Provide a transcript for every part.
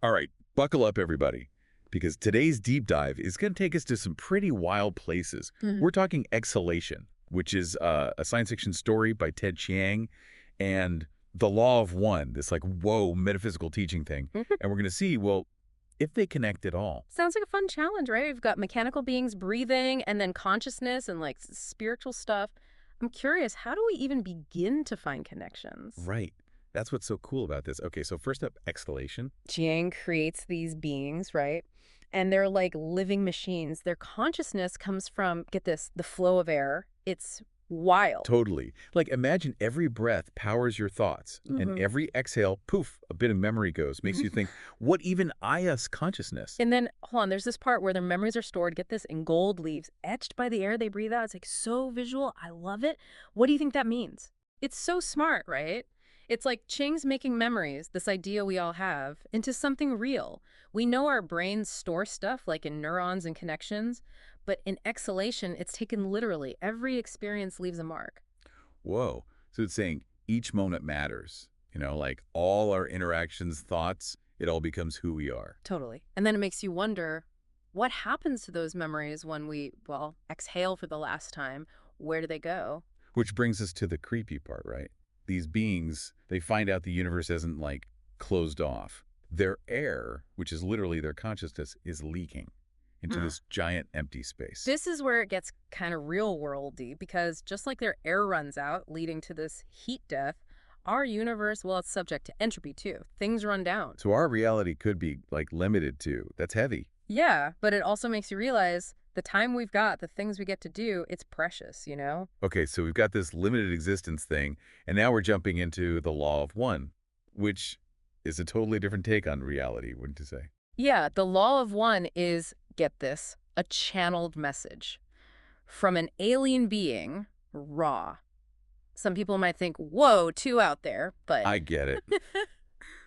All right, buckle up, everybody, because today's deep dive is going to take us to some pretty wild places. Mhm. We're talking Exhalation, which is a science fiction story by Ted Chiang, and the Law of One, this like, whoa, metaphysical teaching thing. And we're going to see, well, if they connect at all. Sounds like a fun challenge, right? We've got mechanical beings breathing and then consciousness and like spiritual stuff. I'm curious, how do we even begin to find connections? Right. That's what's so cool about this. Okay, so first up, Exhalation. Jiang creates these beings, right? And they're like living machines. Their consciousness comes from, get this, the flow of air. It's wild. Totally. Like imagine every breath powers your thoughts, and Hmm. every exhale, poof, a bit of memory goes. Makes you think, what even I us consciousness? And then, hold on, there's this part where their memories are stored, get this, in gold leaves, etched by the air they breathe out. It's like so visual. I love it. What do you think that means? It's so smart, right? It's like Ching's making memories, this idea we all have, into something real. We know our brains store stuff like in neurons and connections, but in exhalation, it's taken literally. Every experience leaves a mark. Whoa. So it's saying each moment matters. Like all our interactions, thoughts, it all becomes who we are. Totally. And then it makes you wonder, what happens to those memories when we, well, exhale for the last time? Where do they go? Which brings us to the creepy part, right? These beings, they find out the universe isn't like closed off. Their air, which is literally their consciousness, is leaking into Mm. this giant empty space. This is where it gets kind of real worldy because just like their air runs out, leading to this heat death, our universe, well, it's subject to entropy too. Things run down. So our reality could be like limited to, that's heavy. Yeah, but it also makes you realize the time we've got, the things we get to do, it's precious, you know? Okay, so we've got this limited existence thing, and now we're jumping into the law of one, which is a totally different take on reality, wouldn't you say? Yeah, the law of one is, get this, a channeled message from an alien being, raw. Some people might think, whoa, too out there, but I get it.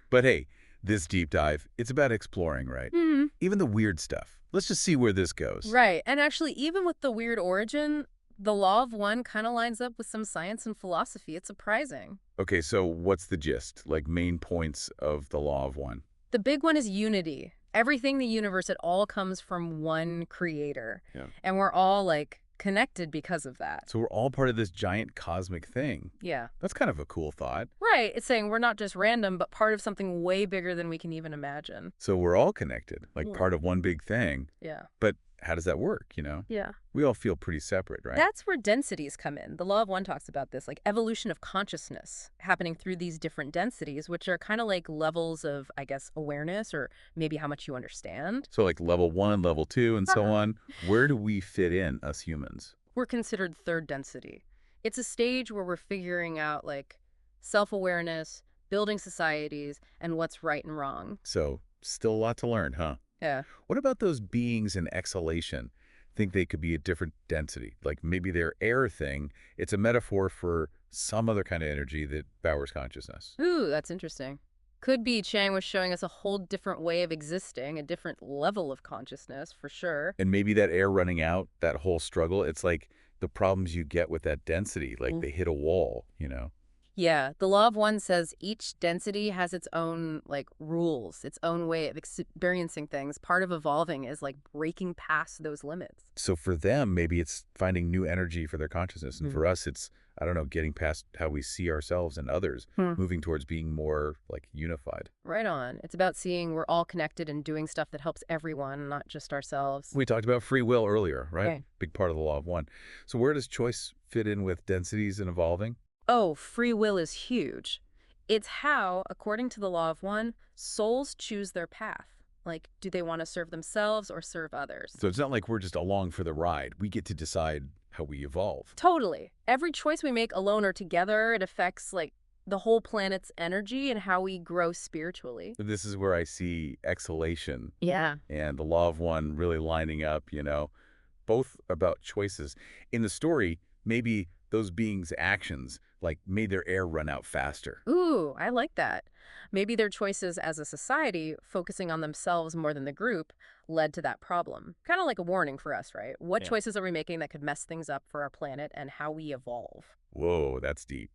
But hey, this deep dive, it's about exploring, right? hmm. Even the weird stuff. Let's just see where this goes. Right. And actually, even with the weird origin, the law of one kind of lines up with some science and philosophy. It's surprising. Okay, so what's the gist? Like main points of the law of one? The big one is unity. Everything in the universe, it all comes from one creator. Yeah. And we're all like connected because of that. So we're all part of this giant cosmic thing. Yeah. That's kind of a cool thought. Right. It's saying we're not just random, but part of something way bigger than we can even imagine. So we're all connected, like Yeah. part of one big thing. Yeah. But how does that work, Yeah. We all feel pretty separate, right? That's where densities come in. The law of one talks about this, like evolution of consciousness happening through these different densities, which are kind of like levels of, I guess, awareness or maybe how much you understand. So like level 1, level 2, and so Uh-huh. on. Where do we fit in, us humans? We're considered third density. It's a stage where we're figuring out like self-awareness, building societies, and what's right and wrong. So still a lot to learn, huh? Yeah. What about those beings in exhalation? Think they could be a different density? Like maybe their air thing, it's a metaphor for some other kind of energy that powers consciousness. Ooh, that's interesting. Could be Chang was showing us a whole different way of existing, a different level of consciousness, for sure. And maybe that air running out, that whole struggle, it's like the problems you get with that density, like they hit a wall. Yeah, the law of one says each density has its own like rules, its own way of experiencing things. Part of evolving is like breaking past those limits. So for them, maybe it's finding new energy for their consciousness. And for us, it's, I don't know, getting past how we see ourselves and others, Hmm. moving towards being more like unified. Right on. It's about seeing we're all connected and doing stuff that helps everyone, not just ourselves. We talked about free will earlier, right? Okay. Big part of the law of one. So where does choice fit in with densities and evolving? Oh, free will is huge. It's how, according to the law of one, souls choose their path. Like, do they want to serve themselves or serve others? So it's not like we're just along for the ride. We get to decide how we evolve. Totally. Every choice we make alone or together, it affects like the whole planet's energy and how we grow spiritually. This is where I see exhalation Yeah. and the law of one really lining up, both about choices. In the story, maybe those beings' actions like made their air run out faster. Ooh, I like that. Maybe their choices as a society, focusing on themselves more than the group, led to that problem. Kind of like a warning for us, right? What Yeah. choices are we making that could mess things up for our planet and how we evolve? Whoa, that's deep.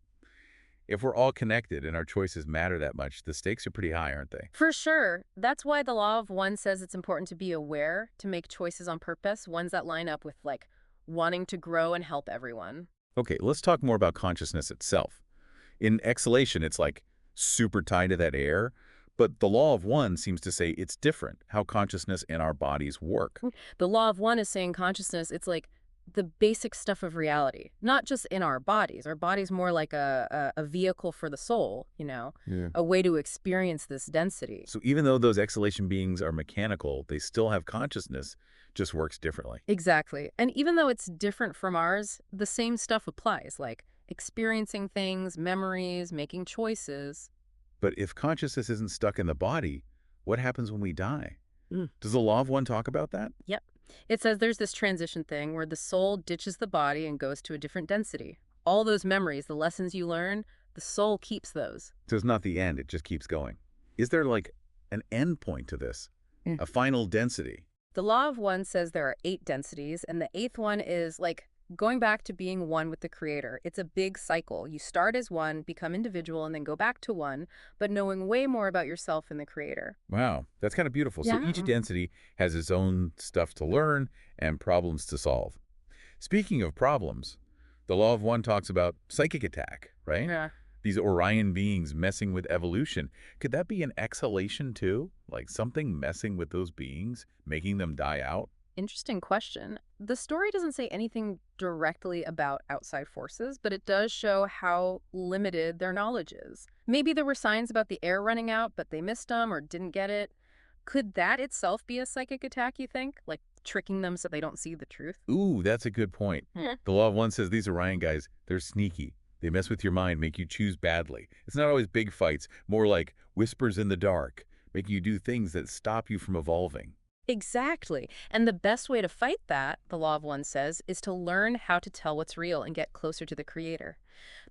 If we're all connected and our choices matter that much, the stakes are pretty high, aren't they? For sure. That's why the law of one says it's important to be aware, to make choices on purpose, ones that line up with, like, wanting to grow and help everyone. Okay, let's talk more about consciousness itself. In exhalation, it's like super tied to that air, but the law of one seems to say it's different, how consciousness and our bodies work. The law of one is saying consciousness, it's like the basic stuff of reality, not just in our bodies. Our body's more like a vehicle for the soul, Yeah. a way to experience this density. So even though those exhalation beings are mechanical, they still have consciousness, just works differently. Exactly. And even though it's different from ours, the same stuff applies, like experiencing things, memories, making choices. But if consciousness isn't stuck in the body, what happens when we die? Mm. Does the law of one talk about that? Yep. It says there's this transition thing where the soul ditches the body and goes to a different density. All those memories, the lessons you learn, the soul keeps those. So it's not the end, it just keeps going. Is there like an end point to this? Mm. A final density? The law of one says there are 8 densities, and the 8th one is like going back to being one with the creator. It's a big cycle. You start as one, become individual, and then go back to one, but knowing way more about yourself and the creator. Wow, that's kind of beautiful. So Yeah. each density has its own stuff to learn and problems to solve. Speaking of problems, the law of one talks about psychic attack, right? Yeah. These Orion beings messing with evolution. Could that be an exhalation too? Like something messing with those beings, making them die out? Interesting question. The story doesn't say anything directly about outside forces, but it does show how limited their knowledge is. Maybe there were signs about the air running out, but they missed them or didn't get it. Could that itself be a psychic attack, you think? Like tricking them so they don't see the truth? Ooh, that's a good point. The law of one says these Orion guys, they're sneaky. They mess with your mind, make you choose badly. It's not always big fights, more like whispers in the dark, making you do things that stop you from evolving. Exactly. And the best way to fight that, the law of one says, is to learn how to tell what's real and get closer to the creator.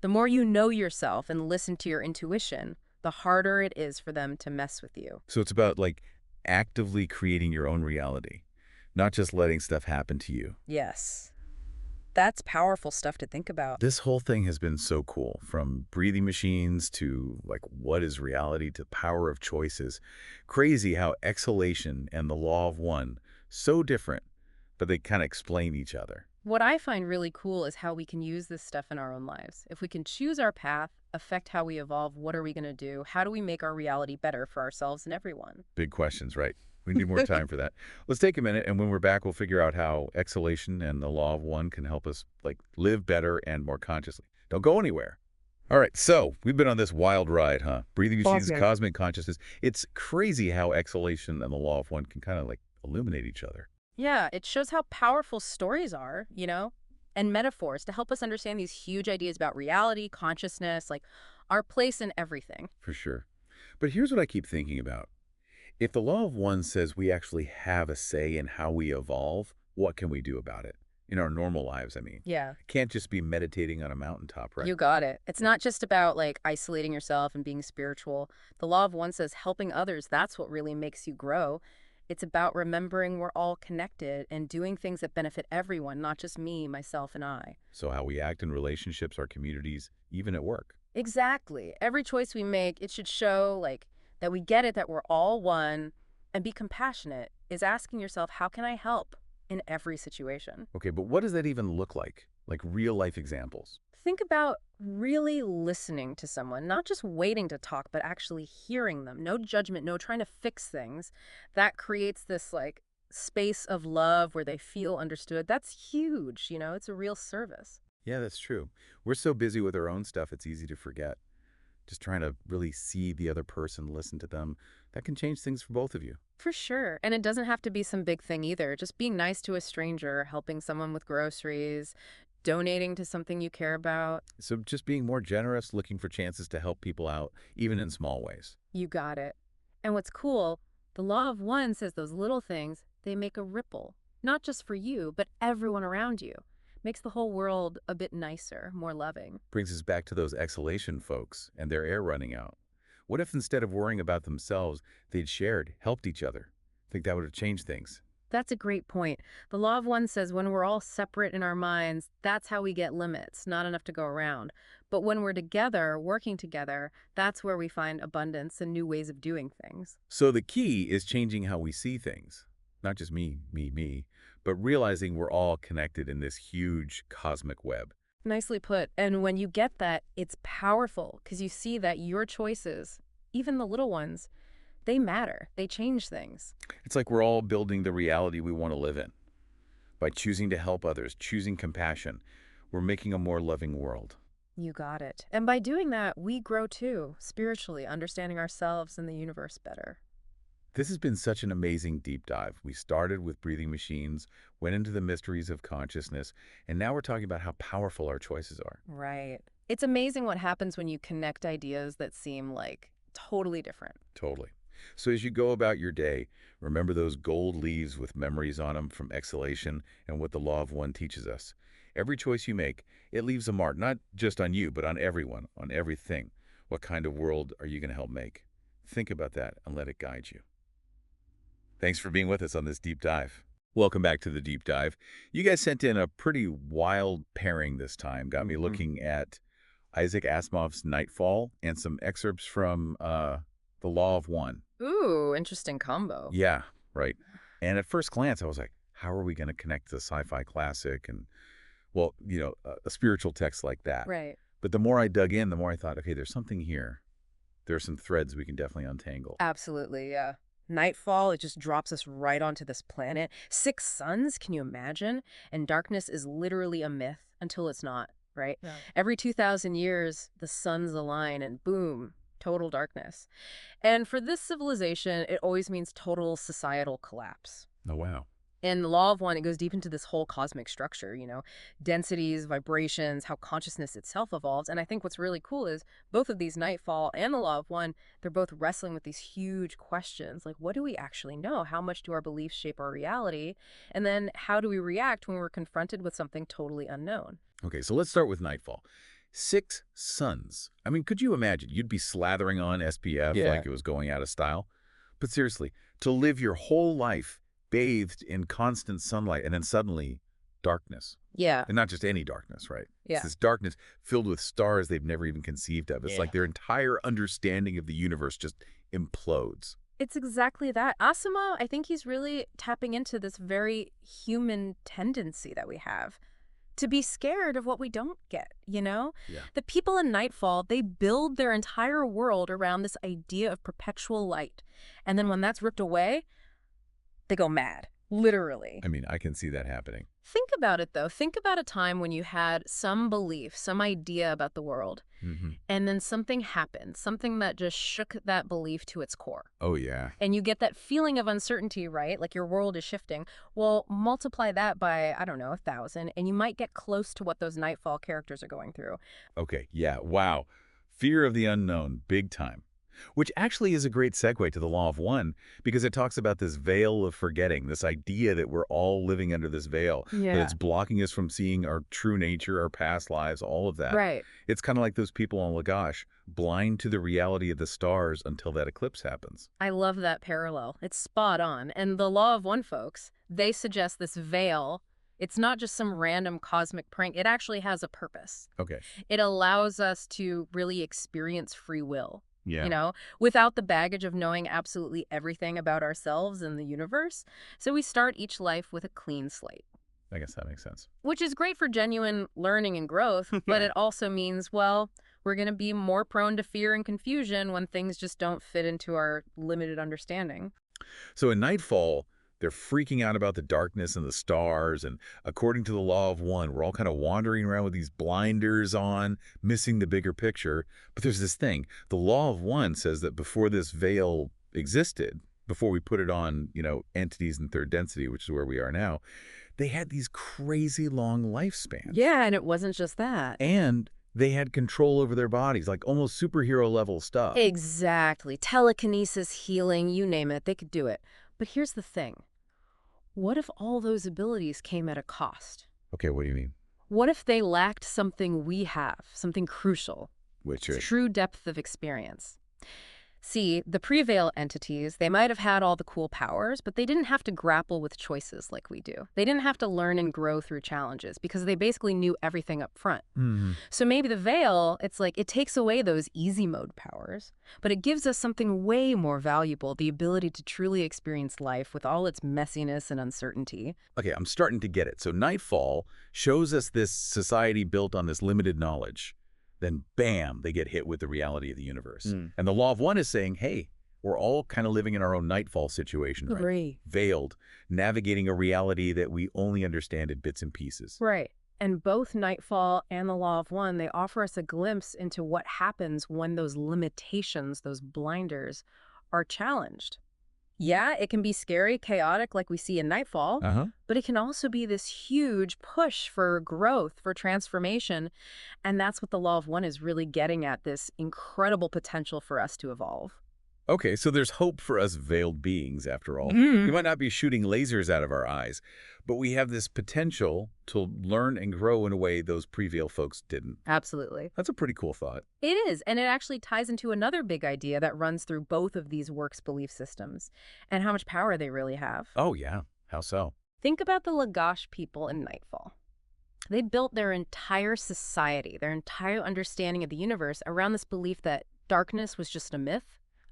The more you know yourself and listen to your intuition, the harder it is for them to mess with you. So it's about like actively creating your own reality, not just letting stuff happen to you. Yes. That's powerful stuff to think about. This whole thing has been so cool, from breathing machines to like what is reality to power of choices. Crazy how exhalation and the law of one, so different, but they kind of explain each other. What I find really cool is how we can use this stuff in our own lives. If we can choose our path, affect how we evolve, what are we going to do? How do we make our reality better for ourselves and everyone? Big questions, right? We need more time for that. Let's take a minute, and when we're back, we'll figure out how exhalation and the law of one can help us like live better and more consciously. Don't go anywhere. All right, so we've been on this wild ride, huh? Breathing machines, Okay. cosmic consciousness. It's crazy how exhalation and the law of one can kind of like illuminate each other. Yeah, it shows how powerful stories are, and metaphors to help us understand these huge ideas about reality, consciousness, like our place in everything. For sure. But here's what I keep thinking about. If the law of one says we actually have a say in how we evolve, what can we do about it? In our normal lives, I mean. Yeah. It can't just be meditating on a mountaintop, right? You got it. It's not just about like isolating yourself and being spiritual. The law of one says helping others, that's what really makes you grow. It's about remembering we're all connected and doing things that benefit everyone, not just me, myself, and I. So how we act in relationships, our communities, even at work. Exactly. Every choice we make, it should show like that we get it, that we're all one, and be compassionate is asking yourself, how can I help in every situation? Okay, but what does that even look like? Like real life examples. Think about really listening to someone, not just waiting to talk, but actually hearing them. No judgment, no trying to fix things. That creates this like space of love where they feel understood. That's huge, it's a real service. Yeah, that's true. We're so busy with our own stuff, it's easy to forget. Just trying to really see the other person, listen to them, that can change things for both of you. For sure. And it doesn't have to be some big thing either. Just being nice to a stranger, helping someone with groceries, donating to something you care about. So just being more generous, looking for chances to help people out, even in small ways. You got it. And what's cool, the law of one says those little things, they make a ripple. Not just for you, but everyone around you. Makes the whole world a bit nicer, more loving. Brings us back to those exhalation folks and their air running out. What if instead of worrying about themselves, they'd shared, helped each other? Think that would have changed things. That's a great point. The law of one says when we're all separate in our minds, that's how we get limits, not enough to go around. But when we're together, working together, that's where we find abundance and new ways of doing things. So the key is changing how we see things. Not just me, but realizing we're all connected in this huge cosmic web. Nicely put. And when you get that, it's powerful because you see that your choices, even the little ones, they matter. They change things. It's like we're all building the reality we want to live in. By choosing to help others, choosing compassion, we're making a more loving world. You got it. And by doing that, we grow too, spiritually, understanding ourselves and the universe better. This has been such an amazing deep dive. We started with breathing machines, went into the mysteries of consciousness, and now we're talking about how powerful our choices are. Right. It's amazing what happens when you connect ideas that seem like totally different. Totally. So as you go about your day, remember those gold leaves with memories on them from exhalation and what the law of one teaches us. Every choice you make, it leaves a mark, not just on you, but on everyone, on everything. What kind of world are you going to help make? Think about that and let it guide you. Thanks for being with us on this deep dive. Welcome back to the deep dive. You guys sent in a pretty wild pairing this time. Got me looking at Isaac Asimov's Nightfall and some excerpts from The Law of One. Ooh, interesting combo. Yeah, right. And at first glance, I was like, how are we going to connect the sci-fi classic and, well, a spiritual text like that? Right. But the more I dug in, the more I thought, okay, there's something here. There are some threads we can definitely untangle. Absolutely, yeah. Nightfall, it just drops us right onto this planet. 6 suns, can you imagine? And darkness is literally a myth until it's not, right? Yeah. Every 2,000 years, the suns align and boom, total darkness. And for this civilization, it always means total societal collapse. Oh, wow. And the law of one, it goes deep into this whole cosmic structure, densities, vibrations, how consciousness itself evolves. And I think what's really cool is both of these, Nightfall and the law of one, they're both wrestling with these huge questions. Like, what do we actually know? How much do our beliefs shape our reality? And then how do we react when we're confronted with something totally unknown? Okay, so let's start with Nightfall. 6 suns. I mean, could you imagine? You'd be slathering on SPF like it was going out of style. But seriously, to live your whole life bathed in constant sunlight and then suddenly darkness. Yeah. And not just any darkness, right? Yeah. It's this darkness filled with stars they've never even conceived of. It's like their entire understanding of the universe just implodes. It's exactly that. Asimov, I think he's really tapping into this very human tendency that we have to be scared of what we don't get, Yeah. The people in Nightfall, they build their entire world around this idea of perpetual light. And then when that's ripped away, they go mad, literally. I mean, I can see that happening. Think about it, though. Think about a time when you had some belief, some idea about the world, and then something happened, something that just shook that belief to its core. Oh, yeah. And you get that feeling of uncertainty, right? Like your world is shifting. Well, multiply that by, 1,000, and you might get close to what those Nightfall characters are going through. Okay, yeah, wow. Fear of the unknown, big time. Which actually is a great segue to the Law of One, because it talks about this veil of forgetting, this idea that we're all living under this veil, that it's blocking us from seeing our true nature, our past lives, all of that. Right. It's kind of like those people on Lagash, blind to the reality of the stars until that eclipse happens. I love that parallel. It's spot on. And the Law of One folks, they suggest this veil, it's not just some random cosmic prank. It actually has a purpose. Okay. It allows us to really experience free will. Yeah. Without the baggage of knowing absolutely everything about ourselves and the universe. So we start each life with a clean slate. I guess that makes sense. Which is great for genuine learning and growth, but it also means, well, we're going to be more prone to fear and confusion when things just don't fit into our limited understanding. So in Nightfall, they're freaking out about the darkness and the stars, and according to the Law of One, we're all kind of wandering around with these blinders on, missing the bigger picture. But there's this thing. The Law of One says that before this veil existed, before we put it on, entities in third density, which is where we are now, they had these crazy long lifespans. Yeah, and it wasn't just that. And they had control over their bodies, like almost superhero level stuff. Exactly. Telekinesis, healing, you name it, they could do it. But here's the thing. What if all those abilities came at a cost? Okay, what do you mean? What if they lacked something we have, something crucial? Which is? True depth of experience. See, the pre-veil entities, they might have had all the cool powers, but they didn't have to grapple with choices like we do. They didn't have to learn and grow through challenges because they basically knew everything up front. So maybe the veil, it's like it takes away those easy mode powers, but it gives us something way more valuable, the ability to truly experience life with all its messiness and uncertainty. Okay, I'm starting to get it. So Nightfall shows us this society built on this limited knowledge. Then bam, they get hit with the reality of the universe. And the Law of One is saying, hey, we're all kind of living in our own Nightfall situation, right? Agree. Veiled, navigating a reality that we only understand in bits and pieces. Right. And both Nightfall and the Law of One, they offer us a glimpse into what happens when those limitations, those blinders, are challenged. Yeah, it can be scary, chaotic like we see in Nightfall, but it can also be this huge push for growth, for transformation. And that's what the Law of One is really getting at, this incredible potential for us to evolve. Okay, so there's hope for us veiled beings, after all. We might not be shooting lasers out of our eyes, but we have this potential to learn and grow in a way those pre-veil folks didn't. Absolutely. That's a pretty cool thought. It is, and it actually ties into another big idea that runs through both of these works' belief systems, and how much power they really have. Oh, yeah. How so? Think about the Lagash people in Nightfall. They built their entire society, their entire understanding of the universe around this belief that darkness was just a myth,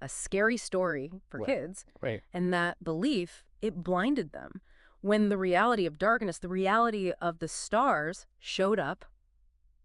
a scary story for kids, and that belief, it blinded them. When the reality of darkness, the reality of the stars showed up,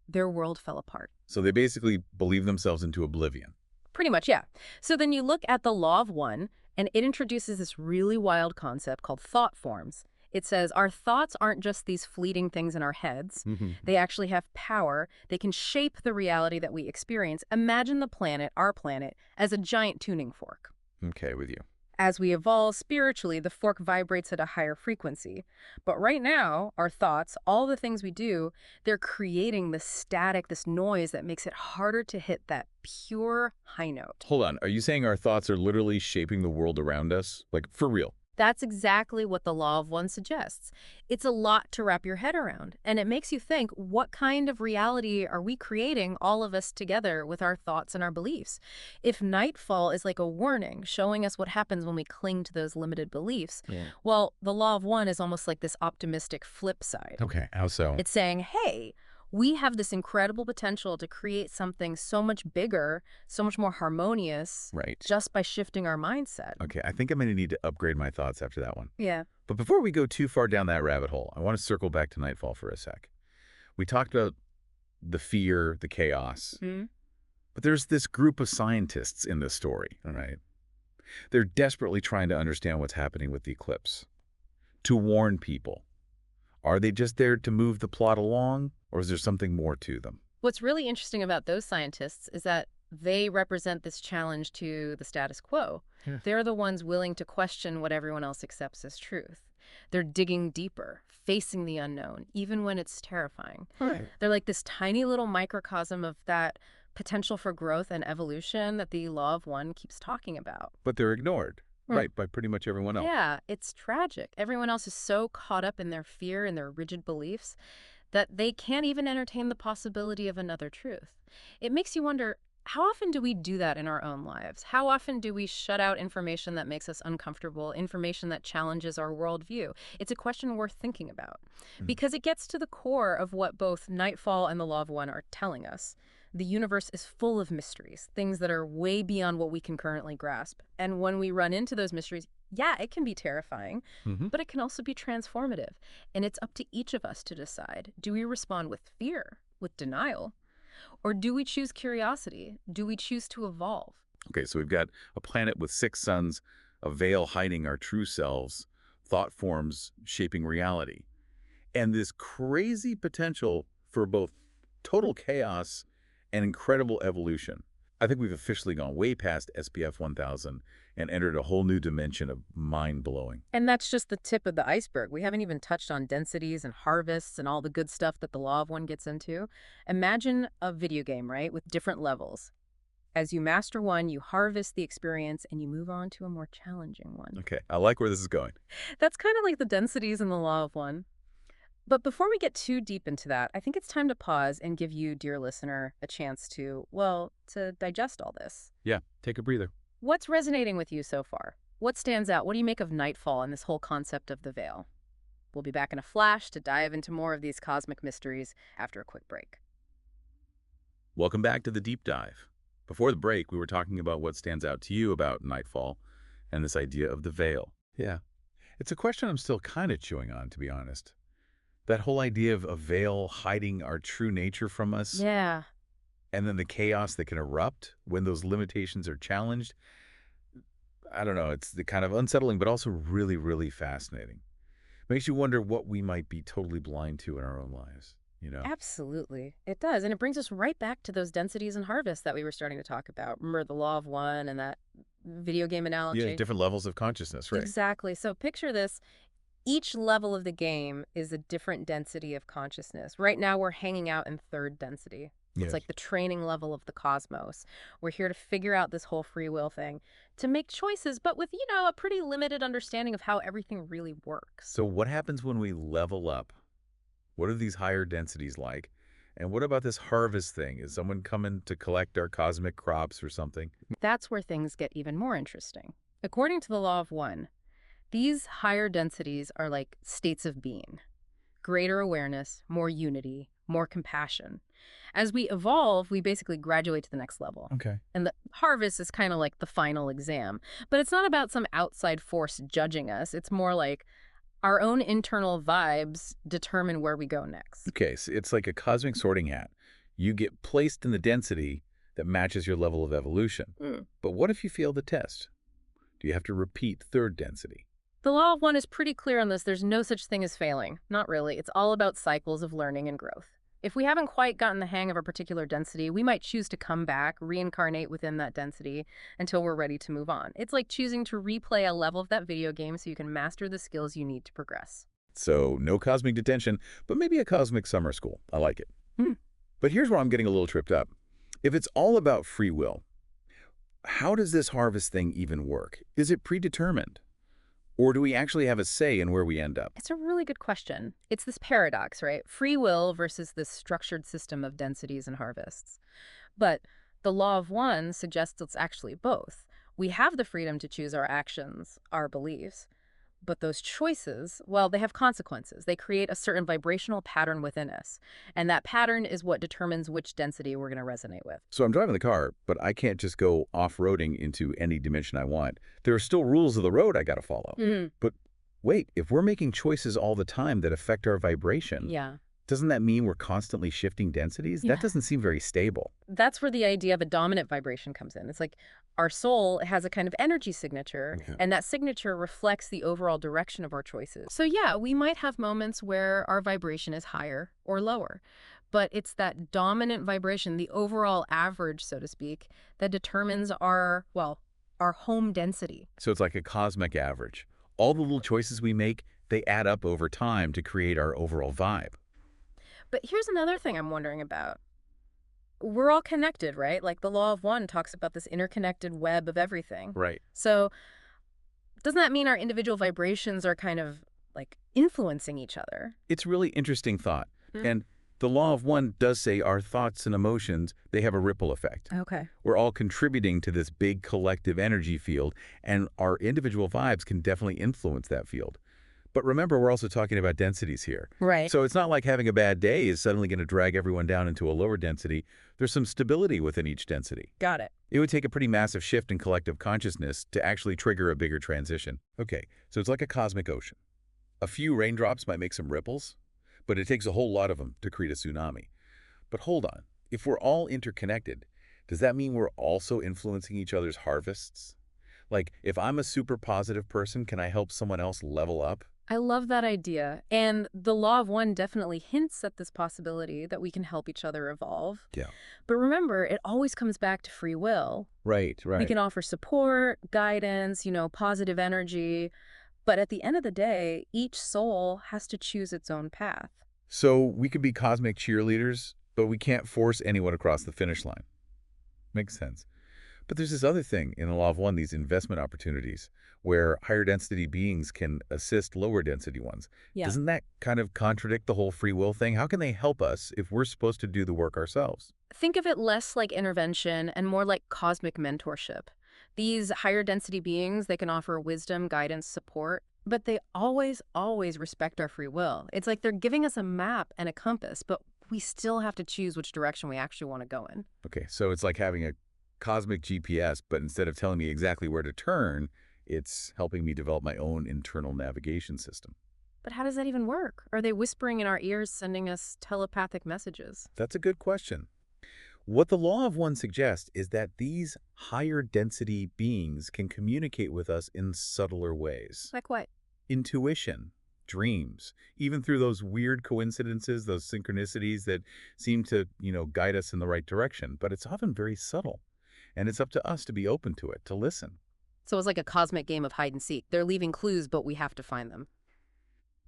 their world fell apart. So they basically believe themselves into oblivion. Pretty much, yeah. So then you look at the Law of One, and it introduces this really wild concept called thought forms. It says our thoughts aren't just these fleeting things in our heads. They actually have power. They can shape the reality that we experience. Imagine the planet, our planet, as a giant tuning fork. Okay, with you. As we evolve spiritually, the fork vibrates at a higher frequency. But right now, our thoughts, all the things we do, they're creating this static, this noise that makes it harder to hit that pure high note. Hold on. Are you saying our thoughts are literally shaping the world around us? Like, for real? That's exactly what the Law of One suggests. It's a lot to wrap your head around, and it makes you think, what kind of reality are we creating, all of us together, with our thoughts and our beliefs? If Nightfall is like a warning, showing us what happens when we cling to those limited beliefs, well, the Law of One is almost like this optimistic flip side. Okay, how so? It's saying, hey, we have this incredible potential to create something so much bigger, so much more harmonious, just by shifting our mindset. Okay, I think I'm going to need to upgrade my thoughts after that one. Yeah. But before we go too far down that rabbit hole, I want to circle back to Nightfall for a sec. We talked about the fear, the chaos, but there's this group of scientists in this story, all right? They're desperately trying to understand what's happening with the eclipse, to warn people. Are they just there to move the plot along, or is there something more to them? What's really interesting about those scientists is that they represent this challenge to the status quo. They're the ones willing to question what everyone else accepts as truth. They're digging deeper, facing the unknown, even when it's terrifying. They're like this tiny little microcosm of that potential for growth and evolution that the Law of One keeps talking about. But they're ignored. Right, by pretty much everyone else. Yeah, it's tragic. Everyone else is so caught up in their fear and their rigid beliefs that they can't even entertain the possibility of another truth. It makes you wonder, how often do we do that in our own lives? How often do we shut out information that makes us uncomfortable, information that challenges our worldview? It's a question worth thinking about because it gets to the core of what both Nightfall and the Law of One are telling us. The universe is full of mysteries, things that are way beyond what we can currently grasp. And when we run into those mysteries, yeah, it can be terrifying, but it can also be transformative. And it's up to each of us to decide. Do we respond with fear, with denial, or do we choose curiosity? Do we choose to evolve? Okay, so we've got a planet with 6 suns, a veil hiding our true selves, thought forms shaping reality, and this crazy potential for both total chaos and incredible evolution. I think we've officially gone way past SPF 1000 and entered a whole new dimension of mind-blowing. And that's just the tip of the iceberg. We haven't even touched on densities and harvests and all the good stuff that the Law of One gets into. Imagine a video game, right, with different levels. As you master one, you harvest the experience and you move on to a more challenging one. Okay, I like where this is going. That's kind of like the densities in the Law of One. But before we get too deep into that, I think it's time to pause and give you, dear listener, a chance to, well, to digest all this. Yeah, take a breather. What's resonating with you so far? What stands out? What do you make of nightfall and this whole concept of the veil? We'll be back in a flash to dive into more of these cosmic mysteries after a quick break. Welcome back to the deep dive. Before the break, we were talking about what stands out to you about Nightfall and this idea of the veil. Yeah. It's a question I'm still kind of chewing on, to be honest. That whole idea of a veil hiding our true nature from us, Yeah. and then the chaos that can erupt when those limitations are challenged. I don't know, it's the kind of unsettling, but also really, really fascinating. Makes you wonder what we might be totally blind to in our own lives, you know? Absolutely. It does. And it brings us right back to those densities and harvests that we were starting to talk about. Remember the law of one and that video game Yeah, analogy? different levels of consciousness, right? Exactly. So picture this. Each level of the game is a different density of consciousness. Right now, we're hanging out in third density. It's Yes. like the training level of the cosmos. We're here to figure out this whole free will thing, to make choices, but with, a pretty limited understanding of how everything really works. So what happens when we level up? What are these higher densities like? And what about this harvest thing? Is someone coming to collect our cosmic crops or something? That's where things get even more interesting. According to the law of one, these higher densities are like states of being. Greater awareness, more unity, more compassion. As we evolve, we basically graduate to the next level. Okay. And the harvest is kind of like the final exam. But it's not about some outside force judging us. It's more like our own internal vibes determine where we go next. Okay, so it's like a cosmic sorting hat. You get placed in the density that matches your level of evolution. Mm. But what if you fail the test? Do you have to repeat third density? The law of one is pretty clear on this. There's no such thing as failing. Not really. It's all about cycles of learning and growth. If we haven't quite gotten the hang of a particular density, we might choose to come back, reincarnate within that density until we're ready to move on. It's like choosing to replay a level of that video game so you can master the skills you need to progress. So no cosmic detention, but maybe a cosmic summer school. I like it. Hmm. But here's where I'm getting a little tripped up. If it's all about free will, how does this harvest thing even work? Is it predetermined? Or do we actually have a say in where we end up? It's a really good question. It's this paradox, right? Free will versus this structured system of densities and harvests. But the law of one suggests it's actually both. We have the freedom to choose our actions, our beliefs. But those choices, well, they have consequences. They create a certain vibrational pattern within us. And that pattern is what determines which density we're going to resonate with. So I'm driving the car, but I can't just go off-roading into any dimension I want. There are still rules of the road I got to follow. Mm-hmm. But wait, if we're making choices all the time that affect our vibration, Yeah. doesn't that mean we're constantly shifting densities? Yeah. That doesn't seem very stable. That's where the idea of a dominant vibration comes in. It's like our soul has a kind of energy signature, and that signature reflects the overall direction of our choices. So yeah, we might have moments where our vibration is higher or lower, but it's that dominant vibration, the overall average, so to speak, that determines our home density. So it's like a cosmic average. All the little choices we make, they add up over time to create our overall vibe. But here's another thing I'm wondering about. We're all connected, right? Like the law of one talks about this interconnected web of everything. Right. So doesn't that mean our individual vibrations are kind of like influencing each other? It's a really interesting thought. And the law of one does say our thoughts and emotions, they have a ripple effect. Okay. We're all contributing to this big collective energy field, and our individual vibes can definitely influence that field. But remember, we're also talking about densities here. Right. So it's not like having a bad day is suddenly going to drag everyone down into a lower density. There's some stability within each density. Got it. It would take a pretty massive shift in collective consciousness to actually trigger a bigger transition. Okay, so it's like a cosmic ocean. A few raindrops might make some ripples, but it takes a whole lot of them to create a tsunami. But hold on, if we're all interconnected, does that mean we're also influencing each other's harvests? Like, if I'm a super positive person, can I help someone else level up? I love that idea. And the law of one definitely hints at this possibility that we can help each other evolve. Yeah. But remember, it always comes back to free will. Right. We can offer support, guidance, positive energy. But at the end of the day, each soul has to choose its own path. So we could be cosmic cheerleaders, but we can't force anyone across the finish line. Makes sense. But there's this other thing in the law of one, these investment opportunities, where higher density beings can assist lower density ones. Yeah. Doesn't that kind of contradict the whole free will thing? How can they help us if we're supposed to do the work ourselves? Think of it less like intervention and more like cosmic mentorship. These higher density beings, they can offer wisdom, guidance, support, but they always, always respect our free will. It's like they're giving us a map and a compass, but we still have to choose which direction we actually want to go in. Okay, so it's like having a cosmic GPS, but instead of telling me exactly where to turn, it's helping me develop my own internal navigation system. But how does that even work? Are they whispering in our ears, sending us telepathic messages? That's a good question. What the law of one suggests is that these higher density beings can communicate with us in subtler ways. Like what? Intuition, dreams, even through those weird coincidences, those synchronicities that seem to, guide us in the right direction. But it's often very subtle. And it's up to us to be open to it, to listen. So it's like a cosmic game of hide and seek. They're leaving clues, but we have to find them.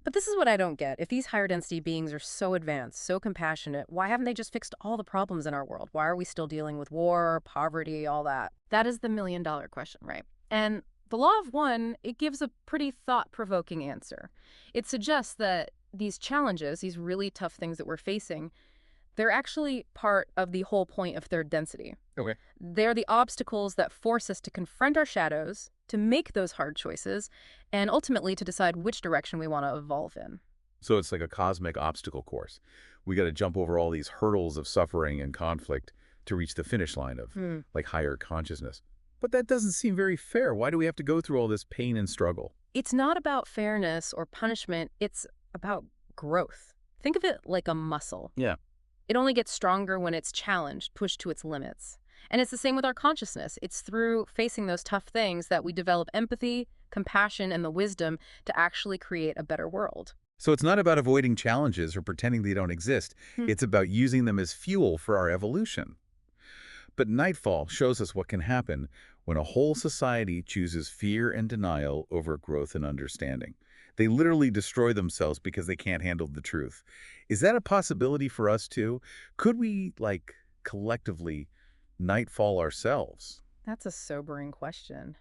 But this is what I don't get. If these higher density beings are so advanced, so compassionate, why haven't they just fixed all the problems in our world? Why are we still dealing with war, poverty, all that? That is the million-dollar question, right? And the law of one, it gives a pretty thought-provoking answer. It suggests that these challenges, these really tough things that we're facing, they're actually part of the whole point of third density. Okay. They're the obstacles that force us to confront our shadows, to make those hard choices, and ultimately to decide which direction we want to evolve in. So it's like a cosmic obstacle course. We got to jump over all these hurdles of suffering and conflict to reach the finish line of like higher consciousness. But that doesn't seem very fair. Why do we have to go through all this pain and struggle? It's not about fairness or punishment. It's about growth. Think of it like a muscle. Yeah. It only gets stronger when it's challenged, pushed to its limits. And it's the same with our consciousness. It's through facing those tough things that we develop empathy, compassion, and the wisdom to actually create a better world. So it's not about avoiding challenges or pretending they don't exist. It's about using them as fuel for our evolution. But Nightfall shows us what can happen when a whole society chooses fear and denial over growth and understanding. They literally destroy themselves because they can't handle the truth. Is that a possibility for us too? Could we, collectively Nightfall ourselves? That's a sobering question.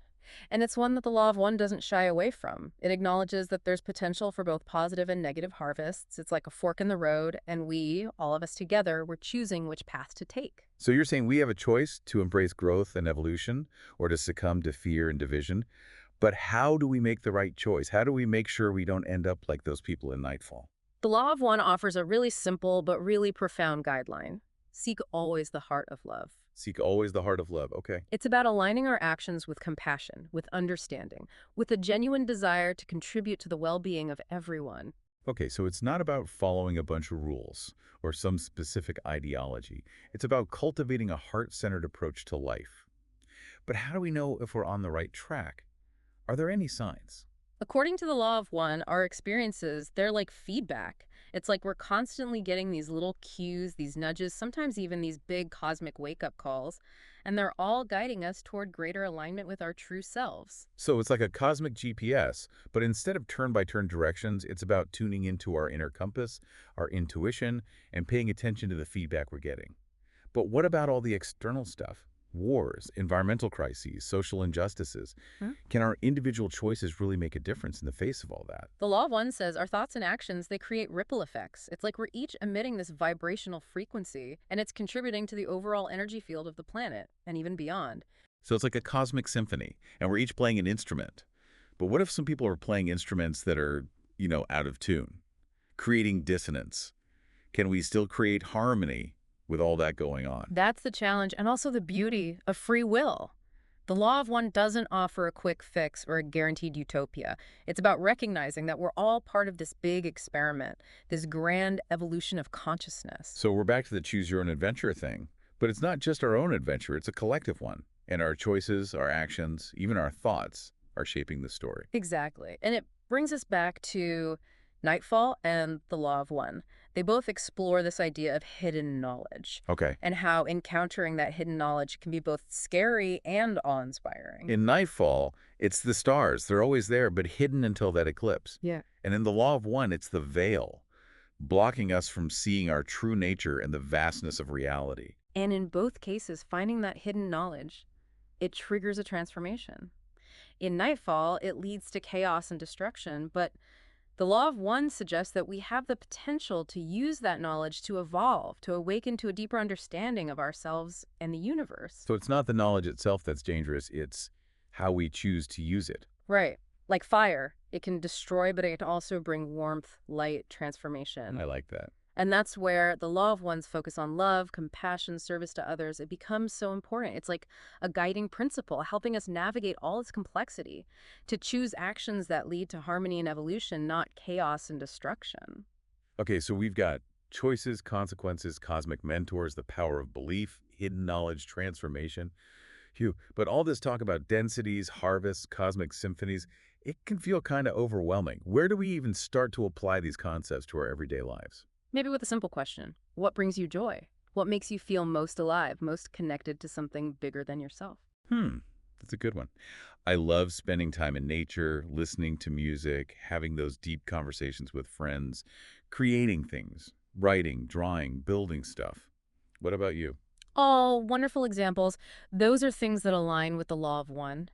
And it's one that the law of one doesn't shy away from. It acknowledges that there's potential for both positive and negative harvests. It's like a fork in the road, and we, all of us together, we're choosing which path to take. So you're saying we have a choice to embrace growth and evolution or to succumb to fear and division. But how do we make the right choice? How do we make sure we don't end up like those people in Nightfall? The law of one offers a really simple but really profound guideline. Seek always the heart of love. Seek always the heart of love. Okay. It's about aligning our actions with compassion, with understanding, with a genuine desire to contribute to the well-being of everyone. Okay, so it's not about following a bunch of rules or some specific ideology. It's about cultivating a heart-centered approach to life. But how do we know if we're on the right track? Are there any signs? According to the law of one, our experiences, they're like feedback. It's like we're constantly getting these little cues, these nudges, sometimes even these big cosmic wake-up calls, and they're all guiding us toward greater alignment with our true selves. So it's like a cosmic GPS, but instead of turn-by-turn directions, it's about tuning into our inner compass, our intuition, and paying attention to the feedback we're getting. But what about all the external stuff? Wars, environmental crises, social injustices. Can our individual choices really make a difference in the face of all that? The law of one says our thoughts and actions, they create ripple effects. It's like we're each emitting this vibrational frequency, and it's contributing to the overall energy field of the planet, and even beyond. So it's like a cosmic symphony, and we're each playing an instrument. But what if some people are playing instruments that are, out of tune, creating dissonance? Can we still create harmony with all that going on? That's the challenge, and also the beauty of free will. The law of one doesn't offer a quick fix or a guaranteed utopia. It's about recognizing that we're all part of this big experiment, this grand evolution of consciousness. So we're back to the choose your own adventure thing. But it's not just our own adventure, it's a collective one. And our choices, our actions, even our thoughts are shaping the story. Exactly. And it brings us back to Nightfall and the law of one. They both explore this idea of hidden knowledge. Okay. And how encountering that hidden knowledge can be both scary and awe-inspiring. In Nightfall, it's the stars. They're always there, but hidden until that eclipse. Yeah. And in the law of one, it's the veil, blocking us from seeing our true nature and the vastness of reality. And in both cases, finding that hidden knowledge, it triggers a transformation. In Nightfall, it leads to chaos and destruction, but the law of one suggests that we have the potential to use that knowledge to evolve, to awaken to a deeper understanding of ourselves and the universe. So it's not the knowledge itself that's dangerous, it's how we choose to use it. Right. Like fire, it can destroy, but it can also bring warmth, light, transformation. I like that. And that's where the law of one's focus on love, compassion, service to others, it becomes so important. It's like a guiding principle, helping us navigate all its complexity, to choose actions that lead to harmony and evolution, not chaos and destruction. Okay, so we've got choices, consequences, cosmic mentors, the power of belief, hidden knowledge, transformation. Phew. But all this talk about densities, harvests, cosmic symphonies, it can feel kind of overwhelming. Where do we even start to apply these concepts to our everyday lives? Maybe with a simple question. What brings you joy? What makes you feel most alive, most connected to something bigger than yourself? That's a good one. I love spending time in nature, listening to music, having those deep conversations with friends, creating things, writing, drawing, building stuff. What about you? All wonderful examples. Those are things that align with the law of one.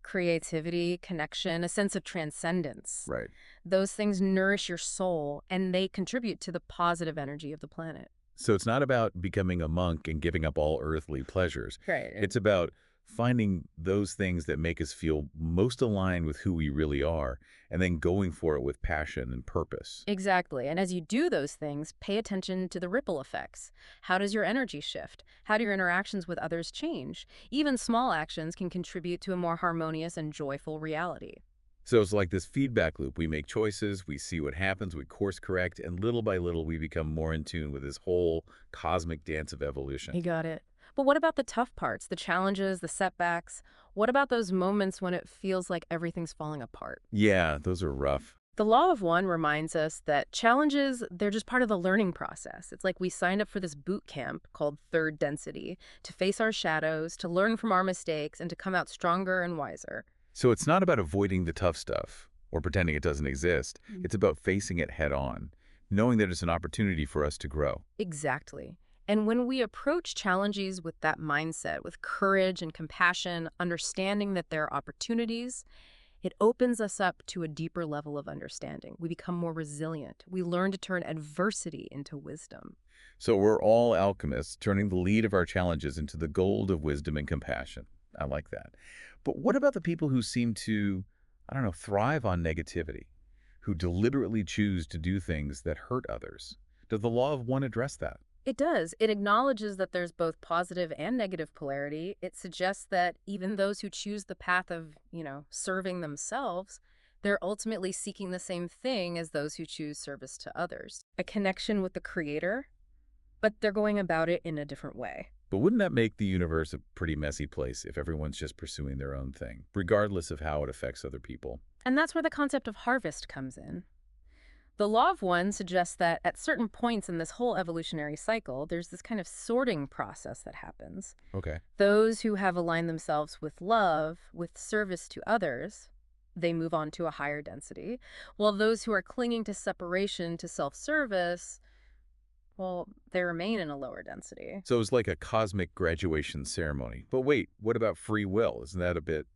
Creativity, connection, a sense of transcendence. Right. Those things nourish your soul and they contribute to the positive energy of the planet. So it's not about becoming a monk and giving up all earthly pleasures. Right. It's about finding those things that make us feel most aligned with who we really are, and then going for it with passion and purpose. Exactly. And as you do those things, pay attention to the ripple effects. How does your energy shift? How do your interactions with others change? Even small actions can contribute to a more harmonious and joyful reality. So it's like this feedback loop. We make choices, we see what happens, we course correct, and little by little we become more in tune with this whole cosmic dance of evolution. You got it. But what about the tough parts, the challenges, the setbacks? What about those moments when it feels like everything's falling apart? Yeah, those are rough. The law of one reminds us that challenges, they're just part of the learning process. It's like we signed up for this boot camp called Third Density to face our shadows, to learn from our mistakes, and to come out stronger and wiser. So it's not about avoiding the tough stuff or pretending it doesn't exist. Mm. It's about facing it head on, knowing that it's an opportunity for us to grow. Exactly. And when we approach challenges with that mindset, with courage and compassion, understanding that there are opportunities, it opens us up to a deeper level of understanding. We become more resilient. We learn to turn adversity into wisdom. So we're all alchemists, turning the lead of our challenges into the gold of wisdom and compassion. I like that. But what about the people who seem to, I don't know, thrive on negativity, who deliberately choose to do things that hurt others? Does the law of one address that? It does. It acknowledges that there's both positive and negative polarity. It suggests that even those who choose the path of, serving themselves, they're ultimately seeking the same thing as those who choose service to others. A connection with the creator, but they're going about it in a different way. But wouldn't that make the universe a pretty messy place if everyone's just pursuing their own thing, regardless of how it affects other people? And that's where the concept of harvest comes in. The law of one suggests that at certain points in this whole evolutionary cycle, there's this kind of sorting process that happens. Okay. Those who have aligned themselves with love, with service to others, they move on to a higher density, while those who are clinging to separation, to self-service, well, they remain in a lower density. So it's like a cosmic graduation ceremony. But wait, what about free will? Isn't that a bit,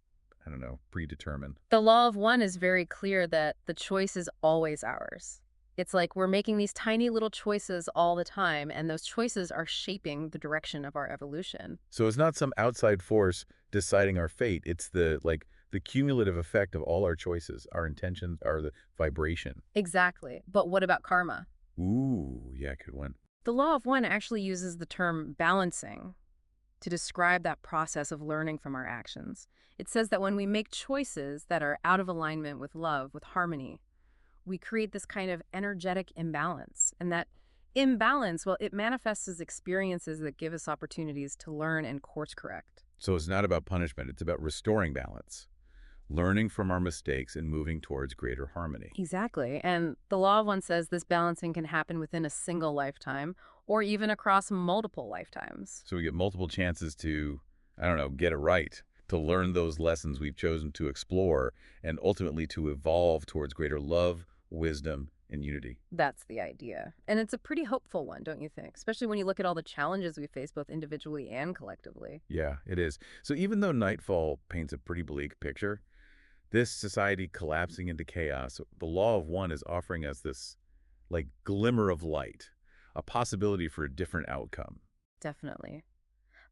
I don't know, predetermined? The law of one is very clear that the choice is always ours. It's like we're making these tiny little choices all the time, and those choices are shaping the direction of our evolution. So it's not some outside force deciding our fate. It's the cumulative effect of all our choices, our intentions, are the vibration. Exactly. But what about karma? Ooh, yeah, good one. The law of one actually uses the term balancing to describe that process of learning from our actions. It says that when we make choices that are out of alignment with love, with harmony, we create this kind of energetic imbalance. And that imbalance, well, it manifests as experiences that give us opportunities to learn and course correct. So it's not about punishment. It's about restoring balance, learning from our mistakes and moving towards greater harmony. Exactly. And the law of one says this balancing can happen within a single lifetime or even across multiple lifetimes. So we get multiple chances to, I don't know, get it right, to learn those lessons we've chosen to explore, and ultimately to evolve towards greater love, wisdom, and unity. That's the idea. And it's a pretty hopeful one, don't you think? Especially when you look at all the challenges we face both individually and collectively. Yeah, it is. So even though Nightfall paints a pretty bleak picture, this society collapsing into chaos, the law of one is offering us this, like, glimmer of light, a possibility for a different outcome. Definitely.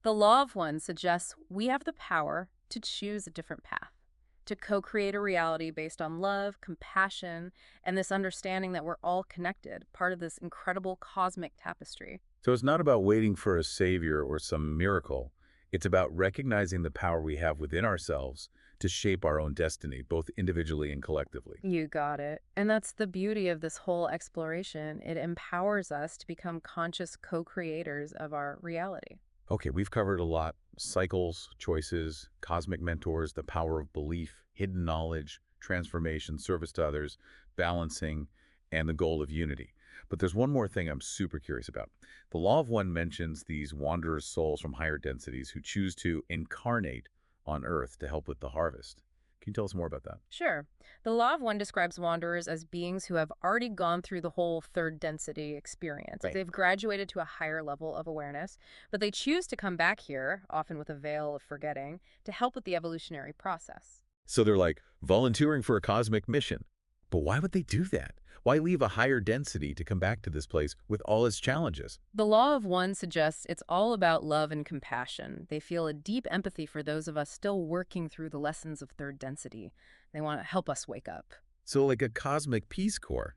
The law of one suggests we have the power to choose a different path, to co-create a reality based on love, compassion, and this understanding that we're all connected, part of this incredible cosmic tapestry. So it's not about waiting for a savior or some miracle. It's about recognizing the power we have within ourselves to shape our own destiny, both individually and collectively. You got it. And that's the beauty of this whole exploration. It empowers us to become conscious co-creators of our reality. Okay, we've covered a lot. Cycles, choices, cosmic mentors, the power of belief, hidden knowledge, transformation, service to others, balancing, and the goal of unity. But there's one more thing I'm super curious about. The Law of One mentions these wanderers' souls from higher densities who choose to incarnate on Earth to help with the harvest. Can you tell us more about that? Sure. The Law of One describes wanderers as beings who have already gone through the whole third density experience. Right. They've graduated to a higher level of awareness, but they choose to come back here, often with a veil of forgetting, to help with the evolutionary process. So they're like volunteering for a cosmic mission. But why would they do that? Why leave a higher density to come back to this place with all its challenges? The Law of One suggests it's all about love and compassion. They feel a deep empathy for those of us still working through the lessons of third density. They want to help us wake up. So like a cosmic Peace Corps.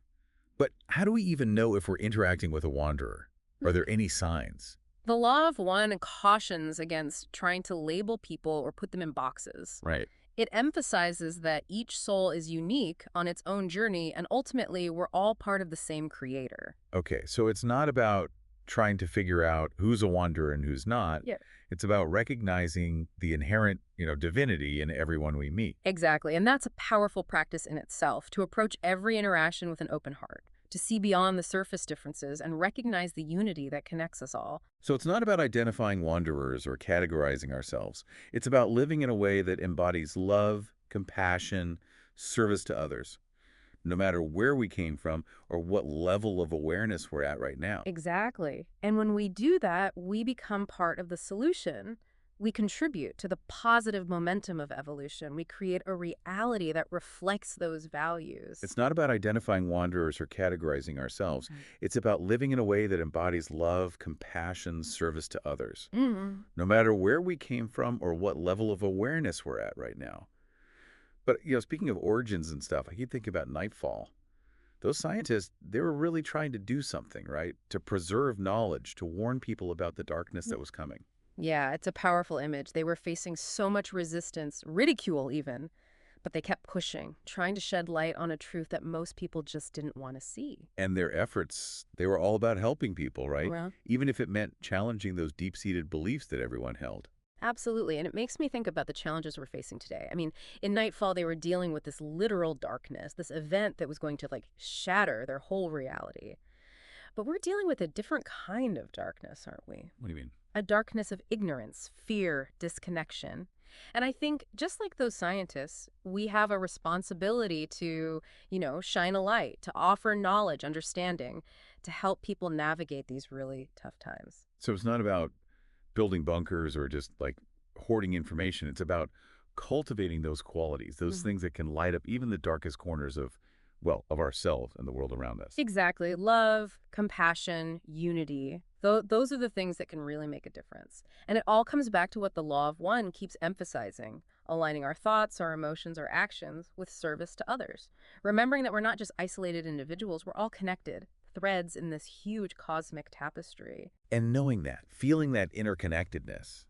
But how do we even know if we're interacting with a wanderer? Are there any signs? The Law of One cautions against trying to label people or put them in boxes. Right. It emphasizes that each soul is unique on its own journey, and ultimately, we're all part of the same creator. Okay, so it's not about trying to figure out who's a wanderer and who's not. Yeah. It's about recognizing the inherent, divinity in everyone we meet. Exactly, and that's a powerful practice in itself, to approach every interaction with an open heart, to see beyond the surface differences and recognize the unity that connects us all. So it's not about identifying wanderers or categorizing ourselves. It's about living in a way that embodies love, compassion, service to others, no matter where we came from or what level of awareness we're at right now. Exactly. And when we do that, we become part of the solution. We contribute to the positive momentum of evolution. We create a reality that reflects those values. It's not about identifying wanderers or categorizing ourselves. It's about living in a way that embodies love, compassion, service to others, Mm. no matter where we came from or what level of awareness we're at right now. But, speaking of origins and stuff, I keep thinking about Nightfall. Those scientists, they were really trying to do something, right? To preserve knowledge, to warn people about the darkness that was coming. Yeah, it's a powerful image. They were facing so much resistance, ridicule even, but they kept pushing, trying to shed light on a truth that most people just didn't want to see. And their efforts, they were all about helping people, right? Well, Even if it meant challenging those deep-seated beliefs that everyone held. absolutely. And it makes me think about the challenges we're facing today. I mean, in Nightfall, they were dealing with this literal darkness, this event that was going to shatter their whole reality. But we're dealing with a different kind of darkness, aren't we? What do you mean? A darkness of ignorance, fear, disconnection. And I think just like those scientists, we have a responsibility to, shine a light, to offer knowledge, understanding, to help people navigate these really tough times. So it's not about building bunkers or just hoarding information. It's about cultivating those qualities, those things that can light up even the darkest corners of ourselves and the world around us. Exactly. Love, compassion, unity. Those are the things that can really make a difference. And it all comes back to what the Law of One keeps emphasizing, aligning our thoughts, our emotions, our actions with service to others. Remembering that we're not just isolated individuals, we're all connected, threads in this huge cosmic tapestry. And knowing that, feeling that interconnectedness,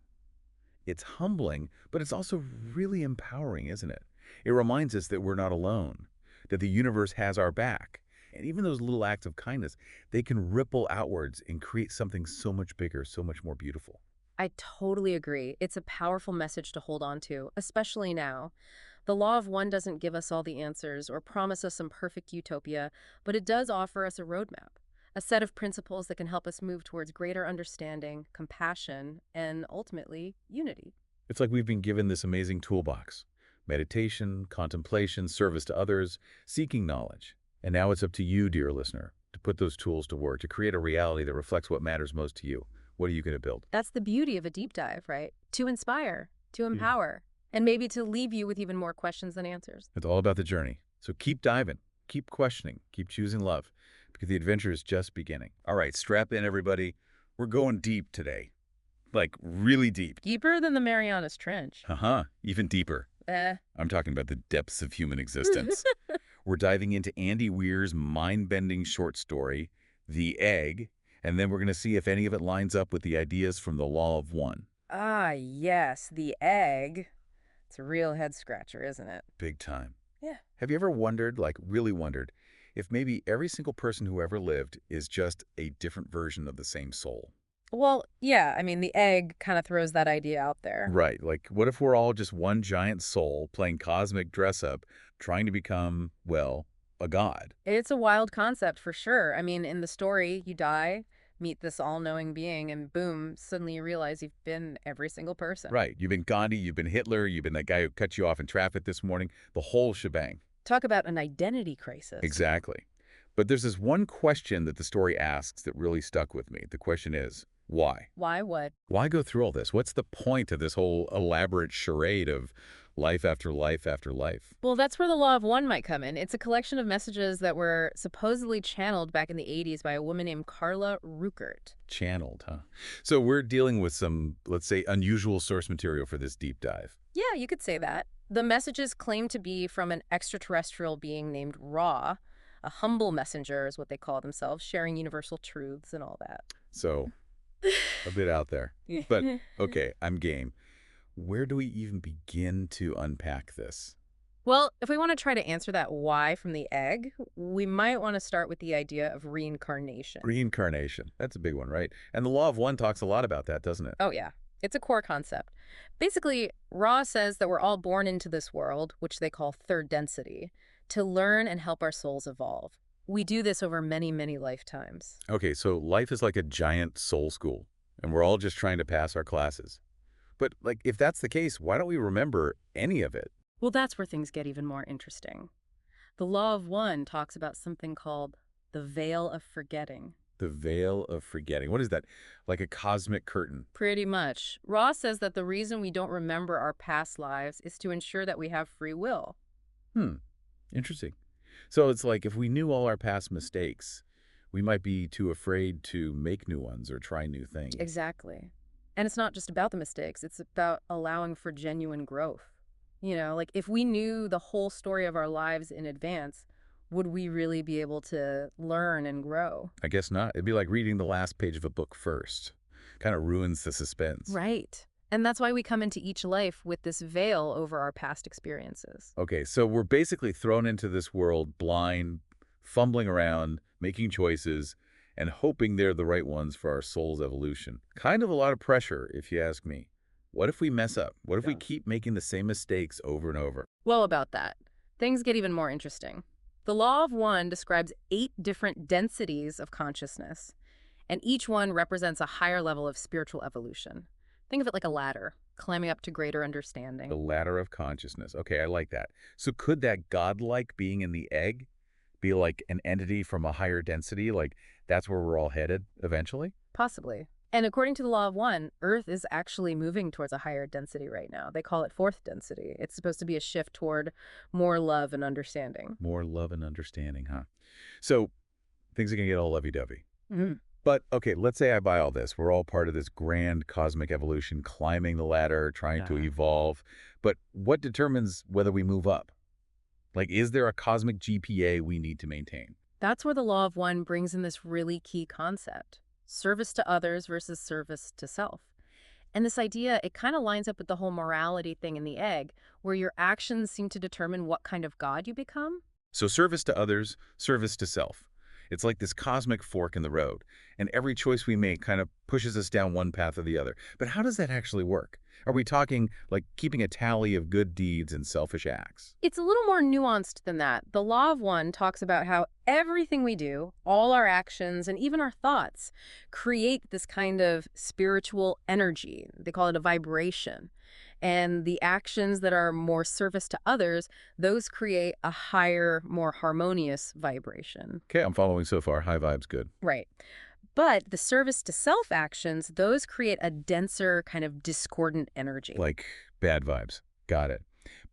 it's humbling, but it's also really empowering, isn't it? It reminds us that we're not alone, that the universe has our back. And even those little acts of kindness, they can ripple outwards and create something so much bigger, so much more beautiful. I totally agree. It's a powerful message to hold on to, especially now. The Law of One doesn't give us all the answers or promise us some perfect utopia, but it does offer us a roadmap, a set of principles that can help us move towards greater understanding, compassion, and ultimately, unity. It's like we've been given this amazing toolbox: meditation, contemplation, service to others, seeking knowledge. And now it's up to you, dear listener, to put those tools to work, to create a reality that reflects what matters most to you. What are you going to build? That's the beauty of a deep dive, right? To inspire, to empower, and maybe to leave you with even more questions than answers. It's all about the journey. So keep diving, keep questioning, keep choosing love, because the adventure is just beginning. All right, strap in, everybody. We're going deep today. Like really deep. Deeper than the Marianas Trench. Even deeper. Eh. I'm talking about the depths of human existence. We're diving into Andy Weir's mind-bending short story, The Egg, and then we're going to see if any of it lines up with the ideas from the Law of One. Ah, yes, the egg. It's a real head-scratcher, isn't it? Big time. Yeah. Have you ever wondered, like really wondered, if maybe every single person who ever lived is just a different version of the same soul? Well, yeah, I mean, the egg kind of throws that idea out there. Right. Like, what if we're all just one giant soul playing cosmic dress-up, trying to become, well, a god? It's a wild concept for sure. I mean, in the story, you die, meet this all-knowing being, and boom, suddenly you realize you've been every single person. Right. You've been Gandhi, you've been Hitler, you've been that guy who cut you off in traffic this morning, the whole shebang. Talk about an identity crisis. Exactly. But there's this one question that the story asks that really stuck with me. The question is, why? Why what? Why go through all this? What's the point of this whole elaborate charade of life after life after life? Well, that's where the Law of One might come in. It's a collection of messages that were supposedly channeled back in the 80s by a woman named Carla Ruckert. Channeled, huh? So we're dealing with some, let's say, unusual source material for this deep dive. Yeah, you could say that. The messages claim to be from an extraterrestrial being named Ra, a humble messenger is what they call themselves, sharing universal truths and all that. So, a bit out there. But, okay, I'm game. Where do we even begin to unpack this? Well, if we want to try to answer that why from the egg, we might want to start with the idea of reincarnation. Reincarnation. That's a big one, right? And the Law of One talks a lot about that, doesn't it? Oh, yeah. It's a core concept. Basically, Ra says that we're all born into this world, which they call third density, to learn and help our souls evolve. We do this over many, many lifetimes. Okay, so life is like a giant soul school, and we're all just trying to pass our classes. But, like, if that's the case, why don't we remember any of it? Well, that's where things get even more interesting. The Law of One talks about something called the veil of forgetting. The veil of forgetting. What is that? Like a cosmic curtain. Pretty much. Ra says that the reason we don't remember our past lives is to ensure that we have free will. Interesting. So it's like if we knew all our past mistakes, we might be too afraid to make new ones or try new things. Exactly. And it's not just about the mistakes. It's about allowing for genuine growth. You know, like if we knew the whole story of our lives in advance, would we really be able to learn and grow? I guess not. It'd be like reading the last page of a book first. Kind of ruins the suspense. Right. And that's why we come into each life with this veil over our past experiences. Okay, so we're basically thrown into this world blind, fumbling around, making choices, and hoping they're the right ones for our soul's evolution. Kind of a lot of pressure, if you ask me. What if we mess up? What if we keep making the same mistakes over and over? Well, about that, things get even more interesting. The Law of One describes 8 different densities of consciousness, and each one represents a higher level of spiritual evolution. Think of it like a ladder, climbing up to greater understanding. The ladder of consciousness. Okay, I like that. So could that godlike being in the egg be like an entity from a higher density? Like that's where we're all headed eventually? Possibly. And according to the Law of One, Earth is actually moving towards a higher density right now. They call it 4th density. It's supposed to be a shift toward more love and understanding. More love and understanding, huh? So things are going to get all lovey-dovey. Mm-hmm. But, okay, let's say I buy all this. We're all part of this grand cosmic evolution, climbing the ladder, trying to evolve. But what determines whether we move up? Like, is there a cosmic GPA we need to maintain? That's where the Law of One brings in this really key concept. Service to others versus service to self. And this idea, it kind of lines up with the whole morality thing in the egg, where your actions seem to determine what kind of God you become. So service to others, service to self. It's like this cosmic fork in the road, and every choice we make kind of pushes us down one path or the other. But how does that actually work? Are we talking like keeping a tally of good deeds and selfish acts? It's a little more nuanced than that. The Law of One talks about how everything we do, all our actions, and even our thoughts, create this kind of spiritual energy. They call it a vibration. And the actions that are more service to others, those create a higher, more harmonious vibration. Okay, I'm following so far. High vibes, good. Right. But the service to self actions, those create a denser kind of discordant energy. Like bad vibes. Got it.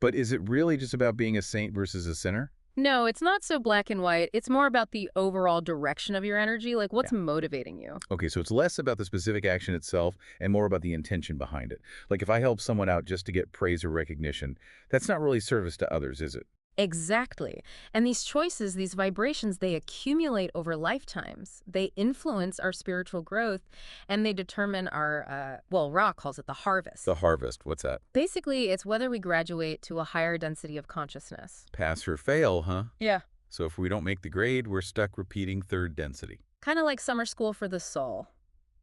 But is it really just about being a saint versus a sinner? No, it's not so black and white. It's more about the overall direction of your energy, like what's Yeah. motivating you. Okay, so it's less about the specific action itself and more about the intention behind it. Like if I help someone out just to get praise or recognition, that's not really service to others, is it? Exactly. And these choices, these vibrations, they accumulate over lifetimes. They influence our spiritual growth and they determine our, well, Ra calls it the harvest. The harvest, what's that? Basically, it's whether we graduate to a higher density of consciousness. Pass or fail, huh? Yeah. So if we don't make the grade, we're stuck repeating third density. Kind of like summer school for the soul.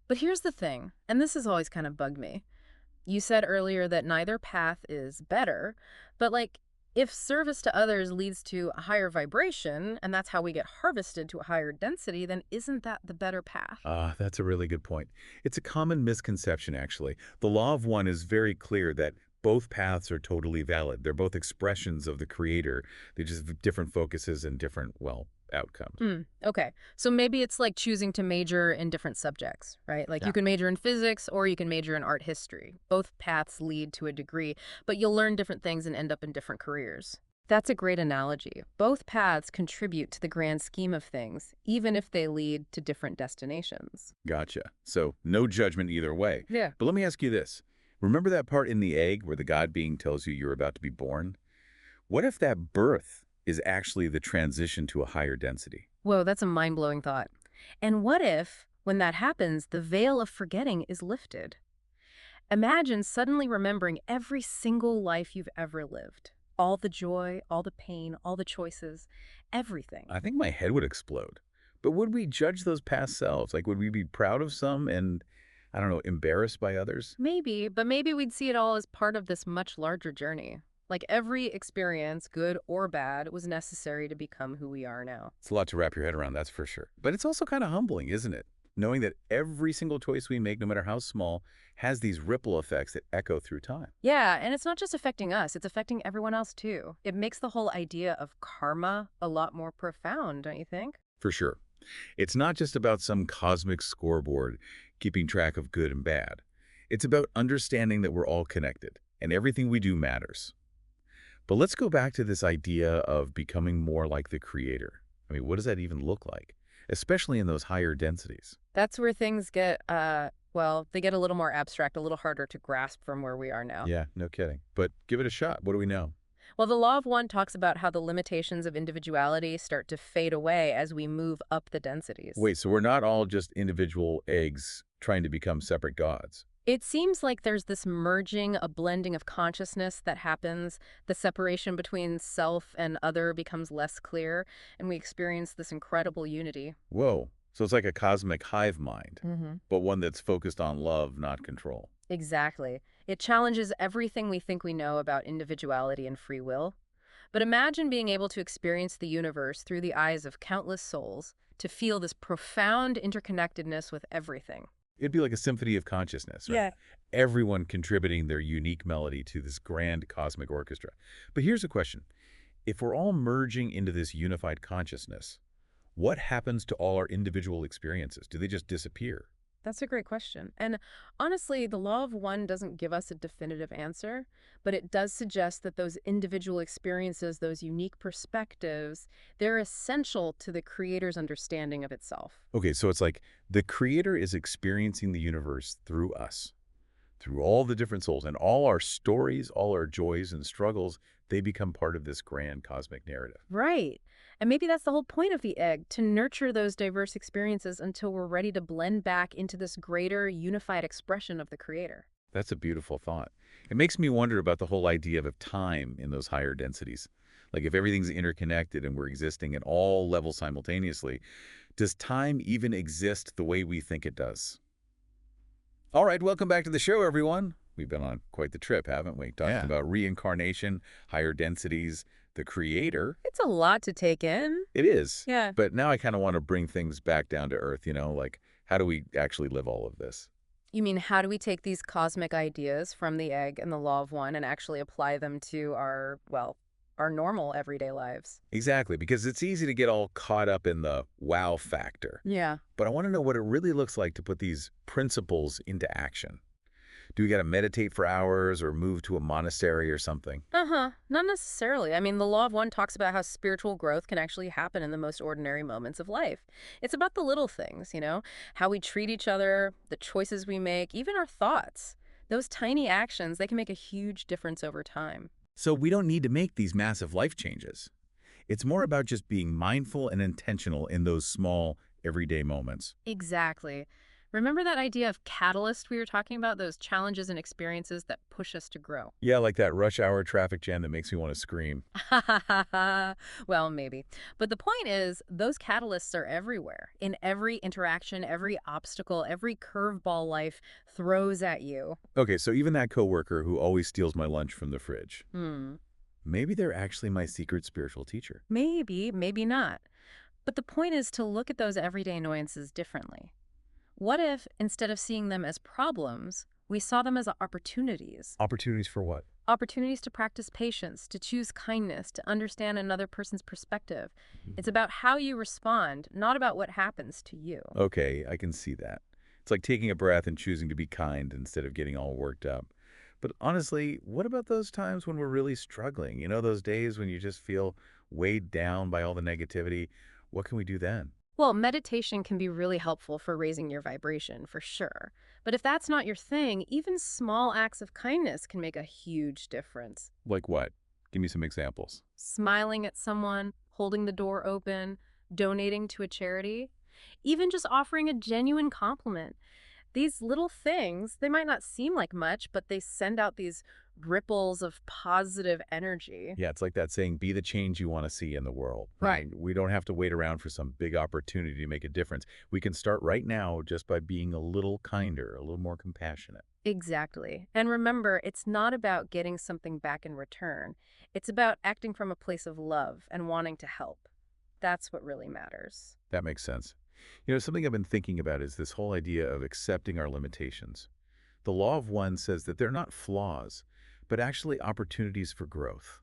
But here's the thing, and this has always kind of bugged me. You said earlier that neither path is better, but like, if service to others leads to a higher vibration, and that's how we get harvested to a higher density, then isn't that the better path? Ah, that's a really good point. It's a common misconception, actually. The law of one is very clear that both paths are totally valid. They're both expressions of the creator. They just have different focuses and different, well, outcomes. Okay. So maybe it's like choosing to major in different subjects, right? Like Yeah. you can major in physics or you can major in art history. Both paths lead to a degree, but you'll learn different things and end up in different careers. That's a great analogy. Both paths contribute to the grand scheme of things, even if they lead to different destinations. Gotcha. So no judgment either way. Yeah. But let me ask you this. Remember that part in the egg where the God being tells you you're about to be born? What if that birth is actually the transition to a higher density? Whoa, that's a mind-blowing thought. And what if, when that happens, the veil of forgetting is lifted? Imagine suddenly remembering every single life you've ever lived. All the joy, all the pain, all the choices, everything. I think my head would explode. But would we judge those past selves? Like, would we be proud of some and, I don't know, embarrassed by others? Maybe, but maybe we'd see it all as part of this much larger journey. Like every experience, good or bad, was necessary to become who we are now. It's a lot to wrap your head around, that's for sure. But it's also kind of humbling, isn't it? Knowing that every single choice we make, no matter how small, has these ripple effects that echo through time. Yeah, and it's not just affecting us, it's affecting everyone else too. It makes the whole idea of karma a lot more profound, don't you think? For sure. It's not just about some cosmic scoreboard keeping track of good and bad. It's about understanding that we're all connected and everything we do matters. But let's go back to this idea of becoming more like the creator. I mean, what does that even look like? Especially in those higher densities. That's where things get, well, they get a little more abstract, a little harder to grasp from where we are now. Yeah, no kidding. But give it a shot. What do we know? Well, the Law of One talks about how the limitations of individuality start to fade away as we move up the densities. Wait, so we're not all just individual eggs trying to become separate gods? It seems like there's this merging, a blending of consciousness that happens. The separation between self and other becomes less clear, and we experience this incredible unity. Whoa. So it's like a cosmic hive mind, Mm-hmm. but one that's focused on love, not control. Exactly. It challenges everything we think we know about individuality and free will. But imagine being able to experience the universe through the eyes of countless souls, to feel this profound interconnectedness with everything. It'd be like a symphony of consciousness, right? Yeah. Everyone contributing their unique melody to this grand cosmic orchestra. But here's a question. If we're all merging into this unified consciousness, what happens to all our individual experiences? Do they just disappear? That's a great question. And honestly, the Law of One doesn't give us a definitive answer, but it does suggest that those individual experiences, those unique perspectives, they're essential to the creator's understanding of itself. Okay, so it's like the creator is experiencing the universe through us, through all the different souls, and all our stories, all our joys and struggles, they become part of this grand cosmic narrative. Right. And maybe that's the whole point of the egg, to nurture those diverse experiences until we're ready to blend back into this greater, unified expression of the creator. That's a beautiful thought. It makes me wonder about the whole idea of time in those higher densities. Like if everything's interconnected and we're existing at all levels simultaneously, does time even exist the way we think it does? All right, welcome back to the show, everyone. We've been on quite the trip, haven't we? Talking about reincarnation, higher densities, the creator. It's a lot to take in. It is. Yeah. But now I kind of want to bring things back down to earth, like how do we actually live all of this? You mean, how do we take these cosmic ideas from the egg and the Law of One and actually apply them to our, well, our normal everyday lives? Exactly, because it's easy to get all caught up in the wow factor. Yeah. But I want to know what it really looks like to put these principles into action. Do we got to meditate for hours or move to a monastery or something? Uh-huh. Not necessarily. I mean, the Law of One talks about how spiritual growth can actually happen in the most ordinary moments of life. It's about the little things, how we treat each other, the choices we make, even our thoughts. Those tiny actions, they can make a huge difference over time. So we don't need to make these massive life changes. It's more about just being mindful and intentional in those small, everyday moments. Exactly. Remember that idea of catalyst we were talking about, those challenges and experiences that push us to grow? Yeah, like that rush hour traffic jam that makes me want to scream. Well, maybe. But the point is, those catalysts are everywhere. In every interaction, every obstacle, every curveball life throws at you. Okay, so even that coworker who always steals my lunch from the fridge. Hmm. Maybe they're actually my secret spiritual teacher. Maybe, maybe not. But the point is to look at those everyday annoyances differently. What if, instead of seeing them as problems, we saw them as opportunities? Opportunities for what? Opportunities to practice patience, to choose kindness, to understand another person's perspective. It's about how you respond, not about what happens to you. Okay, I can see that. It's like taking a breath and choosing to be kind instead of getting all worked up. But honestly, what about those times when we're really struggling? You know, those days when you just feel weighed down by all the negativity? What can we do then? Well, meditation can be really helpful for raising your vibration, for sure. But if that's not your thing, even small acts of kindness can make a huge difference. Like what? Give me some examples. Smiling at someone, holding the door open, donating to a charity, even just offering a genuine compliment. These little things, they might not seem like much, but they send out these ripples of positive energy. Yeah, it's like that saying, be the change you want to see in the world. Right. We don't have to wait around for some big opportunity to make a difference. We can start right now just by being a little kinder, a little more compassionate. Exactly. And remember, it's not about getting something back in return. It's about acting from a place of love and wanting to help. That's what really matters. That makes sense. You know, something I've been thinking about is this whole idea of accepting our limitations. The Law of One says that they're not flaws, but actually opportunities for growth,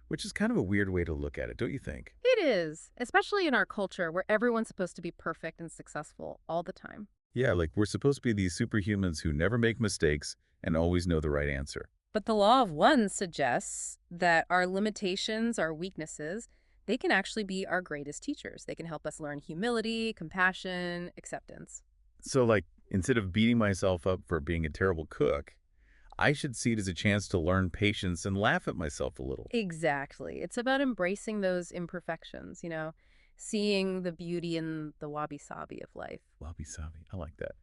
which is kind of a weird way to look at it, don't you think? It is, especially in our culture where everyone's supposed to be perfect and successful all the time. Yeah, like we're supposed to be these superhumans who never make mistakes and always know the right answer. But the Law of One suggests that our limitations, our weaknesses, they can actually be our greatest teachers. They can help us learn humility, compassion, acceptance. So, like, instead of beating myself up for being a terrible cook, I should see it as a chance to learn patience and laugh at myself a little. Exactly. It's about embracing those imperfections, seeing the beauty in the wabi-sabi of life. Wabi-sabi, I like that.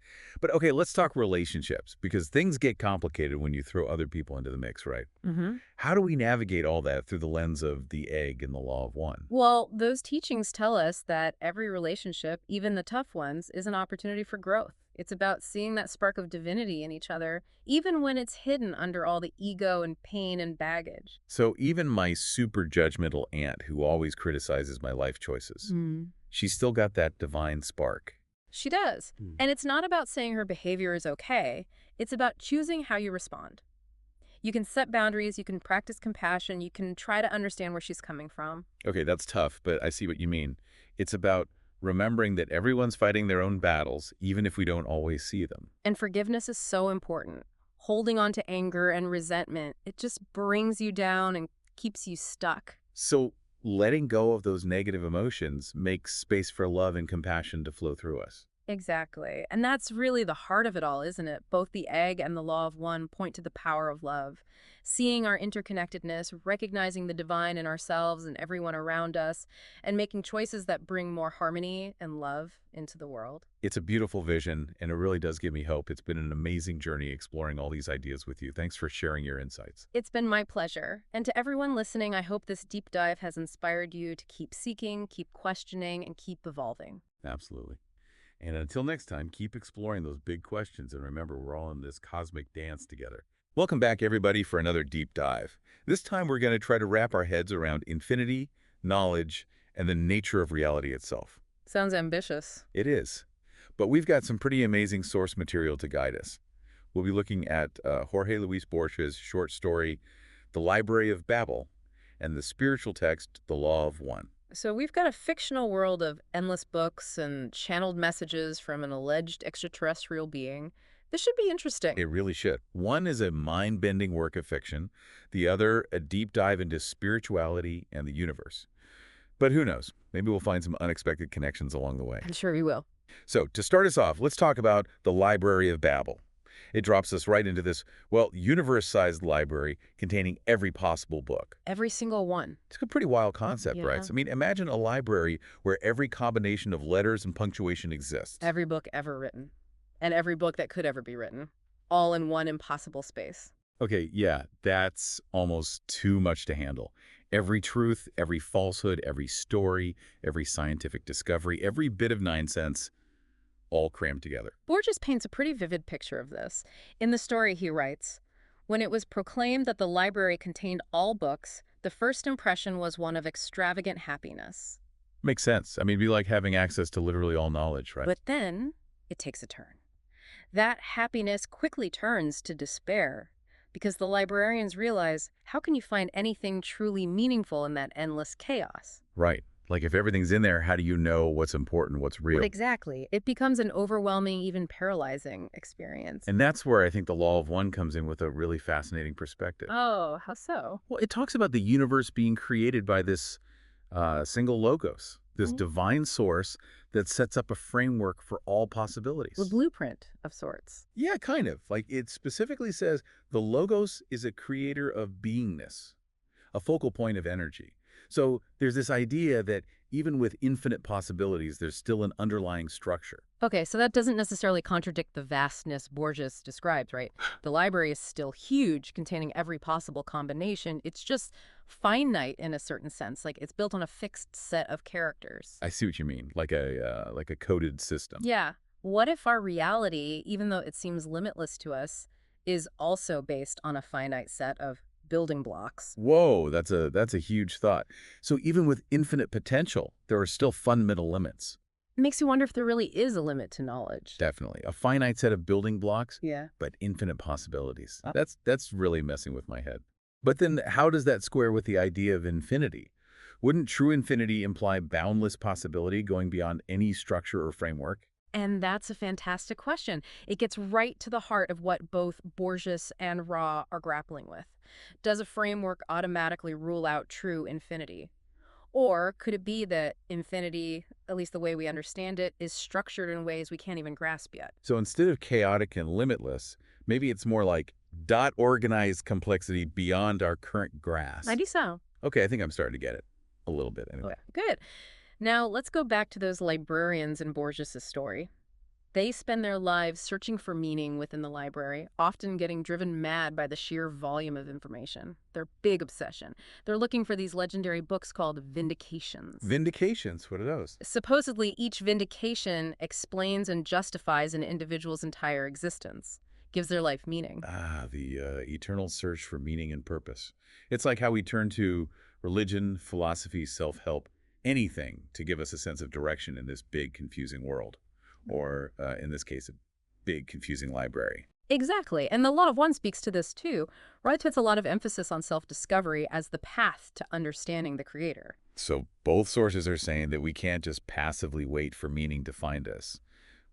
But okay, let's talk relationships, because things get complicated when you throw other people into the mix, right? Mm-hmm. How do we navigate all that through the lens of the egg and the Law of One? Well, those teachings tell us that every relationship, even the tough ones, is an opportunity for growth. It's about seeing that spark of divinity in each other, even when it's hidden under all the ego and pain and baggage. So even my super judgmental aunt who always criticizes my life choices, Mm. she's still got that divine spark. She does. And it's not about saying her behavior is okay. It's about choosing how you respond. You can set boundaries, you can practice compassion, you can try to understand where she's coming from. Okay, that's tough, but I see what you mean. It's about remembering that everyone's fighting their own battles, even if we don't always see them. And forgiveness is so important. Holding on to anger and resentment, it just brings you down and keeps you stuck. So letting go of those negative emotions makes space for love and compassion to flow through us. Exactly. And that's really the heart of it all, isn't it? Both the egg and the Law of One point to the power of love. Seeing our interconnectedness, recognizing the divine in ourselves and everyone around us, and making choices that bring more harmony and love into the world. It's a beautiful vision, and it really does give me hope. It's been an amazing journey exploring all these ideas with you. Thanks for sharing your insights. It's been my pleasure. And to everyone listening, I hope this deep dive has inspired you to keep seeking, keep questioning, and keep evolving. Absolutely. And until next time, keep exploring those big questions, and remember, we're all in this cosmic dance together. Welcome back, everybody, for another deep dive. This time, we're going to try to wrap our heads around infinity, knowledge, and the nature of reality itself. Sounds ambitious. It is. But we've got some pretty amazing source material to guide us. We'll be looking at Jorge Luis Borges' short story, The Library of Babel, and the spiritual text, The Law of One. So we've got a fictional world of endless books and channeled messages from an alleged extraterrestrial being. This should be interesting. It really should. One is a mind-bending work of fiction, the other a deep dive into spirituality and the universe. But who knows? Maybe we'll find some unexpected connections along the way. I'm sure we will. So, to start us off, let's talk about the Library of Babel. It drops us right into this, well, universe-sized library containing every possible book. Every single one. It's a pretty wild concept, right? Yeah. So, I mean, imagine a library where every combination of letters and punctuation exists. Every book ever written. And every book that could ever be written. All in one impossible space. Okay, yeah, that's almost too much to handle. Every truth, every falsehood, every story, every scientific discovery, every bit of nonsense, all crammed together. Borges paints a pretty vivid picture of this. In the story, he writes, "When it was proclaimed that the library contained all books, the first impression was one of extravagant happiness. Makes sense. I mean, it'd be like having access to literally all knowledge, right? But then it takes a turn. That happiness quickly turns to despair because the librarians realize, how can you find anything truly meaningful in that endless chaos? Right. Like if everything's in there, how do you know what's important, what's real? Exactly. It becomes an overwhelming, even paralyzing experience. And that's where I think the Law of One comes in with a really fascinating perspective. Oh, how so? Well, it talks about the universe being created by this single logos, this divine source that sets up a framework for all possibilities. A blueprint of sorts. Yeah, kind of. Like it specifically says the logos is a creator of beingness, a focal point of energy. So there's this idea that even with infinite possibilities, there's still an underlying structure. Okay, so that doesn't necessarily contradict the vastness Borges describes, right? The library is still huge, containing every possible combination. It's just finite in a certain sense. Like it's built on a fixed set of characters. I see what you mean, like a coded system. Yeah. What if our reality, even though it seems limitless to us, is also based on a finite set of building blocks? Whoa, that's a huge thought. So even with infinite potential, there are still fundamental limits. It makes you wonder if there really is a limit to knowledge. Definitely. A finite set of building blocks, Yeah. but infinite possibilities. Oh. That's really messing with my head. But then how does that square with the idea of infinity? Wouldn't true infinity imply boundless possibility going beyond any structure or framework? And that's a fantastic question. It gets right to the heart of what both Borges and Ra are grappling with. Does a framework automatically rule out true infinity? Or could it be that infinity, at least the way we understand it, is structured in ways we can't even grasp yet? So instead of chaotic and limitless, maybe it's more like dot organized complexity beyond our current grasp. I do so. Okay, I think I'm starting to get it. A little bit, anyway. Good. Now, let's go back to those librarians in Borges' story. They spend their lives searching for meaning within the library, often getting driven mad by the sheer volume of information. Their big obsession. They're looking for these legendary books called vindications. Vindications, what are those? Supposedly, each vindication explains and justifies an individual's entire existence, gives their life meaning. Ah, the eternal search for meaning and purpose. It's like how we turn to religion, philosophy, self-help, anything to give us a sense of direction in this big, confusing world. Or, in this case, a big, confusing library. Exactly. And the Law of One speaks to this too. Right, puts a lot of emphasis on self-discovery as the path to understanding the creator. So both sources are saying that we can't just passively wait for meaning to find us.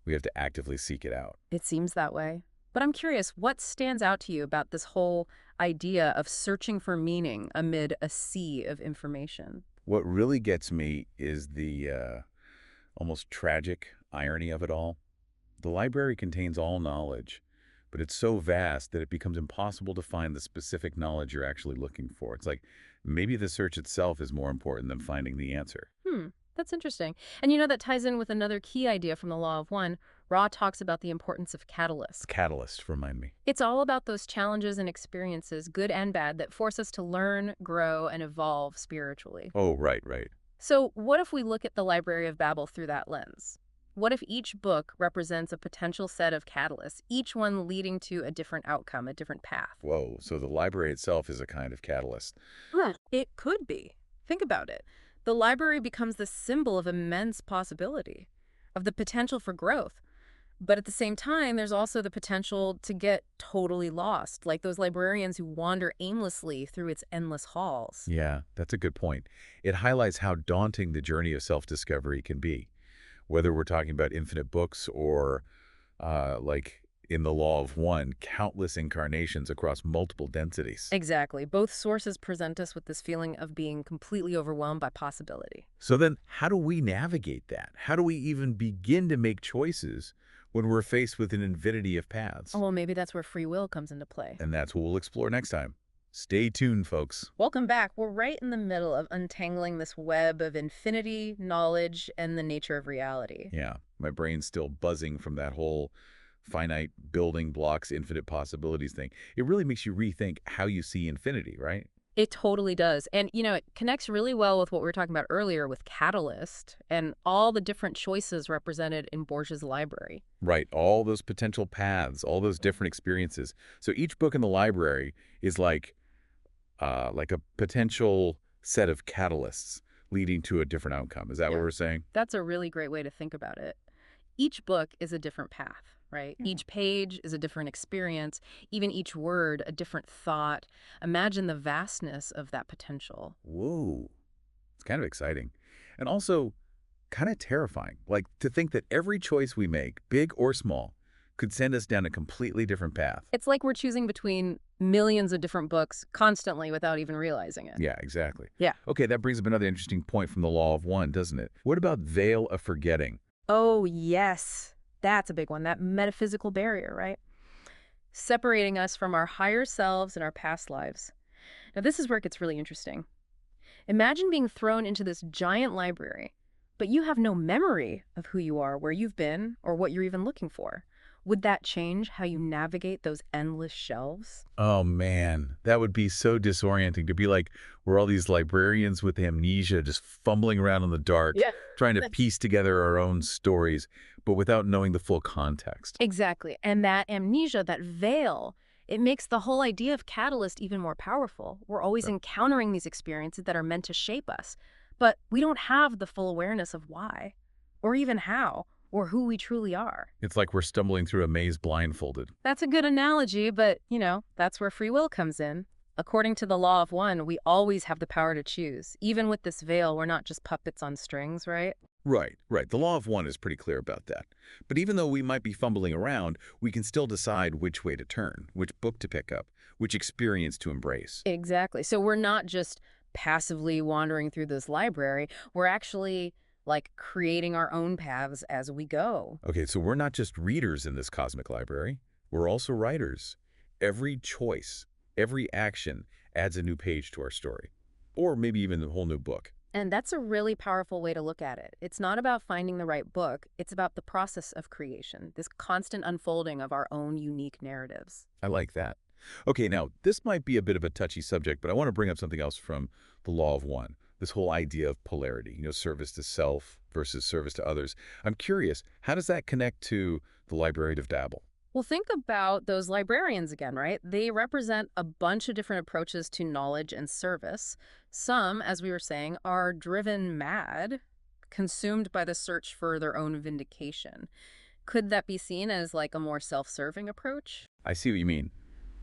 We have to actively seek it out. It seems that way. But I'm curious, what stands out to you about this whole idea of searching for meaning amid a sea of information? What really gets me is the almost tragic irony of it all. The library contains all knowledge, but it's so vast that it becomes impossible to find the specific knowledge you're actually looking for. It's like maybe the search itself is more important than finding the answer. That's interesting. And you know, that ties in with another key idea from the Law of One. Ra talks about the importance of catalysts. Catalyst, remind me. It's all about those challenges and experiences, good and bad, that force us to learn, grow, and evolve spiritually. Oh, right, right. So what if we look at the Library of Babel through that lens? What if each book represents a potential set of catalysts, each one leading to a different outcome, a different path? Whoa, so the library itself is a kind of catalyst. It could be. Think about it. The library becomes the symbol of immense possibility, of the potential for growth. But at the same time, there's also the potential to get totally lost, like those librarians who wander aimlessly through its endless halls. Yeah, that's a good point. It highlights how daunting the journey of self-discovery can be. Whether we're talking about infinite books or like in the law of one, countless incarnations across multiple densities. Exactly. Both sources present us with this feeling of being completely overwhelmed by possibility. So then how do we navigate that? How do we even begin to make choices when we're faced with an infinity of paths? Oh, well, maybe that's where free will comes into play. And that's what we'll explore next time. Stay tuned, folks. Welcome back. We're right in the middle of untangling this web of infinity, knowledge, and the nature of reality. Yeah, my brain's still buzzing from that whole finite building blocks, infinite possibilities thing. It really makes you rethink how you see infinity, right? It totally does. And, it connects really well with what we were talking about earlier with Catalyst and all the different choices represented in Borges' library. Right, all those potential paths, all those different experiences. So each book in the library is like a potential set of catalysts leading to a different outcome. Is that what Yeah. we're saying? That's a really great way to think about it. Each book is a different path, right? Yeah. Each page is a different experience, even each word a different thought. Imagine the vastness of that potential. Whoa, it's kind of exciting. And also kind of terrifying. Like to think that every choice we make, big or small, could send us down a completely different path. It's like we're choosing between millions of different books constantly without even realizing it. Yeah, exactly. Yeah. Okay, that brings up another interesting point from the law of one, doesn't it? What about veil of forgetting? Oh, yes. That's a big one, that metaphysical barrier, right? Separating us from our higher selves and our past lives. Now, this is where it gets really interesting. Imagine being thrown into this giant library, but you have no memory of who you are, where you've been, or what you're even looking for. Would that change how you navigate those endless shelves? Oh man, that would be so disorienting to be like we're all these librarians with amnesia just fumbling around in the dark, Yeah. trying to piece together our own stories, but without knowing the full context. Exactly. And that amnesia, that veil, it makes the whole idea of catalyst even more powerful. We're always encountering these experiences that are meant to shape us, but we don't have the full awareness of why, or even how, or who we truly are. It's like we're stumbling through a maze blindfolded. That's a good analogy, but, that's where free will comes in. According to the law of one, we always have the power to choose. Even with this veil, we're not just puppets on strings, right? Right, right. The law of one is pretty clear about that. But even though we might be fumbling around, we can still decide which way to turn, which book to pick up, which experience to embrace. Exactly. So we're not just passively wandering through this library. We're actually like creating our own paths as we go. Okay, so we're not just readers in this cosmic library. We're also writers. Every choice, every action adds a new page to our story. Or maybe even a whole new book. And that's a really powerful way to look at it. It's not about finding the right book. It's about the process of creation, this constant unfolding of our own unique narratives. I like that. Okay, now, this might be a bit of a touchy subject, but I want to bring up something else from the law of one. This whole idea of polarity, service to self versus service to others. I'm curious, how does that connect to the Library of Dabble? Well, think about those librarians again, right? They represent a bunch of different approaches to knowledge and service. Some, as we were saying, are driven mad, consumed by the search for their own vindication. Could that be seen as like a more self-serving approach? I see what you mean.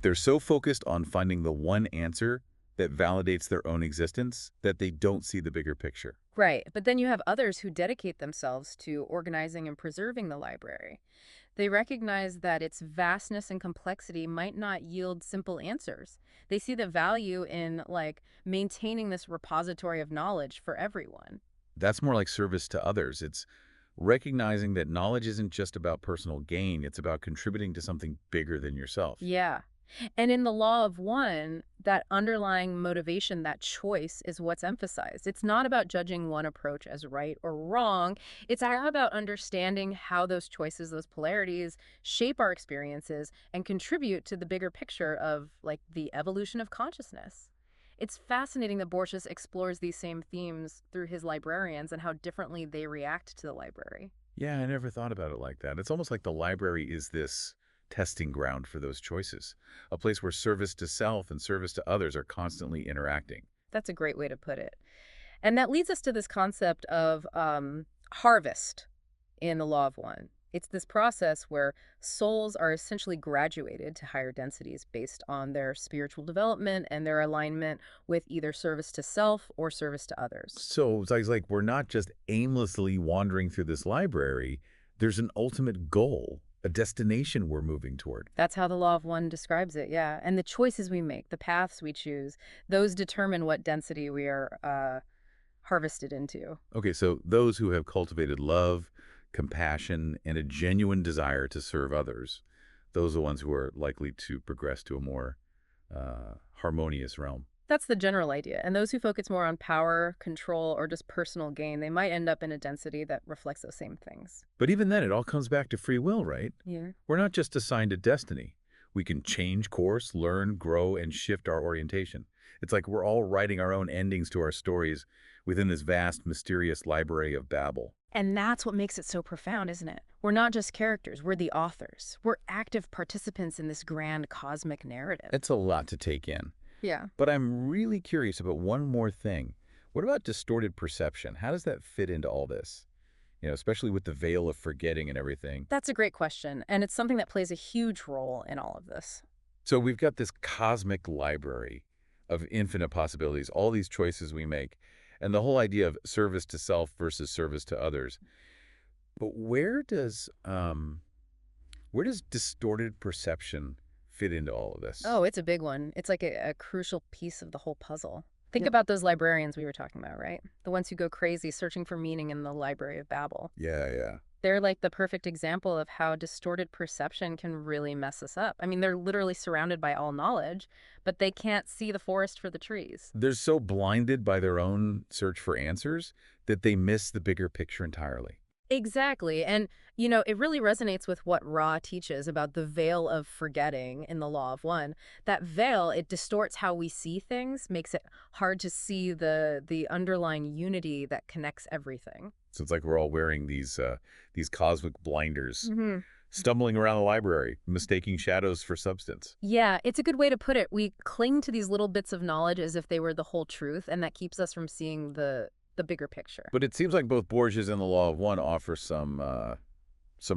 They're so focused on finding the one answer that validates their own existence that they don't see the bigger picture. Right, but then you have others who dedicate themselves to organizing and preserving the library. They recognize that its vastness and complexity might not yield simple answers. They see the value in, maintaining this repository of knowledge for everyone. That's more like service to others. It's recognizing that knowledge isn't just about personal gain. It's about contributing to something bigger than yourself. Yeah. And in the law of one, that underlying motivation, that choice is what's emphasized. It's not about judging one approach as right or wrong. It's all about understanding how those choices, those polarities, shape our experiences and contribute to the bigger picture of, the evolution of consciousness. It's fascinating that Borges explores these same themes through his librarians and how differently they react to the library. Yeah, I never thought about it like that. It's almost like the library is this testing ground for those choices, a place where service to self and service to others are constantly interacting. That's a great way to put it. And that leads us to this concept of harvest in the law of one. It's this process where souls are essentially graduated to higher densities based on their spiritual development and their alignment with either service to self or service to others. So it's like we're not just aimlessly wandering through this library. There's an ultimate goal. a destination we're moving toward. That's how the Law of One describes it, yeah. And the choices we make, the paths we choose, those determine what density we are harvested into. Okay, so those who have cultivated love, compassion, and a genuine desire to serve others, those are the ones who are likely to progress to a more harmonious realm. That's the general idea. And those who focus more on power, control, or just personal gain, they might end up in a density that reflects those same things. But even then, it all comes back to free will, right? Yeah. We're not just assigned a destiny. We can change course, learn, grow, and shift our orientation. It's like we're all writing our own endings to our stories within this vast, mysterious library of Babel. And that's what makes it so profound, isn't it? We're not just characters, we're the authors. We're active participants in this grand cosmic narrative. It's a lot to take in. Yeah. But I'm really curious about one more thing. What about distorted perception? How does that fit into all this? You know, especially with the veil of forgetting and everything. That's a great question, and it's something that plays a huge role in all of this. So we've got this cosmic library of infinite possibilities, all these choices we make, and the whole idea of service to self versus service to others. But where does distorted perception fit into all of this? Oh, it's a big one. It's like a crucial piece of the whole puzzle. Think Yeah. about those librarians we were talking about, right? The ones who go crazy searching for meaning in the Library of Babel. Yeah. They're like the perfect example of how distorted perception can really mess us up. I mean, they're literally surrounded by all knowledge, but they can't see the forest for the trees. They're so blinded by their own search for answers that they miss the bigger picture entirely. Exactly. And, it really resonates with what Ra teaches about the veil of forgetting in the Law of One. That veil, it distorts how we see things, makes it hard to see the underlying unity that connects everything. So it's like we're all wearing these cosmic blinders, Hmm. stumbling around the library, mistaking shadows for substance. Yeah, it's a good way to put it. We cling to these little bits of knowledge as if they were the whole truth, and that keeps us from seeing the bigger picture. But it seems like both Borges and the Law of One offer some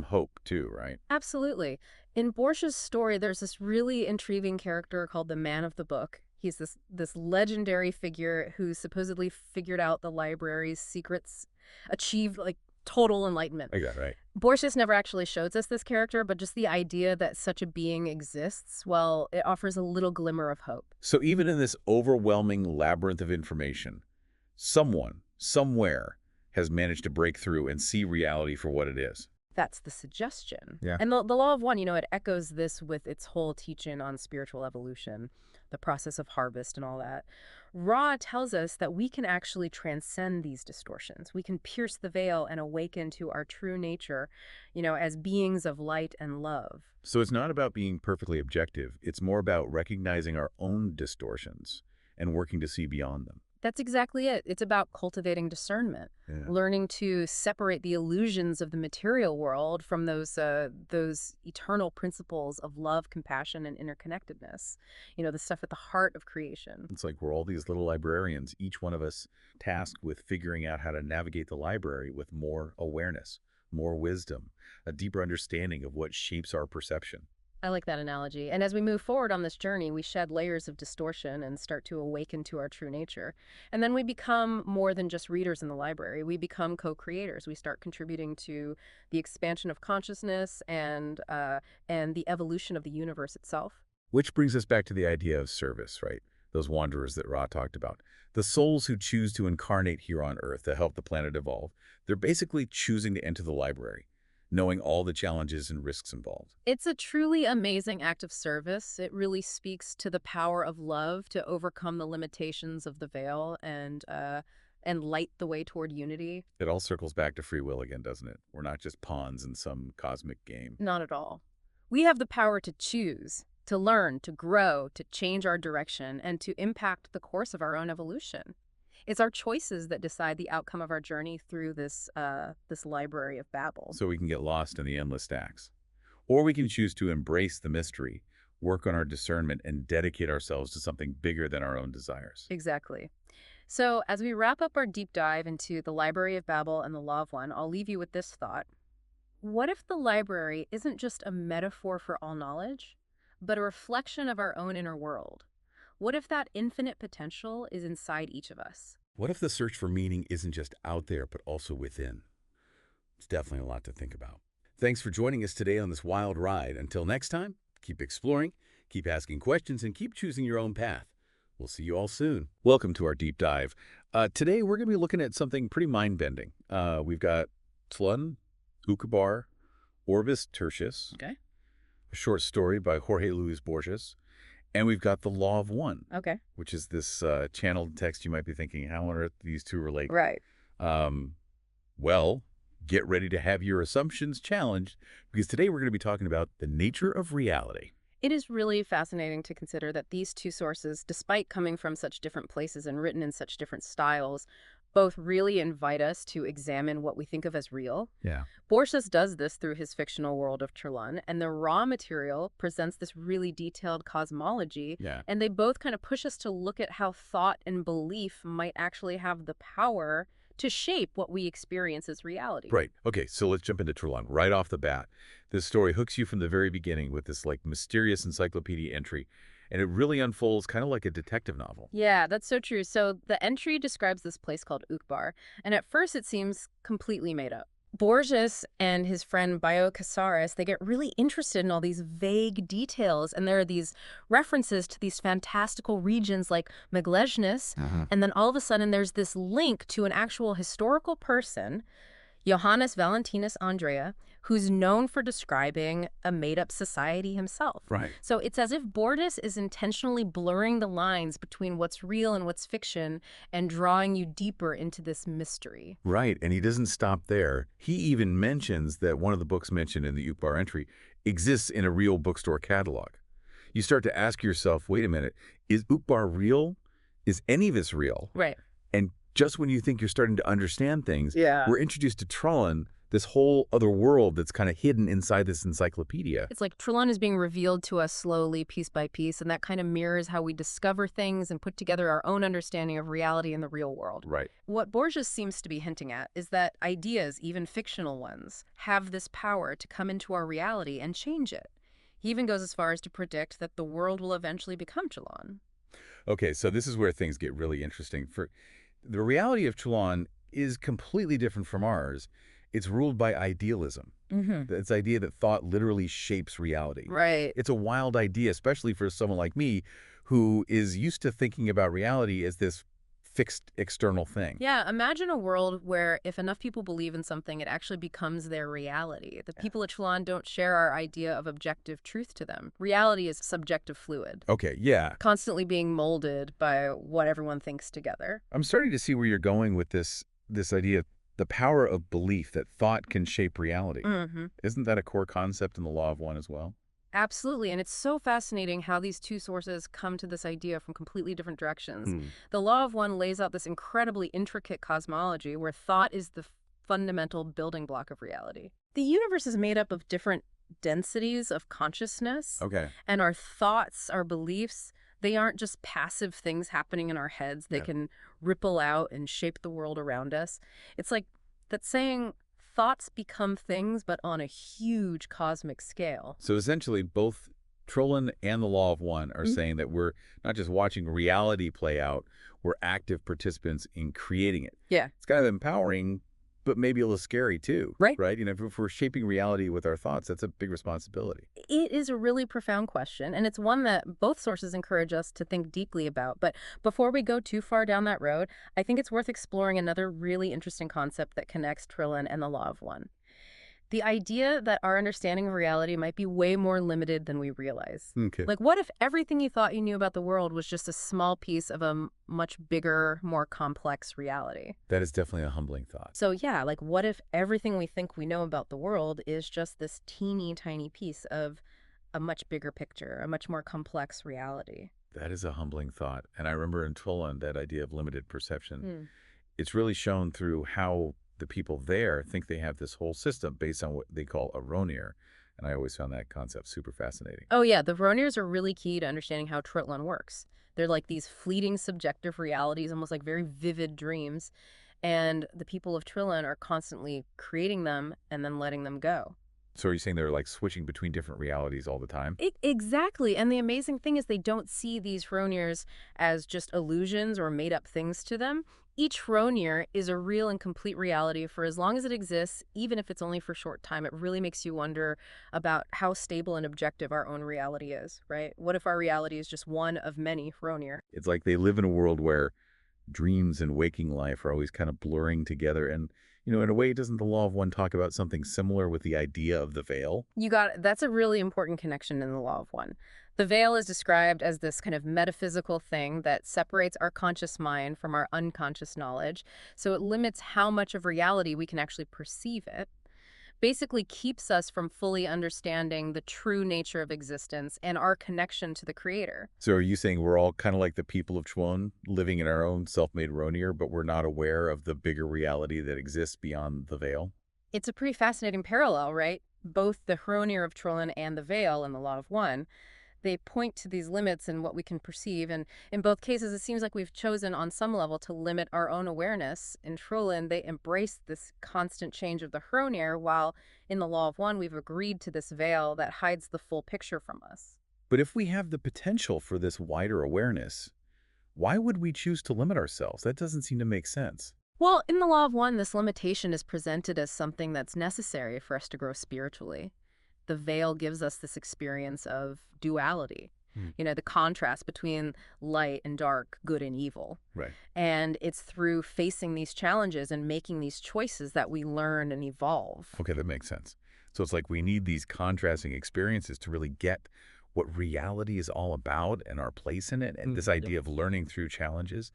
hope too, right? Absolutely. In Borges' story, there's this really intriguing character called the Man of the Book. He's this legendary figure who supposedly figured out the library's secrets, achieved like total enlightenment. I got it, right. Borges never actually shows us this character, but just the idea that such a being exists, well, it offers a little glimmer of hope. So even in this overwhelming labyrinth of information, someone, somewhere, has managed to break through and see reality for what it is. That's the suggestion. Yeah. And the Law of One, it echoes this with its whole teaching on spiritual evolution, the process of harvest and all that. Ra tells us that we can actually transcend these distortions. We can pierce the veil and awaken to our true nature, as beings of light and love. So it's not about being perfectly objective. It's more about recognizing our own distortions and working to see beyond them. That's exactly it. It's about cultivating discernment, Yeah. learning to separate the illusions of the material world from those eternal principles of love, compassion, and interconnectedness. The stuff at the heart of creation. It's like we're all these little librarians, each one of us tasked with figuring out how to navigate the library with more awareness, more wisdom, a deeper understanding of what shapes our perception. I like that analogy. And as we move forward on this journey, we shed layers of distortion and start to awaken to our true nature. And then we become more than just readers in the library. We become co-creators. We start contributing to the expansion of consciousness and the evolution of the universe itself. Which brings us back to the idea of service, right? Those wanderers that Ra talked about. The souls who choose to incarnate here on Earth to help the planet evolve, they're basically choosing to enter the library, knowing all the challenges and risks involved. It's a truly amazing act of service. It really speaks to the power of love to overcome the limitations of the veil and light the way toward unity. It all circles back to free will again, doesn't it? We're not just pawns in some cosmic game. Not at all. We have the power to choose, to learn, to grow, to change our direction, and to impact the course of our own evolution. It's our choices that decide the outcome of our journey through this library of Babel. So we can get lost in the endless stacks. Or we can choose to embrace the mystery, work on our discernment, and dedicate ourselves to something bigger than our own desires. Exactly. So as we wrap up our deep dive into the Library of Babel and the Law of One, I'll leave you with this thought. What if the library isn't just a metaphor for all knowledge, but a reflection of our own inner world? What if that infinite potential is inside each of us? What if the search for meaning isn't just out there, but also within? It's definitely a lot to think about. Thanks for joining us today on this wild ride. Until next time, keep exploring, keep asking questions, and keep choosing your own path. We'll see you all soon. Welcome to our deep dive. Today, we're going to be looking at something pretty mind-bending. We've got Tlön, Ukubar, Orbis Tertius, Okay. a short story by Jorge Luis Borges, and we've got The Law of One, Okay. which is this channeled text you might be thinking, how on earth do these two relate? Right. Well, get ready to have your assumptions challenged, because today we're going to be talking about the nature of reality. It is really fascinating to consider that these two sources, despite coming from such different places and written in such different styles, both really invite us to examine what we think of as real. Yeah. Borges does this through his fictional world of Tlön, and the raw material presents this really detailed cosmology, Yeah. and they both kind of push us to look at how thought and belief might actually have the power to shape what we experience as reality. Right. Okay, so let's jump into Tlön right off the bat. This story hooks you from the very beginning with this mysterious encyclopedia entry, and it really unfolds kind of like a detective novel. Yeah, that's so true. So the entry describes this place called Ukbar, and at first it seems completely made up. Borges and his friend Bayo Casares, they get really interested in all these vague details, and there are these references to these fantastical regions like Meglesnes, and then all of a sudden there's this link to an actual historical person, Johannes Valentinus Andrea, who's known for describing a made-up society himself. Right. So it's as if Borges is intentionally blurring the lines between what's real and what's fiction and drawing you deeper into this mystery. Right, and he doesn't stop there. He even mentions that one of the books mentioned in the Ukbar entry exists in a real bookstore catalog. You start to ask yourself, wait a minute, is Ukbar real? Is any of this real? Right. And just when you think you're starting to understand things, Yeah. we're introduced to Tlön, this whole other world that's kind of hidden inside this encyclopedia. It's like Tlön is being revealed to us slowly, piece by piece, and that kind of mirrors how we discover things and put together our own understanding of reality in the real world. Right. What Borges seems to be hinting at is that ideas, even fictional ones, have this power to come into our reality and change it. He even goes as far as to predict that the world will eventually become Tlön. Okay, so this is where things get really interesting. For the reality of Tlön is completely different from ours. It's ruled by idealism. It's the idea that thought literally shapes reality. Right. It's a wild idea, especially for someone like me who is used to thinking about reality as this fixed external thing. Yeah, imagine a world where if enough people believe in something, it actually becomes their reality. The people at Tlön don't share our idea of objective truth to them. Reality is subjective fluid, Okay, yeah. constantly being molded by what everyone thinks together. I'm starting to see where you're going with this idea, the power of belief, that thought can shape reality. Isn't that a core concept in the Law of One as well? Absolutely, and it's so fascinating how these two sources come to this idea from completely different directions. Hmm. The Law of One lays out this incredibly intricate cosmology where thought is the fundamental building block of reality. The universe is made up of different densities of consciousness, Okay. and our thoughts, our beliefs, they aren't just passive things happening in our heads. They Yeah. can ripple out and shape the world around us. It's like that saying, thoughts become things, but on a huge cosmic scale. So essentially, both Tlön and the Law of One are saying that we're not just watching reality play out, we're active participants in creating it. Yeah. It's kind of empowering, but maybe a little scary too. Right. Right? You know, if we're shaping reality with our thoughts, that's a big responsibility. It is a really profound question, and it's one that both sources encourage us to think deeply about. But before we go too far down that road, I think it's worth exploring another really interesting concept that connects Tlön and the Law of One. The idea that our understanding of reality might be way more limited than we realize. Okay. Like, what if everything you thought you knew about the world was just a small piece of a much bigger, more complex reality? That is definitely a humbling thought. So yeah, like what if everything we think we know about the world is just this teeny tiny piece of a much bigger picture, a much more complex reality? That is a humbling thought. And I remember in Tlön, that idea of limited perception, Hmm. it's really shown through how the people there think they have this whole system based on what they call a Rewire. And I always found that concept super fascinating. Oh yeah, the Rewires are really key to understanding how Tlön works. They're like these fleeting subjective realities, almost like very vivid dreams. And the people of Tlön are constantly creating them and then letting them go. So are you saying they're like switching between different realities all the time? Exactly. And the amazing thing is they don't see these Rewires as just illusions or made up things to them. Each Hronier is a real and complete reality for as long as it exists, even if it's only for a short time. It really makes you wonder about how stable and objective our own reality is, right? What if our reality is just one of many Hronier? It's like they live in a world where dreams and waking life are always kind of blurring together. And, in a way, doesn't the law of one talk about something similar with the idea of the veil? You got it. That's a really important connection in the Law of One. The veil is described as this kind of metaphysical thing that separates our conscious mind from our unconscious knowledge, so it limits how much of reality we can actually perceive it. Basically keeps us from fully understanding the true nature of existence and our connection to the creator. So are you saying we're all kind of like the people of Chuon, living in our own self-made Ronier, but we're not aware of the bigger reality that exists beyond the veil? It's a pretty fascinating parallel, right? Both the Hronier of Trollan and the veil in the Law of One, they point to these limits in what we can perceive. And in both cases, it seems like we've chosen on some level to limit our own awareness. In Trollan, they embrace this constant change of the Hronier, while in the Law of One, we've agreed to this veil that hides the full picture from us. But if we have the potential for this wider awareness, why would we choose to limit ourselves? That doesn't seem to make sense. Well, in the Law of One, this limitation is presented as something that's necessary for us to grow spiritually. The veil gives us this experience of duality, Hmm. the contrast between light and dark, good and evil. Right. And it's through facing these challenges and making these choices that we learn and evolve. Okay, that makes sense. So it's like we need these contrasting experiences to really get what reality is all about and our place in it. And this idea of learning through challenges,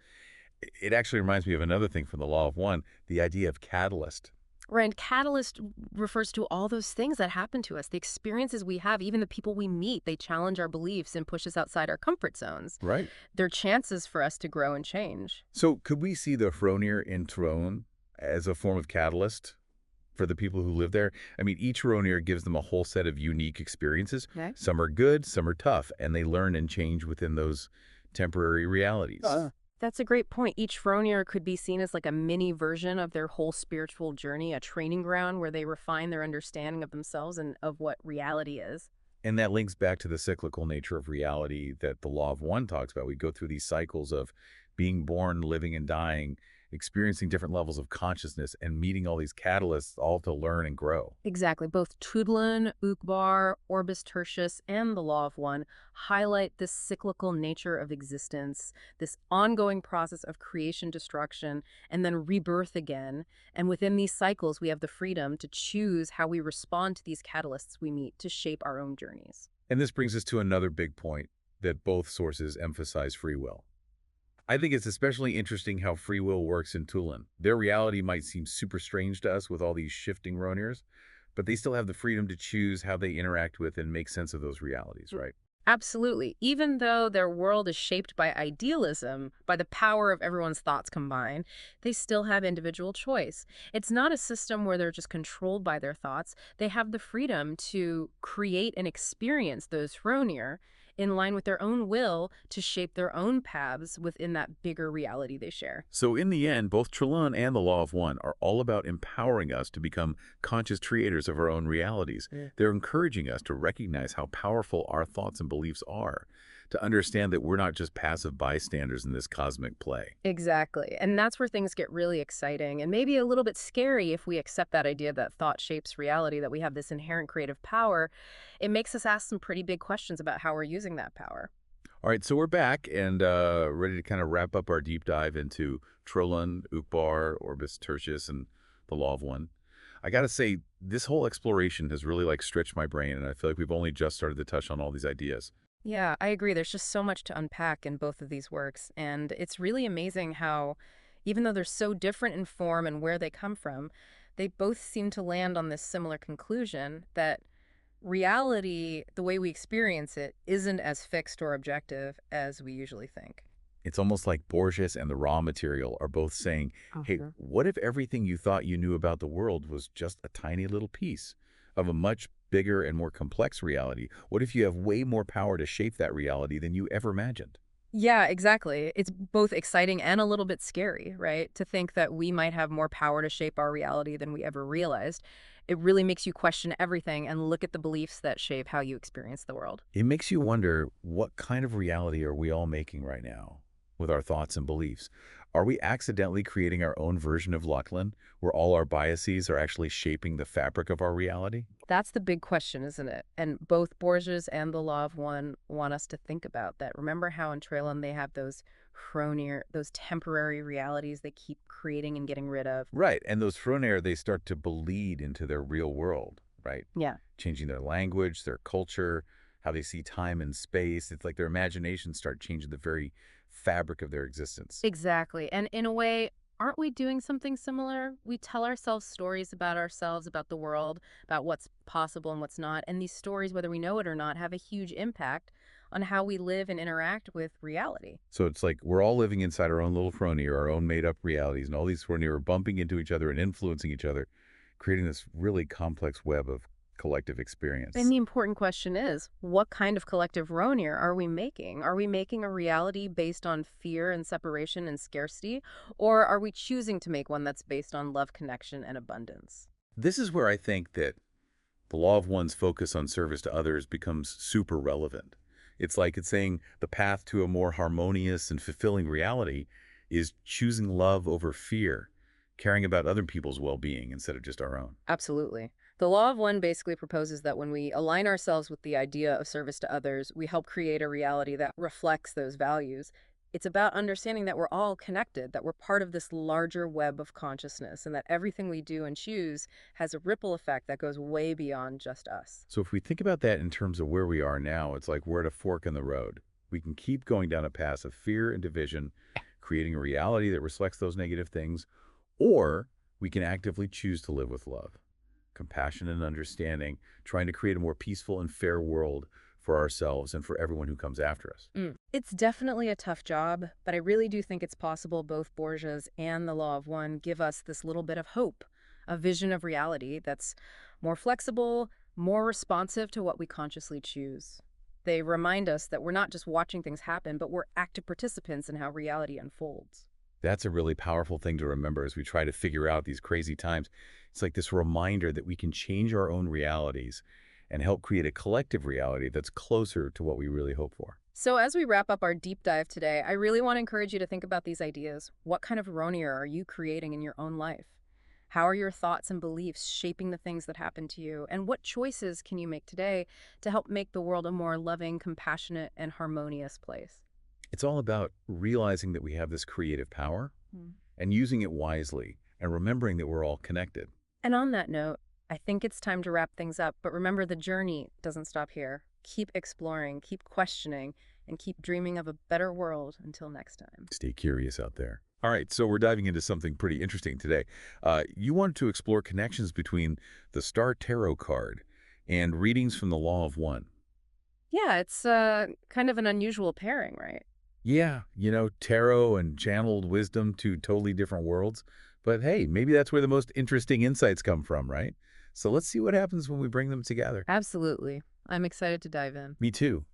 it actually reminds me of another thing from the Law of One, the idea of catalyst. Right, and catalyst refers to all those things that happen to us, the experiences we have, even the people we meet. They challenge our beliefs and push us outside our comfort zones. Right. They're chances for us to grow and change. So could we see the Hronier in Throne as a form of catalyst for the people who live there? I mean, each Hronier gives them a whole set of unique experiences. Okay. Some are good, some are tough, and they learn and change within those temporary realities. That's a great point. Each Hronier could be seen as like a mini version of their whole spiritual journey, a training ground where they refine their understanding of themselves and of what reality is. And that links back to the cyclical nature of reality that the Law of One talks about. We go through these cycles of being born, living, and dying, experiencing different levels of consciousness, and meeting all these catalysts, all to learn and grow. Exactly. Both Tudlan, Uqbar, Orbis Tertius, and the Law of One highlight this cyclical nature of existence, this ongoing process of creation, destruction, and then rebirth again. And within these cycles, we have the freedom to choose how we respond to these catalysts we meet to shape our own journeys. And this brings us to another big point that both sources emphasize free will. I think it's especially interesting how free will works in Tulin. Their reality might seem super strange to us with all these shifting Roniers, but they still have the freedom to choose how they interact with and make sense of those realities, right? Absolutely. Even though their world is shaped by idealism, by the power of everyone's thoughts combined, they still have individual choice. It's not a system where they're just controlled by their thoughts. They have the freedom to create and experience those Hronier in line with their own will to shape their own paths within that bigger reality they share. So in the end, both Trelon and the Law of One are all about empowering us to become conscious creators of our own realities. They're encouraging us to recognize how powerful our thoughts and beliefs are, to understand that we're not just passive bystanders in this cosmic play. Exactly. And that's where things get really exciting and maybe a little bit scary if we accept that idea that thought shapes reality, that we have this inherent creative power. It makes us ask some pretty big questions about how we're using that power. All right, so we're back and ready to kind of wrap up our deep dive into Trollan, Uqbar, Orbis Tertius, and the Law of One. I got to say, this whole exploration has really stretched my brain, and I feel like we've only just started to touch on all these ideas. Yeah, I agree. There's just so much to unpack in both of these works. And it's really amazing how, even though they're so different in form and where they come from, they both seem to land on this similar conclusion that reality, the way we experience it, isn't as fixed or objective as we usually think. It's almost like Borges and the raw material are both saying, hey, what if everything you thought you knew about the world was just a tiny little piece of a much bigger and more complex reality? What if you have way more power to shape that reality than you ever imagined? Yeah, exactly. It's both exciting and a little bit scary, right? To think that we might have more power to shape our reality than we ever realized. It really makes you question everything and look at the beliefs that shape how you experience the world. It makes you wonder, what kind of reality are we all making right now with our thoughts and beliefs? Are we accidentally creating our own version of Lachlan, where all our biases are actually shaping the fabric of our reality? That's the big question, isn't it? And both Borges and the Law of One want us to think about that. Remember how in Traylon they have those chronier, those temporary realities they keep creating and getting rid of? Right, and those Fronair, they start to bleed into their real world, right? Yeah. Changing their language, their culture, how they see time and space. It's like their imaginations start changing the very fabric of their existence. Exactly. And in a way, aren't we doing something similar? We tell ourselves, about the world, about what's possible and what's not. And these stories, whether we know it or not, have a huge impact on how we live and interact with reality. So it's like we're all living inside our own little Fronair, our own made-up realities, and all these Fronair are bumping into each other and influencing each other, creating this really complex web of collective And experience. the important question is, what kind of collective Ronir are we making? Are we making a reality based on fear and separation and scarcity? Or are we choosing to make one that's based on love, connection, and abundance? This is where I think that the law of one's focus on service to others becomes super relevant. It's saying the path to a more harmonious and fulfilling reality is choosing love over fear, caring about other people's well-being instead of just our own. Absolutely. The Law of One basically proposes that when we align ourselves with the idea of service to others, we help create a reality that reflects those values. It's about understanding that we're all connected, that we're part of this larger web of consciousness, and that everything we do and choose has a ripple effect that goes way beyond just us. So if we think about that in terms of where we are now, it's like we're at a fork in the road. We can keep going down a path of fear and division, creating a reality that reflects those negative things, or we can actively choose to live with love, compassion and understanding, trying to create a more peaceful and fair world for ourselves and for everyone who comes after us. It's definitely a tough job, but I really do think it's possible both Borges and the Law of One give us this little bit of hope, a vision of reality that's more flexible, more responsive to what we consciously choose. They remind us that we're not just watching things happen, but we're active participants in how reality unfolds. That's a really powerful thing to remember as we try to figure out these crazy times. It's like this reminder that we can change our own realities and help create a collective reality that's closer to what we really hope for. So, as we wrap up our deep dive today, I really want to encourage you to think about these ideas. What kind of Ronier are you creating in your own life? How are your thoughts and beliefs shaping the things that happen to you? And what choices can you make today to help make the world a more loving, compassionate, and harmonious place? It's all about realizing that we have this creative power and using it wisely and remembering that we're all connected. And on that note, I think it's time to wrap things up. But remember, the journey doesn't stop here. Keep exploring, keep questioning, and keep dreaming of a better world until next time. Stay curious out there. All right, so we're diving into something pretty interesting today. You wanted to explore connections between the Star Tarot card and readings from the Law of One. Yeah, it's kind of an unusual pairing, right? Yeah, tarot and channeled wisdom, two totally different worlds. But hey, maybe that's where the most interesting insights come from, right? So let's see what happens when we bring them together. Absolutely. I'm excited to dive in. Me too.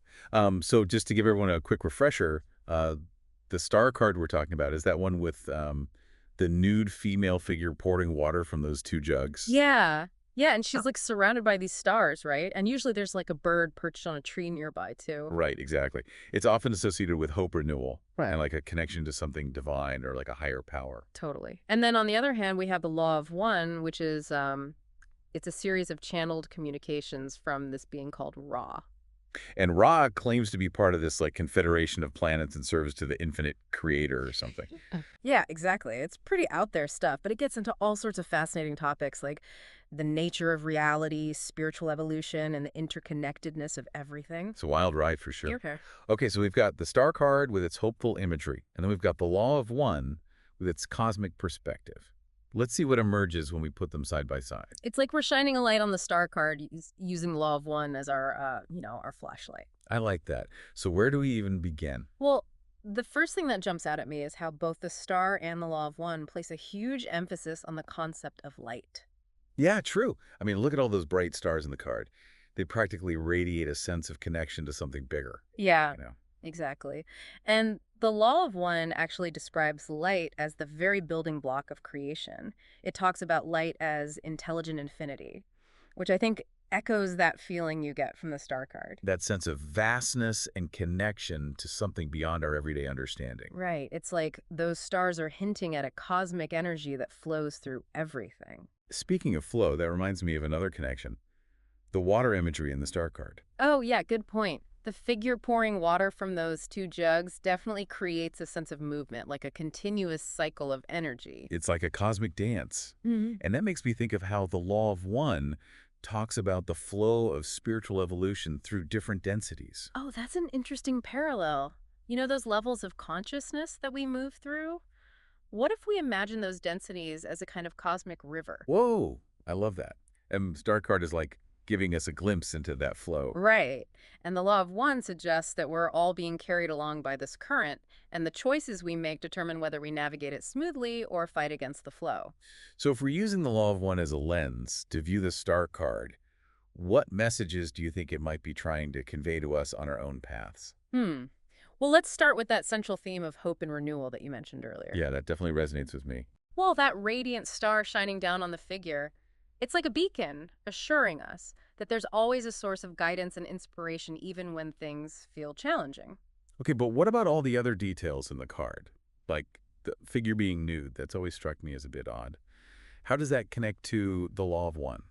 So just to give everyone a quick refresher, the star card we're talking about is that one with the nude female figure pouring water from those two jugs. Yeah. Yeah, and she's like surrounded by these stars, right? And usually there's like a bird perched on a tree nearby too. Right, exactly. It's often associated with hope renewal Right. and like a connection to something divine or like a higher power. Totally. And then on the other hand, we have the Law of One, which is it's a series of channeled communications from this being called Ra. And Ra claims to be part of this like confederation of planets in service to the infinite creator or something. Yeah, exactly. It's pretty out there stuff, but it gets into all sorts of fascinating topics like the nature of reality, spiritual evolution, and the interconnectedness of everything. It's a wild ride for sure. Okay. Okay, so we've got the star card with its hopeful imagery, and then we've got the Law of One with its cosmic perspective. Let's see what emerges when we put them side by side. It's like we're shining a light on the star card using the Law of One as our flashlight. I like that. So where do we even begin? Well, the first thing that jumps out at me is how both the star and the Law of One place a huge emphasis on the concept of light. Yeah, true. I mean, look at all those bright stars in the card. They practically radiate a sense of connection to something bigger. Yeah, You know, exactly. And the Law of One actually describes light as the very building block of creation. It talks about light as intelligent infinity, which I think echoes that feeling you get from the star card. That sense of vastness and connection to something beyond our everyday understanding. Right. It's like those stars are hinting at a cosmic energy that flows through everything. Speaking of flow, that reminds me of another connection. The water imagery in the star card. Oh, yeah, good point. The figure pouring water from those two jugs definitely creates a sense of movement, like a continuous cycle of energy. It's like a cosmic dance. Mhm. And that makes me think of how the law of one talks about the flow of spiritual evolution through different densities. Oh, that's an interesting parallel. You know those levels of consciousness that we move through? What if we imagine those densities as a kind of cosmic river? Whoa, I love that. And star card is like giving us a glimpse into that flow. Right. And the law of one suggests that we're all being carried along by this current, and the choices we make determine whether we navigate it smoothly or fight against the flow. So if we're using the law of one as a lens to view the star card, what messages do you think it might be trying to convey to us on our own paths? Hmm. Well, let's start with that central theme of hope and renewal that you mentioned earlier. Yeah, that definitely resonates with me. Well, that radiant star shining down on the figure, it's like a beacon assuring us that there's always a source of guidance and inspiration even when things feel challenging. Okay, but what about all the other details in the card? Like the figure being nude, that's always struck me as a bit odd. How does that connect to the law of one?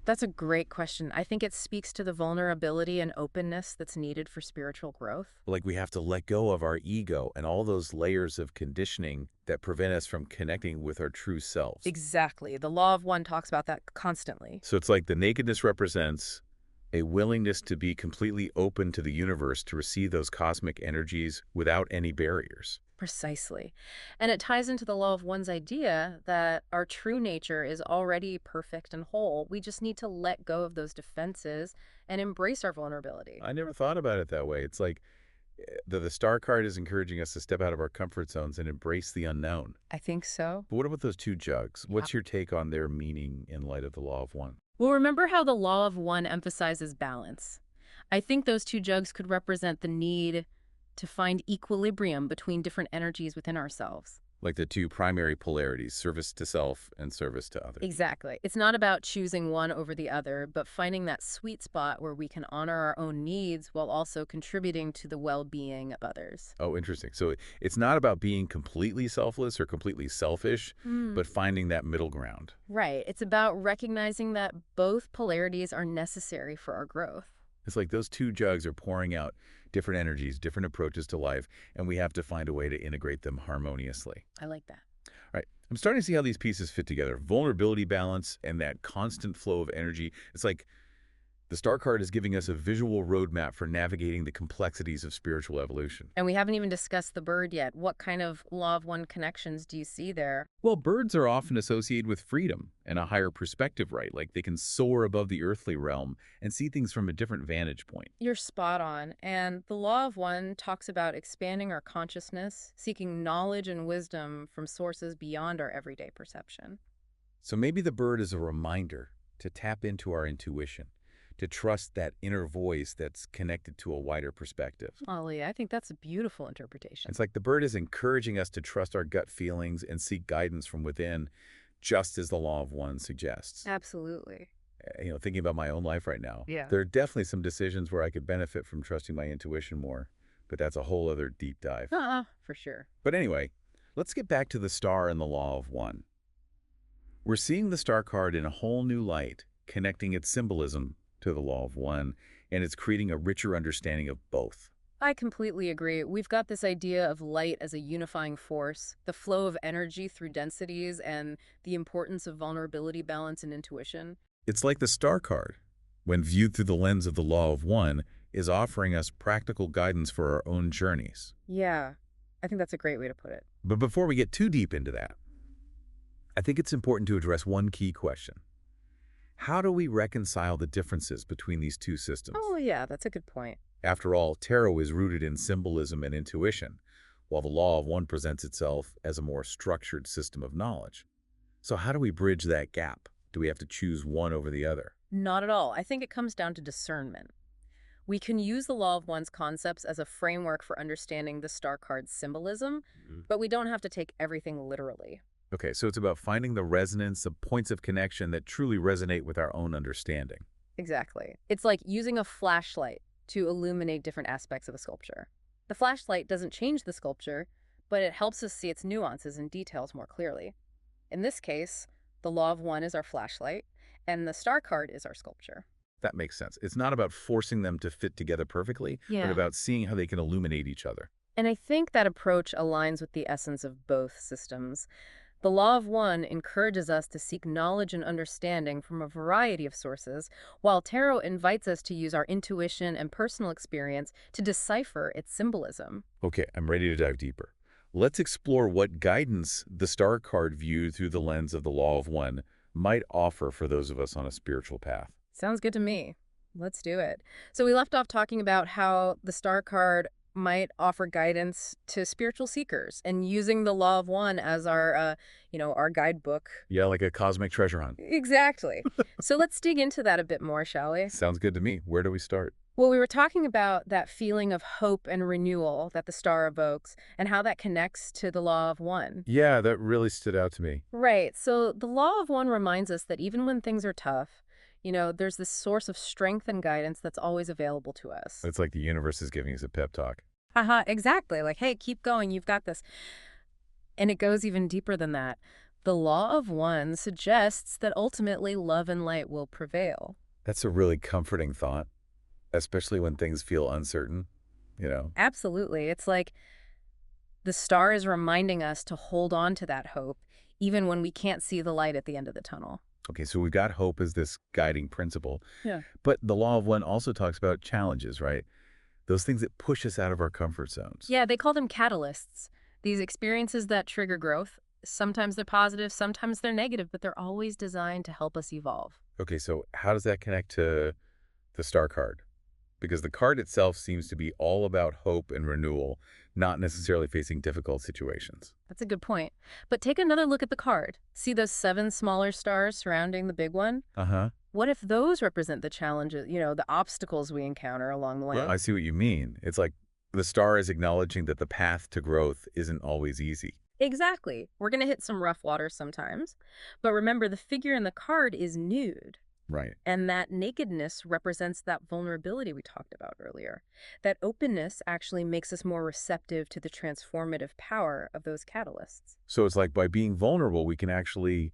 That's a great question. I think it speaks to the vulnerability and openness that's needed for spiritual growth. Like we have to let go of our ego and all those layers of conditioning that prevent us from connecting with our true selves. Exactly. The law of one talks about that constantly. So it's like the nakedness represents a willingness to be completely open to the universe to receive those cosmic energies without any barriers. Precisely. And it ties into the law of one's idea that our true nature is already perfect and whole. We just need to let go of those defenses and embrace our vulnerability. I never thought about it that way. It's like the star card is encouraging us to step out of our comfort zones and embrace the unknown. I think so. But what about those two jugs? What's your take on their meaning in light of the law of one? Well, remember how the law of one emphasizes balance. I think those two jugs could represent the need to find equilibrium between different energies within ourselves. Like the two primary polarities, service to self and service to others. Exactly. It's not about choosing one over the other, but finding that sweet spot where we can honor our own needs while also contributing to the well-being of others. Oh, interesting. So it's not about being completely selfless or completely selfish, but finding that middle ground. Right. It's about recognizing that both polarities are necessary for our growth. It's like those two jugs are pouring out different energies, different approaches to life, and we have to find a way to integrate them harmoniously. I like that. All right. I'm starting to see how these pieces fit together. Vulnerability balance and that constant flow of energy. It's like the star card is giving us a visual roadmap for navigating the complexities of spiritual evolution. And we haven't even discussed the bird yet. What kind of law of one connections do you see there? Well, birds are often associated with freedom and a higher perspective, right? Like they can soar above the earthly realm and see things from a different vantage point. You're spot on. And the law of one talks about expanding our consciousness, seeking knowledge and wisdom from sources beyond our everyday perception. So maybe the bird is a reminder to tap into our intuition, to trust that inner voice that's connected to a wider perspective. Ollie, I think that's a beautiful interpretation. It's like the bird is encouraging us to trust our gut feelings and seek guidance from within, just as the law of one suggests. Absolutely. Thinking about my own life right now, Yeah. there are definitely some decisions where I could benefit from trusting my intuition more, but that's a whole other deep dive. For sure. But anyway, let's get back to the star and the law of one. We're seeing the star card in a whole new light, connecting its symbolism to the law of one, and it's creating a richer understanding of both. I completely agree. We've got this idea of light as a unifying force, the flow of energy through densities, and the importance of vulnerability, balance, and intuition. It's like the star card, when viewed through the lens of the law of one, is offering us practical guidance for our own journeys. Yeah, I think that's a great way to put it. But before we get too deep into that, I think it's important to address one key question. How do we reconcile the differences between these two systems? Oh, yeah, that's a good point. After all, tarot is rooted in symbolism and intuition, while the law of one presents itself as a more structured system of knowledge. So how do we bridge that gap? Do we have to choose one over the other? Not at all. I think it comes down to discernment. We can use the law of one's concepts as a framework for understanding the star card's symbolism, but we don't have to take everything literally. Okay, so it's about finding the resonance, the points of connection that truly resonate with our own understanding. Exactly. It's like using a flashlight to illuminate different aspects of a sculpture. The flashlight doesn't change the sculpture, but it helps us see its nuances and details more clearly. In this case, the Law of One is our flashlight, and the star card is our sculpture. That makes sense. It's not about forcing them to fit together perfectly, but Yeah. about seeing how they can illuminate each other. And I think that approach aligns with the essence of both systems. The Law of One encourages us to seek knowledge and understanding from a variety of sources, while Tarot invites us to use our intuition and personal experience to decipher its symbolism. Okay, I'm ready to dive deeper. Let's explore what guidance the star card viewed through the lens of the Law of One might offer for those of us on a spiritual path. Sounds good to me. Let's do it. So we left off talking about how the star card might offer guidance to spiritual seekers and using the Law of One as our guidebook. Yeah, like a cosmic treasure hunt. Exactly. So let's dig into that a bit more, shall we? Sounds good to me. Where do we start? Well, we were talking about that feeling of hope and renewal that the star evokes and how that connects to the Law of One. Yeah, that really stood out to me. Right. So the Law of One reminds us that even when things are tough, there's this source of strength and guidance that's always available to us. It's like the universe is giving us a pep talk. Haha, exactly. Like, hey, keep going. You've got this. And it goes even deeper than that. The Law of One suggests that ultimately love and light will prevail. That's a really comforting thought, especially when things feel uncertain. Absolutely. It's like the star is reminding us to hold on to that hope, even when we can't see the light at the end of the tunnel. Okay, so we've got hope as this guiding principle. Yeah. But the Law of One also talks about challenges, right? Those things that push us out of our comfort zones. Yeah, they call them catalysts. These experiences that trigger growth. Sometimes they're positive, sometimes they're negative, but they're always designed to help us evolve. Okay, so how does that connect to the star card? Because the card itself seems to be all about hope and renewal, not necessarily facing difficult situations. That's a good point. But take another look at the card. See those 7 smaller stars surrounding the big one? Uh-huh. What if those represent the challenges, the obstacles we encounter along the way? Well, I see what you mean. It's like the star is acknowledging that the path to growth isn't always easy. Exactly. We're going to hit some rough water sometimes. But remember, the figure in the card is nude. Right. And that nakedness represents that vulnerability we talked about earlier. That openness actually makes us more receptive to the transformative power of those catalysts. So it's like by being vulnerable, we can actually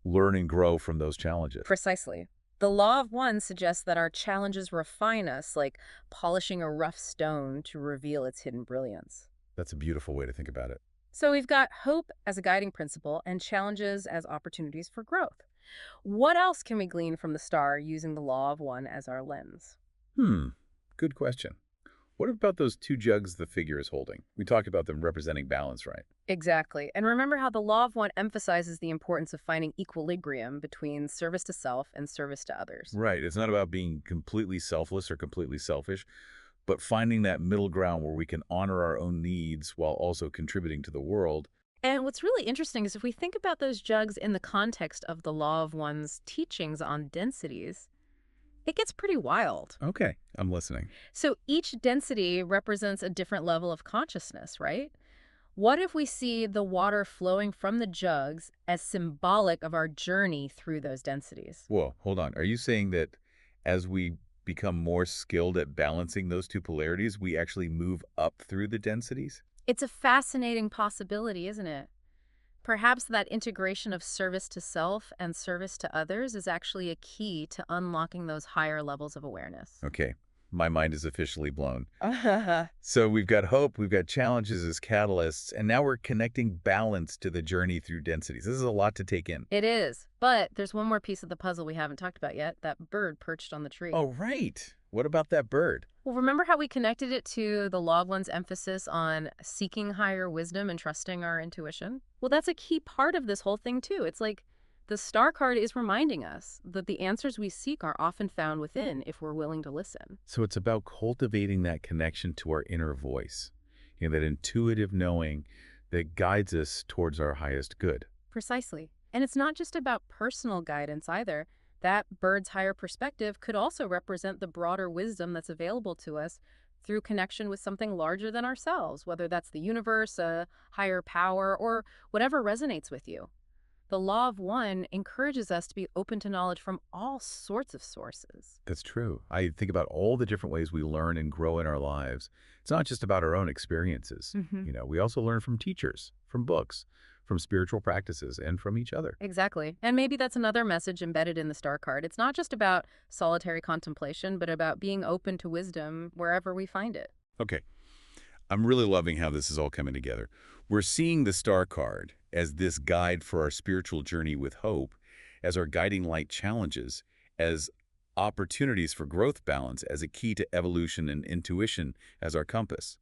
learn and grow from those challenges. Precisely. The Law of One suggests that our challenges refine us, like polishing a rough stone to reveal its hidden brilliance. That's a beautiful way to think about it. So we've got hope as a guiding principle and challenges as opportunities for growth. What else can we glean from the star using the Law of One as our lens? Good question. What about those 2 jugs the figure is holding? We talked about them representing balance, right? Exactly. And remember how the Law of One emphasizes the importance of finding equilibrium between service to self and service to others. Right. It's not about being completely selfless or completely selfish, but finding that middle ground where we can honor our own needs while also contributing to the world. And what's really interesting is if we think about those jugs in the context of the Law of One's teachings on densities, it gets pretty wild. Okay, I'm listening. So each density represents a different level of consciousness, right? What if we see the water flowing from the jugs as symbolic of our journey through those densities? Whoa, hold on. Are you saying that as we become more skilled at balancing those 2 polarities, we actually move up through the densities? It's a fascinating possibility, isn't it? Perhaps that integration of service to self and service to others is actually a key to unlocking those higher levels of awareness. Okay, my mind is officially blown. Uh-huh. So we've got hope, we've got challenges as catalysts, and now we're connecting balance to the journey through densities. This is a lot to take in. It is. But there's one more piece of the puzzle we haven't talked about yet, that bird perched on the tree. Oh, right. What about that bird? Well, remember how we connected it to the Law of One's emphasis on seeking higher wisdom and trusting our intuition? Well, that's a key part of this whole thing, too. It's like the star card is reminding us that the answers we seek are often found within if we're willing to listen. So it's about cultivating that connection to our inner voice, that intuitive knowing that guides us towards our highest good. Precisely. And it's not just about personal guidance either. That bird's higher perspective could also represent the broader wisdom that's available to us through connection with something larger than ourselves, whether that's the universe, a higher power, or whatever resonates with you. The law of one encourages us to be open to knowledge from all sorts of sources. That's true. I think about all the different ways we learn and grow in our lives. It's not just about our own experiences. Hmm. We also learn from teachers, from books, from spiritual practices, and from each other. Exactly. And maybe that's another message embedded in the star card. It's not just about solitary contemplation, but about being open to wisdom wherever we find it. Okay. I'm really loving how this is all coming together. We're seeing the star card as this guide for our spiritual journey with hope, as our guiding light challenges, as opportunities for growth balance, as a key to evolution, and intuition as our compass.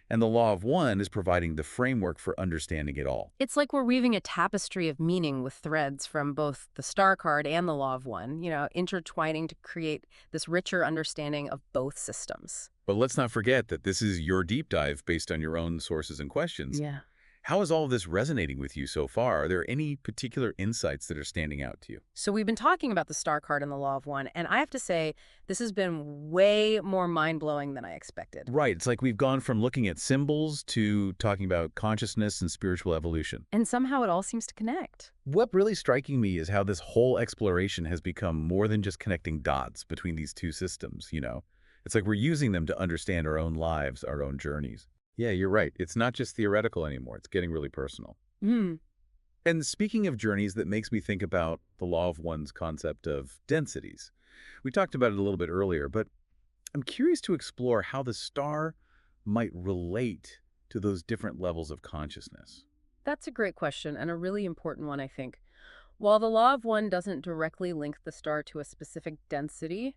And the law of one is providing the framework for understanding it all. It's like we're weaving a tapestry of meaning with threads from both the star card and the law of one, intertwining to create this richer understanding of both systems. But let's not forget that this is your deep dive based on your own sources and questions. Yeah. How is all of this resonating with you so far? Are there any particular insights that are standing out to you? So we've been talking about the star card and the law of one, and I have to say, this has been way more mind-blowing than I expected. Right. It's like we've gone from looking at symbols to talking about consciousness and spiritual evolution. And somehow it all seems to connect. What's really striking me is how this whole exploration has become more than just connecting dots between these two systems. It's like we're using them to understand our own lives, our own journeys. Yeah, you're right. It's not just theoretical anymore. It's getting really personal. Mm. And speaking of journeys, that makes me think about the law of one's concept of densities. We talked about it a little bit earlier, but I'm curious to explore how the star might relate to those different levels of consciousness. That's a great question, and a really important one, I think. While the law of one doesn't directly link the star to a specific density,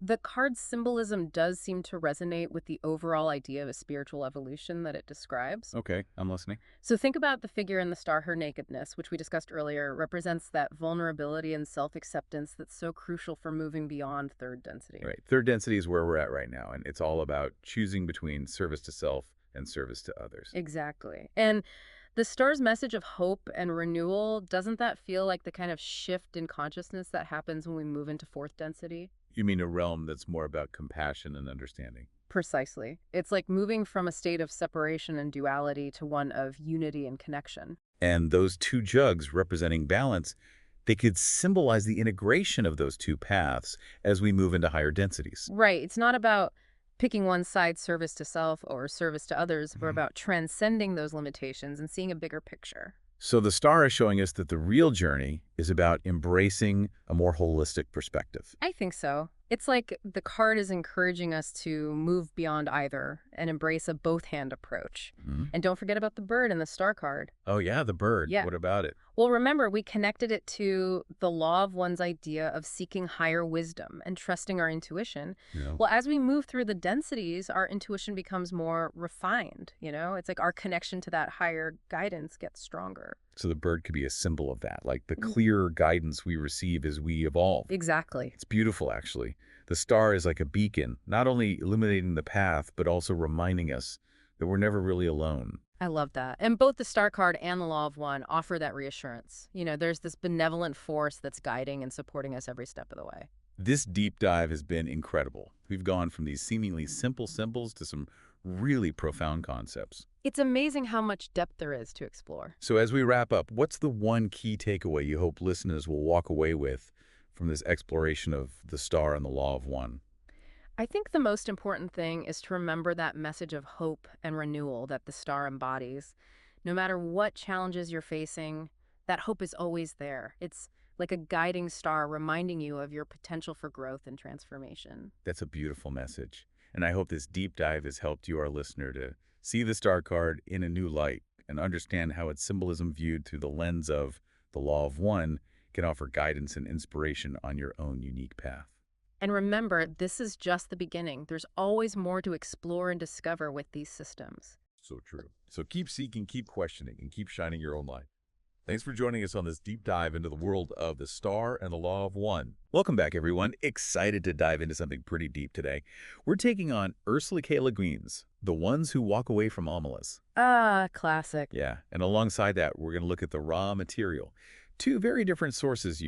the card's symbolism does seem to resonate with the overall idea of a spiritual evolution that it describes. Okay, I'm listening. So think about the figure in the star, her nakedness, which we discussed earlier, represents that vulnerability and self-acceptance that's so crucial for moving beyond third density. Right. Third density is where we're at right now, and it's all about choosing between service to self and service to others. Exactly. And the star's message of hope and renewal, doesn't that feel like the kind of shift in consciousness that happens when we move into fourth density? You mean a realm that's more about compassion and understanding? Precisely. It's like moving from a state of separation and duality to one of unity and connection. And those two jugs representing balance, they could symbolize the integration of those two paths as we move into higher densities. Right. It's not about picking one side, service to self or service to others. We're Mhm. about transcending those limitations and seeing a bigger picture. So the star is showing us that the real journey is about embracing a more holistic perspective. I think so. It's like the card is encouraging us to move beyond either and embrace a both-hand approach. Mhm. And don't forget about the bird in the star card. Oh yeah, the bird. Yeah. What about it? Well, remember, we connected it to the law of one's idea of seeking higher wisdom and trusting our intuition. Yeah. Well, as we move through the densities, our intuition becomes more refined, It's like our connection to that higher guidance gets stronger. So the bird could be a symbol of that, like the Mm. clearer guidance we receive as we evolve. Exactly. It's beautiful, actually. The star is like a beacon, not only illuminating the path, but also reminding us that we're never really alone. I love that. And both the star card and the law of one offer that reassurance. There's this benevolent force that's guiding and supporting us every step of the way. This deep dive has been incredible. We've gone from these seemingly simple symbols to some really profound concepts. It's amazing how much depth there is to explore. So as we wrap up, what's the one key takeaway you hope listeners will walk away with from this exploration of the star and the law of one? I think the most important thing is to remember that message of hope and renewal that the star embodies. No matter what challenges you're facing, that hope is always there. It's like a guiding star reminding you of your potential for growth and transformation. That's a beautiful message. And I hope this deep dive has helped you, our listener, to see the star card in a new light and understand how its symbolism viewed through the lens of the law of one can offer guidance and inspiration on your own unique path. And remember, this is just the beginning. There's always more to explore and discover with these systems. So true. So keep seeking, keep questioning, and keep shining your own light. Thanks for joining us on this deep dive into the world of the star and the law of one. Welcome back, everyone. Excited to dive into something pretty deep today. We're taking on Ursula K. Le Guin's The Ones Who Walk Away from Omelas. Ah, classic. Yeah, and alongside that, we're going to look at the raw material. Two very different sources.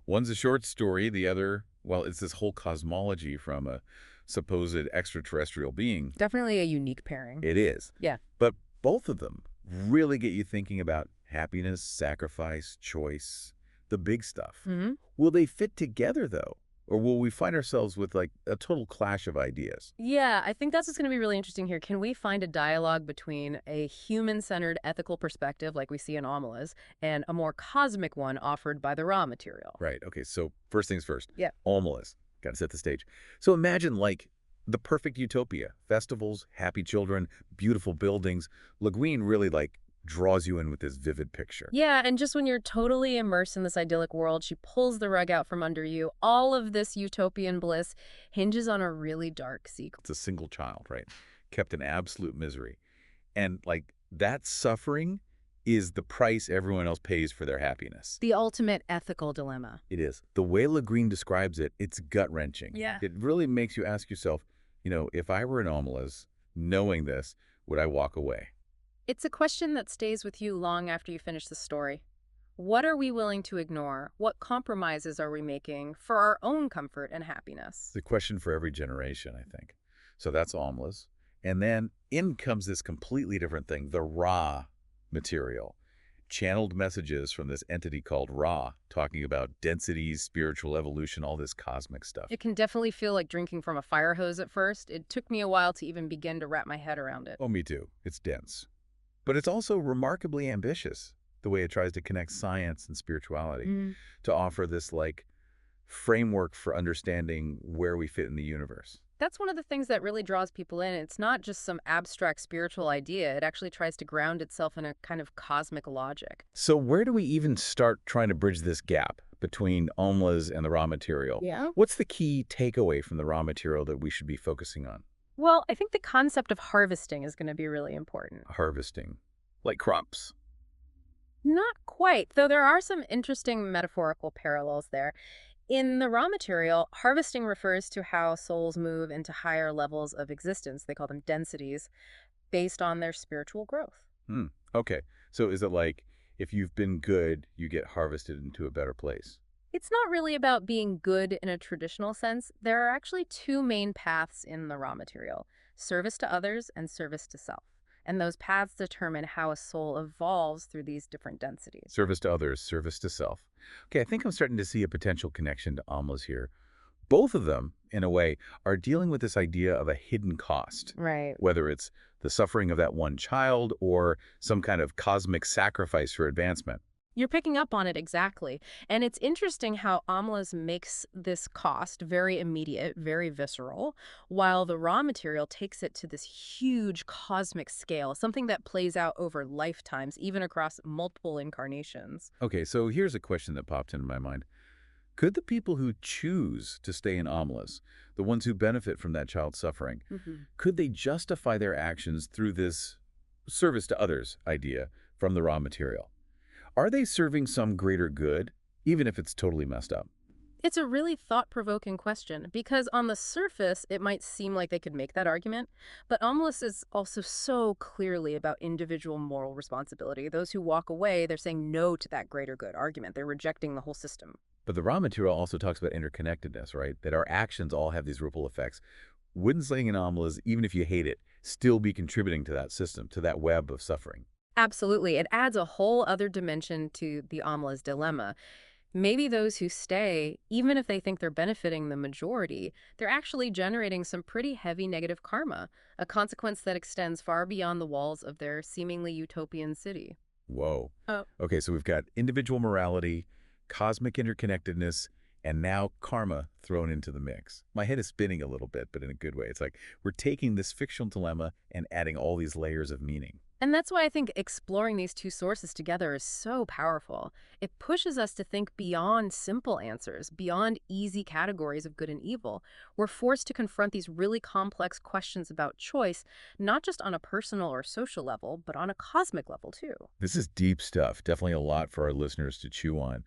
One's a short story, the other, well, it's this whole cosmology from a supposed extraterrestrial being. Definitely a unique pairing. It is. Yeah. But both of them really get you thinking about Happiness, sacrifice, choice, the big stuff. Hmm. Will they fit together, though? Or will we find ourselves with, like, a total clash of ideas? Yeah, I think that's what's going to be really interesting here. Can we find a dialogue between a human-centered ethical perspective, like we see in Omelas, and a more cosmic one offered by the raw material? Right. Okay, so first things first. Yeah. Almost. Got to set the stage. So imagine, like, the perfect utopia. Festivals, happy children, beautiful buildings. Le Guin really, like, draws you in with this vivid picture. Yeah, and just when you're totally immersed in this idyllic world, she pulls the rug out from under you. All of this utopian bliss hinges on a really dark secret. It's a single child, right? Kept in absolute misery. And, like, that suffering is the price everyone else pays for their happiness. The ultimate ethical dilemma. It is. The way Le Guin describes it, it's gut-wrenching. Yeah. It really makes you ask yourself, if I were an Omelas, knowing this, would I walk away? It's a question that stays with you long after you finish the story. What are we willing to ignore? What compromises are we making for our own comfort and happiness? It's a question for every generation, I think. So that's Omelas. And then in comes this completely different thing, the Ra material. Channeled messages from this entity called Ra, talking about densities, spiritual evolution, all this cosmic stuff. It can definitely feel like drinking from a fire hose at first. It took me a while to even begin to wrap my head around it. Oh, me too. It's dense. But it's also remarkably ambitious, the way it tries to connect science and spirituality, to offer this, like, framework for understanding where we fit in the universe. That's one of the things that really draws people in. It's not just some abstract spiritual idea. It actually tries to ground itself in a kind of cosmic logic. So where do we even start trying to bridge this gap between Omelas and the raw material? Yeah. What's the key takeaway from the raw material that we should be focusing on? Well, I think the concept of harvesting is going to be really important. Harvesting. Like crops. Not quite, though there are some interesting metaphorical parallels there. In the raw material, harvesting refers to how souls move into higher levels of existence. They call them densities, based on their spiritual growth. Okay. So is it like if you've been good, you get harvested into a better place? It's not really about being good in a traditional sense. There are actually two main paths in the raw material: service to others and service to self. And those paths determine how a soul evolves through these different densities. Service to others, service to self. Okay, I think I'm starting to see a potential connection to Omelas here. Both of them, in a way, are dealing with this idea of a hidden cost, Right. whether it's the suffering of that one child or some kind of cosmic sacrifice for advancement. You're picking up on it exactly. And it's interesting how Amla's makes this cost very immediate, very visceral, while the raw material takes it to this huge cosmic scale, something that plays out over lifetimes, even across multiple incarnations. Okay, so here's a question that popped into my mind. Could the people who choose to stay in Omelas, the ones who benefit from that child's suffering, could they justify their actions through this service to others idea from the raw material? Are they serving some greater good, even if it's totally messed up? It's a really thought-provoking question because on the surface, it might seem like they could make that argument, but Omelas is also so clearly about individual moral responsibility. Those who walk away, they're saying no to that greater good argument. They're rejecting the whole system. But the raw material also talks about interconnectedness, right? That our actions all have these ripple effects. Wouldn't staying in Omelas, even if you hate it, still be contributing to that system, to that web of suffering? Absolutely. It adds a whole other dimension to the Amla's dilemma. Maybe those who stay, even if they think they're benefiting the majority, they're actually generating some pretty heavy negative karma, a consequence that extends far beyond the walls of their seemingly utopian city. Whoa. Oh. Okay, so we've got individual morality, cosmic interconnectedness, and now karma thrown into the mix. My head is spinning a little bit, but in a good way. It's like we're taking this fictional dilemma and adding all these layers of meaning. And that's why I think exploring these two sources together is so powerful. It pushes us to think beyond simple answers, beyond easy categories of good and evil. We're forced to confront these really complex questions about choice, not just on a personal or social level, but on a cosmic level too. This is deep stuff, definitely a lot for our listeners to chew on.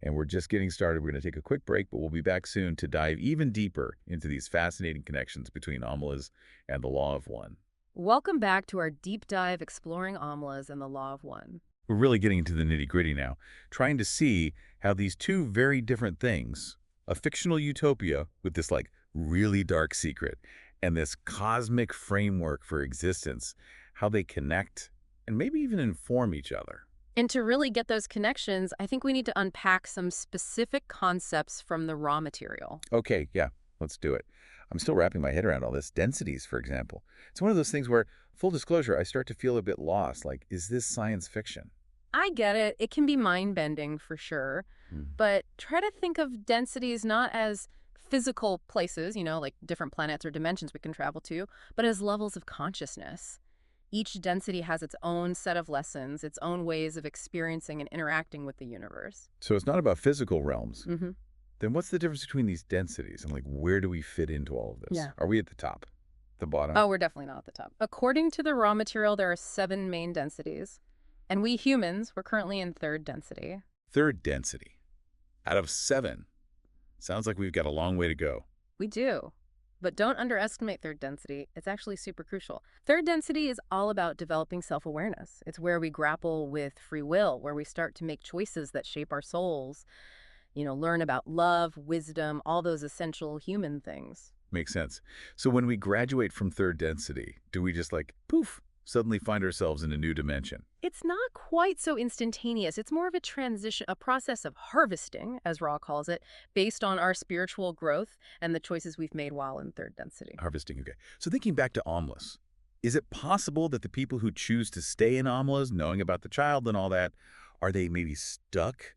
And we're just getting started. We're going to take a quick break, but we'll be back soon to dive even deeper into these fascinating connections between Omelas and the Law of One. Welcome back to our deep dive exploring Amlas and the Law of One. We're really getting into the nitty-gritty now, trying to see how these two very different things, a fictional utopia with this like really dark secret and this cosmic framework for existence, how they connect and maybe even inform each other. And to really get those connections, I think we need to unpack some specific concepts from the raw material. Okay, yeah, let's do it. I'm still wrapping my head around all this. Densities, for example. It's one of those things where, full disclosure, I start to feel a bit lost. Like, is this science fiction? I get it. It can be mind-bending for sure. Hmm. But try to think of densities not as physical places, like different planets or dimensions we can travel to, but as levels of consciousness. Each density has its own set of lessons, its own ways of experiencing and interacting with the universe. So it's not about physical realms. hmm Then what's the difference between these densities and like where do we fit into all of this? Yeah. Are we at the top? The bottom? Oh, we're definitely not at the top. According to the raw material, there are 7 main densities. And we humans, we're currently in 3rd density. Third density. Out of 7. Sounds like we've got a long way to go. We do. But don't underestimate 3rd density. It's actually super crucial. 3rd density is all about developing self-awareness. It's where we grapple with free will, where we start to make choices that shape our souls, learn about love, wisdom, all those essential human things. Makes sense. So when we graduate from third density, do we just like, poof, suddenly find ourselves in a new dimension? It's not quite so instantaneous. It's more of a transition, a process of harvesting, as Ra calls it, based on our spiritual growth and the choices we've made while in 3rd density. Harvesting, okay. So thinking back to Omlis, is it possible that the people who choose to stay in Omlis, knowing about the child and all that, are they maybe stuck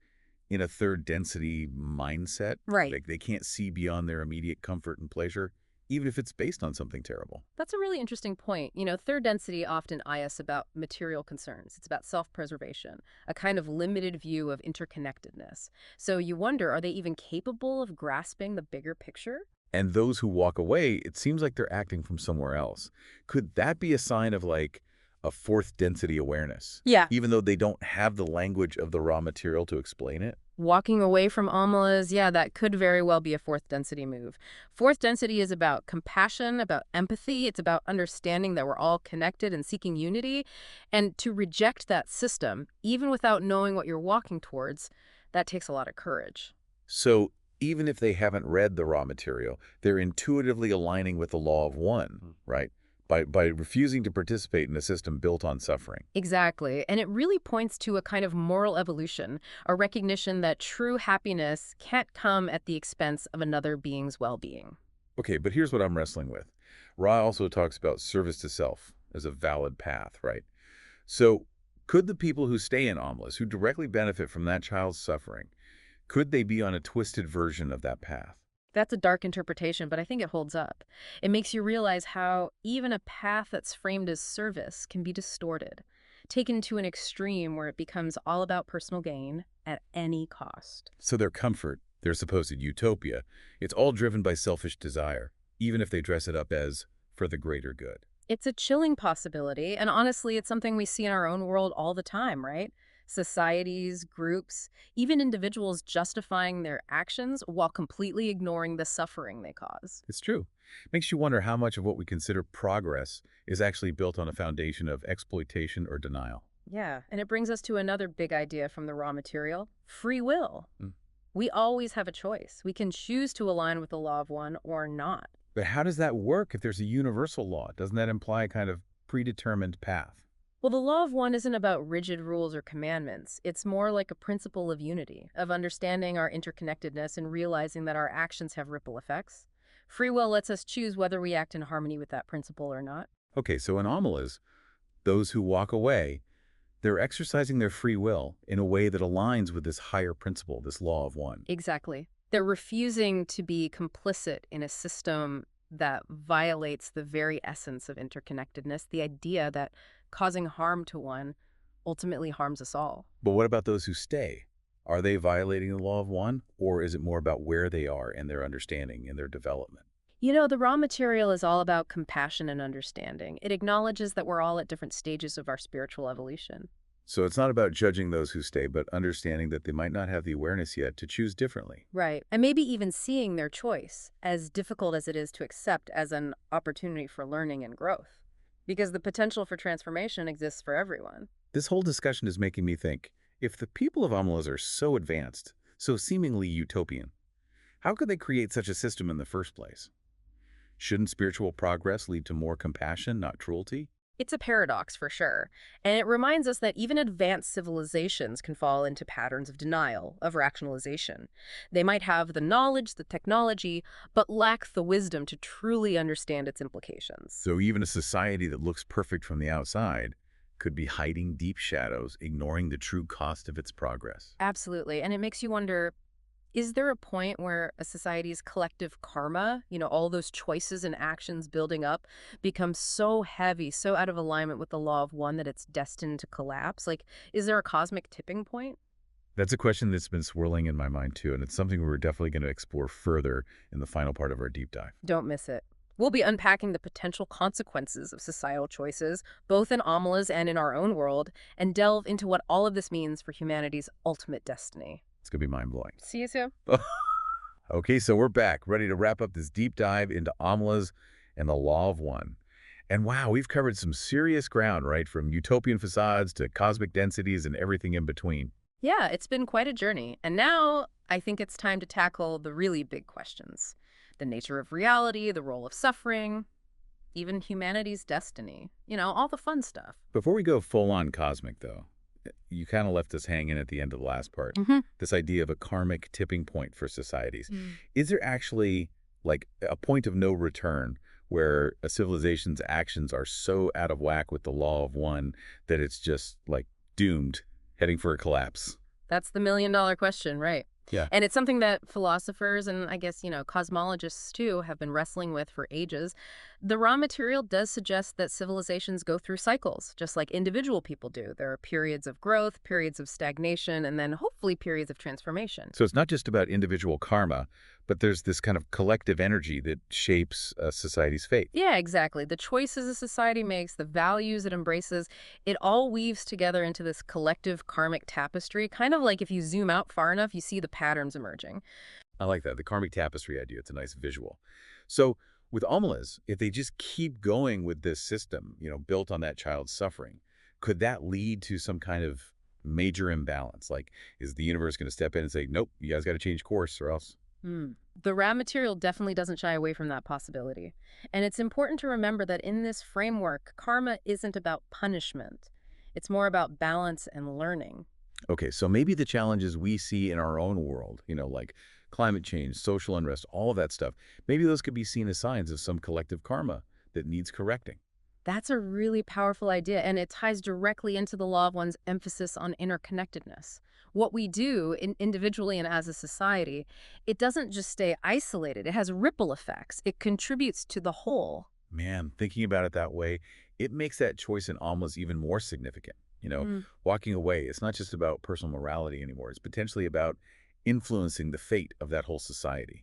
in a third density mindset? Right. Like they can't see beyond their immediate comfort and pleasure, even if it's based on something terrible. That's a really interesting point. 3rd density often eye us about material concerns. It's about self-preservation, a kind of limited view of interconnectedness. So you wonder, are they even capable of grasping the bigger picture? And those who walk away, it seems like they're acting from somewhere else. Could that be a sign of like a fourth density awareness? Yeah. Even though they don't have the language of the raw material to explain it? Walking away from Amalas, yeah, that could very well be a 4th density move. 4th density is about compassion, about empathy. It's about understanding that we're all connected and seeking unity. And to reject that system, even without knowing what you're walking towards, that takes a lot of courage. So even if they haven't read the raw material, they're intuitively aligning with the law of one, right? By refusing to participate in a system built on suffering. Exactly. And it really points to a kind of moral evolution, a recognition that true happiness can't come at the expense of another being's well-being. Okay, but here's what I'm wrestling with. Ra also talks about service to self as a valid path, right? So could the people who stay in Omlis, who directly benefit from that child's suffering, could they be on a twisted version of that path? That's a dark interpretation, but I think it holds up. It makes you realize how even a path that's framed as service can be distorted, taken to an extreme where it becomes all about personal gain at any cost. So their comfort, their supposed utopia, it's all driven by selfish desire, even if they dress it up as for the greater good. It's a chilling possibility, and honestly, it's something we see in our own world all the time, right? Societies, groups, even individuals justifying their actions while completely ignoring the suffering they cause. It's true. Makes you wonder how much of what we consider progress is actually built on a foundation of exploitation or denial. Yeah, and it brings us to another big idea from the raw material, free will. Mm. We always have a choice. We can choose to align with the law of one or not. But how does that work if there's a universal law? Doesn't that imply a kind of predetermined path? Well, the law of one isn't about rigid rules or commandments. It's more like a principle of unity, of understanding our interconnectedness and realizing that our actions have ripple effects. Free will lets us choose whether we act in harmony with that principle or not. Okay, so in Amalas, those who walk away, they're exercising their free will in a way that aligns with this higher principle, this law of one. Exactly. They're refusing to be complicit in a system that violates the very essence of interconnectedness, the idea that causing harm to one ultimately harms us all. But what about those who stay? Are they violating the law of one, or is it more about where they are and their understanding and their development? The raw material is all about compassion and understanding. It acknowledges that we're all at different stages of our spiritual evolution. So it's not about judging those who stay, but understanding that they might not have the awareness yet to choose differently. Right. And maybe even seeing their choice, as difficult as it is to accept, as an opportunity for learning and growth. Because the potential for transformation exists for everyone. This whole discussion is making me think, if the people of Amalas are so advanced, so seemingly utopian, how could they create such a system in the first place? Shouldn't spiritual progress lead to more compassion, not cruelty? It's a paradox for sure, and it reminds us that even advanced civilizations can fall into patterns of denial, of rationalization. They might have the knowledge, the technology, but lack the wisdom to truly understand its implications. So even a society that looks perfect from the outside could be hiding deep shadows, ignoring the true cost of its progress. Absolutely, and it makes you wonder, is there a point where a society's collective karma, all those choices and actions building up, become so heavy, so out of alignment with the law of one that it's destined to collapse? Like, is there a cosmic tipping point? That's a question that's been swirling in my mind too, and it's something we're definitely going to explore further in the final part of our deep dive. Don't miss it. We'll be unpacking the potential consequences of societal choices, both in Amala's and in our own world, and delve into what all of this means for humanity's ultimate destiny. It's going to be mind-blowing. See you soon. Okay, so we're back, ready to wrap up this deep dive into Amlas and the Law of One. And wow, we've covered some serious ground, right? From utopian facades to cosmic densities and everything in between. Yeah, it's been quite a journey. And now I think it's time to tackle the really big questions. The nature of reality, the role of suffering, even humanity's destiny. All the fun stuff. Before we go full-on cosmic, though, you kind of left us hanging at the end of the last part. Mm-hmm. This idea of a karmic tipping point for societies. Mm. Is there actually like a point of no return where a civilization's actions are so out of whack with the law of one that it's just like doomed, heading for a collapse? That's the million-dollar question, right? Yeah. And it's something that philosophers and I guess, cosmologists too have been wrestling with for ages. The raw material does suggest that civilizations go through cycles, just like individual people do. There are periods of growth, periods of stagnation, and then hopefully periods of transformation. So it's not just about individual karma, but there's this kind of collective energy that shapes a society's fate. Yeah, exactly. The choices a society makes, the values it embraces, it all weaves together into this collective karmic tapestry. Kind of like if you zoom out far enough, you see the patterns emerging. I like that, the karmic tapestry idea. It's a nice visual. So with Omelas, if they just keep going with this system, built on that child's suffering, could that lead to some kind of major imbalance? Like, is the universe going to step in and say, nope, you guys got to change course or else? The raw material definitely doesn't shy away from that possibility. And it's important to remember that in this framework, karma isn't about punishment. It's more about balance and learning. Okay, so maybe the challenges we see in our own world, like climate change, social unrest, all of that stuff, maybe those could be seen as signs of some collective karma that needs correcting. That's a really powerful idea, and it ties directly into the law of one's emphasis on interconnectedness. What we do individually and as a society, it doesn't just stay isolated. It has ripple effects. It contributes to the whole. Man, thinking about it that way, it makes that choice in almost even more significant. Mm. Walking away, it's not just about personal morality anymore. It's potentially about influencing the fate of that whole society.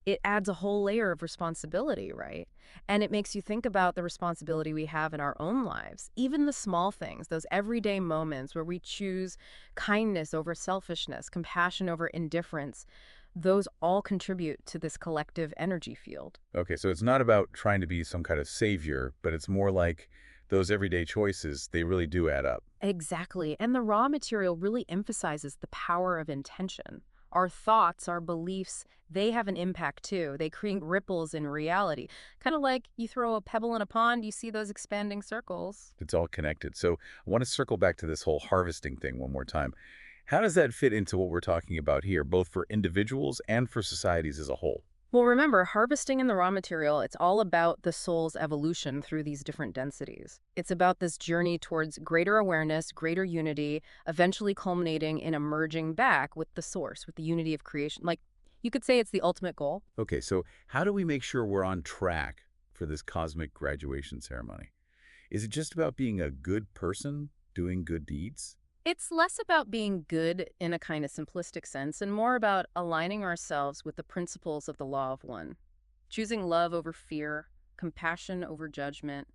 It adds a whole layer of responsibility, right? And it makes you think about the responsibility we have in our own lives, even the small things, those everyday moments where we choose kindness over selfishness, compassion over indifference. Those all contribute to this collective energy field. Okay, so it's not about trying to be some kind of savior, but it's more like those everyday choices, they really do add up. Exactly. And the raw material really emphasizes the power of intention. Our thoughts, our beliefs, they have an impact too. They create ripples in reality. Kind of like you throw a pebble in a pond, you see those expanding circles. It's all connected. So I want to circle back to this whole harvesting thing one more time. How does that fit into what we're talking about here, both for individuals and for societies as a whole? Well, remember, harvesting in the raw material, it's all about the soul's evolution through these different densities. It's about this journey towards greater awareness, greater unity, eventually culminating in emerging back with the source, with the unity of creation. Like, you could say it's the ultimate goal. Okay, so how do we make sure we're on track for this cosmic graduation ceremony? Is it just about being a good person, doing good deeds? It's less about being good in a kind of simplistic sense and more about aligning ourselves with the principles of the law of one. Choosing love over fear, compassion over judgment,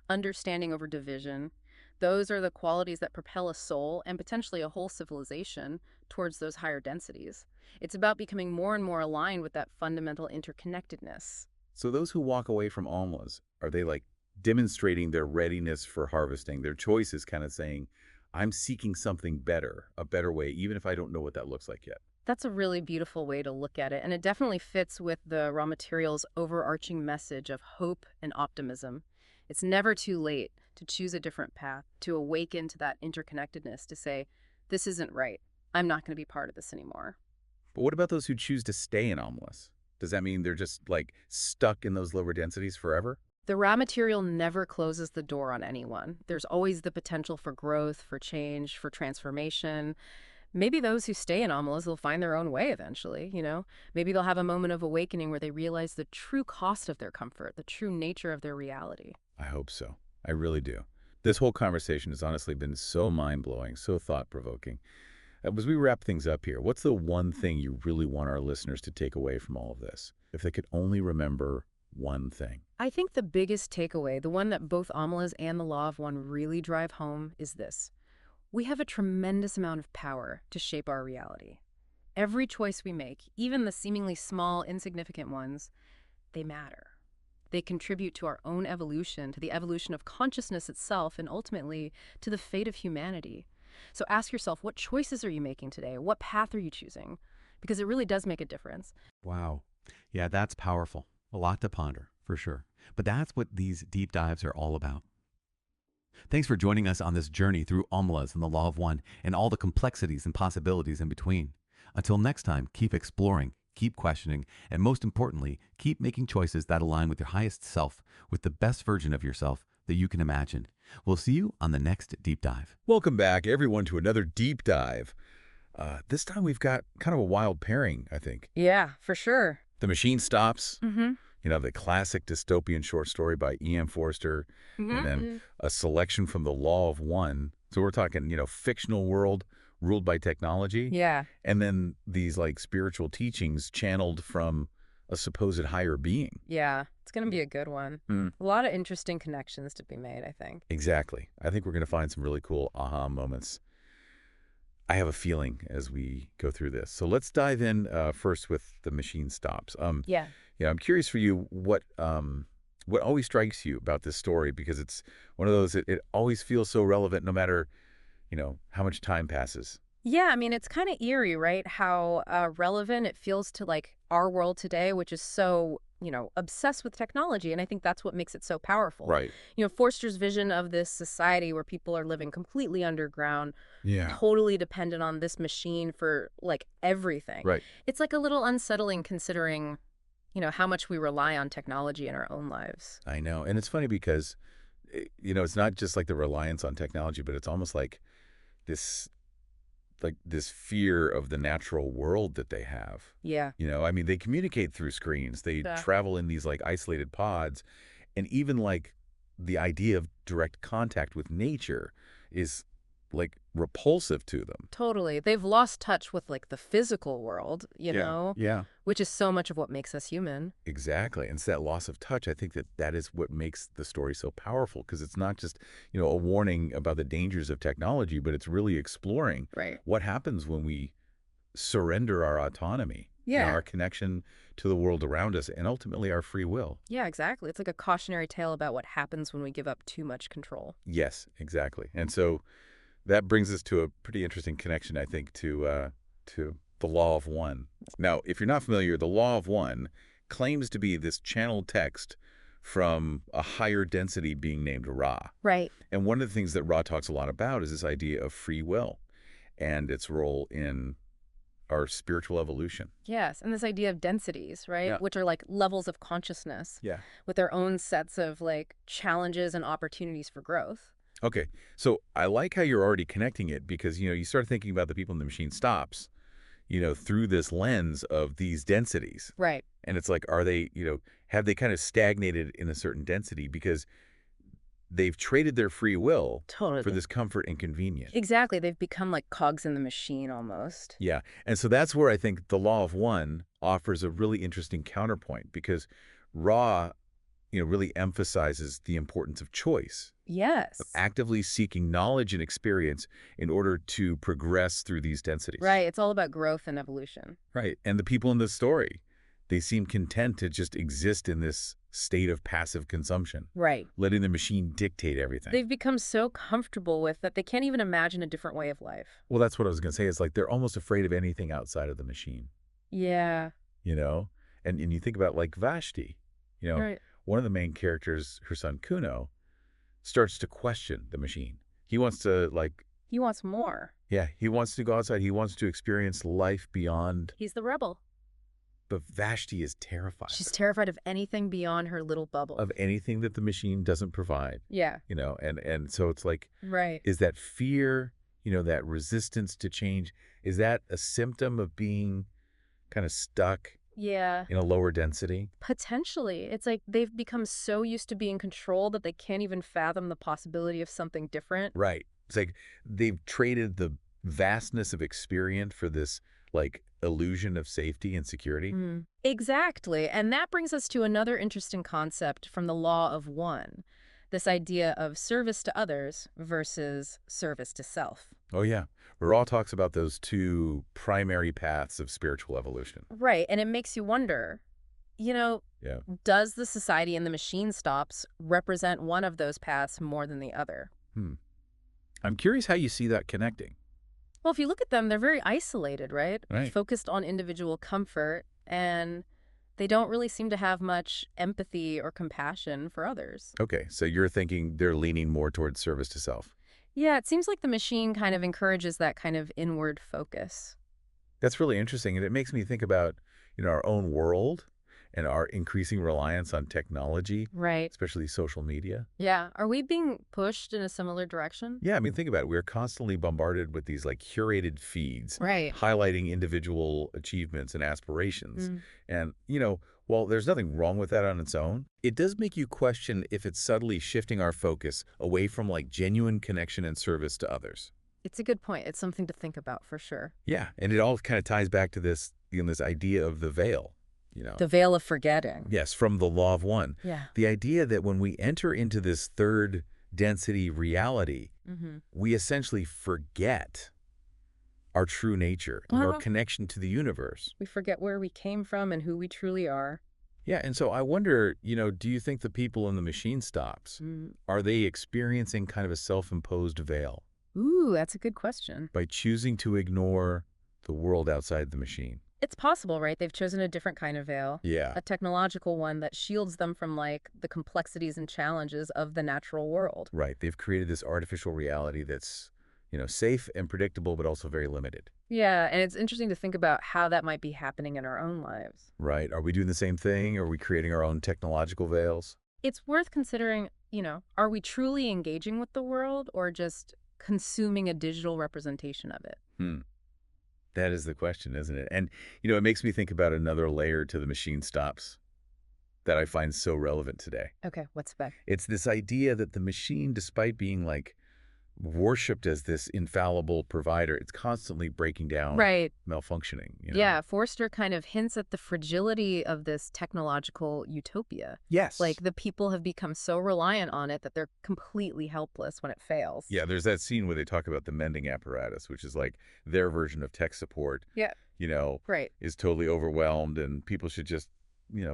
understanding over division. Those are the qualities that propel a soul and potentially a whole civilization towards those higher densities. It's about becoming more and more aligned with that fundamental interconnectedness. So those who walk away from almas, are they like demonstrating their readiness for harvesting? Their choice is kind of saying, I'm seeking something better, a better way, even if I don't know what that looks like yet. That's a really beautiful way to look at it, and it definitely fits with the raw materials' overarching message of hope and optimism. It's never too late to choose a different path, to awaken to that interconnectedness, to say, this isn't right. I'm not going to be part of this anymore. But what about those who choose to stay anomalous? Does that mean they're just, like, stuck in those lower densities forever? The raw material never closes the door on anyone. There's always the potential for growth, for change, for transformation. Maybe those who stay anomalous will find their own way eventually, you know? Maybe they'll have a moment of awakening where they realize the true cost of their comfort, the true nature of their reality. I hope so. I really do. This whole conversation has honestly been so mind-blowing, so thought-provoking. As we wrap things up here, what's the one thing you really want our listeners to take away from all of this? If they could only remember one thing. I think the biggest takeaway, the one that both Amalas and the Law of One really drive home, is this. We have a tremendous amount of power to shape our reality. Every choice we make, even the seemingly small, insignificant ones, they matter. They contribute to our own evolution, to the evolution of consciousness itself, and ultimately to the fate of humanity. So ask yourself, what choices are you making today? What path are you choosing? Because it really does make a difference. Wow. Yeah, that's powerful. A lot to ponder, for sure. But that's what these deep dives are all about. Thanks for joining us on this journey through Amalas and the Law of One and all the complexities and possibilities in between. Until next time, keep exploring, keep questioning, and most importantly, keep making choices that align with your highest self, with the best version of yourself that you can imagine. We'll see you on the next deep dive. Welcome back, everyone, to another deep dive. This time we've got kind of a wild pairing, I think. Yeah, for sure. The Machine Stops, Mm-hmm. you know, the classic dystopian short story by E.M. Forster, and then a selection from The Law of One. So we're talking, you know, fictional world ruled by technology. Yeah. And then these, like, spiritual teachings channeled from a supposed higher being. Yeah, it's going to be a good one. Mm. A lot of interesting connections to be made, I think. Exactly. I think we're going to find some really cool aha moments. I have a feeling as we go through this. So let's dive in first with The Machine Stops. Yeah. Yeah, I'm curious for you what always strikes you about this story, because it's one of those, it always feels so relevant no matter, you know, how much time passes. Yeah, I mean, it's kind of eerie, right? How relevant it feels to like our world today, which is so, you know, obsessed with technology. And I think that's what makes it so powerful. Right. You know, Forster's vision of this society where people are living completely underground, Yeah. totally dependent on this machine for like everything. Right. It's like a little unsettling considering, you know, how much we rely on technology in our own lives. I know. And it's funny because, you know, it's not just like the reliance on technology, but it's almost like this fear of the natural world that they have. Yeah. You know, I mean, they communicate through screens. They Yeah. travel in these like isolated pods. And even like the idea of direct contact with nature is like repulsive to them. Totally. They've lost touch with like the physical world, you know, Yeah. which is so much of what makes us human. Exactly. And it's that loss of touch. I think that is what makes the story so powerful, because it's not just, you know, a warning about the dangers of technology, but it's really exploring Right. what happens when we surrender our autonomy, you know, Yeah. our connection to the world around us, and ultimately our free will. Yeah, exactly. It's like a cautionary tale about what happens when we give up too much control. Yes, exactly. And so that brings us to a pretty interesting connection, I think, to the Law of One. Now, if you're not familiar, the Law of One claims to be this channeled text from a higher density being named Ra. Right. And one of the things that Ra talks a lot about is this idea of free will and its role in our spiritual evolution. Yes. And this idea of densities, right? Yeah. Which are like levels of consciousness Yeah. with their own sets of like challenges and opportunities for growth. Okay, so I like how you're already connecting it, because, you know, you start thinking about the people in The Machine Stops, you know, through this lens of these densities. Right. And it's like, are they, you know, have they kind of stagnated in a certain density because they've traded their free will Totally. for this comfort and convenience? Exactly. They've become like cogs in the machine almost. Yeah. And so that's where I think the Law of One offers a really interesting counterpoint, because Ra, you know, really emphasizes the importance of choice, Yes. of actively seeking knowledge and experience in order to progress through these densities. Right. It's all about growth and evolution. Right. And the people in this story, they seem content to just exist in this state of passive consumption, Right. letting the machine dictate everything. They've become so comfortable with that they can't even imagine a different way of life. Well, that's what I was going to say. It's like they're almost afraid of anything outside of the machine, Yeah. you know? And you think about like Vashti, you know, Right. one of the main characters, her son Kuno, starts to question the machine. He wants to, like, He wants more. yeah, he wants to go outside. He wants to experience life beyond. He's the rebel. But Vashti is terrified She's terrified of anything beyond her little bubble. of anything that the machine doesn't provide, Yeah. and so it's like, Right. is that fear, that resistance to change, is that a symptom of being kind of stuck Yeah. in a lower density? Potentially. It's like they've become so used to being controlled that they can't even fathom the possibility of something different. Right. It's like they've traded the vastness of experience for this, like, illusion of safety and security. Exactly. And that brings us to another interesting concept from the law of one, this idea of service to others versus service to self. Oh, yeah. Ra talks about those two primary paths of spiritual evolution. Right. And it makes you wonder, Yeah. does the society and the machine stops represent one of those paths more than the other? I'm curious how you see that connecting. Well, if you look at them, they're very isolated, right? Right. Focused on individual comfort, and they don't really seem to have much empathy or compassion for others. Okay, so you're thinking they're leaning more towards service to self. Yeah, it seems like the machine kind of encourages that kind of inward focus. That's really interesting, and it makes me think about, our own world and our increasing reliance on technology, Right. especially social media. Yeah. Are we being pushed in a similar direction? Yeah, I mean, think about it. We're constantly bombarded with these, like, curated feeds Right. highlighting individual achievements and aspirations. Mm. And, while there's nothing wrong with that on its own, it does make you question if it's subtly shifting our focus away from, like, genuine connection and service to others. It's a good point. It's something to think about for sure. Yeah, and it all kind of ties back to this, this idea of the veil, The veil of forgetting. Yes, from the law of one. Yeah. The idea that when we enter into this third density reality, we essentially forget our true nature and our connection to the universe. We forget where we came from and who we truly are. Yeah, and so I wonder, do you think the people in the machine stops, are they experiencing kind of a self-imposed veil Ooh, that's a good question. by choosing to ignore the world outside the machine? It's possible, right? They've chosen a different kind of veil. Yeah. A technological one that shields them from, like, the complexities and challenges of the natural world. Right. They've created this artificial reality that's, safe and predictable, but also very limited. Yeah, and it's interesting to think about how that might be happening in our own lives. Right. Are we doing the same thing? Are we creating our own technological veils? It's worth considering, are we truly engaging with the world or just consuming a digital representation of it? That is the question, isn't it? And, it makes me think about another layer to the machine stops that I find so relevant today. Okay, what's back? It's this idea that the machine, despite being, like, worshipped as this infallible provider, it's constantly breaking down, Right. malfunctioning. Yeah, Forster kind of hints at the fragility of this technological utopia. Yes. Like, the people have become so reliant on it that they're completely helpless when it fails. Yeah, there's that scene where they talk about the mending apparatus, which is like their version of tech support. Yeah. Right. Is totally overwhelmed, and people should just,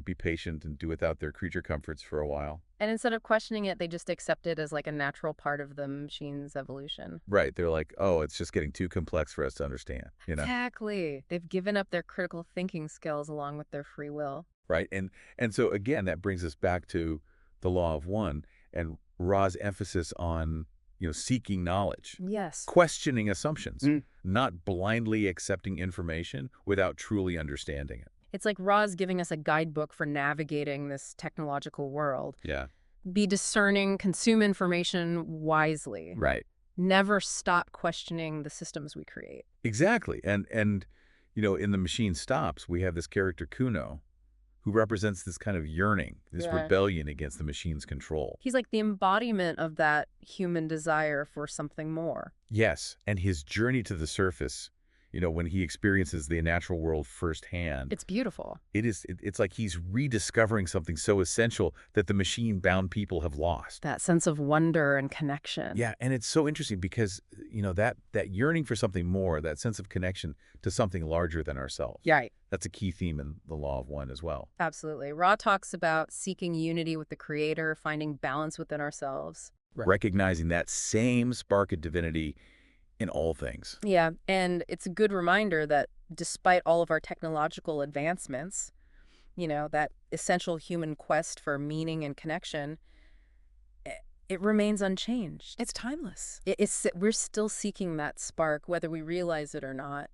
be patient and do without their creature comforts for a while. And instead of questioning it, they just accept it as, like, a natural part of the machine's evolution. Right. They're like, oh, it's just getting too complex for us to understand, Exactly. They've given up their critical thinking skills along with their free will. Right. And so, again, that brings us back to the law of one and Ra's emphasis on, seeking knowledge. Yes. Questioning assumptions, not blindly accepting information without truly understanding it. It's like Ra's giving us a guidebook for navigating this technological world. Yeah. Be discerning, consume information wisely. Right. Never stop questioning the systems we create. Exactly. And in the machine stops, we have this character Kuno, who represents this kind of yearning, this rebellion against the machine's control. He's like the embodiment of that human desire for something more. Yes. And his journey to the surface, when he experiences the natural world firsthand. It's beautiful. It's like he's rediscovering something so essential that the machine-bound people have lost. That sense of wonder and connection. Yeah, and it's so interesting because, that yearning for something more, that sense of connection to something larger than ourselves. Right. That's a key theme in the law of one as well. Absolutely. Ra talks about seeking unity with the Creator, finding balance within ourselves. Right. Recognizing that same spark of divinity in all things. Yeah, and it's a good reminder that despite all of our technological advancements, that essential human quest for meaning and connection, It remains unchanged. It's timeless. We're still seeking that spark, whether we realize it or not.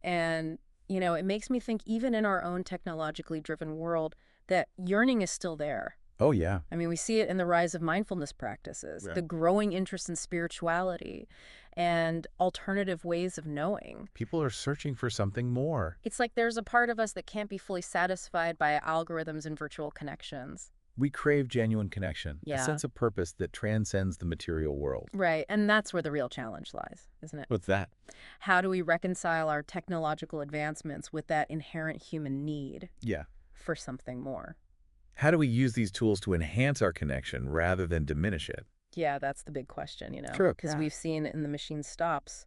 And, it makes me think even in our own technologically driven world, that yearning is still there. Oh, yeah. I mean, we see it in the rise of mindfulness practices, Yeah. the growing interest in spirituality, and alternative ways of knowing. People are searching for something more. It's like there's a part of us that can't be fully satisfied by algorithms and virtual connections. We crave genuine connection, a Yeah. sense of purpose that transcends the material world. Right, and that's where the real challenge lies, isn't it? What's that? How do we reconcile our technological advancements with that inherent human need Yeah. for something more? How do we use these tools to enhance our connection rather than diminish it? Yeah, that's the big question, True. Because Yeah. we've seen in the machine stops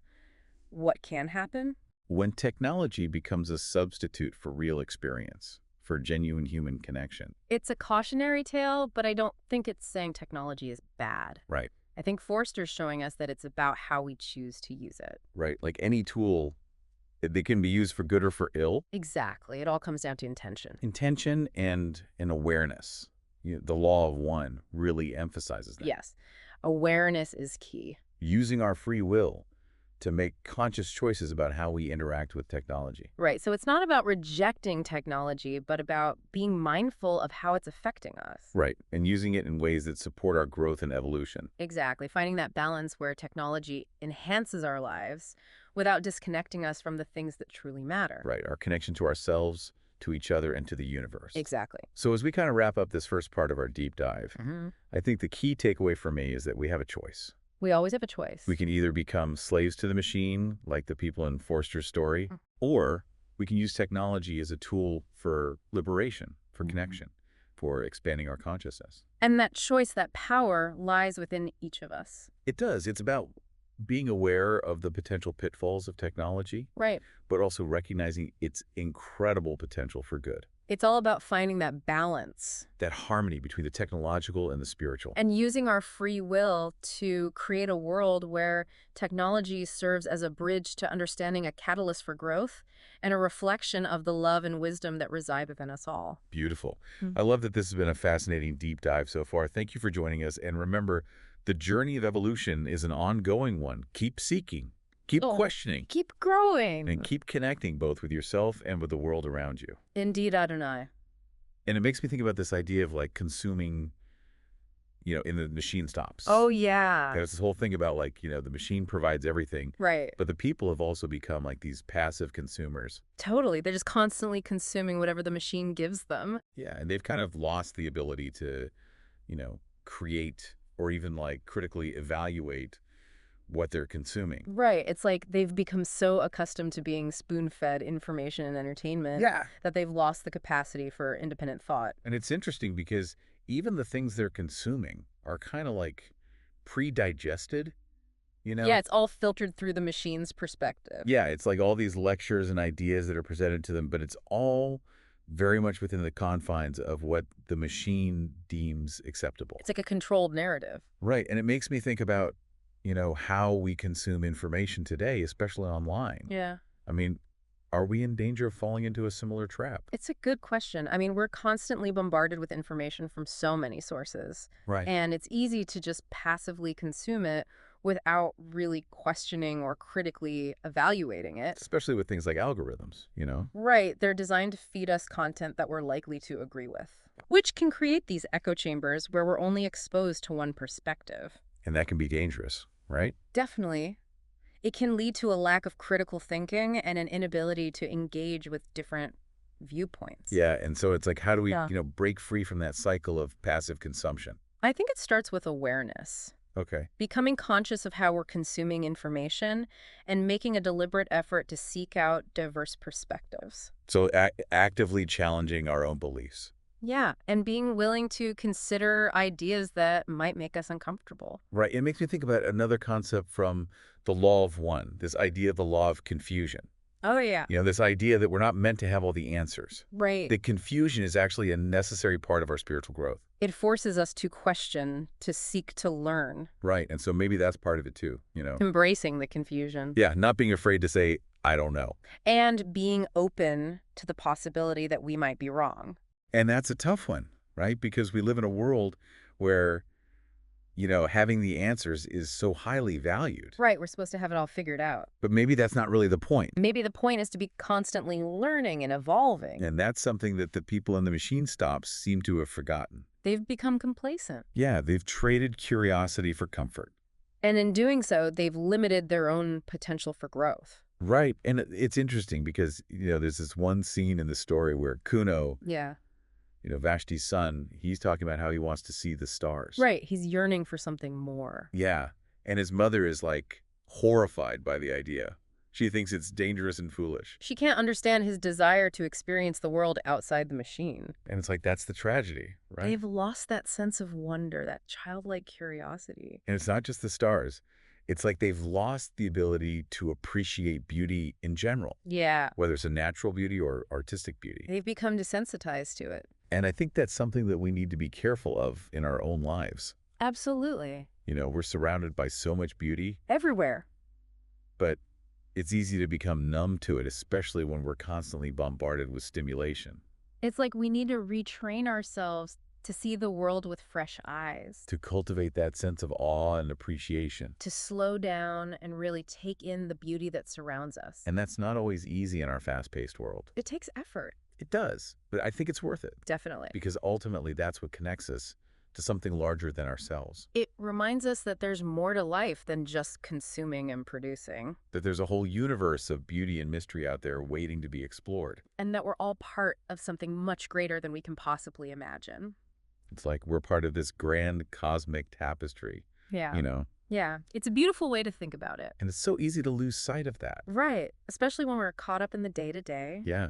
what can happen. When technology becomes a substitute for real experience, for genuine human connection. It's a cautionary tale, but I don't think it's saying technology is bad. Right. I think Forster's showing us that it's about how we choose to use it. Right. Like any tool, they can be used for good or for ill. Exactly. It all comes down to intention. Intention and an awareness. The law of one really emphasizes that. Yes. Awareness is key. Using our free will to make conscious choices about how we interact with technology. Right. So it's not about rejecting technology, but about being mindful of how it's affecting us. Right. And using it in ways that support our growth and evolution. Exactly. Finding that balance where technology enhances our lives without disconnecting us from the things that truly matter. Right. Our connection to ourselves, to each other, and to the universe. Exactly. So as we kind of wrap up this first part of our deep dive, I think the key takeaway for me is that we have a choice. We always have a choice. We can either become slaves to the machine, like the people in Forster's story, or we can use technology as a tool for liberation, for connection, for expanding our consciousness. And that choice, that power, lies within each of us. It does. It's about being aware of the potential pitfalls of technology, Right. but also recognizing its incredible potential for good. It's all about finding that balance That harmony between the technological and the spiritual. and using our free will to create a world where technology serves as a bridge to understanding, a catalyst for growth, and a reflection of the love and wisdom that reside within us all. Beautiful. Mhm. I love that this has been a fascinating deep dive so far. Thank you for joining us. And remember, the journey of evolution is an ongoing one. Keep seeking, keep questioning, Keep growing. and keep connecting both with yourself and with the world around you. Indeed, Adonai. And it makes me think about this idea of like consuming, in the machine stops. Oh, yeah. There's this whole thing about like, the machine provides everything, Right. but the people have also become like these passive consumers. Totally. They're just constantly consuming whatever the machine gives them. Yeah, and they've kind of lost the ability to, create or even like critically evaluate what they're consuming. Right. It's like they've become so accustomed to being spoon-fed information and entertainment that they've lost the capacity for independent thought. And it's interesting because even the things they're consuming are kind of like pre-digested, Yeah, it's all filtered through the machine's perspective. Yeah, it's like all these lectures and ideas that are presented to them, but it's all very much within the confines of what the machine deems acceptable. It's like a controlled narrative. Right, and it makes me think about, how we consume information today, especially online. Yeah. I mean, are we in danger of falling into a similar trap? It's a good question. I mean, we're constantly bombarded with information from so many sources. Right. And it's easy to just passively consume it without really questioning or critically evaluating it. Especially with things like algorithms, Right. They're designed to feed us content that we're likely to agree with, which can create these echo chambers where we're only exposed to one perspective. And that can be dangerous, right? Definitely. It can lead to a lack of critical thinking and an inability to engage with different viewpoints. Yeah, and so it's like, how do we, Yeah. break free from that cycle of passive consumption? I think it starts with awareness. Okay. Becoming conscious of how we're consuming information and making a deliberate effort to seek out diverse perspectives. So actively challenging our own beliefs. Yeah, and being willing to consider ideas that might make us uncomfortable. Right. It makes me think about another concept from the law of one, this idea of the law of confusion. Oh, yeah. This idea that we're not meant to have all the answers. Right. The confusion is actually a necessary part of our spiritual growth. It forces us to question, to seek to learn, Right. And so maybe that's part of it too, embracing the confusion, Yeah, not being afraid to say, I don't know. and being open to the possibility that we might be wrong. And that's a tough one, right? Because we live in a world where, having the answers is so highly valued. Right, we're supposed to have it all figured out. But maybe that's not really the point. Maybe the point is to be constantly learning and evolving. And that's something that the people in the machine stops seem to have forgotten. They've become complacent. Yeah, they've traded curiosity for comfort. And in doing so, they've limited their own potential for growth. Right. And it's interesting because, there's this one scene in the story where Kuno, Yeah. Vashti's son, he's talking about how he wants to see the stars. Right, he's yearning for something more. Yeah. And his mother is like horrified by the idea. She thinks it's dangerous and foolish. She can't understand his desire to experience the world outside the machine. And it's like, that's the tragedy, right? They've lost that sense of wonder, that childlike curiosity. And it's not just the stars. It's like they've lost the ability to appreciate beauty in general, Yeah. whether it's a natural beauty or artistic beauty. They've become desensitized to it. And I think that's something that we need to be careful of in our own lives. Absolutely. We're surrounded by so much beauty, Everywhere. but it's easy to become numb to it, especially when we're constantly bombarded with stimulation. It's like we need to retrain ourselves to see the world with fresh eyes. To cultivate that sense of awe and appreciation. To slow down and really take in the beauty that surrounds us. And that's not always easy in our fast-paced world. It takes effort. It does, but I think it's worth it. Definitely. Because ultimately that's what connects us to something larger than ourselves. It reminds us that there's more to life than just consuming and producing. That there's a whole universe of beauty and mystery out there waiting to be explored. And that we're all part of something much greater than we can possibly imagine. It's like we're part of this grand cosmic tapestry, Yeah. Yeah. It's a beautiful way to think about it. And it's so easy to lose sight of that. Right. Especially when we're caught up in the day-to-day. Yeah,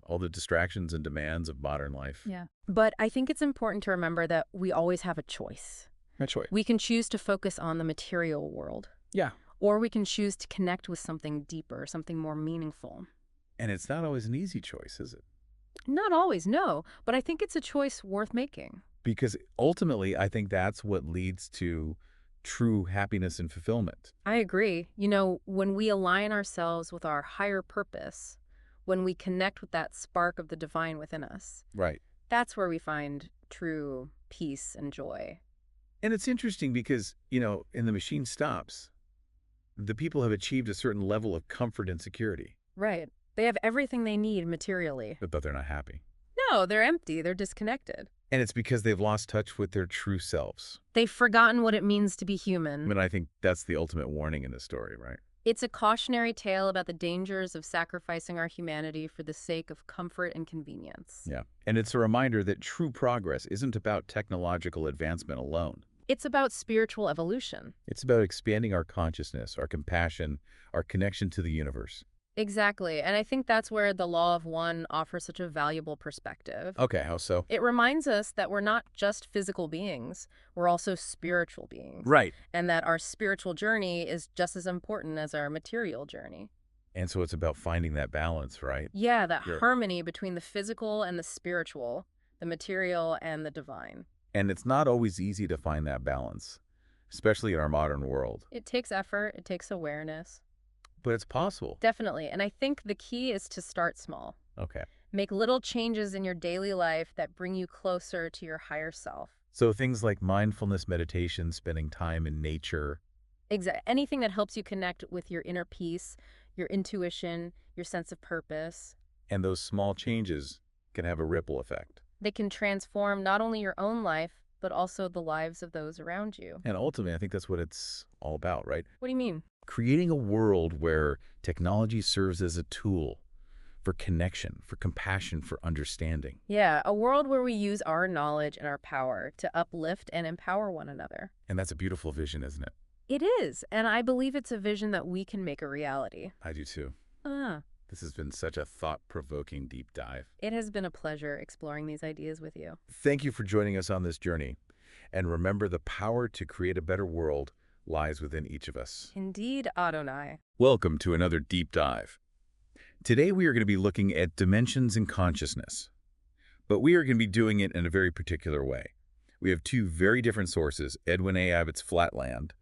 all the distractions and demands of modern life. Yeah. But I think it's important to remember that we always have a choice. A choice. We can choose to focus on the material world. Yeah. Or we can choose to connect with something deeper, something more meaningful. And it's not always an easy choice, is it? Not always, no. But I think it's a choice worth making. Because ultimately, I think that's what leads to true happiness and fulfillment. I agree. When we align ourselves with our higher purpose, when we connect with that spark of the divine within us, Right. that's where we find true peace and joy. And it's interesting because, in the machine stops, the people have achieved a certain level of comfort and security. Right. They have everything they need materially. But they're not happy. No, they're empty. They're disconnected. And it's because they've lost touch with their true selves. They've forgotten what it means to be human. I mean, I think that's the ultimate warning in this story, right? It's a cautionary tale about the dangers of sacrificing our humanity for the sake of comfort and convenience. Yeah. And it's a reminder that true progress isn't about technological advancement alone. It's about spiritual evolution. It's about expanding our consciousness, our compassion, our connection to the universe. Exactly. And I think that's where the Law of One offers such a valuable perspective. Okay, how so? It reminds us that we're not just physical beings, we're also spiritual beings. Right. And that our spiritual journey is just as important as our material journey. And so it's about finding that balance, right? Yeah, that Sure. harmony between the physical and the spiritual, the material and the divine. And it's not always easy to find that balance, especially in our modern world. It takes effort, it takes awareness. But it's possible. Definitely. And I think the key is to start small. Okay. Make little changes in your daily life that bring you closer to your higher self. So things like mindfulness meditation, spending time in nature. Anything that helps you connect with your inner peace, your intuition, your sense of purpose. And those small changes can have a ripple effect. They can transform not only your own life, but also the lives of those around you. And ultimately, I think that's what it's all about, right? What do you mean? Creating a world where technology serves as a tool for connection, for compassion, for understanding. Yeah, a world where we use our knowledge and our power to uplift and empower one another. And that's a beautiful vision, isn't it? It is, and I believe it's a vision that we can make a reality. I do too. Ah, This has been such a thought-provoking deep dive. it has been a pleasure exploring these ideas with you. Thank you for joining us on this journey. And remember, the power to create a better world lies within each of us. Indeed, Adonai. Welcome to another deep dive. Today we are going to be looking at dimensions in consciousness, but we are going to be doing it in a very particular way. We have two very different sources, Edwin A. Abbott's Flatland,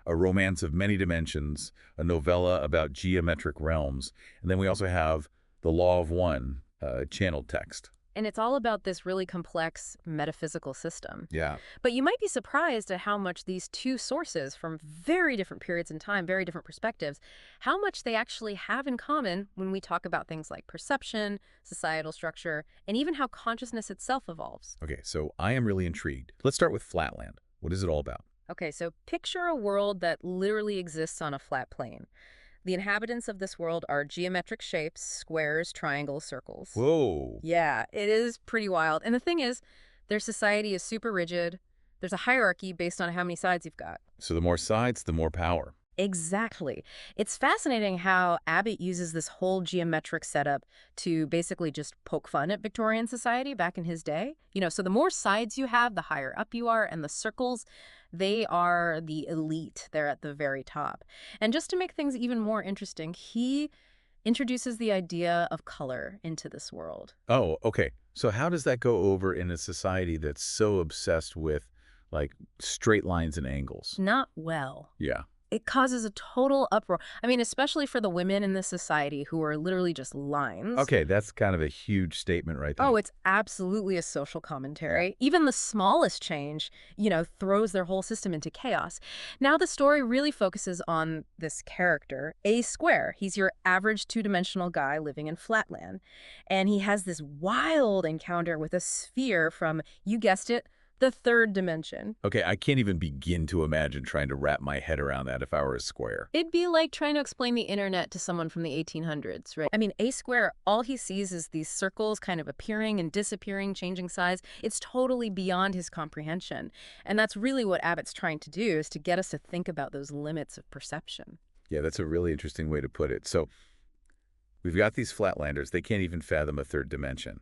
a romance of many dimensions, a novella about geometric realms, and then we also have The Law of One, channeled text. And it's all about this really complex metaphysical system. Yeah. But you might be surprised at how much these two sources from very different periods in time, very different perspectives, how much they actually have in common when we talk about things like perception, societal structure, and even how consciousness itself evolves. Okay, so I am really intrigued. Let's start with Flatland. What is it all about? Okay, so picture a world that literally exists on a flat plane. The inhabitants of this world are geometric shapes, squares, triangles, circles. Whoa. Yeah, it is pretty wild. And the thing is, their society is super rigid. There's a hierarchy based on how many sides you've got. So the more sides, the more power. Exactly. It's fascinating how Abbott uses this whole geometric setup to basically just poke fun at Victorian society back in his day. So the more sides you have, the higher up you are, and the circles, they are the elite. They're at the very top. And just to make things even more interesting, he introduces the idea of color into this world. Oh, okay. So how does that go over in a society that's so obsessed with, like, straight lines and angles? Not well. Yeah. It causes a total uproar. I mean, especially for the women in this society who are literally just lines. Okay, that's kind of a huge statement right there. Oh, it's absolutely a social commentary. Even the smallest change, throws their whole system into chaos. Now the story really focuses on this character, A Square. He's your average two-dimensional guy living in Flatland. And he has this wild encounter with a sphere from, you guessed it, the third dimension. Okay, I can't even begin to imagine trying to wrap my head around that if I were a square. It'd be like trying to explain the internet to someone from the 1800s, right? I mean, A Square, all he sees is these circles kind of appearing and disappearing, changing size. It's totally beyond his comprehension. And that's really what Abbott's trying to do, is to get us to think about those limits of perception. Yeah, that's a really interesting way to put it. So we've got these flatlanders. They can't even fathom a third dimension.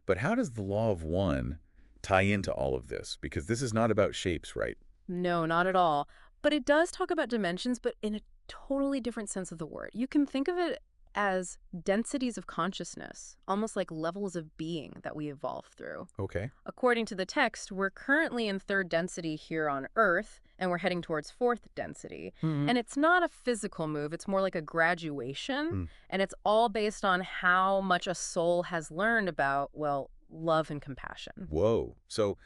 But how does the law of one tie into all of this? Because this is not about shapes, right? No, not at all. But it does talk about dimensions, but in a totally different sense of the word. You can think of it as densities of consciousness, almost like levels of being that we evolve through. Okay. According to the text, we're currently in third density here on Earth, and we're heading towards fourth density. And it's not a physical move. It's more like a graduation, and it's all based on how much a soul has learned about, well, love and compassion. Whoa. So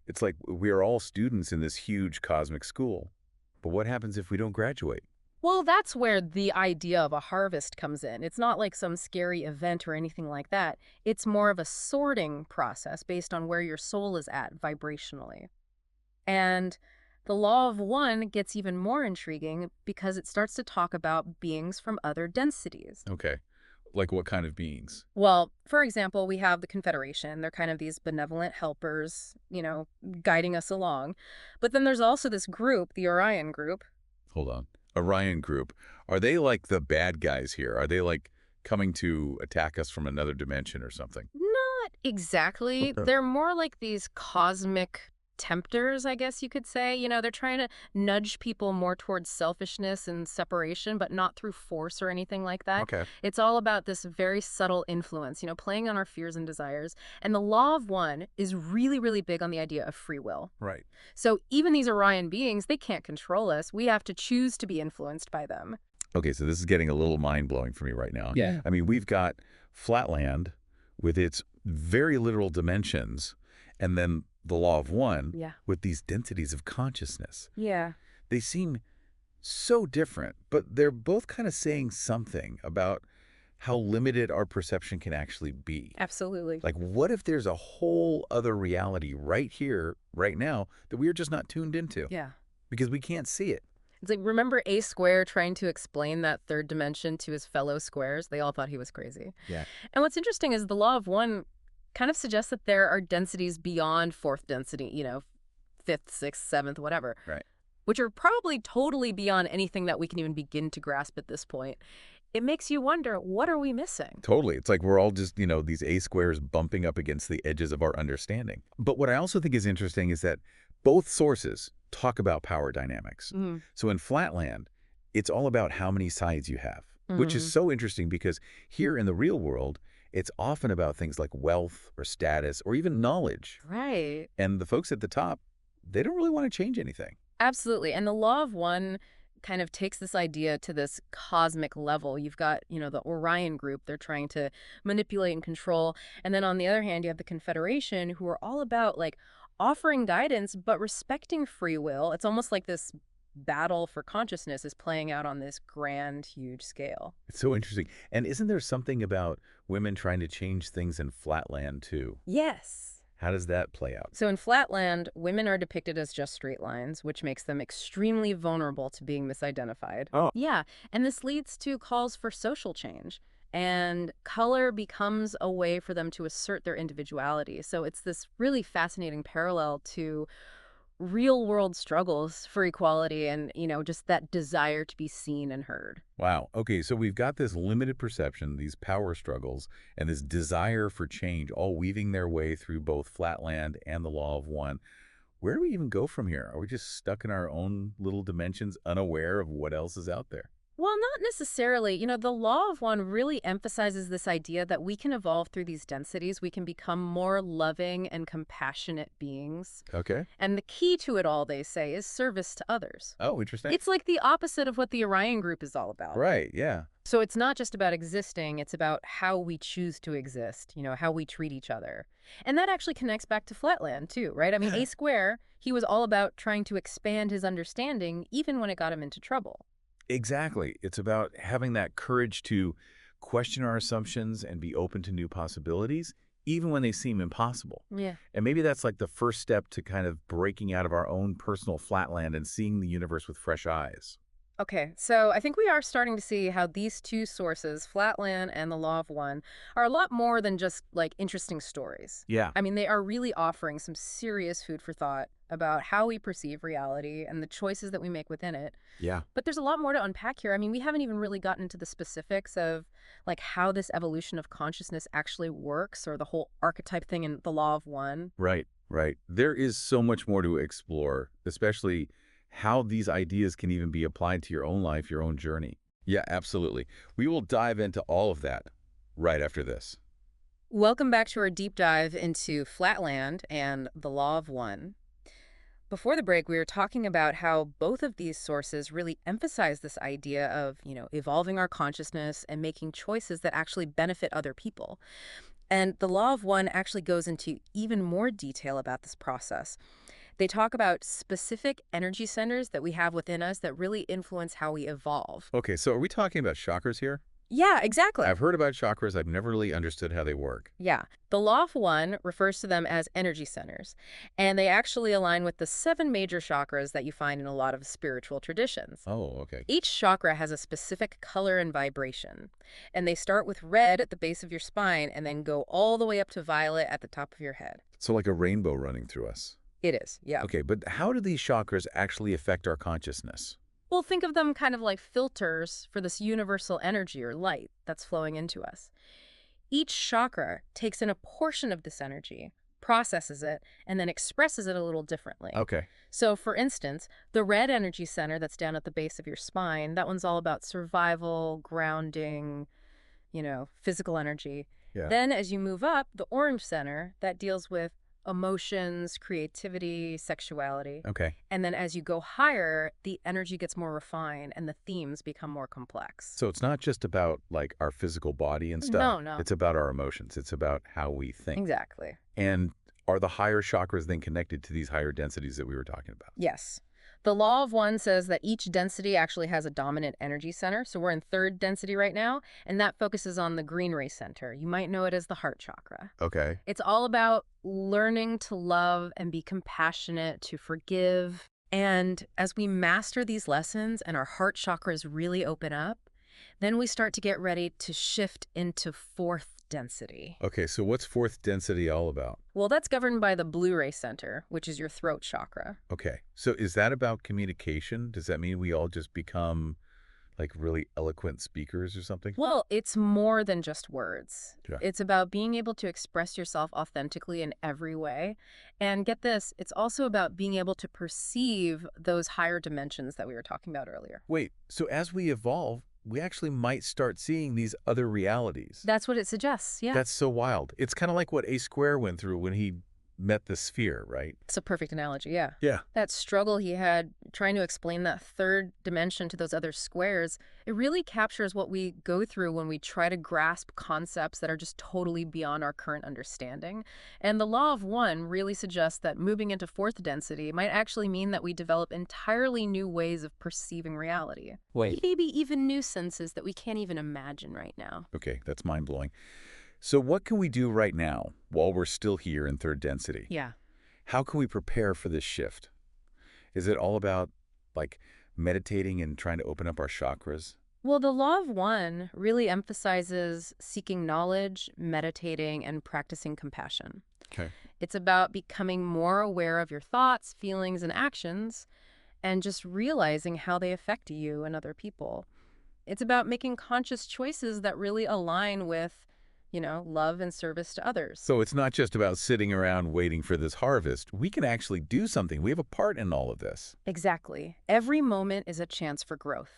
it's like we are all students in this huge cosmic school. But what happens if we don't graduate? Well, that's where the idea of a harvest comes in. It's not like some scary event or anything like that. It's more of a sorting process based on where your soul is at vibrationally. And the law of one gets even more intriguing because it starts to talk about beings from other densities. Okay. Like what kind of beings? Well, for example, we have the Confederation. They're kind of these benevolent helpers, guiding us along. But then there's also this group, the Orion group. Hold on. Orion group. Are they like the bad guys here? Are they like coming to attack us from another dimension or something? Not exactly. Okay. They're more like these cosmic tempters, I guess you could say. They're trying to nudge people more towards selfishness and separation, but not through force or anything like that. Okay. It's all about this very subtle influence, playing on our fears and desires. And the law of one is really, really big on the idea of free will. Right. So even these Orion beings, they can't control us. We have to choose to be influenced by them. Okay, so this is getting a little mind-blowing for me right now. Yeah. I mean, we've got Flatland with its very literal dimensions, and then the law of one with these densities of consciousness. Yeah. They seem so different, but they're both kind of saying something about how limited our perception can actually be. Absolutely. Like, what if there's a whole other reality right here, right now, that we're just not tuned into? Yeah. Because we can't see it. It's like, remember A Square trying to explain that third dimension to his fellow squares? They all thought he was crazy. Yeah. And what's interesting is the law of one kind of suggests that there are densities beyond fourth density, fifth, sixth, seventh, whatever. Right. Which are probably totally beyond anything that we can even begin to grasp at this point. It makes you wonder, what are we missing? Totally. It's like we're all just, these A squares bumping up against the edges of our understanding. But what I also think is interesting is that both sources talk about power dynamics. So in Flatland, it's all about how many sides you have, which is so interesting because here in the real world, it's often about things like wealth or status or even knowledge. Right. And the folks at the top, they don't really want to change anything. Absolutely. And the law of one kind of takes this idea to this cosmic level. You've got, the Orion group, they're trying to manipulate and control. And then on the other hand, you have the Confederation, who are all about like offering guidance, but respecting free will. It's almost like this battle for consciousness is playing out on this grand, huge scale. It's so interesting. And isn't there something about women trying to change things in Flatland, too? Yes. How does that play out? So in Flatland, women are depicted as just straight lines, which makes them extremely vulnerable to being misidentified. Oh. Yeah, and this leads to calls for social change. And color becomes a way for them to assert their individuality. So it's this really fascinating parallel to real world struggles for equality and, just that desire to be seen and heard. Wow. Okay, so we've got this limited perception, these power struggles, and this desire for change all weaving their way through both Flatland and the Law of One. Where do we even go from here? Are we just stuck in our own little dimensions, unaware of what else is out there? Well, not necessarily. The Law of One really emphasizes this idea that we can evolve through these densities. We can become more loving and compassionate beings. Okay. And the key to it all, they say, is service to others. Oh, interesting. It's like the opposite of what the Orion group is all about. Right, yeah. So it's not just about existing, it's about how we choose to exist, how we treat each other. And that actually connects back to Flatland, too, right? I mean, A Square, he was all about trying to expand his understanding, even when it got him into trouble. Exactly. It's about having that courage to question our assumptions and be open to new possibilities, even when they seem impossible. Yeah. And maybe that's like the first step to kind of breaking out of our own personal flatland and seeing the universe with fresh eyes. Okay, so I think we are starting to see how these two sources, Flatland and the Law of One, are a lot more than just like interesting stories. Yeah. I mean, they are really offering some serious food for thought about how we perceive reality and the choices that we make within it. Yeah. But there's a lot more to unpack here. I mean, we haven't even really gotten into the specifics of like how this evolution of consciousness actually works or the whole archetype thing in the Law of One. Right, right. There is so much more to explore, especially how these ideas can even be applied to your own life, your own journey. Yeah, absolutely. We will dive into all of that right after this. Welcome back to our deep dive into Flatland and the Law of One. Before the break, we were talking about how both of these sources really emphasize this idea of, evolving our consciousness and making choices that actually benefit other people. And the Law of One actually goes into even more detail about this process. They talk about specific energy centers that we have within us that really influence how we evolve. Okay, so are we talking about chakras here? Yeah, exactly. I've heard about chakras. I've never really understood how they work. Yeah. The Law of One refers to them as energy centers, and they actually align with the 7 major chakras that you find in a lot of spiritual traditions. Oh, okay. Each chakra has a specific color and vibration, and they start with red at the base of your spine and then go all the way up to violet at the top of your head. So like a rainbow running through us. It is, yeah. Okay, but how do these chakras actually affect our consciousness? Well, think of them kind of like filters for this universal energy or light that's flowing into us. Each chakra takes in a portion of this energy, processes it, and then expresses it a little differently. Okay. So, for instance, the red energy center that's down at the base of your spine, that one's all about survival, grounding, physical energy. Yeah. Then as you move up, the orange center, that deals with emotions, creativity, sexuality. Okay. And then as you go higher, the energy gets more refined and the themes become more complex. So it's not just about like our physical body and stuff. No. It's about our emotions. It's about how we think. Exactly. And are the higher chakras then connected to these higher densities that we were talking about? Yes. The Law of One says that each density actually has a dominant energy center. So we're in 3rd density right now, and that focuses on the green ray center. You might know it as the heart chakra. Okay. It's all about learning to love and be compassionate, to forgive. And as we master these lessons and our heart chakras really open up, then we start to get ready to shift into 4th density. Okay, so what's 4th density all about? Well, that's governed by the blue ray center, which is your throat chakra. Okay, so is that about communication? Does that mean we all just become like really eloquent speakers or something? Well, it's more than just words. Yeah. It's about being able to express yourself authentically in every way. And get this, it's also about being able to perceive those higher dimensions that we were talking about earlier. Wait, so as we evolve, we actually might start seeing these other realities. That's what it suggests, yeah. That's so wild. It's kind of like what A Square went through when he met the sphere, right? It's a perfect analogy, yeah. Yeah. That struggle he had trying to explain that third dimension to those other squares, it really captures what we go through when we try to grasp concepts that are just totally beyond our current understanding. And the law of one really suggests that moving into fourth density might actually mean that we develop entirely new ways of perceiving reality. Wait. Maybe even new senses that we can't even imagine right now. Okay, that's mind-blowing. So what can we do right now while we're still here in third density? Yeah. How can we prepare for this shift? Is it all about, like, meditating and trying to open up our chakras? Well, the law of one really emphasizes seeking knowledge, meditating, and practicing compassion. Okay. It's about becoming more aware of your thoughts, feelings, and actions, and just realizing how they affect you and other people. It's about making conscious choices that really align with, love and service to others. So it's not just about sitting around waiting for this harvest. We can actually do something. We have a part in all of this. Exactly. Every moment is a chance for growth.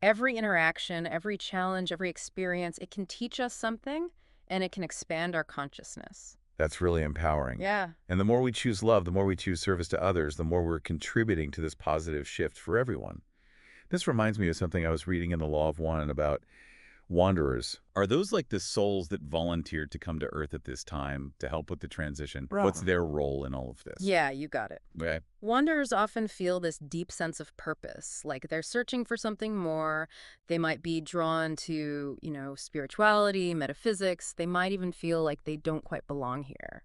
Every interaction, every challenge, every experience, it can teach us something, and it can expand our consciousness. That's really empowering. Yeah. And the more we choose love, the more we choose service to others, the more we're contributing to this positive shift for everyone. This reminds me of something I was reading in the Law of One about wanderers. Are those like the souls that volunteered to come to Earth at this time to help with the transition? Right. What's their role in all of this? Yeah, you got it. Okay. Wanderers often feel this deep sense of purpose, like they're searching for something more. They might be drawn to, spirituality, metaphysics. They might even feel like they don't quite belong here.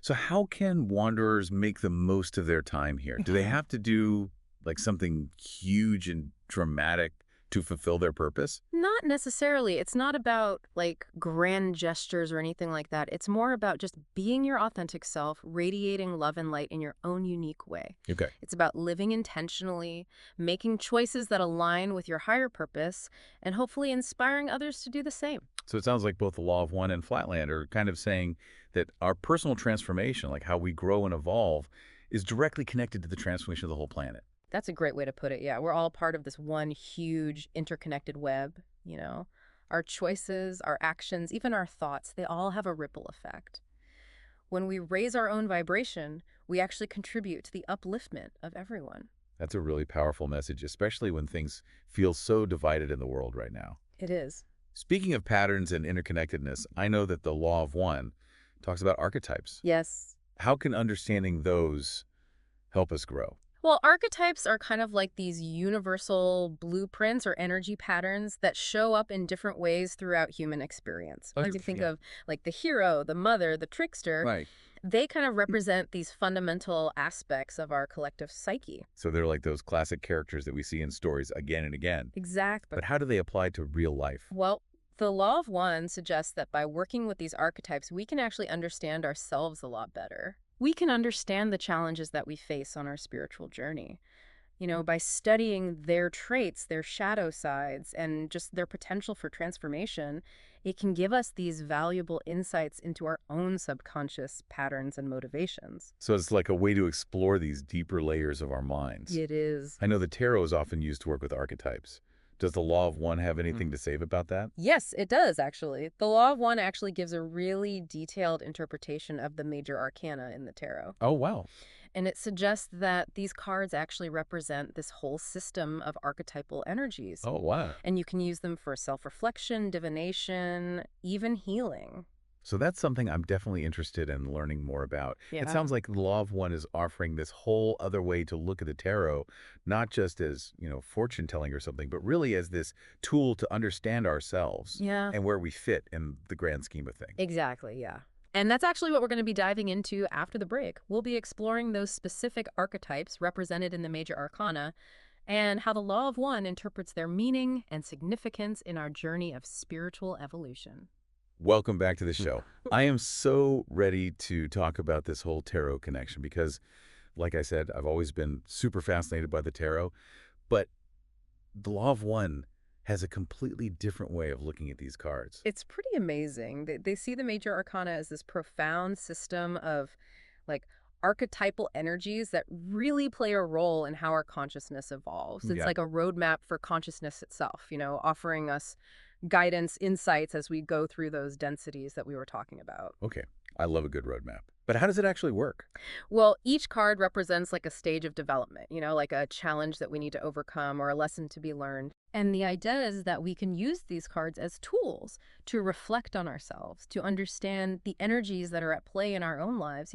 So how can wanderers make the most of their time here? Do they have to do like something huge and dramatic to fulfill their purpose? Not necessarily. It's not about like grand gestures or anything like that. It's more about just being your authentic self, radiating love and light in your own unique way. Okay. It's about living intentionally, making choices that align with your higher purpose, and hopefully inspiring others to do the same. So it sounds like both the Law of One and Flatland are kind of saying that our personal transformation, like how we grow and evolve, is directly connected to the transformation of the whole planet. That's a great way to put it. Yeah, we're all part of this one huge interconnected web, Our choices, our actions, even our thoughts, they all have a ripple effect. When we raise our own vibration, we actually contribute to the upliftment of everyone. That's a really powerful message, especially when things feel so divided in the world right now. It is. Speaking of patterns and interconnectedness, I know that the Law of One talks about archetypes. Yes. How can understanding those help us grow? Well, archetypes are kind of like these universal blueprints or energy patterns that show up in different ways throughout human experience. Oh, You can think yeah. of like the hero, the mother, the trickster. Right. They kind of represent these fundamental aspects of our collective psyche. So they're like those classic characters that we see in stories again and again. Exactly. But how do they apply to real life? Well, the law of one suggests that by working with these archetypes, we can actually understand ourselves a lot better. We can understand the challenges that we face on our spiritual journey. By studying their traits, their shadow sides, and just their potential for transformation, it can give us these valuable insights into our own subconscious patterns and motivations. So it's like a way to explore these deeper layers of our minds. It is. I know the tarot is often used to work with archetypes. Does the Law of One have anything to say about that? Yes, it does, actually. The law of one actually gives a really detailed interpretation of the major arcana in the tarot. Oh, wow. And it suggests that these cards actually represent this whole system of archetypal energies. Oh, wow. And you can use them for self-reflection, divination, even healing. So that's something I'm definitely interested in learning more about. Yeah. It sounds like the Law of One is offering this whole other way to look at the tarot, not just as, fortune telling or something, but really as this tool to understand ourselves Yeah. and where we fit in the grand scheme of things. Exactly, yeah. And that's actually what we're going to be diving into after the break. We'll be exploring those specific archetypes represented in the major arcana and how the law of one interprets their meaning and significance in our journey of spiritual evolution. Welcome back to the show. I am so ready to talk about this whole tarot connection because, like I said, I've always been super fascinated by the tarot, but the Law of One has a completely different way of looking at these cards. It's pretty amazing. They see the major arcana as this profound system of like archetypal energies that really play a role in how our consciousness evolves. It's Yeah. like a roadmap for consciousness itself, offering us guidance, insights as we go through those densities that we were talking about. Okay, I love a good roadmap. But how does it actually work? Well, each card represents like a stage of development, like a challenge that we need to overcome or a lesson to be learned. And the idea is that we can use these cards as tools to reflect on ourselves, to understand the energies that are at play in our own lives.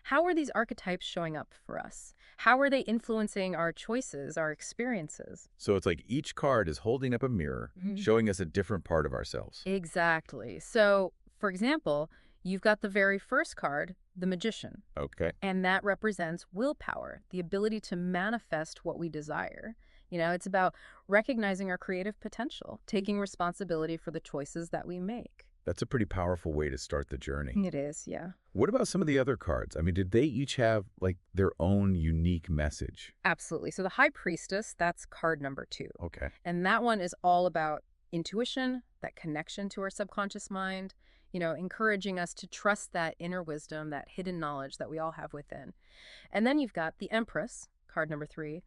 How are these archetypes showing up for us? How are they influencing our choices, our experiences? So it's like each card is holding up a mirror, showing us a different part of ourselves. Exactly. So, for example, you've got the very first card, the Magician. Okay. And that represents willpower, the ability to manifest what we desire. It's about recognizing our creative potential, taking responsibility for the choices that we make. That's a pretty powerful way to start the journey. It is, yeah. What about some of the other cards? I mean, did they each have like their own unique message? Absolutely. So the High Priestess, that's card number 2. Okay. And that one is all about intuition, that connection to our subconscious mind, encouraging us to trust that inner wisdom, that hidden knowledge that we all have within. And then you've got the Empress, card number 3,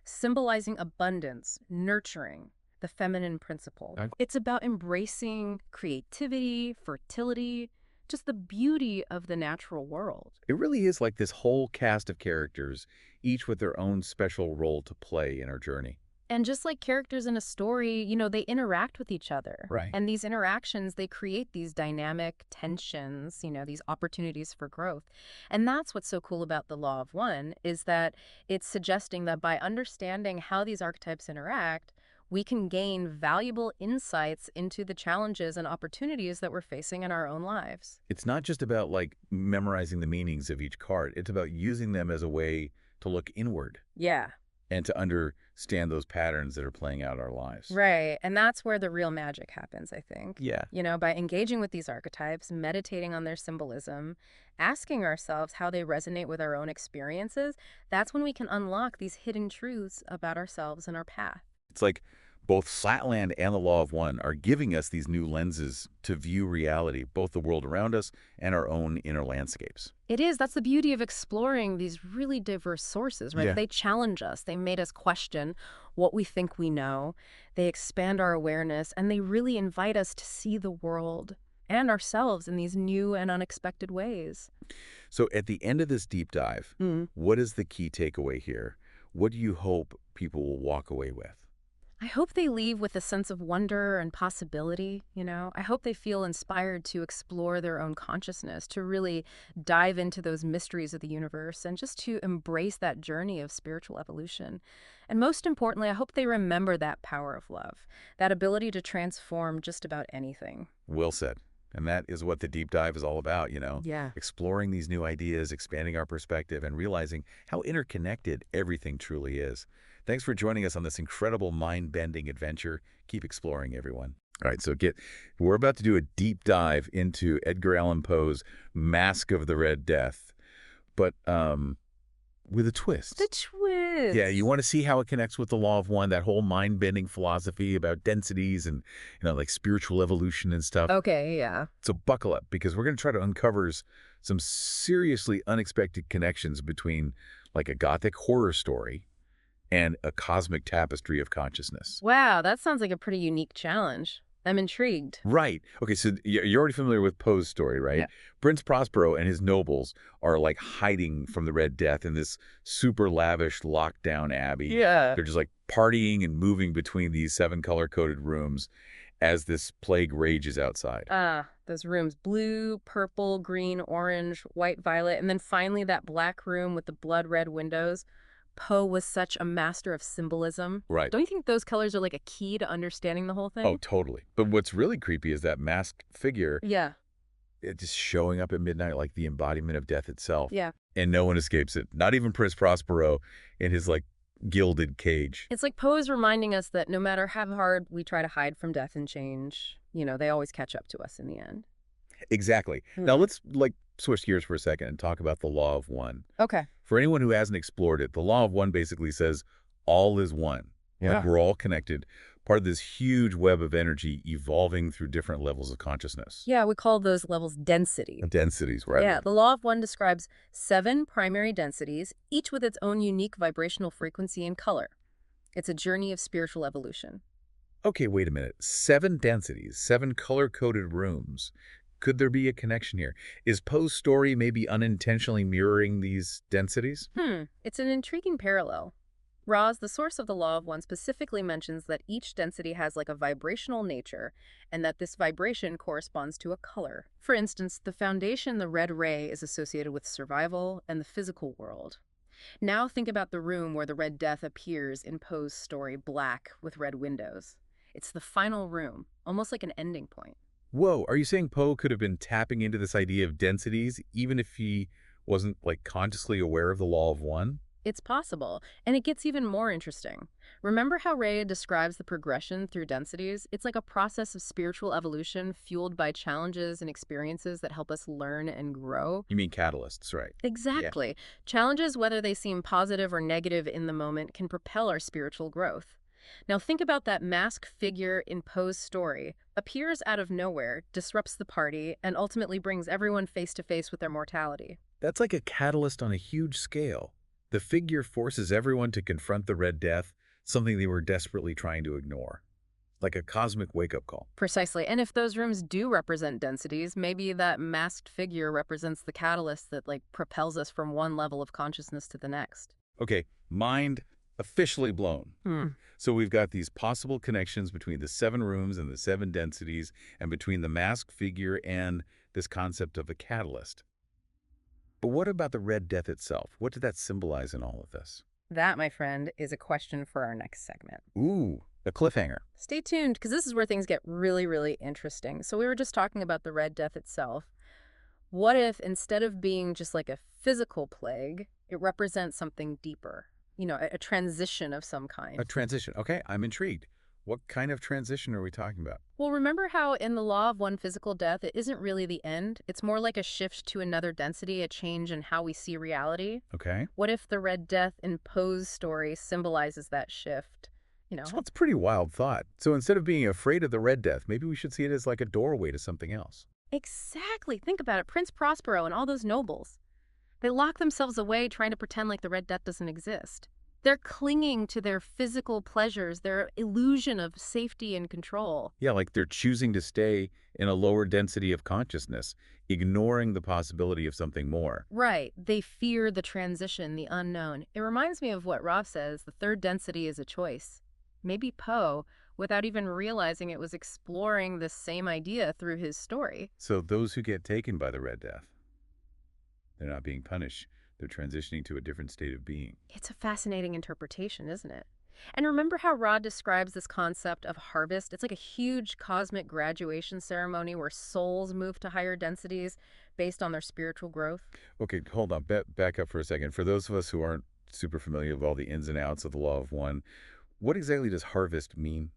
symbolizing abundance, nurturing, the feminine principle. Okay. It's about embracing creativity, fertility, just the beauty of the natural world. It really is like this whole cast of characters, each with their own special role to play in our journey. And just like characters in a story, they interact with each other. Right. And these interactions, they create these dynamic tensions, these opportunities for growth. And that's what's so cool about the Law of One, is that it's suggesting that by understanding how these archetypes interact, we can gain valuable insights into the challenges and opportunities that we're facing in our own lives. It's not just about like memorizing the meanings of each card. It's about using them as a way to look inward Yeah. and to understand those patterns that are playing out our lives. Right. And that's where the real magic happens, I think. Yeah. By engaging with these archetypes, meditating on their symbolism, asking ourselves how they resonate with our own experiences, that's when we can unlock these hidden truths about ourselves and our path. It's like both Flatland and the Law of One are giving us these new lenses to view reality, both the world around us and our own inner landscapes. It is. That's the beauty of exploring these really diverse sources, right? Yeah. They challenge us. They made us question what we think we know. They expand our awareness, and they really invite us to see the world and ourselves in these new and unexpected ways. So at the end of this deep dive, what is the key takeaway here? What do you hope people will walk away with? I hope they leave with a sense of wonder and possibility, I hope they feel inspired to explore their own consciousness, to really dive into those mysteries of the universe, and just to embrace that journey of spiritual evolution. And most importantly, I hope they remember that power of love, that ability to transform just about anything. Well said. And that is what the deep dive is all about, Yeah. exploring these new ideas, expanding our perspective, and realizing how interconnected everything truly is. Thanks for joining us on this incredible mind-bending adventure. Keep exploring, everyone. All right, so we're about to do a deep dive into Edgar Allan Poe's Masque of the Red Death, but with a twist. The twist. Yeah, you want to see how it connects with the Law of One, that whole mind-bending philosophy about densities and, like spiritual evolution and stuff. Okay, yeah. So buckle up, because we're going to try to uncover some seriously unexpected connections between like a gothic horror story and a cosmic tapestry of consciousness. Wow, that sounds like a pretty unique challenge. I'm intrigued. Right. Okay, so you're already familiar with Poe's story, right? Yeah. Prince Prospero and his nobles are like hiding from the Red Death in this super lavish lockdown abbey. Yeah. They're just like partying and moving between these 7 color-coded rooms as this plague rages outside. Those rooms, blue, purple, green, orange, white, violet, and then finally that black room with the blood red windows. Poe was such a master of symbolism. Right. Don't you think those colors are like a key to understanding the whole thing? Oh, totally. But what's really creepy is that masked figure Yeah. just showing up at midnight like the embodiment of death itself. Yeah. And no one escapes it. Not even Prince Prospero in his like gilded cage. It's like Poe is reminding us that no matter how hard we try to hide from death and change, they always catch up to us in the end. Exactly. Now let's like switch gears for a second and talk about the Law of One. Okay. For anyone who hasn't explored it, the Law of One basically says all is one. Yeah. Like we're all connected, part of this huge web of energy evolving through different levels of consciousness. Yeah, we call those levels density. Densities, right? Yeah, the Law of One describes 7 primary densities, each with its own unique vibrational frequency and color. It's a journey of spiritual evolution. Okay, wait a minute. 7 densities, 7 color-coded rooms. Could there be a connection here? Is Poe's story maybe unintentionally mirroring these densities? It's an intriguing parallel. Ra's, the source of the Law of One, specifically mentions that each density has like a vibrational nature, and that this vibration corresponds to a color. For instance, the foundation, the red ray, is associated with survival and the physical world. Now think about the room where the Red Death appears in Poe's story, Black, with red windows. It's the final room, almost like an ending point. Whoa, are you saying Poe could have been tapping into this idea of densities even if he wasn't, like, consciously aware of the Law of One? It's possible, and it gets even more interesting. Remember how Ray describes the progression through densities? It's like a process of spiritual evolution fueled by challenges and experiences that help us learn and grow. You mean catalysts, right? Yeah. Exactly. Challenges, whether they seem positive or negative in the moment, can propel our spiritual growth. Now think about that masked figure in Poe's story. Appears out of nowhere, disrupts the party, and ultimately brings everyone face to face with their mortality. That's like a catalyst on a huge scale. The figure forces everyone to confront the Red Death, something they were desperately trying to ignore. Like a cosmic wake-up call. Precisely. And if those rooms do represent densities, maybe that masked figure represents the catalyst that like propels us from one level of consciousness to the next. Okay, mind officially blown. So we've got these possible connections between the 7 rooms and the 7 densities, and between the masked figure and this concept of a catalyst. But what about the Red Death itself? What did that symbolize in all of this? That, my friend, is a question for our next segment. Ooh, a cliffhanger. Stay tuned, because this is where things get really, really interesting. So we were just talking about the Red Death itself. What if, instead of being just like a physical plague, it represents something deeper? You know, a transition of some kind. A transition. Okay, I'm intrigued. What kind of transition are we talking about? Well, remember how in the Law of One physical death, it isn't really the end. It's more like a shift to another density, a change in how we see reality. Okay. What if the Red Death in Poe's story symbolizes that shift? You know? So it's a pretty wild thought. So instead of being afraid of the Red Death, maybe we should see it as like a doorway to something else. Exactly. Think about it. Prince Prospero and all those nobles. They lock themselves away trying to pretend like the Red Death doesn't exist. They're clinging to their physical pleasures, their illusion of safety and control. Yeah, like they're choosing to stay in a lower density of consciousness, ignoring the possibility of something more. Right. They fear the transition, the unknown. It reminds me of what Ross says, the third density is a choice. Maybe Poe, without even realizing it, was exploring this same idea through his story. So those who get taken by the Red Death, they're not being punished. They're transitioning to a different state of being. It's a fascinating interpretation, isn't it? And remember how Rod describes this concept of harvest? It's like a huge cosmic graduation ceremony where souls move to higher densities based on their spiritual growth. Okay, hold on. Back up for a second. For those of us who aren't super familiar with all the ins and outs of the Law of One, what exactly does harvest mean?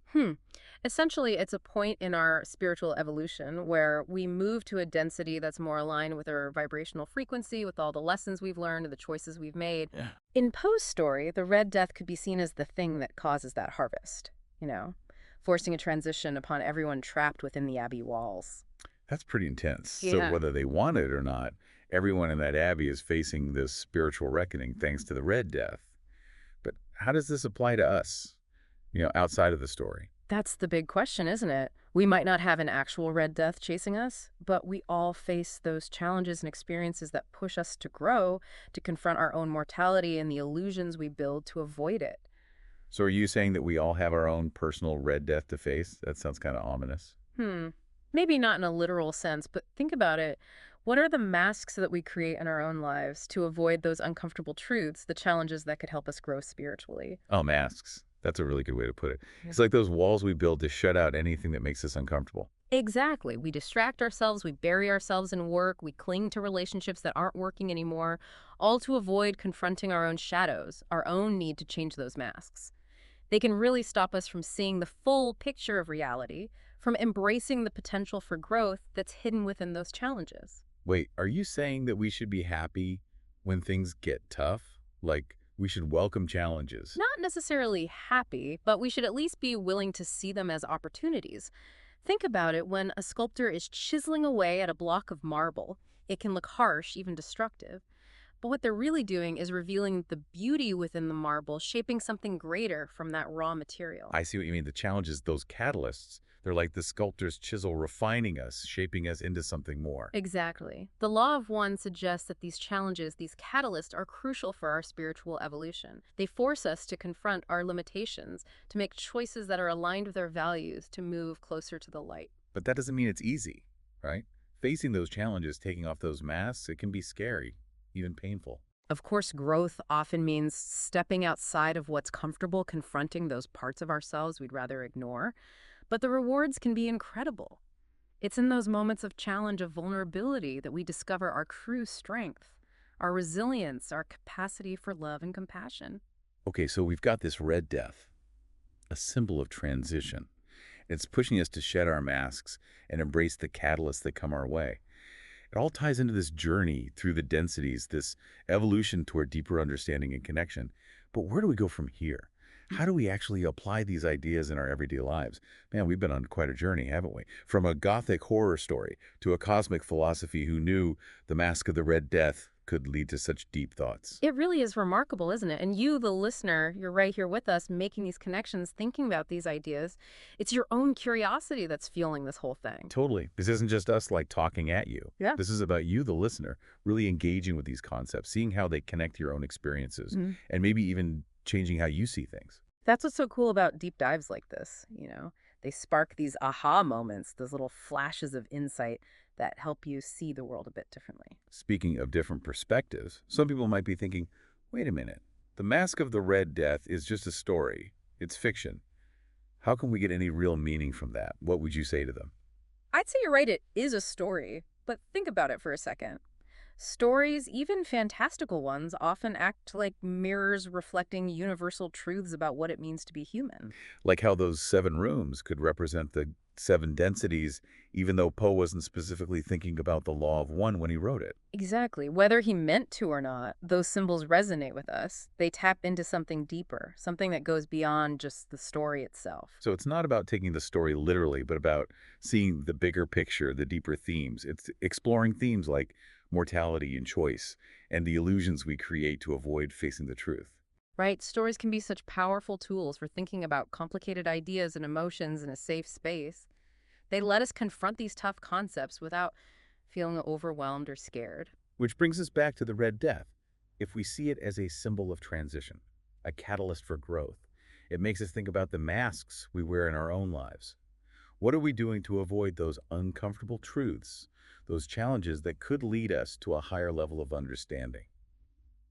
Essentially, it's a point in our spiritual evolution where we move to a density that's more aligned with our vibrational frequency, with all the lessons we've learned and the choices we've made. Yeah. In Poe's story, the Red Death could be seen as the thing that causes that harvest, you know, forcing a transition upon everyone trapped within the abbey walls. That's pretty intense. Yeah. So whether they want it or not, everyone in that abbey is facing this spiritual reckoning thanks to the Red Death. But how does this apply to us, outside of the story? That's the big question, isn't it? We might not have an actual Red Death chasing us, but we all face those challenges and experiences that push us to grow, to confront our own mortality and the illusions we build to avoid it. So are you saying that we all have our own personal Red Death to face? That sounds kind of ominous. Maybe not in a literal sense, but think about it. What are the masks that we create in our own lives to avoid those uncomfortable truths, the challenges that could help us grow spiritually? Oh, masks. That's a really good way to put it. It's like those walls we build to shut out anything that makes us uncomfortable. Exactly. We distract ourselves, we bury ourselves in work, we cling to relationships that aren't working anymore, all to avoid confronting our own shadows, our own need to change those masks. They can really stop us from seeing the full picture of reality, from embracing the potential for growth that's hidden within those challenges. Wait, are you saying that we should be happy when things get tough? Like, we should welcome challenges? Not necessarily happy, but we should at least be willing to see them as opportunities. Think about it. When a sculptor is chiseling away at a block of marble, it can look harsh, even destructive. But what they're really doing is revealing the beauty within the marble, shaping something greater from that raw material. I see what you mean. The challenge is those catalysts, They're like the sculptor's chisel refining us, shaping us into something more. Exactly. The Law of One suggests that these challenges, these catalysts, are crucial for our spiritual evolution. They force us to confront our limitations, to make choices that are aligned with our values, to move closer to the light. But that doesn't mean it's easy, right? Facing those challenges, taking off those masks, it can be scary, even painful. Of course, growth often means stepping outside of what's comfortable, confronting those parts of ourselves we'd rather ignore. But the rewards can be incredible. It's in those moments of challenge, of vulnerability, that we discover our true strength, our resilience, our capacity for love and compassion. Okay, so we've got this red death, a symbol of transition. It's pushing us to shed our masks and embrace the catalysts that come our way. It all ties into this journey through the densities, this evolution toward deeper understanding and connection. But where do we go from here? How do we actually apply these ideas in our everyday lives? Man, we've been on quite a journey, haven't we? From a gothic horror story to a cosmic philosophy who knew the Mask of the Red Death could lead to such deep thoughts. It really is remarkable, isn't it? And you, the listener, you're right here with us making these connections, thinking about these ideas. It's your own curiosity that's fueling this whole thing. Totally. This isn't just us like talking at you. Yeah. This is about you, the listener, really engaging with these concepts, seeing how they connect to your own experiences, and maybe even changing how you see things. That's what's so cool about deep dives like this, you know. They spark these aha moments, those little flashes of insight that help you see the world a bit differently. Speaking of different perspectives, some people might be thinking, wait a minute, the Mask of the Red Death is just a story. It's fiction. How can we get any real meaning from that? What would you say to them? I'd say you're right, it is a story, but think about it for a second. Stories, even fantastical ones, often act like mirrors reflecting universal truths about what it means to be human. Like how those 7 rooms could represent the 7 densities, even though Poe wasn't specifically thinking about the Law of One when he wrote it. Exactly. Whether he meant to or not, those symbols resonate with us. They tap into something deeper, something that goes beyond just the story itself. So it's not about taking the story literally, but about seeing the bigger picture, the deeper themes. It's exploring themes like mortality and choice, and the illusions we create to avoid facing the truth. Right? Stories can be such powerful tools for thinking about complicated ideas and emotions in a safe space. They let us confront these tough concepts without feeling overwhelmed or scared. Which brings us back to the Red Death. If we see it as a symbol of transition, a catalyst for growth, it makes us think about the masks we wear in our own lives. What are we doing to avoid those uncomfortable truths, those challenges that could lead us to a higher level of understanding?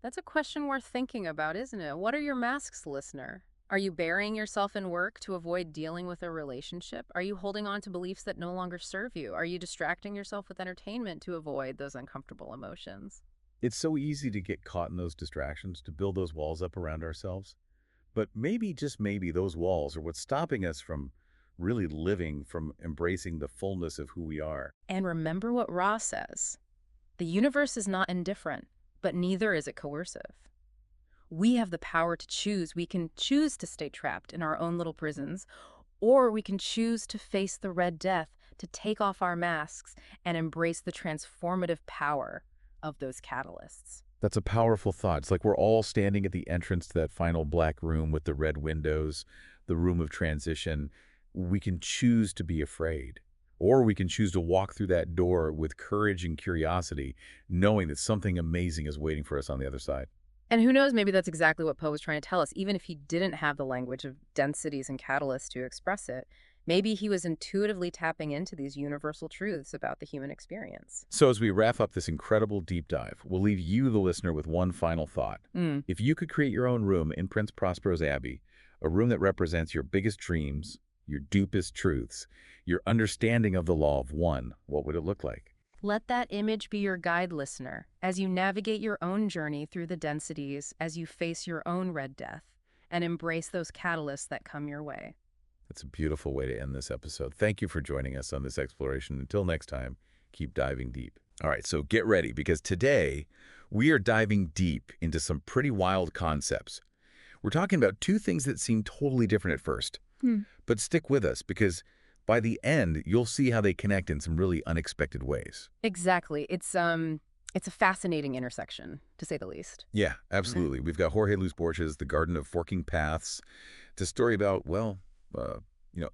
That's a question worth thinking about, isn't it? What are your masks, listener? Are you burying yourself in work to avoid dealing with a relationship? Are you holding on to beliefs that no longer serve you? Are you distracting yourself with entertainment to avoid those uncomfortable emotions? It's so easy to get caught in those distractions, to build those walls up around ourselves. But maybe, just maybe, those walls are what's stopping us from really living, from embracing the fullness of who we are. And remember what Ra says. The universe is not indifferent, but neither is it coercive. We have the power to choose. We can choose to stay trapped in our own little prisons, or we can choose to face the Red Death, to take off our masks and embrace the transformative power of those catalysts. That's a powerful thought. It's like we're all standing at the entrance to that final black room with the red windows, the room of transition. We can choose to be afraid, or we can choose to walk through that door with courage and curiosity, knowing that something amazing is waiting for us on the other side. And who knows, maybe that's exactly what Poe was trying to tell us. Even if he didn't have the language of densities and catalysts to express it, maybe he was intuitively tapping into these universal truths about the human experience. So as we wrap up this incredible deep dive, we'll leave you, the listener, with one final thought. If you could create your own room in Prince Prospero's Abbey, a room that represents your biggest dreams, your deepest truths, your understanding of the Law of One, what would it look like? Let that image be your guide, listener, as you navigate your own journey through the densities, as you face your own Red Death, and embrace those catalysts that come your way. That's a beautiful way to end this episode. Thank you for joining us on this exploration. Until next time, keep diving deep. All right, so get ready, because today we are diving deep into some pretty wild concepts. We're talking about 2 things that seem totally different at first. But stick with us, because by the end, you'll see how they connect in some really unexpected ways. Exactly. It's a fascinating intersection, to say the least. Yeah, absolutely. We've got Jorge Luis Borges' The Garden of Forking Paths. It's a story about, well,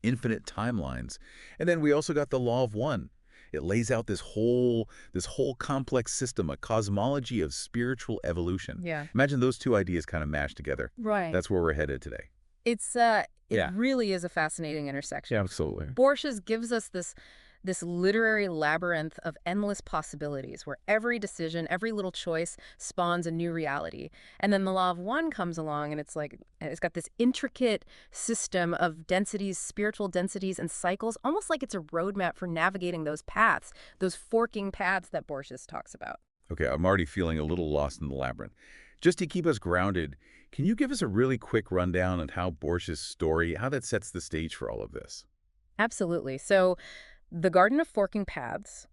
infinite timelines. And then we also got the law of one. It lays out this whole complex system, a cosmology of spiritual evolution. Yeah. Imagine those two ideas kind of mashed together. Right. That's where we're headed today. It Yeah. really is a fascinating intersection. Yeah, absolutely. Borges gives us this literary labyrinth of endless possibilities where every decision, every little choice spawns a new reality. And then the law of one comes along and it's got this intricate system of densities, spiritual densities and cycles, almost like it's a roadmap for navigating those paths, those forking paths that Borges talks about. Okay, I'm already feeling a little lost in the labyrinth. Just to keep us grounded, can you give us a really quick rundown on how Borges' story, how that sets the stage for all of this? Absolutely. So the Garden of Forking Paths,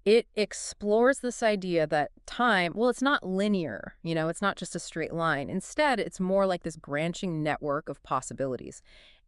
it explores this idea that time, well, it's not linear, it's not just a straight line. Instead, it's more like this branching network of possibilities.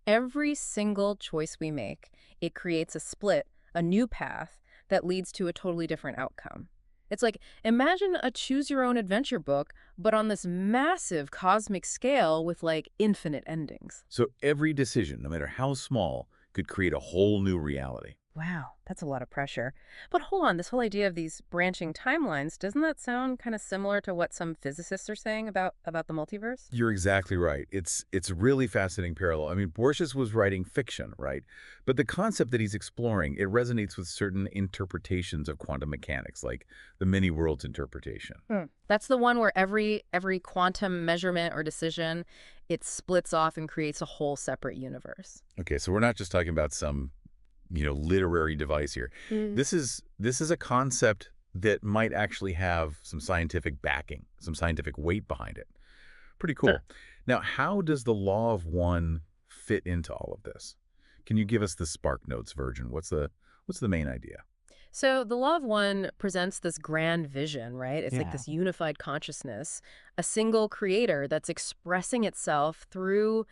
Every single choice we make, it creates a split, a new path that leads to a totally different outcome. It's like, imagine a choose-your-own-adventure book, but on this massive cosmic scale with, infinite endings. So every decision, no matter how small, could create a whole new reality. Wow, that's a lot of pressure. But hold on, this whole idea of these branching timelines, doesn't that sound kind of similar to what some physicists are saying about the multiverse? You're exactly right. It's a really fascinating parallel. I mean, Borges was writing fiction, right? But the concept that he's exploring, it resonates with certain interpretations of quantum mechanics, like the many worlds interpretation. That's the one where every quantum measurement or decision, it splits off and creates a whole separate universe. Okay, so we're not just talking about some literary device here. This is a concept that might actually have some scientific backing, some scientific weight behind it. Pretty cool. Sure. Now, how does the law of one fit into all of this? Can you give us the Spark Notes version? What's the main idea? So the law of one presents this grand vision, right? It's like Yeah. this unified consciousness, a single creator that's expressing itself through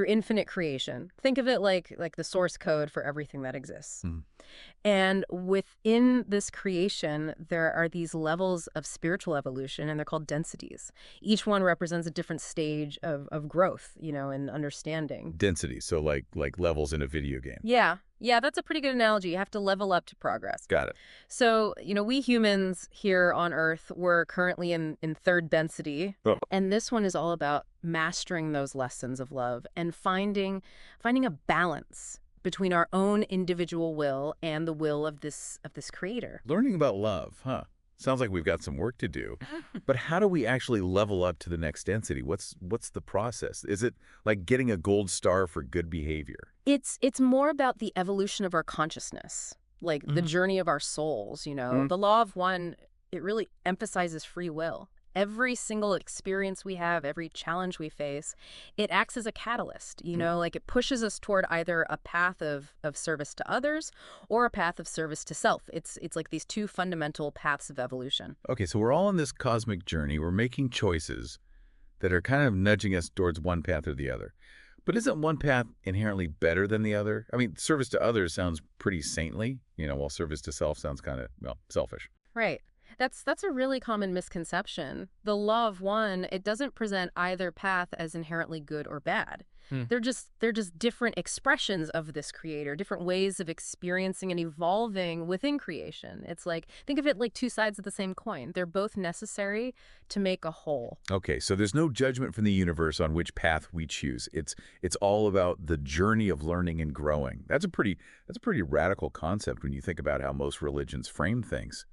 infinite creation. Think of it like the source code for everything that exists. And within this creation, there are these levels of spiritual evolution, and they're called densities. Each one represents a different stage of growth, and understanding. Density, so like levels in a video game. Yeah, that's a pretty good analogy. You have to level up to progress. Got it. So, we humans here on Earth, we're currently in third density. Oh. And this one is all about mastering those lessons of love and finding a balance between our own individual will and the will of this creator. Learning about love, huh? Sounds like we've got some work to do. But how do we actually level up to the next density? What's the process? Is it like getting a gold star for good behavior? It's more about the evolution of our consciousness, like the journey of our souls, The law of one, it really emphasizes free will. Every single experience we have, every challenge we face, it acts as a catalyst, like it pushes us toward either a path of service to others or a path of service to self. It's like these two fundamental paths of evolution. Okay, so we're all on this cosmic journey. We're making choices that are kind of nudging us towards one path or the other. But isn't one path inherently better than the other? I mean, service to others sounds pretty saintly, while service to self sounds kind of, selfish. Right. That's a really common misconception. The law of one, it doesn't present either path as inherently good or bad. They're just different expressions of this creator, different ways of experiencing and evolving within creation. It's like, think of it like two sides of the same coin. They're both necessary to make a whole. Okay, so there's no judgment from the universe on which path we choose. It's all about the journey of learning and growing. That's a pretty radical concept when you think about how most religions frame things.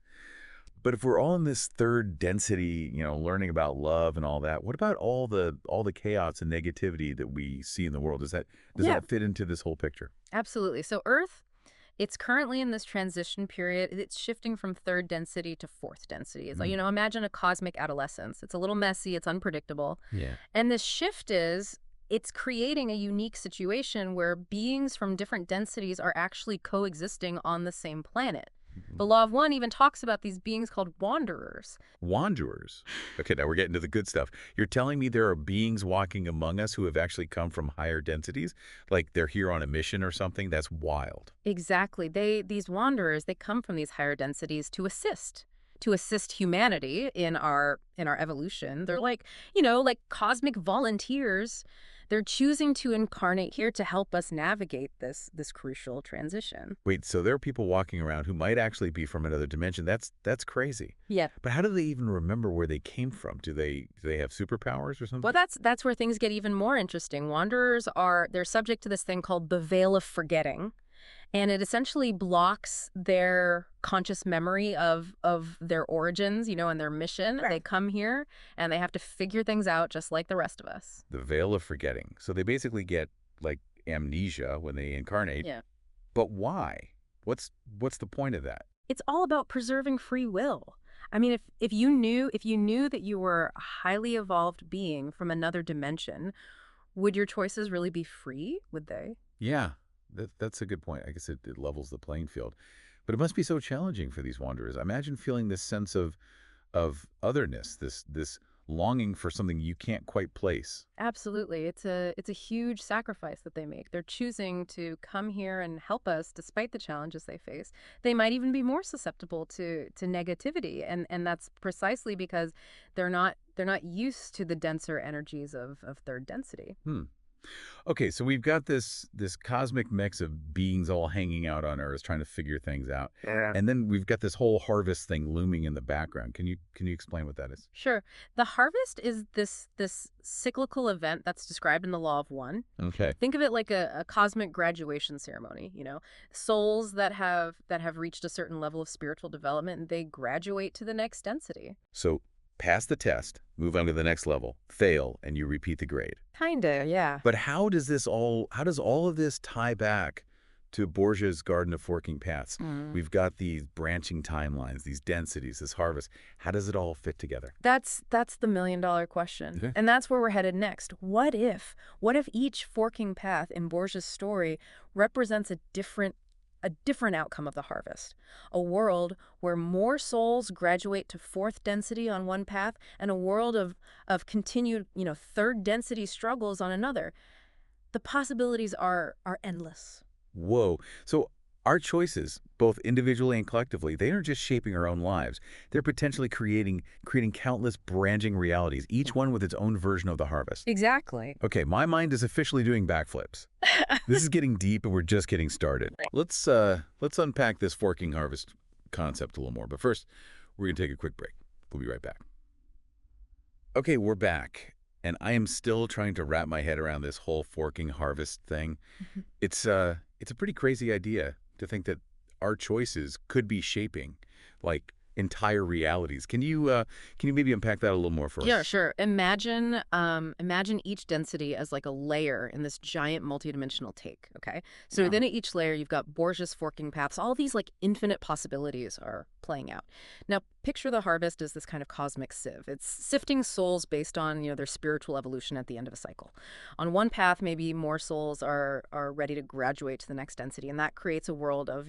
But if we're all in this third density, learning about love and all that, what about all the chaos and negativity that we see in the world? Does that fit into this whole picture? Absolutely. So Earth, it's currently in this transition period. It's shifting from third density to fourth density. It's like, imagine a cosmic adolescence. It's a little messy. It's unpredictable. Yeah. And this shift it's creating a unique situation where beings from different densities are actually coexisting on the same planet. The law of one even talks about these beings called wanderers. Wanderers? Okay, now we're getting to the good stuff. You're telling me there are beings walking among us who have actually come from higher densities? Like they're here on a mission or something? That's wild. Exactly. These wanderers, they come from these higher densities to assist, to assist humanity in our evolution. They're like, like cosmic volunteers. They're choosing to incarnate here to help us navigate this crucial transition. Wait, so there are people walking around who might actually be from another dimension. That's crazy. Yeah. But how do they even remember where they came from? Do they have superpowers or something? Well, that's where things get even more interesting. Wanderers they're subject to this thing called the veil of forgetting. And it essentially blocks their conscious memory of their origins, and their mission. Right. They come here and they have to figure things out just like the rest of us. The veil of forgetting. So they basically get like amnesia when they incarnate. Yeah. But why? What's the point of that? It's all about preserving free will. I mean, if you knew that you were a highly evolved being from another dimension, would your choices really be free? Would they? Yeah, that's a good point. I guess it levels the playing field. But it must be so challenging for these wanderers. Imagine feeling this sense of otherness, this longing for something you can't quite place. Absolutely. It's a huge sacrifice that they make. They're choosing to come here and help us despite the challenges they face. They might even be more susceptible to negativity, and that's precisely because they're not used to the denser energies of third density. Okay, so we've got this cosmic mix of beings all hanging out on Earth trying to figure things out. Yeah. And then we've got this whole harvest thing looming in the background. Can you explain what that is? Sure. The harvest is this cyclical event that's described in the Law of One. Okay. Think of it like a cosmic graduation ceremony, souls that have reached a certain level of spiritual development, and they graduate to the next density. So pass the test, move on to the next level, fail, and you repeat the grade. Kinda, yeah. But how does all of this tie back to Borges' Garden of Forking Paths? We've got these branching timelines, these densities, this harvest. How does it all fit together? That's the million-dollar question. Okay. And that's where we're headed next. What if each forking path in Borges' story represents a different outcome of the harvest? A world where more souls graduate to fourth density on one path, and a world of continued, third density struggles on another. The possibilities are endless. Whoa. So our choices, both individually and collectively, they aren't just shaping our own lives. They're potentially creating countless branching realities, each one with its own version of the harvest. Exactly. Okay, my mind is officially doing backflips. This is getting deep, and we're just getting started. Let's unpack this forking harvest concept a little more. But first, we're going to take a quick break. We'll be right back. Okay, we're back, and I am still trying to wrap my head around this whole forking harvest thing. It's a pretty crazy idea to think that our choices could be shaping, like, entire realities. Can you maybe unpack that a little more for us? Yeah, sure. Imagine each density as like a layer in this giant multidimensional take, okay? So Wow. within each layer, you've got Borges forking paths. All these like infinite possibilities are playing out. Now, picture the harvest as this kind of cosmic sieve. It's sifting souls based on, their spiritual evolution at the end of a cycle. On one path, maybe more souls are ready to graduate to the next density, and that creates a world of,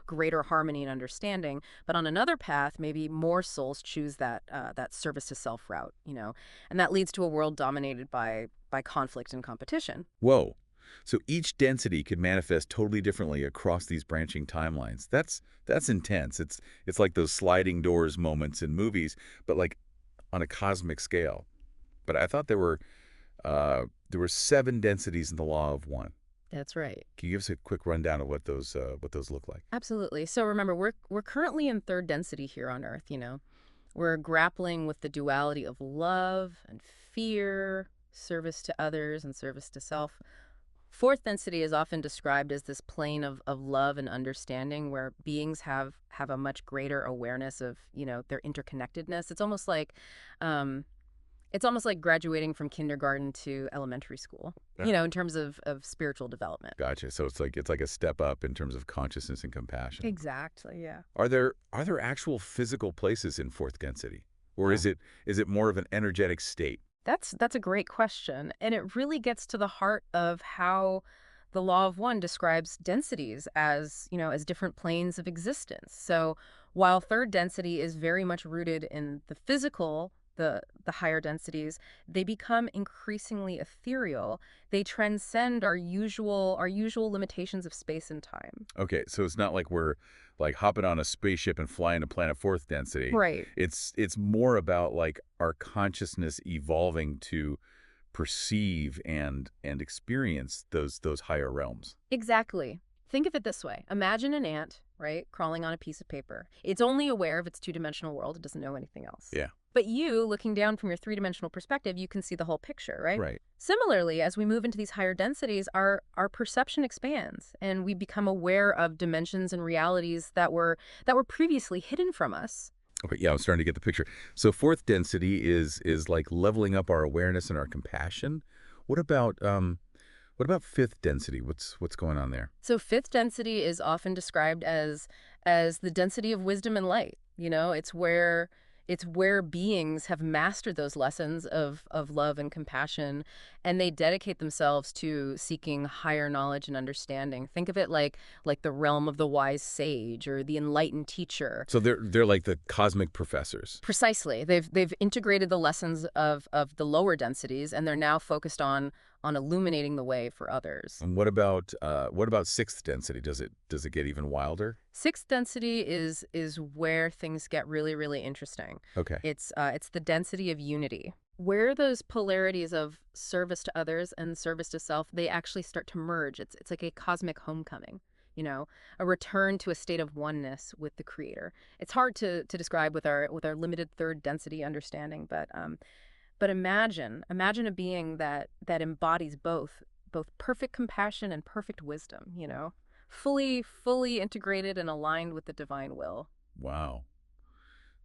greater harmony and understanding. But on another path, maybe more souls choose that service to self route, and that leads to a world dominated by conflict and competition. Whoa. So each density could manifest totally differently across these branching timelines. That's intense. It's like those sliding doors moments in movies, but like on a cosmic scale. But I thought there were 7 densities in the Law of One. That's right. Can you give us a quick rundown of what those look like? Absolutely. So remember, we're currently in third density here on Earth. We're grappling with the duality of love and fear, service to others and service to self. Fourth density is often described as this plane of love and understanding, where beings have a much greater awareness of, their interconnectedness. It's almost like graduating from kindergarten to elementary school, Yeah. in terms of spiritual development. Gotcha. So it's like a step up in terms of consciousness and compassion. Exactly, yeah. Are there actual physical places in fourth density, or is it more of an energetic state? That's a great question, and it really gets to the heart of how the Law of One describes densities as, as different planes of existence. So while third density is very much rooted in the physical the higher densities, they become increasingly ethereal. They transcend our usual limitations of space and time. Okay, so it's not like we're like hopping on a spaceship and flying to planet fourth density. Right. It's more about like our consciousness evolving to perceive and experience those higher realms. Exactly. Think of it this way. Imagine an ant, right, crawling on a piece of paper. It's only aware of its two-dimensional world. It doesn't know anything else. Yeah. But you, looking down from your three-dimensional perspective, you can see the whole picture, right? Right. Similarly, as we move into these higher densities, our perception expands, and we become aware of dimensions and realities that were previously hidden from us. Okay, yeah, I'm starting to get the picture. So fourth density is like leveling up our awareness and our compassion. What about fifth density? What's going on there? So fifth density is often described as the density of wisdom and light. It's where beings have mastered those lessons of love and compassion, and they dedicate themselves to seeking higher knowledge and understanding. Think of it like the realm of the wise sage or the enlightened teacher. So they're like the cosmic professors. Precisely. They've integrated the lessons of the lower densities, and they're now focused on illuminating the way for others. And what about sixth density? Does it get even wilder? Sixth density is where things get really, really interesting. Okay. It's the density of unity, where those polarities of service to others and service to self, they actually start to merge. It's like a cosmic homecoming, a return to a state of oneness with the creator. It's hard to describe with our limited third density understanding, but imagine a being that embodies both perfect compassion and perfect wisdom, fully integrated and aligned with the divine will. Wow.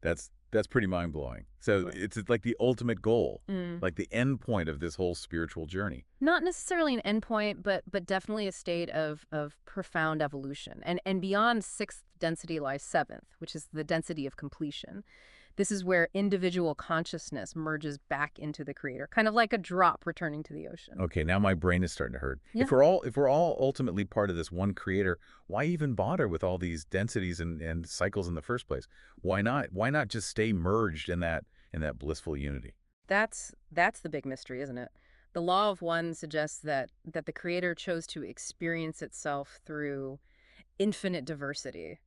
That's pretty mind-blowing. So Right. it's like the ultimate goal, Mm. like the end point of this whole spiritual journey. Not necessarily an endpoint, but definitely a state of profound evolution. And beyond sixth density lies seventh, which is the density of completion. This is where individual consciousness merges back into the creator, kind of like a drop returning to the ocean. Okay, now my brain is starting to hurt. Yeah. If we're all ultimately part of this one creator, why even bother with all these densities and cycles in the first place? Why not? Why not just stay merged in that blissful unity? That's the big mystery, isn't it? The law of one suggests that the creator chose to experience itself through infinite diversity,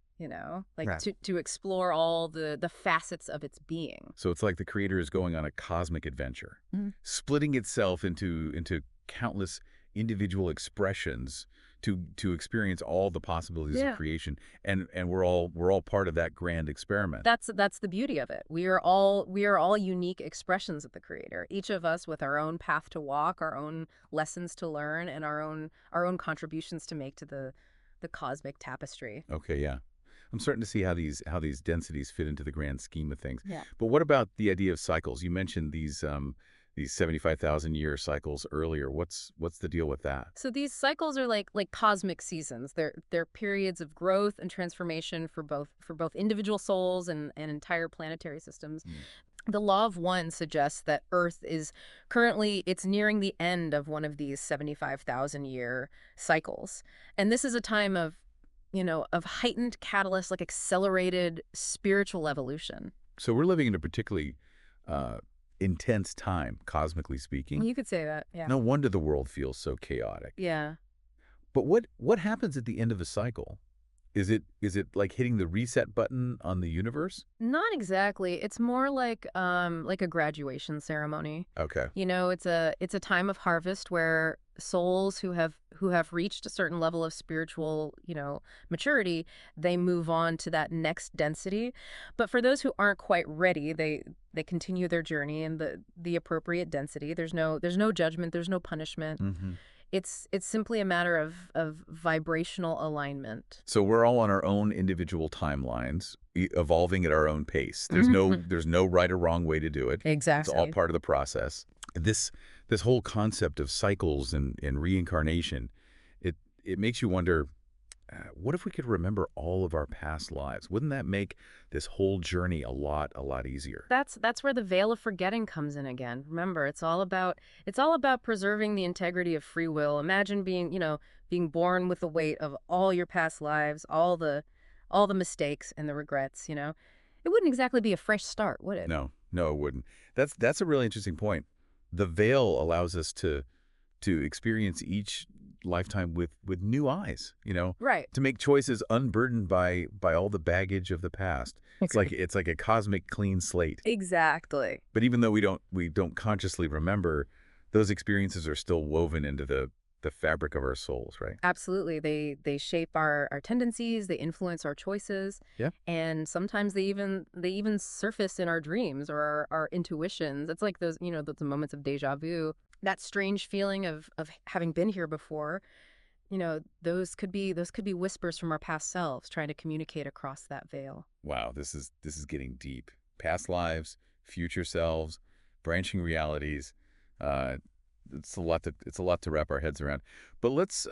like Right. to explore all the facets of its being. So it's like the creator is going on a cosmic adventure, Mhm. splitting itself into countless individual expressions to experience all the possibilities Yeah. of creation, and we're all part of that grand experiment. That's the beauty of it. We are all unique expressions of the creator. Each of us with our own path to walk, our own lessons to learn, and our own contributions to make to the cosmic tapestry. Okay, yeah. I'm starting to see how these densities fit into the grand scheme of things. Yeah. But what about the idea of cycles? You mentioned these 75,000 year cycles earlier. What's the deal with that? So these cycles are like cosmic seasons. They're periods of growth and transformation for both individual souls and entire planetary systems. The law of one suggests that Earth is currently it's nearing the end of one of these 75,000 year cycles. And this is a time of heightened catalyst, like accelerated spiritual evolution. So we're living in a particularly intense time, cosmically speaking. You could say that, yeah. No wonder the world feels so chaotic. Yeah. But what happens at the end of a cycle? Is it like hitting the reset button on the universe? Not exactly. It's more like a graduation ceremony. Okay. It's a time of harvest where souls who have reached a certain level of spiritual, maturity, they move on to that next density. But for those who aren't quite ready, they continue their journey in the appropriate density. There's no judgment, there's no punishment. Mm-hmm. It's simply a matter of vibrational alignment. So we're all on our own individual timelines, evolving at our own pace. There's no right or wrong way to do it. Exactly. It's all part of the process. This whole concept of cycles and reincarnation, it makes you wonder, what if we could remember all of our past lives? Wouldn't that make this whole journey a lot easier? That's where the veil of forgetting comes in again. Remember, it's all about preserving the integrity of free will. Imagine being born with the weight of all your past lives, all the mistakes and the regrets, It wouldn't exactly be a fresh start, would it? No, No, it wouldn't. That's a really interesting point. The veil allows us to experience each lifetime with new eyes, Right. to make choices unburdened by all the baggage of the past. It's like a cosmic clean slate. Exactly. But even though we don't consciously remember, those experiences are still woven into the fabric of our souls, right? Absolutely. They shape our tendencies, they influence our choices, Yeah. and sometimes they even surface in our dreams or our intuitions. It's like those moments of deja vu, that strange feeling of having been here before. Those could be whispers from our past selves trying to communicate across that veil. Wow, this is getting deep. Past lives, future selves, branching realities. Uh, it's a lot to wrap our heads around. But let's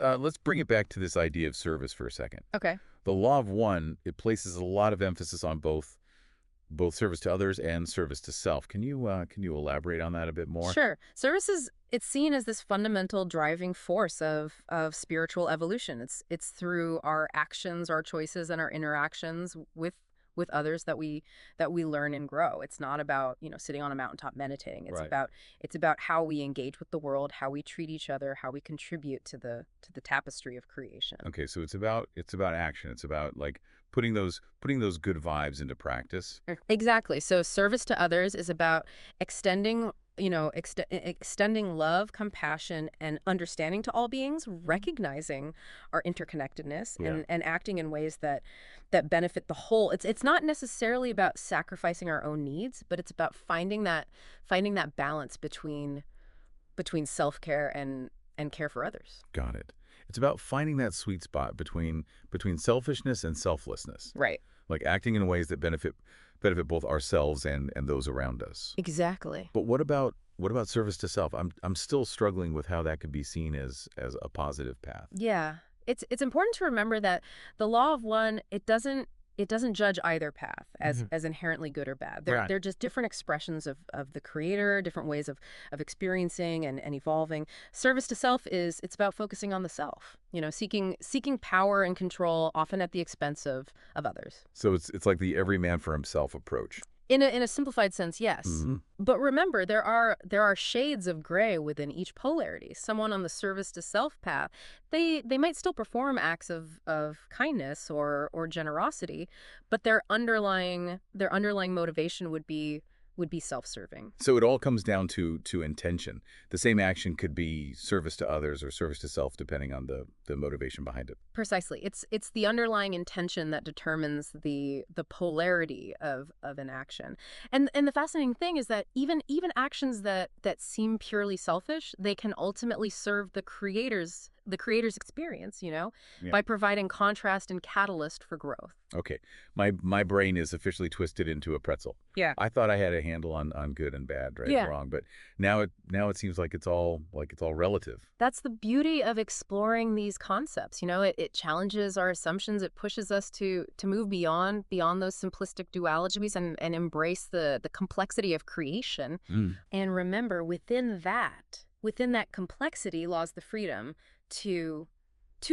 bring it back to this idea of service for a second. Okay. The law of one, it places a lot of emphasis on both service to others and service to self. Can you elaborate on that a bit more? Sure. Service it's seen as this fundamental driving force of spiritual evolution. It's through our actions, our choices, and our interactions with others that we learn and grow. It's not about, sitting on a mountaintop meditating. It's Right. about how we engage with the world, how we treat each other, how we contribute to the tapestry of creation. Okay, so it's about action. It's about like putting those good vibes into practice. Exactly. So service to others is about extending love, compassion, and understanding to all beings, recognizing our interconnectedness Yeah. and acting in ways that benefit the whole. It's not necessarily about sacrificing our own needs, but it's about finding that balance between self-care and care for others. Got it. It's about finding that sweet spot between selfishness and selflessness, Right. like acting in ways that benefit both ourselves and those around us. Exactly. But what about service to self? I'm still struggling with how that could be seen as a positive path. Yeah. It's important to remember that the law of one, it doesn't judge either path as inherently good or bad. They're Right. they're just different expressions of the creator, different ways of experiencing and evolving. Service to self it's about focusing on the self, seeking power and control, often at the expense of others. So it's like the every man for himself approach. In a simplified sense, yes. Hmm. But remember, there are shades of gray within each polarity. Someone on the service to self path, they might still perform acts of kindness or generosity, but their underlying motivation would be self-serving. So it all comes down to intention. The same action could be service to others or service to self, depending on the motivation behind it. Precisely. It's the underlying intention that determines the polarity of an action. And the fascinating thing is that even actions that seem purely selfish, they can ultimately serve the creator's experience, Yeah. by providing contrast and catalyst for growth. Okay, my brain is officially twisted into a pretzel. Yeah. I thought I had a handle on good and bad, right Yeah. and wrong, but now it seems like it's all relative. That's the beauty of exploring these concepts. It challenges our assumptions. It pushes us to move beyond those simplistic dualities and embrace the complexity of creation. Mm. And remember, within that complexity lies the freedom to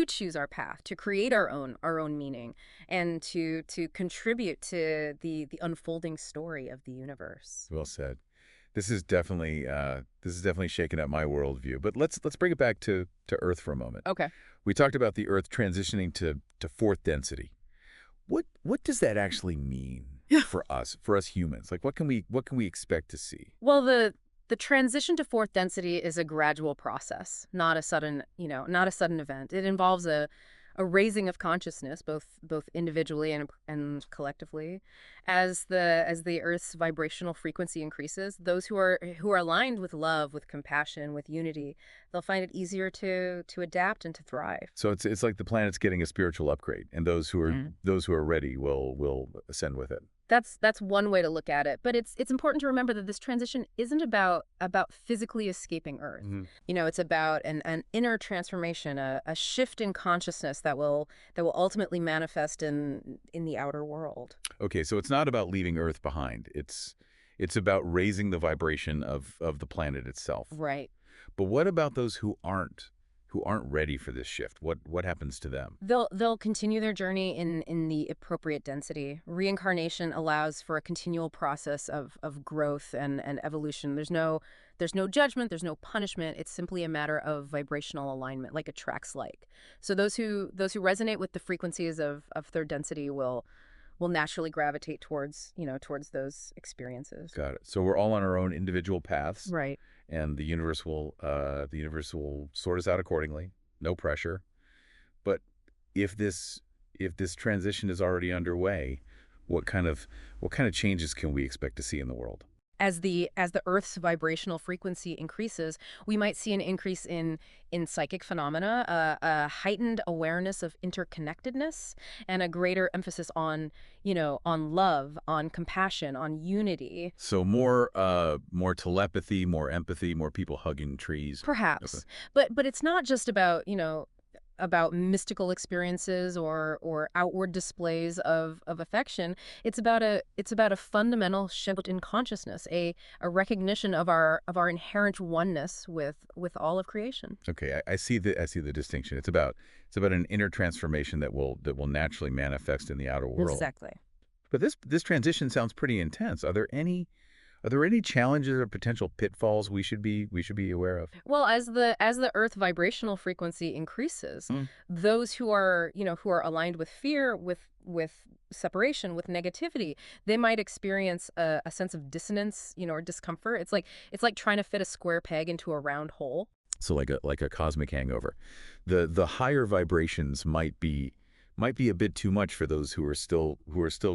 choose our path, to create our own meaning, and to contribute to the unfolding story of the universe. Well said. This is definitely shaking up my worldview. But let's bring it back to Earth for a moment. Okay. We talked about the Earth transitioning to fourth density. What does that actually mean for us humans? Like what can we expect to see? Well, the transition to fourth density is a gradual process, not a sudden event. It involves a raising of consciousness, both individually and collectively, as the Earth's vibrational frequency increases. Those who are aligned with love, with compassion, with unity, they'll find it easier to adapt and to thrive. So it's like the planet's getting a spiritual upgrade, and those who are ready will ascend with it. That's one way to look at it, but it's important to remember that this transition isn't about physically escaping Earth. Mhm. It's about an inner transformation, a shift in consciousness that will ultimately manifest in the outer world. Okay, so it's not about leaving Earth behind. It's about raising the vibration of the planet itself. Right. But what about those who aren't who aren't ready for this shift? What happens to them? They'll continue their journey in the appropriate density. Reincarnation allows for a continual process of growth and evolution. There's no judgment, there's no punishment. It's simply a matter of vibrational alignment, like attracts like. So those who resonate with the frequencies of third density will naturally gravitate towards those experiences. Got it. So we're all on our own individual paths, Right. and the universe will sort us out accordingly. No pressure. But if this transition is already underway, what kind of changes can we expect to see in the world? As the Earth's vibrational frequency increases, we might see an increase in psychic phenomena, a heightened awareness of interconnectedness, and a greater emphasis on love, on compassion, on unity. So more telepathy, more empathy, more people hugging trees. Perhaps. Okay. But it's not just about mystical experiences or outward displays of affection. It's about a fundamental shift in consciousness, a recognition of our inherent oneness with all of creation. Okay, I see the distinction. It's about an inner transformation that will naturally manifest in the outer world. Exactly. But this transition sounds pretty intense. Are there any challenges or potential pitfalls we should be aware of? Well, as the Earth vibrational frequency increases, those who are aligned with fear, with separation, with negativity, they might experience a sense of dissonance, or discomfort. It's like trying to fit a square peg into a round hole. So like a cosmic hangover. The higher vibrations might be a bit too much for those who are still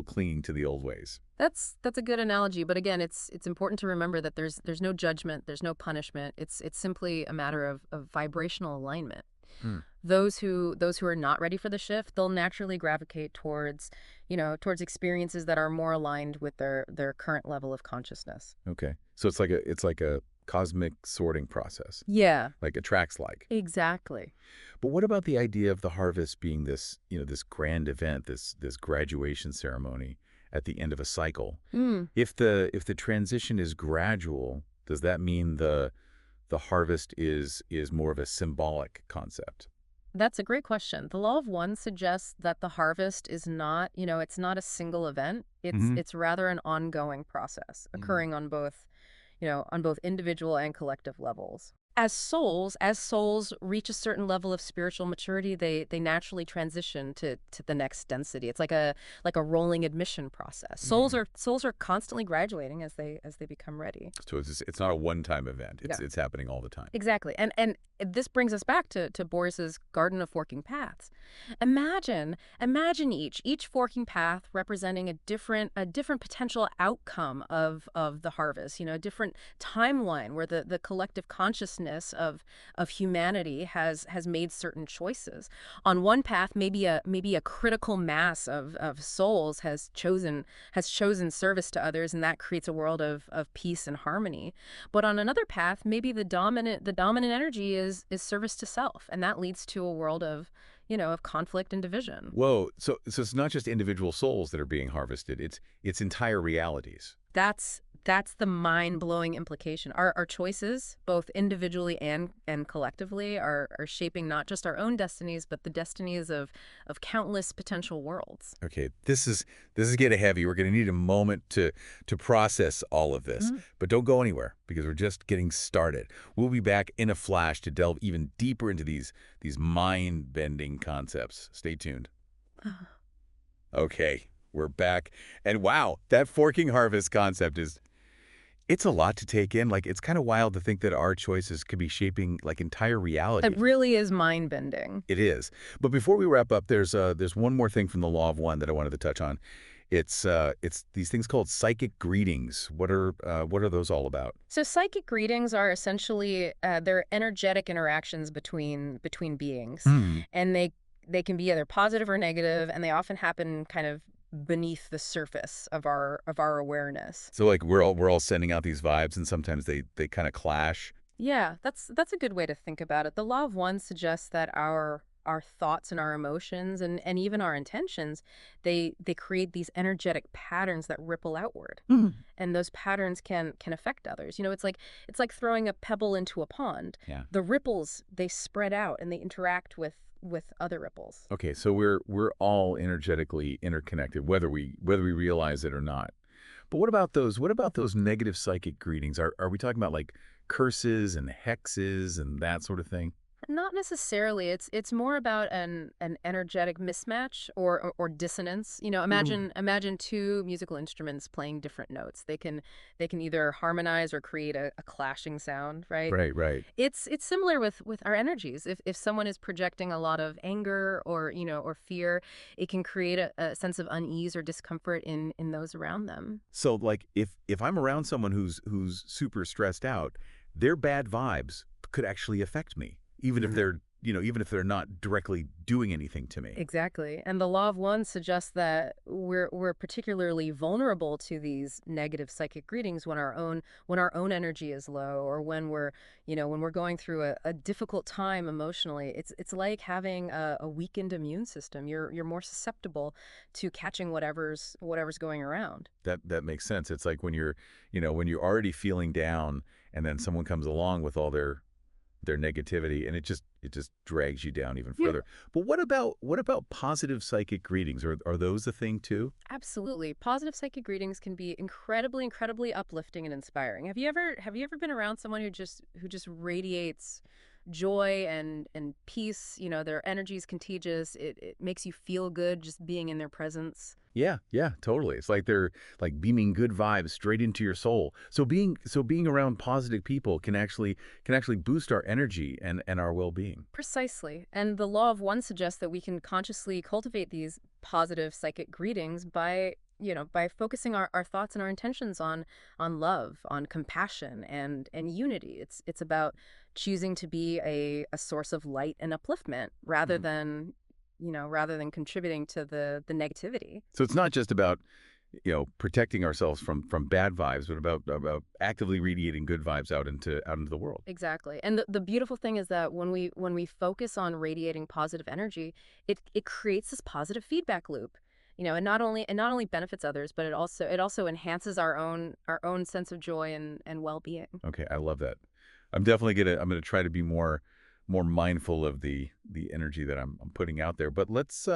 clinging to the old ways. That's a good analogy, but again, it's important to remember that there's no judgment, there's no punishment. It's simply a matter of vibrational alignment. Those who are not ready for the shift, they'll naturally gravitate towards experiences that are more aligned with their current level of consciousness. Okay. So it's like a cosmic sorting process. Yeah, Like attracts like. exactly. But what about the idea of the harvest being this grand event, this graduation ceremony at the end of a cycle? If the transition is gradual, does that mean the harvest is more of a symbolic concept? That's a great question. The law of one suggests that the harvest is not, it's not a single event. It's rather an ongoing process occurring on both individual and collective levels. As souls reach a certain level of spiritual maturity, they naturally transition to the next density. It's like a rolling admission process. Souls are constantly graduating as they become ready. So it's not a one-time event. It's happening all the time. Exactly. And this brings us back to Boris's Garden of Forking Paths. Imagine each forking path representing a different potential outcome of the harvest, a different timeline where the collective consciousness of humanity has made certain choices. On one path, maybe a critical mass of souls has chosen service to others, and that creates a world of peace and harmony. But on another path, maybe the dominant energy is service to self, and that leads to a world of conflict and division. Whoa. So it's not just individual souls that are being harvested. It's entire realities. That's the mind-blowing implication. Our choices, both individually and collectively, are shaping not just our own destinies, but the destinies of countless potential worlds. Okay, this is getting heavy. We're going to need a moment to process all of this. But don't go anywhere, because we're just getting started. We'll be back in a flash to delve even deeper into these mind-bending concepts. Stay tuned. Okay, we're back. And wow, that forking harvest concept it's a lot to take in. Like, it's kind of wild to think that our choices could be shaping like entire reality. It really is mind-bending. It is. But before we wrap up, there's one more thing from the Law of One that I wanted to touch on. It's these things called psychic greetings. What are those all about? So psychic greetings are essentially they're energetic interactions between beings, and they can be either positive or negative, and they often happen kind of beneath the surface of our awareness. So like we're all sending out these vibes, and sometimes they kind of clash. Yeah, that's a good way to think about it. The Law of One suggests that our our thoughts and our emotions and even our intentions, they create these energetic patterns that ripple outward. Mhm. And those patterns can affect others. It's like throwing a pebble into a pond. Yeah. The ripples, they spread out and they interact with other ripples. Okay, so we're all energetically interconnected, whether we realize it or not. But what about those negative psychic greetings? Are we talking about like curses and hexes and that sort of thing? Not necessarily. It's more about an energetic mismatch or dissonance. Ooh. Imagine two musical instruments playing different notes. They can either harmonize or create a clashing sound, right? Right, right. It's similar with our energies. If someone is projecting a lot of anger or fear, it can create a sense of unease or discomfort in those around them. So like if I'm around someone who's super stressed out, their bad vibes could actually affect me, even if they're not directly doing anything to me. Exactly. And the law of one suggests that we're particularly vulnerable to these negative psychic greetings when our own energy is low, or when we're going through a difficult time emotionally. It's like having a weakened immune system. You're more susceptible to catching whatever's going around. That makes sense. It's like when you're already feeling down and then someone comes along with all their negativity, and it just drags you down even Yeah. further. But what about positive psychic greetings? Are those a thing too? Absolutely. Positive psychic greetings can be incredibly uplifting and inspiring. Have you ever been around someone who just radiates joy and peace? Their energy is contagious. It makes you feel good just being in their presence. Yeah, yeah, totally. It's like they're like beaming good vibes straight into your soul. So being around positive people can actually boost our energy and our well-being. Precisely. And the law of one suggests that we can consciously cultivate these positive psychic greetings by focusing our thoughts and our intentions on love, on compassion and unity. It's about choosing to be a source of light and upliftment rather than contributing to the negativity. So it's not just about protecting ourselves from bad vibes, but about actively radiating good vibes out into the world. Exactly. And the beautiful thing is that when we focus on radiating positive energy, it creates this positive feedback loop. And not only benefits others, but it also enhances our own sense of joy and well-being. Okay, I love that. I'm gonna try to be more mindful of the energy that I'm putting out there. But let's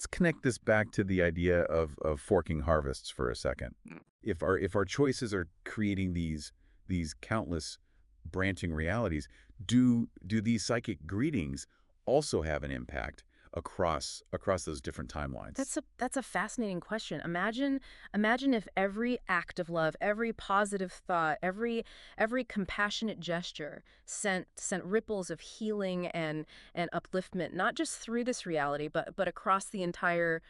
connect this back to the idea of forking harvests for a second. If our choices are creating these countless branching realities, do these psychic greetings also have an impact across those different timelines? That's a fascinating question. Imagine if every act of love, every positive thought, every compassionate gesture sent ripples of healing and upliftment, not just through this reality, but across the entire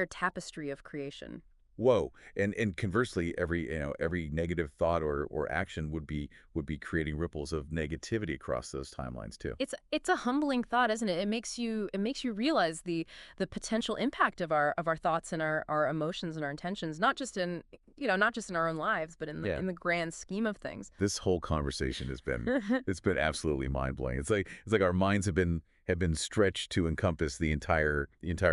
tapestry of creation. Whoa. And conversely, every negative thought or action would be creating ripples of negativity across those timelines too. It's a humbling thought, isn't it? It makes you realize the potential impact of our thoughts and our emotions and our intentions, not just in our own lives, but in the Yeah. in the grand scheme of things. This whole conversation has been it's been absolutely mind-blowing. It's like our minds have been stretched to encompass the entire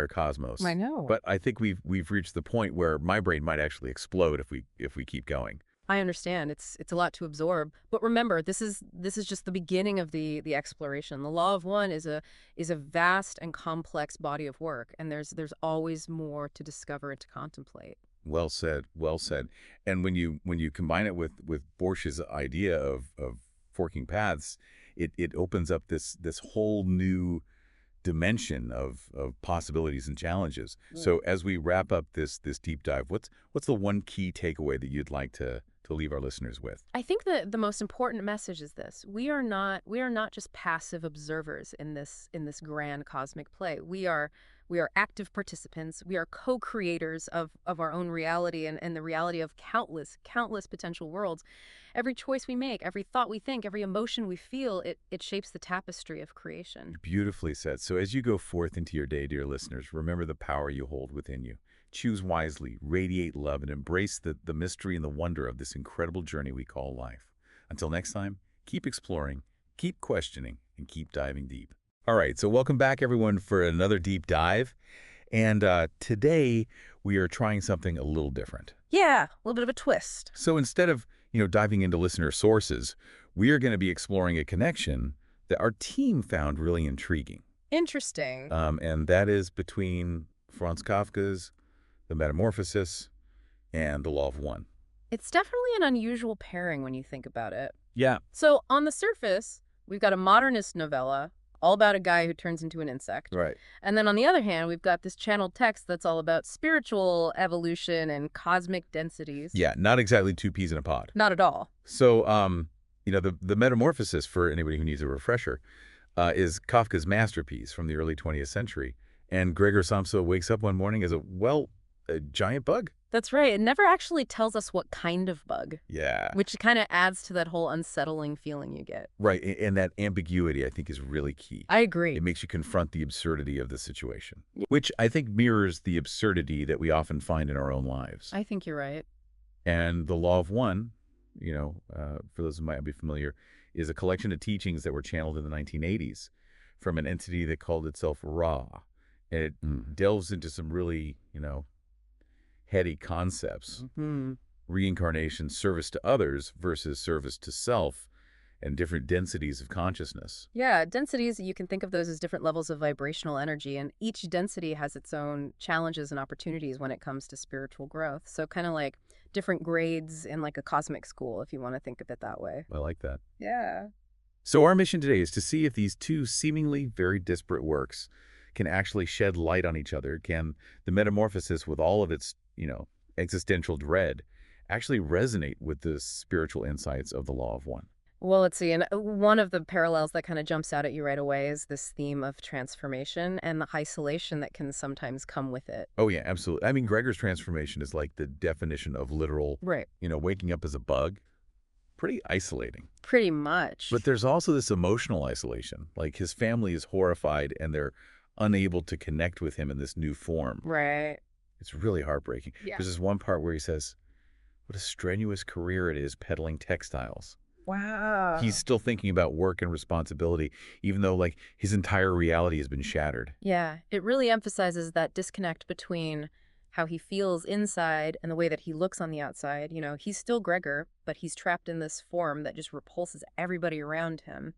cosmos. I know. But I think we've reached the point where my brain might actually explode if we keep going. I understand. It's a lot to absorb. But remember, this is just the beginning of the exploration. The law of one is a vast and complex body of work, and there's always more to discover and to contemplate. Well said, well said. And when you combine it with Borch's idea of forking paths, it opens up this whole new dimension of possibilities and challenges. So as we wrap up this deep dive, what's the one key takeaway that you'd like to leave our listeners with? I think that the most important message is this: we are not just passive observers in this grand cosmic play. We are active participants. We are co-creators of our own reality and the reality of countless potential worlds. Every choice we make, every thought we think, every emotion we feel, it shapes the tapestry of creation. Beautifully said. So as you go forth into your day, dear listeners, remember the power you hold within you. Choose wisely, radiate love, and embrace the mystery and the wonder of this incredible journey we call life. Until next time, keep exploring, keep questioning, and keep diving deep. All right, so welcome back, everyone, for another deep dive. And today we are trying something a little different. Yeah, a little bit of a twist. So instead of, diving into listener sources, we are going to be exploring a connection that our team found really intriguing. Interesting. And that is between Franz Kafka's The Metamorphosis and The Law of One. It's definitely an unusual pairing when you think about it. Yeah. So on the surface, we've got a modernist novella all about a guy who turns into an insect. Right. And then on the other hand, we've got this channeled text that's all about spiritual evolution and cosmic densities. Yeah, not exactly two peas in a pod. Not at all. So, the Metamorphosis, for anybody who needs a refresher, is Kafka's masterpiece from the early 20th century. And Gregor Samsa wakes up one morning as a giant bug. That's right. It never actually tells us what kind of bug. Yeah. Which kind of adds to that whole unsettling feeling you get. Right. And that ambiguity, I think, is really key. I agree. It makes you confront the absurdity of the situation, which I think mirrors the absurdity that we often find in our own lives. I think you're right. And the Law of One, for those who might not be familiar, is a collection of teachings that were channeled in the 1980s from an entity that called itself Ra. And it delves into some really, heady concepts. Reincarnation, service to others versus service to self, and different densities of consciousness. Yeah, densities, you can think of those as different levels of vibrational energy, and each density has its own challenges and opportunities when it comes to spiritual growth. So kind of like different grades in like a cosmic school, if you want to think of it that way. I like that. Yeah. So our mission today is to see if these two seemingly very disparate works can actually shed light on each other. Can the Metamorphosis, with all of its, existential dread, actually resonate with the spiritual insights of the Law of One? Well, let's see. And one of the parallels that kind of jumps out at you right away is this theme of transformation and the isolation that can sometimes come with it. Oh, yeah, absolutely. I mean, Gregor's transformation is like the definition of literal, Right. Waking up as a bug. Pretty isolating. Pretty much. But there's also this emotional isolation. Like his family is horrified and they're unable to connect with him in this new form. Right. It's really heartbreaking. Yeah. There's this one part where he says, what a strenuous career it is peddling textiles. Wow. He's still thinking about work and responsibility, even though like his entire reality has been shattered. Yeah, it really emphasizes that disconnect between how he feels inside and the way that he looks on the outside. He's still Gregor, but he's trapped in this form that just repulses everybody around him.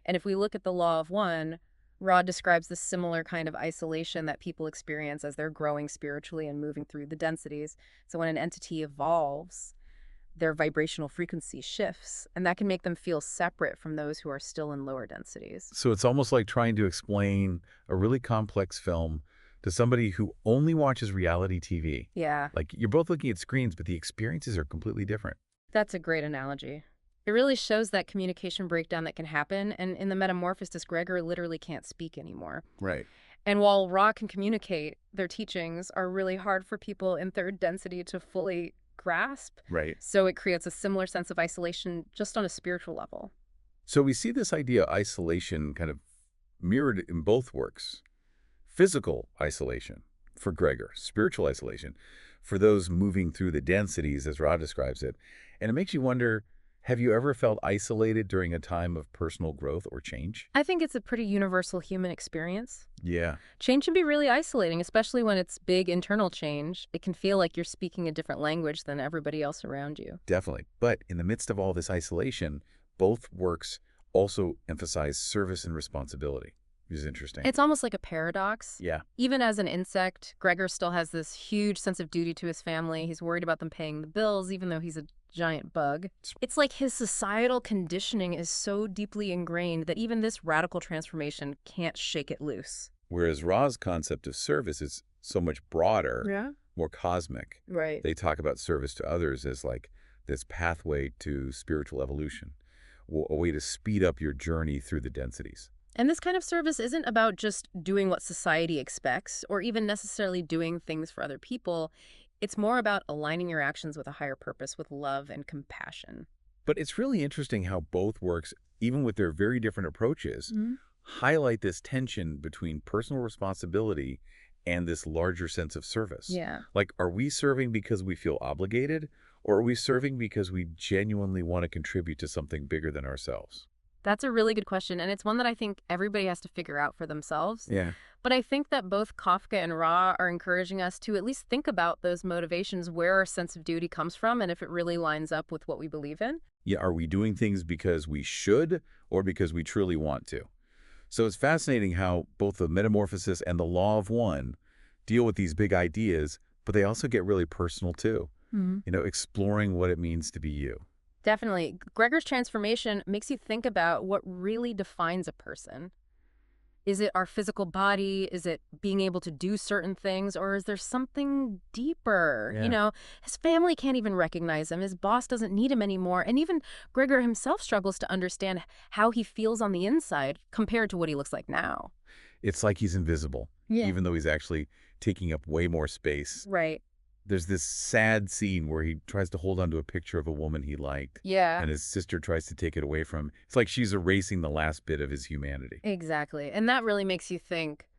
And if we look at the Law of One, Rod describes this similar kind of isolation that people experience as they're growing spiritually and moving through the densities. So when an entity evolves, their vibrational frequency shifts, and that can make them feel separate from those who are still in lower densities. So it's almost like trying to explain a really complex film to somebody who only watches reality TV. Yeah. Like you're both looking at screens, but the experiences are completely different. That's a great analogy. It really shows that communication breakdown that can happen, and in the Metamorphosis, Gregor literally can't speak anymore. Right. And while Ra can communicate, their teachings are really hard for people in third density to fully grasp. Right. So it creates a similar sense of isolation just on a spiritual level. So we see this idea of isolation kind of mirrored in both works. Physical isolation for Gregor, spiritual isolation for those moving through the densities, as Rod describes it. And it makes you wonder, have you ever felt isolated during a time of personal growth or change? I think it's a pretty universal human experience. Yeah. Change can be really isolating, especially when it's big internal change. It can feel like you're speaking a different language than everybody else around you. Definitely. But in the midst of all this isolation, both works also emphasize service and responsibility, which is interesting. It's almost like a paradox. Yeah. Even as an insect, Gregor still has this huge sense of duty to his family. He's worried about them paying the bills, even though he's a giant bug. It's like his societal conditioning is so deeply ingrained that even this radical transformation can't shake it loose. Whereas Ra's concept of service is so much broader, Yeah. more cosmic. Right. They talk about service to others as like this pathway to spiritual evolution, a way to speed up your journey through the densities. And this kind of service isn't about just doing what society expects or even necessarily doing things for other people. It's more about aligning your actions with a higher purpose, with love and compassion. But it's really interesting how both works, even with their very different approaches, highlight this tension between personal responsibility and this larger sense of service. Yeah. Like, are we serving because we feel obligated, or are we serving because we genuinely want to contribute to something bigger than ourselves? That's a really good question, and it's one that I think everybody has to figure out for themselves. Yeah. But I think that both Kafka and Ra are encouraging us to at least think about those motivations, where our sense of duty comes from, and if it really lines up with what we believe in. Yeah, are we doing things because we should or because we truly want to? So it's fascinating how both the metamorphosis and the law of one deal with these big ideas, but they also get really personal too. Mhm. Exploring what it means to be you. Definitely. Gregor's transformation makes you think about what really defines a person. Is it our physical body? Is it being able to do certain things? Or is there something deeper? Yeah. His family can't even recognize him. His boss doesn't need him anymore. And even Gregor himself struggles to understand how he feels on the inside compared to what he looks like now. It's like he's invisible, Yeah. even though he's actually taking up way more space. Right. There's this sad scene where he tries to hold onto a picture of a woman he liked, Yeah. and his sister tries to take it away from him. It's like she's erasing the last bit of his humanity. Exactly. And that really makes you think,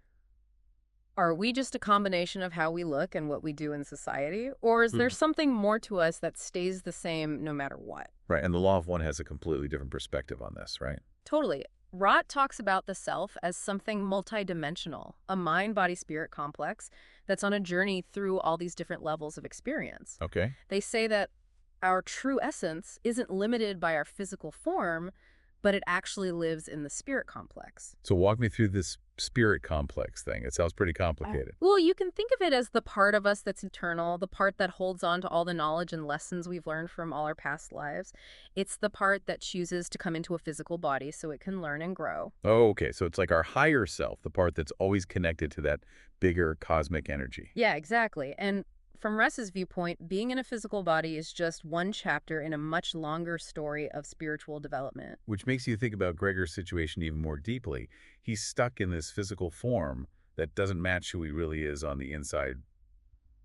are we just a combination of how we look and what we do in society? Or is there Mhm. something more to us that stays the same no matter what? Right, and the law of one has a completely different perspective on this, right? Totally. Rott talks about the self as something multidimensional, a mind-body-spirit complex that's on a journey through all these different levels of experience. Okay. They say that our true essence isn't limited by our physical form, but it actually lives in the spirit complex. So walk me through this spirit complex thing. It sounds pretty complicated. Well, you can think of it as the part of us that's eternal, the part that holds on to all the knowledge and lessons we've learned from all our past lives. It's the part that chooses to come into a physical body so it can learn and grow. Oh, okay. So it's like our higher self, the part that's always connected to that bigger cosmic energy. Yeah, exactly. And from Russ's viewpoint, being in a physical body is just one chapter in a much longer story of spiritual development. Which makes you think about Gregor's situation even more deeply. He's stuck in this physical form that doesn't match who he really is on the inside,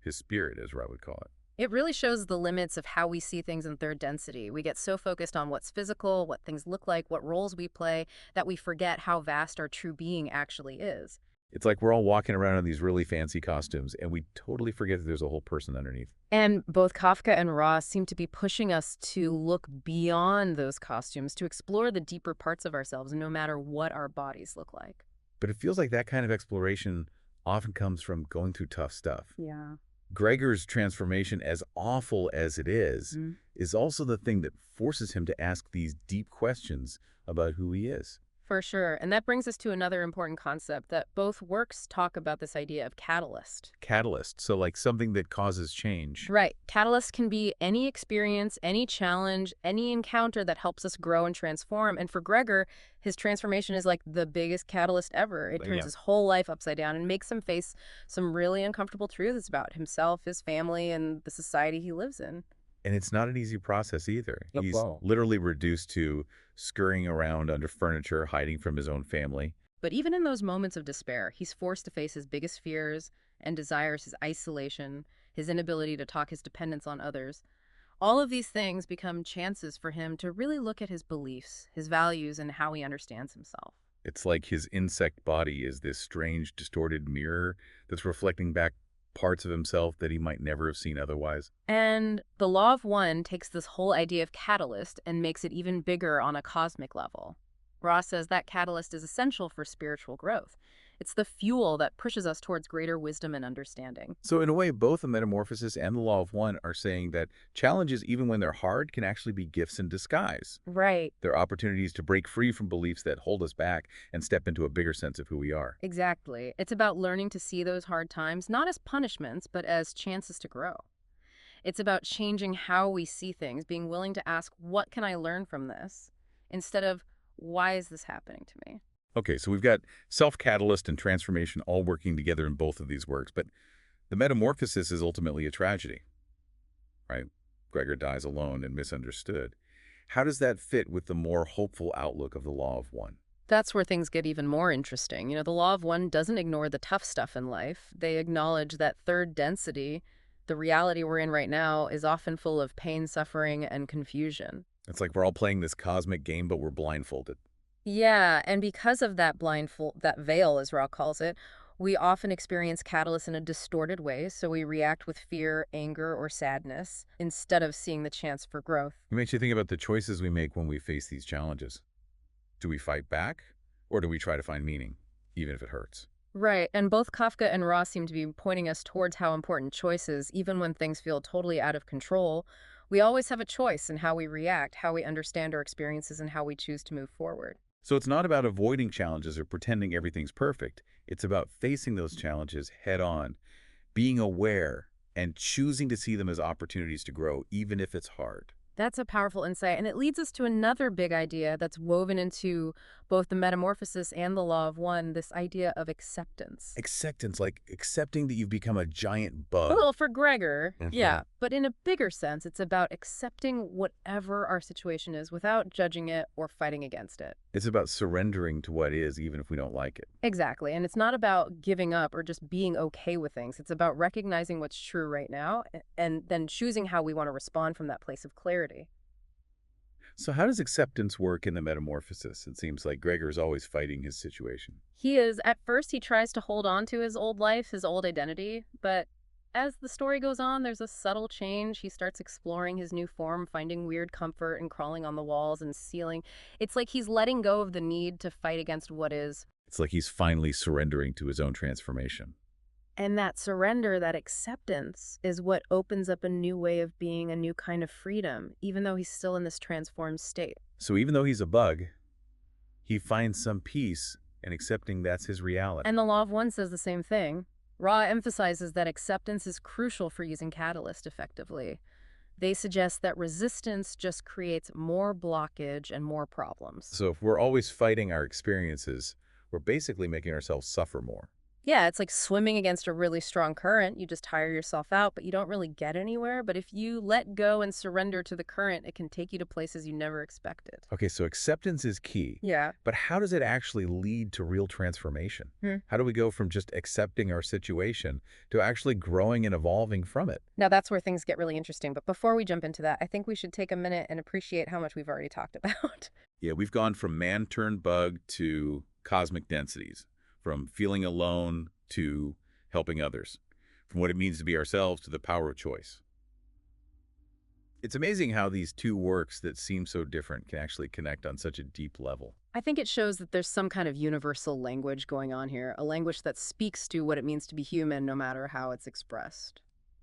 his spirit, as I would call it. It really shows the limits of how we see things in third density. We get so focused on what's physical, what things look like, what roles we play, that we forget how vast our true being actually is. It's like we're all walking around in these really fancy costumes, and we totally forget that there's a whole person underneath. And both Kafka and Ross seem to be pushing us to look beyond those costumes, to explore the deeper parts of ourselves, no matter what our bodies look like. But it feels like that kind of exploration often comes from going through tough stuff. Yeah. Gregor's transformation, as awful as it Mm. is also the thing that forces him to ask these deep questions about who he is. For sure. And that brings us to another important concept that both works talk about, this idea of catalyst. Catalyst, so like something that causes change. Right. Catalyst can be any experience, any challenge, any encounter that helps us grow and transform. And for Gregor, his transformation is like the biggest catalyst ever. It turns Yeah. his whole life upside down and makes him face some really uncomfortable truths about himself, his family, and the society he lives in. And it's not an easy process either. Oh, He's wow. literally reduced to scurrying around under furniture, hiding from his own family. But even in those moments of despair, he's forced to face his biggest fears and desires, his isolation, his inability to talk, his dependence on others. All of these things become chances for him to really look at his beliefs, his values, and how he understands himself. It's like his insect body is this strange, distorted mirror that's reflecting back parts of himself that he might never have seen otherwise. And the Law of One takes this whole idea of catalyst and makes it even bigger on a cosmic level. Ross says that catalyst is essential for spiritual growth. It's the fuel that pushes us towards greater wisdom and understanding. So in a way, both the metamorphosis and the law of one are saying that challenges, even when they're hard, can actually be gifts in disguise. Right. They're opportunities to break free from beliefs that hold us back and step into a bigger sense of who we are. Exactly. It's about learning to see those hard times not as punishments, but as chances to grow. It's about changing how we see things, being willing to ask, what can I learn from this? Instead of, why is this happening to me? Okay, so we've got self-catalyst and transformation all working together in both of these works, but the metamorphosis is ultimately a tragedy, right? Gregor dies alone and misunderstood. How does that fit with the more hopeful outlook of the law of one? That's where things get even more interesting. The Law of One doesn't ignore the tough stuff in life. They acknowledge that third density, the reality we're in right now, is often full of pain, suffering, and confusion. It's like we're all playing this cosmic game, but we're blindfolded. Yeah, and because of that that veil, as Ra calls it, we often experience catalysts in a distorted way, so we react with fear, anger, or sadness, instead of seeing the chance for growth. It makes you think about the choices we make when we face these challenges. Do we fight back, or do we try to find meaning, even if it hurts? Right, and both Kafka and Ross seem to be pointing us towards how important choice is, even when things feel totally out of control. We always have a choice in how we react, how we understand our experiences, and how we choose to move forward. So it's not about avoiding challenges or pretending everything's perfect. It's about facing those challenges head on, being aware, and choosing to see them as opportunities to grow, even if it's hard. That's a powerful insight, and it leads us to another big idea that's woven into both the metamorphosis and the law of one, this idea of acceptance. Acceptance, like accepting that you've become a giant bug. Well, for Gregor, And for yeah, but in a bigger sense, it's about accepting whatever our situation is without judging it or fighting against it. It's about surrendering to what is, even if we don't like it. Exactly, and it's not about giving up or just being okay with things. It's about recognizing what's true right now and then choosing how we want to respond from that place of clarity. So how does acceptance work in the metamorphosis? It seems like Gregor is always fighting his situation. At first, he tries to hold on to his old life, his old identity, but as the story goes on, there's a subtle change. He starts exploring his new form, finding weird comfort and crawling on the walls and ceiling. It's like he's letting go of the need to fight against what is. It's like he's finally surrendering to his own transformation. And that surrender, that acceptance, is what opens up a new way of being, a new kind of freedom, even though he's still in this transformed state. So even though he's a bug, he finds some peace in accepting that's his reality. And the Law of One says the same thing. Ra emphasizes that acceptance is crucial for using Catalyst effectively. They suggest that resistance just creates more blockage and more problems. So if we're always fighting our experiences, we're basically making ourselves suffer more. Yeah, it's like swimming against a really strong current. You just tire yourself out, but you don't really get anywhere. But if you let go and surrender to the current, it can take you to places you never expected. Okay, so acceptance is key. Yeah. But how does it actually lead to real transformation? How do we go from just accepting our situation to actually growing and evolving from it? Now that's where things get really interesting. But before we jump into that, I think we should take a minute and appreciate how much we've already talked about. Yeah, we've gone from man-turned-bug to cosmic densities, from feeling alone to helping others, from what it means to be ourselves to the power of choice. It's amazing how these two works that seem so different can actually connect on such a deep level. I think it shows that there's some kind of universal language going on here, a language that speaks to what it means to be human no matter how it's expressed.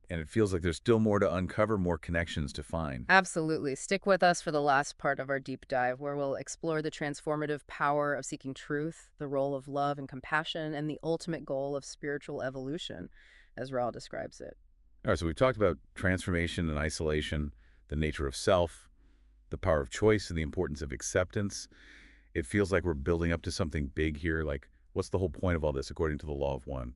And it feels like there's still more to uncover, more connections to find. Absolutely. Stick with us for the last part of our deep dive, where we'll explore the transformative power of seeking truth, the role of love and compassion, and the ultimate goal of spiritual evolution, as Raul describes it. All right, so we've talked about transformation and isolation, the nature of self, the power of choice, and the importance of acceptance. It feels like we're building up to something big here, like what's the whole point of all this according to the Law of One?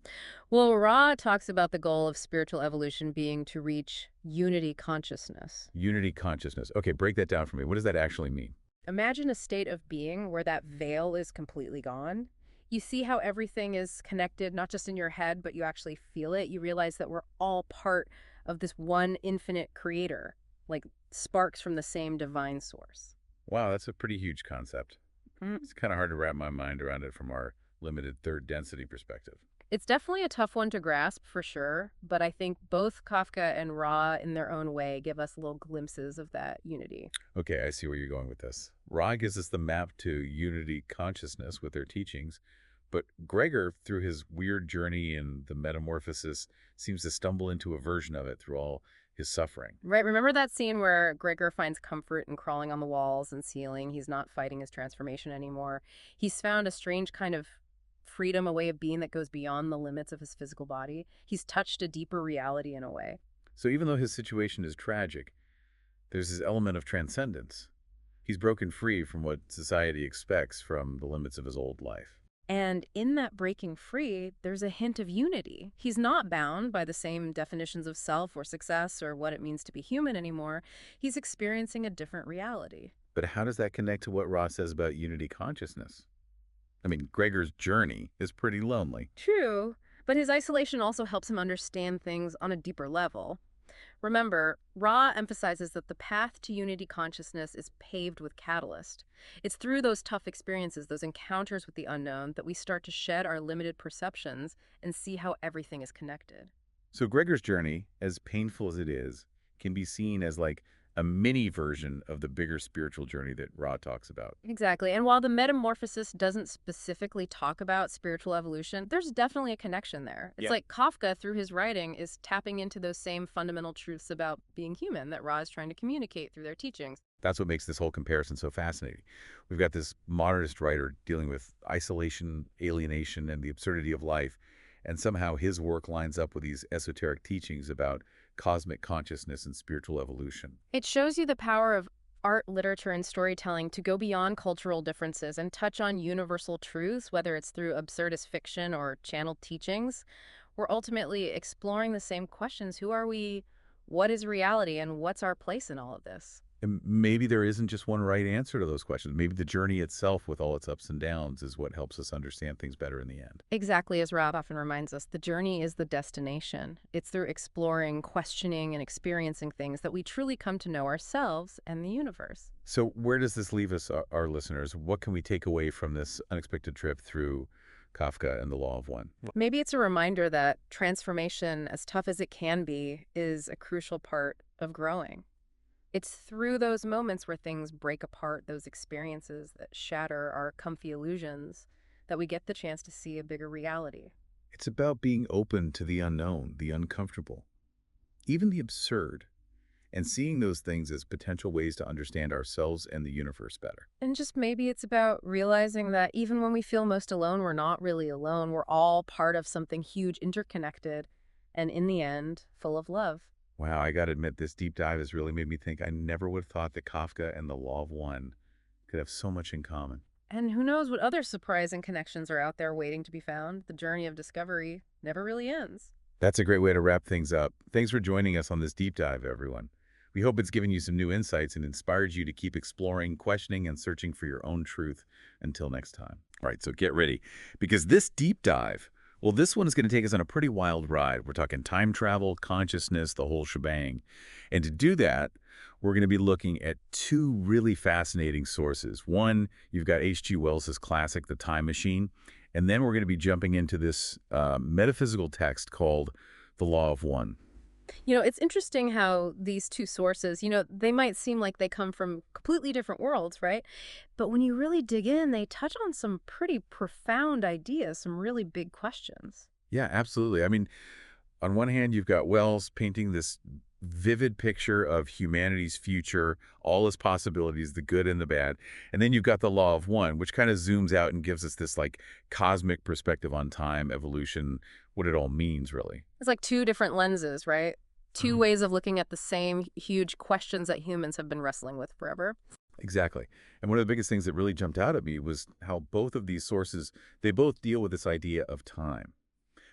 Well, Ra talks about the goal of spiritual evolution being to reach unity consciousness. Unity consciousness. Okay, break that down for me. What does that actually mean? Imagine a state of being where that veil is completely gone. You see how everything is connected, not just in your head, but you actually feel it. You realize that we're all part of this one infinite creator, like sparks from the same divine source. Wow, that's a pretty huge concept. Mm. It's kind of hard to wrap my mind around it from our limited third density perspective. It's definitely a tough one to grasp, for sure, but I think both Kafka and Ra, in their own way, give us little glimpses of that unity. Okay, I see where you're going with this. Ra gives us the map to unity consciousness with their teachings, but Gregor, through his weird journey in the metamorphosis, seems to stumble into a version of it through all his suffering. Right, remember that scene where Gregor finds comfort in crawling on the walls and ceiling? He's not fighting his transformation anymore. He's found a strange kind of freedom, a way of being that goes beyond the limits of his physical body. He's touched a deeper reality in a way. So even though his situation is tragic, there's this element of transcendence. He's broken free from what society expects from the limits of his old life. And in that breaking free, there's a hint of unity. He's not bound by the same definitions of self or success or what it means to be human anymore. He's experiencing a different reality. But how does that connect to what Ross says about unity consciousness? I mean, Gregor's journey is pretty lonely. True, but his isolation also helps him understand things on a deeper level. Remember, Ra emphasizes that the path to unity consciousness is paved with catalyst. It's through those tough experiences, those encounters with the unknown, that we start to shed our limited perceptions and see how everything is connected. So Gregor's journey, as painful as it is, can be seen as like a mini version of the bigger spiritual journey that Ra talks about. Exactly. And while the Metamorphosis doesn't specifically talk about spiritual evolution, there's definitely a connection there. It's Yeah. like Kafka, through his writing, is tapping into those same fundamental truths about being human that Ra is trying to communicate through their teachings. That's what makes this whole comparison so fascinating. We've got this modernist writer dealing with isolation, alienation, and the absurdity of life, and somehow his work lines up with these esoteric teachings about cosmic consciousness and spiritual evolution. It shows you the power of art, literature, and storytelling to go beyond cultural differences and touch on universal truths, whether it's through absurdist fiction or channeled teachings. We're ultimately exploring the same questions. Who are we? What is reality? And what's our place in all of this? And maybe there isn't just one right answer to those questions. Maybe the journey itself with all its ups and downs is what helps us understand things better in the end. Exactly, as Rob often reminds us, the journey is the destination. It's through exploring, questioning, and experiencing things that we truly come to know ourselves and the universe. So where does this leave us, our listeners? What can we take away from this unexpected trip through Kafka and the Law of One? Maybe it's a reminder that transformation, as tough as it can be, is a crucial part of growing. It's through those moments where things break apart, those experiences that shatter our comfy illusions, that we get the chance to see a bigger reality. It's about being open to the unknown, the uncomfortable, even the absurd, and seeing those things as potential ways to understand ourselves and the universe better. And just maybe it's about realizing that even when we feel most alone, we're not really alone. We're all part of something huge, interconnected, and in the end, full of love. Wow, I got to admit, this deep dive has really made me think. I never would have thought that Kafka and the Law of One could have so much in common. And who knows what other surprising connections are out there waiting to be found. The journey of discovery never really ends. That's a great way to wrap things up. Thanks for joining us on this deep dive, everyone. We hope it's given you some new insights and inspired you to keep exploring, questioning, and searching for your own truth. Until next time. All right, so get ready, because this deep dive, well, this one is going to take us on a pretty wild ride. We're talking time travel, consciousness, the whole shebang. And to do that, we're going to be looking at two really fascinating sources. One, you've got H.G. Wells' classic, The Time Machine. And then we're going to be jumping into this metaphysical text called The Law of One. It's interesting how these two sources, they might seem like they come from completely different worlds, right? But when you really dig in, they touch on some pretty profound ideas, some really big questions. Yeah, absolutely. I mean, on one hand, you've got Wells painting this vivid picture of humanity's future, all its possibilities, the good and the bad. And then you've got the Law of One, which kind of zooms out and gives us this like cosmic perspective on time, evolution, what it all means, really. It's like two different lenses, right? Two ways of looking at the same huge questions that humans have been wrestling with forever. Exactly. And one of the biggest things that really jumped out at me was how both of these sources, they both deal with this idea of time,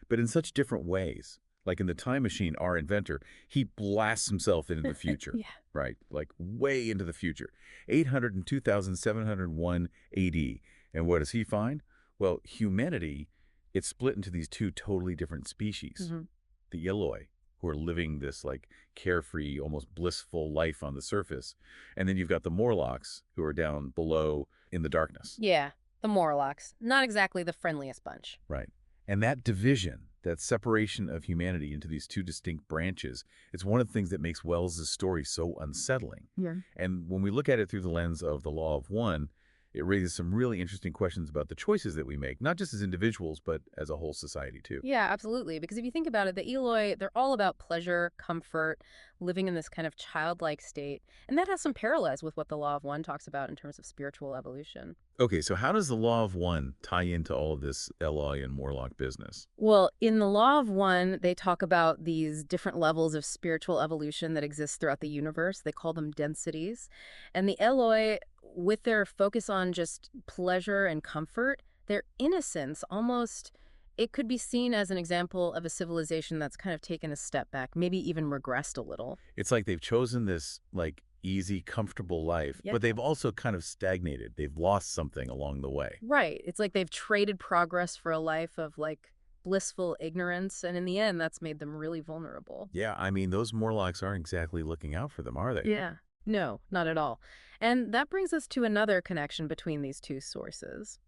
but in such different ways. Like in The Time Machine, our inventor, he blasts himself into the future, Yeah. right? Like way into the future, 802,701 AD. And what does he find? Well, humanity, it's split into these two totally different species. Mhm. The Eloi, who are living this like carefree, almost blissful life on the surface. And then you've got the Morlocks, who are down below in the darkness. Yeah, the Morlocks. Not exactly the friendliest bunch. Right. And that division, that separation of humanity into these two distinct branches, it's one of the things that makes Wells' story so unsettling. Yeah. And when we look at it through the lens of the Law of One, it raises some really interesting questions about the choices that we make, not just as individuals, but as a whole society, too. Yeah, absolutely. Because if you think about it, the Eloi, they're all about pleasure, comfort, living in this kind of childlike state. And that has some parallels with what the Law of One talks about in terms of spiritual evolution. Okay, so how does the Law of One tie into all of this Eloi and Morlock business? Well, in the Law of One, they talk about these different levels of spiritual evolution that exist throughout the universe. They call them densities. And the Eloi, with their focus on just pleasure and comfort, their innocence almost, it could be seen as an example of a civilization that's kind of taken a step back, maybe even regressed a little. It's like they've chosen this, like, easy, comfortable life, Yeah. but they've also kind of stagnated. They've lost something along the way. Right. It's like they've traded progress for a life of like blissful ignorance. And in the end, that's made them really vulnerable. Yeah, I mean, those Morlocks aren't exactly looking out for them, are they? Yeah. No, not at all. And that brings us to another connection between these two sources.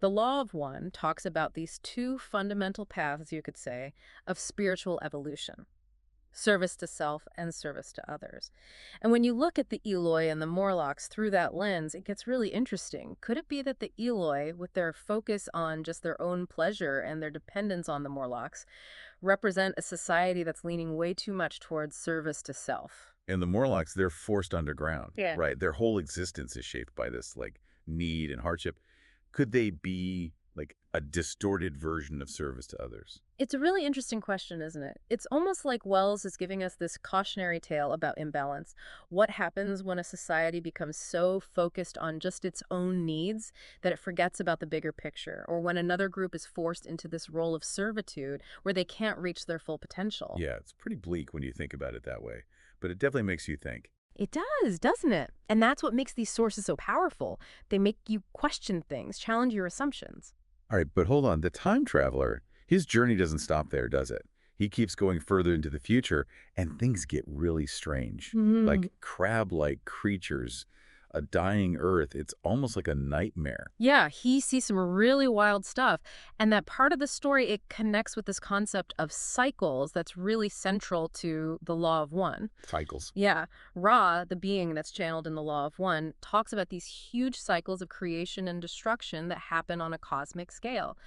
The Law of One talks about these two fundamental paths, you could say, of spiritual evolution. Service to self and service to others. And when you look at the Eloi and the Morlocks through that lens, it gets really interesting. Could it be that the Eloi, with their focus on just their own pleasure and their dependence on the Morlocks, represent a society that's leaning way too much towards service to self? And the Morlocks, they're forced underground, Yeah. right? Their whole existence is shaped by this, like, need and hardship. Could they be, like, a distorted version of service to others? It's a really interesting question, isn't it? It's almost like Wells is giving us this cautionary tale about imbalance. What happens when a society becomes so focused on just its own needs that it forgets about the bigger picture, or when another group is forced into this role of servitude where they can't reach their full potential? Yeah, it's pretty bleak when you think about it that way, but it definitely makes you think. It does, doesn't it? And that's what makes these sources so powerful. They make you question things, challenge your assumptions. All right, but hold on. The time traveler, his journey doesn't stop there, does it? He keeps going further into the future, and things get really strange. Like crab-like creatures, a dying Earth. It's almost like a nightmare. Yeah, he sees some really wild stuff. And that part of the story, it connects with this concept of cycles that's really central to the Law of One. Cycles. Yeah, Ra, the being that's channeled in the Law of One, talks about these huge cycles of creation and destruction that happen on a cosmic scale.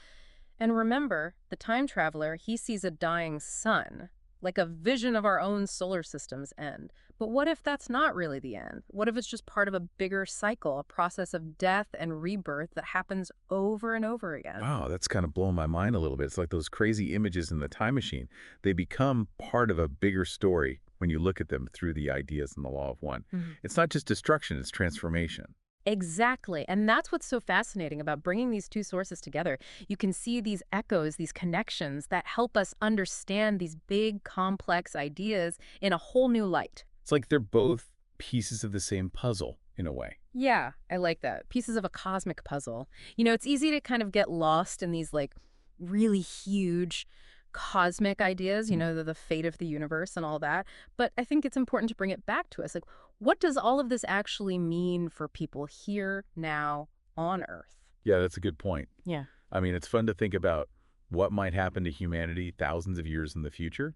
And remember, the time traveler, he sees a dying sun, like a vision of our own solar system's end. But what if that's not really the end? What if it's just part of a bigger cycle, a process of death and rebirth that happens over and over again? Wow, that's kind of blowing my mind a little bit. It's like those crazy images in the time machine. They become part of a bigger story when you look at them through the ideas in the Law of One. Mhm. It's not just destruction, it's transformation. Exactly. And that's what's so fascinating about bringing these two sources together. You can see these echoes, these connections that help us understand these big, complex ideas in a whole new light. It's like they're both pieces of the same puzzle, in a way. Yeah, I like that. Pieces of a cosmic puzzle. You know, it's easy to kind of get lost in these like really huge cosmic ideas, the fate of the universe and all that. But I think it's important to bring it back to us. Like, what does all of this actually mean for people here, now, on Earth? Yeah, that's a good point. Yeah. I mean, it's fun to think about what might happen to humanity thousands of years in the future,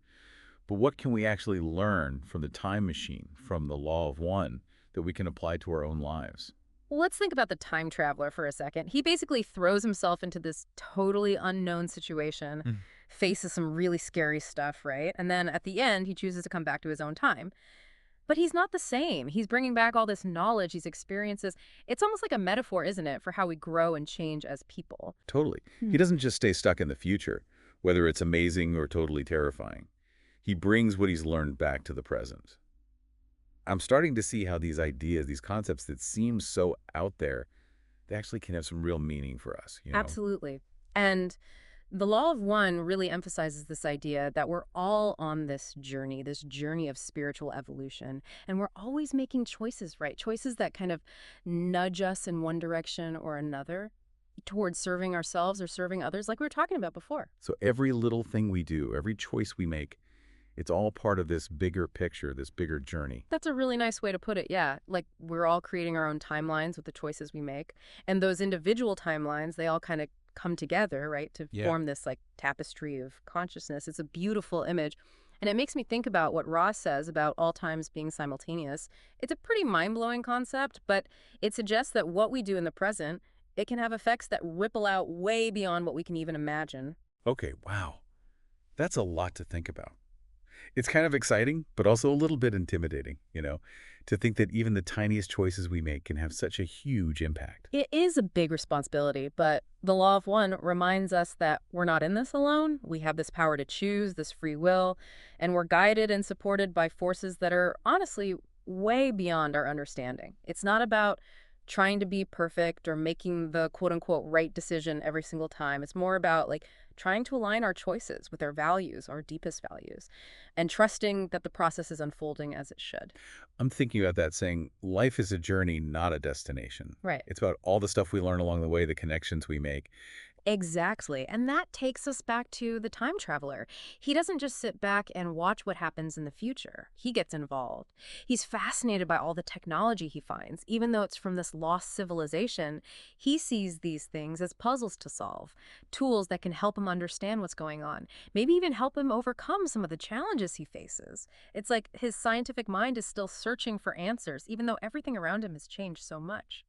but what can we actually learn from the time machine, from the Law of One, that we can apply to our own lives? Well, let's think about the time traveler for a second. He basically throws himself into this totally unknown situation, Mm. faces some really scary stuff, right? And then at the end, he chooses to come back to his own time. But he's not the same. He's bringing back all this knowledge, these experiences. It's almost like a metaphor, isn't it, for how we grow and change as people? Totally. He doesn't just stay stuck in the future, whether it's amazing or totally terrifying. He brings what he's learned back to the present. I'm starting to see how these ideas, these concepts that seem so out there, they actually can have some real meaning for us. Absolutely. And the Law of One really emphasizes this idea that we're all on this journey of spiritual evolution. And we're always making choices, right? Choices that kind of nudge us in one direction or another towards serving ourselves or serving others, like we were talking about before. So every little thing we do, every choice we make, it's all part of this bigger picture, this bigger journey. That's a really nice way to put it, yeah. Like, we're all creating our own timelines with the choices we make. And those individual timelines, they all kind of come together, right, to Yeah. form this, like, tapestry of consciousness. It's a beautiful image. And it makes me think about what Ross says about all times being simultaneous. It's a pretty mind-blowing concept, but it suggests that what we do in the present, it can have effects that ripple out way beyond what we can even imagine. Okay, wow. That's a lot to think about. It's kind of exciting, but also a little bit intimidating, to think that even the tiniest choices we make can have such a huge impact. It is a big responsibility, but the Law of One reminds us that we're not in this alone. We have this power to choose, this free will, and we're guided and supported by forces that are honestly way beyond our understanding. It's not about trying to be perfect or making the quote-unquote right decision every single time. It's more about like trying to align our choices with our values, our deepest values, and trusting that the process is unfolding as it should. I'm thinking about that saying, life is a journey, not a destination. Right. It's about all the stuff we learn along the way, the connections we make. Exactly. And that takes us back to the time traveler. He doesn't just sit back and watch what happens in the future. He gets involved. He's fascinated by all the technology he finds. Even though it's from this lost civilization, he sees these things as puzzles to solve, tools that can help him understand what's going on, maybe even help him overcome some of the challenges he faces. It's like his scientific mind is still searching for answers, even though everything around him has changed so much.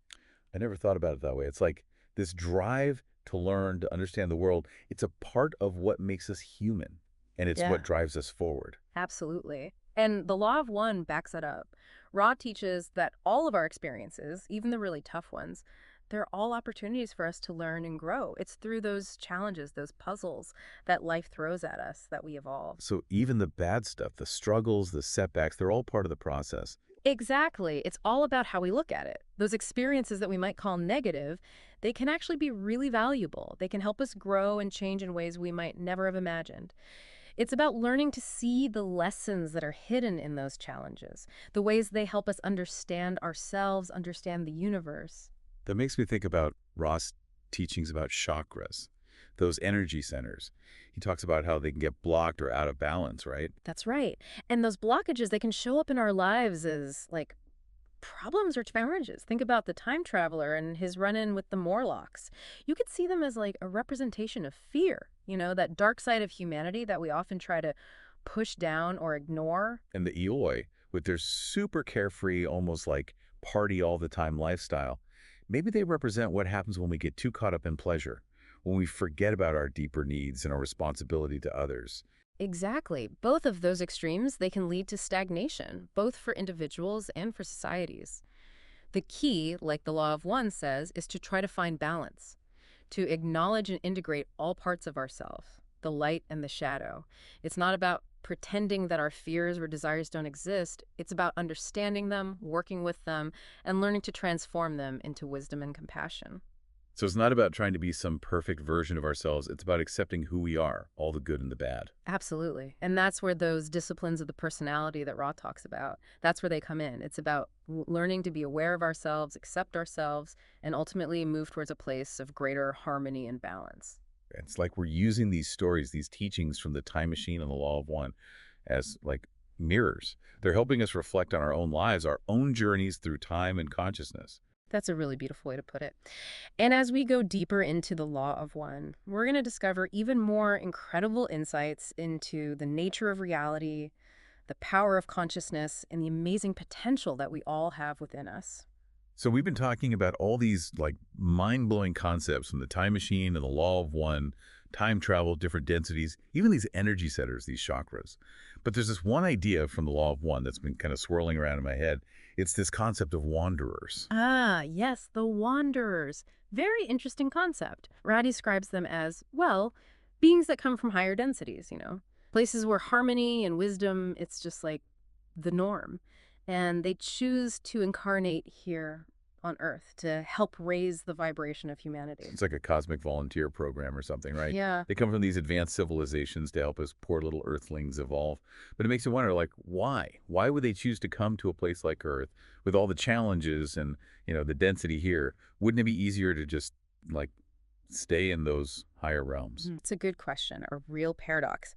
I never thought about it that way. It's like this drive to learn, to understand the world, it's a part of what makes us human, and it's what Yeah. drives us forward. Absolutely. And the law of one backs it up. Ra teaches that all of our experiences, even the really tough ones, they're all opportunities for us to learn and grow. It's through those challenges, those puzzles that life throws at us that we evolve. So even the bad stuff, the struggles, the setbacks, they're all part of the process. Exactly. It's all about how we look at it. Those experiences that we might call negative, they can actually be really valuable. They can help us grow and change in ways we might never have imagined. It's about learning to see the lessons that are hidden in those challenges, the ways they help us understand ourselves, understand the universe. That makes me think about Ross' teachings about chakras, those energy centers. He talks about how they can get blocked or out of balance, right? That's right. And those blockages, they can show up in our lives as like problems or challenges. Think about the time traveler and his run-in with the Morlocks. You could see them as like a representation of fear, that dark side of humanity that we often try to push down or ignore. And the Eoi, with their super carefree, almost like party all the time lifestyle, maybe they represent what happens when we get too caught up in pleasure, when we forget about our deeper needs and our responsibility to others. Exactly. Both of those extremes, they can lead to stagnation, both for individuals and for societies. The key, like the law of one says, is to try to find balance, to acknowledge and integrate all parts of ourself, the light and the shadow. It's not about pretending that our fears or desires don't exist. It's about understanding them, working with them, and learning to transform them into wisdom and compassion. So it's not about trying to be some perfect version of ourselves. It's about accepting who we are, all the good and the bad. Absolutely. And that's where those disciplines of the personality that Ra talks about, that's where they come in. It's about learning to be aware of ourselves, accept ourselves, and ultimately move towards a place of greater harmony and balance. It's like we're using these stories, these teachings from the time machine and the law of one as like mirrors. They're helping us reflect on our own lives, our own journeys through time and consciousness. That's a really beautiful way to put it. And as we go deeper into the law of one, we're going to discover even more incredible insights into the nature of reality, the power of consciousness, and the amazing potential that we all have within us. So we've been talking about all these like mind-blowing concepts from the time machine and the law of one, time travel, different densities, even these energy centers, these chakras. But there's this one idea from the law of one that's been kind of swirling around in my head. It's this concept of wanderers. Ah, yes, the wanderers. Very interesting concept. Ra describes them as, well, beings that come from higher densities. Places where harmony and wisdom, it's just like the norm. And they choose to incarnate here on Earth to help raise the vibration of humanity. It's like a cosmic volunteer program or something, right? Yeah. They come from these advanced civilizations to help us poor little earthlings evolve. But it makes you wonder, like, why? Why would they choose to come to a place like Earth with all the challenges and, the density here? Wouldn't it be easier to just, like, stay in those higher realms? It's a good question, a real paradox.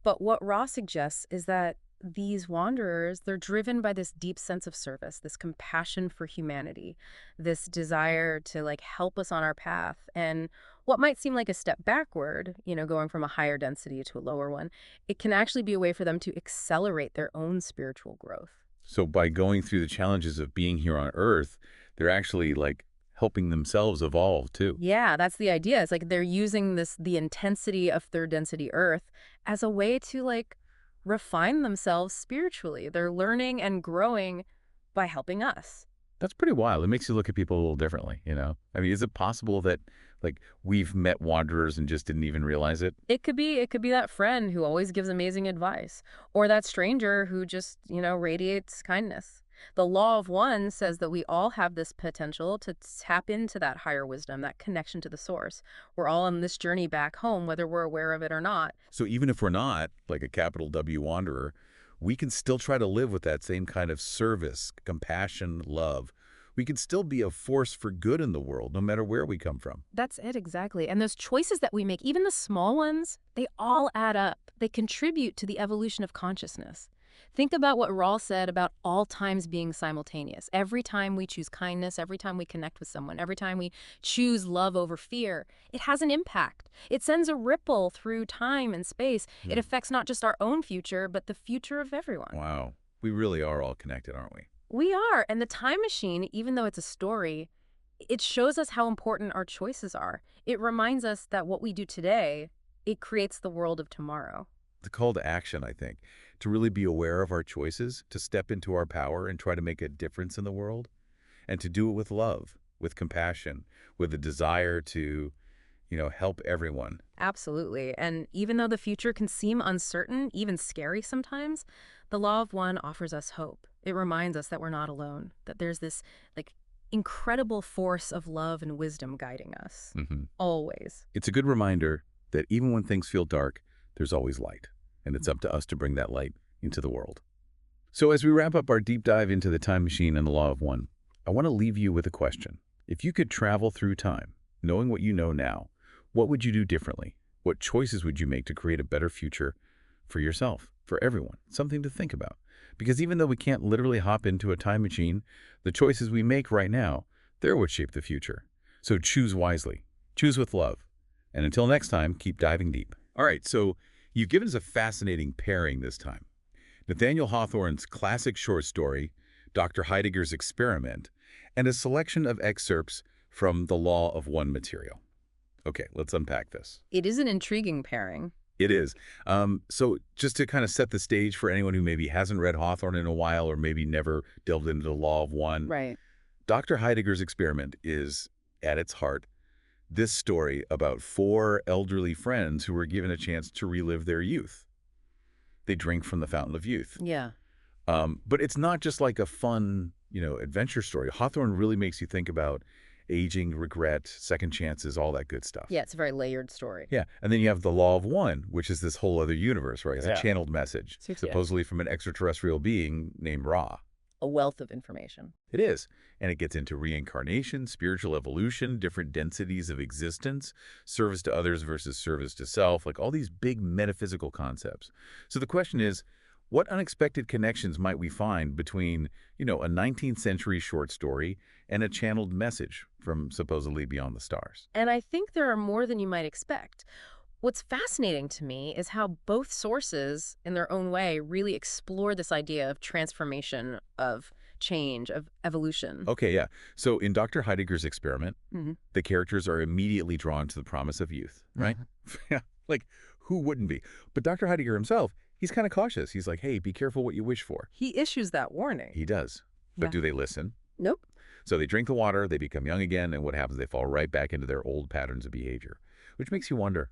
But what Ross suggests is that these wanderers, they're driven by this deep sense of service, this compassion for humanity, this desire to like help us on our path. And what might seem like a step backward, going from a higher density to a lower one, it can actually be a way for them to accelerate their own spiritual growth. So by going through the challenges of being here on Earth, they're actually, like, helping themselves evolve, too. Yeah, that's the idea. It's like they're using the intensity of third density Earth as a way to like refine themselves spiritually. They're learning and growing by helping us. That's pretty wild. It makes you look at people a little differently. I mean, is it possible that, like, we've met wanderers and just didn't even realize it? It could be that friend who always gives amazing advice, or that stranger who just, radiates kindness. The law of one says that we all have this potential to tap into that higher wisdom, that connection to the source. We're all on this journey back home, whether we're aware of it or not. So even if we're not, like, a capital W wanderer, we can still try to live with that same kind of service, compassion, love, We can still be a force for good in the world, no matter where we come from. That's it, exactly. And those choices that we make, even the small ones, they all add up. They contribute to the evolution of consciousness. Think about what Rawls said about all times being simultaneous. Every time we choose kindness, every time we connect with someone, every time we choose love over fear, it has an impact. It sends a ripple through time and space. It affects not just our own future, but the future of everyone. Wow. We really are all connected, aren't we? We are. And the time machine, even though it's a story, it shows us how important our choices are. It reminds us that what we do today, it creates the world of tomorrow. The call to action, I think, to really be aware of our choices, to step into our power and try to make a difference in the world, and to do it with love, with compassion, with a desire to, help everyone. Absolutely. And even though the future can seem uncertain, even scary sometimes, the Law of One offers us hope. It reminds us that we're not alone, that there's this incredible force of love and wisdom guiding us. Always. It's a good reminder that even when things feel dark, there's always light, and it's up to us to bring that light into the world. So as we wrap up our deep dive into the time machine and the Law of One, I want to leave you with a question. If you could travel through time, knowing what you know now, what would you do differently? What choices would you make to create a better future for yourself, for everyone? Something to think about. Because even though we can't literally hop into a time machine, the choices we make right now, they're what shape the future. So choose wisely. Choose with love. And until next time, keep diving deep. All right, so you've given us a fascinating pairing this time. Nathaniel Hawthorne's classic short story, Dr. Heidegger's Experiment, and a selection of excerpts from The Law of One material. Okay, let's unpack this. It is an intriguing pairing. It is. So just to kind of set the stage for anyone who maybe hasn't read Hawthorne in a while or maybe never delved into The Law of One, Right. Dr. Heidegger's Experiment is, at its heart, this story about 4 elderly friends who were given a chance to relive their youth. They drink from the fountain of youth. Yeah. But it's not just like a fun, adventure story. Hawthorne really makes you think about aging, regret, second chances, all that good stuff. Yeah, it's a very layered story. Yeah, and then you have the Law of One, which is this whole other universe, right? It's Yeah. a channeled message, supposedly from an extraterrestrial being named Ra. A wealth of information. It is. And it gets into reincarnation, spiritual evolution, different densities of existence, service to others versus service to self, like all these big metaphysical concepts. So the question is, what unexpected connections might we find between, a 19th century short story and a channeled message from supposedly beyond the stars? And I think there are more than you might expect. What's fascinating to me is how both sources, in their own way, really explore this idea of transformation, of change, of evolution. Okay, yeah. So in Dr. Heidegger's Experiment, Mm-hmm. the characters are immediately drawn to the promise of youth, right? Yeah, like, who wouldn't be? But Dr. Heidegger himself, he's kind of cautious. He's like, hey, be careful what you wish for. He issues that warning. He does. But Yeah. do they listen? Nope. So they drink the water, they become young again, and what happens? They fall right back into their old patterns of behavior, which makes you wonder,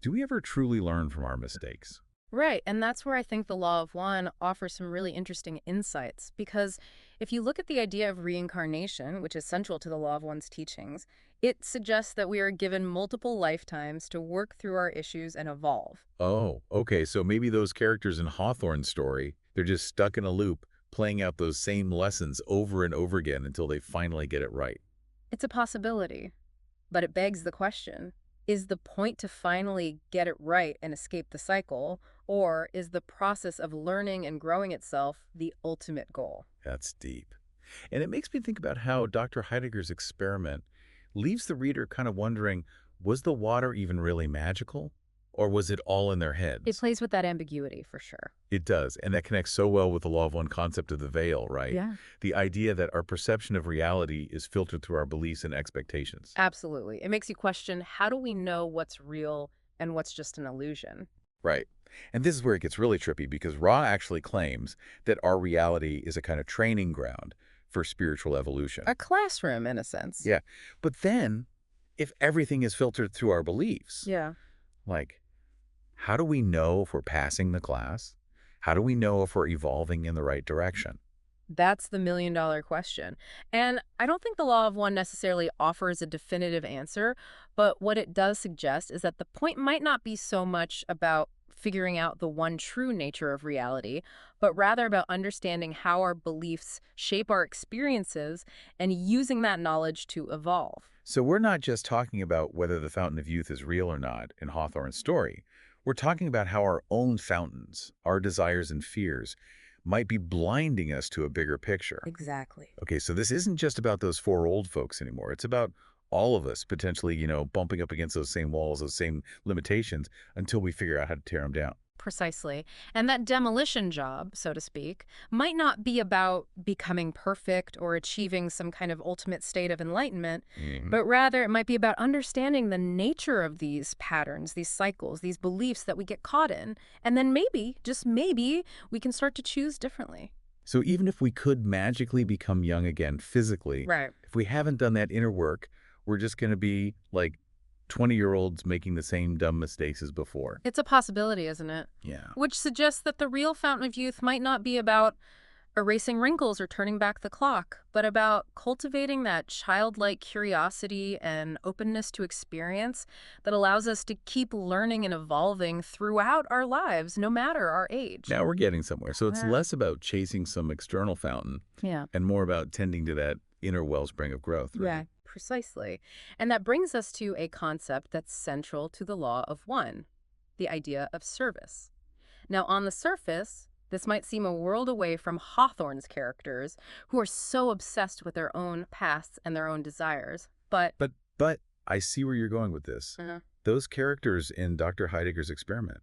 do we ever truly learn from our mistakes? Right, and that's where I think the Law of One offers some really interesting insights, because if you look at the idea of reincarnation, which is central to the Law of One's teachings, it suggests that we are given multiple lifetimes to work through our issues and evolve. Oh, okay. So maybe those characters in Hawthorne's story, they're just stuck in a loop, playing out those same lessons over and over again until they finally get it right. It's a possibility, but it begs the question, is the point to finally get it right and escape the cycle, or is the process of learning and growing itself the ultimate goal? That's deep. And it makes me think about how Dr. Heidegger's Experiment leaves the reader kind of wondering, was the water even really magical? Or was it all in their heads? It plays with that ambiguity, for sure. It does. And that connects so well with the Law of One concept of the veil, right? Yeah. The idea that our perception of reality is filtered through our beliefs and expectations. Absolutely. It makes you question, how do we know what's real and what's just an illusion? Right. And this is where it gets really trippy, because Ra actually claims that our reality is a kind of training ground for spiritual evolution. A classroom, in a sense. Yeah. But then, if everything is filtered through our beliefs, Yeah. like, how do we know if we're passing the class? How do we know if we're evolving in the right direction? That's the million-dollar question. And I don't think the Law of One necessarily offers a definitive answer, but what it does suggest is that the point might not be so much about figuring out the one true nature of reality, but rather about understanding how our beliefs shape our experiences and using that knowledge to evolve. So we're not just talking about whether the fountain of youth is real or not in Hawthorne's story. We're talking about how our own fountains, our desires and fears, might be blinding us to a bigger picture. Exactly. Okay, so this isn't just about those four old folks anymore. It's about all of us potentially, bumping up against those same walls, those same limitations until we figure out how to tear them down. Precisely. And that demolition job, so to speak, might not be about becoming perfect or achieving some kind of ultimate state of enlightenment, but rather it might be about understanding the nature of these patterns, these cycles, these beliefs that we get caught in. And then maybe, just maybe, we can start to choose differently. So even if we could magically become young again physically, Right. if we haven't done that inner work, we're just going to be like 20-year-olds making the same dumb mistakes as before. It's a possibility, isn't it? Yeah. Which suggests that the real fountain of youth might not be about erasing wrinkles or turning back the clock, but about cultivating that childlike curiosity and openness to experience that allows us to keep learning and evolving throughout our lives, no matter our age. Now we're getting somewhere. So it's Yeah. less about chasing some external fountain Yeah. and more about tending to that inner wellspring of growth. Right? Yeah, precisely. And that brings us to a concept that's central to the law of one, the idea of service. Now, on the surface, this might seem a world away from Hawthorne's characters, who are so obsessed with their own pasts and their own desires. But But I see where you're going with this. Uh-huh. Those characters in Dr. Heidegger's experiment,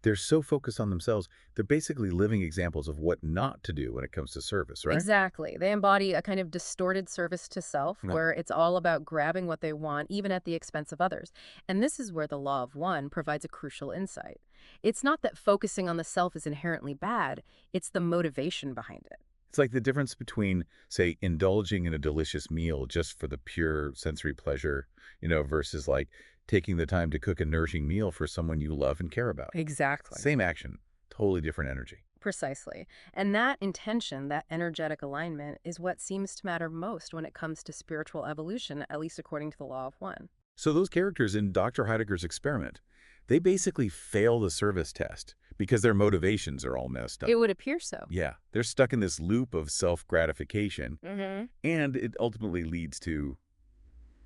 they're so focused on themselves, they're basically living examples of what not to do when it comes to service, right? Exactly. They embody a kind of distorted service to self, Yeah. where it's all about grabbing what they want, even at the expense of others. And this is where the law of one provides a crucial insight. It's not that focusing on the self is inherently bad, it's the motivation behind it. It's like the difference between, say, indulging in a delicious meal just for the pure sensory pleasure, versus like taking the time to cook a nourishing meal for someone you love and care about. Exactly. Same action, totally different energy. Precisely. And that intention, that energetic alignment, is what seems to matter most when it comes to spiritual evolution, at least according to the law of one. So those characters in Dr. Heidegger's experiment, they basically fail the service test because their motivations are all messed up. It would appear so. Yeah, they're stuck in this loop of self-gratification, Mm-hmm. and it ultimately leads to,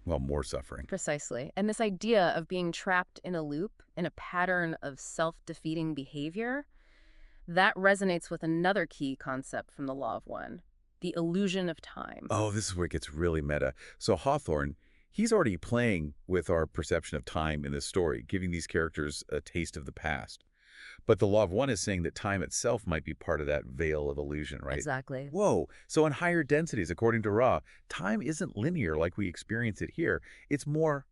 well, more suffering. Precisely. And this idea of being trapped in a loop, in a pattern of self-defeating behavior, that resonates with another key concept from the law of one, the illusion of time. Oh, this is where it gets really meta. So Hawthorne, he's already playing with our perception of time in this story, giving these characters a taste of the past. But the law of one is saying that time itself might be part of that veil of illusion, right? Exactly. Whoa. So in higher densities, according to Ra, time isn't linear like we experience it here. It's more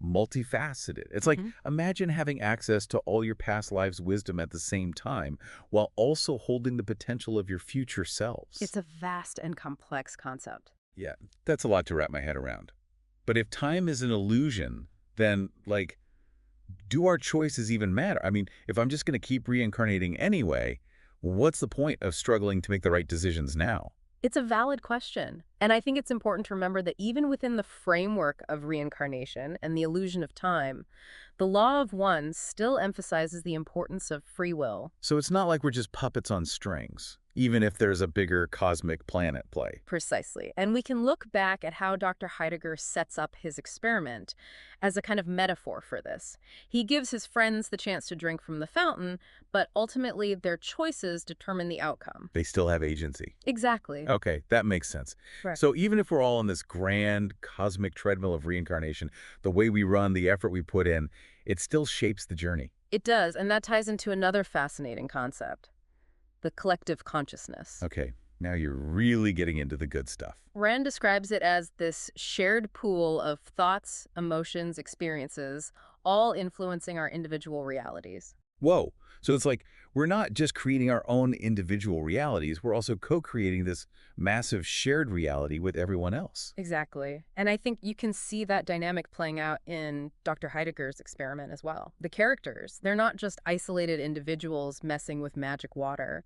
multifaceted. It's like, imagine having access to all your past lives' wisdom at the same time while also holding the potential of your future selves. It's a vast and complex concept. Yeah, that's a lot to wrap my head around. But if time is an illusion, then, do our choices even matter? I mean, if I'm just going to keep reincarnating anyway, what's the point of struggling to make the right decisions now? It's a valid question. And I think it's important to remember that even within the framework of reincarnation and the illusion of time, the law of one still emphasizes the importance of free will. So it's not like we're just puppets on strings, even if there's a bigger cosmic plan at play. Precisely. And we can look back at how Dr. Heidegger sets up his experiment as a kind of metaphor for this. He gives his friends the chance to drink from the fountain, but ultimately their choices determine the outcome. They still have agency. Exactly. Okay, that makes sense. Correct. So even if we're all on this grand cosmic treadmill of reincarnation, the way we run, the effort we put in, it still shapes the journey. It does, and that ties into another fascinating concept, the collective consciousness. Okay, now you're really getting into the good stuff. Rand describes it as this shared pool of thoughts, emotions, experiences, all influencing our individual realities. Whoa. So it's like we're not just creating our own individual realities, we're also co-creating this massive shared reality with everyone else. Exactly. And I think you can see that dynamic playing out in Dr. Heidegger's experiment as well. The characters, they're not just isolated individuals messing with magic water.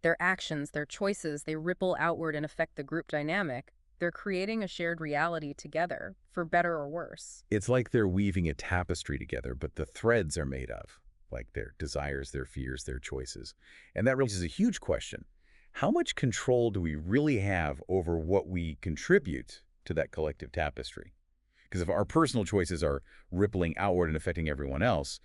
Their actions, their choices, they ripple outward and affect the group dynamic. They're creating a shared reality together, for better or worse. It's like they're weaving a tapestry together, but the threads are made of like their desires, their fears, their choices. And that raises a huge question. How much control do we really have over what we contribute to that collective tapestry? Because if our personal choices are rippling outward and affecting everyone else,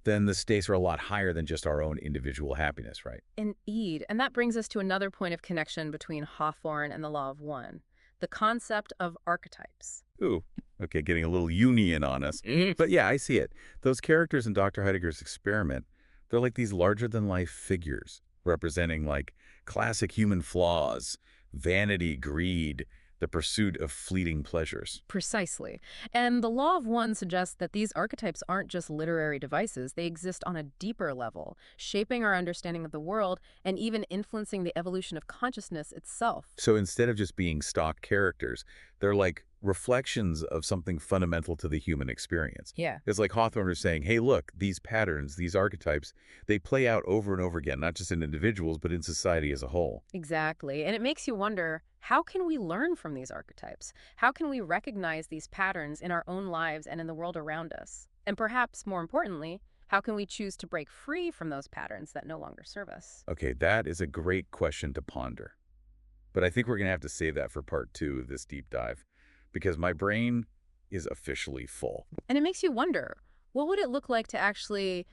then the stakes are a lot higher than just our own individual happiness, right? Indeed. And that brings us to another point of connection between Hawthorne and the Law of One, the concept of archetypes. Ooh, okay, getting a little Jungian on us. But yeah, I see it. Those characters in Dr. Heidegger's experiment, they're like these larger-than-life figures representing like classic human flaws, vanity, greed, the pursuit of fleeting pleasures. Precisely. And the Law of One suggests that these archetypes aren't just literary devices, they exist on a deeper level, shaping our understanding of the world and even influencing the evolution of consciousness itself. So instead of just being stock characters, they're like reflections of something fundamental to the human experience. Yeah. It's like Hawthorne is saying, hey, look, these patterns, these archetypes, they play out over and over again, not just in individuals, but in society as a whole. Exactly. And it makes you wonder, how can we learn from these archetypes? How can we recognize these patterns in our own lives and in the world around us? And perhaps more importantly, how can we choose to break free from those patterns that no longer serve us? Okay, that is a great question to ponder. But I think we're going to have to save that for part 2 of this deep dive, because my brain is officially full. And it makes you wonder, what would it look like to actually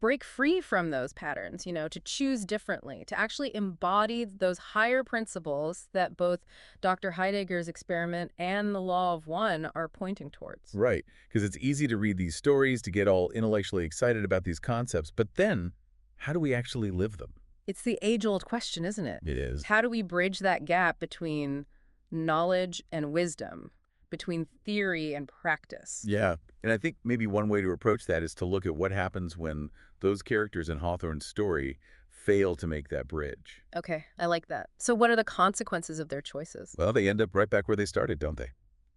break free from those patterns, to choose differently, to actually embody those higher principles that both Dr. Heidegger's experiment and the Law of One are pointing towards? Right, because it's easy to read these stories, to get all intellectually excited about these concepts, but then how do we actually live them? It's the age-old question, isn't it? It is. How do we bridge that gap between knowledge and wisdom, between theory and practice? Yeah, and I think maybe one way to approach that is to look at what happens when those characters in Hawthorne's story fail to make that bridge. Okay, I like that. So what are the consequences of their choices? Well, they end up right back where they started, don't they?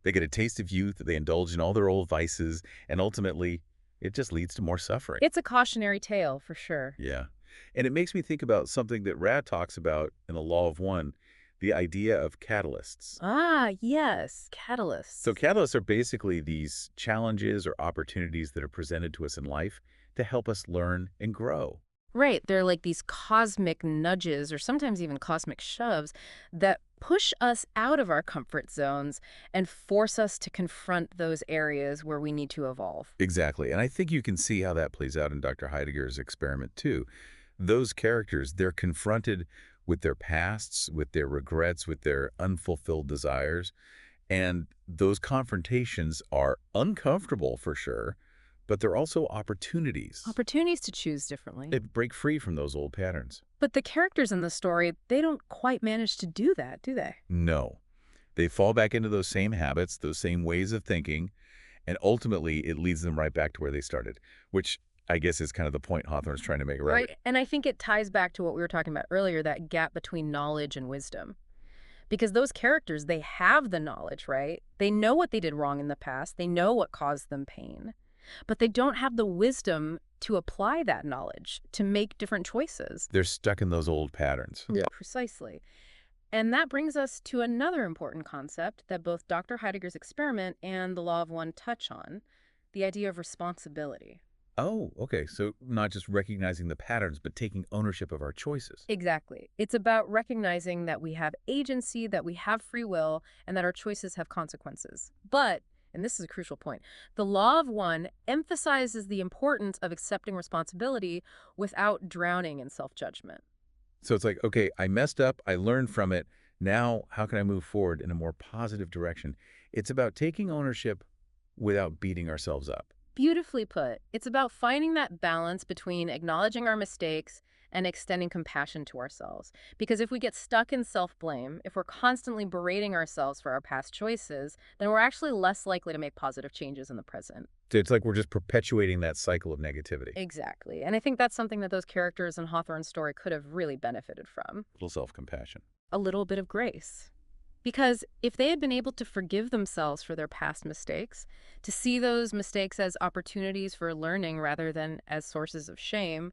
They get a taste of youth, they indulge in all their old vices, and ultimately, it just leads to more suffering. It's a cautionary tale, for sure. Yeah. And it makes me think about something that Rad talks about in The Law of One, the idea of catalysts. Ah, yes, catalysts. So catalysts are basically these challenges or opportunities that are presented to us in life to help us learn and grow. Right, they're like these cosmic nudges or sometimes even cosmic shoves that push us out of our comfort zones and force us to confront those areas where we need to evolve. Exactly. And I think you can see how that plays out in Dr. Heidegger's experiment too. Those characters, they're confronted with their pasts, with their regrets, with their unfulfilled desires. And those confrontations are uncomfortable for sure, but they're also opportunities. Opportunities to choose differently. They break free from those old patterns. But the characters in the story, they don't quite manage to do that, do they? No. They fall back into those same habits, those same ways of thinking, and ultimately it leads them right back to where they started, which I guess is kind of the point Hawthorne's trying to make, right? And I think it ties back to what we were talking about earlier, that gap between knowledge and wisdom. Because those characters, they have the knowledge, right? They know what they did wrong in the past. They know what caused them pain. But they don't have the wisdom to apply that knowledge, to make different choices. They're stuck in those old patterns. Yeah. Precisely. And that brings us to another important concept that both Dr. Heidegger's experiment and the Law of One touch on, the idea of responsibility. Oh, okay. So not just recognizing the patterns, but taking ownership of our choices. Exactly. It's about recognizing that we have agency, that we have free will, and that our choices have consequences. But, and this is a crucial point, the Law of One emphasizes the importance of accepting responsibility without drowning in self-judgment. So it's like, okay, I messed up, I learned from it. Now, how can I move forward in a more positive direction? It's about taking ownership without beating ourselves up. Beautifully put. It's about finding that balance between acknowledging our mistakes and extending compassion to ourselves. Because if we get stuck in self-blame, if we're constantly berating ourselves for our past choices, then we're actually less likely to make positive changes in the present. So it's like we're just perpetuating that cycle of negativity. Exactly. And I think that's something that those characters in Hawthorne's story could have really benefited from. A little self-compassion. A little bit of grace. Because if they had been able to forgive themselves for their past mistakes, to see those mistakes as opportunities for learning rather than as sources of shame,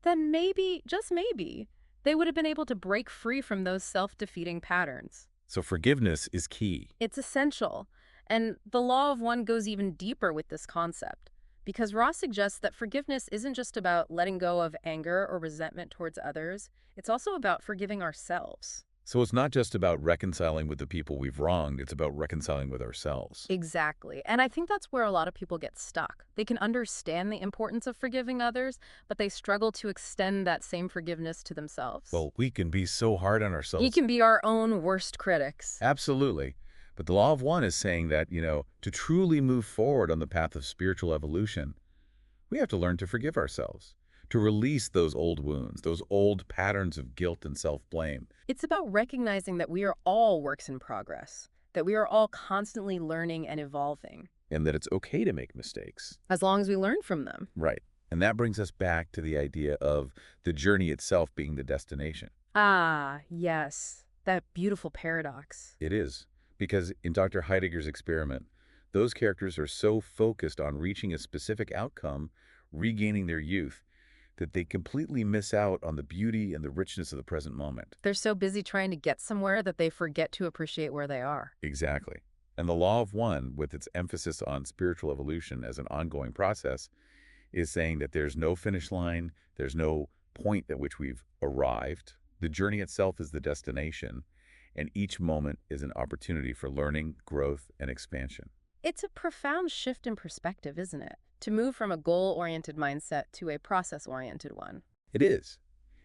then maybe, just maybe, they would have been able to break free from those self-defeating patterns. So forgiveness is key. It's essential. And the Law of One goes even deeper with this concept. because Ra suggests that forgiveness isn't just about letting go of anger or resentment towards others, it's also about forgiving ourselves. So it's not just about reconciling with the people we've wronged, it's about reconciling with ourselves. Exactly. And I think that's where a lot of people get stuck. They can understand the importance of forgiving others, but they struggle to extend that same forgiveness to themselves. Well, we can be so hard on We ourselves. can be our own worst critics. Absolutely. But the law of one is saying that, to truly move forward on the path of spiritual evolution, we have to learn to forgive ourselves, to release those old wounds, those old patterns of guilt and self-blame. It's about recognizing that we are all works in progress, that we are all constantly learning and evolving, And that it's okay to make mistakes. as long as we learn from them. Right. And that brings us back to the idea of the journey itself being the destination. Ah, yes, that beautiful paradox. It is. Because in Dr. Heidegger's experiment, those characters are so focused on reaching a specific outcome, regaining their youth, that they completely miss out on the beauty and the richness of the present moment. They're so busy trying to get somewhere that they forget to appreciate where they are. Exactly. And the law of one, with its emphasis on spiritual evolution as an ongoing process, is saying that there's no finish line, there's no point at which we've arrived. The journey itself is the destination, and each moment is an opportunity for learning, growth, and expansion. It's a profound shift in perspective, isn't it? To move from a goal-oriented mindset to a process-oriented one. It is.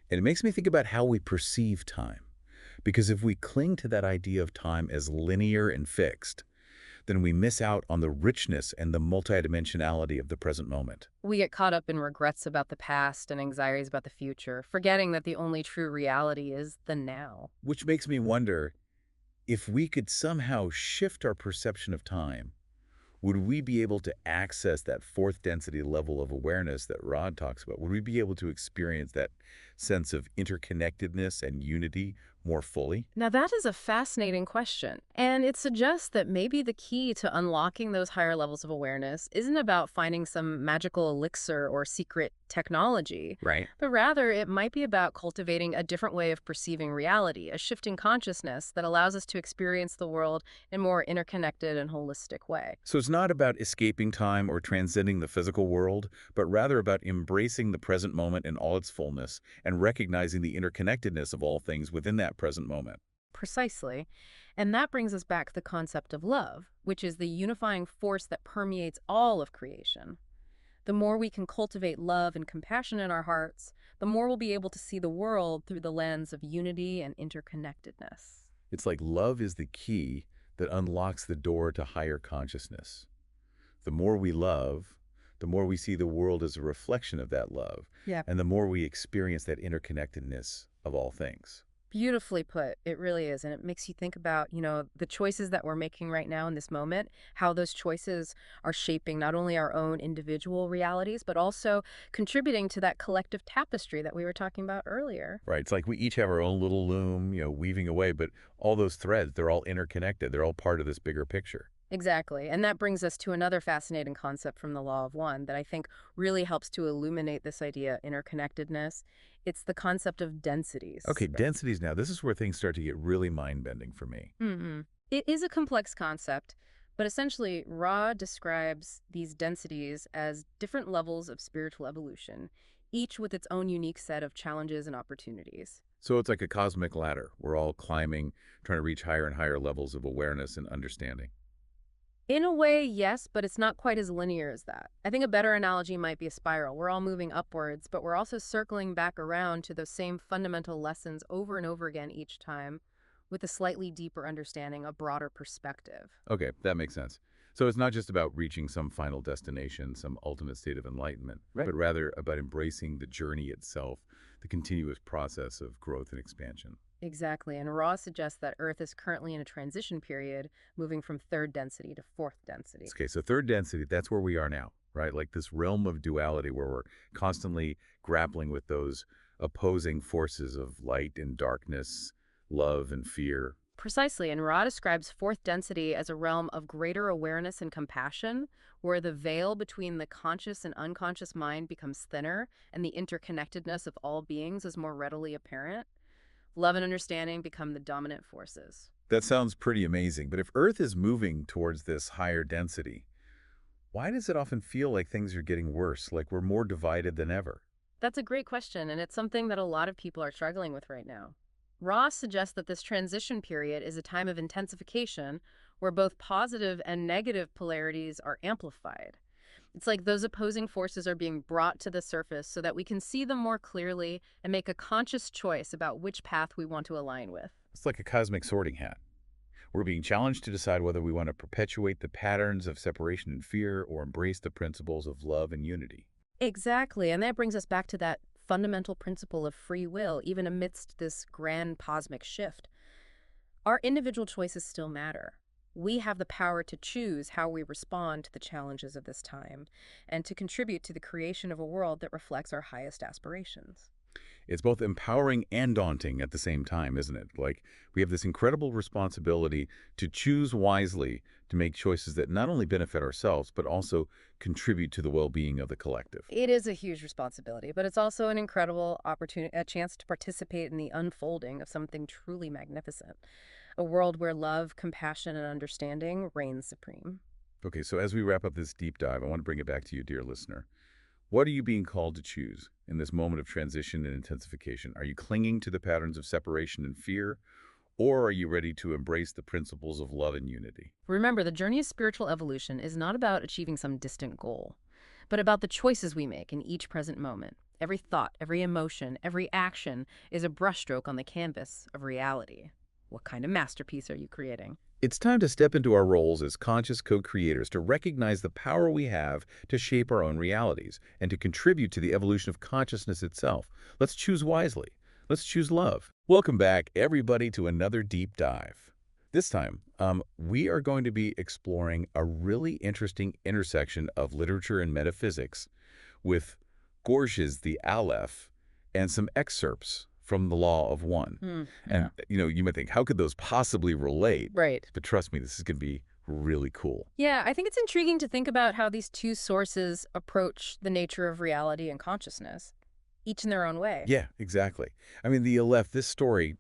And it makes me think about how we perceive time. Because if we cling to that idea of time as linear and fixed, then we miss out on the richness and the multidimensionality of the present moment. We get caught up in regrets about the past and anxieties about the future, forgetting that the only true reality is the now. Which makes me wonder, if we could somehow shift our perception of time, would we be able to access that fourth density level of awareness that Rod talks about? Would we be able to experience that sense of interconnectedness and unity more fully? Now, that is a fascinating question, and it suggests that maybe the key to unlocking those higher levels of awareness isn't about finding some magical elixir or secret technology, Right. but rather it might be about cultivating a different way of perceiving reality, a shift in consciousness that allows us to experience the world in a more interconnected and holistic way. So it's not about escaping time or transcending the physical world, but rather about embracing the present moment in all its fullness and recognizing the interconnectedness of all things within that present moment. Precisely. And that brings us back to the concept of love, which is the unifying force that permeates all of creation. The more we can cultivate love and compassion in our hearts, the more we'll be able to see the world through the lens of unity and interconnectedness. It's like love is the key that unlocks the door to higher consciousness. The more we love, the more we see the world as a reflection of that love, Yeah. and the more we experience that interconnectedness of all things. Beautifully put. It really is. And it makes you think about, the choices that we're making right now in this moment, how those choices are shaping not only our own individual realities, but also contributing to that collective tapestry that we were talking about earlier. Right? It's like we each have our own little loom, weaving away, but all those threads, they're all interconnected. They're all part of this bigger picture. Exactly. And that brings us to another fascinating concept from the Law of One that I think really helps to illuminate this idea of interconnectedness. It's the concept of densities. Okay, densities now. This is where things start to get really mind-bending for me. It is a complex concept, but essentially, Ra describes these densities as different levels of spiritual evolution, each with its own unique set of challenges and opportunities. So it's like a cosmic ladder. We're all climbing, trying to reach higher and higher levels of awareness and understanding. In a way, yes, but it's not quite as linear as that. I think a better analogy might be a spiral. We're all moving upwards, but we're also circling back around to those same fundamental lessons over and over again each time, with a slightly deeper understanding, a broader perspective. Okay, that makes sense. So it's not just about reaching some final destination, some ultimate state of enlightenment, Right. but rather about embracing the journey itself, the continuous process of growth and expansion. Exactly, and Ra suggests that Earth is currently in a transition period, moving from third density to fourth density. Okay, so third density, that's where we are now, right? Like this realm of duality where we're constantly grappling with those opposing forces of light and darkness, love and fear. Precisely, and Ra describes fourth density as a realm of greater awareness and compassion, where the veil between the conscious and unconscious mind becomes thinner, and the interconnectedness of all beings is more readily apparent. Love and understanding become the dominant forces. That sounds pretty amazing, but if Earth is moving towards this higher density, Why does it often feel like things are getting worse, like we're more divided than ever? That's a great question, and it's something that a lot of people are struggling with right now. Ross suggests that this transition period is a time of intensification where both positive and negative polarities are amplified. It's like those opposing forces are being brought to the surface so that we can see them more clearly and make a conscious choice about which path we want to align with. It's like a cosmic sorting hat. We're being challenged to decide whether we want to perpetuate the patterns of separation and fear or embrace the principles of love and unity. Exactly, and that brings us back to that fundamental principle of free will, even amidst this grand cosmic shift. Our individual choices still matter. We have the power to choose how we respond to the challenges of this time and to contribute to the creation of a world that reflects our highest aspirations. It's both empowering and daunting at the same time, isn't it? Like, we have this incredible responsibility to choose wisely, to make choices that not only benefit ourselves, but also contribute to the well-being of the collective. It is a huge responsibility, but it's also an incredible opportunity, a chance to participate in the unfolding of something truly magnificent. A world where love, compassion, and understanding reign supreme. Okay, so as we wrap up this deep dive, I want to bring it back to you, dear listener. What are you being called to choose in this moment of transition and intensification? Are you clinging to the patterns of separation and fear, or are you ready to embrace the principles of love and unity? Remember, the journey of spiritual evolution is not about achieving some distant goal, but about the choices we make in each present moment. Every thought, every emotion, every action is a brushstroke on the canvas of reality. What kind of masterpiece are you creating? It's time to step into our roles as conscious co-creators, to recognize the power we have to shape our own realities and to contribute to the evolution of consciousness itself. Let's choose wisely. Let's choose love. Welcome back, everybody, to another deep dive. This time, we are going to be exploring a really interesting intersection of literature and metaphysics with Gorgias the Aleph and some excerpts from the Law of One. And, you might think, how could those possibly relate? Right. But trust me, this is going to be really cool. Yeah, I think it's intriguing to think about how these two sources approach the nature of reality and consciousness, each in their own way. Yeah, exactly. I mean, the Aleph, this story,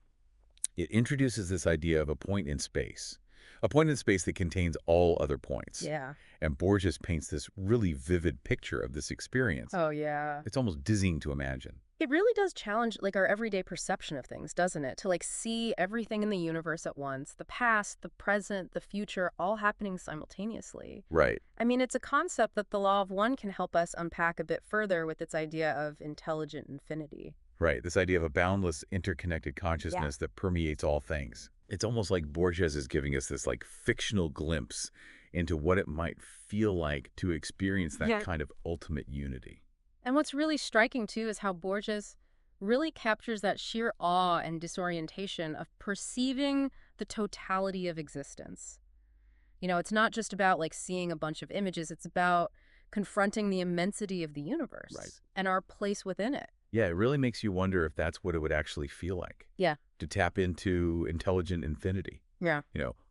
it introduces this idea of a point in space that contains all other points. Yeah. And Borges paints this really vivid picture of this experience. Oh, yeah. It's almost dizzying to imagine. It really does challenge our everyday perception of things, doesn't it? To see everything in the universe at once, the past, the present, the future, all happening simultaneously. Right. I mean, it's a concept that the Law of One can help us unpack a bit further with its idea of intelligent infinity. Right. This idea of a boundless, interconnected consciousness that permeates all things. It's almost like Borges is giving us this fictional glimpse into what it might feel like to experience that kind of ultimate unity. And what's really striking, too, is how Borges really captures that sheer awe and disorientation of perceiving the totality of existence. It's not just about, seeing a bunch of images. It's about confronting the immensity of the universe and our place within it. Yeah, it really makes you wonder if that's what it would actually feel like. Yeah. To tap into intelligent infinity. Yeah.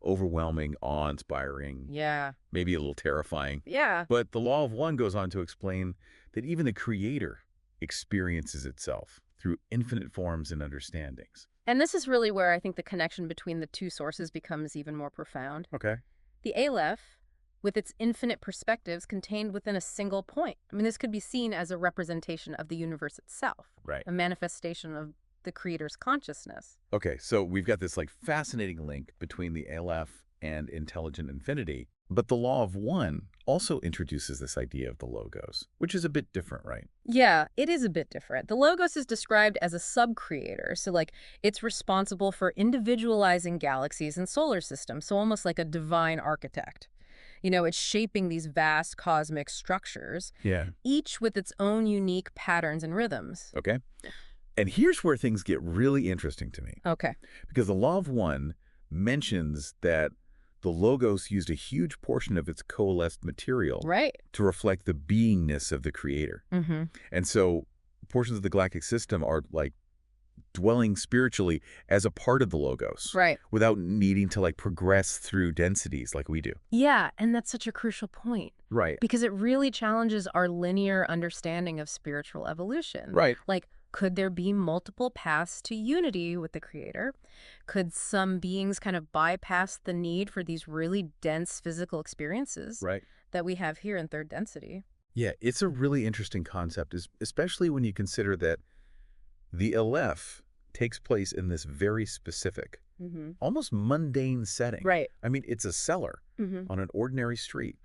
Overwhelming, awe-inspiring. Yeah. Maybe a little terrifying. Yeah. But the Law of One goes on to explain that even the Creator experiences itself through infinite forms and understandings. And this is really where I think the connection between the two sources becomes even more profound. Okay. The Aleph, with its infinite perspectives contained within a single point. I mean, this could be seen as a representation of the universe itself. Right. A manifestation of the Creator's consciousness. Okay, so we've got this fascinating link between the Aleph and intelligent infinity, but the Law of One also introduces this idea of the Logos, which is a bit different, right? Yeah, it is a bit different. The Logos is described as a sub-creator, so it's responsible for individualizing galaxies and solar systems, so almost like a divine architect. It's shaping these vast cosmic structures, each with its own unique patterns and rhythms. Okay. And here's where things get really interesting to me. Okay. Because the Law of One mentions that the Logos used a huge portion of its coalesced material to reflect the beingness of the Creator. Mm-hmm. And so portions of the galactic system are dwelling spiritually as a part of the Logos. Right. Without needing to progress through densities like we do. Yeah, and that's such a crucial point. Right. Because it really challenges our linear understanding of spiritual evolution. Right. Could there be multiple paths to unity with the creator? Could some beings kind of bypass the need for these really dense physical experiences Right. that we have here in third density? Yeah, it's a really interesting concept, especially when you consider that the Aleph takes place in this very specific, almost mundane setting. Right. I mean, it's a cellar on an ordinary street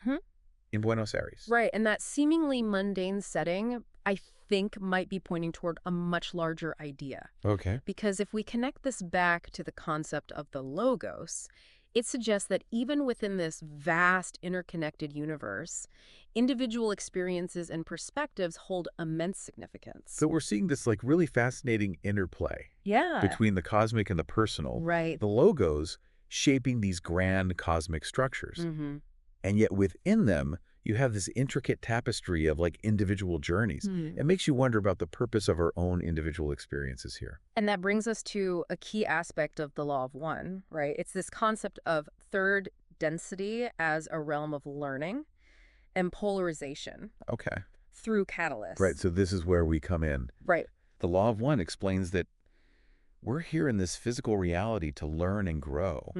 in Buenos Aires. Right, and that seemingly mundane setting, I think, might be pointing toward a much larger idea. Okay. Because if we connect this back to the concept of the logos, it suggests that even within this vast interconnected universe, individual experiences and perspectives hold immense significance. So we're seeing this like really fascinating interplay Yeah. between the cosmic and the personal. Right. The logos shaping these grand cosmic structures. Mm-hmm. And yet within them, you have this intricate tapestry of like individual journeys. It makes you wonder about the purpose of our own individual experiences here. And that brings us to a key aspect of the law of one, right? It's this concept of third density as a realm of learning and polarization Okay. through catalysts. Right. So this is where we come in. Right. The law of one explains that we're here in this physical reality to learn and grow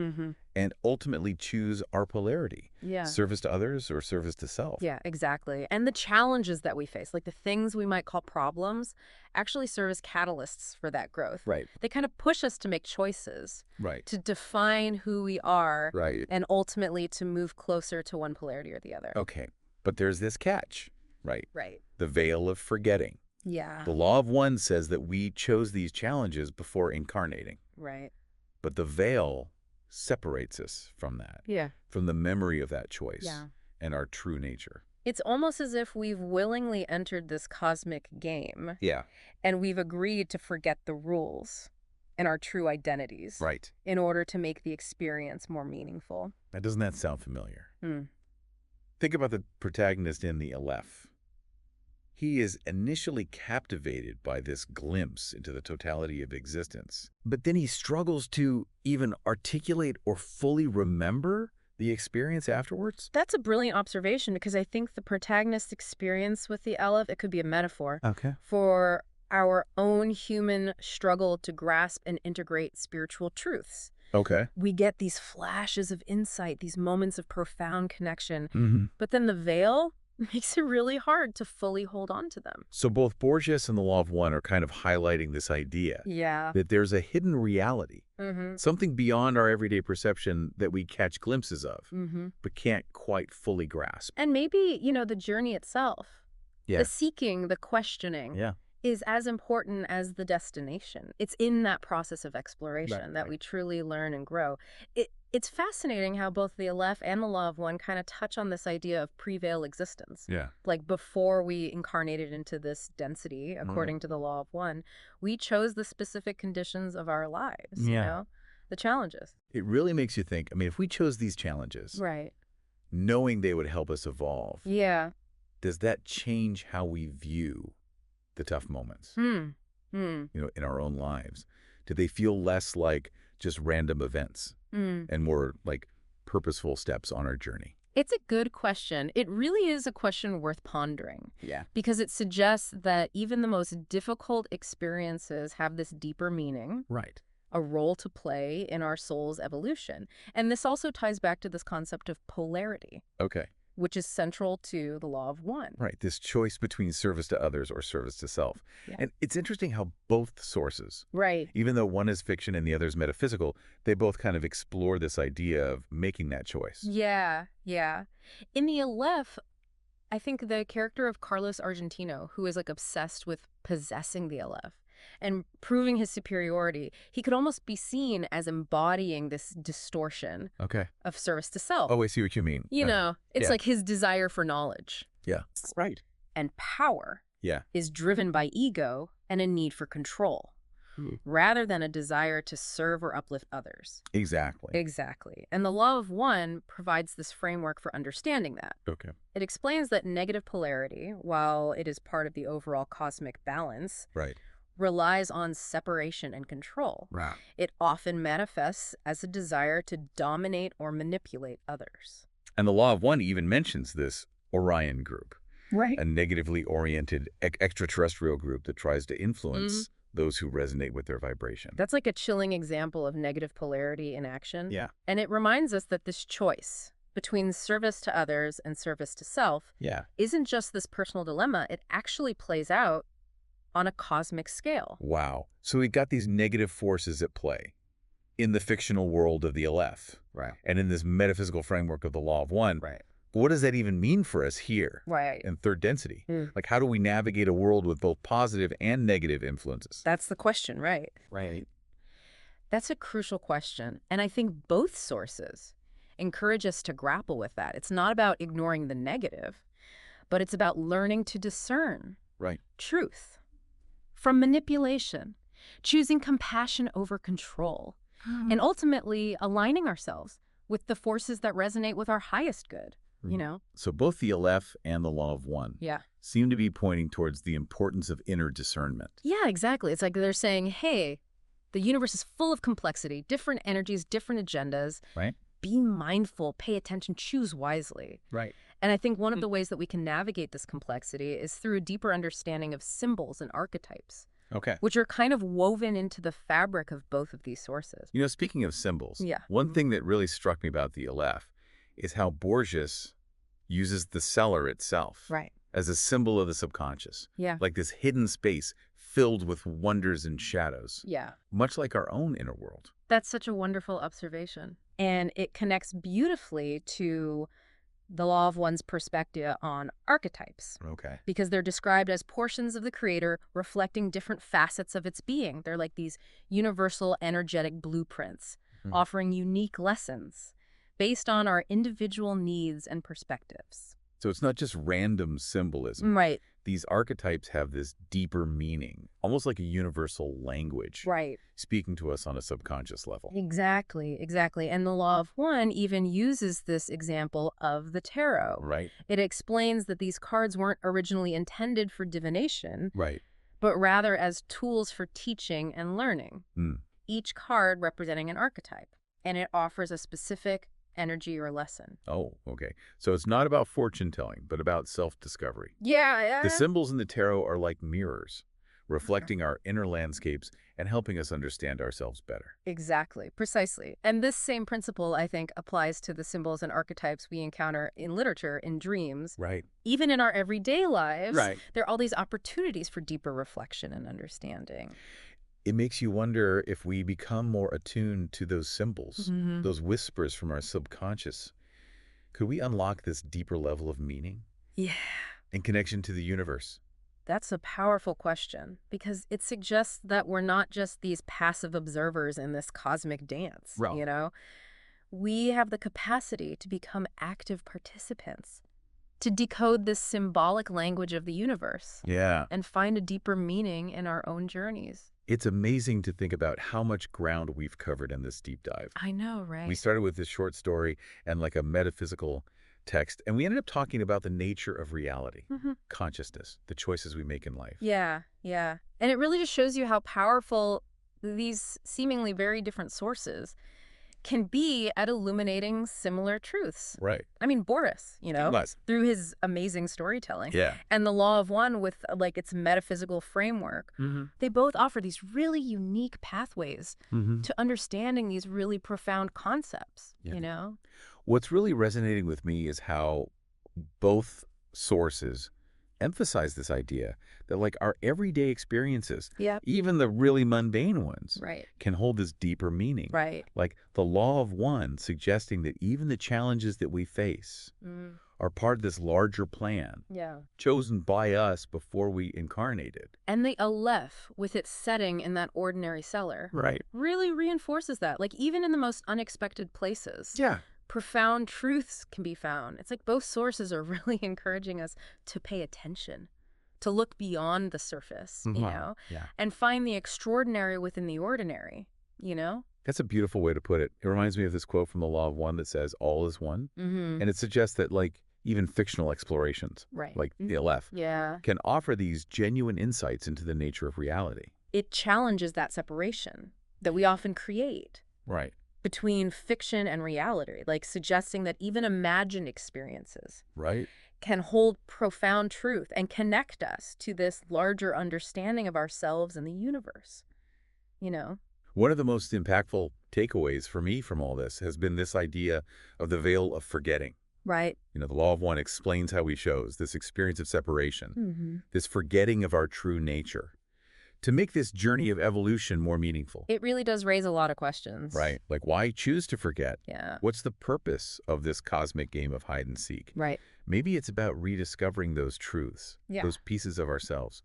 and ultimately choose our polarity. Yeah. Service to others or service to self. Yeah, exactly. And the challenges that we face, like the things we might call problems, actually serve as catalysts for that growth. Right. They kind of push us to make choices, Right. to define who we are, Right. and ultimately to move closer to one polarity or the other. Okay. But there's this catch, right? Right. The veil of forgetting. Yeah. The law of one says that we chose these challenges before incarnating. Right. But the veil separates us from that, Yeah. from the memory of that choice Yeah. and our true nature. It's almost as if we've willingly entered this cosmic game Yeah. and we've agreed to forget the rules and our true identities Right. in order to make the experience more meaningful. Now, doesn't that sound familiar? Hmm. Think about the protagonist in the Aleph. He is initially captivated by this glimpse into the totality of existence, but then he struggles to even articulate or fully remember the experience afterwards? That's a brilliant observation because I think the protagonist's experience with the Aleph, it could be a metaphor Okay. for our own human struggle to grasp and integrate spiritual truths. Okay. We get these flashes of insight, these moments of profound connection, Mm-hmm. but then the veil makes it really hard to fully hold on to them. So both Borges and the Law of One are kind of highlighting this idea Yeah. that there's a hidden reality, Mm-hmm. something beyond our everyday perception that we catch glimpses of, Mm-hmm. but can't quite fully grasp. And maybe, the journey itself, Yeah. the seeking, the questioning, Yeah. is as important as the destination. It's in that process of exploration Right, that right. we truly learn and grow. It's fascinating how both the Aleph and the Law of One kind of touch on this idea of pre-veil existence. Yeah. Like before we incarnated into this density, according to the Law of One, we chose the specific conditions of our lives, the challenges. It really makes you think, I mean, if we chose these challenges, Right. knowing they would help us evolve, Yeah. does that change how we view the tough moments, in our own lives? Do they feel less like just random events and more like purposeful steps on our journey? It's a good question. It really is a question worth pondering. Yeah. Because it suggests that even the most difficult experiences have this deeper meaning, Right. a role to play in our soul's evolution. And this also ties back to this concept of polarity, Okay. which is central to the Law of One. Right. This choice between service to others or service to self. Yeah. And it's interesting how both sources, Right. even though one is fiction and the other is metaphysical, they both kind of explore this idea of making that choice. Yeah, yeah. In the Aleph, I think the character of Carlos Argentino, who is like obsessed with possessing the Aleph and proving his superiority, he could almost be seen as embodying this distortion Okay. of service to self. Oh, I see what you mean. It's yeah. like his desire for knowledge. Yeah. Right. And power Yeah. is driven by ego and a need for control, rather than a desire to serve or uplift others. Exactly. Exactly. And the Law of One provides this framework for understanding that. Okay. It explains that negative polarity, while it is part of the overall cosmic balance, Right. relies on separation and control. Right. It often manifests as a desire to dominate or manipulate others. And the Law of One even mentions this Orion group. Right. a negatively oriented extraterrestrial group that tries to influence those who resonate with their vibration. That's like a chilling example of negative polarity in action. Yeah. And it reminds us that this choice between service to others and service to self Yeah. isn't just this personal dilemma. It actually plays out on a cosmic scale. Wow. So we got these negative forces at play in the fictional world of the Aleph. Right. And in this metaphysical framework of the law of one. Right. What does that even mean for us here Right. in third density? Mm. Like, how do we navigate a world with both positive and negative influences? That's the question, right? Right. That's a crucial question. And I think both sources encourage us to grapple with that. It's not about ignoring the negative, but it's about learning to discern Right. truth from manipulation, choosing compassion over control, and ultimately aligning ourselves with the forces that resonate with our highest good, you know? So both the Aleph and the law of one Yeah. seem to be pointing towards the importance of inner discernment. Yeah, exactly. It's like they're saying, hey, the universe is full of complexity, different energies, different agendas. Right. Be mindful, pay attention, choose wisely. Right. And I think one of the ways that we can navigate this complexity is through a deeper understanding of symbols and archetypes, Okay. which are kind of woven into the fabric of both of these sources. You know, speaking of symbols, Yeah. one thing that really struck me about the Aleph is how Borges uses the cellar itself Right. as a symbol of the subconscious, Yeah. like this hidden space filled with wonders and shadows, Yeah. much like our own inner world. That's such a wonderful observation. And it connects beautifully to the law of one's perspective on archetypes, Okay. because they're described as portions of the creator reflecting different facets of its being. They're like these universal energetic blueprints, offering unique lessons based on our individual needs and perspectives. So it's not just random symbolism. Right. These archetypes have this deeper meaning, almost like a universal language, Right. speaking to us on a subconscious level. Exactly, exactly. And the law of one even uses this example of the tarot. Right. It explains that these cards weren't originally intended for divination, Right. but rather as tools for teaching and learning. Mm. Each card representing an archetype, and it offers a specific energy or lesson. Oh, okay. So it's not about fortune telling, but about self-discovery. Yeah. The symbols in the tarot are like mirrors, reflecting our inner landscapes and helping us understand ourselves better. Exactly, precisely. And this same principle, I think, applies to the symbols and archetypes we encounter in literature, in dreams. Right. Even in our everyday lives, Right. there are all these opportunities for deeper reflection and understanding. It makes you wonder if we become more attuned to those symbols, Mhm. those whispers from our subconscious. Could we unlock this deeper level of meaning Yeah. and connection to the universe? That's a powerful question because it suggests that we're not just these passive observers in this cosmic dance, Right. you know? We have the capacity to become active participants, to decode this symbolic language of the universe Yeah. and find a deeper meaning in our own journeys. It's amazing to think about how much ground we've covered in this deep dive. I know, right? We started with this short story and like a metaphysical text, and we ended up talking about the nature of reality, consciousness, the choices we make in life. Yeah, yeah. And it really just shows you how powerful these seemingly very different sources can be at illuminating similar truths. Right. I mean, Boris, Was. through his amazing storytelling. Yeah. And the law of one with like its metaphysical framework, they both offer these really unique pathways to understanding these really profound concepts, Yeah. you know? What's really resonating with me is how both sources emphasize this idea that like our everyday experiences, Yep. even the really mundane ones, Right. can hold this deeper meaning. Right. Like the law of one suggesting that even the challenges that we face are part of this larger plan Yeah. chosen by us before we incarnated. And the Aleph, with its setting in that ordinary cellar, Right. really reinforces that. Like, even in the most unexpected places, Yeah. profound truths can be found. It's like both sources are really encouraging us to pay attention, to look beyond the surface, you know, Yeah. and find the extraordinary within the ordinary, you know? That's a beautiful way to put it. It reminds me of this quote from the law of one that says, all is one. Mm-hmm. And it suggests that like even fictional explorations, Right. like the Aleph, Yeah. can offer these genuine insights into the nature of reality. It challenges that separation that we often create Right. between fiction and reality, like suggesting that even imagined experiences Right. can hold profound truth and connect us to this larger understanding of ourselves and the universe, you know? One of the most impactful takeaways for me from all this has been this idea of the veil of forgetting. Right. The law of one explains how we chose this experience of separation, Mm-hmm. this forgetting of our true nature, to make this journey of evolution more meaningful. It really does raise a lot of questions. Right. Like, why choose to forget? Yeah. What's the purpose of this cosmic game of hide and seek? Right. Maybe it's about rediscovering those truths, Yeah. those pieces of ourselves,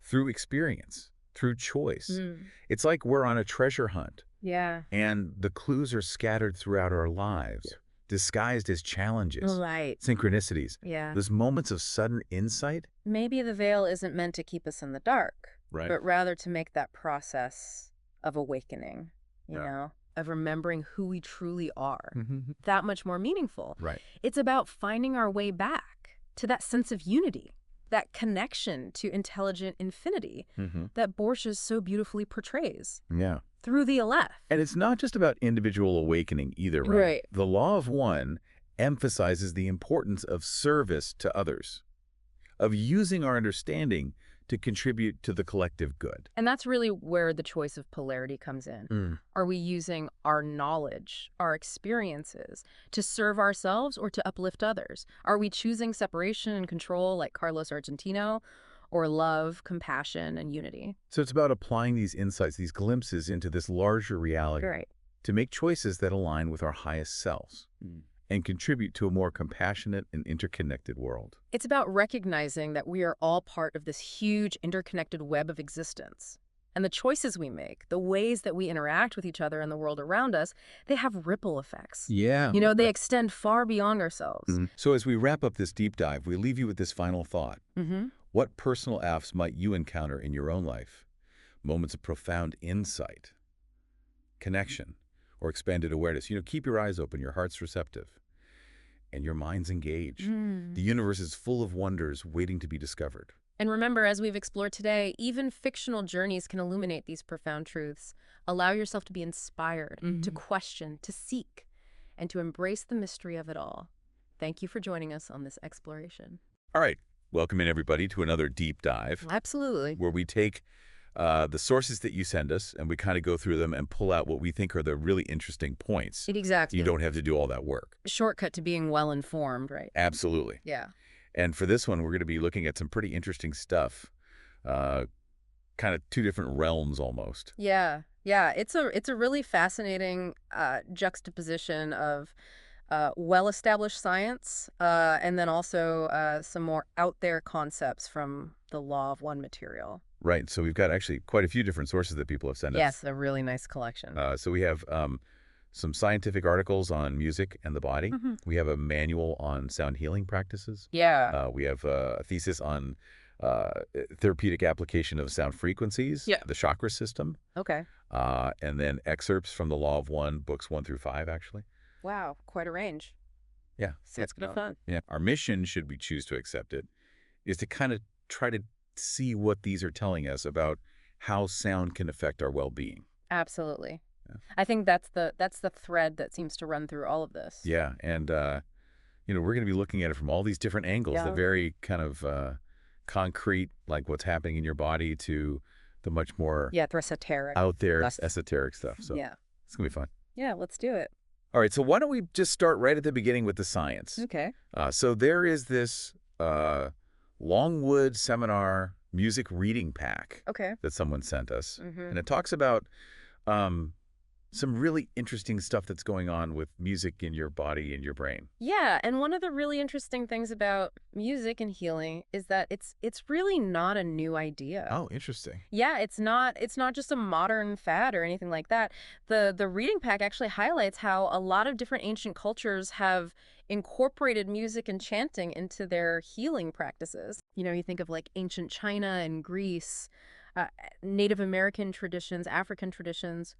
through experience, through choice. Mm. It's like we're on a treasure hunt, Yeah. and the clues are scattered throughout our lives, disguised as challenges, Right. synchronicities, Yeah. those moments of sudden insight. Maybe the veil isn't meant to keep us in the dark, Right. but rather to make that process of awakening, you Yeah. know, of remembering who we truly are, Mm-hmm. that much more meaningful. Right. It's about finding our way back to that sense of unity, that connection to intelligent infinity Mm-hmm. that Borges so beautifully portrays Yeah. through the Aleph. And it's not just about individual awakening either, right? Right. The law of one emphasizes the importance of service to others, of using our understanding to contribute to the collective good. And that's really where the choice of polarity comes in. Are we using our knowledge, our experiences, to serve ourselves or to uplift others? Are we choosing separation and control like Carlos Argentino, or love, compassion, and unity? So it's about applying these insights, these glimpses into this larger reality Right. to make choices that align with our highest selves and contribute to a more compassionate and interconnected world. It's about recognizing that we are all part of this huge interconnected web of existence. And the choices we make, the ways that we interact with each other and the world around us, they have ripple effects. Yeah. You know, they extend far beyond ourselves. So as we wrap up this deep dive, we leave you with this final thought. Mm-hmm. What personal AFs might you encounter in your own life? Moments of profound insight, connection, or expanded awareness. Keep your eyes open, your heart's receptive, and your mind's engaged. The universe is full of wonders waiting to be discovered. And remember, as we've explored today, even fictional journeys can illuminate these profound truths. Allow yourself to be inspired, to question, to seek, and to embrace the mystery of it all. Thank you for joining us on this exploration. All right. Welcome in, everybody, to another deep dive Absolutely. where we take the sources that you send us and we kind of go through them and pull out what we think are the really interesting points. Exactly. You don't have to do all that work. Shortcut to being well-informed, right? Absolutely. Yeah. And for this one, we're going to be looking at some pretty interesting stuff, kind of two different realms almost. Yeah. Yeah. It's a really fascinating juxtaposition of well-established science and then also some more out-there concepts from the law of one material. Right. So we've got actually quite a few different sources that people have sent us. Yes, a really nice collection. So we have some scientific articles on music and the body. We have a manual on sound healing practices. Yeah. We have a thesis on therapeutic application of sound frequencies, the chakra system. Okay. And then excerpts from the Law of One, books 1 through 5, actually. Wow, quite a range. Yeah. Sounds good fun. Yeah. Our mission, should we choose to accept it, is to kind of try to see what these are telling us about how sound can affect our well-being. Absolutely. Yeah. I think that's the thread that seems to run through all of this. Yeah. And, we're going to be looking at it from all these different angles, the very kind of concrete, like what's happening in your body, to the much more the esoteric. out there esoteric stuff. So it's going to be fun. Yeah, let's do it. All right. So why don't we just start right at the beginning with the science? Okay. So there is this Longwood Seminar music reading pack that someone sent us. And it talks about some really interesting stuff that's going on with music in your body and your brain. Yeah, and one of the really interesting things about music and healing is that it's really not a new idea. Oh, interesting. Yeah, it's not just a modern fad or anything like that. The reading pack actually highlights how a lot of different ancient cultures have incorporated music and chanting into their healing practices. You think of like ancient China and Greece, Native American traditions, African traditions.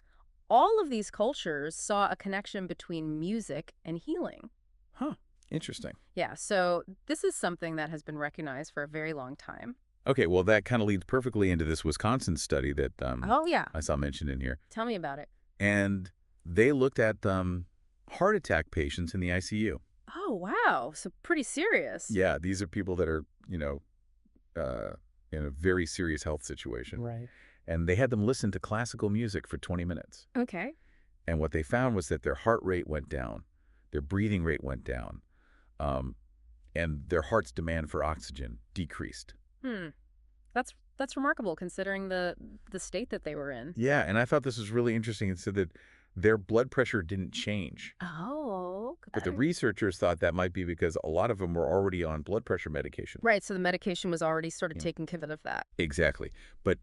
All of these cultures saw a connection between music and healing. Huh. Interesting. Yeah, so this is something that has been recognized for a very long time. Okay, well, that kind of leads perfectly into this Wisconsin study that I saw mentioned in here. Tell me about it. And they looked at heart attack patients in the ICU. Oh, wow. So pretty serious. Yeah, these are people that are, in a very serious health situation. Right. And they had them listen to classical music for 20 minutes. Okay. And what they found was that their heart rate went down, their breathing rate went down, um, and their heart's demand for oxygen decreased. Hmm. That's remarkable considering the state that they were in. Yeah, and I thought this was really interesting. It said that their blood pressure didn't change. Oh, But the researchers thought that might be because a lot of them were already on blood pressure medication. right. So the medication was already sort of Yeah. taking care of that. Exactly. But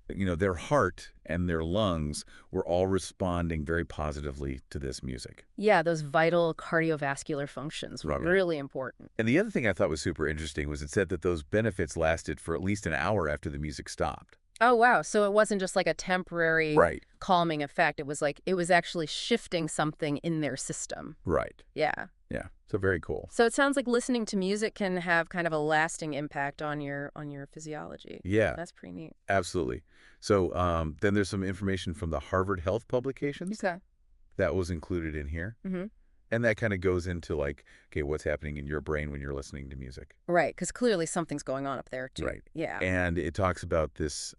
their heart and their lungs were all responding very positively to this music. Yeah, those vital cardiovascular functions were Right. really important. And the other thing I thought was super interesting was it said that those benefits lasted for at least an hour after the music stopped. Oh, wow. So it wasn't just like a temporary Right. calming effect. It was actually shifting something in their system. Right. Yeah. Yeah. So very cool. So it sounds like listening to music can have kind of a lasting impact on your physiology. Yeah, That's pretty neat. absolutely. So then there's some information from the Harvard Health publications Okay. that was included in here. Mm-hmm. And that kind of goes into like, okay, what's happening in your brain when you're listening to music. Right, because clearly something's going on up there too. Right. Yeah. And it talks about this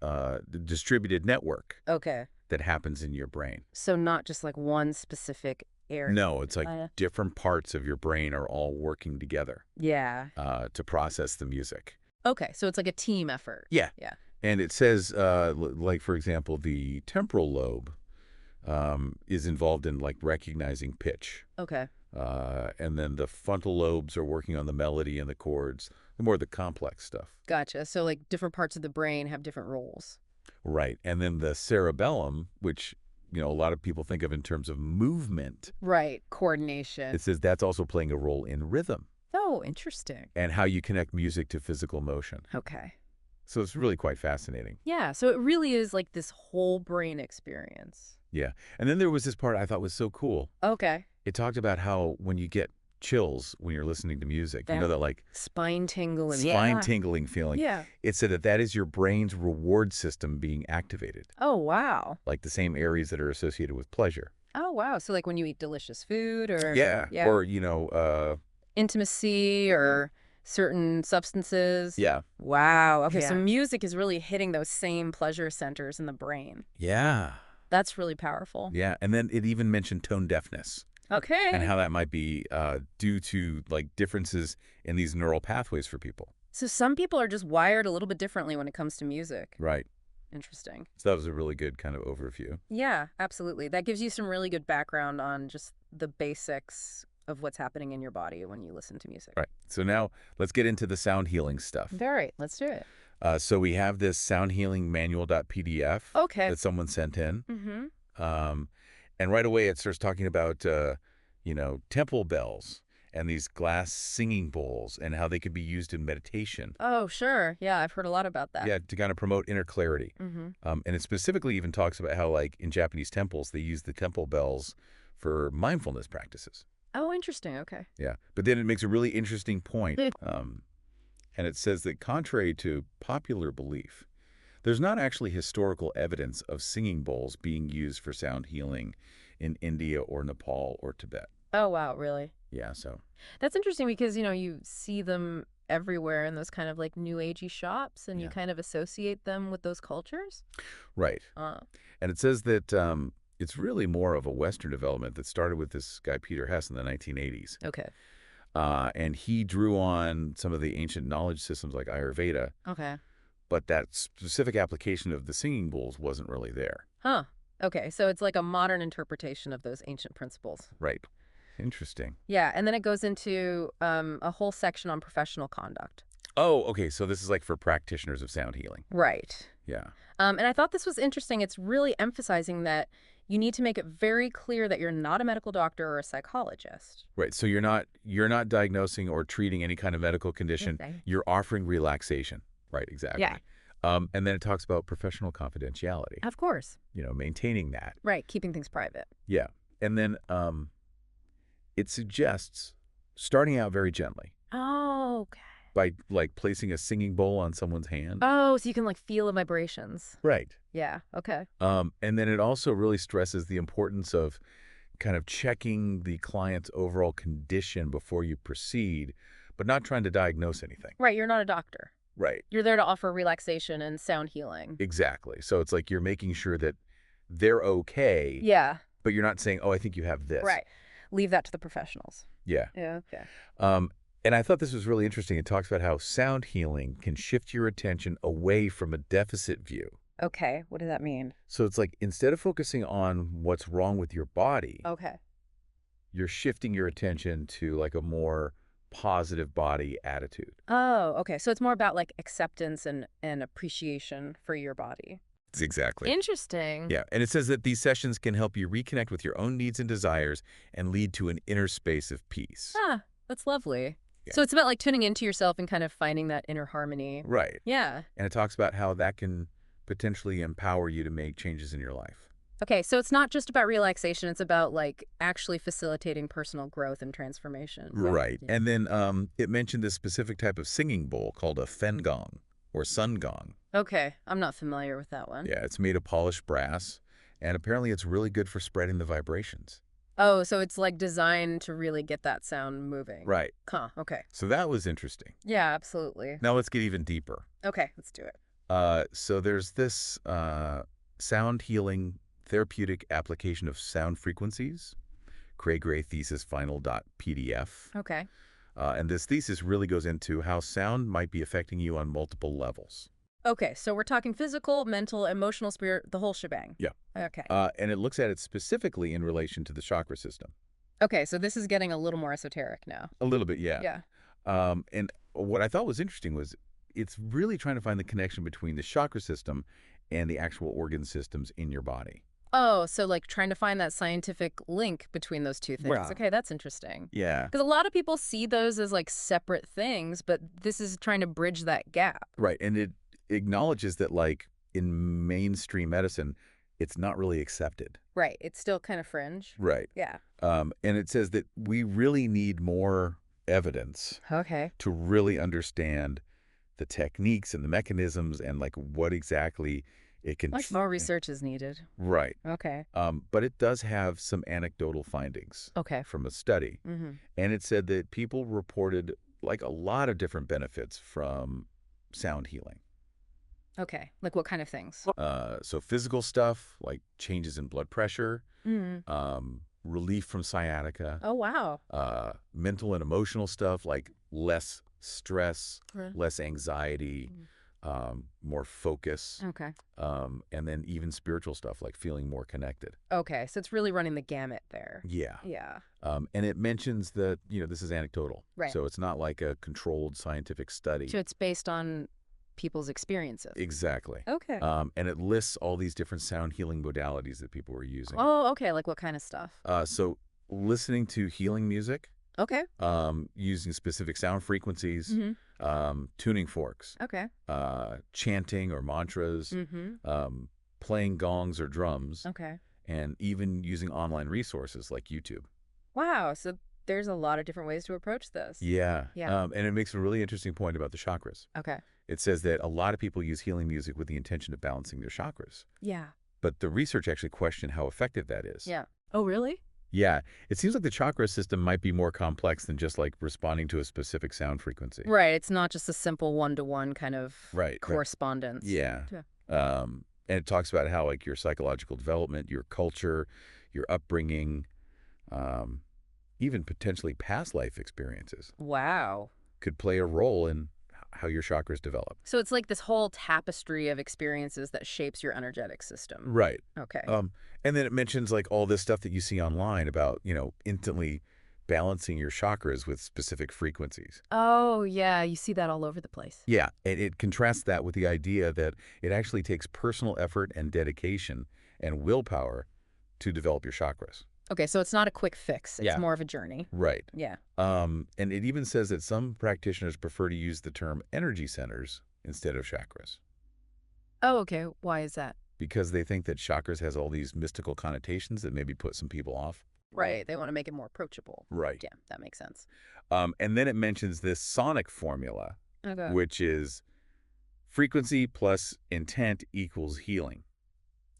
distributed network Okay. that happens in your brain. So not just like one specific area. No, it's like Uh, different parts of your brain are all working together Yeah. to process the music. Okay, so it's like a team effort. Yeah. Yeah. And it says, like, for example, the temporal lobe is involved in like recognizing pitch. Okay. And then the frontal lobes are working on the melody and the chords, the more the complex stuff. Gotcha. So like different parts of the brain have different roles. Right. And then the cerebellum, which, a lot of people think of in terms of movement, Right. Coordination. it says that's also playing a role in rhythm Oh, interesting. and how you connect music to physical motion. Okay. So it's really quite fascinating. Yeah, so it really is like this whole brain experience. Yeah. And then there was this part I thought was so cool. Okay. It talked about how when you get chills when you're listening to music, that like Spine tingling. spine tingling feeling. Yeah. It said that is your brain's reward system being activated, Oh, wow. like the same areas that are associated with pleasure. Oh, wow. So like when you eat delicious food or Yeah. Or, intimacy or certain substances. yeah. Wow. Okay, so Yeah. music is really hitting those same pleasure centers in the brain. Yeah. That's really powerful. Yeah. And then it even mentioned tone deafness Okay. and how that might be due to like differences in these neural pathways for people. So some people are just wired a little bit differently when it comes to music. Right. Interesting. So that was a really good kind of overview. Yeah, absolutely. That gives you some really good background on just the basics of what's happening in your body when you listen to music. Right. So now let's get into the sound healing stuff. All right, let's do it. So we have this sound healing manual.pdf Okay. that someone sent in. Mm-hmm. And right away it starts talking about, temple bells and these glass singing bowls and how they could be used in meditation. Oh, sure. Yeah, I've heard a lot about that. Yeah, to kind of promote inner clarity. Mm-hmm. And it specifically even talks about how, like, in Japanese temples, they use the temple bells for mindfulness practices. Oh, interesting. Okay. Yeah. But then it makes a really interesting point. And it says that contrary to popular belief, there's not actually historical evidence of singing bowls being used for sound healing in India or Nepal or Tibet. Oh, wow, really? Yeah, so. That's interesting because, you see them everywhere in those kind of like new agey shops and you Yeah. kind of associate them with those cultures. Right. And it says that it's really more of a Western development that started with this guy, Peter Hess, in the 1980s. Okay. And he drew on some of the ancient knowledge systems like Ayurveda, Okay. but that specific application of the singing bowls wasn't really there. Huh. Okay, so it's like a modern interpretation of those ancient principles. Right. Interesting. Yeah, and then it goes into a whole section on professional conduct. Oh, okay. So this is like for practitioners of sound healing. Right. Yeah. And I thought this was interesting. It's really emphasizing that you need to make it very clear that you're not a medical doctor or a psychologist. Right. So you're not diagnosing or treating any kind of medical condition. Okay. You're offering relaxation. Right. Exactly. Yeah. And then it talks about professional confidentiality. Of course. Maintaining that. Right, keeping things private. Yeah. And then it suggests starting out very gently Oh, okay. by like placing a singing bowl on someone's hand. Oh, so you can like feel the vibrations. Right. Yeah, okay. And then it also really stresses the importance of kind of checking the client's overall condition before you proceed, but not trying to diagnose anything. Right, you're not a doctor. Right. You're there to offer relaxation and sound healing. Exactly. So it's like you're making sure that they're okay, Yeah, but you're not saying, oh, I think you have this. right. Leave that to the professionals. Yeah. Yeah, okay. And I thought this was really interesting. It talks about how sound healing can shift your attention away from a deficit view. Okay, what does that mean? So it's like instead of focusing on what's wrong with your body, Okay. you're shifting your attention to like a more positive body attitude. Oh, okay. So it's more about like acceptance and appreciation for your body. Exactly. Interesting. Yeah. And it says that these sessions can help you reconnect with your own needs and desires and lead to an inner space of peace. Ah, that's lovely. Yeah. So it's about like tuning into yourself and kind of finding that inner harmony. Right. Yeah. And it talks about how that can potentially empower you to make changes in your life. Okay, so it's not just about relaxation, it's about like actually facilitating personal growth and transformation. Right. And then it mentioned this specific type of singing bowl called a fen gong or sun gong. Okay, I'm not familiar with that one. Yeah, it's made of polished brass, and apparently it's really good for spreading the vibrations. Oh, so it's like designed to really get that sound moving. Right. Huh, okay. So that was interesting. Yeah, absolutely. Now let's get even deeper. Okay, let's do it. So there's this sound healing therapeutic application of sound frequencies, Craig Gray thesis final.pdf. Okay. And this thesis really goes into how sound might be affecting you on multiple levels. Okay, so we're talking physical, mental, emotional, spirit, the whole shebang. Yeah. Okay. And it looks at it specifically in relation to the chakra system. Okay, so this is getting a little more esoteric now. A little bit, yeah. Yeah. And what I thought was interesting was it's really trying to find the connection between the chakra system and the actual organ systems in your body. Oh, so like trying to find that scientific link between those two things. Wow. Okay, that's interesting. Yeah. Because a lot of people see those as like separate things, but this is trying to bridge that gap. Right. And it acknowledges that, like, in mainstream medicine, it's not really accepted. Right. It's still kind of fringe. Right. Yeah. And it says that we really need more evidence Okay. to really understand the techniques and the mechanisms and, like, what exactly it can... Like more research is needed. Right. Okay. But it does have some anecdotal findings Okay. from a study. Mm-hmm. And it said that people reported, like, a lot of different benefits from sound healing. Okay. Like what kind of things? So physical stuff, like changes in blood pressure, Mm. relief from sciatica, Oh, wow. mental and emotional stuff, like less stress, Right. less anxiety, more focus, Okay. and then even spiritual stuff, like feeling more connected. Okay. So it's really running the gamut there. Yeah. Yeah. And it mentions that, this is anecdotal. Right. So it's not like a controlled scientific study. So it's based on people's experiences. Exactly. Okay. And it lists all these different sound healing modalities that people were using. Oh, okay. Like what kind of stuff? So listening to healing music, Okay. using specific sound frequencies, Mm-hmm. tuning forks, Okay. chanting or mantras, Mm-hmm. playing gongs or drums, Okay. and even using online resources like YouTube. Wow. So there's a lot of different ways to approach this. Yeah. Yeah. And it makes a really interesting point about the chakras. Okay. It says that a lot of people use healing music with the intention of balancing their chakras. Yeah. But the research actually questioned how effective that is. Yeah. Oh, really? Yeah. It seems like the chakra system might be more complex than just like responding to a specific sound frequency. Right. It's not just a simple one-to-one kind of Right. correspondence. Yeah. Yeah. And it talks about how like your psychological development, your culture, your upbringing, even potentially past life experiences Wow. could play a role in how your chakras develop. So it's like this whole tapestry of experiences that shapes your energetic system. Right. Okay. And then it mentions like all this stuff that you see online about, instantly balancing your chakras with specific frequencies. Oh, yeah. You see that all over the place. Yeah. And it contrasts that with the idea that it actually takes personal effort and dedication and willpower to develop your chakras. Okay. So it's not a quick fix. It's Yeah. more of a journey. Right. Yeah. And it even says that some practitioners prefer to use the term energy centers instead of chakras Oh, okay. Why is that? because they think that chakras has all these mystical connotations that maybe put some people off. Right. They want to make it more approachable. Right. Yeah, that makes sense. And then it mentions this sonic formula, Okay. which is frequency plus intent equals healing.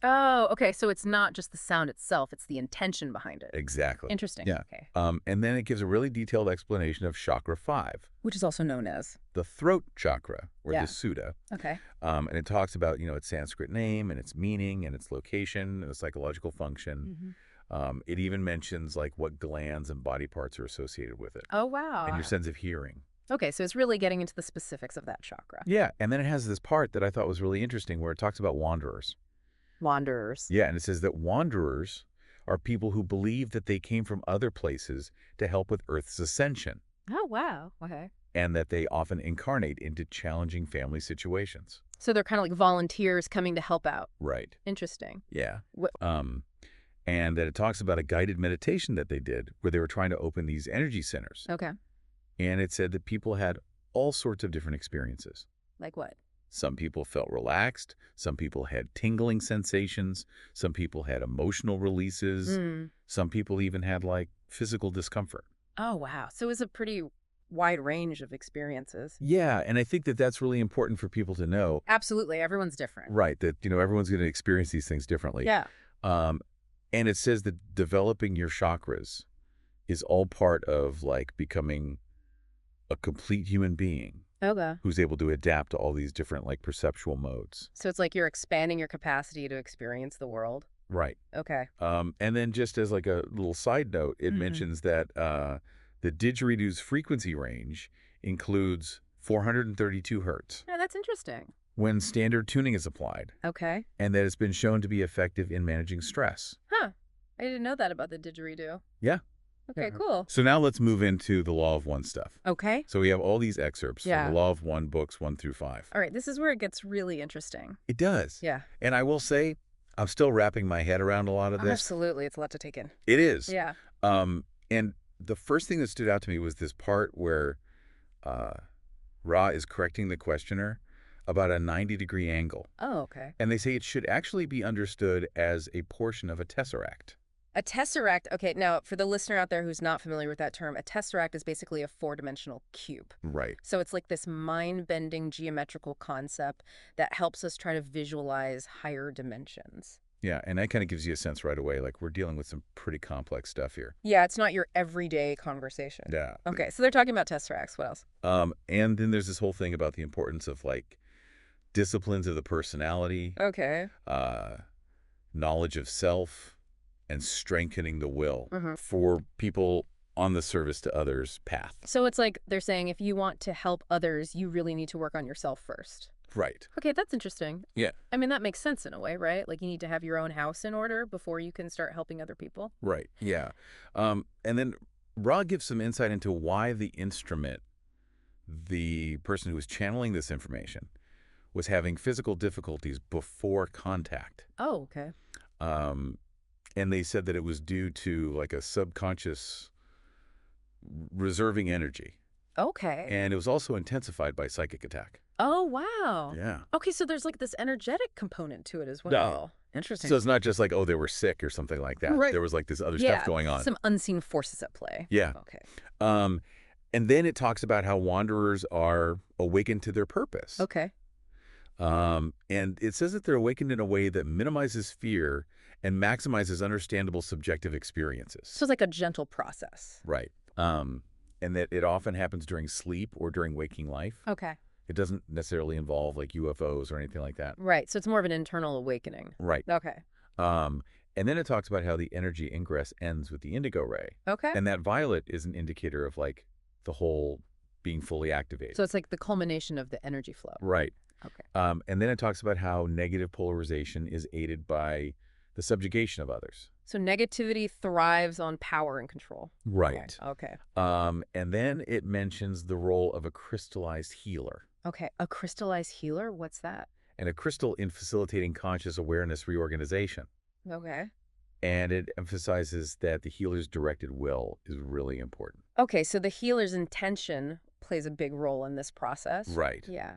Oh, okay. So it's not just the sound itself, it's the intention behind it. Exactly. Interesting. Yeah. Okay. And then it gives a really detailed explanation of chakra 5, Which is also known as. the throat chakra, or the Yeah. Suda. Okay. And it talks about, its Sanskrit name and its meaning and its location and its psychological function. It even mentions like what glands and body parts are associated with it Oh, wow. and your sense of hearing. Okay, so it's really getting into the specifics of that chakra. Yeah. And then it has this part that I thought was really interesting where it talks about wanderers. Wanderers. Yeah. And it says that wanderers are people who believe that they came from other places to help with Earth's ascension, Oh, wow. Okay. and that they often incarnate into challenging family situations. So they're kind of like volunteers coming to help out. Right. Interesting. Yeah. Wh- And that it talks about a guided meditation that they did where they were trying to open these energy centers. Okay. And it said that people had all sorts of different experiences. Like what? Some people felt relaxed. Some people had tingling sensations. Some people had emotional releases. Mm. Some people even had like physical discomfort. Oh, wow. So it's a pretty wide range of experiences. Yeah. And I think that that's really important for people to know. Absolutely. Everyone's different. Right. That, everyone's going to experience these things differently. Yeah. And it says that developing your chakras is all part of like becoming a complete human being Okay. who's able to adapt to all these different like perceptual modes. So it's like you're expanding your capacity to experience the world. Right. Okay. And then just as like a little side note, it mentions that the didgerido's frequency range includes 432 hertz Yeah, that's interesting. when standard tuning is applied, Okay. and that it's been shown to be effective in managing stress. Huh. I didn't know that about the didgeridoo. Yeah. Okay, cool. So now let's move into the Law of One stuff. Okay. So we have all these excerpts Yeah. from the Law of One books 1 through 5. All right, this is where it gets really interesting. It does. Yeah. And I will say, I'm still wrapping my head around a lot of this. Absolutely. It's a lot to take in. It is. Yeah. And the first thing that stood out to me was this part where Ra is correcting the questioner about a 90-degree angle. Oh, okay. And they say it should actually be understood as a portion of a tesseract. A tesseract. Okay, now for the listener out there who's not familiar with that term, a tesseract is basically a four-dimensional cube. Right. So it's like this mind-bending geometrical concept that helps us try to visualize higher dimensions. Yeah, and that kind of gives you a sense right away, like we're dealing with some pretty complex stuff here. Yeah, it's not your everyday conversation. Yeah. Okay, so they're talking about tesseracts. What else? And then there's this whole thing about the importance of like disciplines of the personality, Okay. knowledge of self, and strengthening the will Mm-hmm. for people on the service to others path. So it's like they're saying if you want to help others, you really need to work on yourself first. Right. Okay, that's interesting. Yeah. I mean, that makes sense in a way, right? Like you need to have your own house in order before you can start helping other people. Right. Yeah. And then Ra gives some insight into why the instrument, the person who was channeling this information, was having physical difficulties before contact. Oh, okay. And they said that it was due to like a subconscious reserving energy. Okay. And it was also intensified by psychic attack. Oh, wow. Yeah. Okay, so there's like this energetic component to it as well. Interesting. So it's not just like, oh, they were sick or something like that. Right. There was like this other yeah, stuff going on. some unseen forces at play. Yeah. Okay. And then it talks about how wanderers are awakened to their purpose. Okay. And it says that they're awakened in a way that minimizes fear and maximizes understandable subjective experiences. So it's like a gentle process. Right. And that it often happens during sleep or during waking life. Okay. It doesn't necessarily involve like UFOs or anything like that. Right. So it's more of an internal awakening. Right. Okay. And then it talks about how the energy ingress ends with the indigo ray. Okay. And that violet is an indicator of like the whole being fully activated. So it's like the culmination of the energy flow. Right. Okay. And then it talks about how negative polarization is aided by the subjugation of others. So negativity thrives on power and control. Right. Okay. And then it mentions the role of a crystallized healer. Okay. A crystallized healer? What's that? And a crystal in facilitating conscious awareness reorganization. Okay. And it emphasizes that the healer's directed will is really important. Okay, so the healer's intention plays a big role in this process. Right. Yeah.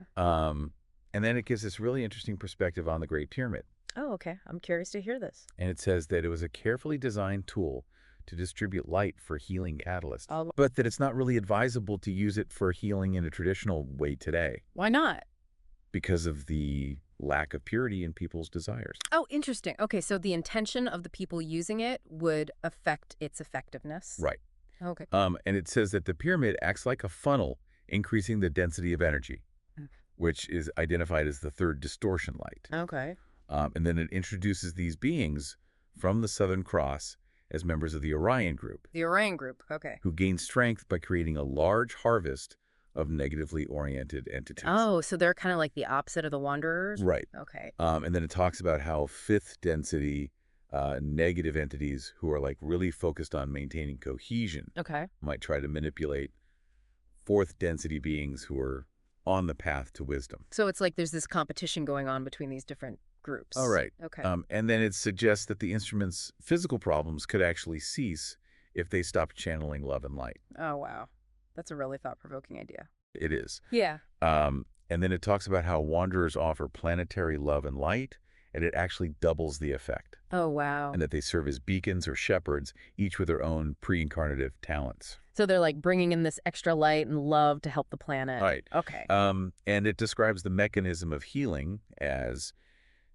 And then it gives this really interesting perspective on the Great Pyramid. Oh, okay. I'm curious to hear this. And it says that it was a carefully designed tool to distribute light for healing catalysts, Oh. but that it's not really advisable to use it for healing in a traditional way today Why not? because of the lack of purity in people's desires. Oh, interesting. Okay, so the intention of the people using it would affect its effectiveness. Right. Okay. And it says that the pyramid acts like a funnel, increasing the density of energy, which is identified as the third distortion light. Okay. And then it introduces these beings from the Southern Cross as members of the Orion group, The Orion group. Okay. who gain strength by creating a large harvest of negatively oriented entities. Oh, so they're kind of like the opposite of the Wanderers? Right. Okay. And then it talks about how fifth density negative entities who are like really focused on maintaining cohesion Okay. might try to manipulate fourth density beings who are on the path to wisdom. So it's like there's this competition going on between these different groups. All right. Okay. And then it suggests that the instrument's physical problems could actually cease if they stopped channeling love and light. Oh, wow. That's a really thought-provoking idea. It is. Yeah. And then it talks about how wanderers offer planetary love and light, and it actually doubles the effect. Oh, wow. And that they serve as beacons or shepherds, each with their own pre-incarnative talents. So they're like bringing in this extra light and love to help the planet. Right. Okay. And it describes the mechanism of healing as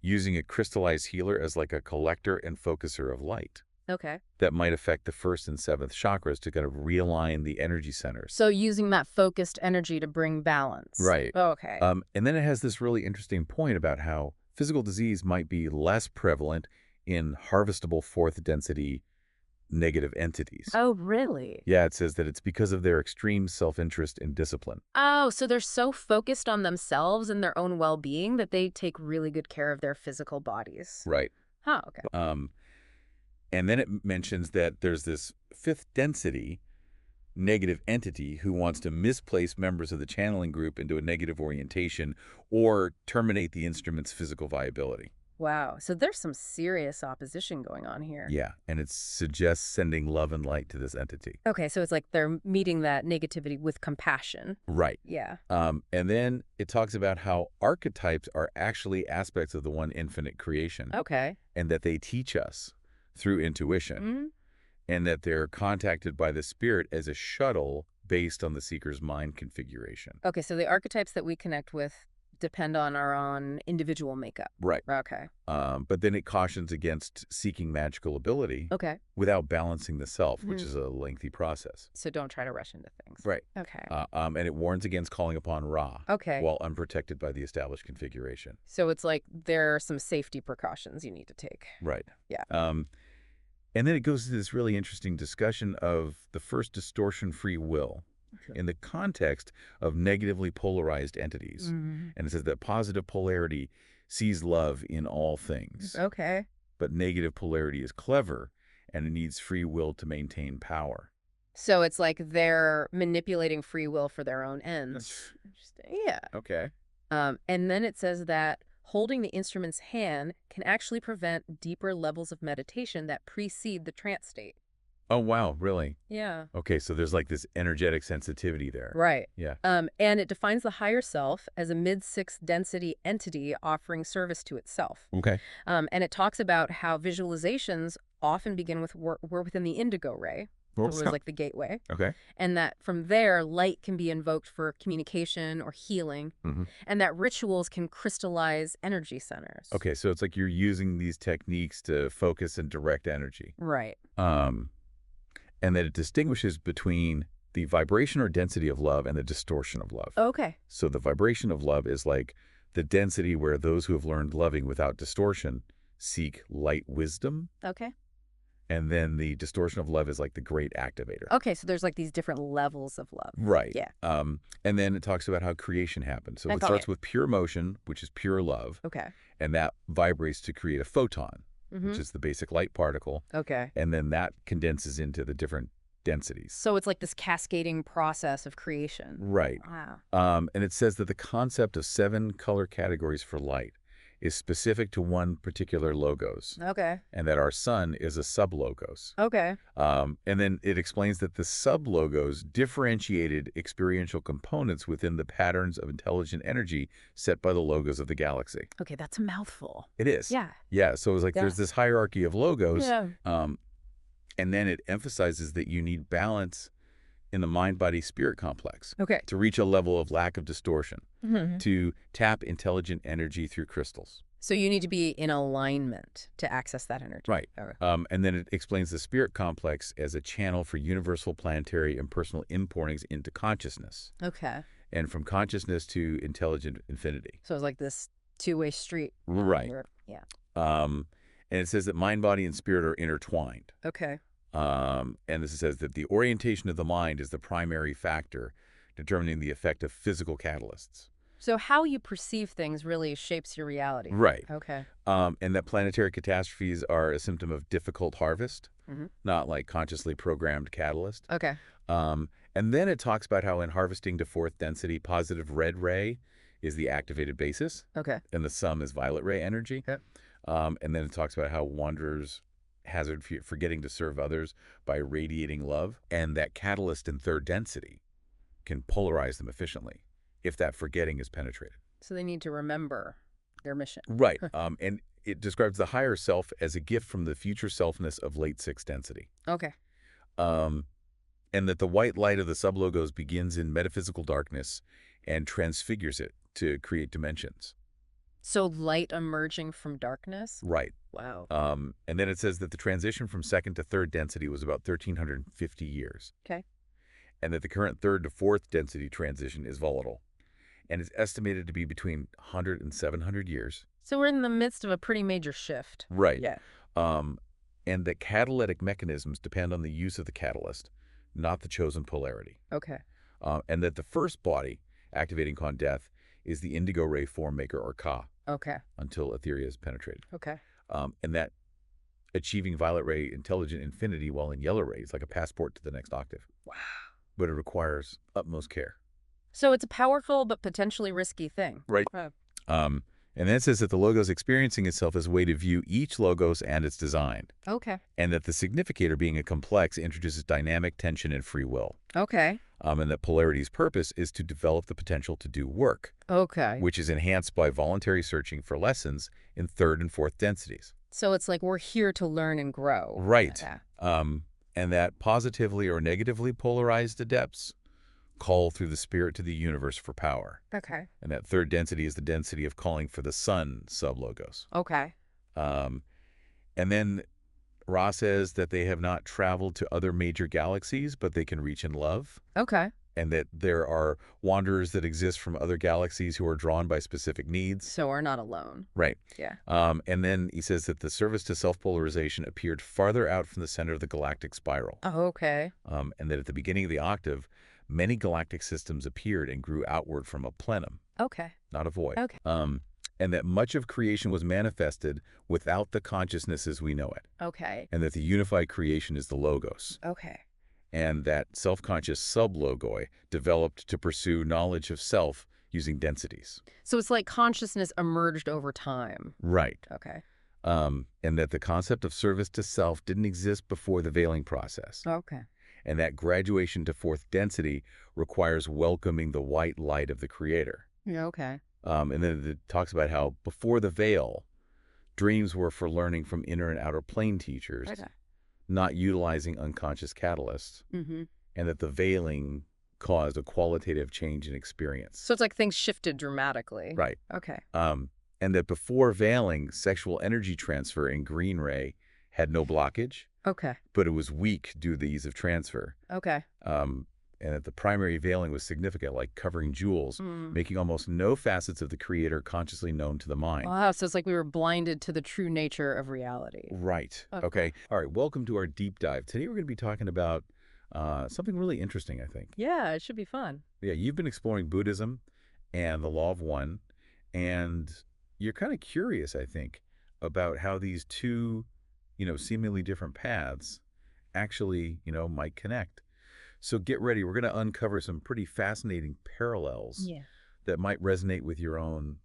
using a crystallized healer as like a collector and focuser of light Okay. that might affect the first and seventh chakras to kind of realign the energy centers. So using that focused energy to bring balance. Right. Okay. And then it has this really interesting point about how physical disease might be less prevalent in harvestable fourth density negative entities. Oh, really? Yeah, it says that it's because of their extreme self-interest and discipline. Oh, so they're so focused on themselves and their own well-being that they take really good care of their physical bodies. Right. Huh, okay. And then it mentions that there's this fifth density negative entity who wants to misplace members of the channeling group into a negative orientation or terminate the instrument's physical viability. Wow. So there's some serious opposition going on here. Yeah, and it suggests sending love and light to this entity. Okay, so it's like they're meeting that negativity with compassion. Right. Yeah. And then it talks about how archetypes are actually aspects of the one infinite creation. Okay. And that they teach us through intuition. Mm-hmm. And that they're contacted by the spirit as a shuttle based on the seeker's mind configuration. Okay, so the archetypes that we connect with depend on our own individual makeup. Right. Okay. But then it cautions against seeking magical ability Okay. without balancing the self, which is a lengthy process. So don't try to rush into things. Right. Okay. And it warns against calling upon Ra Okay. while unprotected by the established configuration. So it's like there are some safety precautions you need to take. Right. Yeah. And then it goes to this really interesting discussion of the first distortion-free will in the context of negatively polarized entities. Mm-hmm. And it says that positive polarity sees love in all things. Okay. But negative polarity is clever, and it needs free will to maintain power. So it's like they're manipulating free will for their own ends. Interesting. Yeah. Okay. And then it says that holding the instrument's hand can actually prevent deeper levels of meditation that precede the trance state. Oh, wow. Really? Yeah. Okay. So there's like this energetic sensitivity there. Right. Yeah. And it defines the higher self as a mid-sixth density entity offering service to itself. Okay. And it talks about how visualizations often begin with we're within the indigo ray, which was like the gateway. Okay. And that from there, light can be invoked for communication or healing, and that rituals can crystallize energy centers. Okay. So it's like you're using these techniques to focus and direct energy. Right. And that it distinguishes between the vibration or density of love and the distortion of love. Okay. So the vibration of love is like the density where those who have learned loving without distortion seek light wisdom. Okay. And then the distortion of love is like the great activator. Okay, so there's like these different levels of love. Right. Yeah. And then it talks about how creation happens. So it Okay. starts with pure motion, which is pure love. Okay. And that vibrates to create a photon, which is the basic light particle. Okay. And then that condenses into the different densities. So it's like this cascading process of creation. Right. Wow. And it says that the concept of 7 color categories for light is specific to one particular logos, Okay. and that our sun is a sub-logos. Okay. And then it explains that the sub-logos differentiated experiential components within the patterns of intelligent energy set by the logos of the galaxy. Okay, that's a mouthful. It is. Yeah. Yeah, so it's like there's this hierarchy of logos, Yeah. and then it emphasizes that you need balance in the mind-body-spirit complex Okay. to reach a level of lack of distortion, Mhm. to tap intelligent energy through crystals. So you need to be in alignment to access that energy. Right. Okay. And then it explains the spirit complex as a channel for universal, planetary, and personal importings into consciousness, Okay. and from consciousness to intelligent infinity. So it's like this two-way street. Right. Yeah. And it says that mind, body, and spirit are intertwined. Okay. And this says that the orientation of the mind is the primary factor determining the effect of physical catalysts. So how you perceive things really shapes your reality. Right. Okay. And that planetary catastrophes are a symptom of difficult harvest, Mhm. not like consciously programmed catalyst. Okay. And then it talks about how in harvesting to fourth density, positive red ray is the activated basis, Okay. and the sum is violet ray energy. Yep. And then it talks about how wanderers hazard forgetting to serve others by radiating love, and that catalyst in third density can polarize them efficiently if that forgetting is penetrated. So they need to remember their mission. Right. And it describes the higher self as a gift from the future selfness of late sixth density. Okay. And that the white light of the sublogos begins in metaphysical darkness and transfigures it to create dimensions. So light emerging from darkness? Right. Wow. And then it says that the transition from second to third density was about 1,350 years. Okay. And that the current third to fourth density transition is volatile and is estimated to be between 100 and 700 years. So we're in the midst of a pretty major shift. Right. Yeah. And that catalytic mechanisms depend on the use of the catalyst, not the chosen polarity. Okay. And that the first body activating con death is the indigo ray form maker, or Ka, Okay. until Etheria is penetrated. Okay. And that achieving violet ray intelligent infinity while in yellow ray is like a passport to the next octave. Wow. But it requires utmost care. So it's a powerful but potentially risky thing. Right. And then it says that the logos experiencing itself as a way to view each logos and its design, Okay. and that the significator being a complex introduces dynamic tension and free will. Okay. And that polarity's purpose is to develop the potential to do work, Okay. which is enhanced by voluntary searching for lessons in third and fourth densities. So it's like we're here to learn and grow. Right. Yeah. And that positively or negatively polarized adepts call through the spirit to the universe for power. Okay. And that third density is the density of calling for the sun sublogos. Okay. And then Ra says that they have not traveled to other major galaxies, but they can reach in love. Okay. And that there are wanderers that exist from other galaxies who are drawn by specific needs. So we're not alone. Right. Yeah. And then he says that the service to self-polarization appeared farther out from the center of the galactic spiral. Oh, okay. And that at the beginning of the octave, many galactic systems appeared and grew outward from a plenum, Okay. not a void. Okay. And that much of creation was manifested without the consciousness as we know it. Okay. And that the unified creation is the logos. Okay. And that self-conscious sublogoi developed to pursue knowledge of self using densities. So it's like consciousness emerged over time. Right. Okay. And that the concept of service to self didn't exist before the veiling process. Okay. And that graduation to fourth density requires welcoming the white light of the creator. Yeah. Okay. And then it talks about how before the veil, dreams were for learning from inner and outer plane teachers, Okay. not utilizing unconscious catalysts, Mm-hmm. and that the veiling caused a qualitative change in experience. So it's like things shifted dramatically. Right. Okay. And that before veiling, sexual energy transfer in green ray had no blockage, Okay. but it was weak due to the ease of transfer. Okay. And that the primary veiling was significant, like covering jewels, making almost no facets of the creator consciously known to the mind. Wow. So it's like we were blinded to the true nature of reality. Right. Okay. Okay. All right. Welcome to our deep dive. Today we're going to be talking about something really interesting, I think. Yeah. It should be fun. Yeah, you've been exploring Buddhism and the law of one, and you're kind of curious, I think, about how these two, seemingly different paths actually, might connect. So get ready. We're going to uncover some pretty fascinating parallels that might resonate with your own,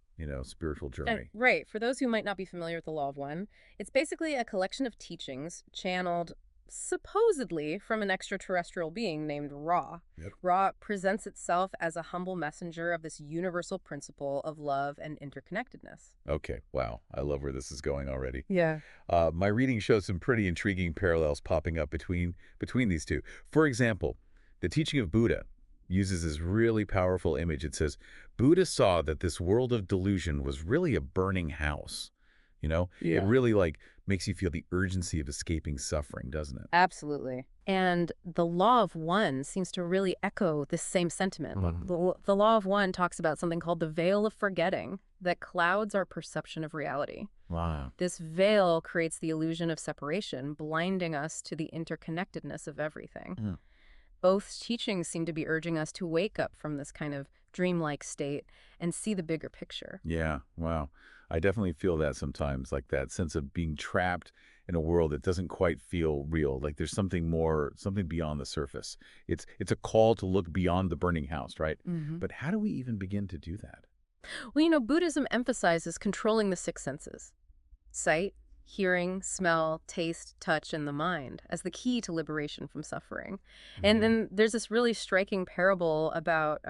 spiritual journey. Right. For those who might not be familiar with the Law of One, it's basically a collection of teachings channeled supposedly from an extraterrestrial being named Ra. Yep. Ra presents itself as a humble messenger of this universal principle of love and interconnectedness. Okay. Wow. I love where this is going already. Yeah. My reading shows some pretty intriguing parallels popping up between these two. For example, The teaching of Buddha uses this really powerful image. It says, Buddha saw that this world of delusion was really a burning house. It Yeah. really like makes you feel the urgency of escaping suffering, doesn't it? Absolutely. And the law of one seems to really echo this same sentiment. Mhm. The law of one talks about something called the veil of forgetting that clouds our perception of reality. Wow. This veil creates the illusion of separation, blinding us to the interconnectedness of everything. Mm. Both teachings seem to be urging us to wake up from this kind of dreamlike state and see the bigger picture. Yeah, wow. I definitely feel that sometimes, like that sense of being trapped in a world that doesn't quite feel real. Like there's something more, something beyond the surface. It's a call to look beyond the burning house, right? Hmm. But how do we even begin to do that? Well, Buddhism emphasizes controlling the six senses: sight, hearing, smell, taste, touch, and the mind as the key to liberation from suffering. And Mhm. then there's this really striking parable about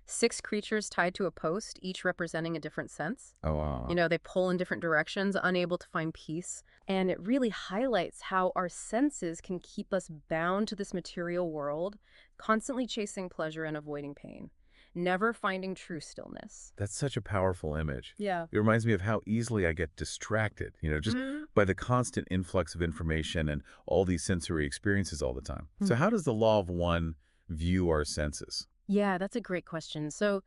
six creatures tied to a post, each representing a different sense. Oh, wow. They pull in different directions, unable to find peace. And it really highlights how our senses can keep us bound to this material world, constantly chasing pleasure and avoiding pain, never finding true stillness. That's such a powerful image. Yeah. It reminds me of how easily I get distracted, just by the constant influx of information and all these sensory experiences all the time. So how does the law of one view our senses? Yeah, that's a great question. So,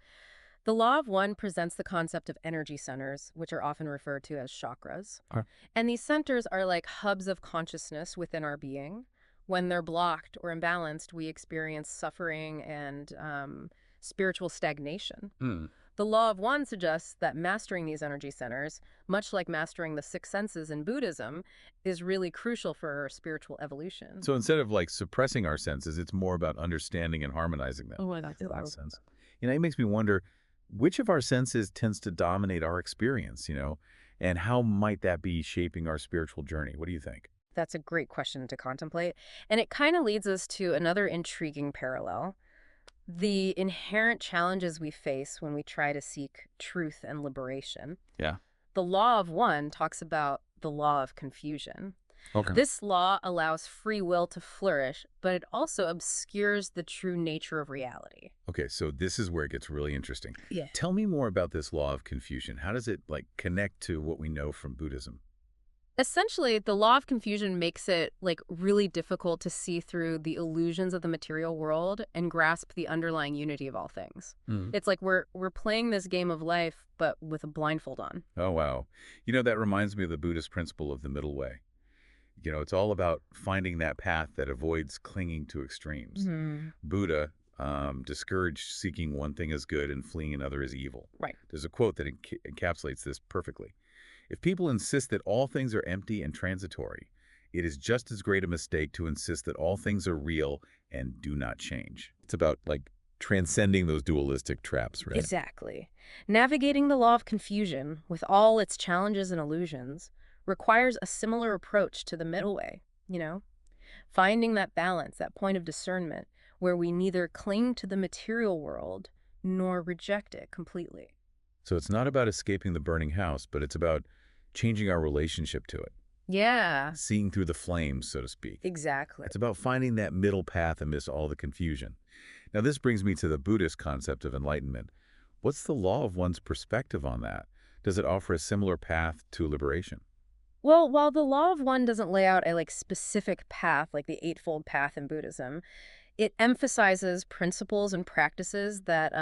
the law of one presents the concept of energy centers, which are often referred to as chakras. Okay. And these centers are like hubs of consciousness within our being. When they're blocked or imbalanced, we experience suffering and spiritual stagnation. Hmm. The law of one suggests that mastering these energy centers, much like mastering the six senses in Buddhism, is really crucial for our spiritual evolution. So instead of like suppressing our senses, it's more about understanding and harmonizing them. Oh, I like That that. makes sense. It makes me wonder which of our senses tends to dominate our experience, and how might that be shaping our spiritual journey? What do you think? That's a great question to contemplate. And it kind of leads us to another intriguing parallel: the inherent challenges we face when we try to seek truth and liberation. Yeah. The law of one talks about the law of confusion. Okay. This law allows free will to flourish, but it also obscures the true nature of reality. Okay, so this is where it gets really interesting. Yeah. Tell me more about this law of confusion. How does it like connect to what we know from Buddhism? Essentially, the law of confusion makes it really difficult to see through the illusions of the material world and grasp the underlying unity of all things. Mm. It's like we're playing this game of life, but with a blindfold on. Oh, wow. That reminds me of the Buddhist principle of the middle way. It's all about finding that path that avoids clinging to extremes. Buddha discouraged seeking one thing as good and fleeing another as evil. Right. There's a quote that encapsulates this perfectly. If people insist that all things are empty and transitory, it is just as great a mistake to insist that all things are real and do not change. It's about like transcending those dualistic traps, right? Exactly. Navigating the law of confusion, with all its challenges and illusions, requires a similar approach to the middle way, finding that balance, that point of discernment, where we neither cling to the material world nor reject it completely. So it's not about escaping the burning house, but it's about changing our relationship to it, Yeah, seeing through the flames, so to speak. exactly. It's about finding that middle path amidst all the confusion. Now, this brings me to the Buddhist concept of enlightenment. What's the law of one's perspective on that? Does it offer a similar path to liberation? Well, while the law of one doesn't lay out a specific path like the Eightfold Path in Buddhism, it emphasizes principles and practices that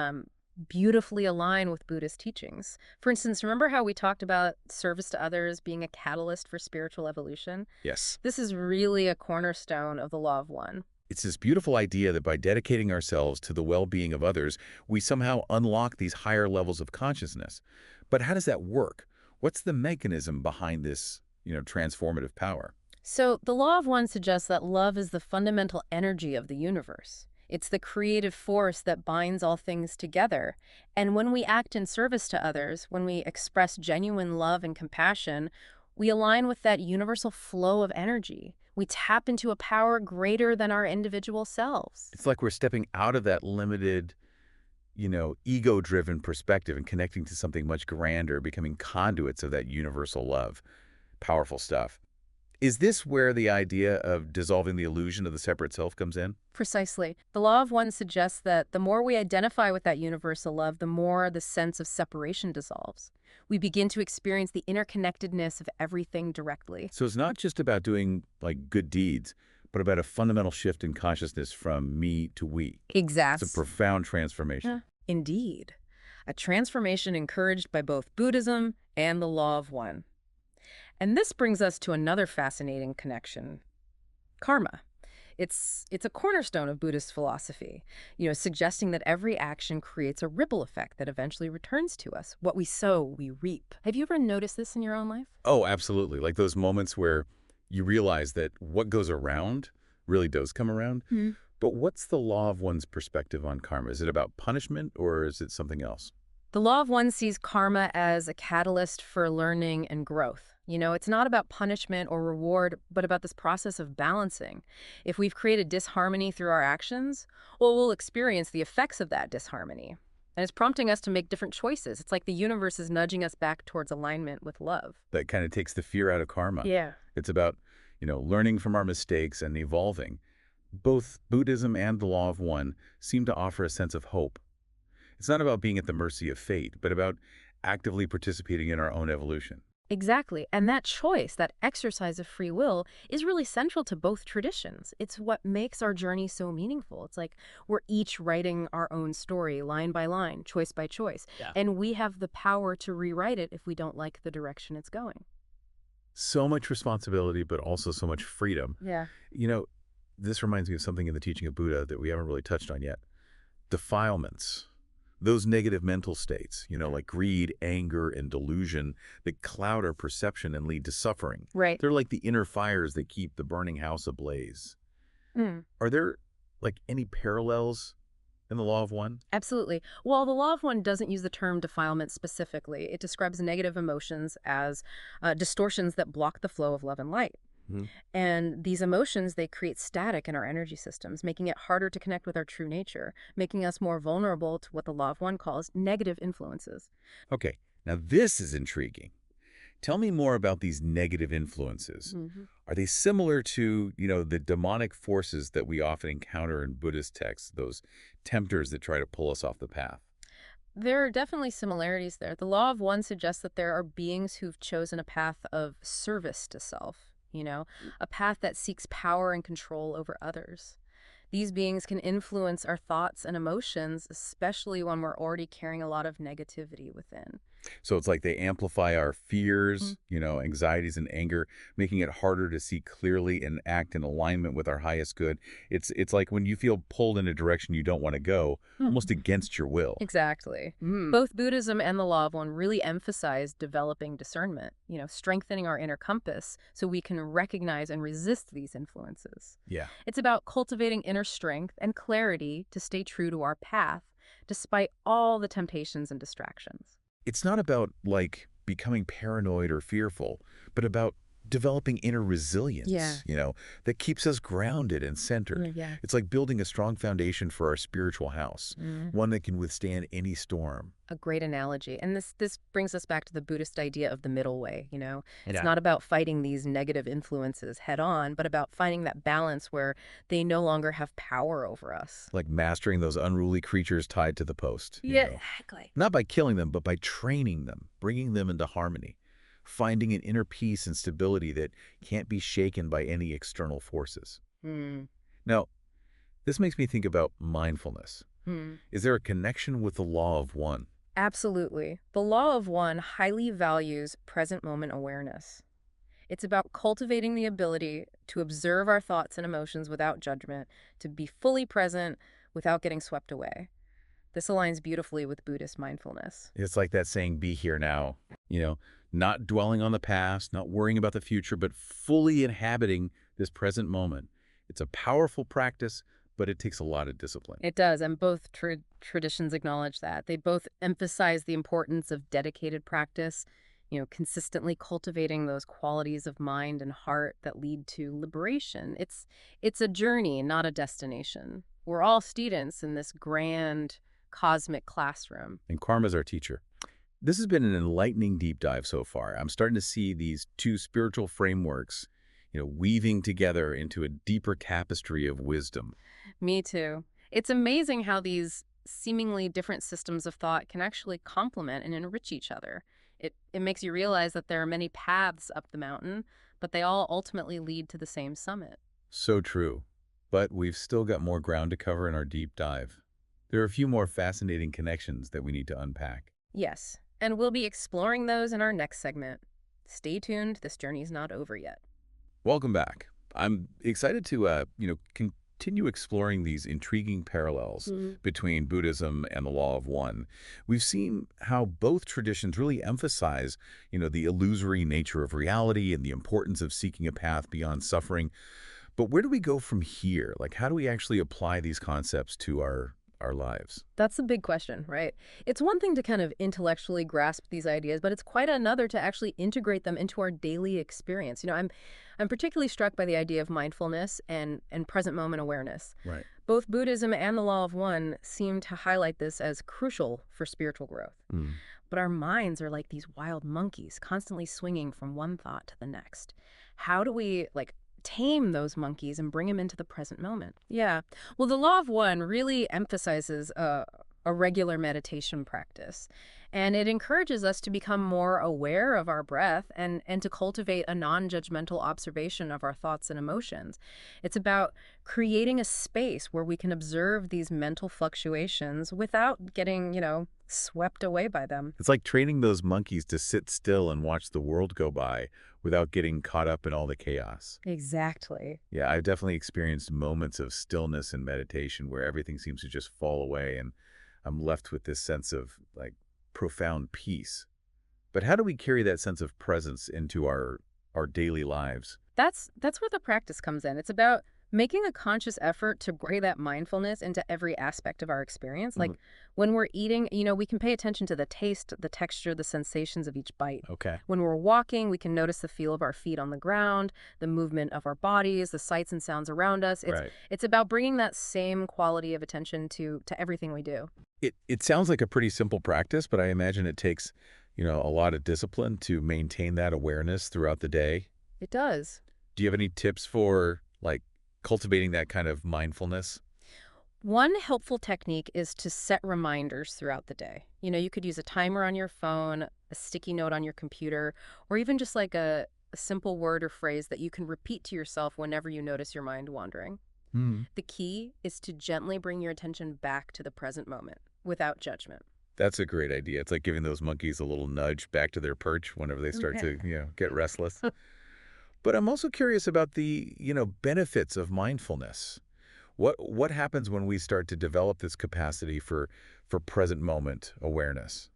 beautifully align with Buddhist teachings. For instance, remember how we talked about service to others being a catalyst for spiritual evolution? Yes. This is really a cornerstone of the law of one. It's this beautiful idea that by dedicating ourselves to the well-being of others, we somehow unlock these higher levels of consciousness. But how does that work? What's the mechanism behind this, transformative power? So the law of one suggests that love is the fundamental energy of the universe. It's the creative force that binds all things together. And when we act in service to others, when we express genuine love and compassion, we align with that universal flow of energy. We tap into a power greater than our individual selves. It's like we're stepping out of that limited, ego-driven perspective and connecting to something much grander, becoming conduits of that universal love. Powerful stuff. Is this where the idea of dissolving the illusion of the separate self comes in? Precisely. The law of one suggests that the more we identify with that universal love, the more the sense of separation dissolves. We begin to experience the interconnectedness of everything directly. So it's not just about doing, like, good deeds, but about a fundamental shift in consciousness from me to we. It's a Exactly. profound transformation. Indeed. A transformation encouraged by both Buddhism and the law of one. And this brings us to another fascinating connection, karma. It's a cornerstone of Buddhist philosophy, suggesting that every action creates a ripple effect that eventually returns to us. What we sow, we reap. Have you ever noticed this in your own life? Oh, absolutely. Like those moments where you realize that what goes around really does come around. Hmm. But what's the law of one's perspective on karma? Is it about punishment or is it something else? The law of one sees karma as a catalyst for learning and growth. It's not about punishment or reward, but about this process of balancing. If we've created disharmony through our actions, well, we'll experience the effects of that disharmony. And it's prompting us to make different choices. It's like the universe is nudging us back towards alignment with love. That kind of takes the fear out of karma. Yeah. It's about, learning from our mistakes and evolving. Both Buddhism and the law of one seem to offer a sense of hope. It's not about being at the mercy of fate, but about actively participating in our own evolution. Exactly. And that choice, that exercise of free will, is really central to both traditions. It's what makes our journey so meaningful. It's like we're each writing our own story, line by line, choice by choice. Yeah. And we have the power to rewrite it if we don't like the direction it's going. So much responsibility, but also so much freedom. Yeah. This reminds me of something in the teaching of Buddha that we haven't really touched on yet. Defilements. Those negative mental states, like greed, anger, and delusion that cloud our perception and lead to suffering. Right. They're like the inner fires that keep the burning house ablaze. Mm. Are there, like, any parallels in the law of one? Absolutely. While the law of one doesn't use the term defilement specifically, it describes negative emotions as distortions that block the flow of love and light. Mhm. And these emotions, they create static in our energy systems, making it harder to connect with our true nature, making us more vulnerable to what the law of one calls negative influences. Okay, now this is intriguing. Tell me more about these negative influences. Mhm. Are they similar to, the demonic forces that we often encounter in Buddhist texts, those tempters that try to pull us off the path? There are definitely similarities there. The law of one suggests that there are beings who've chosen a path of service to self, a path that seeks power and control over others. These beings can influence our thoughts and emotions, especially when we're already carrying a lot of negativity within. So it's like they amplify our fears, anxieties and anger, making it harder to see clearly and act in alignment with our highest good. It's like when you feel pulled in a direction you don't want to go, almost against your will. Exactly. Both Buddhism and the law of one really emphasize developing discernment, strengthening our inner compass so we can recognize and resist these influences. Yeah. It's about cultivating inner strength and clarity to stay true to our path, despite all the temptations and distractions. It's not about, like, becoming paranoid or fearful, but about developing inner resilience, that keeps us grounded and centered. Yeah. It's like building a strong foundation for our spiritual house, one that can withstand any storm. A great analogy. And this brings us back to the Buddhist idea of the middle way, It's Yeah. not about fighting these negative influences head on, but about finding that balance where they no longer have power over us. Like mastering those unruly creatures tied to the post. Exactly. Not by killing them, but by training them, bringing them into harmony, finding an inner peace and stability that can't be shaken by any external forces. Hmm. Now, this makes me think about mindfulness. Hmm. Is there a connection with the law of one? Absolutely. The law of one highly values present moment awareness. It's about cultivating the ability to observe our thoughts and emotions without judgment, to be fully present without getting swept away. This aligns beautifully with Buddhist mindfulness. It's like that saying, be here now, not dwelling on the past, not worrying about the future, but fully inhabiting this present moment. It's a powerful practice, but it takes a lot of discipline. It does, and both traditions acknowledge that. They both emphasize the importance of dedicated practice, consistently cultivating those qualities of mind and heart that lead to liberation. It's a journey, not a destination. We're all students in this grand cosmic classroom. And karma's our teacher. This has been an enlightening deep dive so far. I'm starting to see these two spiritual frameworks, weaving together into a deeper tapestry of wisdom. Me too. It's amazing how these seemingly different systems of thought can actually complement and enrich each other. It makes you realize that there are many paths up the mountain, but they all ultimately lead to the same summit. So true. But we've still got more ground to cover in our deep dive. There are a few more fascinating connections that we need to unpack. Yes, and we'll be exploring those in our next segment. Stay tuned, this journey's not over yet. Welcome back. I'm excited to, continue exploring these intriguing parallels between Buddhism and the Law of One. We've seen how both traditions really emphasize, the illusory nature of reality and the importance of seeking a path beyond suffering. But where do we go from here? Like, how do we actually apply these concepts to our lives? That's the big question, right? It's one thing to kind of intellectually grasp these ideas, but it's quite another to actually integrate them into our daily experience. I'm particularly struck by the idea of mindfulness and present moment awareness. Right. Both Buddhism and the Law of One seem to highlight this as crucial for spiritual growth. Mm. But our minds are like these wild monkeys, constantly swinging from one thought to the next. How do we, tame those monkeys and bring them into the present moment? Yeah. Well, the Law of One really emphasizes a regular meditation practice. And it encourages us to become more aware of our breath and to cultivate a non-judgmental observation of our thoughts and emotions. It's about creating a space where we can observe these mental fluctuations without getting, swept away by them. It's like training those monkeys to sit still and watch the world go by without getting caught up in all the chaos. Exactly. Yeah, I've definitely experienced moments of stillness and meditation where everything seems to just fall away and I'm left with this sense of profound peace. But how do we carry that sense of presence into our daily lives? That's where the practice comes in. It's about making a conscious effort to bring that mindfulness into every aspect of our experience. Like when we're eating, we can pay attention to the taste, the texture, the sensations of each bite. Okay. When we're walking, we can notice the feel of our feet on the ground, the movement of our bodies, the sights and sounds around us. It's about bringing that same quality of attention to everything we do. It sounds like a pretty simple practice, but I imagine it takes, a lot of discipline to maintain that awareness throughout the day. It does. Do you have any tips for cultivating that kind of mindfulness? One helpful technique is to set reminders throughout the day. You could use a timer on your phone, a sticky note on your computer, or even just a simple word or phrase that you can repeat to yourself whenever you notice your mind wandering. The key is to gently bring your attention back to the present moment without judgment. That's a great idea. It's like giving those monkeys a little nudge back to their perch whenever they start to, get restless. But I'm also curious about the, benefits of mindfulness. What happens when we start to develop this capacity for present moment awareness?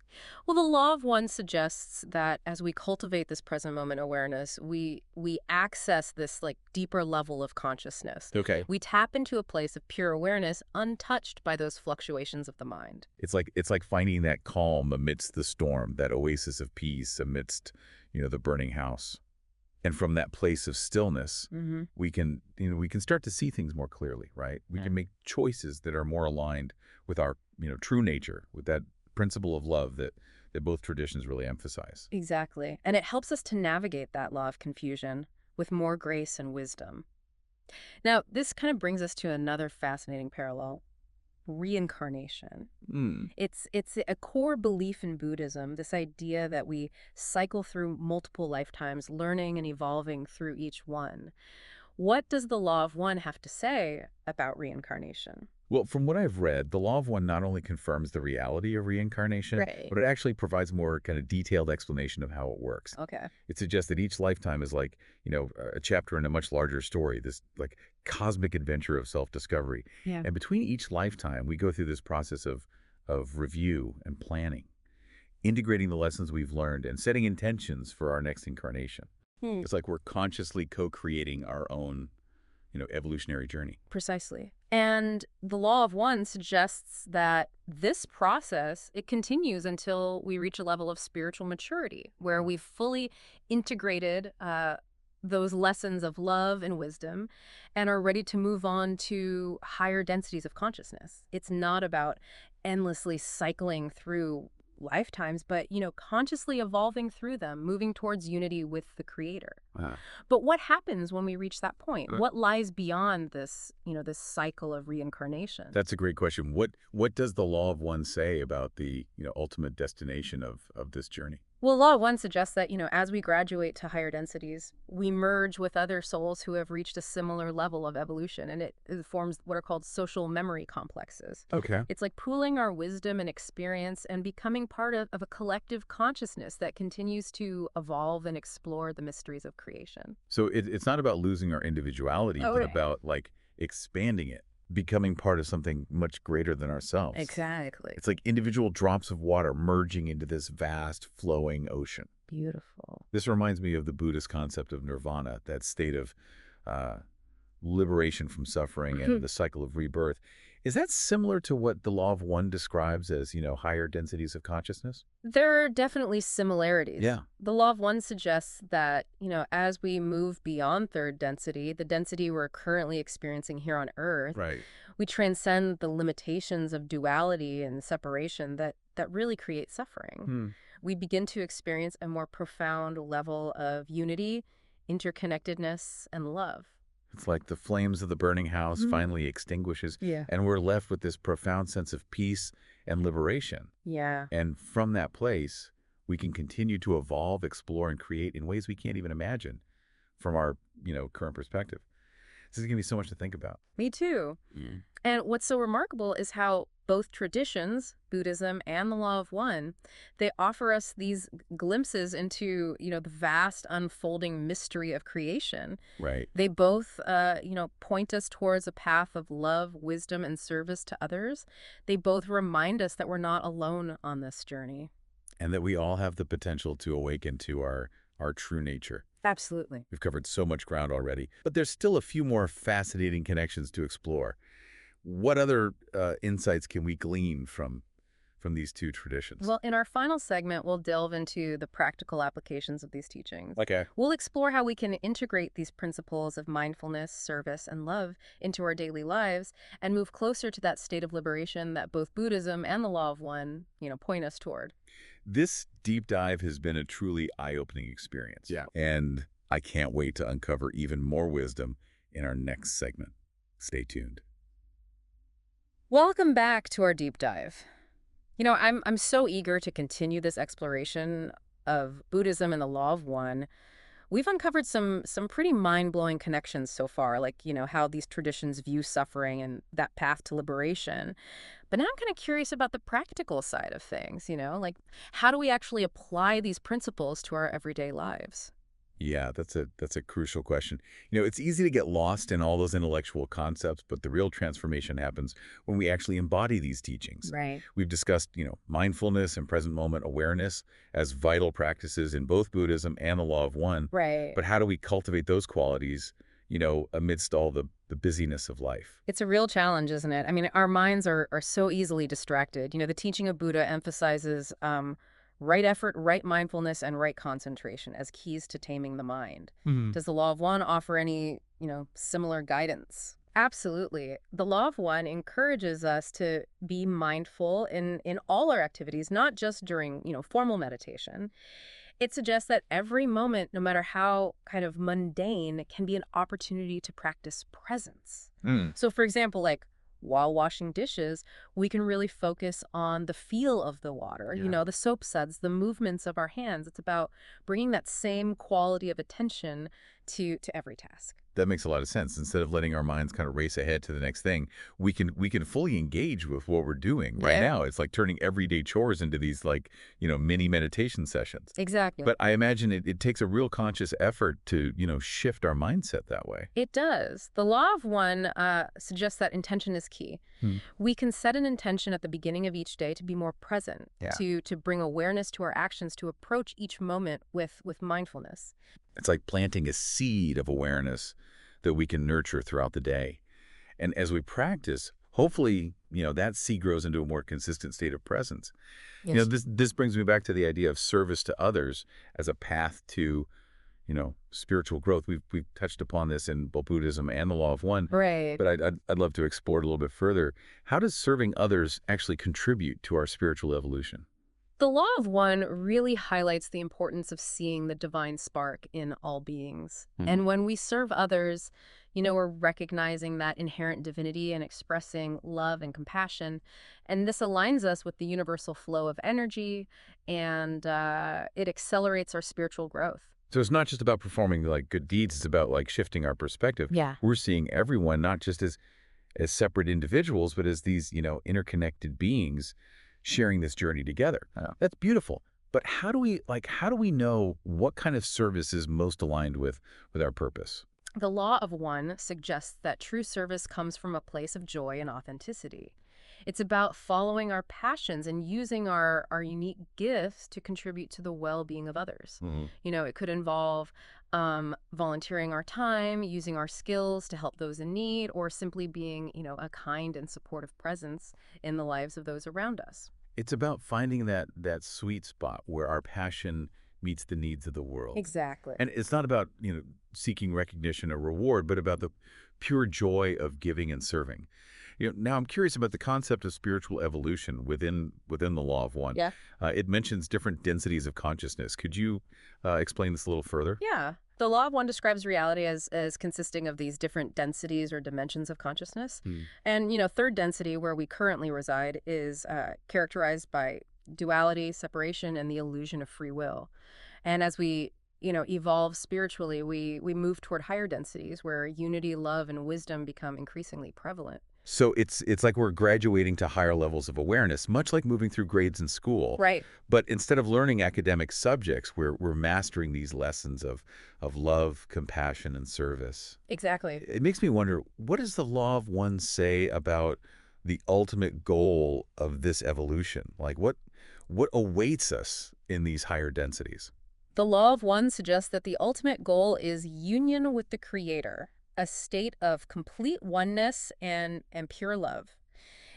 Well, the Law of One suggests that as we cultivate this present moment awareness, we access this deeper level of consciousness. Okay. We tap into a place of pure awareness untouched by those fluctuations of the mind. It's like finding that calm amidst the storm, that oasis of peace amidst, the burning house. And from that place of stillness, we can start to see things more clearly, right? We can make choices that are more aligned with our, true nature, with that principle of love that both traditions really emphasize. Exactly. And it helps us to navigate that law of confusion with more grace and wisdom. Now, this kind of brings us to another fascinating parallel. Reincarnation. It's a core belief in Buddhism, this idea that we cycle through multiple lifetimes, learning and evolving through each one. What does the Law of One have to say about reincarnation? Well, from what I've read, the Law of One not only confirms the reality of reincarnation, Right. but it actually provides more kind of detailed explanation of how it works. Okay. It suggests that each lifetime is a chapter in a much larger story, this cosmic adventure of self-discovery. Yeah. And between each lifetime, we go through this process of review and planning, integrating the lessons we've learned and setting intentions for our next incarnation. It's like we're consciously co-creating our own, evolutionary journey. Precisely. And the Law of One suggests that this process, it continues until we reach a level of spiritual maturity where we've fully integrated those lessons of love and wisdom and are ready to move on to higher densities of consciousness. It's not about endlessly cycling through lifetimes, but, consciously evolving through them, moving towards unity with the Creator. Uh, But what happens when we reach that point? What lies beyond this, this cycle of reincarnation? That's a great question. What does the law of one say about the, ultimate destination of this journey? Well, Law 1 suggests that, as we graduate to higher densities, we merge with other souls who have reached a similar level of evolution, and it forms what are called social memory complexes. Okay. It's like pooling our wisdom and experience and becoming part of a collective consciousness that continues to evolve and explore the mysteries of creation. So it's not about losing our individuality, Oh, but right. about like expanding it, becoming part of something much greater than ourselves. Exactly. It's like individual drops of water merging into this vast flowing ocean. Beautiful. This reminds me of the Buddhist concept of nirvana, that state of uh, liberation from suffering and the cycle of rebirth. Is that similar to what the law of one describes as, higher densities of consciousness? There are definitely similarities. Yeah. The law of one suggests that, as we move beyond third density, the density we're currently experiencing here on Earth, Right. we transcend the limitations of duality and separation that really create suffering. We begin to experience a more profound level of unity, interconnectedness, and love. It's like the flames of the burning house finally extinguishes, Yeah. and we're left with this profound sense of peace and liberation. Yeah. And from that place, we can continue to evolve, explore, and create in ways we can't even imagine from our, current perspective. This is going to be so much to think about. Me too. And what's so remarkable is how both traditions, Buddhism and the Law of One, they offer us these glimpses into, the vast unfolding mystery of creation. Right. They both, point us towards a path of love, wisdom, and service to others. They both remind us that we're not alone on this journey. And that we all have the potential to awaken to our true nature. Absolutely. We've covered so much ground already, but there's still a few more fascinating connections to explore. What other insights can we glean from these two traditions? Well, in our final segment, we'll delve into the practical applications of these teachings. Okay. We'll explore how we can integrate these principles of mindfulness, service, and love into our daily lives and move closer to that state of liberation that both Buddhism and the Law of One, point us toward. This deep dive has been a truly eye-opening experience. Yeah. And I can't wait to uncover even more wisdom in our next segment. Stay tuned. Welcome back to our deep dive. I'm so eager to continue this exploration of Buddhism and the Law of One. We've uncovered some pretty mind-blowing connections so far, like, how these traditions view suffering and that path to liberation. But now I'm kind of curious about the practical side of things, like how do we actually apply these principles to our everyday lives? Yeah, that's a crucial question. It's easy to get lost in all those intellectual concepts, but the real transformation happens when we actually embody these teachings. Right. We've discussed, mindfulness and present moment awareness as vital practices in both Buddhism and the Law of One. Right. But how do we cultivate those qualities, amidst all the busyness of life? It's a real challenge, isn't it? I mean, our minds are so easily distracted. The teaching of Buddha emphasizes right effort, right mindfulness, and right concentration as keys to taming the mind. Does the Law of One offer any, similar guidance? Absolutely. The Law of One encourages us to be mindful in all our activities, not just during, formal meditation. It suggests that every moment, no matter how kind of mundane, can be an opportunity to practice presence. So, for example, like while washing dishes, we can really focus on the feel of the water, the soap suds, the movements of our hands. It's about bringing that same quality of attention to every task. That makes a lot of sense. Instead of letting our minds kind of race ahead to the next thing, we can fully engage with what we're doing right now. It's like turning everyday chores into these mini meditation sessions. Exactly. But I imagine it takes a real conscious effort to, shift our mindset that way. It does. The Law of One suggests that intention is key. We can set an intention at the beginning of each day to be more present, to bring awareness to our actions, to approach each moment with mindfulness. It's like planting a seed of awareness that we can nurture throughout the day. And as we practice, hopefully, that seed grows into a more consistent state of presence. Yes. This brings me back to the idea of service to others as a path to, spiritual growth. We've touched upon this in both Buddhism and the Law of One. Right. But I'd love to explore it a little bit further. How does serving others actually contribute to our spiritual evolution? The Law of One really highlights the importance of seeing the divine spark in all beings. Hmm. And when we serve others, we're recognizing that inherent divinity and expressing love and compassion. And this aligns us with the universal flow of energy, and it accelerates our spiritual growth. So it's not just about performing like good deeds, it's about like shifting our perspective. Yeah. We're seeing everyone not just as separate individuals, but as these, interconnected beings sharing this journey together. Yeah. That's beautiful. But how do we know what kind of service is most aligned with our purpose? The Law of One suggests that true service comes from a place of joy and authenticity. It's about following our passions and using our unique gifts to contribute to the well-being of others. Mhm. It could involve volunteering our time, using our skills to help those in need, or simply being, a kind and supportive presence in the lives of those around us. It's about finding that sweet spot where our passion meets the needs of the world. Exactly. And it's not about, seeking recognition or reward, but about the pure joy of giving and serving. Now I'm curious about the concept of spiritual evolution within the Law of One. Yeah. It mentions different densities of consciousness. Could you explain this a little further? Yeah. The Law of One describes reality as consisting of these different densities or dimensions of consciousness. Hmm. And, third density, where we currently reside, is characterized by duality, separation, and the illusion of free will. And as we, evolve spiritually, we move toward higher densities where unity, love, and wisdom become increasingly prevalent. So it's like we're graduating to higher levels of awareness, much like moving through grades in school. Right. But instead of learning academic subjects, we're mastering these lessons of love, compassion, and service. Exactly. It makes me wonder, what does the Law of One say about the ultimate goal of this evolution? Like what awaits us in these higher densities? The Law of One suggests that the ultimate goal is union with the Creator, a state of complete oneness and pure love.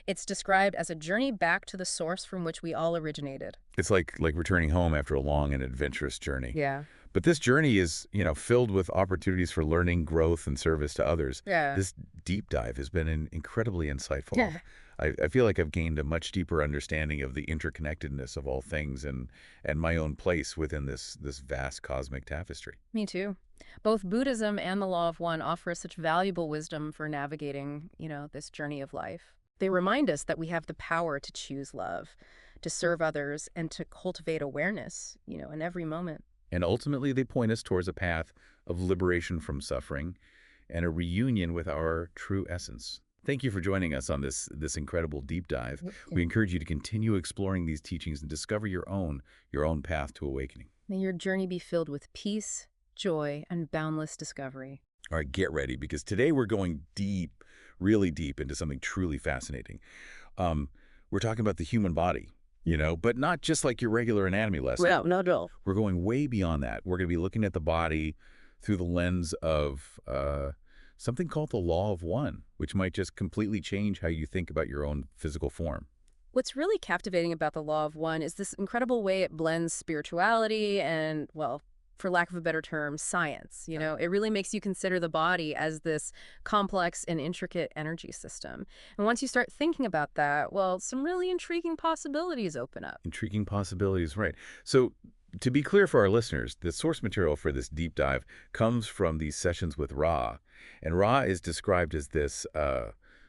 It's described as a journey back to the source from which we all originated. It's like returning home after a long and adventurous journey. Yeah. But this journey is, filled with opportunities for learning, growth, and service to others. Yeah. This deep dive has been incredibly insightful. Yeah. I feel like I've gained a much deeper understanding of the interconnectedness of all things and my own place within this vast cosmic tapestry. Me too. Both Buddhism and the Law of One offer such valuable wisdom for navigating, this journey of life. They remind us that we have the power to choose love, to serve others, and to cultivate awareness, in every moment. And ultimately, they point us towards a path of liberation from suffering and a reunion with our true essence. Thank you for joining us on this incredible deep dive. We encourage you to continue exploring these teachings and discover your own path to awakening. May your journey be filled with peace, joy, and boundless discovery. All right, get ready, because today we're going deep, really deep into something truly fascinating. We're talking about the human body, but not just like your regular anatomy lesson. Well, no, no. We're going way beyond that. We're going to be looking at the body through the lens of something called the Law of One, which might just completely change how you think about your own physical form. What's really captivating about the Law of One is this incredible way it blends spirituality and, well, for lack of a better term, science. It really makes you consider the body as this complex and intricate energy system. And once you start thinking about that, well, some really intriguing possibilities open up. Intriguing possibilities, right. So to be clear for our listeners, the source material for this deep dive comes from these sessions with Ra. And Ra is described as this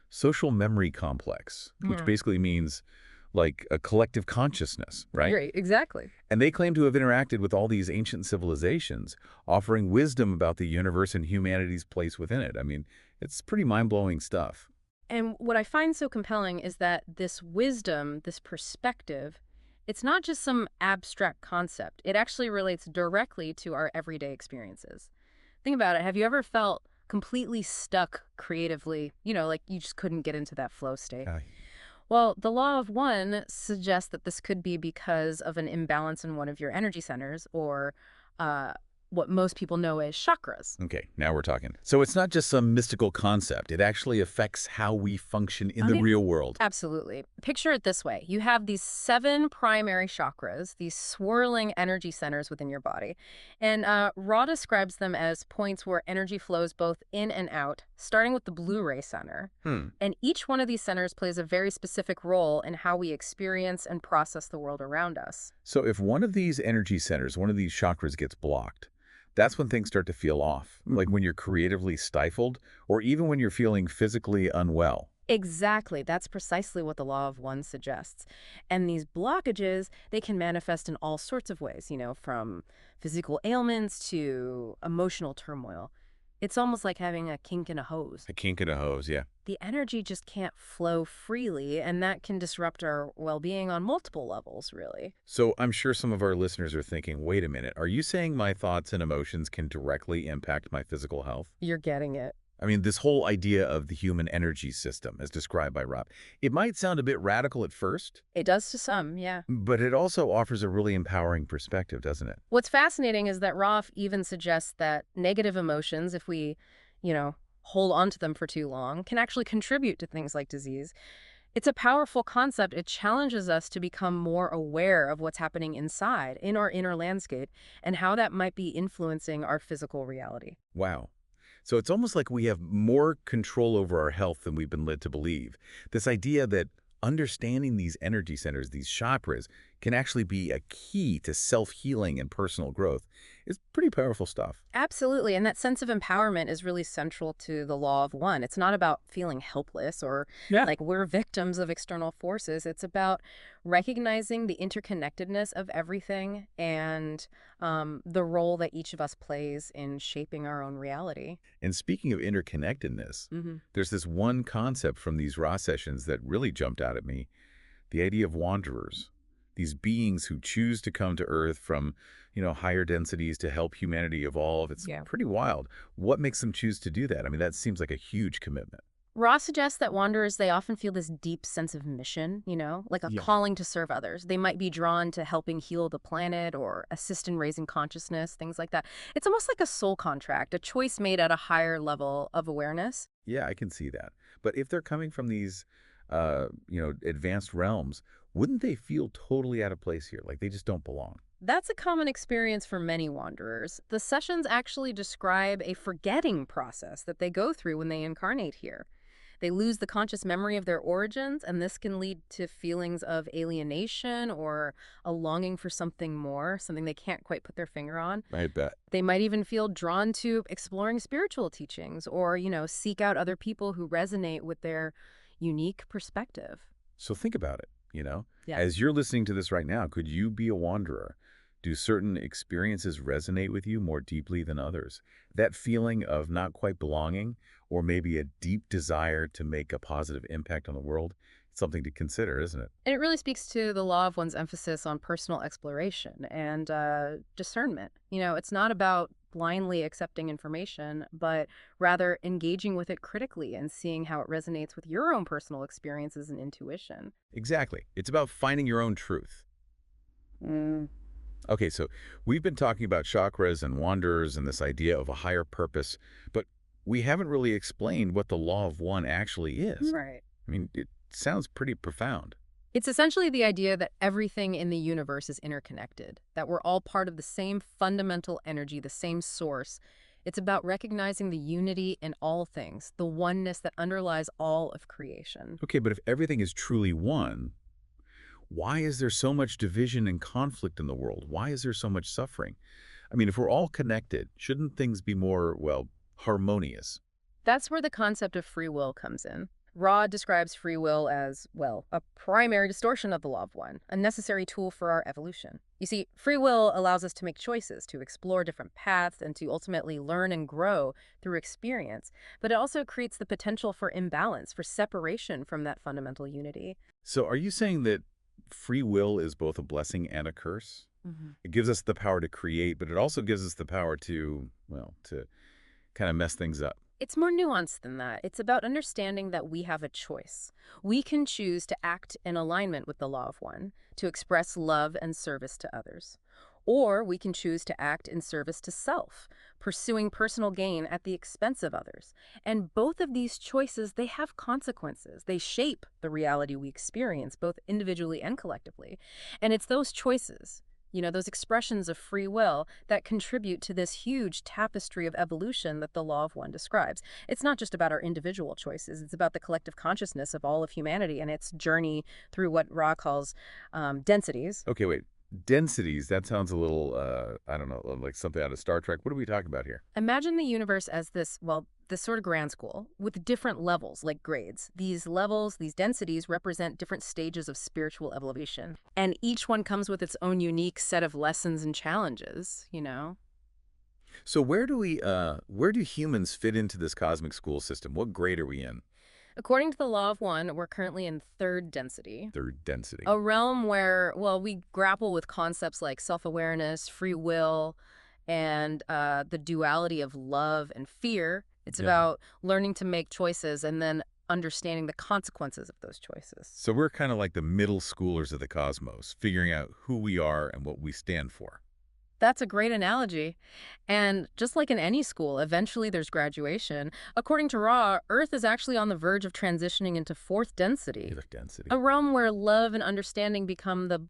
social memory complex, which basically means like a collective consciousness, right? Right, exactly. And they claim to have interacted with all these ancient civilizations, offering wisdom about the universe and humanity's place within it. I mean, it's pretty mind-blowing stuff. And what I find so compelling is that this wisdom, this perspective, it's not just some abstract concept. It actually relates directly to our everyday experiences. Think about it. Have you ever felt completely stuck creatively, like you just couldn't get into that flow state? Well, the Law of One suggests that this could be because of an imbalance in one of your energy centers or what most people know as chakras. Okay, now we're talking. So it's not just some mystical concept. It actually affects how we function in I the mean, real world. absolutely. Picture it this way. You have these 7 primary chakras, these swirling energy centers within your body. And Ra describes them as points where energy flows both in and out, starting with the blue ray center. Hmm. And each one of these centers plays a very specific role in how we experience and process the world around us. So if one of these energy centers, one of these chakras gets blocked, that's when things start to feel off, like when you're creatively stifled or even when you're feeling physically unwell. Exactly. That's precisely what the law of one suggests. And these blockages, they can manifest in all sorts of ways, from physical ailments to emotional turmoil. It's almost like having a kink in a hose. A kink in a hose, yeah. The energy just can't flow freely, and that can disrupt our well-being on multiple levels, really. So I'm sure some of our listeners are thinking, wait a minute, are you saying my thoughts and emotions can directly impact my physical health? You're getting it. I mean, this whole idea of the human energy system, as described by Rob, it might sound a bit radical at first, It does to some, yeah. but it also offers a really empowering perspective, doesn't it? What's fascinating is that Roth even suggests that negative emotions, if we, hold on to them for too long, can actually contribute to things like disease. It's a powerful concept. It challenges us to become more aware of what's happening inside, in our inner landscape, and how that might be influencing our physical reality. Wow. So it's almost like we have more control over our health than we've been led to believe. This idea that understanding these energy centers, these chakras, can actually be a key to self-healing and personal growth is pretty powerful stuff. Absolutely. And that sense of empowerment is really central to the law of one. It's not about feeling helpless or Yeah. like we're victims of external forces. It's about recognizing the interconnectedness of everything and the role that each of us plays in shaping our own reality. And speaking of interconnectedness, Hmm. there's this one concept from these raw sessions that really jumped out at me, the idea of wanderers. These beings who choose to come to Earth from, higher densities to help humanity evolve. It's Yeah. pretty wild. What makes them choose to do that? I mean, that seems like a huge commitment. Ross suggests that wanderers, they often feel this deep sense of mission, like a Yeah. calling to serve others. They might be drawn to helping heal the planet or assist in raising consciousness, things like that. It's almost like a soul contract, a choice made at a higher level of awareness. Yeah, I can see that. But if they're coming from these, advanced realms, wouldn't they feel totally out of place here? Like they just don't belong? That's a common experience for many wanderers. The sessions actually describe a forgetting process that they go through when they incarnate here. They lose the conscious memory of their origins, and this can lead to feelings of alienation or a longing for something more, something they can't quite put their finger on. I bet. They might even feel drawn to exploring spiritual teachings or, seek out other people who resonate with their unique perspective. So think about it, Yeah. As you're listening to this right now, could you be a wanderer? Do certain experiences resonate with you more deeply than others? That feeling of not quite belonging or maybe a deep desire to make a positive impact on the world, it's something to consider, isn't it? And it really speaks to the law of one's emphasis on personal exploration and discernment. It's not about blindly accepting information, but rather engaging with it critically and seeing how it resonates with your own personal experiences and intuition. Exactly. It's about finding your own truth. Okay, so we've been talking about chakras and wanderers and this idea of a higher purpose, but we haven't really explained what the law of one actually is. Right. I mean, it sounds pretty profound. It's essentially the idea that everything in the universe is interconnected, that we're all part of the same fundamental energy, the same source. It's about recognizing the unity in all things, the oneness that underlies all of creation. Okay, but if everything is truly one, why is there so much division and conflict in the world? Why is there so much suffering? I mean, if we're all connected, shouldn't things be more, well, harmonious? That's where the concept of free will comes in. Ra describes free will as, well, a primary distortion of the law of one, a necessary tool for our evolution. You see, free will allows us to make choices, to explore different paths, and to ultimately learn and grow through experience. But it also creates the potential for imbalance, for separation from that fundamental unity. So are you saying that free will is both a blessing and a curse? It gives us the power to create, but it also gives us the power to, well, to kind of mess things up. It's more nuanced than that. It's about understanding that we have a choice. We can choose to act in alignment with the law of one, to express love and service to others. Or we can choose to act in service to self, pursuing personal gain at the expense of others. And both of these choices, they have consequences. They shape the reality we experience, both individually and collectively. And it's those choices, those expressions of free will that contribute to this huge tapestry of evolution that the Law of One describes. It's not just about our individual choices, it's about the collective consciousness of all of humanity and its journey through what Ra calls densities. Okay, wait. Densities, that sounds a little, I don't know, like something out of Star Trek. What are we talking about here? Imagine the universe as this sort of grand school with different levels, like grades. These levels, these densities, represent different stages of spiritual evolution. And each one comes with its own unique set of lessons and challenges. So where do humans fit into this cosmic school system? What grade are we in? According to the Law of One, we're currently in third density. Third density. A realm where, we grapple with concepts like self-awareness, free will, and the duality of love and fear. It's Yeah. about learning to make choices and then understanding the consequences of those choices. So we're kind of like the middle schoolers of the cosmos, figuring out who we are and what we stand for. That's a great analogy. And just like in any school, eventually there's graduation. According to Ra, Earth is actually on the verge of transitioning into fourth density. Fourth density. A realm where love and understanding become the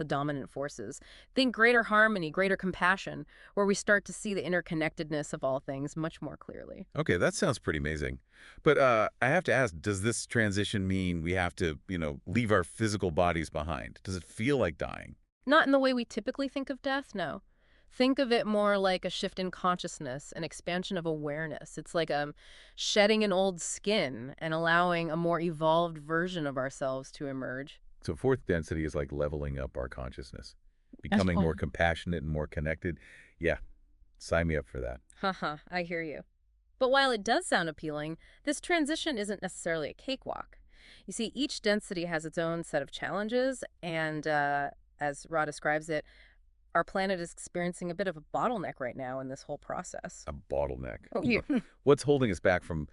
dominant forces. Think greater harmony, greater compassion, where we start to see the interconnectedness of all things much more clearly. Okay, that sounds pretty amazing. But I have to ask, does this transition mean we have to, leave our physical bodies behind? Does it feel like dying? Not in the way we typically think of death, no. Think of it more like a shift in consciousness, an expansion of awareness. It's like shedding an old skin and allowing a more evolved version of ourselves to emerge. So fourth density is like leveling up our consciousness, becoming more compassionate and more connected. Yeah, sign me up for that. Haha, I hear you. But while it does sound appealing, this transition isn't necessarily a cakewalk. You see, each density has its own set of challenges, and as Ra describes it, our planet is experiencing a bit of a bottleneck right now in this whole process. A bottleneck. Oh, yeah. What's holding us back from,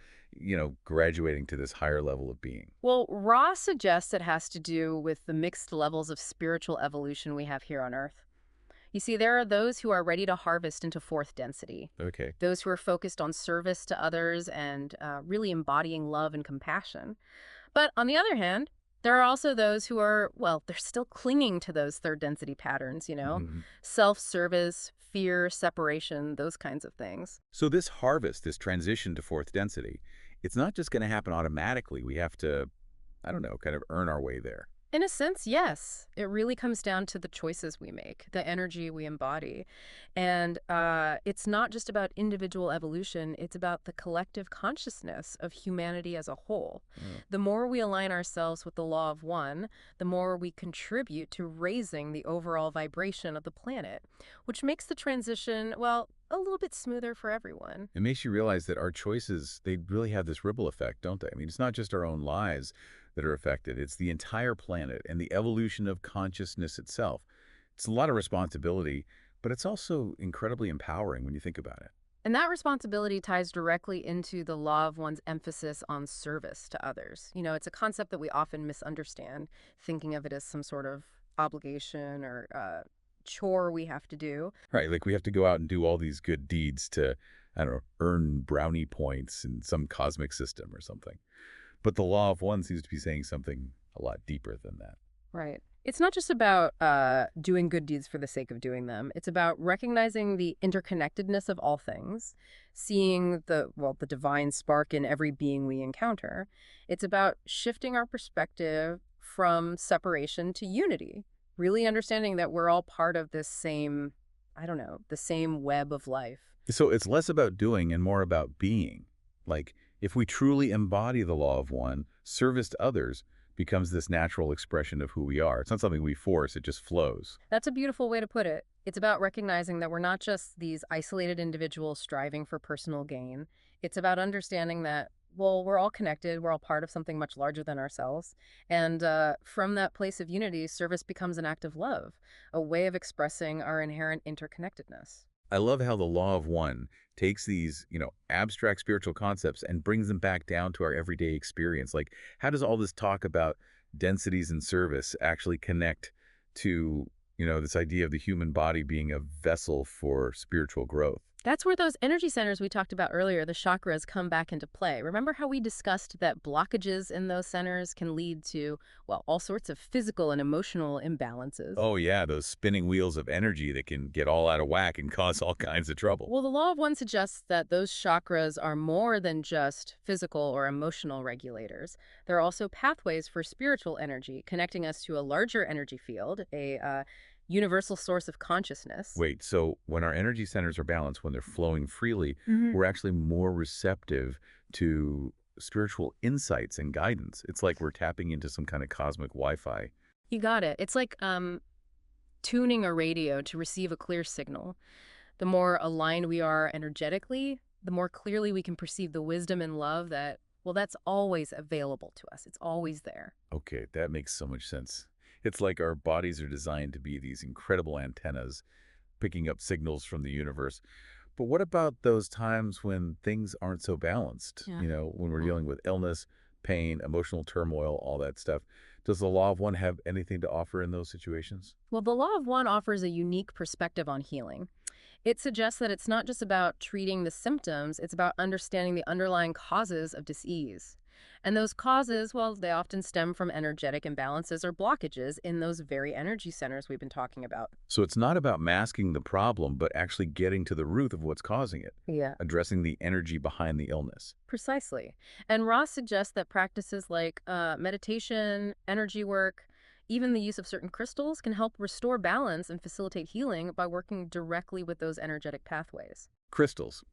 graduating to this higher level of being? Well, Ra suggests it has to do with the mixed levels of spiritual evolution we have here on Earth. You see, there are those who are ready to harvest into fourth density, Okay. those who are focused on service to others and really embodying love and compassion. But on the other hand, there are also those who are, they're still clinging to those third density patterns, Mhm. self-service, fear, separation, those kinds of things. So this harvest, this transition to fourth density, it's not just going to happen automatically. We have to, I don't know, kind of earn our way there. In a sense, yes. It really comes down to the choices we make, the energy we embody. And it's not just about individual evolution, it's about the collective consciousness of humanity as a whole. The more we align ourselves with the Law of One, the more we contribute to raising the overall vibration of the planet, which makes the transition, a little bit smoother for everyone. It makes you realize that our choices, they really have this ripple effect, don't they? I mean, it's not just our own lives that are affected. It's the entire planet and the evolution of consciousness itself. It's a lot of responsibility, but it's also incredibly empowering when you think about it. And that responsibility ties directly into the Law of One's emphasis on service to others. It's a concept that we often misunderstand, thinking of it as some sort of obligation or chore we have to do. Right, like we have to go out and do all these good deeds to, I don't know, earn brownie points in some cosmic system or something. But the Law of One seems to be saying something a lot deeper than that. Right. It's not just about doing good deeds for the sake of doing them. It's about recognizing the interconnectedness of all things, seeing the divine spark in every being we encounter. It's about shifting our perspective from separation to unity, really understanding that we're all part of this same, the same web of life. So it's less about doing and more about being. Like, if we truly embody the Law of One, service to others becomes this natural expression of who we are. It's not something we force, it just flows. That's a beautiful way to put it. It's about recognizing that we're not just these isolated individuals striving for personal gain. It's about understanding that, we're all connected, we're all part of something much larger than ourselves. And from that place of unity, service becomes an act of love, a way of expressing our inherent interconnectedness. I love how the Law of One takes these, abstract spiritual concepts and brings them back down to our everyday experience. Like, how does all this talk about densities and service actually connect to This idea of the human body being a vessel for spiritual growth. That's where those energy centers we talked about earlier, the chakras, come back into play. Remember how we discussed that blockages in those centers can lead to, well, all sorts of physical and emotional imbalances? Oh yeah, those spinning wheels of energy that can get all out of whack and cause all kinds of trouble. Well, the law of one suggests that those chakras are more than just physical or emotional regulators. They're also pathways for spiritual energy, connecting us to a larger energy field, a universal source of consciousness. Wait, so when our energy centers are balanced, when they're flowing freely, Hmm. we're actually more receptive to spiritual insights and guidance. It's like we're tapping into some kind of cosmic Wi-Fi. You got it. It's like tuning a radio to receive a clear signal. The more aligned we are energetically, the more clearly we can perceive the wisdom and love that, well, that's always available to us. It's always there. Okay, that makes so much sense. It's like our bodies are designed to be these incredible antennas picking up signals from the universe. But what about those times when things aren't so balanced? Yeah. When we're dealing with illness, pain, emotional turmoil, all that stuff. Does the law of one have anything to offer in those situations? Well, the law of one offers a unique perspective on healing. It suggests that it's not just about treating the symptoms, it's about understanding the underlying causes of disease. And those causes, well, they often stem from energetic imbalances or blockages in those very energy centers we've been talking about. So it's not about masking the problem, but actually getting to the root of what's causing it, Yeah. addressing the energy behind the illness. Precisely. And Ross suggests that practices like meditation, energy work, even the use of certain crystals can help restore balance and facilitate healing by working directly with those energetic pathways. Crystals.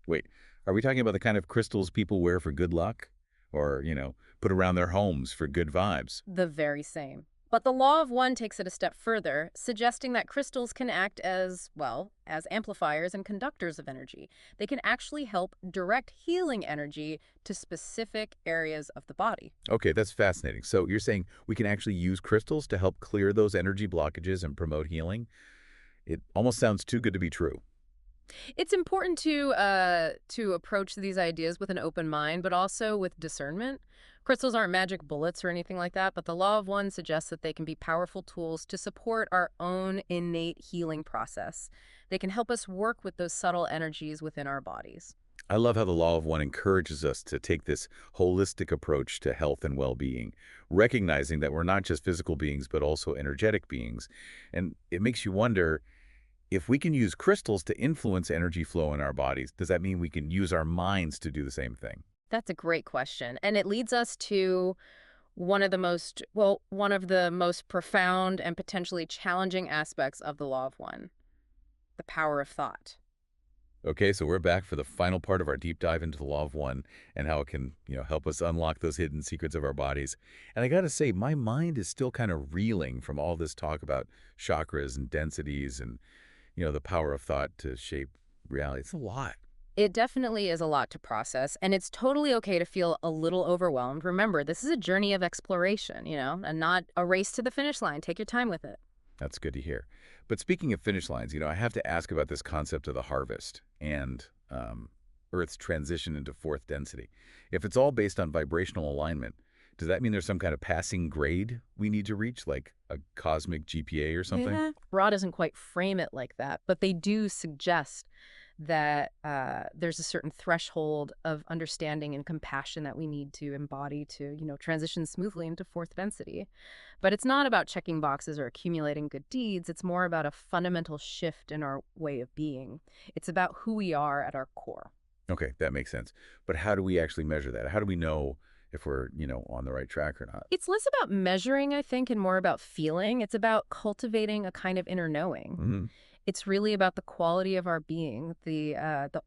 Wait, are we talking about the kind of crystals people wear for good luck? Or, put around their homes for good vibes? The very same. But the law of one takes it a step further, suggesting that crystals can act as, well, as amplifiers and conductors of energy. They can actually help direct healing energy to specific areas of the body. Okay, that's fascinating. So you're saying we can actually use crystals to help clear those energy blockages and promote healing? It almost sounds too good to be true. It's important to approach these ideas with an open mind, but also with discernment. Crystals aren't magic bullets or anything like that, but the law of one suggests that they can be powerful tools to support our own innate healing process. They can help us work with those subtle energies within our bodies. I love how the law of one encourages us to take this holistic approach to health and well-being, recognizing that we're not just physical beings, but also energetic beings. And it makes you wonder, if we can use crystals to influence energy flow in our bodies, does that mean we can use our minds to do the same thing? That's a great question. And it leads us to one of the most profound and potentially challenging aspects of the law of one, the power of thought. Okay, so we're back for the final part of our deep dive into the law of one and how it can, help us unlock those hidden secrets of our bodies. And I got to say, my mind is still kind of reeling from all this talk about chakras and densities and, the power of thought to shape reality. It's a lot. It definitely is a lot to process, and it's totally okay to feel a little overwhelmed. Remember, this is a journey of exploration, and not a race to the finish line. Take your time with it. That's good to hear. But speaking of finish lines, I have to ask about this concept of the harvest and Earth's transition into fourth density. If it's all based on vibrational alignment, does that mean there's some kind of passing grade we need to reach, like a cosmic GPA or something? Yeah. Ra doesn't quite frame it like that, but they do suggest that there's a certain threshold of understanding and compassion that we need to embody to, transition smoothly into fourth density. But it's not about checking boxes or accumulating good deeds. It's more about a fundamental shift in our way of being. It's about who we are at our core. Okay, that makes sense. But how do we actually measure that? How do we know if we're, on the right track or not? It's less about measuring, I think, and more about feeling. It's about cultivating a kind of inner knowing. Hmm. It's really about the quality of our being, the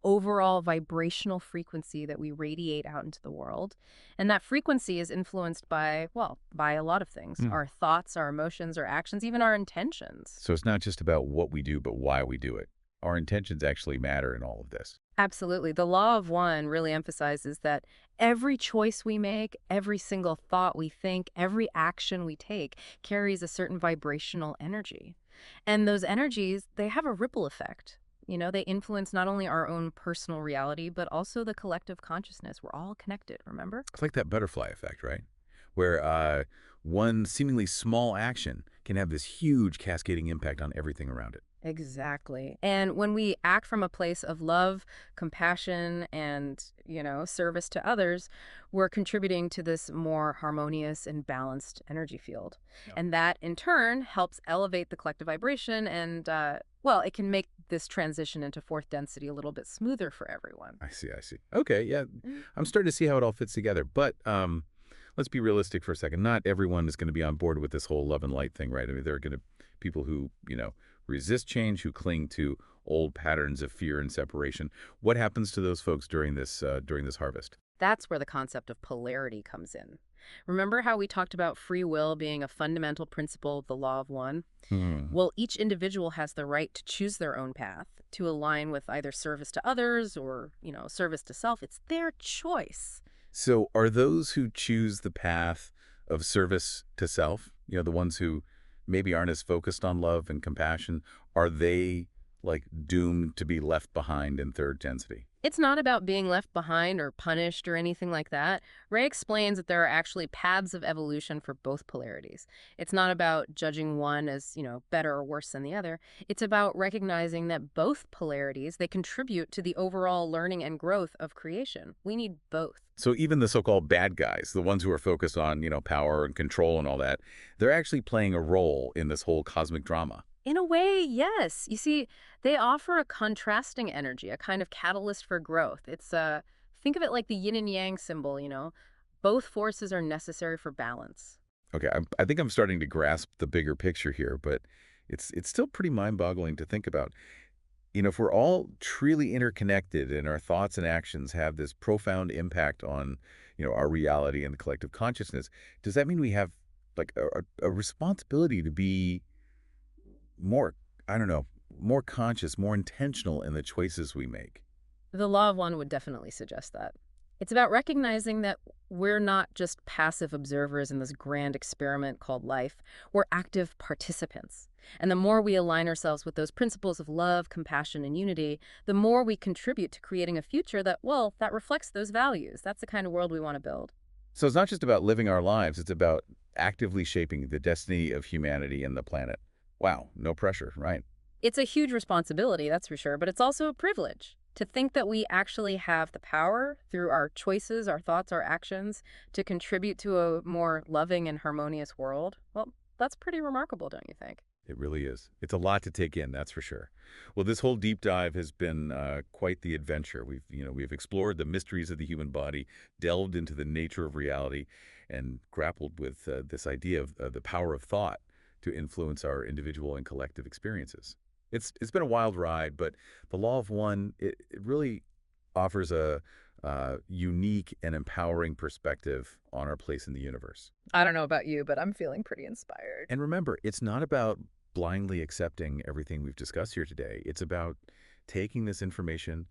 overall vibrational frequency that we radiate out into the world. And that frequency is influenced by, well, by a lot of things. Mm. Our thoughts, our emotions, our actions, even our intentions. So it's not just about what we do, but why we do it. Our intentions actually matter in all of this. Absolutely. The law of one really emphasizes that every choice we make, every single thought we think, every action we take carries a certain vibrational energy. And those energies, they have a ripple effect. They influence not only our own personal reality, but also the collective consciousness. We're all connected, remember? It's like that butterfly effect, right? Where one seemingly small action can have this huge cascading impact on everything around it. Exactly. And when we act from a place of love, compassion, and, service to others, we're contributing to this more harmonious and balanced energy field. Yeah. And that, in turn, helps elevate the collective vibration and, well, it can make this transition into fourth density a little bit smoother for everyone. I see, I see. Okay, yeah, Mm. I'm starting to see how it all fits together. But let's be realistic for a second. Not everyone is going to be on board with this whole love and light thing, right? I mean, there are going to people who, resist change, who cling to old patterns of fear and separation. What happens to those folks during this harvest? That's where the concept of polarity comes in. Remember how we talked about free will being a fundamental principle of the law of one? Hmm. Well, each individual has the right to choose their own path, to align with either service to others or, service to self. It's their choice. So are those who choose the path of service to self, the ones who maybe aren't as focused on love and compassion, are they like doomed to be left behind in third density? It's not about being left behind or punished or anything like that. Ray explains that there are actually paths of evolution for both polarities. It's not about judging one as, better or worse than the other. It's about recognizing that both polarities, they contribute to the overall learning and growth of creation. We need both. So even the so-called bad guys, the ones who are focused on, power and control and all that, they're actually playing a role in this whole cosmic drama. In a way, yes. You see, they offer a contrasting energy, a kind of catalyst for growth. Think of it like the yin and yang symbol. Both forces are necessary for balance. Okay, I think I'm starting to grasp the bigger picture here, but it's still pretty mind-boggling to think about. If we're all truly interconnected and our thoughts and actions have this profound impact on, our reality and the collective consciousness, does that mean we have like a responsibility to be more, I don't know, more conscious, more intentional in the choices we make? The law of one would definitely suggest that. It's about recognizing that we're not just passive observers in this grand experiment called life. We're active participants. And the more we align ourselves with those principles of love, compassion, and unity, the more we contribute to creating a future that reflects those values. That's the kind of world we want to build. So it's not just about living our lives, it's about actively shaping the destiny of humanity and the planet. Wow, no pressure, right? It's a huge responsibility, that's for sure, but it's also a privilege. To think that we actually have the power through our choices, our thoughts, our actions to contribute to a more loving and harmonious world, well, that's pretty remarkable, don't you think? It really is. It's a lot to take in, that's for sure. Well, this whole deep dive has been quite the adventure. We've explored the mysteries of the human body, delved into the nature of reality, and grappled with this idea of the power of thought to influence our individual and collective experiences. It's been a wild ride, but the law of one, it really offers a unique and empowering perspective on our place in the universe. I don't know about you, but I'm feeling pretty inspired. And remember, it's not about blindly accepting everything we've discussed here today. It's about taking this information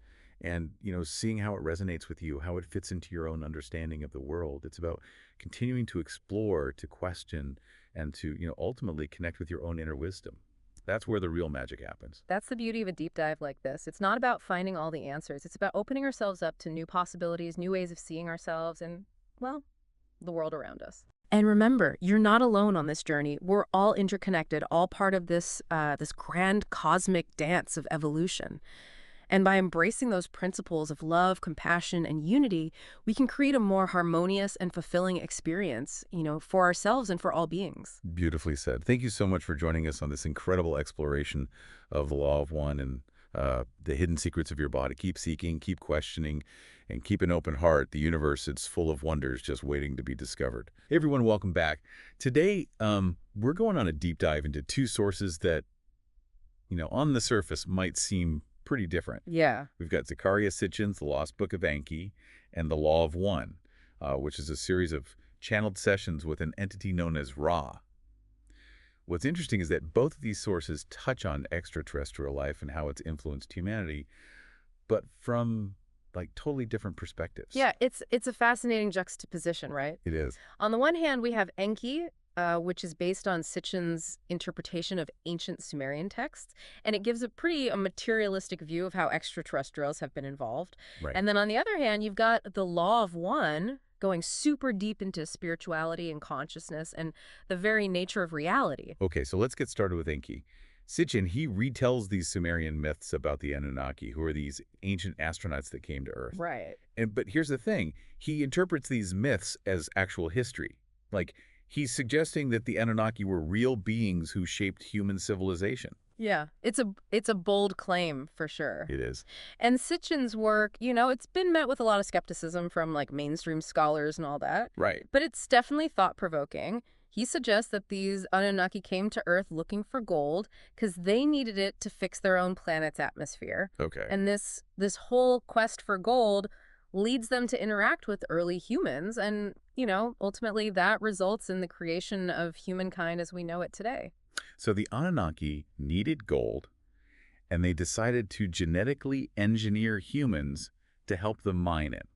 and, seeing how it resonates with you, how it fits into your own understanding of the world. It's about continuing to explore, to question, and to, ultimately connect with your own inner wisdom. That's where the real magic happens. That's the beauty of a deep dive like this. It's not about finding all the answers. It's about opening ourselves up to new possibilities, new ways of seeing ourselves and, well, the world around us. And remember, you're not alone on this journey. We're all interconnected, all part of this grand cosmic dance of evolution. And by embracing those principles of love, compassion, and unity, we can create a more harmonious and fulfilling experience, for ourselves and for all beings. Beautifully said. Thank you so much for joining us on this incredible exploration of the law of one and the hidden secrets of your body. Keep seeking, keep questioning, and keep an open heart. The universe, it's full of wonders just waiting to be discovered. Hey everyone, welcome back. Today, we're going on a deep dive into two sources that, on the surface might seem pretty different. Yeah. We've got Zecharia Sitchin's The Lost Book of Enki and The Law of One, which is a series of channeled sessions with an entity known as Ra. What's interesting is that both of these sources touch on extraterrestrial life and how it's influenced humanity, but from totally different perspectives. Yeah, it's a fascinating juxtaposition, right? It is. On the one hand, we have Enki, which is based on Sitchin's interpretation of ancient Sumerian texts, and it gives a materialistic view of how extraterrestrials have been involved. Right. And then on the other hand, you've got the Law of One, going super deep into spirituality and consciousness and the very nature of reality. Okay, so let's get started with Enki. Sitchin, he retells these Sumerian myths about the Anunnaki, who are these ancient astronauts that came to Earth. Right. But here's the thing. He interprets these myths as actual history. Like, he's suggesting that the Anunnaki were real beings who shaped human civilization. Yeah, it's a bold claim for sure. It is. And Sitchin's work, it's been met with a lot of skepticism from like mainstream scholars and all that. Right. But it's definitely thought-provoking. He suggests that these Anunnaki came to Earth looking for gold because they needed it to fix their own planet's atmosphere. Okay. And this whole quest for gold leads them to interact with early humans. And, ultimately that results in the creation of humankind as we know it today. So the Anunnaki needed gold, and they decided to genetically engineer humans to help them mine it.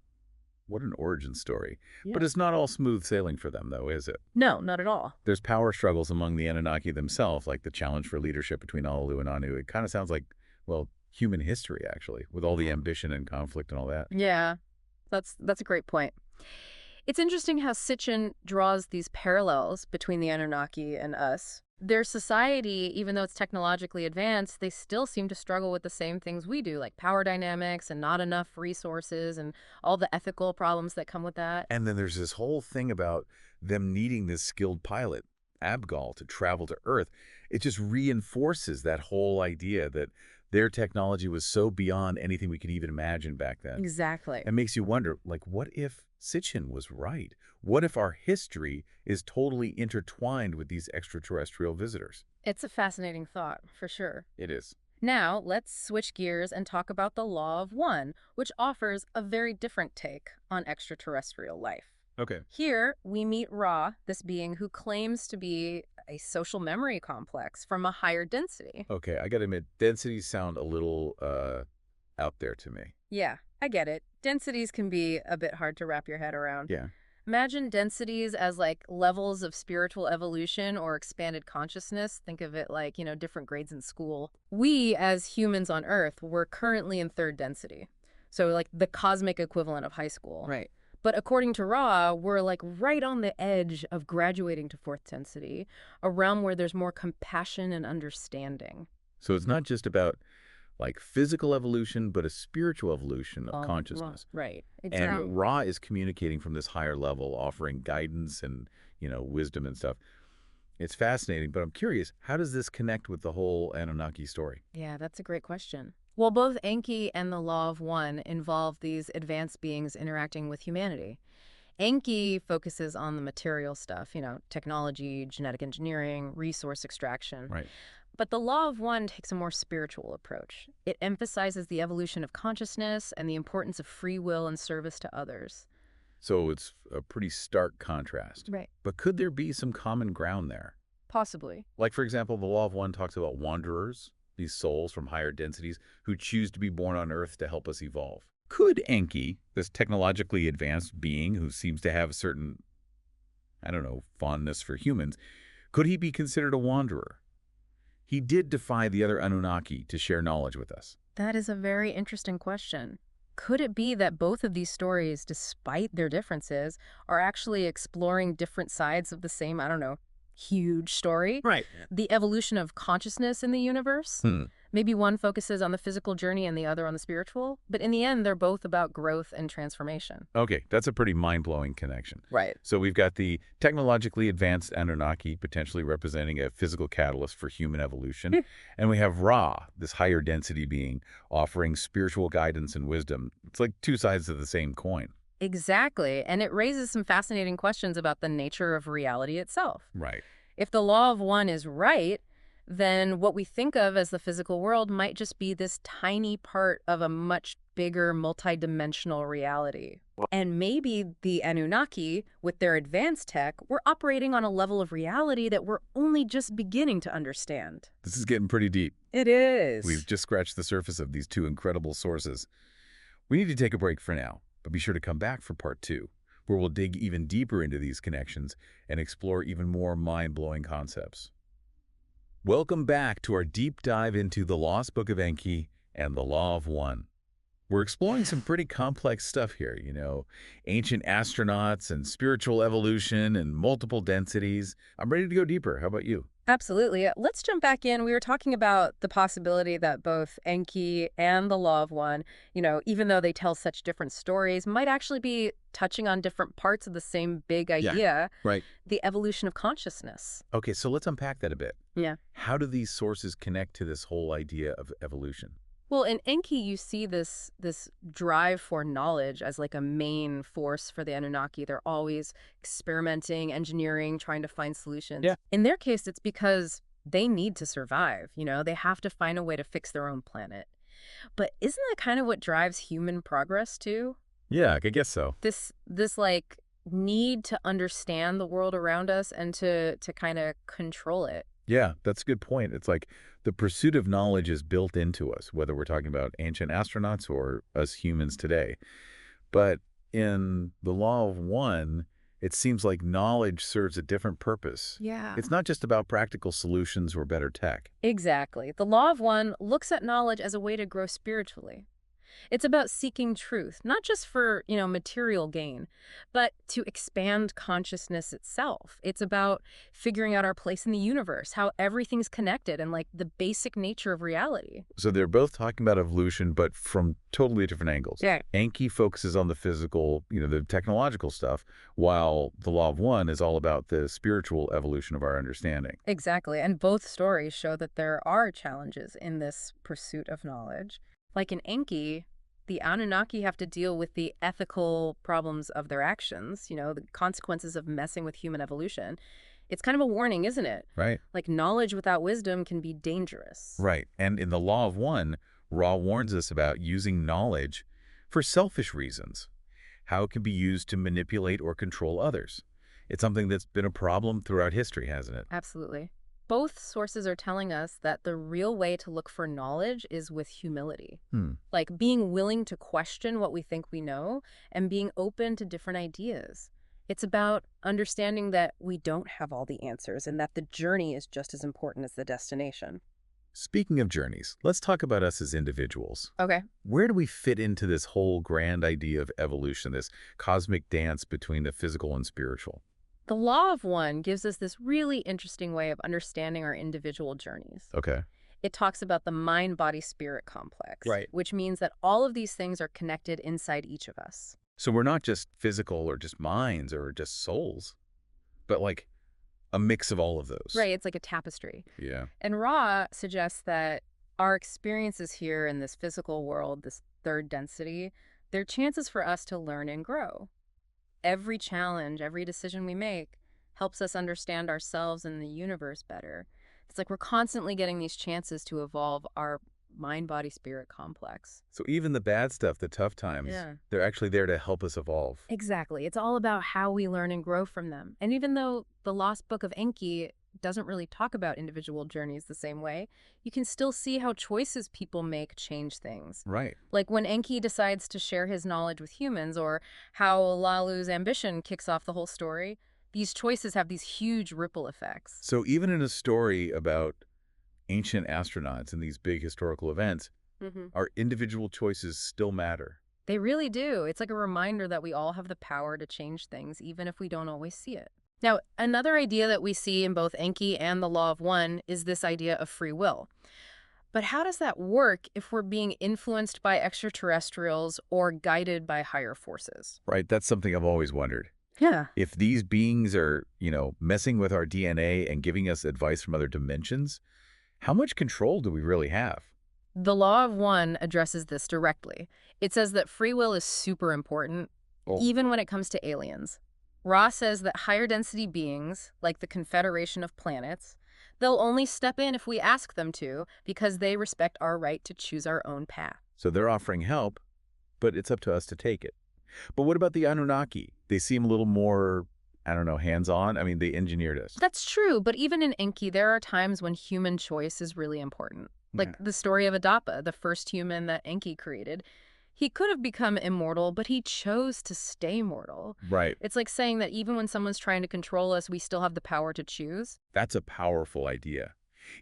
What an origin story. Yeah. But it's not all smooth sailing for them, though, is it? No, not at all. There's power struggles among the Anunnaki themselves, like the challenge for leadership between Analu and Anu. It kind of sounds like, well, human history, actually, with all the ambition and conflict and all that. Yeah, that's a great point. It's interesting how Sitchin draws these parallels between the Anunnaki and us. Their society, even though it's technologically advanced, they still seem to struggle with the same things we do, like power dynamics and not enough resources and all the ethical problems that come with that. And then there's this whole thing about them needing this skilled pilot, Abgal, to travel to Earth. It just reinforces that whole idea that their technology was so beyond anything we could even imagine back then. Exactly. It makes you wonder, like, what if Sitchin was right? What if our history is totally intertwined with these extraterrestrial visitors? It's a fascinating thought, for sure. It is. Now, let's switch gears and talk about the Law of One, which offers a very different take on extraterrestrial life. Okay. Here, we meet Ra, this being who claims to be a social memory complex from a higher density. Okay, I gotta admit, densities sound a little out there to me. Yeah, I get it. Densities can be a bit hard to wrap your head around. Yeah. Imagine densities as like levels of spiritual evolution or expanded consciousness. Think of it like, different grades in school. We, as humans on Earth, we're currently in third density. So like the cosmic equivalent of high school. Right. But according to Ra, we're like right on the edge of graduating to fourth density, a realm where there's more compassion and understanding. So it's not just about like physical evolution, but a spiritual evolution of consciousness. Right. And Ra is communicating from this higher level, offering guidance and, wisdom and stuff. It's fascinating, but I'm curious, how does this connect with the whole Anunnaki story? Yeah, that's a great question. Well, both Enki and the Law of One involve these advanced beings interacting with humanity. Enki focuses on the material stuff, technology, genetic engineering, resource extraction. Right. But the Law of One takes a more spiritual approach. It emphasizes the evolution of consciousness and the importance of free will and service to others. So it's a pretty stark contrast. Right. But could there be some common ground there? Possibly. Like, for example, the Law of One talks about wanderers, these souls from higher densities who choose to be born on Earth to help us evolve. Could Enki, this technologically advanced being who seems to have a certain, fondness for humans, could he be considered a wanderer? He did defy the other Anunnaki to share knowledge with us. That is a very interesting question. Could it be that both of these stories, despite their differences, are actually exploring different sides of the same, huge story? Right. The evolution of consciousness in the universe? Maybe one focuses on the physical journey and the other on the spiritual, but in the end, they're both about growth and transformation. Okay, that's a pretty mind-blowing connection. Right. So we've got the technologically advanced Anunnaki potentially representing a physical catalyst for human evolution, and we have Ra, this higher density being, offering spiritual guidance and wisdom. It's like two sides of the same coin. Exactly, and it raises some fascinating questions about the nature of reality itself. Right. If the Law of One is right, then what we think of as the physical world might just be this tiny part of a much bigger multidimensional reality. And maybe the Anunnaki, with their advanced tech, were operating on a level of reality that we're only just beginning to understand. This is getting pretty deep. It is. We've just scratched the surface of these two incredible sources. We need to take a break for now, but be sure to come back for part 2, where we'll dig even deeper into these connections and explore even more mind-blowing concepts. Welcome back to our deep dive into the Lost Book of Enki and the Law of One. We're exploring some pretty complex stuff here, ancient astronauts and spiritual evolution and multiple densities. I'm ready to go deeper. How about you? Absolutely. Let's jump back in. We were talking about the possibility that both Enki and the Law of One, even though they tell such different stories, might actually be touching on different parts of the same big Yeah, idea, right. the evolution of consciousness. Okay, so let's unpack that a bit. Yeah. How do these sources connect to this whole idea of evolution? Well, in Enki, you see this drive for knowledge as like a main force for the Anunnaki. They're always experimenting, engineering, trying to find solutions. Yeah. In their case, it's because they need to survive. They have to find a way to fix their own planet. But isn't that kind of what drives human progress too? Yeah, I guess so. This like need to understand the world around us and to kind of control it. Yeah, that's a good point. It's like the pursuit of knowledge is built into us, whether we're talking about ancient astronauts or us humans today. But in the Law of One, it seems like knowledge serves a different purpose. Yeah. It's not just about practical solutions or better tech. Exactly. The Law of One looks at knowledge as a way to grow spiritually. It's about seeking truth, not just for, material gain, but to expand consciousness itself. It's about figuring out our place in the universe, how everything's connected, and like the basic nature of reality. So they're both talking about evolution, but from totally different angles. Yeah. Enki focuses on the physical, the technological stuff, while the Law of One is all about the spiritual evolution of our understanding. Exactly. And both stories show that there are challenges in this pursuit of knowledge. Like in Enki, the Anunnaki have to deal with the ethical problems of their actions, the consequences of messing with human evolution. It's kind of a warning, isn't it? Right. Like knowledge without wisdom can be dangerous. Right. And in the Law of One, Ra warns us about using knowledge for selfish reasons, how it can be used to manipulate or control others. It's something that's been a problem throughout history, hasn't it? Absolutely. Both sources are telling us that the real way to look for knowledge is with humility. Like being willing to question what we think we know and being open to different ideas. It's about understanding that we don't have all the answers and that the journey is just as important as the destination. Speaking of journeys, let's talk about us as individuals. Okay. Where do we fit into this whole grand idea of evolution, this cosmic dance between the physical and spiritual? The Law of One gives us this really interesting way of understanding our individual journeys. Okay. It talks about the mind-body-spirit complex, Right. which means that all of these things are connected inside each of us. So we're not just physical or just minds or just souls, but like a mix of all of those. Right, it's like a tapestry. Yeah. And Ra suggests that our experiences here in this physical world, this third density, they're chances for us to learn and grow. Every challenge, every decision we make helps us understand ourselves and the universe better. It's like we're constantly getting these chances to evolve our mind-body-spirit complex. So even the bad stuff, the tough times, they're actually there to help us evolve. Exactly. It's all about how we learn and grow from them. And even though the Lost Book of Enki doesn't really talk about individual journeys the same way, you can still see how choices people make change things. Right. Like when Enki decides to share his knowledge with humans, or how Lalu's ambition kicks off the whole story, these choices have these huge ripple effects. So even in a story about ancient astronauts and these big historical events, our individual choices still matter. They really do. It's like a reminder that we all have the power to change things, even if we don't always see it. Now, another idea that we see in both Enki and the Law of One is this idea of free will. But how does that work if we're being influenced by extraterrestrials or guided by higher forces? Right. That's something I've always wondered. Yeah. If these beings are, messing with our DNA and giving us advice from other dimensions, how much control do we really have? The Law of One addresses this directly. It says that free will is super important, even when it comes to aliens. Ra says that higher density beings, like the Confederation of Planets, they'll only step in if we ask them to because they respect our right to choose our own path. So they're offering help, but it's up to us to take it. But what about the Anunnaki? They seem a little more, hands-on. I mean, they engineered us. That's true, but even in Enki, there are times when human choice is really important. Like the story of Adapa, the first human that Enki created. He could have become immortal, but he chose to stay mortal. Right. It's like saying that even when someone's trying to control us, we still have the power to choose. That's a powerful idea.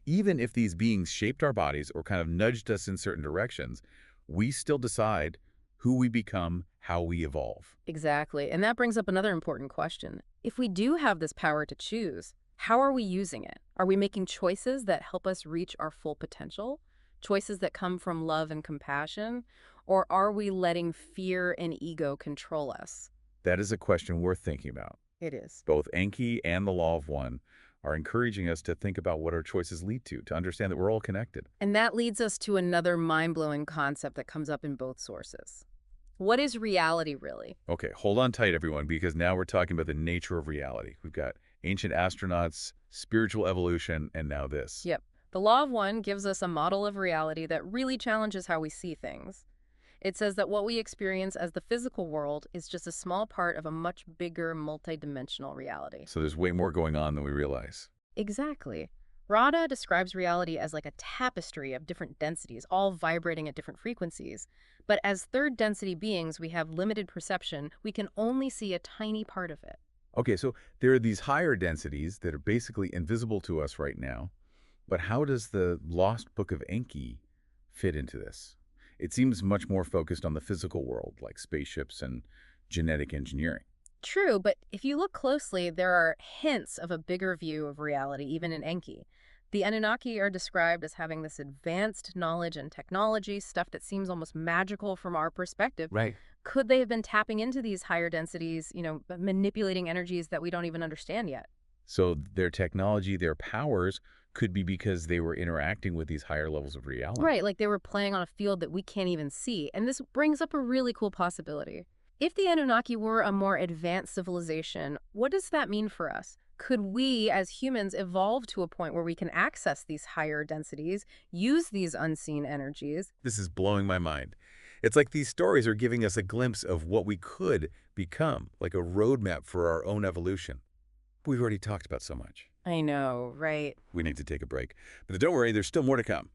Even if these beings shaped our bodies or kind of nudged us in certain directions, We still decide who we become, how we evolve. Exactly. And that brings up another important question. If we do have this power to choose, how are we using it? Are we making choices that help us reach our full potential? Choices that come from love and compassion? Or are we letting fear and ego control us? That is a question worth thinking about. It is. Both Enki and the Law of One are encouraging us to think about what our choices lead to understand that we're all connected. And that leads us to another mind-blowing concept that comes up in both sources. What is reality really? Okay, hold on tight, everyone, because now we're talking about the nature of reality. We've got ancient astronauts, spiritual evolution, and now this. Yep. The Law of One gives us a model of reality that really challenges how we see things. It says that what we experience as the physical world is just a small part of a much bigger, multidimensional reality. So there's way more going on than we realize. Exactly. Rada describes reality as like a tapestry of different densities, all vibrating at different frequencies. But as third density beings, we have limited perception. We can only see a tiny part of it. Okay, so there are these higher densities that are basically invisible to us right now. But how does the Lost Book of Enki fit into this? It seems much more focused on the physical world, like spaceships and genetic engineering. True, but if you look closely, there are hints of a bigger view of reality, even in Enki. The Anunnaki are described as having this advanced knowledge and technology, stuff that seems almost magical from our perspective. Right. Could they have been tapping into these higher densities, manipulating energies that we don't even understand yet? So their technology, their powers could be because they were interacting with these higher levels of reality. Right, like they were playing on a field that we can't even see. And this brings up a really cool possibility. If the Anunnaki were a more advanced civilization, what does that mean for us? Could we, as humans, evolve to a point where we can access these higher densities, use these unseen energies? This is blowing my mind. It's like these stories are giving us a glimpse of what we could become, like a roadmap for our own evolution. We've already talked about so much. I know, right? We need to take a break. But don't worry, there's still more to come.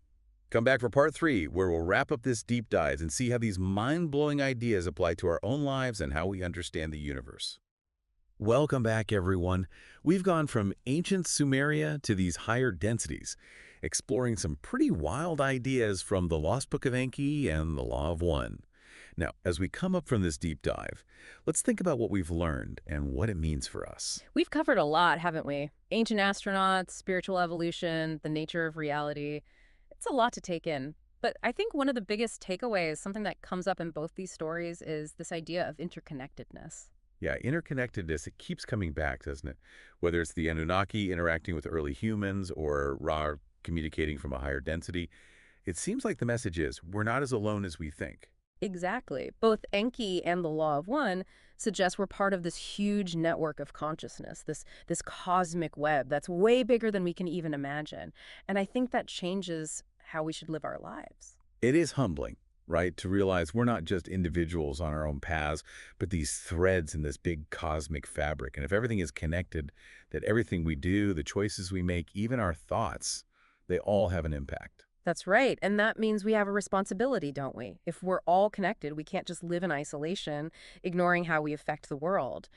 Come back for part 3, where we'll wrap up this deep dive and see how these mind-blowing ideas apply to our own lives and how we understand the universe. Welcome back, everyone. We've gone from ancient Sumeria to these higher densities, exploring some pretty wild ideas from the Lost Book of Enki and the Law of One. Now, as we come up from this deep dive, let's think about what we've learned and what it means for us. We've covered a lot, haven't we? Ancient astronauts, spiritual evolution, the nature of reality. It's a lot to take in. But I think one of the biggest takeaways, something that comes up in both these stories, is this idea of interconnectedness. Yeah, interconnectedness, it keeps coming back, doesn't it? Whether it's the Anunnaki interacting with early humans or Ra communicating from a higher density, it seems like the message is we're not as alone as we think. Exactly. Both Enki and the Law of One suggest we're part of this huge network of consciousness, this cosmic web that's way bigger than we can even imagine. And I think that changes how we should live our lives. It is humbling, right, to realize we're not just individuals on our own paths, but these threads in this big cosmic fabric. And if everything is connected, that everything we do, the choices we make, even our thoughts, they all have an impact. That's right. And that means we have a responsibility, don't we? If we're all connected, we can't just live in isolation, ignoring how we affect the world.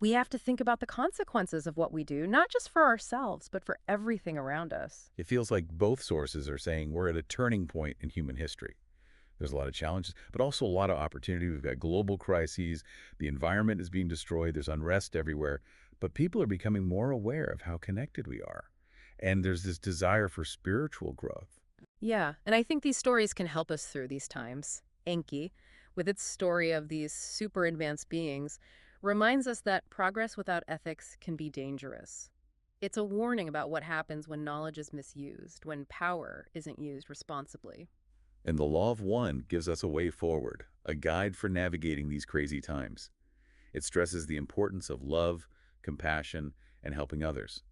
We have to think about the consequences of what we do, not just for ourselves, but for everything around us. It feels like both sources are saying we're at a turning point in human history. There's a lot of challenges, but also a lot of opportunity. We've got global crises. The environment is being destroyed. There's unrest everywhere. But people are becoming more aware of how connected we are. And there's this desire for spiritual growth. Yeah, and I think these stories can help us through these times. Enki, with its story of these super advanced beings, reminds us that progress without ethics can be dangerous. It's a warning about what happens when knowledge is misused, when power isn't used responsibly. And the Law of One gives us a way forward, a guide for navigating these crazy times. It stresses the importance of love, compassion, and helping others.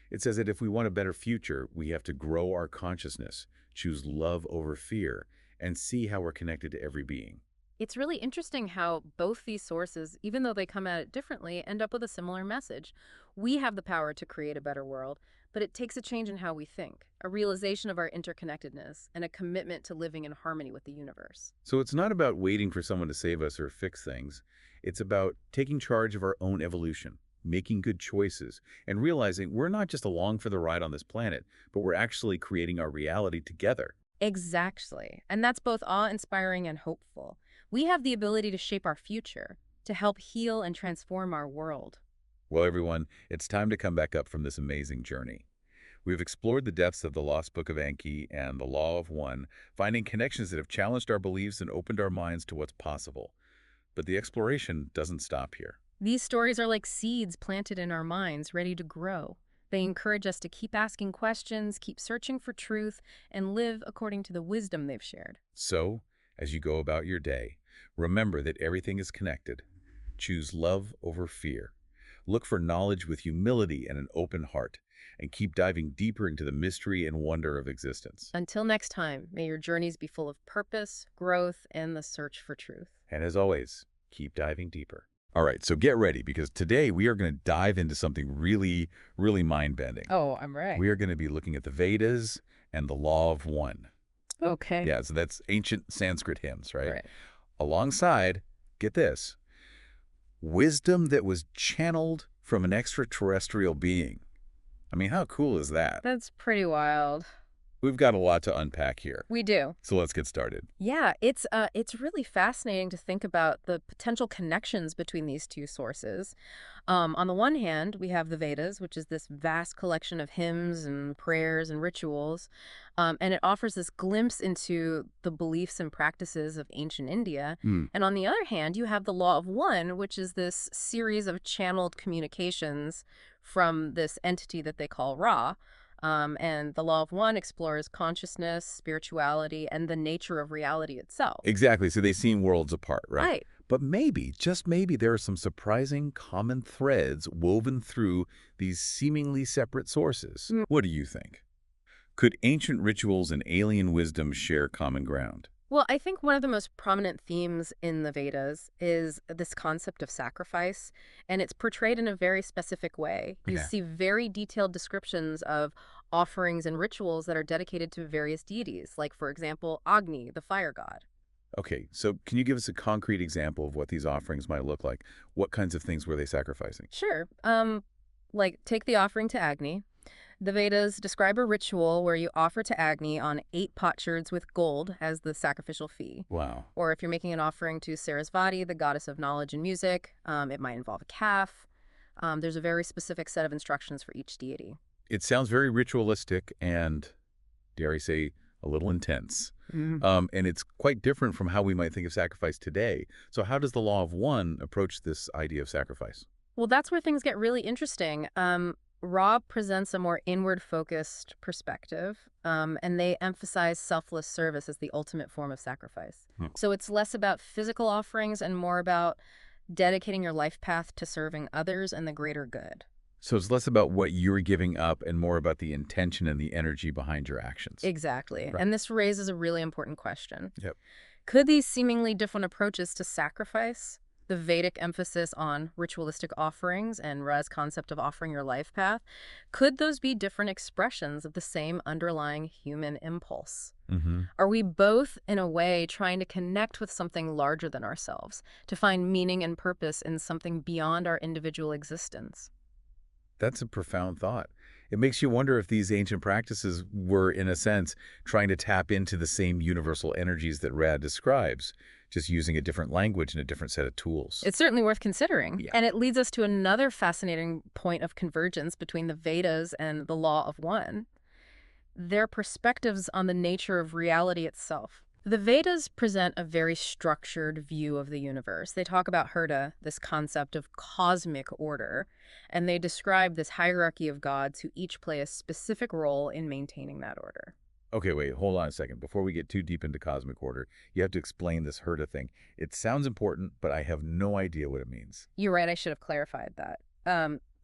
It says that if we want a better future, we have to grow our consciousness, choose love over fear, and see how we're connected to every being. It's really interesting how both these sources, even though they come at it differently, end up with a similar message. We have the power to create a better world, but it takes a change in how we think, a realization of our interconnectedness, and a commitment to living in harmony with the universe. So it's not about waiting for someone to save us or fix things. It's about taking charge of our own evolution, making good choices, and realizing we're not just along for the ride on this planet, but we're actually creating our reality together. Exactly. And that's both awe-inspiring and hopeful. We have the ability to shape our future, to help heal and transform our world. Well, everyone, it's time to come back up from this amazing journey. We've explored the depths of the Lost Book of Enki and the Law of One, finding connections that have challenged our beliefs and opened our minds to what's possible. But the exploration doesn't stop here. These stories are like seeds planted in our minds, ready to grow. They encourage us to keep asking questions, keep searching for truth, and live according to the wisdom they've shared. So, as you go about your day, remember that everything is connected. Choose love over fear. Look for knowledge with humility and an open heart, and keep diving deeper into the mystery and wonder of existence. Until next time, may your journeys be full of purpose, growth, and the search for truth. And as always, keep diving deeper. All right, so get ready, because today we are going to dive into something really, really mind-bending. Oh, I'm right. We are going to be looking at the Vedas and the Law of One. Okay. Yeah, so that's ancient Sanskrit hymns, right? Right. Alongside, get this, wisdom that was channeled from an extraterrestrial being. I mean, how cool is that? That's pretty wild. We've got a lot to unpack here. We do. So let's get started. Yeah, it's really fascinating to think about the potential connections between these two sources. On the one hand, we have the Vedas, which is this vast collection of hymns and prayers and rituals, and it offers this glimpse into the beliefs and practices of ancient India. Hmm. And on the other hand, you have the Law of One, which is this series of channeled communications from this entity that they call Ra. And the Law of One explores consciousness, spirituality, and the nature of reality itself. Exactly, so they seem worlds apart, right? Right. But maybe, just maybe, there are some surprising common threads woven through these seemingly separate sources. What do you think? Could ancient rituals and alien wisdom share common ground? Well, I think one of the most prominent themes in the Vedas is this concept of sacrifice, and it's portrayed in a very specific way. You Okay. see very detailed descriptions of offerings and rituals that are dedicated to various deities, like, for example, Agni, the fire god. Okay, so can you give us a concrete example of what these offerings might look like? What kinds of things were they sacrificing? Sure. Like, take the offering to Agni. The Vedas describe a ritual where you offer to Agni on 8 potsherds with gold as the sacrificial fee. Wow. Or if you're making an offering to Sarasvati, the goddess of knowledge and music, it might involve a calf. There's a very specific set of instructions for each deity. It sounds very ritualistic and, dare I say, a little intense. And it's quite different from how we might think of sacrifice today. So how does the Law of One approach this idea of sacrifice? Well, that's where things get really interesting. Ra presents a more inward-focused perspective, and they emphasize selfless service as the ultimate form of sacrifice. So it's less about physical offerings and more about dedicating your life path to serving others and the greater good. So it's less about what you're giving up and more about the intention and the energy behind your actions. Exactly. Right. And this raises a really important question. Yep. Could these seemingly different approaches to sacrifice, the Vedic emphasis on ritualistic offerings and Ra's concept of offering your life path, could those be different expressions of the same underlying human impulse? Are we both, in a way, trying to connect with something larger than ourselves, to find meaning and purpose in something beyond our individual existence? That's a profound thought. It makes you wonder if these ancient practices were, in a sense, trying to tap into the same universal energies that Rad describes, just using a different language and a different set of tools. It's certainly worth considering. Yeah. And it leads us to another fascinating point of convergence between the Vedas and the Law of One. Their perspectives on the nature of reality itself. The Vedas present a very structured view of the universe. They talk about Herta, this concept of cosmic order, and they describe this hierarchy of gods who each play a specific role in maintaining that order. Okay, wait, hold on a second. Before we get too deep into cosmic order, you have to explain this Herta thing. It sounds important, but I have no idea what it means. You're right, I should have clarified that.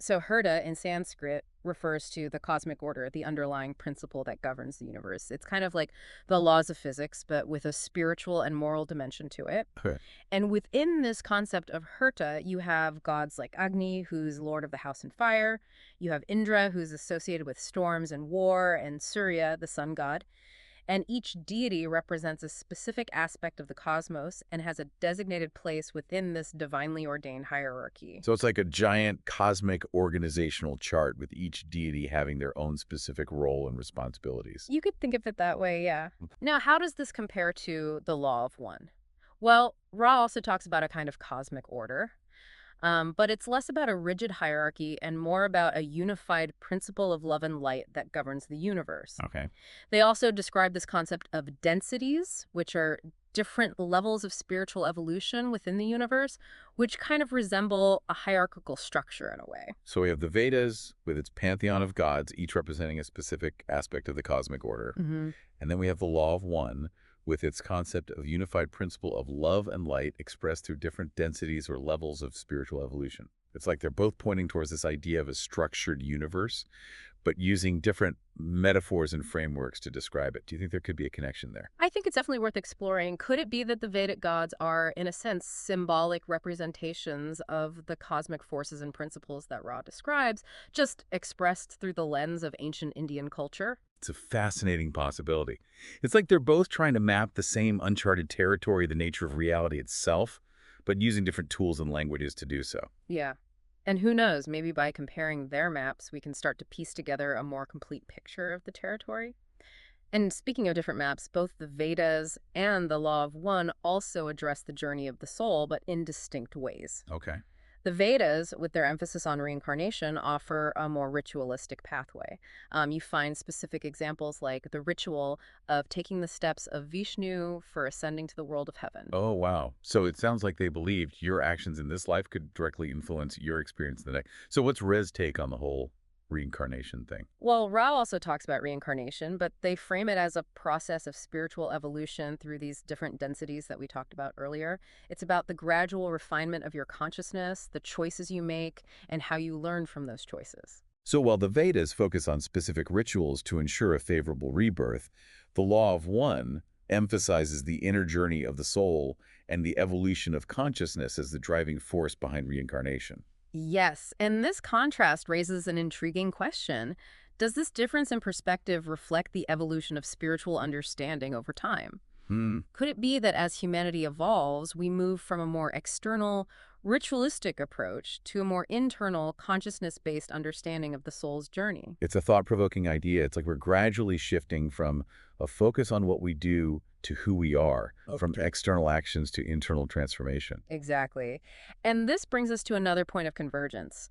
So Herta in Sanskrit refers to the cosmic order, the underlying principle that governs the universe. It's kind of like the laws of physics, but with a spiritual and moral dimension to it. Okay. And within this concept of Herta, you have gods like Agni, who's lord of the house and fire. You have Indra, who's associated with storms and war, and Surya, the sun god. And each deity represents a specific aspect of the cosmos and has a designated place within this divinely ordained hierarchy. So it's like a giant cosmic organizational chart with each deity having their own specific role and responsibilities. You could think of it that way, yeah. Now, how does this compare to the Law of One? Well, Ra also talks about a kind of cosmic order, but it's less about a rigid hierarchy and more about a unified principle of love and light that governs the universe. Okay. They also describe this concept of densities, which are different levels of spiritual evolution within the universe, which kind of resemble a hierarchical structure in a way. So we have the Vedas with its pantheon of gods, each representing a specific aspect of the cosmic order. Hmm. And then we have the Law of One with its concept of unified principle of love and light expressed through different densities or levels of spiritual evolution. It's like they're both pointing towards this idea of a structured universe, but using different metaphors and frameworks to describe it. Do you think there could be a connection there? I think it's definitely worth exploring. Could it be that the Vedic gods are, in a sense, symbolic representations of the cosmic forces and principles that Ra describes, just expressed through the lens of ancient Indian culture? It's a fascinating possibility. It's like they're both trying to map the same uncharted territory, the nature of reality itself, but using different tools and languages to do so. Yeah. And who knows, maybe by comparing their maps, we can start to piece together a more complete picture of the territory. And speaking of different maps, both the Vedas and the Law of One also address the journey of the soul, but in distinct ways. Okay. The Vedas, with their emphasis on reincarnation, offer a more ritualistic pathway. You find specific examples like the ritual of taking the steps of Vishnu for ascending to the world of heaven. Oh, wow. So it sounds like they believed your actions in this life could directly influence your experience in the next. So what's Rez's take on the whole reincarnation thing? Well, Rao also talks about reincarnation, but they frame it as a process of spiritual evolution through these different densities that we talked about earlier. It's about the gradual refinement of your consciousness, the choices you make, and how you learn from those choices. So while the Vedas focus on specific rituals to ensure a favorable rebirth, the Law of One emphasizes the inner journey of the soul and the evolution of consciousness as the driving force behind reincarnation. Yes, and this contrast raises an intriguing question. Does this difference in perspective reflect the evolution of spiritual understanding over time? Hmm. Could it be that as humanity evolves, we move from a more external, ritualistic approach to a more internal, consciousness-based understanding of the soul's journey? It's a thought-provoking idea. It's like we're gradually shifting from a focus on what we do to who we are, from external actions to internal transformation. Exactly. And this brings us to another point of convergence.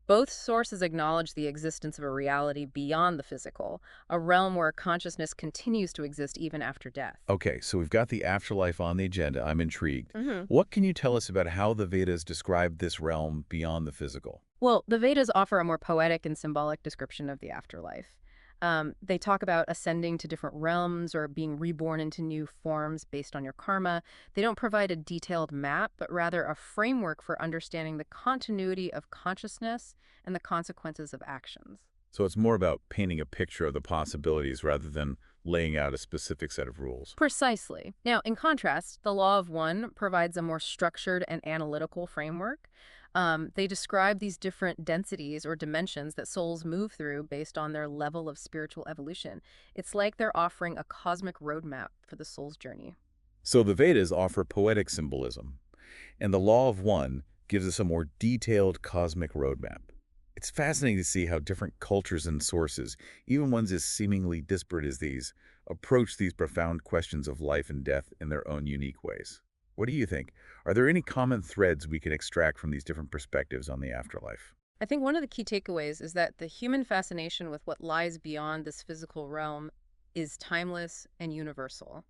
Both sources acknowledge the existence of a reality beyond the physical, a realm where consciousness continues to exist even after death. Okay, so we've got the afterlife on the agenda. I'm intrigued. Hmm. What can you tell us about how the Vedas describe this realm beyond the physical? Well, the Vedas offer a more poetic and symbolic description of the afterlife. They talk about ascending to different realms or being reborn into new forms based on your karma. They don't provide a detailed map, but rather a framework for understanding the continuity of consciousness and the consequences of actions. So it's more about painting a picture of the possibilities rather than laying out a specific set of rules. Precisely. Now, in contrast, the Law of One provides a more structured and analytical framework. They describe these different densities or dimensions that souls move through based on their level of spiritual evolution. It's like they're offering a cosmic roadmap for the soul's journey. So the Vedas offer poetic symbolism, and the Law of One gives us a more detailed cosmic roadmap. It's fascinating to see how different cultures and sources, even ones as seemingly disparate as these, approach these profound questions of life and death in their own unique ways. What do you think? Are there any common threads we can extract from these different perspectives on the afterlife? I think one of the key takeaways is that the human fascination with what lies beyond this physical realm is timeless and universal.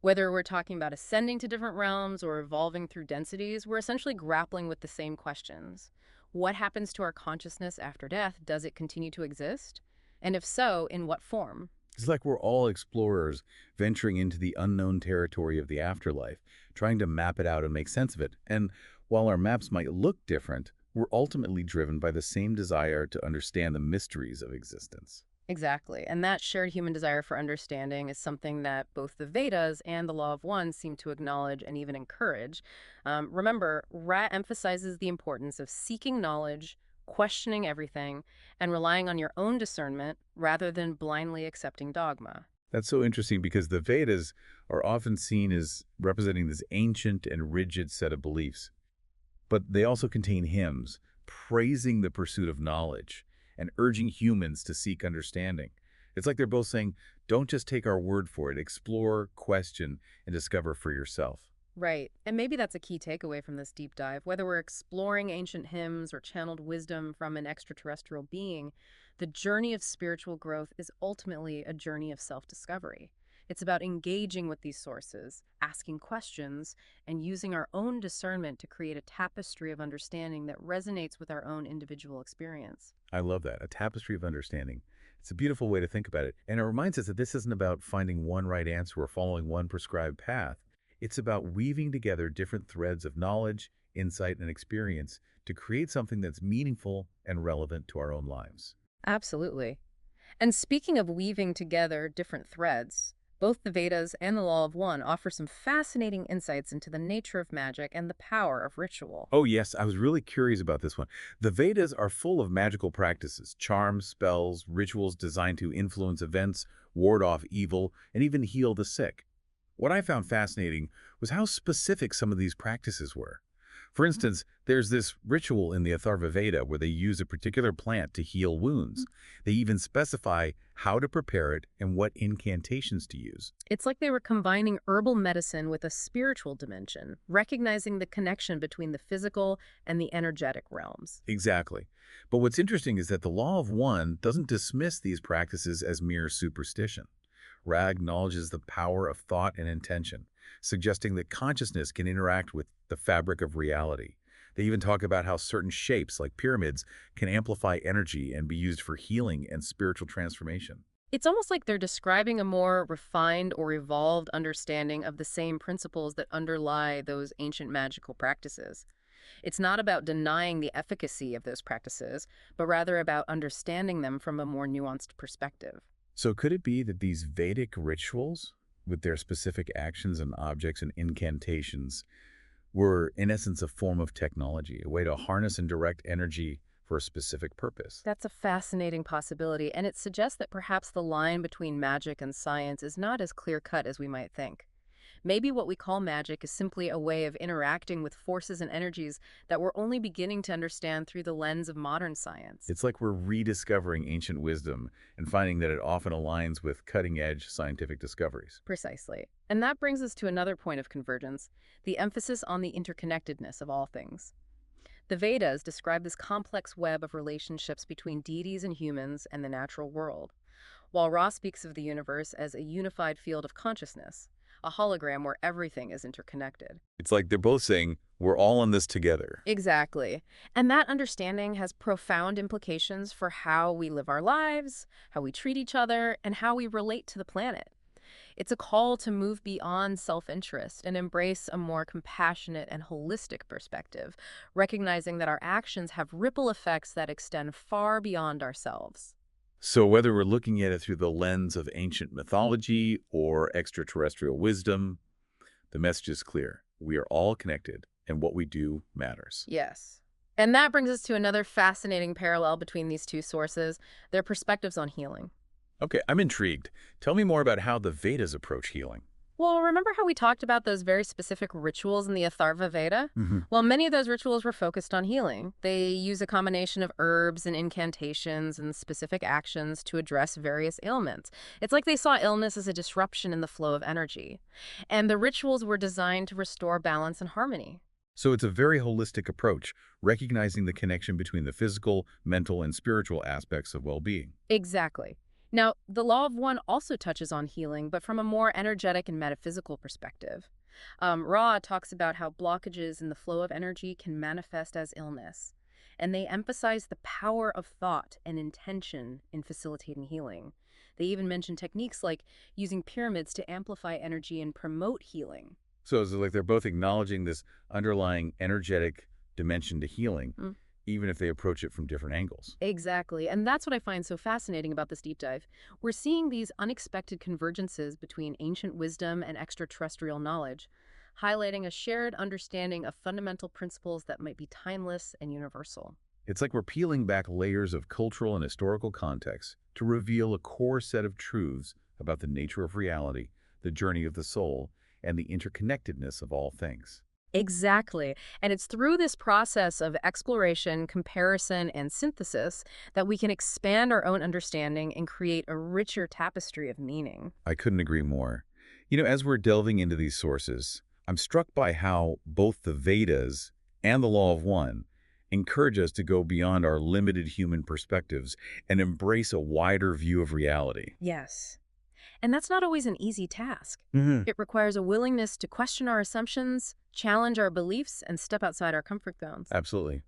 Whether we're talking about ascending to different realms or evolving through densities, we're essentially grappling with the same questions. What happens to our consciousness after death? Does it continue to exist? And if so, in what form? It's like we're all explorers venturing into the unknown territory of the afterlife, trying to map it out and make sense of it. And while our maps might look different, we're ultimately driven by the same desire to understand the mysteries of existence. Exactly. And that shared human desire for understanding is something that both the Vedas and the Law of One seem to acknowledge and even encourage. Remember, Ra emphasizes the importance of seeking knowledge, questioning everything, and relying on your own discernment rather than blindly accepting dogma. That's so interesting because the Vedas are often seen as representing this ancient and rigid set of beliefs. But they also contain hymns praising the pursuit of knowledge and urging humans to seek understanding. It's like they're both saying, don't just take our word for it, explore, question, and discover for yourself. Right. And maybe that's a key takeaway from this deep dive. Whether we're exploring ancient hymns or channeled wisdom from an extraterrestrial being, the journey of spiritual growth is ultimately a journey of self-discovery. It's about engaging with these sources, asking questions, and using our own discernment to create a tapestry of understanding that resonates with our own individual experience. I love that. A tapestry of understanding. It's a beautiful way to think about it. And it reminds us that this isn't about finding one right answer or following one prescribed path. It's about weaving together different threads of knowledge, insight, and experience to create something that's meaningful and relevant to our own lives. Absolutely. And speaking of weaving together different threads, both the Vedas and the Law of One offer some fascinating insights into the nature of magic and the power of ritual. Oh, yes, I was really curious about this one. The Vedas are full of magical practices, charms, spells, rituals designed to influence events, ward off evil, and even heal the sick. What I found fascinating was how specific some of these practices were. For instance, there's this ritual in the Atharva Veda where they use a particular plant to heal wounds. They even specify how to prepare it and what incantations to use. It's like they were combining herbal medicine with a spiritual dimension, recognizing the connection between the physical and the energetic realms. Exactly. But what's interesting is that the Law of One doesn't dismiss these practices as mere superstition. Ra acknowledges the power of thought and intention, suggesting that consciousness can interact with the fabric of reality. They even talk about how certain shapes, like pyramids, can amplify energy and be used for healing and spiritual transformation. It's almost like they're describing a more refined or evolved understanding of the same principles that underlie those ancient magical practices. It's not about denying the efficacy of those practices, but rather about understanding them from a more nuanced perspective. So could it be that these Vedic rituals, with their specific actions and objects and incantations, were in essence a form of technology, a way to harness and direct energy for a specific purpose? That's a fascinating possibility, and it suggests that perhaps the line between magic and science is not as clear-cut as we might think. Maybe what we call magic is simply a way of interacting with forces and energies that we're only beginning to understand through the lens of modern science. It's like we're rediscovering ancient wisdom and finding that it often aligns with cutting-edge scientific discoveries. Precisely. And that brings us to another point of convergence, the emphasis on the interconnectedness of all things. The Vedas describe this complex web of relationships between deities and humans and the natural world, while Ra speaks of the universe as a unified field of consciousness, a hologram where everything is interconnected. It's like they're both saying, we're all in this together. Exactly. And that understanding has profound implications for how we live our lives, how we treat each other, and how we relate to the planet. It's a call to move beyond self-interest and embrace a more compassionate and holistic perspective, recognizing that our actions have ripple effects that extend far beyond ourselves. So whether we're looking at it through the lens of ancient mythology or extraterrestrial wisdom, the message is clear. We are all connected, and what we do matters. Yes. And that brings us to another fascinating parallel between these two sources, their perspectives on healing. Okay, I'm intrigued. Tell me more about how the Vedas approach healing. Well, remember how we talked about those very specific rituals in the Atharva Veda? Mm-hmm. Well, many of those rituals were focused on healing. They use a combination of herbs and incantations and specific actions to address various ailments. It's like they saw illness as a disruption in the flow of energy. And the rituals were designed to restore balance and harmony. So it's a very holistic approach, recognizing the connection between the physical, mental, and spiritual aspects of well-being. Exactly. Now, the Law of One also touches on healing, but from a more energetic and metaphysical perspective. Ra talks about how blockages in the flow of energy can manifest as illness, and they emphasize the power of thought and intention in facilitating healing. They even mention techniques like using pyramids to amplify energy and promote healing. So it's like they're both acknowledging this underlying energetic dimension to healing, even if they approach it from different angles. Exactly, and that's what I find so fascinating about this deep dive. We're seeing these unexpected convergences between ancient wisdom and extraterrestrial knowledge, highlighting a shared understanding of fundamental principles that might be timeless and universal. It's like we're peeling back layers of cultural and historical context to reveal a core set of truths about the nature of reality, the journey of the soul, and the interconnectedness of all things. Exactly. And it's through this process of exploration, comparison, and synthesis that we can expand our own understanding and create a richer tapestry of meaning. I couldn't agree more. As we're delving into these sources, I'm struck by how both the Vedas and the Law of One encourage us to go beyond our limited human perspectives and embrace a wider view of reality. Yes. And that's not always an easy task. Hmm. It requires a willingness to question our assumptions, challenge our beliefs, and step outside our comfort zones. Absolutely.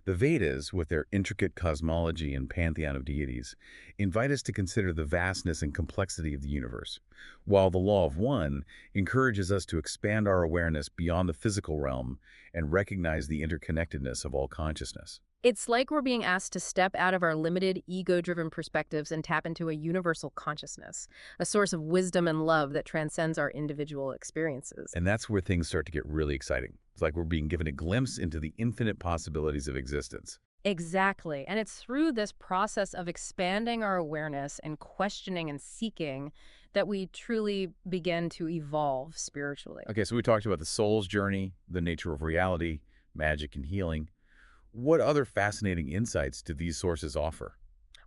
The Vedas, with their intricate cosmology and pantheon of deities, invite us to consider the vastness and complexity of the universe, while the Law of One encourages us to expand our awareness beyond the physical realm and recognize the interconnectedness of all consciousness. It's like we're being asked to step out of our limited, ego-driven perspectives and tap into a universal consciousness, a source of wisdom and love that transcends our individual experiences. And that's where things start to get really exciting. It's like we're being given a glimpse into the infinite possibilities of existence. Exactly. And it's through this process of expanding our awareness and questioning and seeking that we truly begin to evolve spiritually. Okay, so we talked about the soul's journey, the nature of reality, magic, and healing. What other fascinating insights do these sources offer?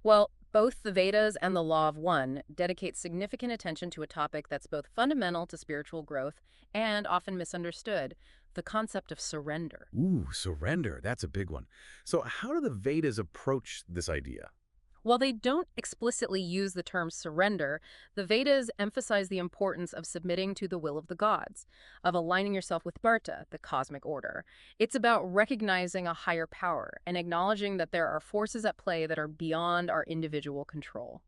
Well, both the Vedas and the Law of One dedicate significant attention to a topic that's both fundamental to spiritual growth and often misunderstood, the concept of surrender. Ooh, surrender. That's a big one. So how do the Vedas approach this idea? While they don't explicitly use the term surrender, the Vedas emphasize the importance of submitting to the will of the gods, of aligning yourself with Bharta, the cosmic order. It's about recognizing a higher power and acknowledging that there are forces at play that are beyond our individual control.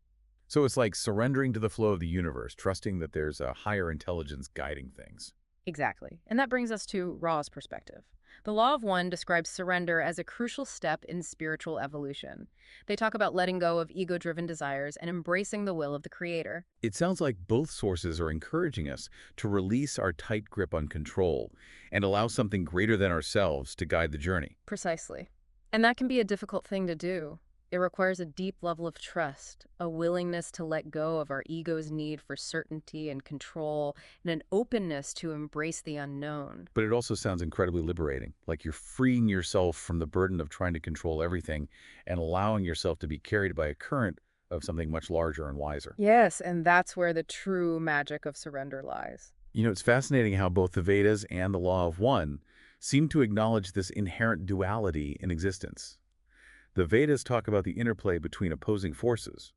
So it's like surrendering to the flow of the universe, trusting that there's a higher intelligence guiding things. Exactly. And that brings us to Ra's perspective. The Law of One describes surrender as a crucial step in spiritual evolution. They talk about letting go of ego-driven desires and embracing the will of the Creator. It sounds like both sources are encouraging us to release our tight grip on control and allow something greater than ourselves to guide the journey. Precisely. And that can be a difficult thing to do. It requires a deep level of trust, a willingness to let go of our ego's need for certainty and control, and an openness to embrace the unknown. But it also sounds incredibly liberating, like you're freeing yourself from the burden of trying to control everything and allowing yourself to be carried by a current of something much larger and wiser. Yes, and that's where the true magic of surrender lies. It's fascinating how both the Vedas and the Law of One seem to acknowledge this inherent duality in existence. The Vedas talk about the interplay between opposing forces,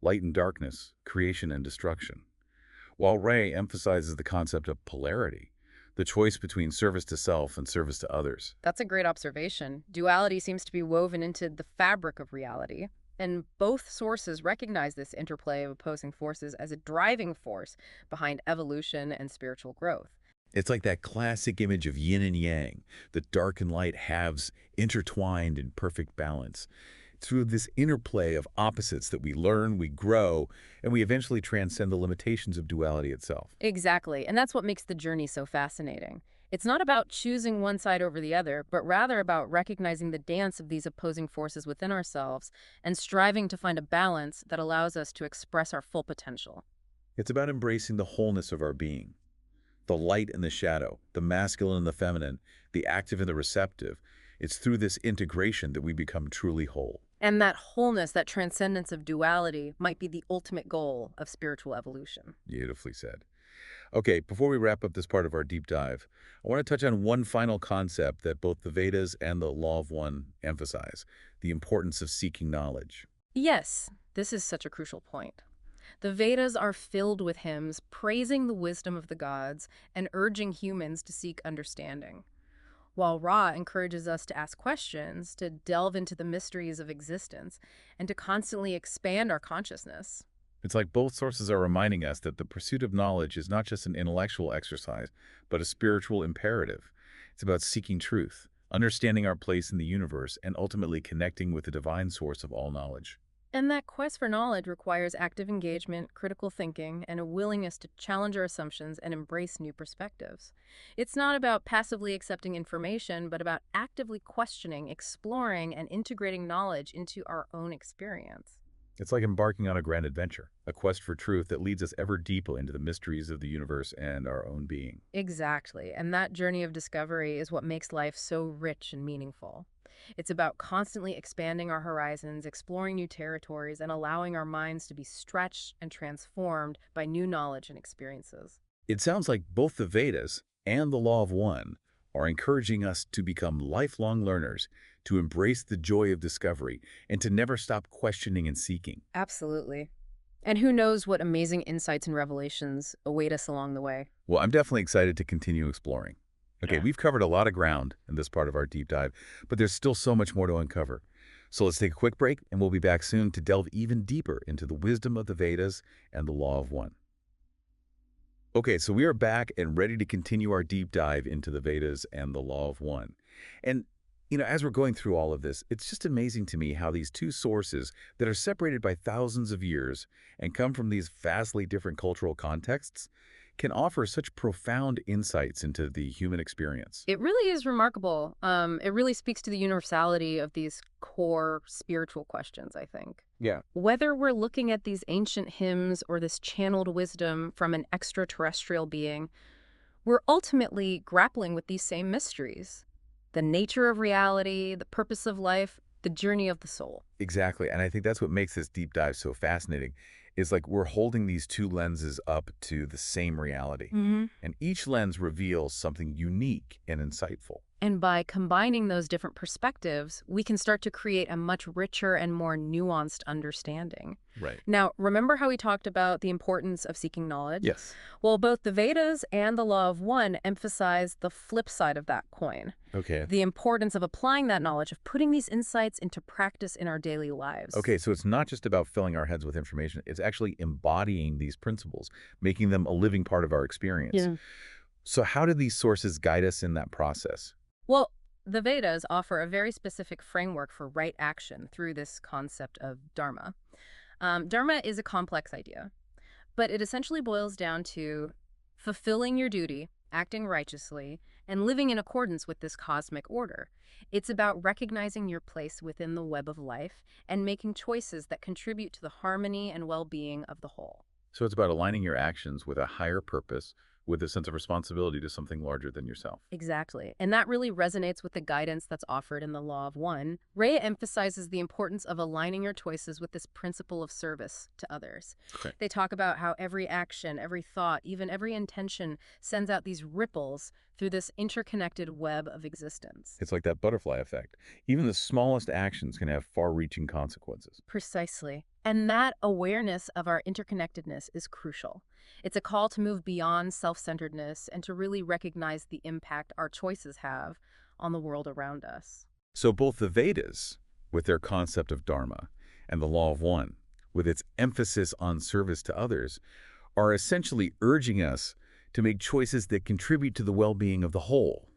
light and darkness, creation and destruction, while Ray emphasizes the concept of polarity, the choice between service to self and service to others. That's a great observation. Duality seems to be woven into the fabric of reality, and both sources recognize this interplay of opposing forces as a driving force behind evolution and spiritual growth. It's like that classic image of yin and yang, the dark and light halves intertwined in perfect balance. Through this interplay of opposites that we learn, we grow, and we eventually transcend the limitations of duality itself. Exactly, and that's what makes the journey so fascinating. It's not about choosing one side over the other, but rather about recognizing the dance of these opposing forces within ourselves and striving to find a balance that allows us to express our full potential. It's about embracing the wholeness of our being, the light and the shadow, the masculine and the feminine, the active and the receptive. It's through this integration that we become truly whole. And that wholeness, that transcendence of duality, might be the ultimate goal of spiritual evolution. Beautifully said. Okay, before we wrap up this part of our deep dive, I want to touch on one final concept that both the Vedas and the Law of One emphasize, the importance of seeking knowledge. Yes, this is such a crucial point. The Vedas are filled with hymns praising the wisdom of the gods and urging humans to seek understanding, while Ra encourages us to ask questions, to delve into the mysteries of existence, and to constantly expand our consciousness. It's like both sources are reminding us that the pursuit of knowledge is not just an intellectual exercise, but a spiritual imperative. It's about seeking truth, understanding our place in the universe, and ultimately connecting with the divine source of all knowledge. And that quest for knowledge requires active engagement, critical thinking, and a willingness to challenge our assumptions and embrace new perspectives. It's not about passively accepting information, but about actively questioning, exploring, and integrating knowledge into our own experience. It's like embarking on a grand adventure, a quest for truth that leads us ever deeper into the mysteries of the universe and our own being. Exactly. And that journey of discovery is what makes life so rich and meaningful. It's about constantly expanding our horizons, exploring new territories, and allowing our minds to be stretched and transformed by new knowledge and experiences. It sounds like both the Vedas and the Law of One are encouraging us to become lifelong learners, to embrace the joy of discovery, and to never stop questioning and seeking. Absolutely. And who knows what amazing insights and revelations await us along the way. Well, I'm definitely excited to continue exploring. Okay, Yeah. we've covered a lot of ground in this part of our deep dive, but there's still so much more to uncover. So let's take a quick break, and we'll be back soon to delve even deeper into the wisdom of the Vedas and the Law of One. Okay, so we are back and ready to continue our deep dive into the Vedas and the Law of One. And, as we're going through all of this, it's just amazing to me how these two sources that are separated by thousands of years and come from these vastly different cultural contexts can offer such profound insights into the human experience. It really is remarkable. It really speaks to the universality of these core spiritual questions, I think. Yeah. Whether we're looking at these ancient hymns or this channeled wisdom from an extraterrestrial being, we're ultimately grappling with these same mysteries. The nature of reality, the purpose of life, the journey of the soul. Exactly. And I think that's what makes this deep dive so fascinating, is like we're holding these two lenses up to the same reality. Mm-hmm. And each lens reveals something unique and insightful. And by combining those different perspectives, we can start to create a much richer and more nuanced understanding. Right. Now, remember how we talked about the importance of seeking knowledge? Yes. Well, both the Vedas and the Law of One emphasize the flip side of that coin, Okay. the importance of applying that knowledge, of putting these insights into practice in our daily lives. Okay, so it's not just about filling our heads with information. It's actually embodying these principles, making them a living part of our experience. Yeah. So how do these sources guide us in that process? Well, the Vedas offer a very specific framework for right action through this concept of dharma. Dharma is a complex idea, but it essentially boils down to fulfilling your duty, acting righteously, and living in accordance with this cosmic order. It's about recognizing your place within the web of life and making choices that contribute to the harmony and well-being of the whole. So it's about aligning your actions with a higher purpose, with a sense of responsibility to something larger than yourself. Exactly. And that really resonates with the guidance that's offered in the Law of One. Rhea emphasizes the importance of aligning your choices with this principle of service to others. Okay. They talk about how every action, every thought, even every intention sends out these ripples through this interconnected web of existence. It's like that butterfly effect. Even the smallest actions can have far-reaching consequences. Precisely. And that awareness of our interconnectedness is crucial. It's a call to move beyond self-centeredness and to really recognize the impact our choices have on the world around us. So both the Vedas, with their concept of dharma, and the Law of One, with its emphasis on service to others, are essentially urging us to make choices that contribute to the well-being of the whole,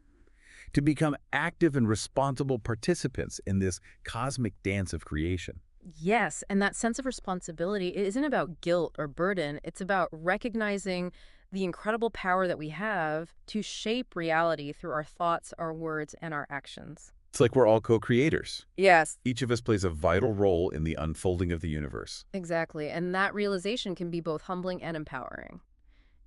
to become active and responsible participants in this cosmic dance of creation. Yes, and that sense of responsibility isn't about guilt or burden. It's about recognizing the incredible power that we have to shape reality through our thoughts, our words, and our actions. It's like we're all co-creators. Yes, Each of us plays a vital role in the unfolding of the universe. exactly. And that realization can be both humbling and empowering.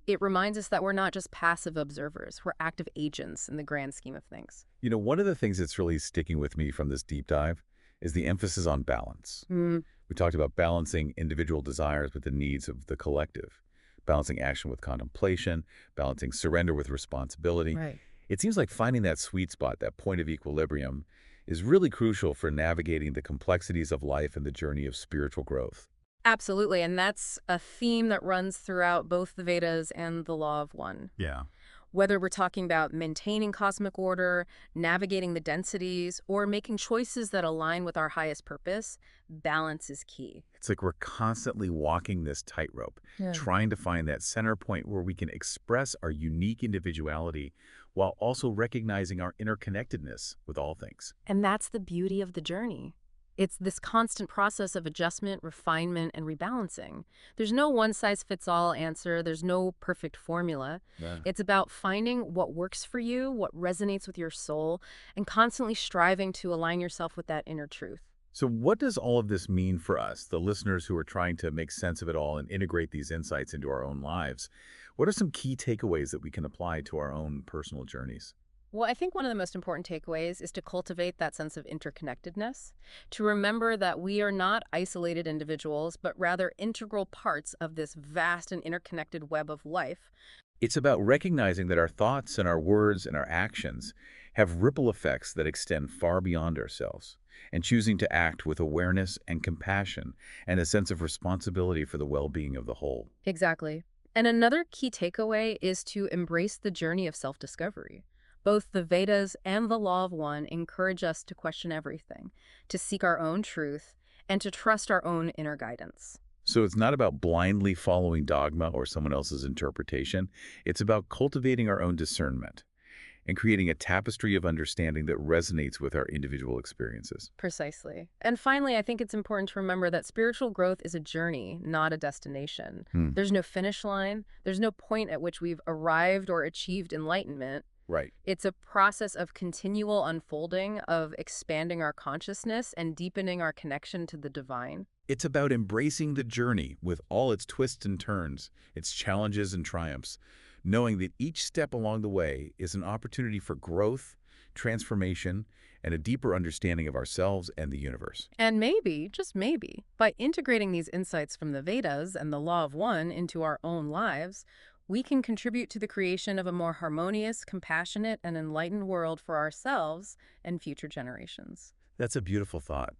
It reminds us that we're not just passive observers, we're active agents in the grand scheme of things. One of the things that's really sticking with me from this deep dive is the emphasis on balance. Mm, We talked about balancing individual desires with the needs of the collective, balancing action with contemplation, balancing surrender with responsibility. right. It seems like finding that sweet spot, that point of equilibrium, is really crucial for navigating the complexities of life and the journey of spiritual growth. Absolutely. And that's a theme that runs throughout both the Vedas and the Law of One. Yeah. Whether we're talking about maintaining cosmic order, navigating the densities, or making choices that align with our highest purpose, balance is key. It's like we're constantly walking this tightrope, Yeah. trying to find that center point where we can express our unique individuality while also recognizing our interconnectedness with all things. And that's the beauty of the journey. It's this constant process of adjustment, refinement, and rebalancing. There's no one-size-fits-all answer. There's no perfect formula. Yeah. It's about finding what works for you, what resonates with your soul, and constantly striving to align yourself with that inner truth. So what does all of this mean for us, the listeners who are trying to make sense of it all and integrate these insights into our own lives? What are some key takeaways that we can apply to our own personal journeys? Well, I think one of the most important takeaways is to cultivate that sense of interconnectedness, to remember that we are not isolated individuals, but rather integral parts of this vast and interconnected web of life. It's about recognizing that our thoughts and our words and our actions have ripple effects that extend far beyond ourselves, and choosing to act with awareness and compassion and a sense of responsibility for the well-being of the whole. Exactly. And another key takeaway is to embrace the journey of self-discovery. Both the Vedas and the Law of One encourage us to question everything, to seek our own truth, and to trust our own inner guidance. So it's not about blindly following dogma or someone else's interpretation. It's about cultivating our own discernment and creating a tapestry of understanding that resonates with our individual experiences. Precisely. And finally, I think it's important to remember that spiritual growth is a journey, not a destination. Hmm. There's no finish line. There's no point at which we've arrived or achieved enlightenment. Right. It's a process of continual unfolding, of expanding our consciousness and deepening our connection to the divine. It's about embracing the journey with all its twists and turns, its challenges and triumphs, knowing that each step along the way is an opportunity for growth, transformation, and a deeper understanding of ourselves and the universe. And maybe, just maybe, by integrating these insights from the Vedas and the Law of One into our own lives, we can contribute to the creation of a more harmonious, compassionate, and enlightened world for ourselves and future generations. That's a beautiful thought.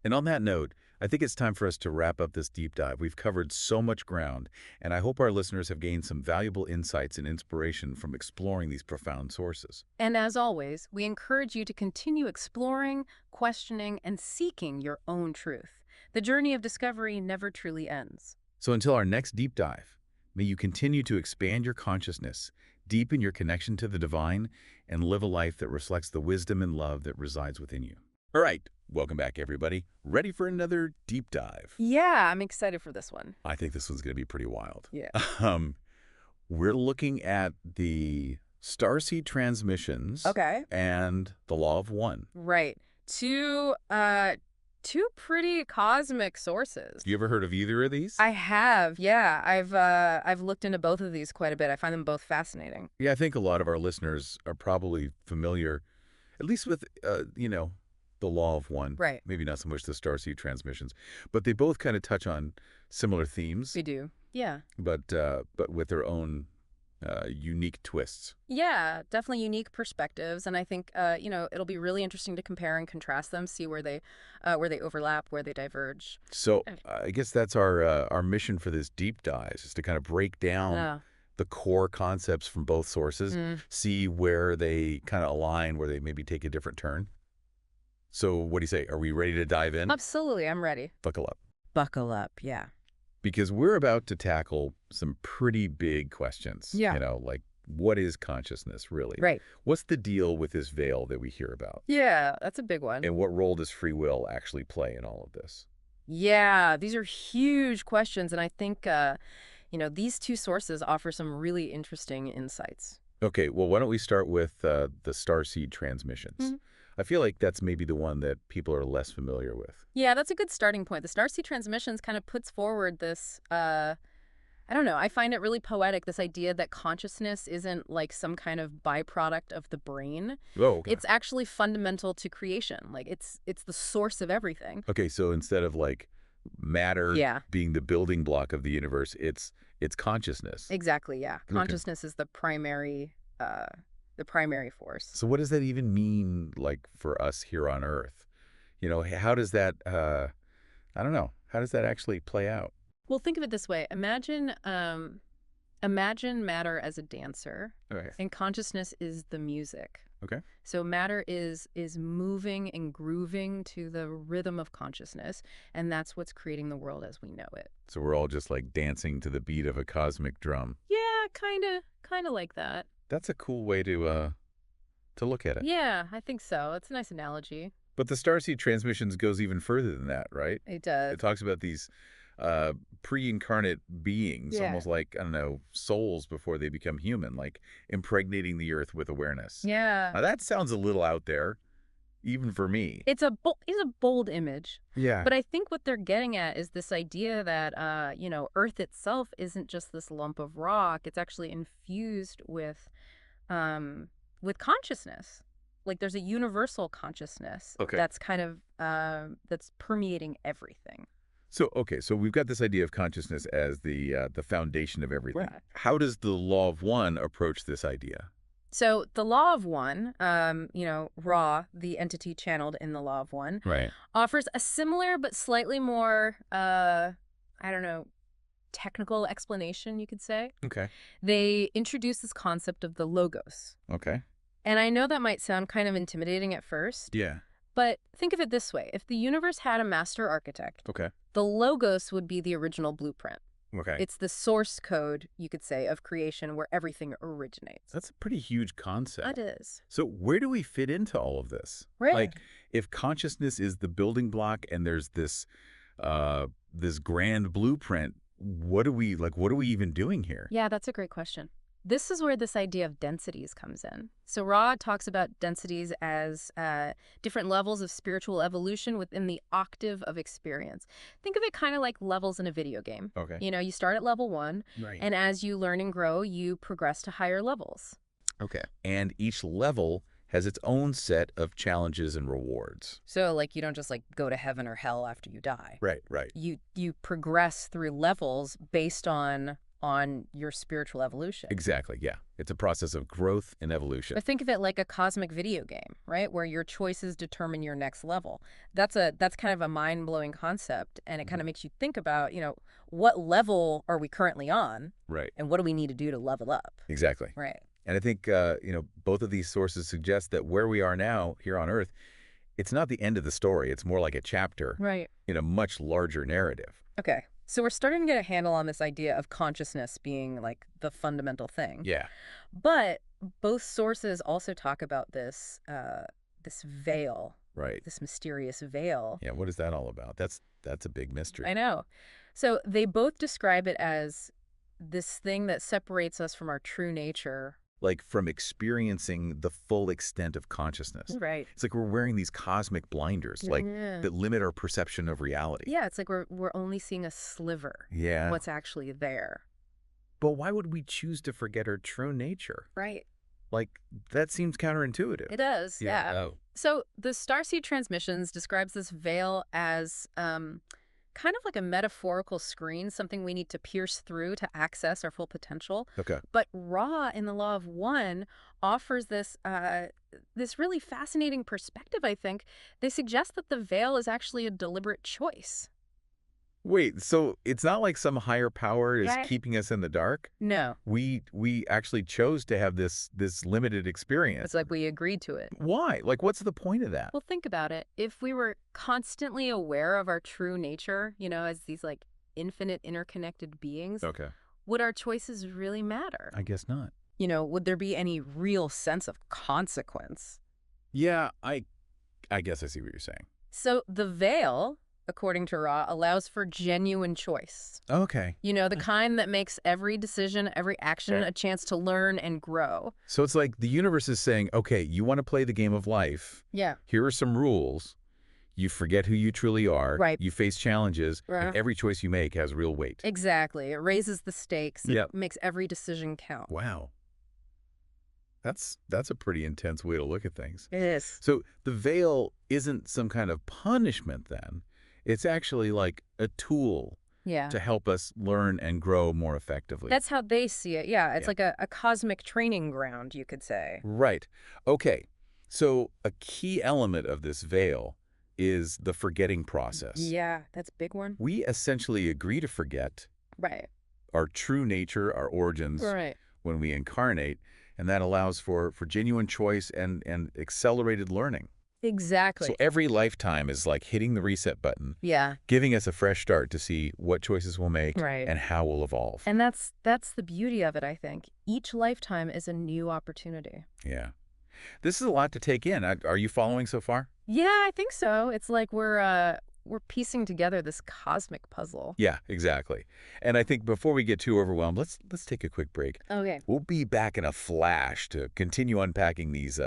And on that note, I think it's time for us to wrap up this deep dive. We've covered so much ground, and I hope our listeners have gained some valuable insights and inspiration from exploring these profound sources. And as always, we encourage you to continue exploring, questioning, and seeking your own truth. The journey of discovery never truly ends. So until our next deep dive, may you continue to expand your consciousness, deepen your connection to the divine, and live a life that reflects the wisdom and love that resides within you. All right, welcome back, everybody. Ready for another deep dive? Yeah, I'm excited for this one. I think this one's going to be pretty wild. Yeah. Um, we're looking at the starseed transmissions Okay. and the Law of One. Right. Two pretty cosmic sources. You ever heard of either of these? I have, yeah. I've looked into both of these quite a bit. I find them both fascinating. Yeah, I think a lot of our listeners are probably familiar, at least with, the Law of One. Right. Maybe not so much the starseed transmissions, but they both kind of touch on similar themes, We do. Yeah. but with their own unique twists. Yeah, definitely unique perspectives, and I think it'll be really interesting to compare and contrast them, see where they overlap, where they diverge. So I guess that's our mission for this deep dive, is to kind of break down Yeah. the core concepts from both sources, Mm. see where they kind of align, where they maybe take a different turn. So what do you say? Are we ready to dive in? Absolutely, I'm ready. Buckle up. Buckle up, yeah. Because we're about to tackle some pretty big questions. Yeah. Like, what is consciousness, really? Right. What's the deal with this veil that we hear about? Yeah, that's a big one. And what role does free will actually play in all of this? Yeah, these are huge questions, and I think these two sources offer some really interesting insights. Okay, well, why don't we start with the starseed transmissions? Mhm. I feel like that's maybe the one that people are less familiar with. Yeah, that's a good starting point. The Starseed Transmissions kind of puts forward this, I don't know, I find it really poetic, this idea that consciousness isn't like some kind of byproduct of the brain. Oh, okay. It's actually fundamental to creation. Like it's the source of everything. Okay, so instead of like matter Yeah. being the building block of the universe, it's consciousness. Exactly, yeah. Okay. Consciousness is the primary force. So what does that even mean, like, for us here on Earth? How does that, I don't know, how does that actually play out? Well, think of it this way. Imagine matter as a dancer, Okay. and consciousness is the music. Okay. So matter is moving and grooving to the rhythm of consciousness, and that's what's creating the world as we know it. So we're all just like dancing to the beat of a cosmic drum. Yeah, kind of like that. That's a cool way to look at it. Yeah, I think so. It's a nice analogy. But the starseed transmissions goes even further than that, right? It does. It talks about these pre-incarnate beings, Yeah. almost like, I don't know, souls before they become human, like impregnating the earth with awareness. Yeah. Now that sounds a little out there. even for me. It's a bold image. Yeah. But I think what they're getting at is this idea that, Earth itself isn't just this lump of rock. It's actually infused with consciousness. Like there's a universal consciousness Okay. that's kind of that's permeating everything. So we've got this idea of consciousness as the foundation of everything. Right. How does the law of one approach this idea? So the law of one, Ra, the entity channeled in the law of one, Right. offers a similar but slightly more, technical explanation, you could say. Okay. They introduce this concept of the logos. Okay. And I know that might sound kind of intimidating at first, Yeah. but think of it this way. If the universe had a master architect, Okay. the logos would be the original blueprint. Okay. It's the source code, you could say, of creation where everything originates. That's a pretty huge concept. It is. So where do we fit into all of this? Right. Like, if consciousness is the building block and there's this this grand blueprint, what are we even doing here? Yeah, that's a great question. This is where this idea of densities comes in. So Ra talks about densities as different levels of spiritual evolution within the octave of experience. Think of it kind of like levels in a video game. Okay. You start at level 1, Right. and as you learn and grow, you progress to higher levels. Okay. And each level has its own set of challenges and rewards. So, you don't just, go to heaven or hell after you die. Right, right. You progress through levels based on your spiritual evolution. Exactly, yeah. It's a process of growth and evolution. But think of it like a cosmic video game, right? Where your choices determine your next level. That's kind of a mind-blowing concept, and it kind of makes you think about, what level are we currently on? Right. And what do we need to do to level up? Exactly. Right. And I think, both of these sources suggest that where we are now here on Earth, it's not the end of the story. It's more like a chapter Right. in a much larger narrative. Okay. So we're starting to get a handle on this idea of consciousness being the fundamental thing. Yeah. But both sources also talk about this veil, Right. this mysterious veil. Yeah, what is that all about? That's a big mystery. I know. So they both describe it as this thing that separates us from our true nature. Like from experiencing the full extent of consciousness. Right. It's like we're wearing these cosmic blinders, Yeah. that limit our perception of reality. Yeah, it's like we're only seeing a sliver. Yeah. What's actually there. But why would we choose to forget our true nature? Right. That seems counterintuitive. It does. Yeah. Oh. So the Starseed Transmissions describes this veil as kind of like a metaphorical screen, something we need to pierce through to access our full potential. Okay. But Ra in the Law of One offers this really fascinating perspective, I think. They suggest that the veil is actually a deliberate choice. Wait, so it's not like some higher power is Right. keeping us in the dark? No. We actually chose to have this limited experience. It's like we agreed to it. Why? What's the point of that? Well, think about it. If we were constantly aware of our true nature, as these infinite interconnected beings, Okay. would our choices really matter? I guess not. Would there be any real sense of consequence? Yeah, I guess I see what you're saying. So the veil, according to Ra, allows for genuine choice. Okay. The kind that makes every decision, every action a chance to learn and grow. So it's like the universe is saying, okay, you want to play the game of life. Yeah. Here are some rules. You forget who you truly are. Right. You face challenges. Right. And every choice you make has real weight. Exactly. It raises the stakes. Yep. It makes every decision count. Wow. That's a pretty intense way to look at things. It is. So the veil isn't some kind of punishment then. It's actually like a tool Yeah. to help us learn and grow more effectively. That's how they see it. Yeah. It's Yeah. like a cosmic training ground, you could say. Right. Okay. So a key element of this veil is the forgetting process. Yeah. That's a big one. We essentially agree to forget Right. our true nature, our origins, Right. when we incarnate, and that allows for genuine choice and accelerated learning. Exactly. So every lifetime is like hitting the reset button, Yeah. giving us a fresh start to see what choices we'll make Right. and how we'll evolve. And that's the beauty of it, I think. Each lifetime is a new opportunity. Yeah. This is a lot to take in. Are you following so far? Yeah, I think so. It's like we're piecing together this cosmic puzzle. Yeah, exactly. And I think before we get too overwhelmed, let's take a quick break. Okay. We'll be back in a flash to continue unpacking these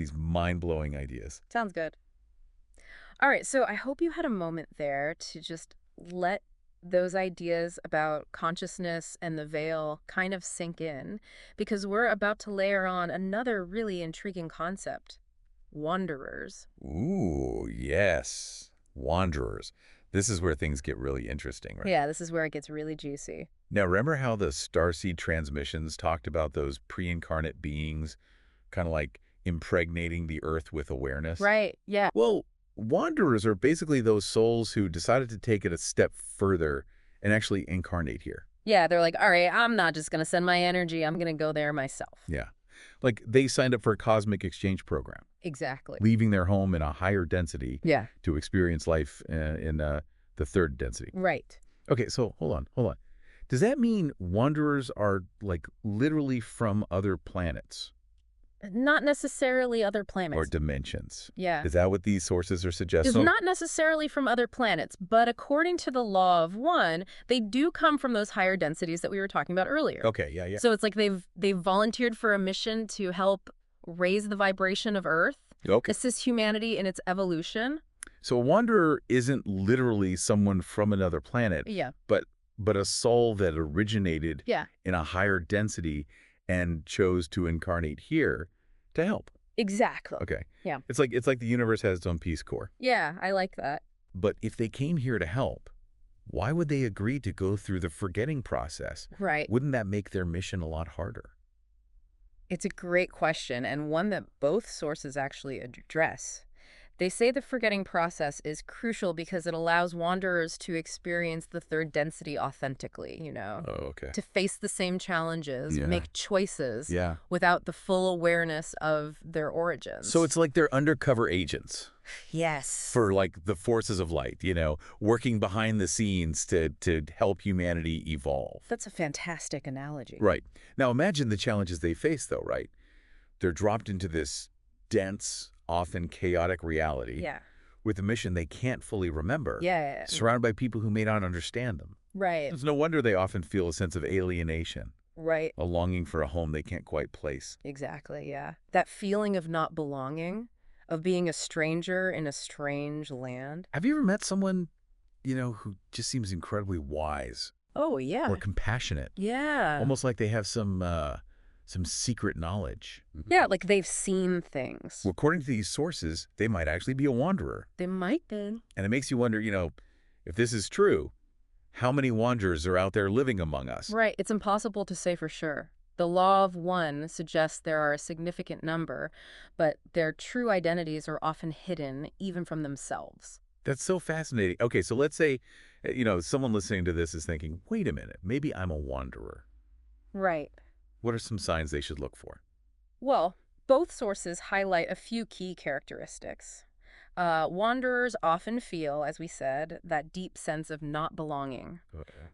these mind-blowing ideas. Sounds good. All right, so I hope you had a moment there to just let those ideas about consciousness and the veil kind of sink in, because we're about to layer on another really intriguing concept: wanderers. Ooh, yes. Wanderers. This is where things get really interesting, right? Yeah, this is where it gets really juicy. Now, remember how the starseed transmissions talked about those pre-incarnate beings kind of like impregnating the earth with awareness? Right, yeah. Well, wanderers are basically those souls who decided to take it a step further and actually incarnate here. Yeah, they're like, all right, I'm not just going to send my energy, I'm going to go there myself. Yeah. Like they signed up for a cosmic exchange program, Exactly. leaving their home in a higher density Yeah. to experience life in the third density. Right. Okay, so hold on. Does that mean wanderers are like literally from other planets Not necessarily other or planets. dimensions? Yeah. Is that what these sources are Is suggesting? not necessarily from other planets, but according to the law of one, they do come from those higher densities that we were talking about earlier. Okay, yeah. So it's like they've volunteered for a mission to help raise the vibration of Earth, Okay. assist humanity in its evolution. So a wanderer isn't literally someone from another planet, Yeah. but a soul that originated Yeah. in a higher density and chose to incarnate here to help. Exactly. Okay. Yeah. It's like the universe has its own Peace Corps. Yeah, I like that. But if they came here to help, why would they agree to go through the forgetting process? Right. Wouldn't that make their mission a lot harder? It's a great question, and one that both sources actually address. They say the forgetting process is crucial because it allows wanderers to experience the third density authentically, Oh, okay. to face the same challenges, Yeah. make choices Yeah. without the full awareness of their origins. So it's like they're undercover agents Yes. for like the forces of light, working behind the scenes to help humanity evolve. That's a fantastic analogy. Right. Now imagine the challenges they face though, right? They're dropped into this dense, often chaotic reality Yeah. with a mission they can't fully remember, Yeah. surrounded by people who may not understand them. Right. It's no wonder they often feel a sense of alienation, Right. a longing for a home they can't quite place. Exactly. Yeah. That feeling of not belonging, of being a stranger in a strange land. Have you ever met someone, who just seems incredibly wise Oh, yeah. or compassionate, Yeah. almost like they have some secret knowledge? Yeah, like they've seen things. Well, according to these sources, they might actually be a wanderer. They might be. And it makes you wonder, if this is true, how many wanderers are out there living among us? Right. It's impossible to say for sure. The law of one suggests there are a significant number, but their true identities are often hidden even from themselves. That's so fascinating. Okay, so let's say, someone listening to this is thinking, wait a minute, maybe I'm a wanderer. Right. What are some signs they should look for? Well, both sources highlight a few key characteristics. Wanderers often feel, as we said, that deep sense of not belonging.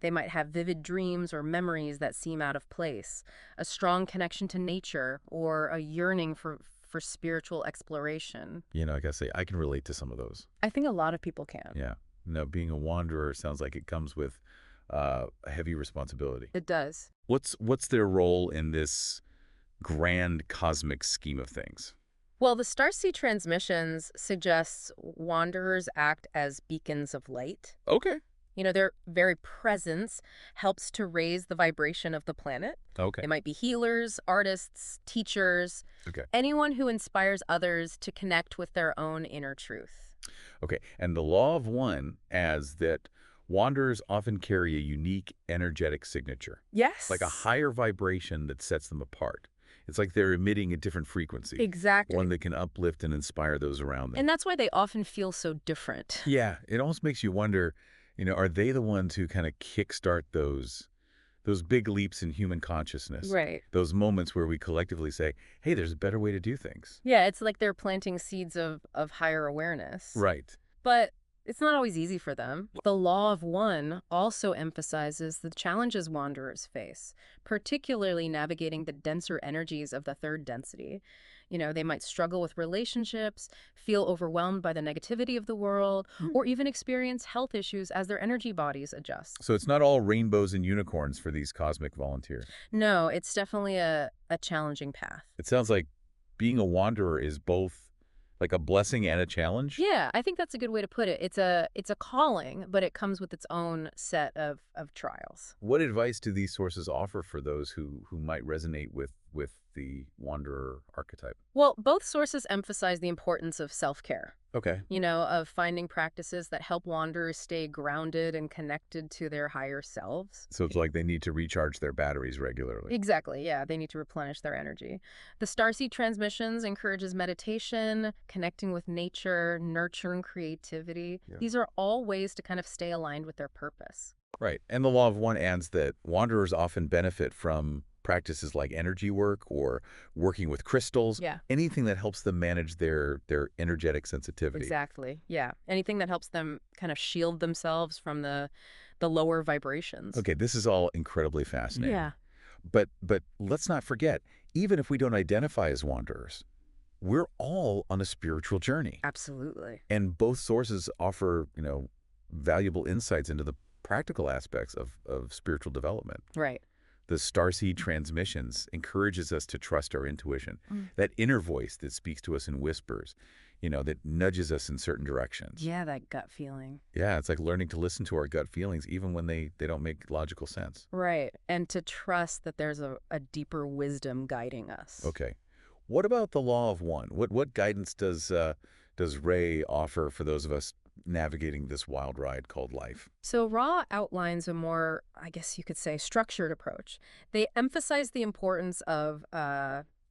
They might have vivid dreams or memories that seem out of place, a strong connection to nature, or a yearning for spiritual exploration. I gotta say, I can relate to some of those. I think a lot of people can. Yeah. Being a wanderer sounds like it comes with a heavy responsibility. It does. What's their role in this grand cosmic scheme of things? Well, the Starseed transmissions suggests wanderers act as beacons of light. Okay. Their very presence helps to raise the vibration of the planet. Okay. They might be healers, artists, teachers, Okay. anyone who inspires others to connect with their own inner truth. Okay. And the law of one adds that wanderers often carry a unique energetic signature, Yes. like a higher vibration that sets them apart. It's like they're emitting a different frequency, Exactly. one that can uplift and inspire those around them. And that's why they often feel so different. Yeah, it almost makes you wonder, are they the ones who kind of kickstart those big leaps in human consciousness? Right. Those moments where we collectively say, hey, there's a better way to do things. Yeah, it's like they're planting seeds of higher awareness. Right. But it's not always easy for them. The law of one also emphasizes the challenges wanderers face, particularly navigating the denser energies of the third density. They might struggle with relationships, feel overwhelmed by the negativity of the world, or even experience health issues as their energy bodies adjust. So it's not all rainbows and unicorns for these cosmic volunteers. No, it's definitely a challenging path. It sounds like being a wanderer is both like a blessing and a challenge? Yeah, I think that's a good way to put it. It's a calling, but it comes with its own set of trials. What advice do these sources offer for those who might resonate with the wanderer archetype? Well, both sources emphasize the importance of self-care, Okay. of finding practices that help wanderers stay grounded and connected to their higher selves. So it's like they need to recharge their batteries regularly. Exactly, yeah, they need to replenish their energy. The Starseed Transmissions encourages meditation, connecting with nature, nurturing creativity. Yeah. These are all ways to kind of stay aligned with their purpose. Right. And the Law of One adds that wanderers often benefit from practices like energy work or working with crystals, Yeah. anything that helps them manage their energetic sensitivity. Exactly, yeah. Anything that helps them kind of shield themselves from the lower vibrations. Okay, this is all incredibly fascinating. Yeah. But let's not forget, even if we don't identify as wanderers, we're all on a spiritual journey. Absolutely. And both sources offer, valuable insights into the practical aspects of spiritual development. Right. The Starseed Transmissions encourages us to trust our intuition, Mm. that inner voice that speaks to us in whispers, that nudges us in certain directions. Yeah, that gut feeling. Yeah, it's like learning to listen to our gut feelings even when they don't make logical sense. Right. And to trust that there's a deeper wisdom guiding us. Okay. What about the Law of One? What guidance does Ray offer for those of us navigating this wild ride called life? So Ra outlines a more, I guess you could say, structured approach. They emphasize the importance of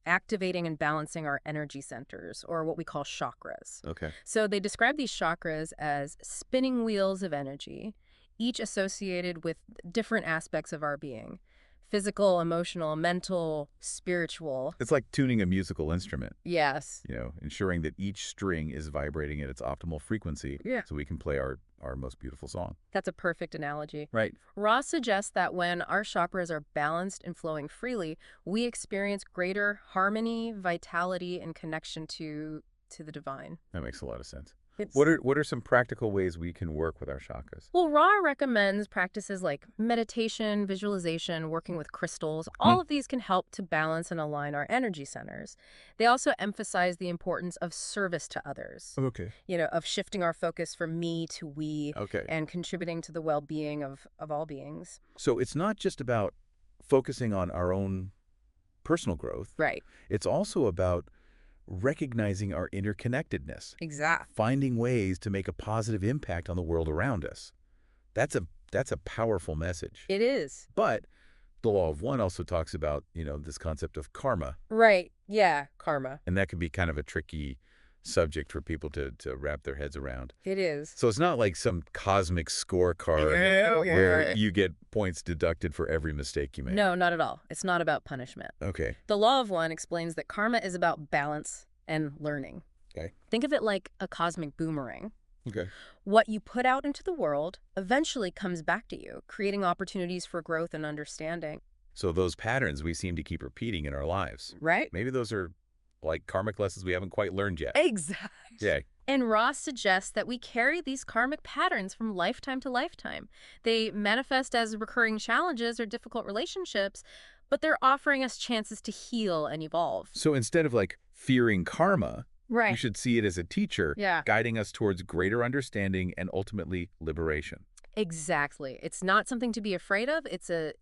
activating and balancing our energy centers, or what we call chakras. Okay. So they describe these chakras as spinning wheels of energy, each associated with different aspects of our being: physical, emotional, mental, spiritual. It's like tuning a musical instrument, Yes. ensuring that each string is vibrating at its optimal frequency Yeah. so we can play our most beautiful song. That's a perfect analogy. Right. Ra suggests that when our chakras are balanced and flowing freely, we experience greater harmony, vitality, and connection to the divine. That makes a lot of sense. It's, What are some practical ways we can work with our chakras? well, Ra recommends practices like meditation, visualization, working with crystals. All of these can help to balance and align our energy centers. They also emphasize the importance of service to others, Okay. of shifting our focus from me to we Okay. and contributing to the well-being of all beings. So it's not just about focusing on our own personal growth. Right. It's also about recognizing our interconnectedness, Exactly. finding ways to make a positive impact on the world around us. That's a powerful message. It is. But the Law of One also talks about, this concept of karma, Right. Yeah. Karma. and that can be kind of a tricky subject for people to wrap their heads around. It is. So it's not like some cosmic scorecard where you get points deducted for every mistake you make. No, not at all. It's not about punishment. Okay. The Law of One explains that karma is about balance and learning. Okay. Think of it like a cosmic boomerang. Okay. What you put out into the world eventually comes back to you, creating opportunities for growth and understanding. So those patterns we seem to keep repeating in our lives, Right? maybe those are like karmic lessons we haven't quite learned yet. Exactly. Yeah. And Ross suggests that we carry these karmic patterns from lifetime to lifetime. They manifest as recurring challenges or difficult relationships, but they're offering us chances to heal and evolve. So instead of like fearing karma, Right. you should see it as a teacher Yeah. guiding us towards greater understanding and ultimately liberation. Exactly. It's not something to be afraid of. It's a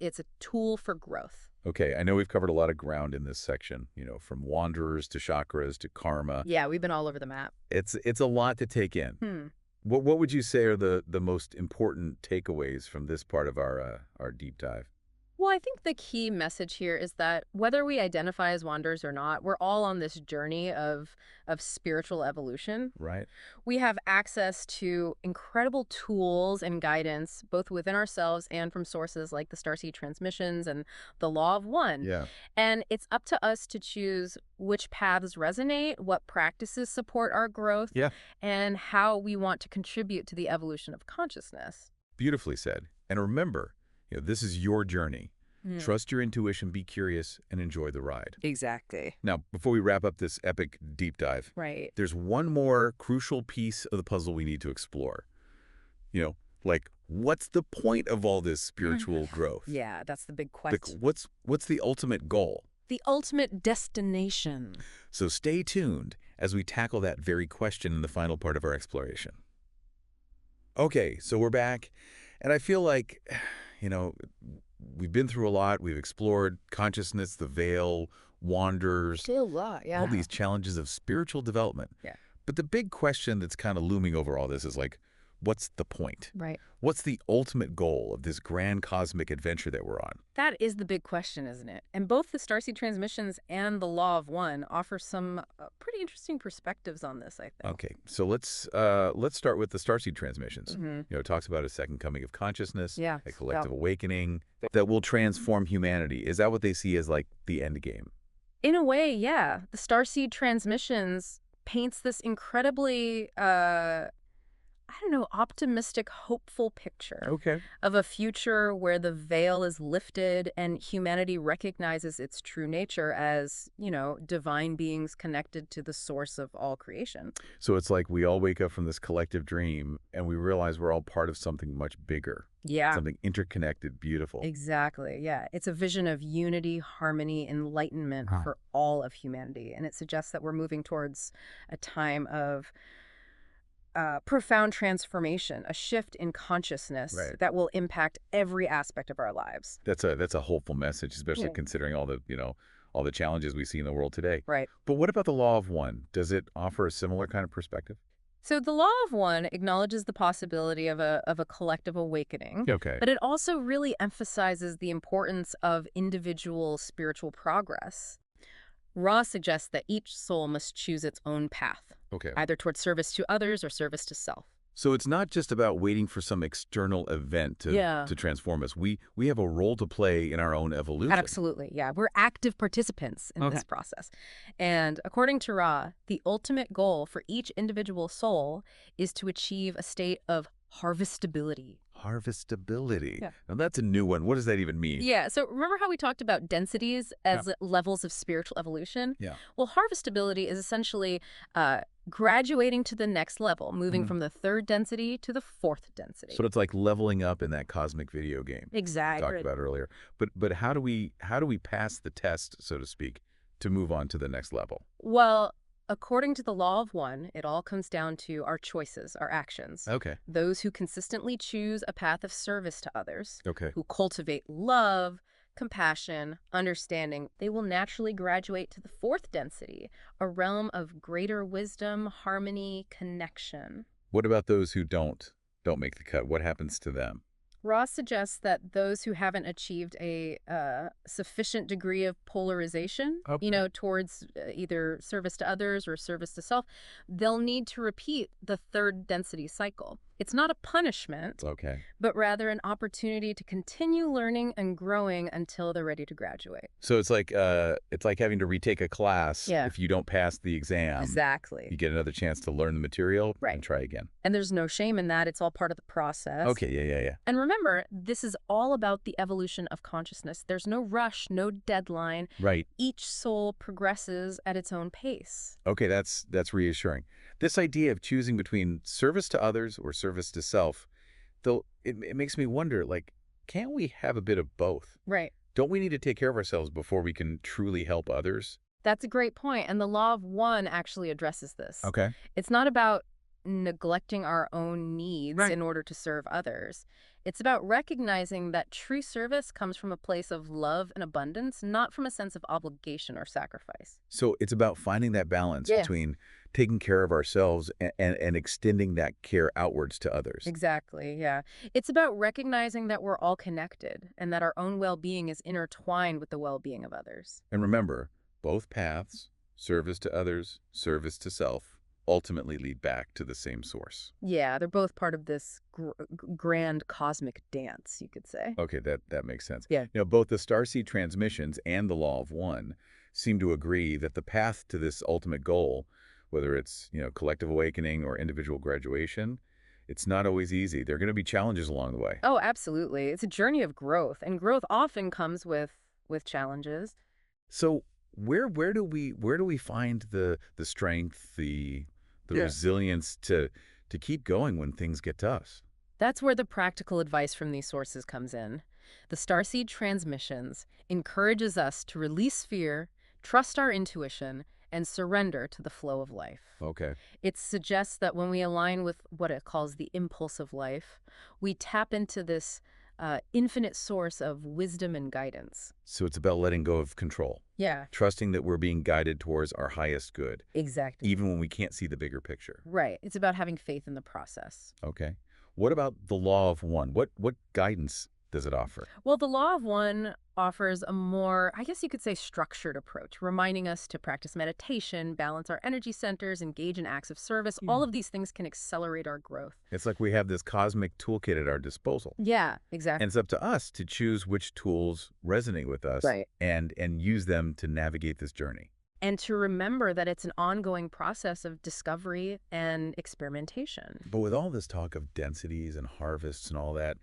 tool for growth. Okay, I know we've covered a lot of ground in this section, from wanderers to chakras to karma. Yeah, we've been all over the map. It's a lot to take in. What would you say are the most important takeaways from this part of our deep dive? Well, I think the key message here is that whether we identify as wanderers or not, we're all on this journey of spiritual evolution. Right? We have access to incredible tools and guidance, both within ourselves and from sources like the Starseed Transmissions and the Law of One. Yeah. And it's up to us to choose which paths resonate, what practices support our growth, Yeah. and how we want to contribute to the evolution of consciousness. Beautifully said. And remember, this is your journey. Trust your intuition, be curious, and enjoy the ride. Exactly. Now, before we wrap up this epic deep dive, Right. there's one more crucial piece of the puzzle we need to explore. Like, what's the point of all this spiritual growth? Yeah, that's the big Like, question. what's the ultimate goal? The ultimate destination. So stay tuned as we tackle that very question in the final part of our exploration. Okay, so we're back, and I feel like, you know, we've been through a lot. We've explored consciousness, the veil, wanders, Still a lot, yeah. all these challenges of spiritual development. Yeah. But the big question that's kind of looming over all this is like, what's the point? Right. What's the ultimate goal of this grand cosmic adventure that we're on? That is the big question, isn't it? And both the starseed transmissions and the Law of One offer some pretty interesting perspectives on this, I think. Okay, so let's start with the starseed transmissions. You know, it talks about a second coming of consciousness, Yeah. a collective awakening that will transform humanity. Is that what they see as like the end game? In a way, yeah. The starseed transmissions paints this incredibly, I don't know, optimistic, hopeful picture Okay. of a future where the veil is lifted and humanity recognizes its true nature as, you know, divine beings connected to the source of all creation. So it's like we all wake up from this collective dream and we realize we're all part of something much bigger, Yeah. something interconnected, beautiful. Exactly, yeah. It's a vision of unity, harmony, enlightenment for all of humanity. And it suggests that we're moving towards a time of profound transformation, a shift in consciousness Right. that will impact every aspect of our lives. That's a hopeful message, especially considering all the, all the challenges we see in the world today. Right. But what about the Law of One? Does it offer a similar kind of perspective? So the Law of One acknowledges the possibility of a collective awakening, Okay. but it also really emphasizes the importance of individual spiritual progress. Ra suggests that each soul must choose its own path, Okay. either towards service to others or service to self. So it's not just about waiting for some external event to transform us. We have a role to play in our own evolution. Absolutely, yeah. We're active participants in this process. And according to Ra, the ultimate goal for each individual soul is to achieve a state of harvestability. Harvestability. Yeah. Now that's a new one. What does that even mean? Yeah, so remember how we talked about densities as levels of spiritual evolution? Yeah. Well, harvestability is essentially graduating to the next level, moving from the third density to the fourth density. So it's like leveling up in that cosmic video game Exactly. we talked about earlier. But how do we pass the test, so to speak, to move on to the next level? Well, according to the Law of One, it all comes down to our choices, our actions. Okay. Those who consistently choose a path of service to others, Okay. who cultivate love, compassion, understanding, they will naturally graduate to the fourth density, a realm of greater wisdom, harmony, connection. What about those who don't make the cut? What happens to them? Ross suggests that those who haven't achieved a sufficient degree of polarization, towards either service to others or service to self, they'll need to repeat the third density cycle. It's not a punishment, but rather an opportunity to continue learning and growing until they're ready to graduate. So it's like having to retake a class if you don't pass the exam. Exactly. You get another chance to learn the material and try again. And there's no shame in that. It's all part of the process. Okay, yeah. And remember, this is all about the evolution of consciousness. There's no rush, no deadline. Right. Each soul progresses at its own pace. Okay, that's reassuring. This idea of choosing between service to others or service to self, though, it makes me wonder, like, can't we have a bit of both? Right. Don't we need to take care of ourselves before we can truly help others? That's a great point. And the Law of One actually addresses this. Okay. It's not about neglecting our own needs in order to serve others. It's about recognizing that true service comes from a place of love and abundance, not from a sense of obligation or sacrifice. So it's about finding that balance between taking care of ourselves and extending that care outwards to others. Exactly, yeah. It's about recognizing that we're all connected and that our own well-being is intertwined with the well-being of others. And remember, both paths, service to others, service to self, ultimately lead back to the same source. Yeah, they're both part of this grand cosmic dance, you could say. Okay, that makes sense. Yeah. Both the starseed transmissions and the Law of One seem to agree that the path to this ultimate goal, whether it's, collective awakening or individual graduation, it's not always easy. There are going to be challenges along the way. Oh, absolutely. It's a journey of growth, and growth often comes with challenges. So where do we find the strength, the resilience to keep going when things get tough? That's where the practical advice from these sources comes in. The starseed transmissions encourages us to release fear, trust our intuition, and surrender to the flow of life. Okay. It suggests that when we align with what it calls the impulse of life, we tap into this infinite source of wisdom and guidance. So it's about letting go of control, Yeah, trusting that we're being guided towards our highest good, exactly. even when we can't see the bigger picture. Right. It's about having faith in the process. Okay. What about the law of one? What guidance does it offer? Well, the Law of One offers a more, I guess you could say, structured approach, reminding us to practice meditation, balance our energy centers, engage in acts of service. All of these things can accelerate our growth. It's like we have this cosmic toolkit at our disposal. Yeah, And exactly. it's up to us to choose which tools resonate with us Right. and use them to navigate this journey. And to remember that it's an ongoing process of discovery and experimentation. But with all this talk of densities and harvests and all that,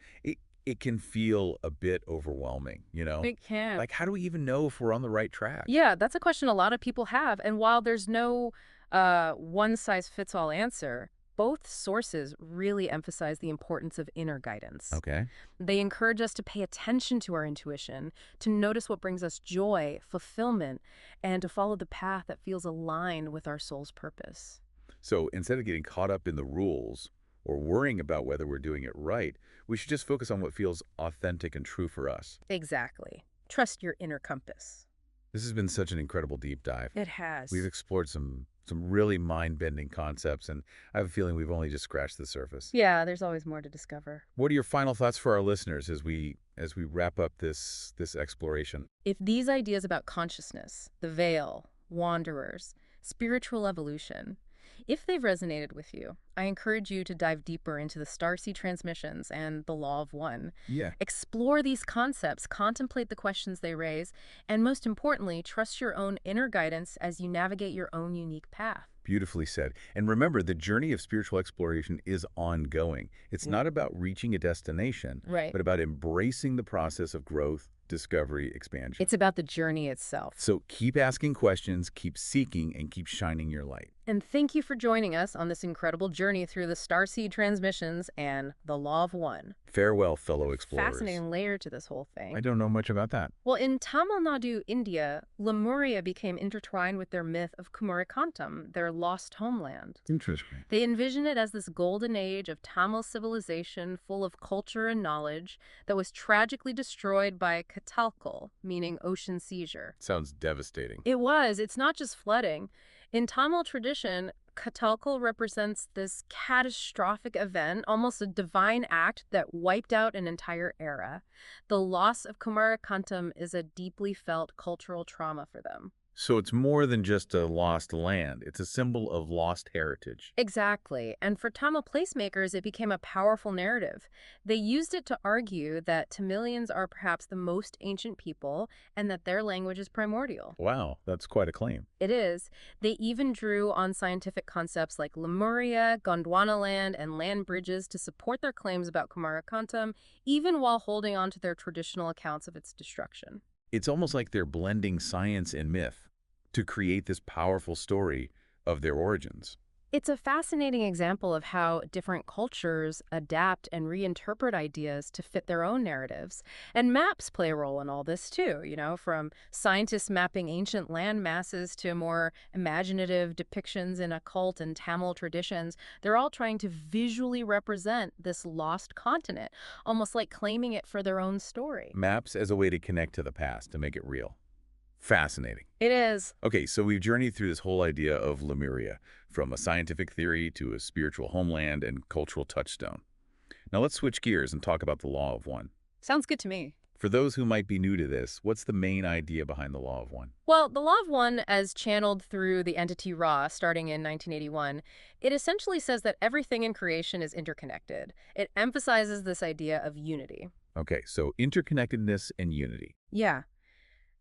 it can feel a bit overwhelming, you know? It can. Like, how do we even know if we're on the right track? Yeah, that's a question a lot of people have. And while there's no one-size-fits-all answer, both sources really emphasize the importance of inner guidance. Okay. They encourage us to pay attention to our intuition, to notice what brings us joy, fulfillment, and to follow the path that feels aligned with our soul's purpose. So instead of getting caught up in the rules or worrying about whether we're doing it right, we should just focus on what feels authentic and true for us. Exactly. Trust your inner compass. This has been such an incredible deep dive. It has. We've explored some really mind-bending concepts, and I have a feeling we've only just scratched the surface. Yeah, there's always more to discover. What are your final thoughts for our listeners as we wrap up this exploration? If these ideas about consciousness, the veil, wanderers, spiritual evolution, if they've resonated with you, I encourage you to dive deeper into the starseed transmissions and the Law of One. Yeah. Explore these concepts, contemplate the questions they raise, and most importantly, trust your own inner guidance as you navigate your own unique path. Beautifully said. And remember, the journey of spiritual exploration is ongoing. It's not about reaching a destination, Right. but about embracing the process of growth, discovery, expansion. It's about the journey itself. So keep asking questions, keep seeking, and keep shining your light. And thank you for joining us on this incredible journey through the starseed transmissions and the Law of One. Farewell, fellow explorers. Fascinating layer to this whole thing. I don't know much about that. Well, in Tamil Nadu, India, Lemuria became intertwined with their myth of Kumarakantam, their lost homeland. Interesting. They envision it as this golden age of Tamil civilization full of culture and knowledge that was tragically destroyed by Katalkal, meaning ocean seizure. Sounds devastating. It was. It's not just flooding. In Tamil tradition, Katalkal represents this catastrophic event, almost a divine act that wiped out an entire era. The loss of Kumarakantam is a deeply felt cultural trauma for them. So it's more than just a lost land. It's a symbol of lost heritage. Exactly. And for Tamil placemakers, it became a powerful narrative. They used it to argue that Tamilians are perhaps the most ancient people and that their language is primordial. Wow, that's quite a claim. It is. They even drew on scientific concepts like Lemuria, Gondwana land, and land bridges to support their claims about Kumarakantam, even while holding on to their traditional accounts of its destruction. It's almost like they're blending science and myth to create this powerful story of their origins. It's a fascinating example of how different cultures adapt and reinterpret ideas to fit their own narratives. And maps play a role in all this too, from scientists mapping ancient land masses to more imaginative depictions in occult and Tamil traditions. They're all trying to visually represent this lost continent, almost like claiming it for their own story. Maps as a way to connect to the past, to make it real. Fascinating. It is. Okay, so we've journeyed through this whole idea of Lemuria, from a scientific theory to a spiritual homeland and cultural touchstone. Now let's switch gears and talk about the Law of One. Sounds good to me. For those who might be new to this, what's the main idea behind the Law of One? Well, the Law of One, as channeled through the entity Ra starting in 1981, it essentially says that everything in creation is interconnected. It emphasizes this idea of unity. Okay, so interconnectedness and unity. Yeah.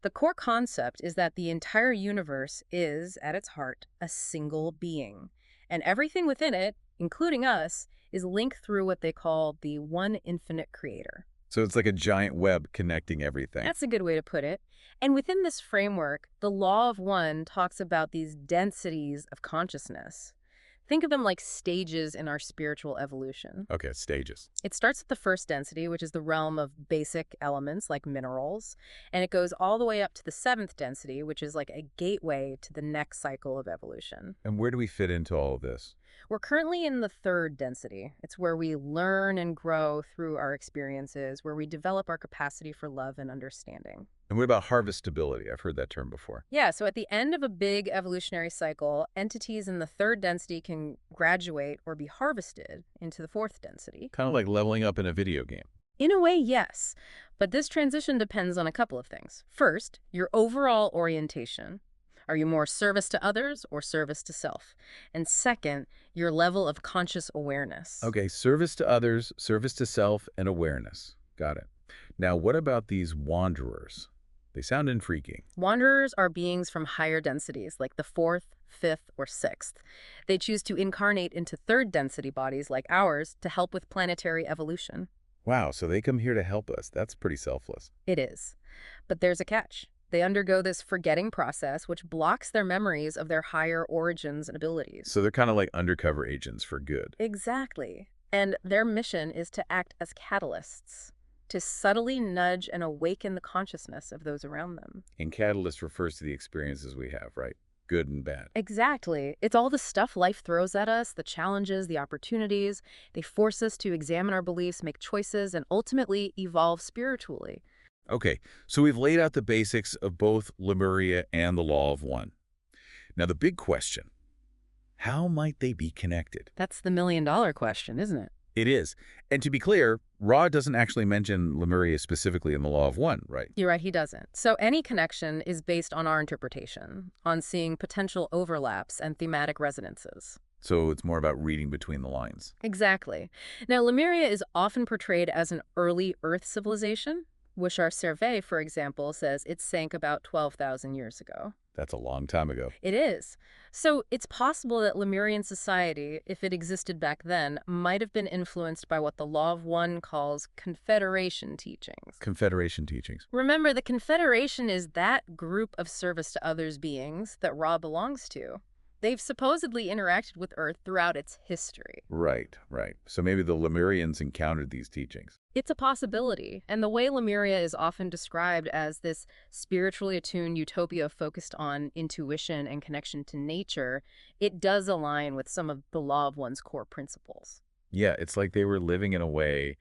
The core concept is that the entire universe is, at its heart, a single being. And everything within it, including us, is linked through what they call the one infinite creator. So it's like a giant web connecting everything. That's a good way to put it. And within this framework, the Law of One talks about these densities of consciousness. Think of them like stages in our spiritual evolution. Okay, stages. It starts at the first density, which is the realm of basic elements like minerals, and it goes all the way up to the seventh density, which is like a gateway to the next cycle of evolution. And where do we fit into all of this? We're currently in the third density. It's where we learn and grow through our experiences, where we develop our capacity for love and understanding. And what about harvestability? I've heard that term before. Yeah, so at the end of a big evolutionary cycle, entities in the third density can graduate or be harvested into the fourth density. Kind of like leveling up in a video game. In a way, yes. But this transition depends on a couple of things. First, your overall orientation. Are you more service to others or service to self? And second, your level of conscious awareness. Okay, service to others, service to self, and awareness. Got it. Now, what about these wanderers? They sound intriguing. Wanderers are beings from higher densities, like the fourth, fifth, or sixth. They choose to incarnate into third density bodies like ours to help with planetary evolution. Wow, so they come here to help us. That's pretty selfless. It is. But there's a catch. They undergo this forgetting process, which blocks their memories of their higher origins and abilities. So they're kind of like undercover agents for good. Exactly. And their mission is to act as catalysts, to subtly nudge and awaken the consciousness of those around them. And catalyst refers to the experiences we have, right? Good and bad. Exactly. It's all the stuff life throws at us, the challenges, the opportunities. They force us to examine our beliefs, make choices, and ultimately evolve spiritually. Okay, so we've laid out the basics of both Lemuria and the Law of One. Now the big question, how might they be connected? That's the million-dollar question, isn't it? It is. And to be clear, Ra doesn't actually mention Lemuria specifically in the Law of One, right? You're right, he doesn't. So any connection is based on our interpretation, on seeing potential overlaps and thematic resonances. So it's more about reading between the lines. Exactly. Now, Lemuria is often portrayed as an early Earth civilization, which our survey, for example, says it sank about 12,000 years ago. That's a long time ago. It is. So it's possible that Lemurian society, if it existed back then, might have been influenced by what the Law of One calls Confederation teachings. Confederation teachings. Remember, the Confederation is that group of service to others beings that Ra belongs to. They've supposedly interacted with Earth throughout its history. Right, right. So maybe the Lemurians encountered these teachings. It's a possibility, and the way Lemuria is often described as this spiritually attuned utopia focused on intuition and connection to nature, it does align with some of the Law of One's core principles. Yeah, it's like they were living in a way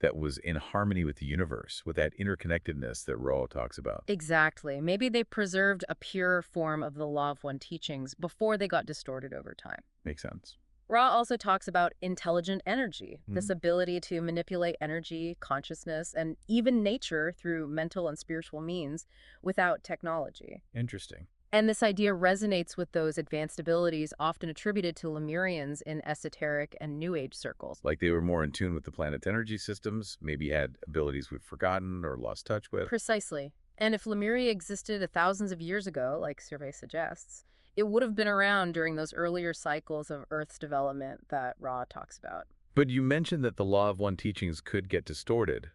that was in harmony with the universe, with that interconnectedness that Ra talks about. Exactly. Maybe they preserved a pure form of the Law of One teachings before they got distorted over time. Makes sense. Ra also talks about intelligent energy, this ability to manipulate energy, consciousness, and even nature through mental and spiritual means without technology. Interesting. And this idea resonates with those advanced abilities often attributed to Lemurians in esoteric and New Age circles. Like they were more in tune with the planet's energy systems, maybe had abilities we've forgotten or lost touch with. Precisely. And if Lemuria existed thousands of years ago, like survey suggests, it would have been around during those earlier cycles of Earth's development that Ra talks about. But you mentioned that the Law of One teachings could get distorted.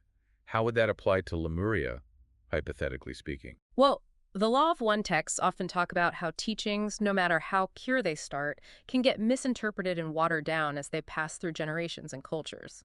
How would that apply to Lemuria, hypothetically speaking? Well, the Law of One texts often talk about how teachings, no matter how pure they start, can get misinterpreted and watered down as they pass through generations and cultures.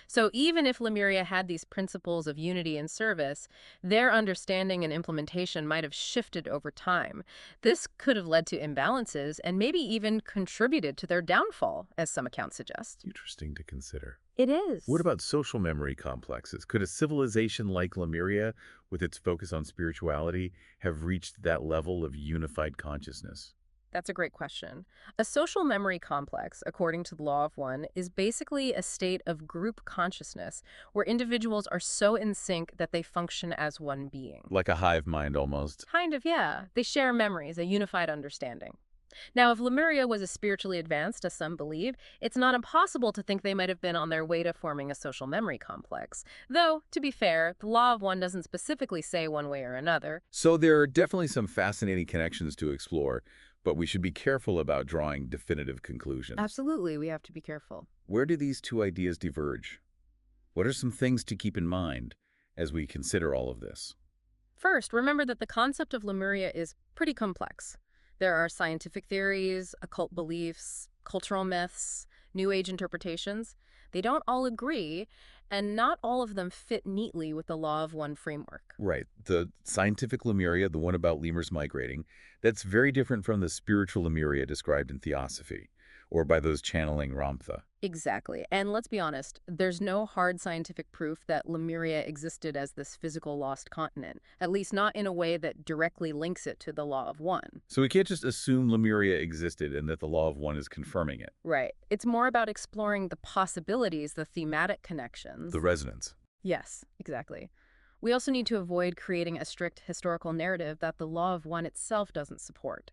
So even if Lemuria had these principles of unity and service, their understanding and implementation might have shifted over time. This could have led to imbalances and maybe even contributed to their downfall, as some accounts suggest. Interesting to consider. It is. What about social memory complexes? Could a civilization like Lemuria, with its focus on spirituality, have reached that level of unified consciousness? That's a great question. A social memory complex, according to the Law of One, is basically a state of group consciousness where individuals are so in sync that they function as one being. Like a hive mind almost. Kind of, yeah. They share memories, a unified understanding. Now, if Lemuria was as spiritually advanced as some believe, it's not impossible to think they might have been on their way to forming a social memory complex. Though, to be fair, the Law of One doesn't specifically say one way or another. So there are definitely some fascinating connections to explore, but we should be careful about drawing definitive conclusions. Absolutely, we have to be careful. Where do these two ideas diverge? What are some things to keep in mind as we consider all of this? First, remember that the concept of Lemuria is pretty complex. There are scientific theories, occult beliefs, cultural myths, New Age interpretations. They don't all agree, and not all of them fit neatly with the Law of One framework. Right. The scientific Lemuria, the one about lemurs migrating, that's very different from the spiritual Lemuria described in Theosophy, or by those channeling Ramtha. Exactly. And let's be honest, there's no hard scientific proof that Lemuria existed as this physical lost continent, at least not in a way that directly links it to the Law of One. So we can't just assume Lemuria existed and that the Law of One is confirming it. Right. It's more about exploring the possibilities, the thematic connections. The resonance. Yes, exactly. We also need to avoid creating a strict historical narrative that the Law of One itself doesn't support.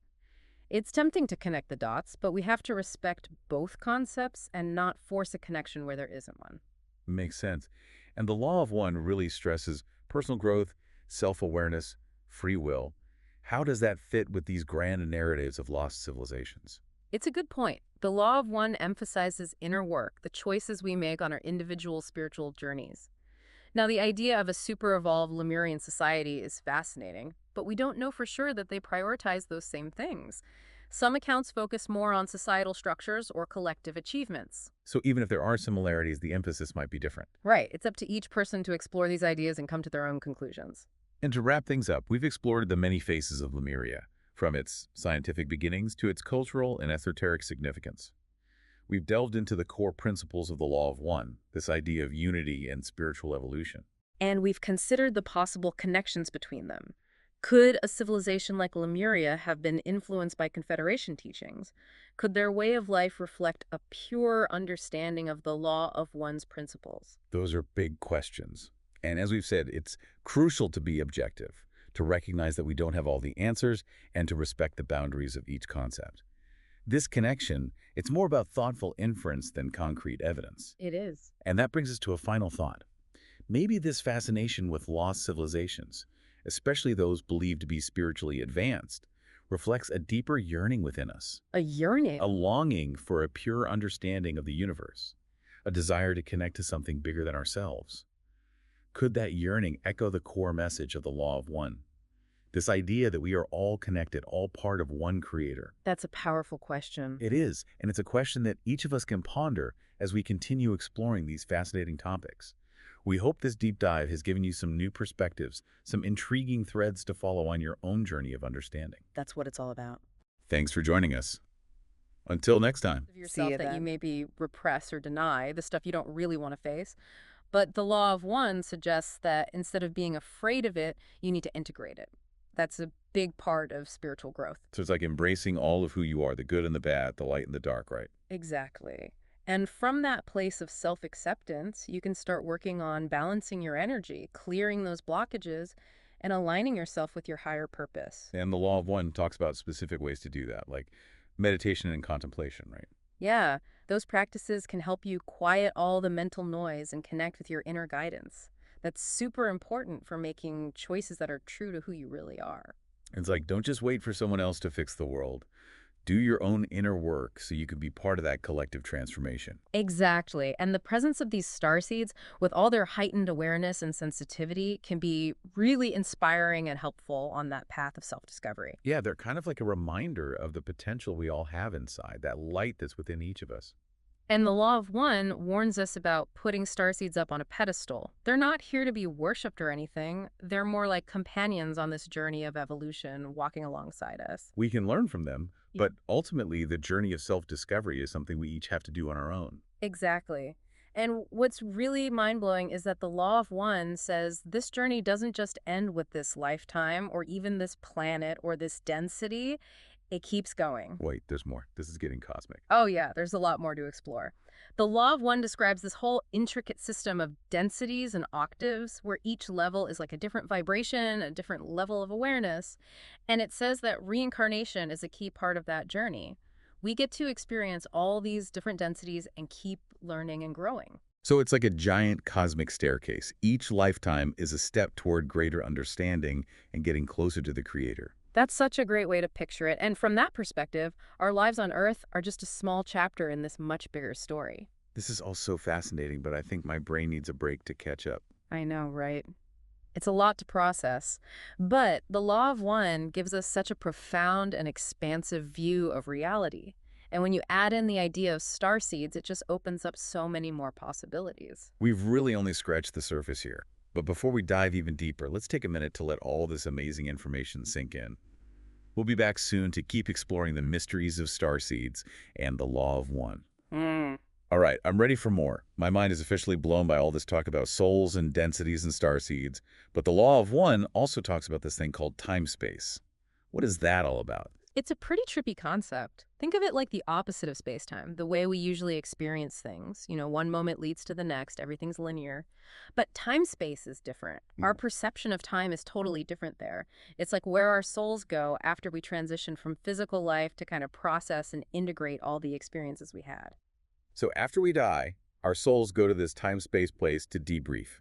It's tempting to connect the dots, but we have to respect both concepts and not force a connection where there isn't one. Makes sense. And the Law of One really stresses personal growth, self-awareness, free will. How does that fit with these grand narratives of lost civilizations? It's a good point. The Law of One emphasizes inner work, the choices we make on our individual spiritual journeys. Now, the idea of a super-evolved Lemurian society is fascinating, but we don't know for sure that they prioritize those same things. Some accounts focus more on societal structures or collective achievements. So even if there are similarities, the emphasis might be different. Right. It's up to each person to explore these ideas and come to their own conclusions. And to wrap things up, we've explored the many faces of Lemuria, from its scientific beginnings to its cultural and esoteric significance. We've delved into the core principles of the Law of One, this idea of unity and spiritual evolution. And we've considered the possible connections between them. Could a civilization like Lemuria have been influenced by Confederation teachings? Could their way of life reflect a pure understanding of the Law of One's principles? Those are big questions. And as we've said, it's crucial to be objective, to recognize that we don't have all the answers, and to respect the boundaries of each concept. This connection, it's more about thoughtful inference than concrete evidence. It is. And that brings us to a final thought. Maybe this fascination with lost civilizations, especially those believed to be spiritually advanced, reflects a deeper yearning within us. A yearning. A longing for a pure understanding of the universe, a desire to connect to something bigger than ourselves. Could that yearning echo the core message of the Law of One? This idea that we are all connected, all part of one creator. That's a powerful question. It is, and it's a question that each of us can ponder as we continue exploring these fascinating topics. We hope this deep dive has given you some new perspectives, some intriguing threads to follow on your own journey of understanding. That's what it's all about. Thanks for joining us. Until next time. Of yourself that you maybe repress or deny, the stuff you don't really want to face. But the Law of One suggests that instead of being afraid of it, you need to integrate it. That's a big part of spiritual growth. So it's like embracing all of who you are, the good and the bad, the light and the dark, right? Exactly. And from that place of self-acceptance, you can start working on balancing your energy, clearing those blockages, and aligning yourself with your higher purpose. And the Law of One talks about specific ways to do that, like meditation and contemplation, right? Yeah, those practices can help you quiet all the mental noise and connect with your inner guidance. That's super important for making choices that are true to who you really are. It's like, don't just wait for someone else to fix the world. Do your own inner work so you can be part of that collective transformation. Exactly. And the presence of these starseeds, with all their heightened awareness and sensitivity, can be really inspiring and helpful on that path of self-discovery. Yeah, they're kind of like a reminder of the potential we all have inside, that light that's within each of us. And the Law of One warns us about putting starseeds up on a pedestal. They're not here to be worshipped or anything. They're more like companions on this journey of evolution, walking alongside us. We can learn from them, Yeah. but ultimately the journey of self-discovery is something we each have to do on our own. Exactly. And what's really mind-blowing is that the Law of One says this journey doesn't just end with this lifetime or even this planet or this density. It keeps going. Wait, there's more. This is getting cosmic. Oh yeah, there's a lot more to explore. The Law of One describes this whole intricate system of densities and octaves where each level is like a different vibration, a different level of awareness. And it says that reincarnation is a key part of that journey. We get to experience all these different densities and keep learning and growing. So it's like a giant cosmic staircase. Each lifetime is a step toward greater understanding and getting closer to the Creator. That's such a great way to picture it. And from that perspective, our lives on Earth are just a small chapter in this much bigger story. This is all so fascinating, but I think my brain needs a break to catch up. I know, right? It's a lot to process. But the Law of One gives us such a profound and expansive view of reality. And when you add in the idea of star seeds, it just opens up so many more possibilities. We've really only scratched the surface here. But before we dive even deeper, let's take a minute to let all this amazing information sink in. We'll be back soon to keep exploring the mysteries of starseeds and the Law of One. Hmm. All right, I'm ready for more. My mind is officially blown by all this talk about souls and densities and starseeds, but the Law of One also talks about this thing called time-space. What is that all about? It's a pretty trippy concept. Think of it like the opposite of space-time, the way we usually experience things. One moment leads to the next, everything's linear. But time-space is different. Our perception of time is totally different there. It's like where our souls go after we transition from physical life to kind of process and integrate all the experiences we had. So after we die, our souls go to this time-space place to debrief,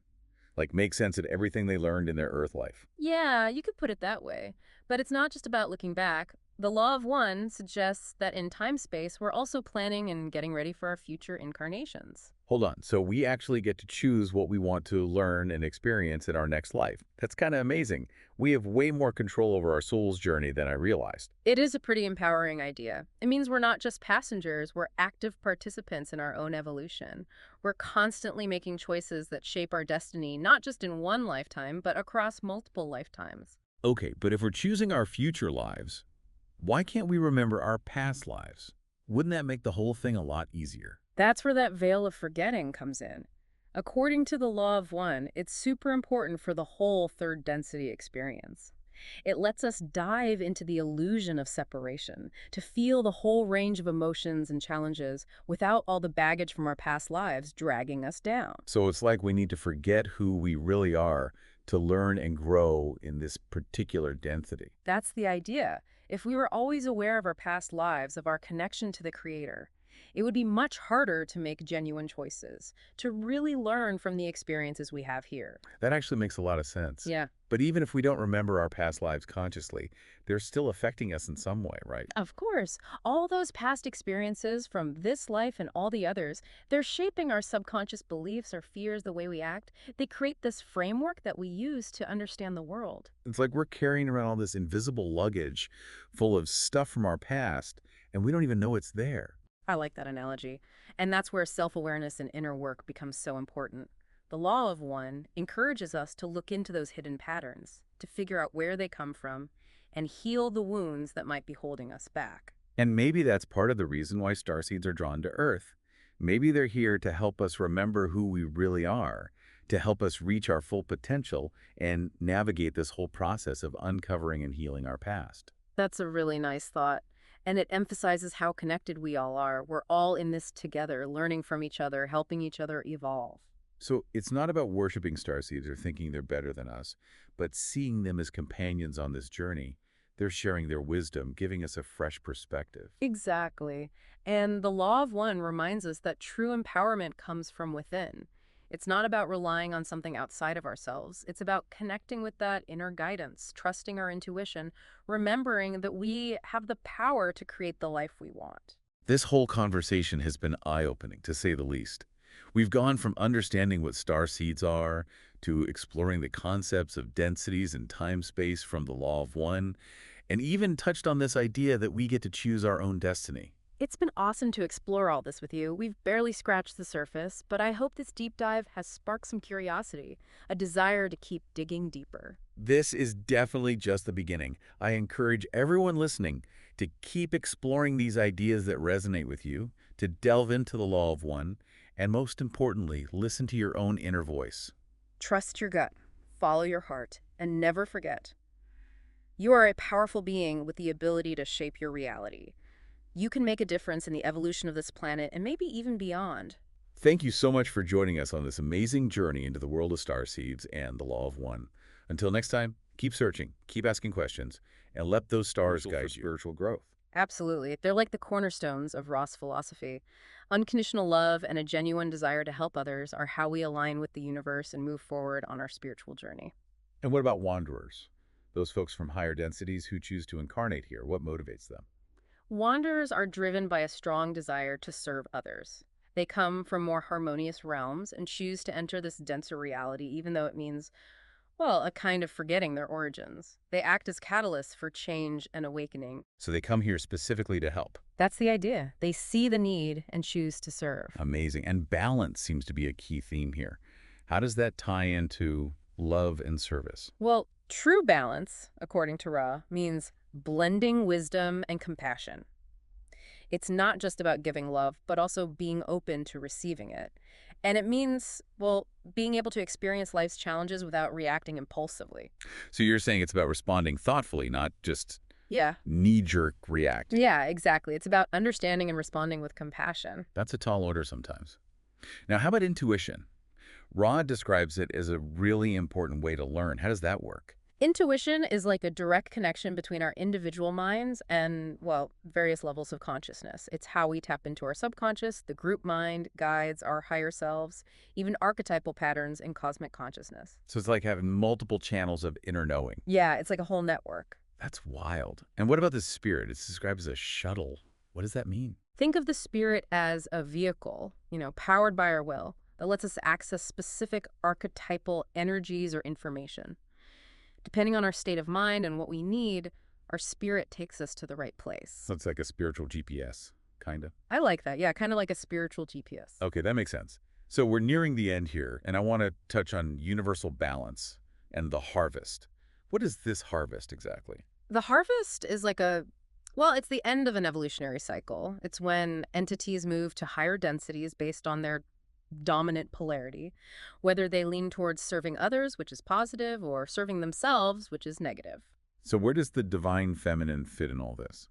like make sense of everything they learned in their Earth life. Yeah, you could put it that way. But it's not just about looking back. The Law of One suggests that in time-space, we're also planning and getting ready for our future incarnations. Hold on, so we actually get to choose what we want to learn and experience in our next life. That's kind of amazing. We have way more control over our soul's journey than I realized. It is a pretty empowering idea. It means we're not just passengers, we're active participants in our own evolution. We're constantly making choices that shape our destiny, not just in one lifetime, but across multiple lifetimes. Okay, but if we're choosing our future lives, why can't we remember our past lives? Wouldn't that make the whole thing a lot easier? That's where that veil of forgetting comes in. According to the Law of One, it's super important for the whole third density experience. It lets us dive into the illusion of separation, to feel the whole range of emotions and challenges without all the baggage from our past lives dragging us down. So it's like we need to forget who we really are to learn and grow in this particular density. That's the idea. If we were always aware of our past lives, of our connection to the Creator, it would be much harder to make genuine choices, to really learn from the experiences we have here. That actually makes a lot of sense. Yeah, But even if we don't remember our past lives consciously, they're still affecting us in some way, right? of course. All those past experiences from this life and all the others, they're shaping our subconscious beliefs, our fears, the way we act. They create this framework that we use to understand the world. It's like we're carrying around all this invisible luggage full of stuff from our past, and we don't even know it's there. I like that analogy. And that's where self-awareness and inner work becomes so important. The Law of One encourages us to look into those hidden patterns, to figure out where they come from, and heal the wounds that might be holding us back. And maybe that's part of the reason why starseeds are drawn to Earth. Maybe they're here to help us remember who we really are, to help us reach our full potential and navigate this whole process of uncovering and healing our past. That's a really nice thought. And it emphasizes how connected we all are. We're all in this together, learning from each other, helping each other evolve. So it's not about worshiping starseeds or thinking they're better than us, but seeing them as companions on this journey. They're sharing their wisdom, giving us a fresh perspective. Exactly. And the Law of One reminds us that true empowerment comes from within. It's not about relying on something outside of ourselves. It's about connecting with that inner guidance, trusting our intuition, remembering that we have the power to create the life we want. This whole conversation has been eye-opening, to say the least. We've gone from understanding what star seeds are to exploring the concepts of densities and time-space from the Law of One, and even touched on this idea that we get to choose our own destiny. It's been awesome to explore all this with you. We've barely scratched the surface, but I hope this deep dive has sparked some curiosity, a desire to keep digging deeper. This is definitely just the beginning. I encourage everyone listening to keep exploring these ideas that resonate with you, to delve into the Law of One, and most importantly, listen to your own inner voice. Trust your gut, follow your heart, and never forget, you are a powerful being with the ability to shape your reality. You can make a difference in the evolution of this planet and maybe even beyond. Thank you so much for joining us on this amazing journey into the world of starseeds and the Law of One. Until next time, keep searching, keep asking questions, and let those stars guide you. Spiritual growth. Absolutely. They're like the cornerstones of Ross philosophy. Unconditional love and a genuine desire to help others are how we align with the universe and move forward on our spiritual journey. And what about wanderers? Those folks from higher densities who choose to incarnate here, what motivates them? Wanderers are driven by a strong desire to serve others. They come from more harmonious realms and choose to enter this denser reality, even though it means Well, a kind of forgetting their origins. They act as catalysts for change and awakening. So they come here specifically to help. That's the idea. They see the need and choose to serve. Amazing. And balance seems to be a key theme here. How does that tie into love and service? Well, true balance, according to Ra, means blending wisdom and compassion. It's not just about giving love, but also being open to receiving it. And it means, well, being able to experience life's challenges without reacting impulsively. So you're saying it's about responding thoughtfully, not just Yeah. knee-jerk react. Yeah, exactly. It's about understanding and responding with compassion. That's a tall order sometimes. Now, how about intuition? Rod describes it as a really important way to learn. How does that work? Intuition is like a direct connection between our individual minds and, well, various levels of consciousness. It's how we tap into our subconscious, the group mind, guides, our higher selves, even archetypal patterns in cosmic consciousness. So it's like having multiple channels of inner knowing. Yeah, it's like a whole network. That's wild. And what about the spirit? It's described as a shuttle. What does that mean? Think of the spirit as a vehicle, powered by our will, that lets us access specific archetypal energies or information. Depending on our state of mind and what we need, our spirit takes us to the right place. So it's like a spiritual GPS, kind of. I like that. Yeah, kind of like a spiritual GPS. Okay, that makes sense. So we're nearing the end here, and I want to touch on universal balance and the harvest. What is this harvest exactly? The harvest is like it's the end of an evolutionary cycle. It's when entities move to higher densities based on their dominant polarity, whether they lean towards serving others, which is positive, or serving themselves, which is negative. So where does the divine feminine fit in all this?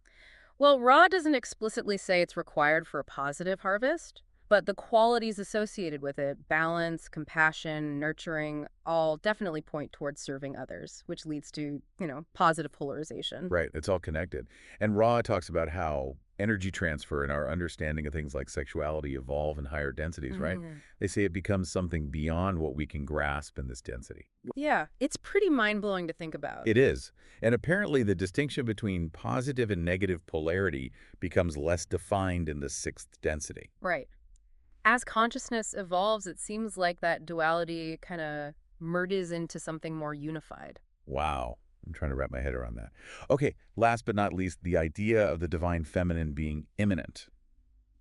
Well, Ra doesn't explicitly say it's required for a positive harvest, but the qualities associated with it, balance, compassion, nurturing, all definitely point towards serving others, which leads to, positive polarization. Right, it's all connected. And Ra talks about how energy transfer and our understanding of things like sexuality evolve in higher densities, right? They say it becomes something beyond what we can grasp in this density. Yeah, it's pretty mind-blowing to think about. It is. And apparently the distinction between positive and negative polarity becomes less defined in the sixth density. Right. As consciousness evolves, it seems like that duality kind of merges into something more unified. Wow. I'm trying to wrap my head around that. Okay, last but not least, the idea of the divine feminine being immanent.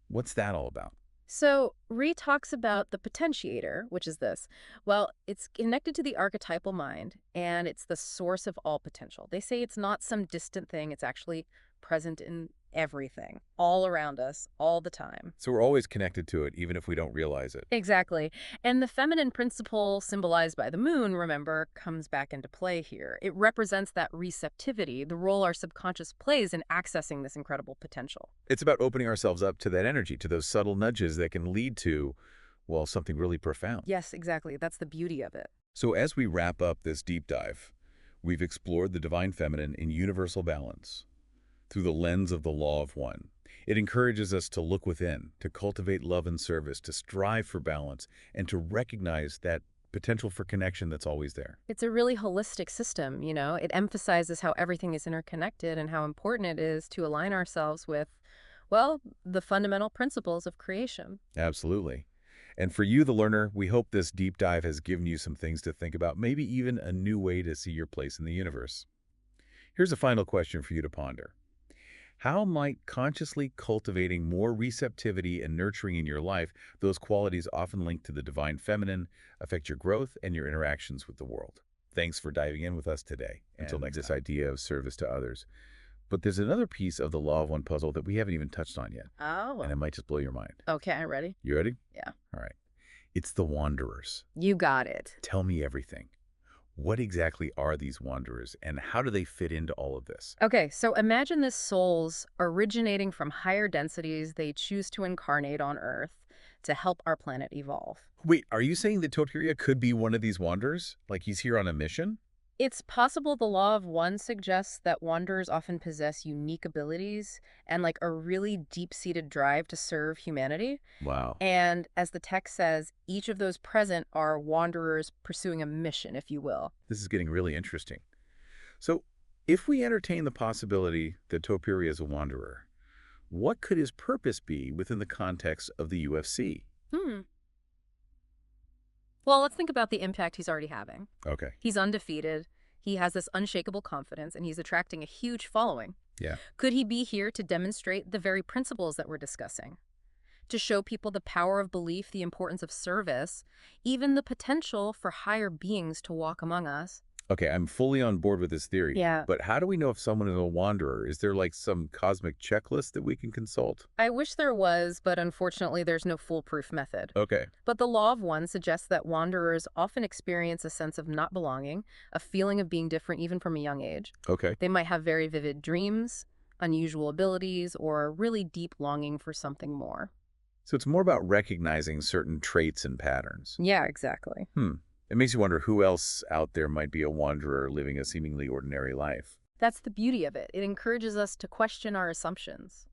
What's that all about? So, Rhee talks about the potentiator, which is this. Well, it's connected to the archetypal mind, and it's the source of all potential. They say it's not some distant thing. It's actually present in everything, all around us, all the time. So we're always connected to it, even if we don't realize it. Exactly. And the feminine principle symbolized by the moon, remember, comes back into play here. It represents that receptivity, the role our subconscious plays in accessing this incredible potential. It's about opening ourselves up to that energy, to those subtle nudges that can lead to, well, something really profound. Yes, exactly. That's the beauty of it. So as we wrap up this deep dive, we've explored the divine feminine in universal balance through the lens of the law of one. It encourages us to look within, to cultivate love and service, to strive for balance, and to recognize that potential for connection that's always there. It's a really holistic system, It emphasizes how everything is interconnected and how important it is to align ourselves with, well, the fundamental principles of creation. Absolutely. And for you, the learner, we hope this deep dive has given you some things to think about, maybe even a new way to see your place in the universe. Here's a final question for you to ponder. How might consciously cultivating more receptivity and nurturing in your life, those qualities often linked to the divine feminine, affect your growth and your interactions with the world? Thanks for diving in with us today. Until next time. This idea of service to others. But there's another piece of the Law of One puzzle that we haven't even touched on yet. Oh. And it might just blow your mind. Okay, I'm ready. You ready? Yeah. All right. It's the wanderers. You got it. Tell me everything. What exactly are these wanderers, and how do they fit into all of this? Okay, so imagine this souls originating from higher densities they choose to incarnate on Earth to help our planet evolve. Wait, are you saying that Toteria could be one of these wanderers? Like he's here on a mission? It's possible the law of one suggests that wanderers often possess unique abilities and like a really deep-seated drive to serve humanity. Wow. And as the text says, each of those present are wanderers pursuing a mission, if you will. This is getting really interesting. So if we entertain the possibility that Toteria is a wanderer, what could his purpose be within the context of the UFC? Well, let's think about the impact he's already having. Okay. He's undefeated, he has this unshakable confidence, and he's attracting a huge following. Yeah. Could he be here to demonstrate the very principles that we're discussing? To show people the power of belief, the importance of service, even the potential for higher beings to walk among us? Okay, I'm fully on board with this theory. Yeah. But how do we know if someone is a wanderer? Is there like some cosmic checklist that we can consult? I wish there was, but unfortunately there's no foolproof method. Okay. But the Law of One suggests that wanderers often experience a sense of not belonging, a feeling of being different even from a young age. Okay. They might have very vivid dreams, unusual abilities, or a really deep longing for something more. So it's more about recognizing certain traits and patterns. Yeah, exactly. It makes you wonder who else out there might be a wanderer living a seemingly ordinary life. That's the beauty of it. It encourages us to question our assumptions,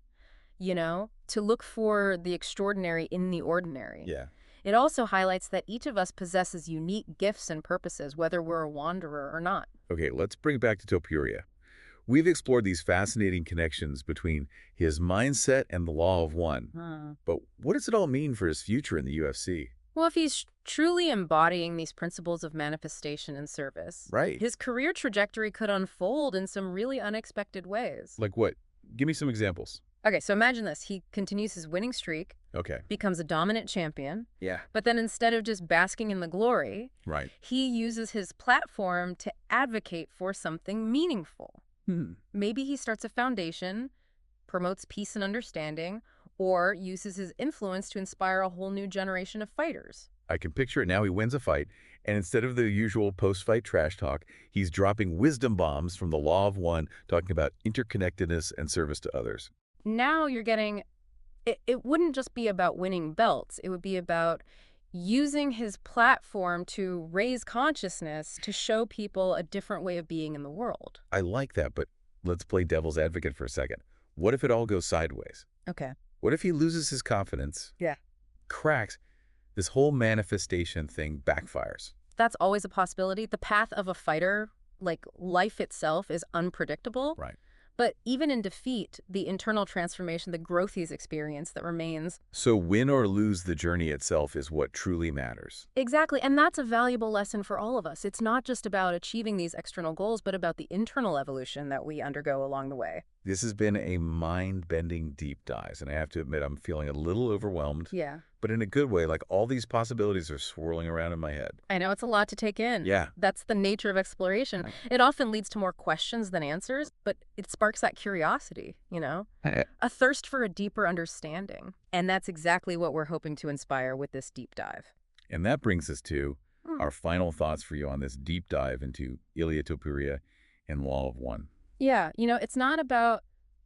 to look for the extraordinary in the ordinary. Yeah. It also highlights that each of us possesses unique gifts and purposes, whether we're a wanderer or not. Okay, let's bring it back to Topuria. We've explored these fascinating connections between his mindset and the Law of One. But what does it all mean for his future in the UFC? Well, if he's truly embodying these principles of manifestation and service, Right. his career trajectory could unfold in some really unexpected ways. Like what? Give me some examples. Okay, so imagine this. He continues his winning streak, Okay. becomes a dominant champion, Yeah. but then instead of just basking in the glory, Right. he uses his platform to advocate for something meaningful. Maybe he starts a foundation, promotes peace and understanding, or uses his influence to inspire a whole new generation of fighters. I can picture it now. He wins a fight, and instead of the usual post-fight trash talk, he's dropping wisdom bombs from the Law of One, talking about interconnectedness and service to others. Now you're getting, it wouldn't just be about winning belts. It would be about using his platform to raise consciousness, to show people a different way of being in the world. I like that, but let's play devil's advocate for a second. What if it all goes sideways? Okay. What if he loses his confidence? Yeah. Cracks. This whole manifestation thing backfires. That's always a possibility. The path of a fighter, like life itself, is unpredictable. Right. But even in defeat, the internal transformation, the growth he's experienced that remains. So win or lose, the journey itself is what truly matters. Exactly. And that's a valuable lesson for all of us. It's not just about achieving these external goals, but about the internal evolution that we undergo along the way. This has been a mind-bending deep dive, and I have to admit I'm feeling a little overwhelmed. Yeah. But in a good way, like all these possibilities are swirling around in my head. I know it's a lot to take in. Yeah. That's the nature of exploration. It often leads to more questions than answers, but it sparks that curiosity, a thirst for a deeper understanding. And that's exactly what we're hoping to inspire with this deep dive. And that brings us to our final thoughts for you on this deep dive into Ilia Topuria and Law of One. Yeah, it's not about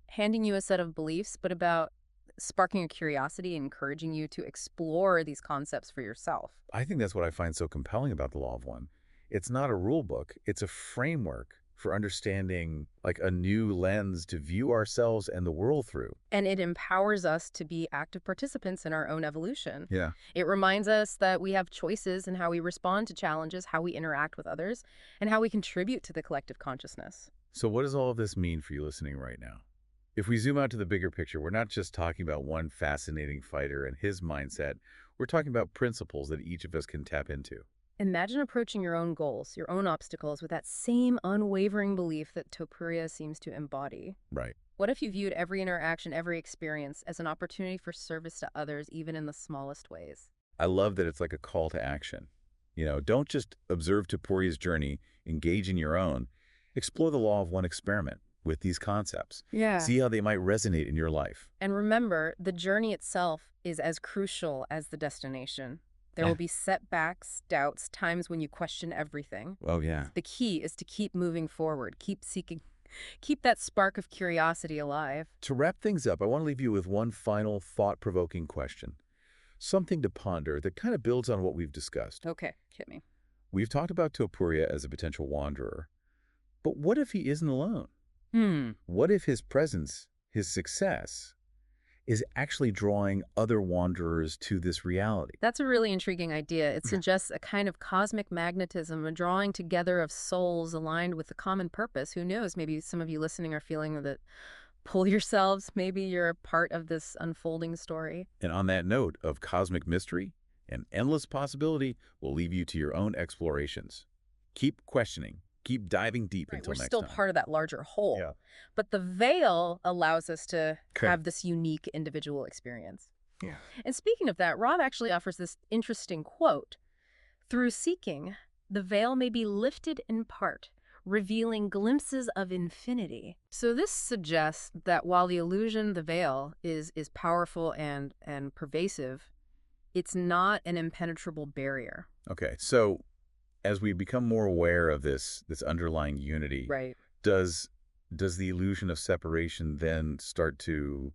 handing you a set of beliefs, but about sparking a curiosity, encouraging you to explore these concepts for yourself. I think that's what I find so compelling about the Law of One. It's not a rule book. It's a framework for understanding like a new lens to view ourselves and the world through. And it empowers us to be active participants in our own evolution. Yeah. It reminds us that we have choices in how we respond to challenges, how we interact with others, and how we contribute to the collective consciousness. So what does all of this mean for you listening right now? If we zoom out to the bigger picture, we're not just talking about one fascinating fighter and his mindset. We're talking about principles that each of us can tap into. Imagine approaching your own goals, your own obstacles, with that same unwavering belief that Topuria seems to embody. Right. What if you viewed every interaction, every experience as an opportunity for service to others, even in the smallest ways? I love that it's like a call to action. Don't just observe Topuria's journey, engage in your own. Explore the Law of One experiment with these concepts. Yeah. See how they might resonate in your life. And remember, the journey itself is as crucial as the destination. There will be setbacks, doubts, times when you question everything. Oh, yeah. The key is to keep moving forward, keep seeking, keep that spark of curiosity alive. To wrap things up, I want to leave you with one final thought-provoking question. Something to ponder that kind of builds on what we've discussed. Okay, hit me. We've talked about Topuria as a potential wanderer. But what if he isn't alone? What if his presence, his success, is actually drawing other wanderers to this reality? That's a really intriguing idea. It suggests a kind of cosmic magnetism, a drawing together of souls aligned with a common purpose. Who knows? Maybe some of you listening are feeling that pull yourselves. Maybe you're a part of this unfolding story. And on that note of cosmic mystery, and endless possibility will leave you to your own explorations. Keep questioning. Keep diving deep Right, until we're next still time. part of that larger whole. Yeah. But the veil allows us to Okay. have this unique individual experience. Yeah. And speaking of that, Rob actually offers this interesting quote. Through seeking, the veil may be lifted in part, revealing glimpses of infinity. So this suggests that while the illusion, the veil, is powerful and pervasive, it's not an impenetrable barrier. Okay. So as we become more aware of this underlying unity, Right. does the illusion of separation then start to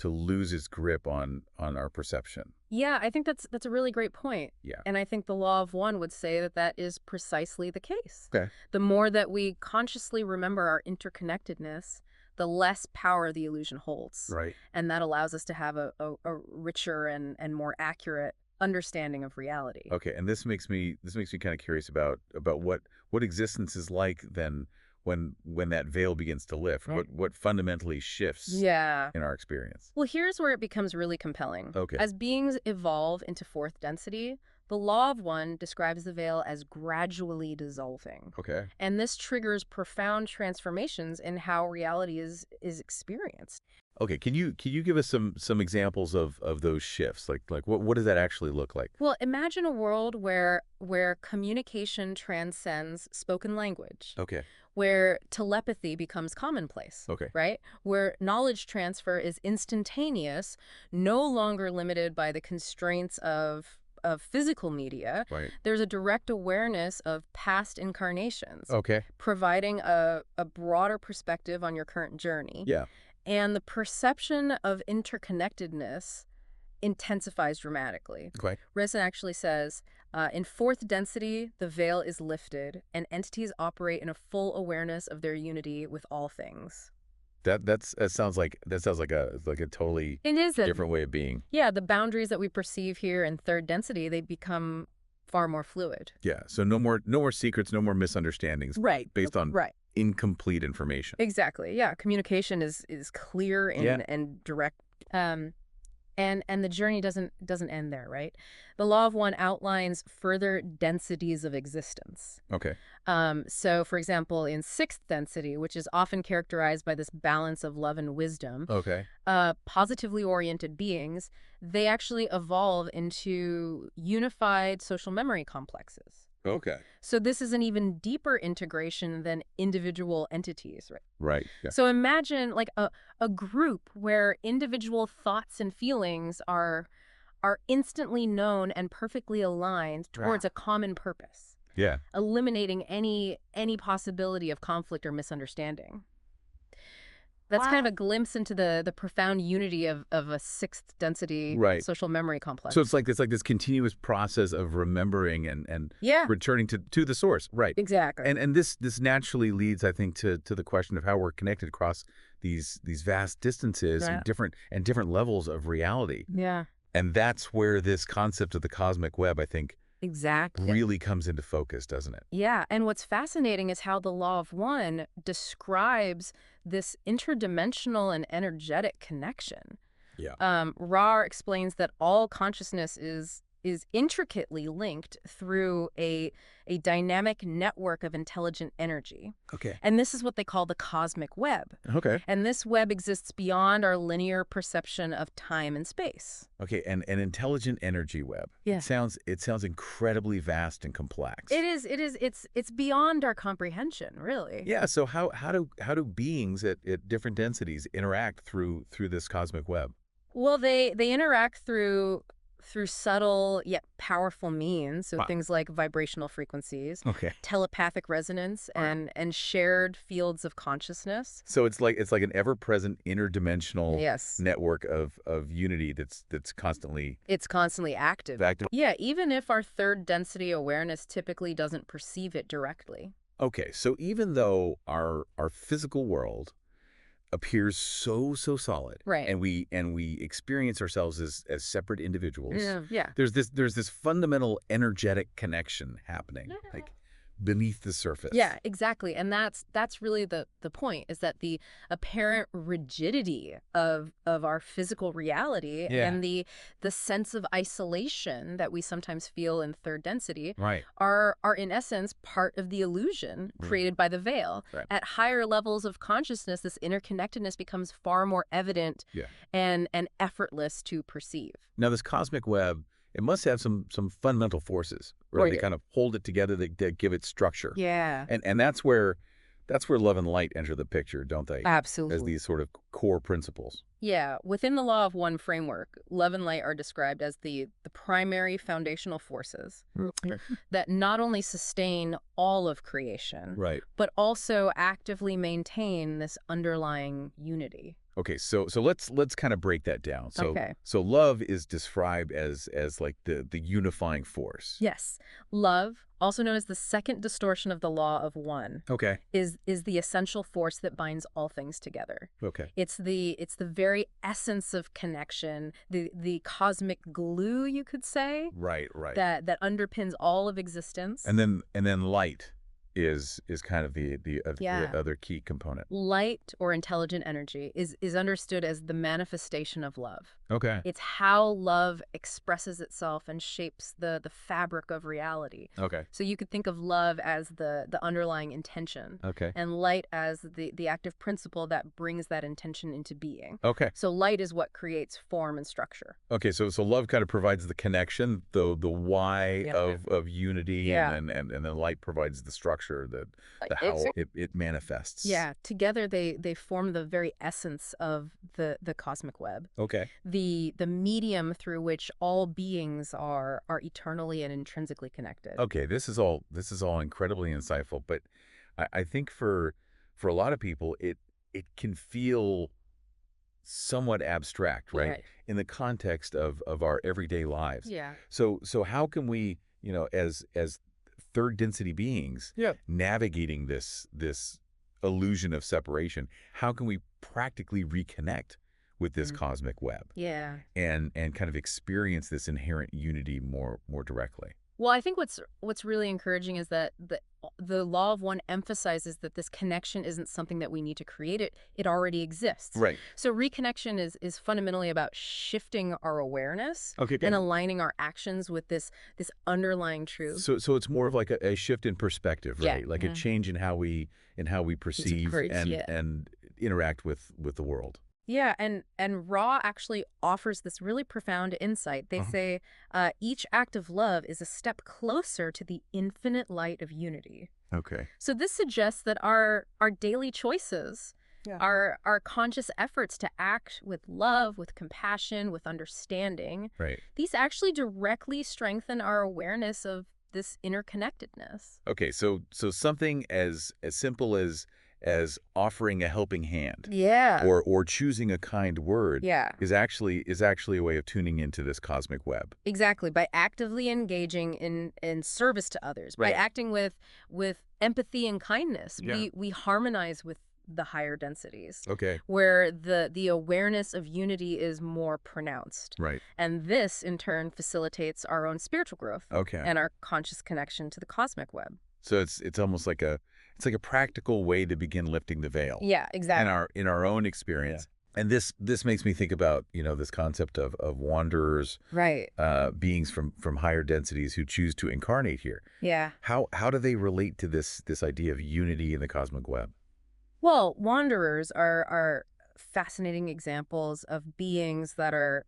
lose its grip on our perception? Yeah, I think that's a really great point. Yeah. And I think the law of one would say that that is precisely the case. Okay. The more that we consciously remember our interconnectedness, the less power the illusion holds. Right. And that allows us to have a richer and more accurate understanding of reality. Okay. And this makes me kind of curious about what existence is like then when that veil begins to lift. Right. What fundamentally shifts Yeah. in our experience? Well, here's where it becomes really compelling. Okay. As beings evolve into fourth density, the law of one describes the veil as gradually dissolving. Okay. And this triggers profound transformations in how reality is experienced. Okay. Can you give us some examples of those shifts? Like what does that actually look like? Well, imagine a world where communication transcends spoken language, Okay. where telepathy becomes commonplace. Okay. Right? Where knowledge transfer is instantaneous, no longer limited by the constraints of physical media. Right. There's a direct awareness of past incarnations, Okay. providing a broader perspective on your current journey. Yeah. And the perception of interconnectedness intensifies dramatically. Okay. Risen actually says, in fourth density, the veil is lifted, and entities operate in a full awareness of their unity with all things. That sounds like a totally It is a different way of being. Yeah, the boundaries that we perceive here in third density, they become far more fluid. Yeah. So no more secrets, no more misunderstandings. Right. Based on Right. incomplete information. Exactly. Yeah. Communication is clear and, Yeah. and direct. And the journey doesn't end there, right? The law of one outlines further densities of existence. Okay. So, for example, in sixth density, which is often characterized by this balance of love and wisdom, Okay. positively oriented beings, they actually evolve into unified social memory complexes. Okay. So this is an even deeper integration than individual entities, right? Right. Yeah. So imagine like a group where individual thoughts and feelings are instantly known and perfectly aligned towards a common purpose, Yeah. eliminating any possibility of conflict or misunderstanding. That's kind of a glimpse into the profound unity of a sixth density Right. social memory complex. So it's like this continuous process of remembering and Yeah, returning to the source. Right. exactly. And this naturally leads, I think, to the question of how we're connected across these vast distances Right. and different levels of reality. Yeah, And that's where this concept of the cosmic web, I think, exactly. really comes into focus, doesn't it? Yeah, and what's fascinating is how the law of one describes this interdimensional and energetic connection. Yeah. Ra explains that all consciousness is intricately linked through a dynamic network of intelligent energy. Okay. And this is what they call the cosmic web. Okay. And this web exists beyond our linear perception of time and space. Okay. And an intelligent energy web. Yeah. It sounds incredibly vast and complex. It is. It's beyond our comprehension, really. Yeah. So how do beings at different densities interact through this cosmic web? Well, they interact through subtle yet powerful means, so Wow. things like vibrational frequencies, Okay. telepathic resonance, and shared fields of consciousness. So it's like an ever-present interdimensional Yes, network of unity that's constantly it's constantly active. active. Yeah, even if our third density awareness typically doesn't perceive it directly. Okay, so even though our physical world appears so solid, Right. and we experience ourselves as separate individuals, Yeah. there's this fundamental energetic connection happening. Like beneath the surface. Yeah, exactly. And that's really the point, is that the apparent rigidity of our physical reality Yeah. and the sense of isolation that we sometimes feel in third density Right. are in essence part of the illusion created by the veil. Right. At higher levels of consciousness, this interconnectedness becomes far more evident Yeah. and effortless to perceive. Now, this cosmic web, it must have some fundamental forces, right? They Right. kind of hold it together, they give it structure. Yeah. And that's where love and light enter the picture, don't they? As Absolutely. these sort of core principles. Yeah, within the law of one framework, love and light are described as the primary foundational forces that not only sustain all of creation, Right. but also actively maintain this underlying unity. Okay, so let's kind of break that down. Okay. So love is described as like the unifying force. Yes, love, also known as the second distortion of the law of one, Okay. is the essential force that binds all things together. Okay. It's the very essence of connection, the cosmic glue, you could say, Right. that underpins all of existence. And then light is kind of the Yeah. other key component. Light, or intelligent energy, is understood as the manifestation of love. Okay. It's how love expresses itself and shapes the fabric of reality. Okay. So you could think of love as the underlying intention, Okay. and light as the active principle that brings that intention into being. Okay. So light is what creates form and structure. Okay, so love kind of provides the connection, the why Yeah. of unity, Yeah. and then light provides the structure, the how it manifests. Yeah, together they form the very essence of the cosmic web. Okay. The medium through which all beings are eternally and intrinsically connected. Okay, this is all incredibly insightful, but I think for a lot of people it can feel somewhat abstract, right? Right. In the context of our everyday lives. Yeah. So how can we, as third density beings, navigating this illusion of separation, how can we practically reconnect with this cosmic web Yeah. and kind of experience this inherent unity more directly? Well, I think what's really encouraging is that the law of one emphasizes that this connection isn't something that we need to create. It already exists. Right. So reconnection is fundamentally about shifting our awareness Okay. and aligning our actions with this underlying truth. So it's more of like a shift in perspective, Yeah. right? Like a change in how we perceive approach, yeah. and interact with the world. Yeah, and Ra actually offers this really profound insight. They say each act of love is a step closer to the infinite light of unity. Okay. So this suggests that our daily choices, our conscious efforts to act with love, with compassion, with understanding, Right. these actually directly strengthen our awareness of this interconnectedness. Okay, so something as simple as offering a helping hand, Yeah. or choosing a kind word, Yeah. is actually a way of tuning into this cosmic web. Exactly, by actively engaging in service to others, by Right. acting with empathy and kindness, Yeah. we harmonize with the higher densities, Okay. where the awareness of unity is more pronounced. Right. And this, in turn, facilitates our own spiritual growth Okay. and our conscious connection to the cosmic web. So it's almost like a practical way to begin lifting the veil. Yeah, exactly. In our own experience. And this makes me think about, this concept of wanderers, Right. beings from higher densities who choose to incarnate here. Yeah. How do they relate to this idea of unity in the cosmic web? Well, wanderers are fascinating examples of beings that are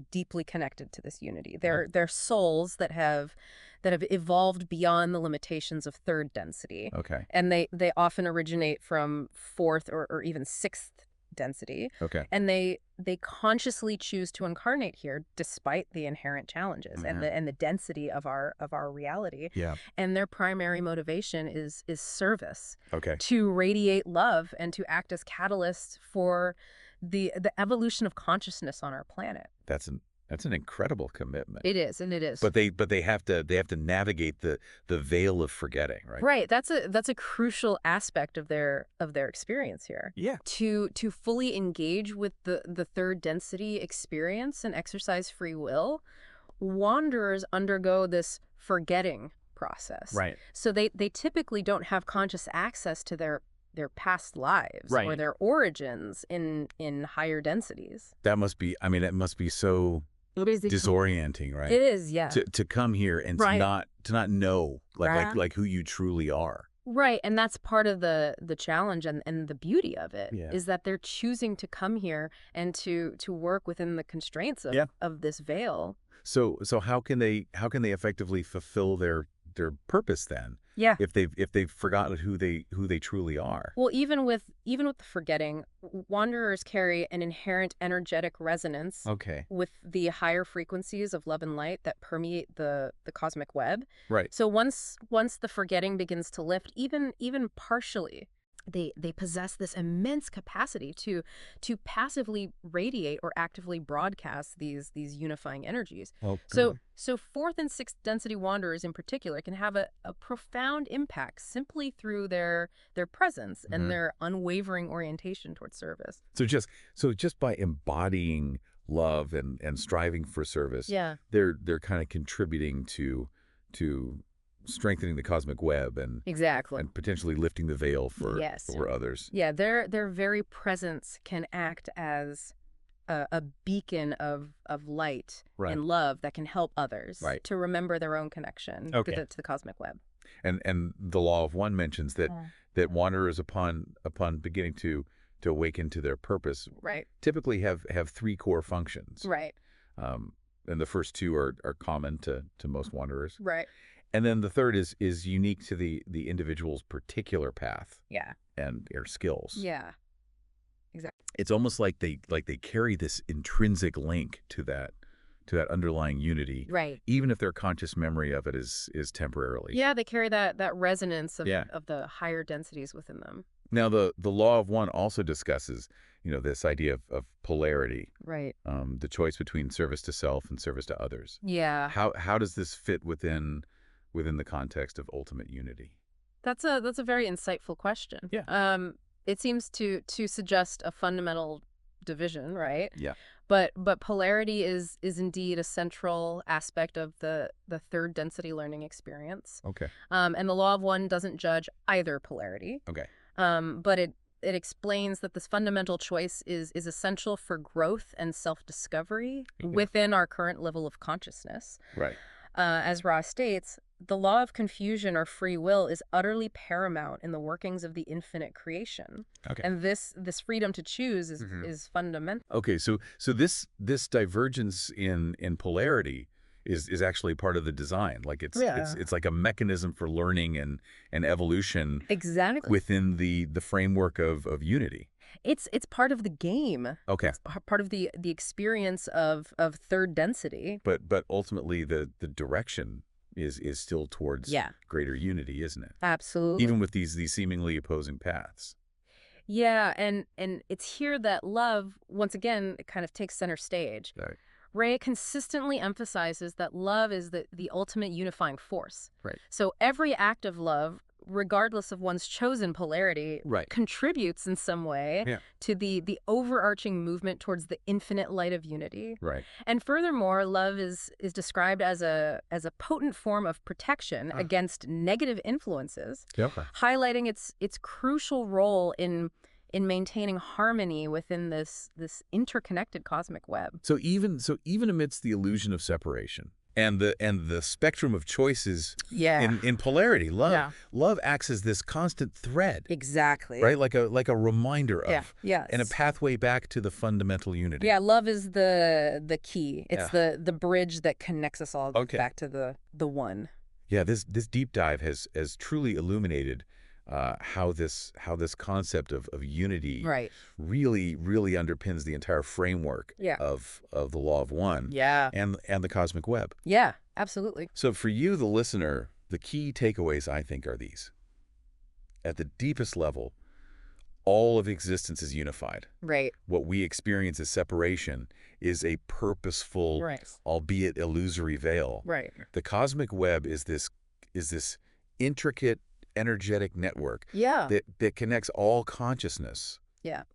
deeply connected to this unity. They're souls that have evolved beyond the limitations of third density. Okay. And they often originate from fourth or even sixth density. Okay. And they consciously choose to incarnate here despite the inherent challenges and the density of our reality. Yeah. And their primary motivation is service. Okay. To radiate love and to act as catalysts for the evolution of consciousness on our planet. That's an incredible commitment. It is, and it is. But they have to navigate the veil of forgetting, right? Right. That's a crucial aspect of their experience here. Yeah. To fully engage with the third density experience and exercise free will, wanderers undergo this forgetting process. Right. So they typically don't have conscious access to their past lives or Right. their origins in higher densities. That must be, I mean, it must be so It is disorienting, right? It is, yeah. To come here and Right. to not know Right. like who you truly are. Right, and that's part of the challenge and the beauty of it Yeah. is that they're choosing to come here and to work within the constraints Yeah. of this veil. So how can they effectively fulfill their purpose then? Yeah. If they've forgotten who they truly are. Well, even with the forgetting, wanderers carry an inherent energetic resonance Okay. with the higher frequencies of love and light that permeate the cosmic web. Right. So once the forgetting begins to lift, even partially, they possess this immense capacity to passively radiate or actively broadcast these unifying energies. Oh, So fourth and sixth density wanderers in particular can have a profound impact simply through their presence and their unwavering orientation towards service. So just by embodying love and striving for service, Yeah. they're kind of contributing to strengthening the cosmic web Exactly. and potentially lifting the veil for Yes. others. Yeah, their very presence can act as a beacon of light Right. and love that can help others Right. to remember their own connection Okay. to the cosmic web. And the law of one mentions that Oh. that wanderers upon beginning to awaken to their purpose Right. typically have three core functions. Right. And the first two are common to most wanderers. Right. And then the third is unique to the individual's particular path Yeah. and their skills. Yeah. It's almost like they carry this intrinsic link to that underlying unity, Right. even if their conscious memory of it is temporarily. Yeah, they carry that resonance of, Yeah. of the higher densities within them. Now the law of one also discusses, this idea of polarity, Right. the choice between service to self and service to others. Yeah. How does this fit within the context of ultimate unity? That's a very insightful question. Yeah. It seems to suggest a fundamental division, right? Yeah. But polarity is indeed a central aspect of the third density learning experience. Okay. And the law of one doesn't judge either polarity. Okay. But it explains that this fundamental choice is essential for growth and self-discovery within our current level of consciousness. Right. As Ross states, the law of confusion or free will is utterly paramount in the workings of the infinite creation. Okay. And this freedom to choose is fundamental. Okay, so this divergence in polarity is actually part of the design. Like it's like a mechanism for learning and evolution Exactly. within the framework of unity. It's part of the game. Okay. It's part of the experience of third density. But ultimately the direction is still towards greater unity, isn't it? Absolutely. Even with these seemingly opposing paths. Yeah, and it's here that love, once again, kind of takes center stage. Right. Ray consistently emphasizes that love is the ultimate unifying force. Right. So every act of love, regardless of one's chosen polarity, Right. contributes in some way to the overarching movement towards the infinite light of unity. Right. And furthermore, love is described as a potent form of protection against negative influences, Okay. highlighting its crucial role in maintaining harmony within this interconnected cosmic web. So even amidst the illusion of separation and the spectrum of choices in polarity, love acts as this constant thread. Exactly. Right? Like a reminder of Yes. and a pathway back to the fundamental unity. Yeah, love is the key. It's the bridge that connects us all back to the one. Yeah, this deep dive has truly illuminated how this concept of unity really underpins the entire framework of the law of one and the cosmic web. Yeah, absolutely. So for you, the listener, the key takeaways, I think, are these. At the deepest level, all of existence is unified. Right. What we experience as separation is a purposeful, albeit illusory veil. Right. The cosmic web is this intricate energetic network that connects all consciousness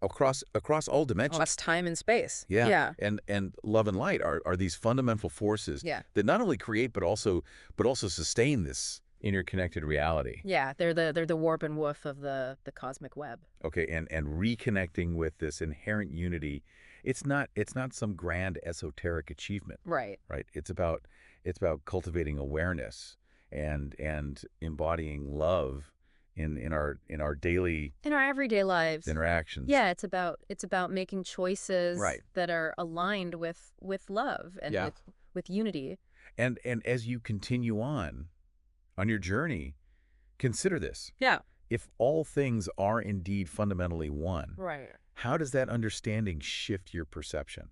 across all dimensions. Across time and space. Yeah. And love and light are these fundamental forces that not only create but also sustain this interconnected reality. Yeah, they're the warp and woof of the cosmic web. Okay, and reconnecting with this inherent unity. It's not some grand esoteric achievement, Right. right? It's about cultivating awareness and embodying love in our daily In our everyday lives. interactions. Yeah, it's about making choices Right. that are aligned with love and Yeah. with unity. And as you continue on your journey, consider this. Yeah. If all things are indeed fundamentally one, Right. how does that understanding shift your perception?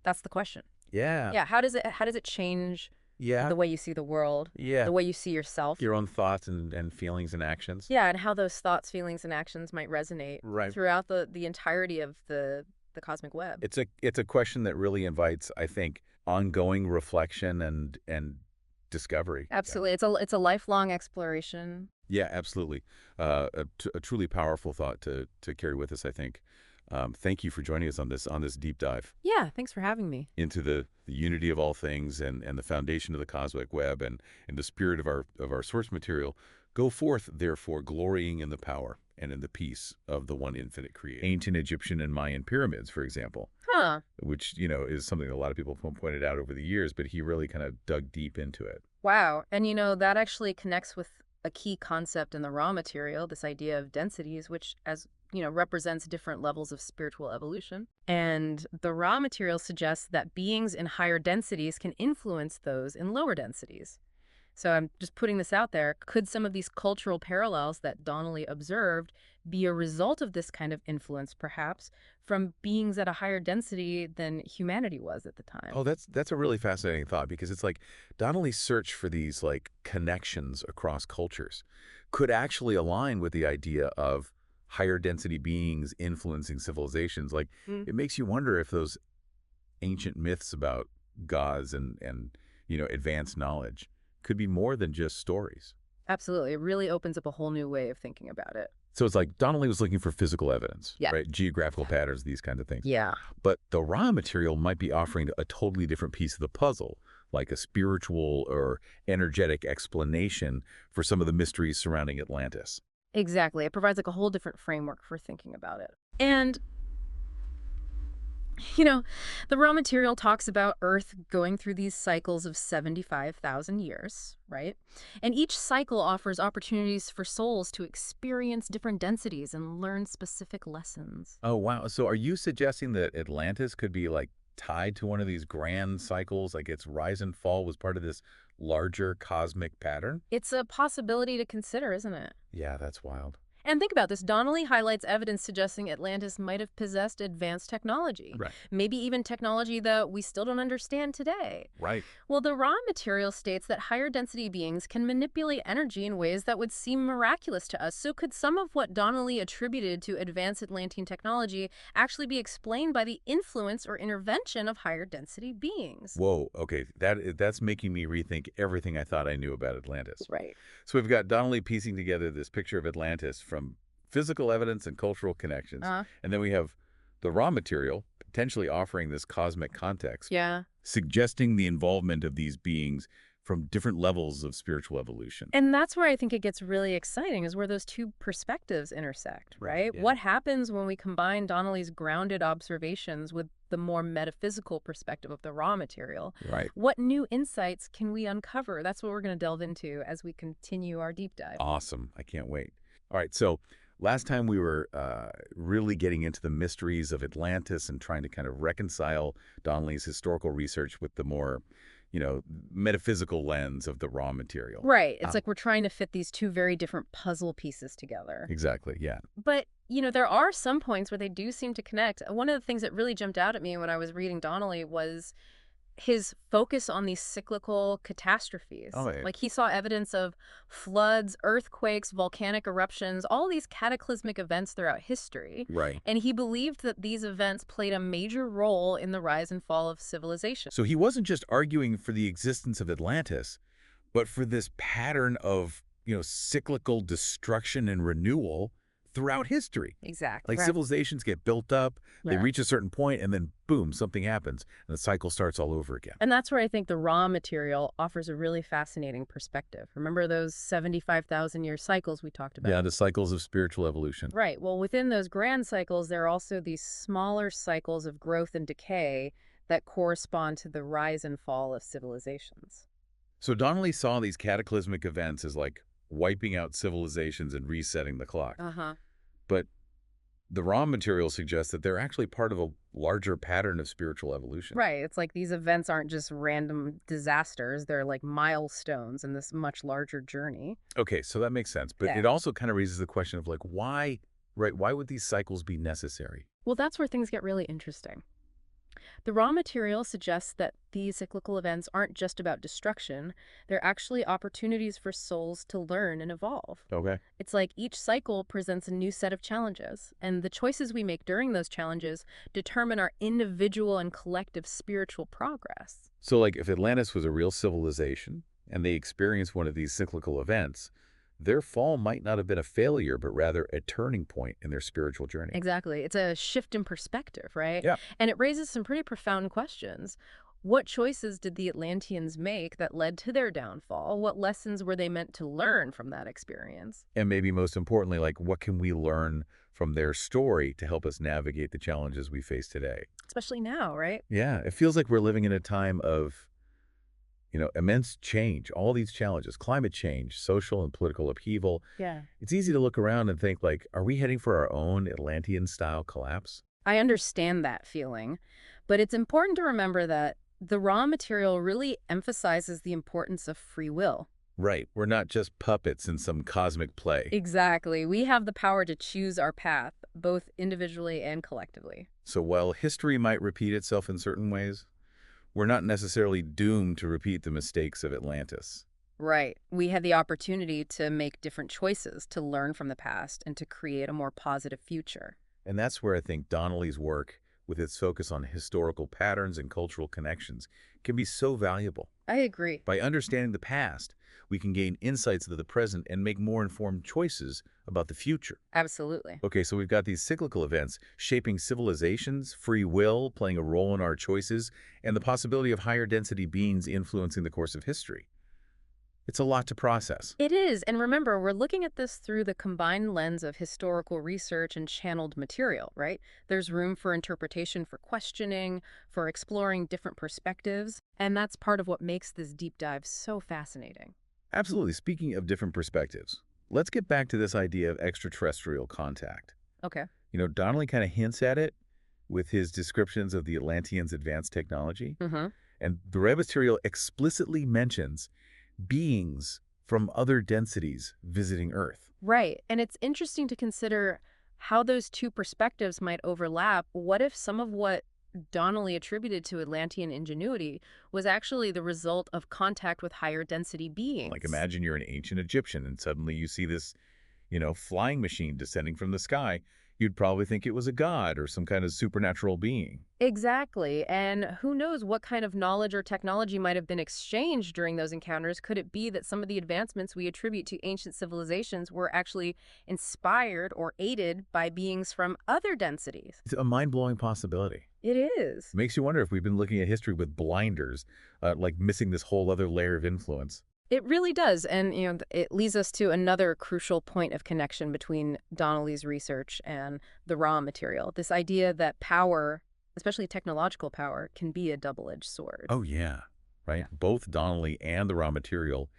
That's the question. Yeah. Yeah, how does it change Yeah. the way you see the world, Yeah. the way you see yourself? Your own thoughts and feelings and actions. Yeah, and how those thoughts, feelings, and actions might resonate Right. throughout the entirety of the cosmic web. It's a question that really invites, I think, ongoing reflection and discovery. Absolutely. It's a lifelong exploration. Yeah, absolutely. A truly powerful thought to carry with us, I think. Thank you for joining us on this deep dive Yeah, thanks for having me. into the unity of all things and the foundation of the cosmic web and the spirit of our source material. Go forth, therefore, glorying in the power and in the peace of the one infinite creator. Ancient Egyptian and Mayan pyramids, for example, Huh. which, is something a lot of people have pointed out over the years, but he really kind of dug deep into it. Wow. And that actually connects with a key concept in the raw material, this idea of densities, which represents different levels of spiritual evolution. And the raw material suggests that beings in higher densities can influence those in lower densities. So I'm just putting this out there. Could some of these cultural parallels that Donnelly observed be a result of this kind of influence, perhaps, from beings at a higher density than humanity was at the time? Oh, that's a really fascinating thought, because it's like Donnelly's search for these like connections across cultures could actually align with the idea of higher density beings influencing civilizations. Like, Mm. it makes you wonder if those ancient myths about gods and advanced knowledge could be more than just stories. Absolutely. It really opens up a whole new way of thinking about it. So it's like Donnelly was looking for physical evidence, Yeah. right? Geographical patterns, these kinds of things. Yeah. But the raw material might be offering a totally different piece of the puzzle, like a spiritual or energetic explanation for some of the mysteries surrounding Atlantis. Exactly. It provides like a whole different framework for thinking about it. And the raw material talks about Earth going through these cycles of 75,000 years, right? And each cycle offers opportunities for souls to experience different densities and learn specific lessons. Oh, wow. So are you suggesting that Atlantis could be like tied to one of these grand cycles, like its rise and fall was part of this larger cosmic pattern? It's a possibility to consider, isn't it? Yeah, that's wild. And think about this. Donnelly highlights evidence suggesting Atlantis might have possessed advanced technology. Right. Maybe even technology that we still don't understand today. Right. Well, the raw material states that higher density beings can manipulate energy in ways that would seem miraculous to us. So could some of what Donnelly attributed to advanced Atlantean technology actually be explained by the influence or intervention of higher density beings? Whoa, okay. That's making me rethink everything I thought I knew about Atlantis. Right. So we've got Donnelly piecing together this picture of Atlantis from physical evidence and cultural connections. And then we have the raw material potentially offering this cosmic context, Yeah. suggesting the involvement of these beings from different levels of spiritual evolution. And that's where I think it gets really exciting, is where those two perspectives intersect, right? Yeah. What happens when we combine Donnelly's grounded observations with the more metaphysical perspective of the raw material? Right. What new insights can we uncover? That's what we're going to delve into as we continue our deep dive. Awesome. I can't wait. All right. So last time we were really getting into the mysteries of Atlantis and trying to kind of reconcile Donnelly's historical research with the more, metaphysical lens of the raw material. Right. It's like we're trying to fit these two very different puzzle pieces together. Exactly. Yeah. But, there are some points where they do seem to connect. One of the things that really jumped out at me when I was reading Donnelly was his focus on these cyclical catastrophes. Oh, yeah. Like, he saw evidence of floods, earthquakes, volcanic eruptions, all these cataclysmic events throughout history. Right. And he believed that these events played a major role in the rise and fall of civilization. So he wasn't just arguing for the existence of Atlantis, but for this pattern of, cyclical destruction and renewal throughout history. Exactly. Like Right. civilizations get built up, they Yeah. reach a certain point, and then boom, something happens, and the cycle starts all over again. And that's where I think the raw material offers a really fascinating perspective. Remember those 75,000-year cycles we talked about? Yeah, the cycles of spiritual evolution. Right. Well, within those grand cycles, there are also these smaller cycles of growth and decay that correspond to the rise and fall of civilizations. So Donnelly saw these cataclysmic events as like wiping out civilizations and resetting the clock. Uh-huh. But the raw material suggests that they're actually part of a larger pattern of spiritual evolution. Right. It's like these events aren't just random disasters. They're like milestones in this much larger journey. Okay, so that makes sense. But Yeah. it also kind of raises the question of like, why, right, why would these cycles be necessary? Well, that's where things get really interesting. The raw material suggests that these cyclical events aren't just about destruction, they're actually opportunities for souls to learn and evolve. Okay. It's like each cycle presents a new set of challenges, and the choices we make during those challenges determine our individual and collective spiritual progress. So like if Atlantis was a real civilization and they experienced one of these cyclical events, their fall might not have been a failure, but rather a turning point in their spiritual journey. Exactly. It's a shift in perspective, right? Yeah. And it raises some pretty profound questions. What choices did the Atlanteans make that led to their downfall? What lessons were they meant to learn from that experience? And maybe most importantly, like what can we learn from their story to help us navigate the challenges we face today? Especially now, right? Yeah, it feels like we're living in a time of, immense change, all these challenges, climate change, social and political upheaval. Yeah. It's easy to look around and think like, are we heading for our own Atlantean-style collapse? I understand that feeling, but it's important to remember that the raw material really emphasizes the importance of free will. Right, we're not just puppets in some cosmic play. Exactly. We have the power to choose our path, both individually and collectively. So while history might repeat itself in certain ways, we're not necessarily doomed to repeat the mistakes of Atlantis. Right. We had the opportunity to make different choices, to learn from the past, and to create a more positive future. And that's where I think Donnelly's work, with its focus on historical patterns and cultural connections, can be so valuable. I agree. By understanding the past, we can gain insights into the present and make more informed choices about the future. Absolutely. Okay, so we've got these cyclical events shaping civilizations, free will playing a role in our choices, and the possibility of higher density beings influencing the course of history. It's a lot to process. It is. And remember, we're looking at this through the combined lens of historical research and channeled material, right? There's room for interpretation, for questioning, for exploring different perspectives. And that's part of what makes this deep dive so fascinating. Absolutely. Speaking of different perspectives, let's get back to this idea of extraterrestrial contact. Okay. Donnelly kind of hints at it with his descriptions of the Atlanteans' advanced technology. Mm-hmm. And the raw material explicitly mentions beings from other densities visiting Earth. Right. And it's interesting to consider how those two perspectives might overlap. What if some of what Donnelly attributed to Atlantean ingenuity was actually the result of contact with higher density beings? Like imagine you're an ancient Egyptian and suddenly you see this, flying machine descending from the sky. You'd probably think it was a god or some kind of supernatural being. Exactly. And who knows what kind of knowledge or technology might have been exchanged during those encounters? Could it be that some of the advancements we attribute to ancient civilizations were actually inspired or aided by beings from other densities? It's a mind-blowing possibility. It is. It makes you wonder if we've been looking at history with blinders, like missing this whole other layer of influence. It really does. And, it leads us to another crucial point of connection between Donnelly's research and the raw material. This idea that power, especially technological power, can be a double-edged sword. Oh, yeah. Right? Both Donnelly and the raw material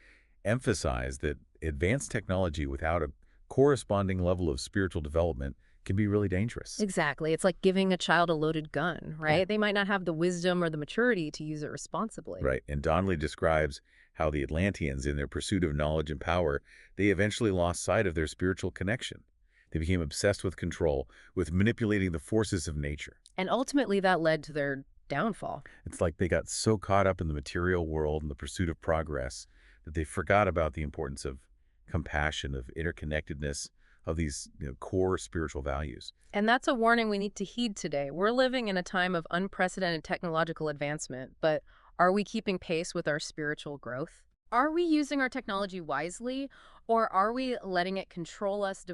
emphasize that advanced technology without a corresponding level of spiritual development can be really dangerous. Exactly. It's like giving a child a loaded gun, right? Yeah. They might not have the wisdom or the maturity to use it responsibly. Right. And Donnelly describes how the Atlanteans, in their pursuit of knowledge and power, they eventually lost sight of their spiritual connection. They became obsessed with control, with manipulating the forces of nature. And ultimately that led to their downfall. It's like they got so caught up in the material world and the pursuit of progress that they forgot about the importance of compassion, of interconnectedness, of these core spiritual values. And that's a warning we need to heed today. We're living in a time of unprecedented technological advancement, but are we keeping pace with our spiritual growth? Are we using our technology wisely, or are we letting it control us,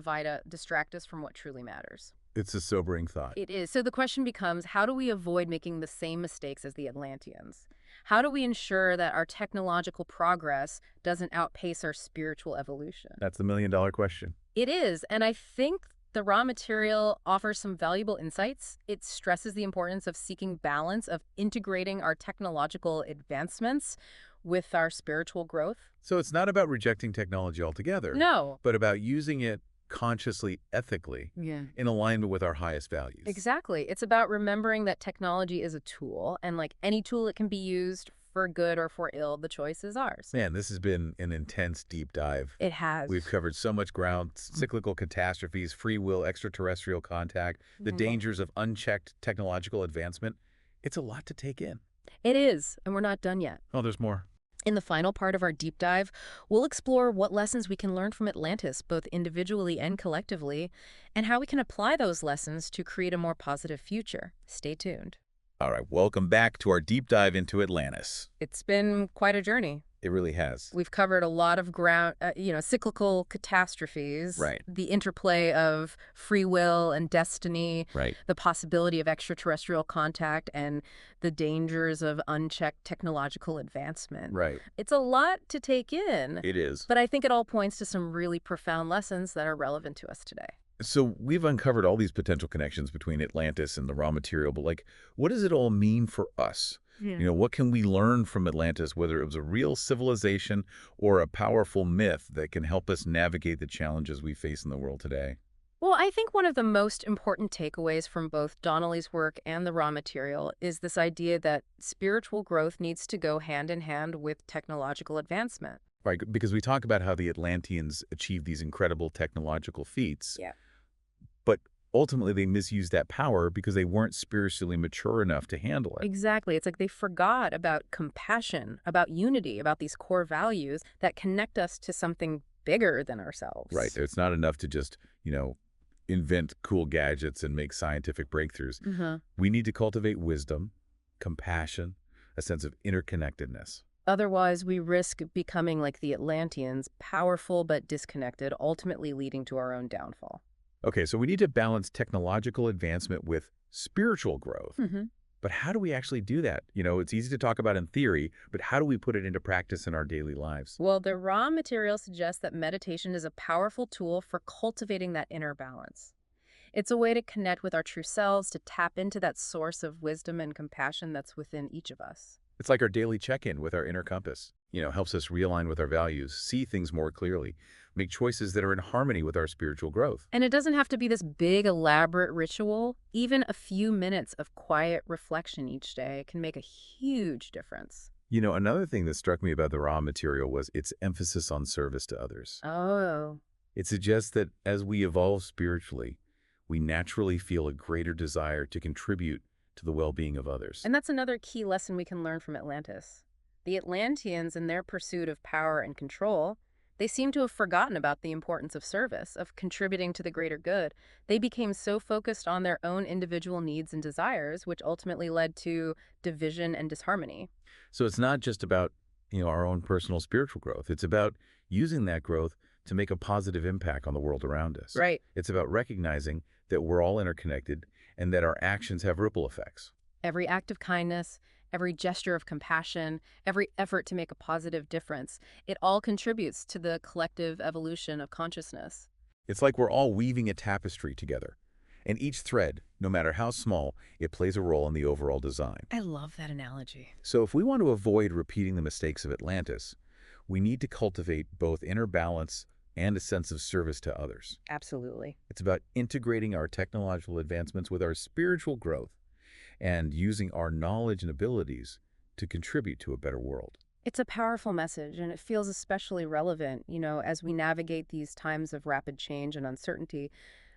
distract us from what truly matters? It's a sobering thought. It is. So the question becomes, how do we avoid making the same mistakes as the Atlanteans? How do we ensure that our technological progress doesn't outpace our spiritual evolution? That's the million-dollar question. It is, and I think the raw material offers some valuable insights. It stresses the importance of seeking balance, of integrating our technological advancements with our spiritual growth. So it's not about rejecting technology altogether, No. but about using it consciously, ethically, Yeah. in alignment with our highest values. Exactly. It's about remembering that technology is a tool, and like any tool, it can be used for good or for ill. The choice is ours. Man, this has been an intense deep dive. It has. We've covered so much ground: cyclical catastrophes, free will, extraterrestrial contact, the dangers of unchecked technological advancement. It's a lot to take in. It is, and we're not done yet. Oh, there's more. In the final part of our deep dive, we'll explore what lessons we can learn from Atlantis, both individually and collectively, and how we can apply those lessons to create a more positive future. Stay tuned. All right, welcome back to our deep dive into Atlantis. It's been quite a journey. It really has. We've covered a lot of ground, cyclical catastrophes, Right. the interplay of free will and destiny, Right. the possibility of extraterrestrial contact, and the dangers of unchecked technological advancement. Right. It's a lot to take in, It is. but I think it all points to some really profound lessons that are relevant to us today. So we've uncovered all these potential connections between Atlantis and the raw material, but what does it all mean for us? Yeah. What can we learn from Atlantis, whether it was a real civilization or a powerful myth that can help us navigate the challenges we face in the world today? Well, I think one of the most important takeaways from both Donnelly's work and the raw material is this idea that spiritual growth needs to go hand in hand with technological advancement. Right, because we talk about how the Atlanteans achieved these incredible technological feats, Yeah. but ultimately they misused that power because they weren't spiritually mature enough to handle it. Exactly. It's like they forgot about compassion, about unity, about these core values that connect us to something bigger than ourselves. Right, it's not enough to just, invent cool gadgets and make scientific breakthroughs. Mm-hmm. We need to cultivate wisdom, compassion, a sense of interconnectedness. Otherwise, we risk becoming like the Atlanteans, powerful but disconnected, ultimately leading to our own downfall. Okay, so we need to balance technological advancement with spiritual growth. Mm-hmm. But how do we actually do that? It's easy to talk about in theory, but how do we put it into practice in our daily lives? Well, the raw material suggests that meditation is a powerful tool for cultivating that inner balance. It's a way to connect with our true selves, to tap into that source of wisdom and compassion that's within each of us. It's like our daily check-in with our inner compass. Helps us realign with our values, see things more clearly, make choices that are in harmony with our spiritual growth. And it doesn't have to be this big, elaborate ritual. Even a few minutes of quiet reflection each day can make a huge difference. Another thing that struck me about the raw material was its emphasis on service to others. Oh. It suggests that as we evolve spiritually, we naturally feel a greater desire to contribute to the well-being of others. And that's another key lesson we can learn from Atlantis. The Atlanteans, in their pursuit of power and control, they seem to have forgotten about the importance of service, of contributing to the greater good. They became so focused on their own individual needs and desires, which ultimately led to division and disharmony. So it's not just about, our own personal spiritual growth. It's about using that growth to make a positive impact on the world around us. Right. It's about recognizing that we're all interconnected and that our actions have ripple effects. Every act of kindness, every gesture of compassion, every effort to make a positive difference, it all contributes to the collective evolution of consciousness. It's like we're all weaving a tapestry together. And each thread, no matter how small, it plays a role in the overall design. I love that analogy. So if we want to avoid repeating the mistakes of Atlantis, we need to cultivate both inner balance and a sense of service to others. Absolutely. It's about integrating our technological advancements with our spiritual growth and using our knowledge and abilities to contribute to a better world. It's a powerful message, and it feels especially relevant, as we navigate these times of rapid change and uncertainty.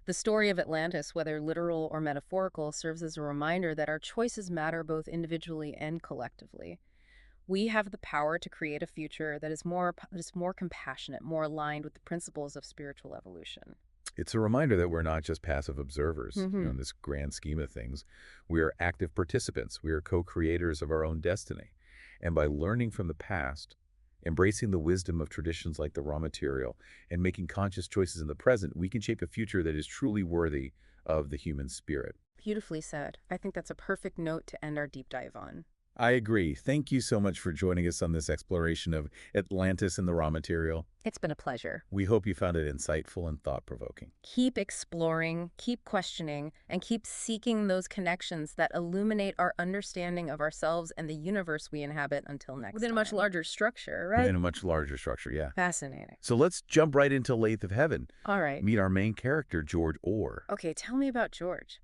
The story of Atlantis, whether literal or metaphorical, serves as a reminder that our choices matter both individually and collectively. We have the power to create a future that is more compassionate, more aligned with the principles of spiritual evolution. It's a reminder that we're not just passive observers in this grand scheme of things. We are active participants. We are co-creators of our own destiny. And by learning from the past, Embracing the wisdom of traditions like the raw material and making conscious choices in the present, we can shape a future that is truly worthy of the human spirit. Beautifully said. I think that's a perfect note to end our deep dive on. I agree. Thank you so much for joining us on this exploration of Atlantis and the raw material. It's been a pleasure. We hope you found it insightful and thought-provoking. Keep exploring, keep questioning, and keep seeking those connections that illuminate our understanding of ourselves and the universe we inhabit until next time. Within a much larger structure, right? Within a much larger structure, yeah. Fascinating. So let's jump right into Lathe of Heaven. All right. Meet our main character, George Orr. Okay, tell me about George.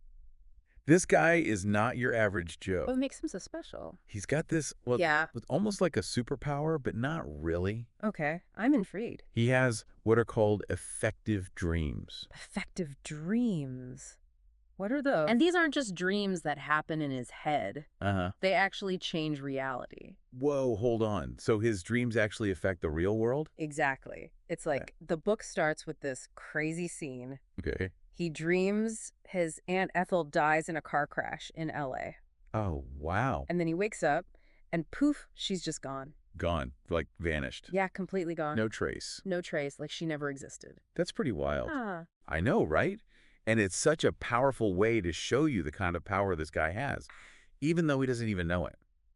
This guy is not your average Joe. What makes him so special? He's got this, well, Yeah. almost like a superpower, but not really. Okay, I'm intrigued. He has what are called effective dreams. Effective dreams. What are those? And these aren't just dreams that happen in his head. Uh-huh. They actually change reality. Whoa, hold on. So his dreams actually affect the real world? Exactly. It's like the book starts with this crazy scene. Okay. He dreams his Aunt Ethel dies in a car crash in LA. Oh, wow. And then he wakes up and poof, she's just gone. Gone. Like vanished. Yeah, completely gone. No trace. No trace, like she never existed. That's pretty wild. Ah. I know, right? And it's such a powerful way to show you the kind of power this guy has, even though he doesn't even know it.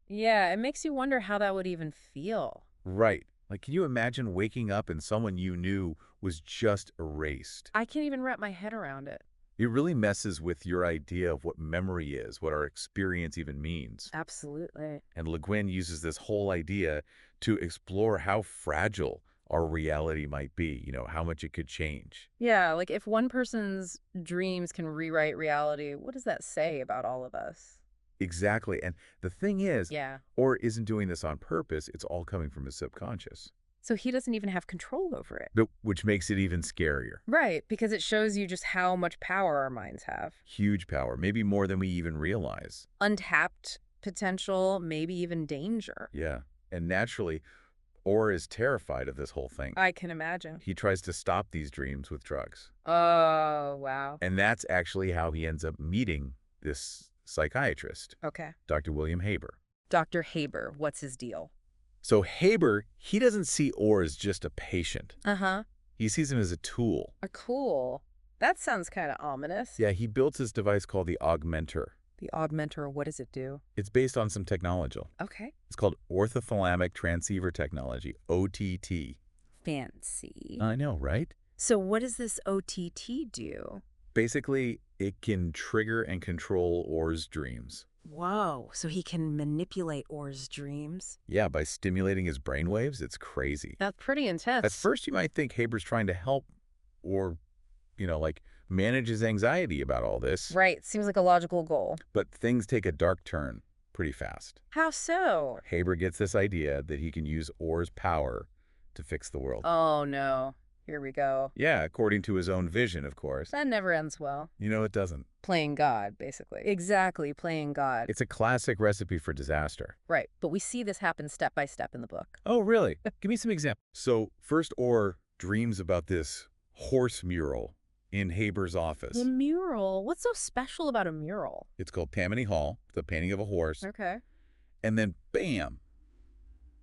Yeah, it makes you wonder how that would even feel. Right. Like, can you imagine waking up and someone you knew was just erased? I can't even wrap my head around it. It really messes with your idea of what memory is, what our experience even means. Absolutely. And Le Guin uses this whole idea to explore how fragile our reality might be, how much it could change. Yeah, like if one person's dreams can rewrite reality, what does that say about all of us? Exactly. And the thing is, Yeah. Orr isn't doing this on purpose. It's all coming from his subconscious. So he doesn't even have control over it. Which makes it even scarier. Right, because it shows you just how much power our minds have. Huge power, maybe more than we even realize. Untapped potential, maybe even danger. Yeah. And naturally, Orr is terrified of this whole thing. I can imagine. He tries to stop these dreams with drugs. Oh, wow. And that's actually how he ends up meeting this psychiatrist, Okay. Dr. William Haber. Dr. Haber, what's his deal? So Haber, he doesn't see Orr as just a patient. Uh-huh. He sees him as a tool. Cool. That sounds kind of ominous. Yeah, he built this device called the Augmenter. The augmenter, what does it do? It's based on some technology. Okay. It's called orthothalamic transceiver technology, OTT. Fancy. I know, right? So what does this OTT do? Basically, it can trigger and control Orr's dreams. Whoa, so he can manipulate Orr's dreams? Yeah, by stimulating his brainwaves, it's crazy. That's pretty intense. At first, you might think Haber's trying to help or, manage his anxiety about all this. Right, seems like a logical goal. But things take a dark turn pretty fast. How so? Haber gets this idea that he can use Orr's power to fix the world. Oh, no. Here we go. Yeah, according to his own vision, of course. That never ends well. It doesn't. Playing God, basically. Exactly, playing God. It's a classic recipe for disaster. Right, but we see this happen step by step in the book. Oh, really? Give me some examples. So, first Orr dreams about this horse mural in Haber's office. The mural? What's so special about a mural? It's called Tammany Hall, the painting of a horse. Okay. And then, bam,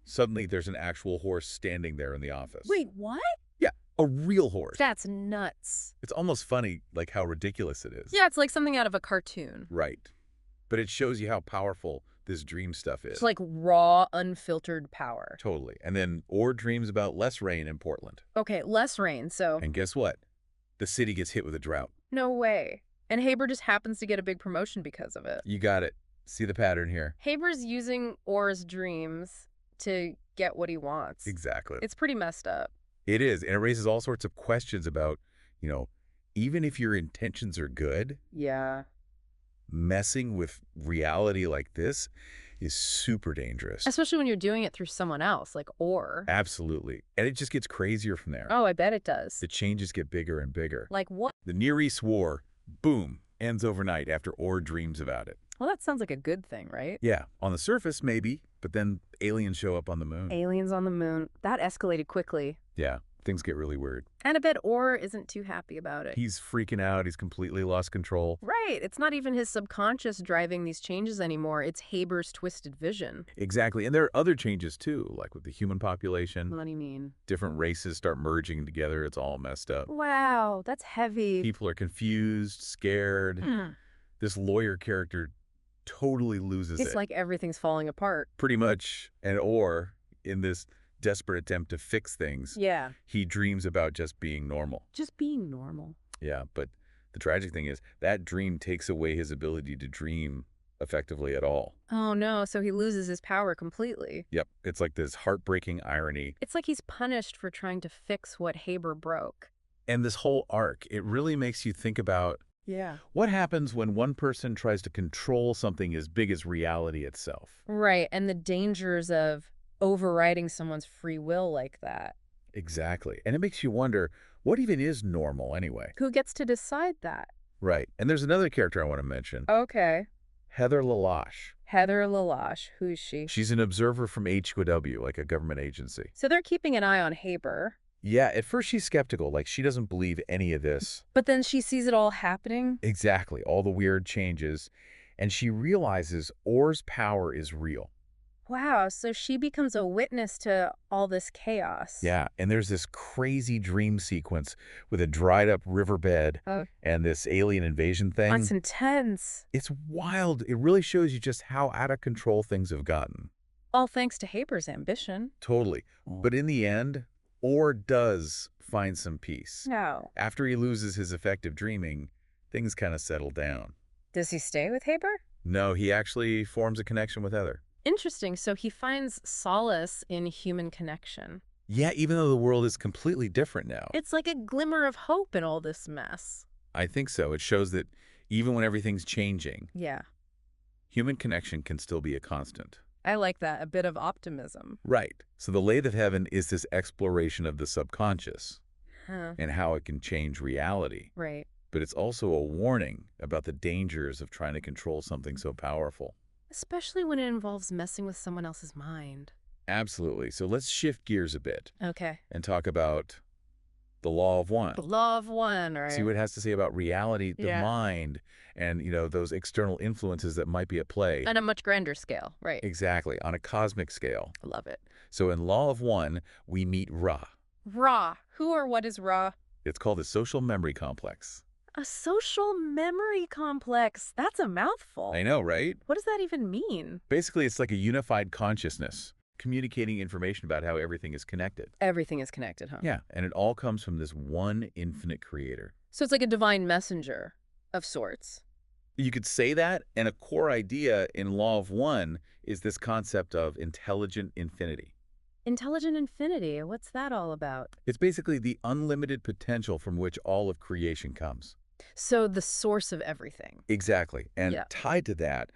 suddenly there's an actual horse standing there in the office. Wait, what? Yeah, a real horse. That's nuts. It's almost funny, like how ridiculous it is. Yeah, it's like something out of a cartoon. Right. But it shows you how powerful this dream stuff is. It's like raw, unfiltered power. Totally. And then Orr dreams about less rain in Portland. Okay, less rain, so... And guess what? The city gets hit with a drought. No way. And Haber just happens to get a big promotion because of it. You got it. See the pattern here? Haber's using Orr's dreams to get what he wants. Exactly. It's pretty messed up. It is. And it raises all sorts of questions about, even if your intentions are good, Yeah. messing with reality like this is super dangerous. Especially when you're doing it through someone else, like Orr. Absolutely. And it just gets crazier from there. Oh, I bet it does. The changes get bigger and bigger. Like what? The Near East War, boom, ends overnight after Orr dreams about it. Well, that sounds like a good thing, right? Yeah, on the surface, maybe, but then aliens show up on the moon. Aliens on the moon. That escalated quickly. Yeah. things get really weird. And I bet Orr isn't too happy about it. He's freaking out. He's completely lost control. Right. It's not even his subconscious driving these changes anymore. It's Haber's twisted vision. Exactly. And there are other changes too, like with the human population. What do you mean? Different races start merging together. It's all messed up. Wow, that's heavy. People are confused, scared. This lawyer character totally loses it. It's like everything's falling apart. Pretty much. And Orr, in this desperate attempt to fix things, Yeah. he dreams about just being normal. Just being normal. Yeah, but the tragic thing is that dream takes away his ability to dream effectively at all. Oh no, so he loses his power completely. Yep, it's like this heartbreaking irony. It's like he's punished for trying to fix what Haber broke. And this whole arc, it really makes you think about Yeah. what happens when one person tries to control something as big as reality itself. Right, and the dangers of overriding someone's free will like that. Exactly. And it makes you wonder, what even is normal anyway? Who gets to decide that? Right. And there's another character I want to mention. Okay. Heather Lalache. Heather Lalache. Who's she? She's an observer from HQW, like a government agency. So they're keeping an eye on Haber. Yeah, at first she's skeptical, like she doesn't believe any of this. But then she sees it all happening. Exactly, all the weird changes. And she realizes Orr's power is real. Wow, so she becomes a witness to all this chaos. Yeah, and there's this crazy dream sequence with a dried up riverbed and this alien invasion thing. That's intense. It's wild. It really shows you just how out of control things have gotten. All thanks to Haber's ambition. Totally. But in the end, Orr does find some peace. No. After he loses his effective dreaming, things kind of settle down. Does he stay with Haber? No, he actually forms a connection with Heather. Interesting. So he finds solace in human connection. Yeah, even though the world is completely different now. It's like a glimmer of hope in all this mess. I think so. It shows that even when everything's changing, Yeah. human connection can still be a constant. I like that. A bit of optimism. Right. So the Lathe of Heaven is this exploration of the subconscious Huh. and how it can change reality. Right. But it's also a warning about the dangers of trying to control something so powerful. Especially when it involves messing with someone else's mind. Absolutely. So let's shift gears a bit Okay. and talk about the Law of One. The law of one, right? See what it has to say about reality, the Yeah. mind, and, those external influences that might be at play. On a much grander scale, right? Exactly, on a cosmic scale. I love it. So in Law of One, we meet Ra. Ra. Who or what is Ra? It's called the social memory complex. A social memory complex. That's a mouthful. I know, right? What does that even mean? Basically, it's like a unified consciousness, communicating information about how everything is connected. Everything is connected, huh? Yeah, and it all comes from this one infinite creator. So it's like a divine messenger of sorts. You could say that, and a core idea in Law of One is this concept of intelligent infinity. Intelligent infinity. What's that all about? It's basically the unlimited potential from which all of creation comes. So the source of everything. Exactly. And Yeah. tied to that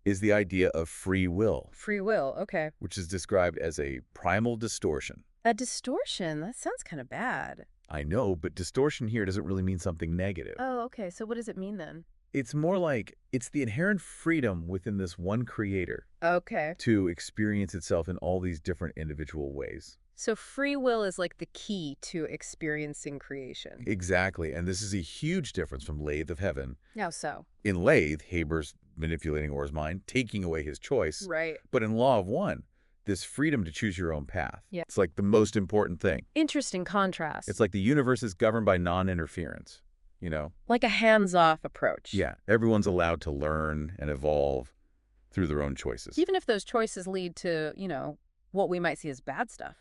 is the idea of free will, Free will. Okay. which is described as a primal distortion. A distortion. That sounds kind of bad. I know, but distortion here doesn't really mean something negative. Oh, okay. So what does it mean then? It's more like it's the inherent freedom within this one creator Okay. to experience itself in all these different individual ways. So free will is like the key to experiencing creation. Exactly. And this is a huge difference from Lathe of Heaven. How so? In Lathe, Haber's manipulating Orr's mind, taking away his choice. Right. But in Law of One, this freedom to choose your own path. Yeah. It's like the most important thing. Interesting contrast. It's like the universe is governed by non-interference, like a hands-off approach. Yeah, everyone's allowed to learn and evolve through their own choices. Even if those choices lead to, what we might see as bad stuff.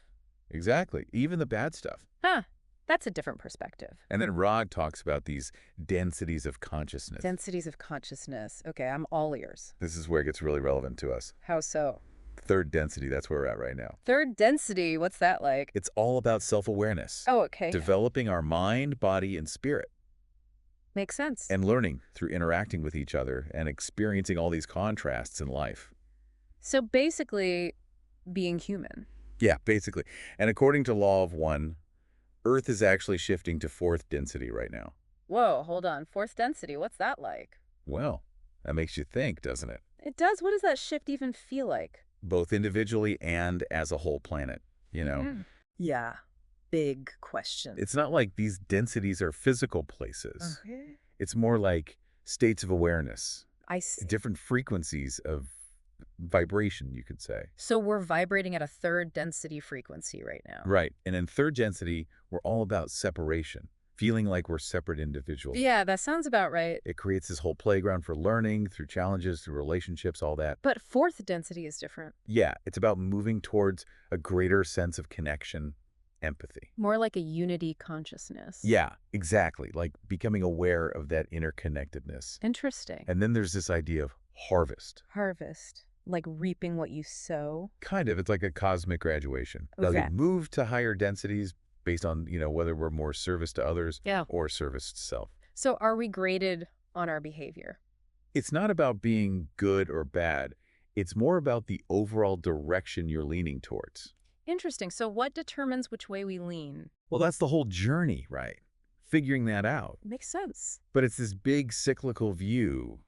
Exactly, even the bad stuff. Huh. That's a different perspective. And then Rod talks about these densities of consciousness. Densities of consciousness. Okay, I'm all ears. This is where it gets really relevant to us. How so? Third density, that's where we're at right now. Third density, what's that like? It's all about self-awareness. Oh, okay. Developing our mind, body, and spirit. Makes sense. And learning through interacting with each other and experiencing all these contrasts in life. So basically, being human. Yeah, basically. And according to Law of One, Earth is actually shifting to fourth density right now. Whoa, hold on. Fourth density, what's that like? Well, that makes you think, doesn't it? It does. What does that shift even feel like? Both individually and as a whole planet, Yeah. big question. It's not like these densities are physical places. Okay. It's more like states of awareness, I see. different frequencies of vibration, you could say. So we're vibrating at a third density frequency right now. Right. And in third density, we're all about separation, feeling like we're separate individuals. Yeah, that sounds about right. It creates this whole playground for learning through challenges, through relationships, all that. But fourth density is different. Yeah, it's about moving towards a greater sense of connection, empathy. More like a unity consciousness. Yeah, exactly. Like becoming aware of that interconnectedness. Interesting. And then there's this idea of harvest. Harvest. Like reaping what you sow. Kind of. It's like a cosmic graduation. Now, Okay. you move to higher densities based on, whether we're more service to others Yeah. or service to self. So are we graded on our behavior? It's not about being good or bad. It's more about the overall direction you're leaning towards. Interesting. So what determines which way we lean? Well, that's the whole journey, right? Figuring that out. Makes sense. But it's this big cyclical view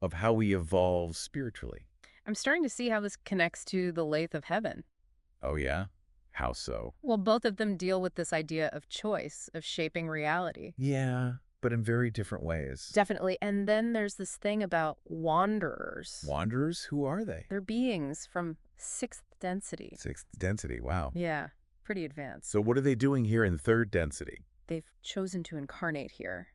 of how we evolve spiritually. I'm starting to see how this connects to the lathe of heaven. Oh, yeah? How so? Well, both of them deal with this idea of choice, of shaping reality. Yeah, but in very different ways. Definitely. And then there's this thing about wanderers. Wanderers? Who are they? They're beings from sixth density. Sixth density, wow. Yeah, pretty advanced. So what are they doing here in third density? They've chosen to incarnate here.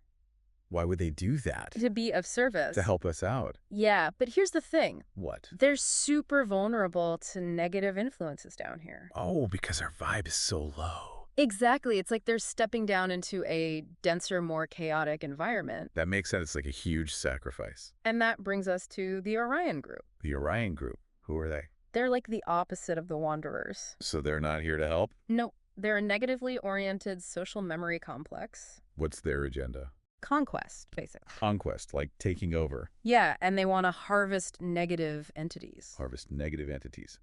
Why would they do that? To be of service. To help us out. Yeah, but here's the thing. What? They're super vulnerable to negative influences down here. Oh, because our vibe is so low. Exactly. It's like they're stepping down into a denser, more chaotic environment. That makes sense. It's like a huge sacrifice. And that brings us to the Orion group. The Orion group. Who are they? They're like the opposite of the Wanderers. So they're not here to help? No, they're a negatively oriented social memory complex. What's their agenda? Conquest, basically. Conquest, like taking over. Yeah, and they want to harvest negative entities. Harvest negative entities.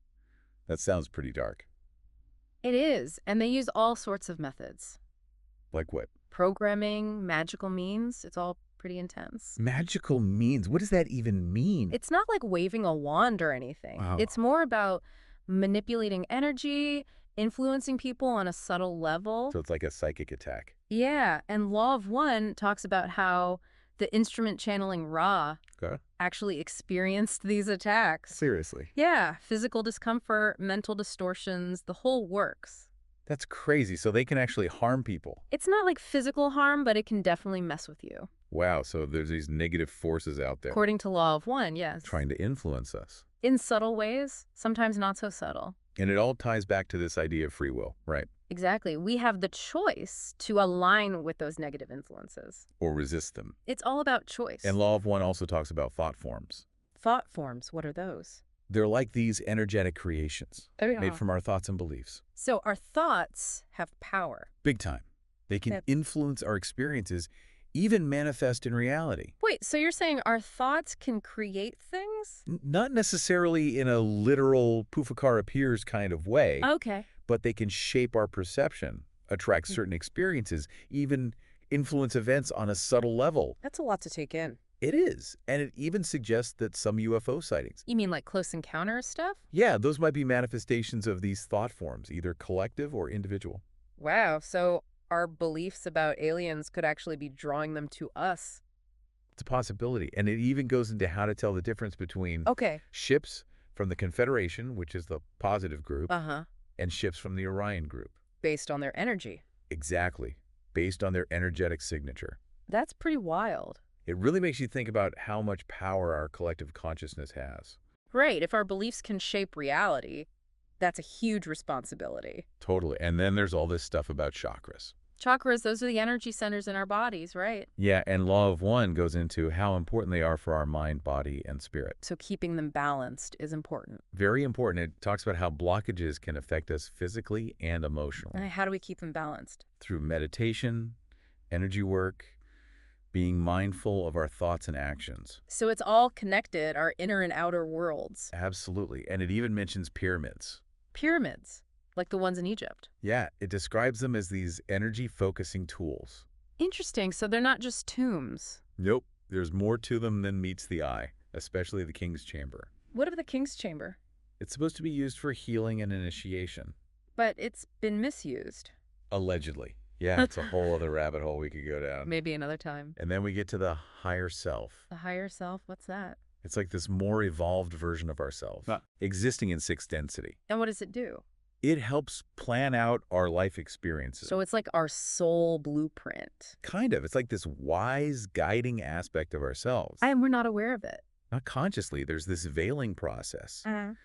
That sounds pretty dark. It is, and they use all sorts of methods. Like what? Programming, magical means, it's all pretty intense. Magical means? What does that even mean? It's not like waving a wand or anything. Wow. It's more about manipulating energy, influencing people on a subtle level. So it's like a psychic attack. Yeah, and Law of One talks about how the instrument channeling Ra Okay. actually experienced these attacks. Seriously. Yeah, physical discomfort, mental distortions, the whole works. That's crazy. So they can actually harm people. It's not like physical harm, but it can definitely mess with you. Wow. So there's these negative forces out there According to Law of One, yes. trying to influence us. In subtle ways, sometimes not so subtle. And it all ties back to this idea of free will, right? Exactly. We have the choice to align with those negative influences. Or resist them. It's all about choice. And Law of One also talks about thought forms. Thought forms, what are those? They're like these energetic creations Oh, yeah. made from our thoughts and beliefs. So our thoughts have power. Big time. They can That- influence our experiences, even manifest in reality. Wait, so you're saying our thoughts can create things? Not necessarily in a literal poof a car appears kind of way, Okay. but they can shape our perception, attract certain experiences, even influence events on a subtle level. That's a lot to take in. It is. And it even suggests that some UFO sightings. You mean like close encounter stuff? Yeah, those might be manifestations of these thought forms, either collective or individual. Wow, so our beliefs about aliens could actually be drawing them to us. It's a possibility. And it even goes into how to tell the difference between Okay. ships from the Confederation, which is the positive group, Uh-huh. and ships from the Orion group. Based on their energy. Exactly. Based on their energetic signature. That's pretty wild. It really makes you think about how much power our collective consciousness has. Right, if our beliefs can shape reality, that's a huge responsibility. Totally. And then there's all this stuff about chakras. Chakras, those are the energy centers in our bodies, right? Yeah, and Law of One goes into how important they are for our mind, body, and spirit. So keeping them balanced is important. Very important. It talks about how blockages can affect us physically and emotionally. And how do we keep them balanced? Through meditation, energy work, being mindful of our thoughts and actions. So it's all connected, our inner and outer worlds. Absolutely. And it even mentions pyramids. Pyramids, like the ones in Egypt. Yeah, it describes them as these energy-focusing tools. Interesting, so they're not just tombs. Nope, there's more to them than meets the eye, especially the King's Chamber. What of the King's Chamber? It's supposed to be used for healing and initiation. But it's been misused. Allegedly. Yeah, it's a whole other rabbit hole we could go down. Maybe another time. And then we get to the higher self. The higher self, what's that? It's like this more evolved version of ourselves, existing in sixth density. And what does it do? It helps plan out our life experiences. So it's like our soul blueprint. Kind of. It's like this wise, guiding aspect of ourselves. And we're not aware of it. Not consciously. There's this veiling process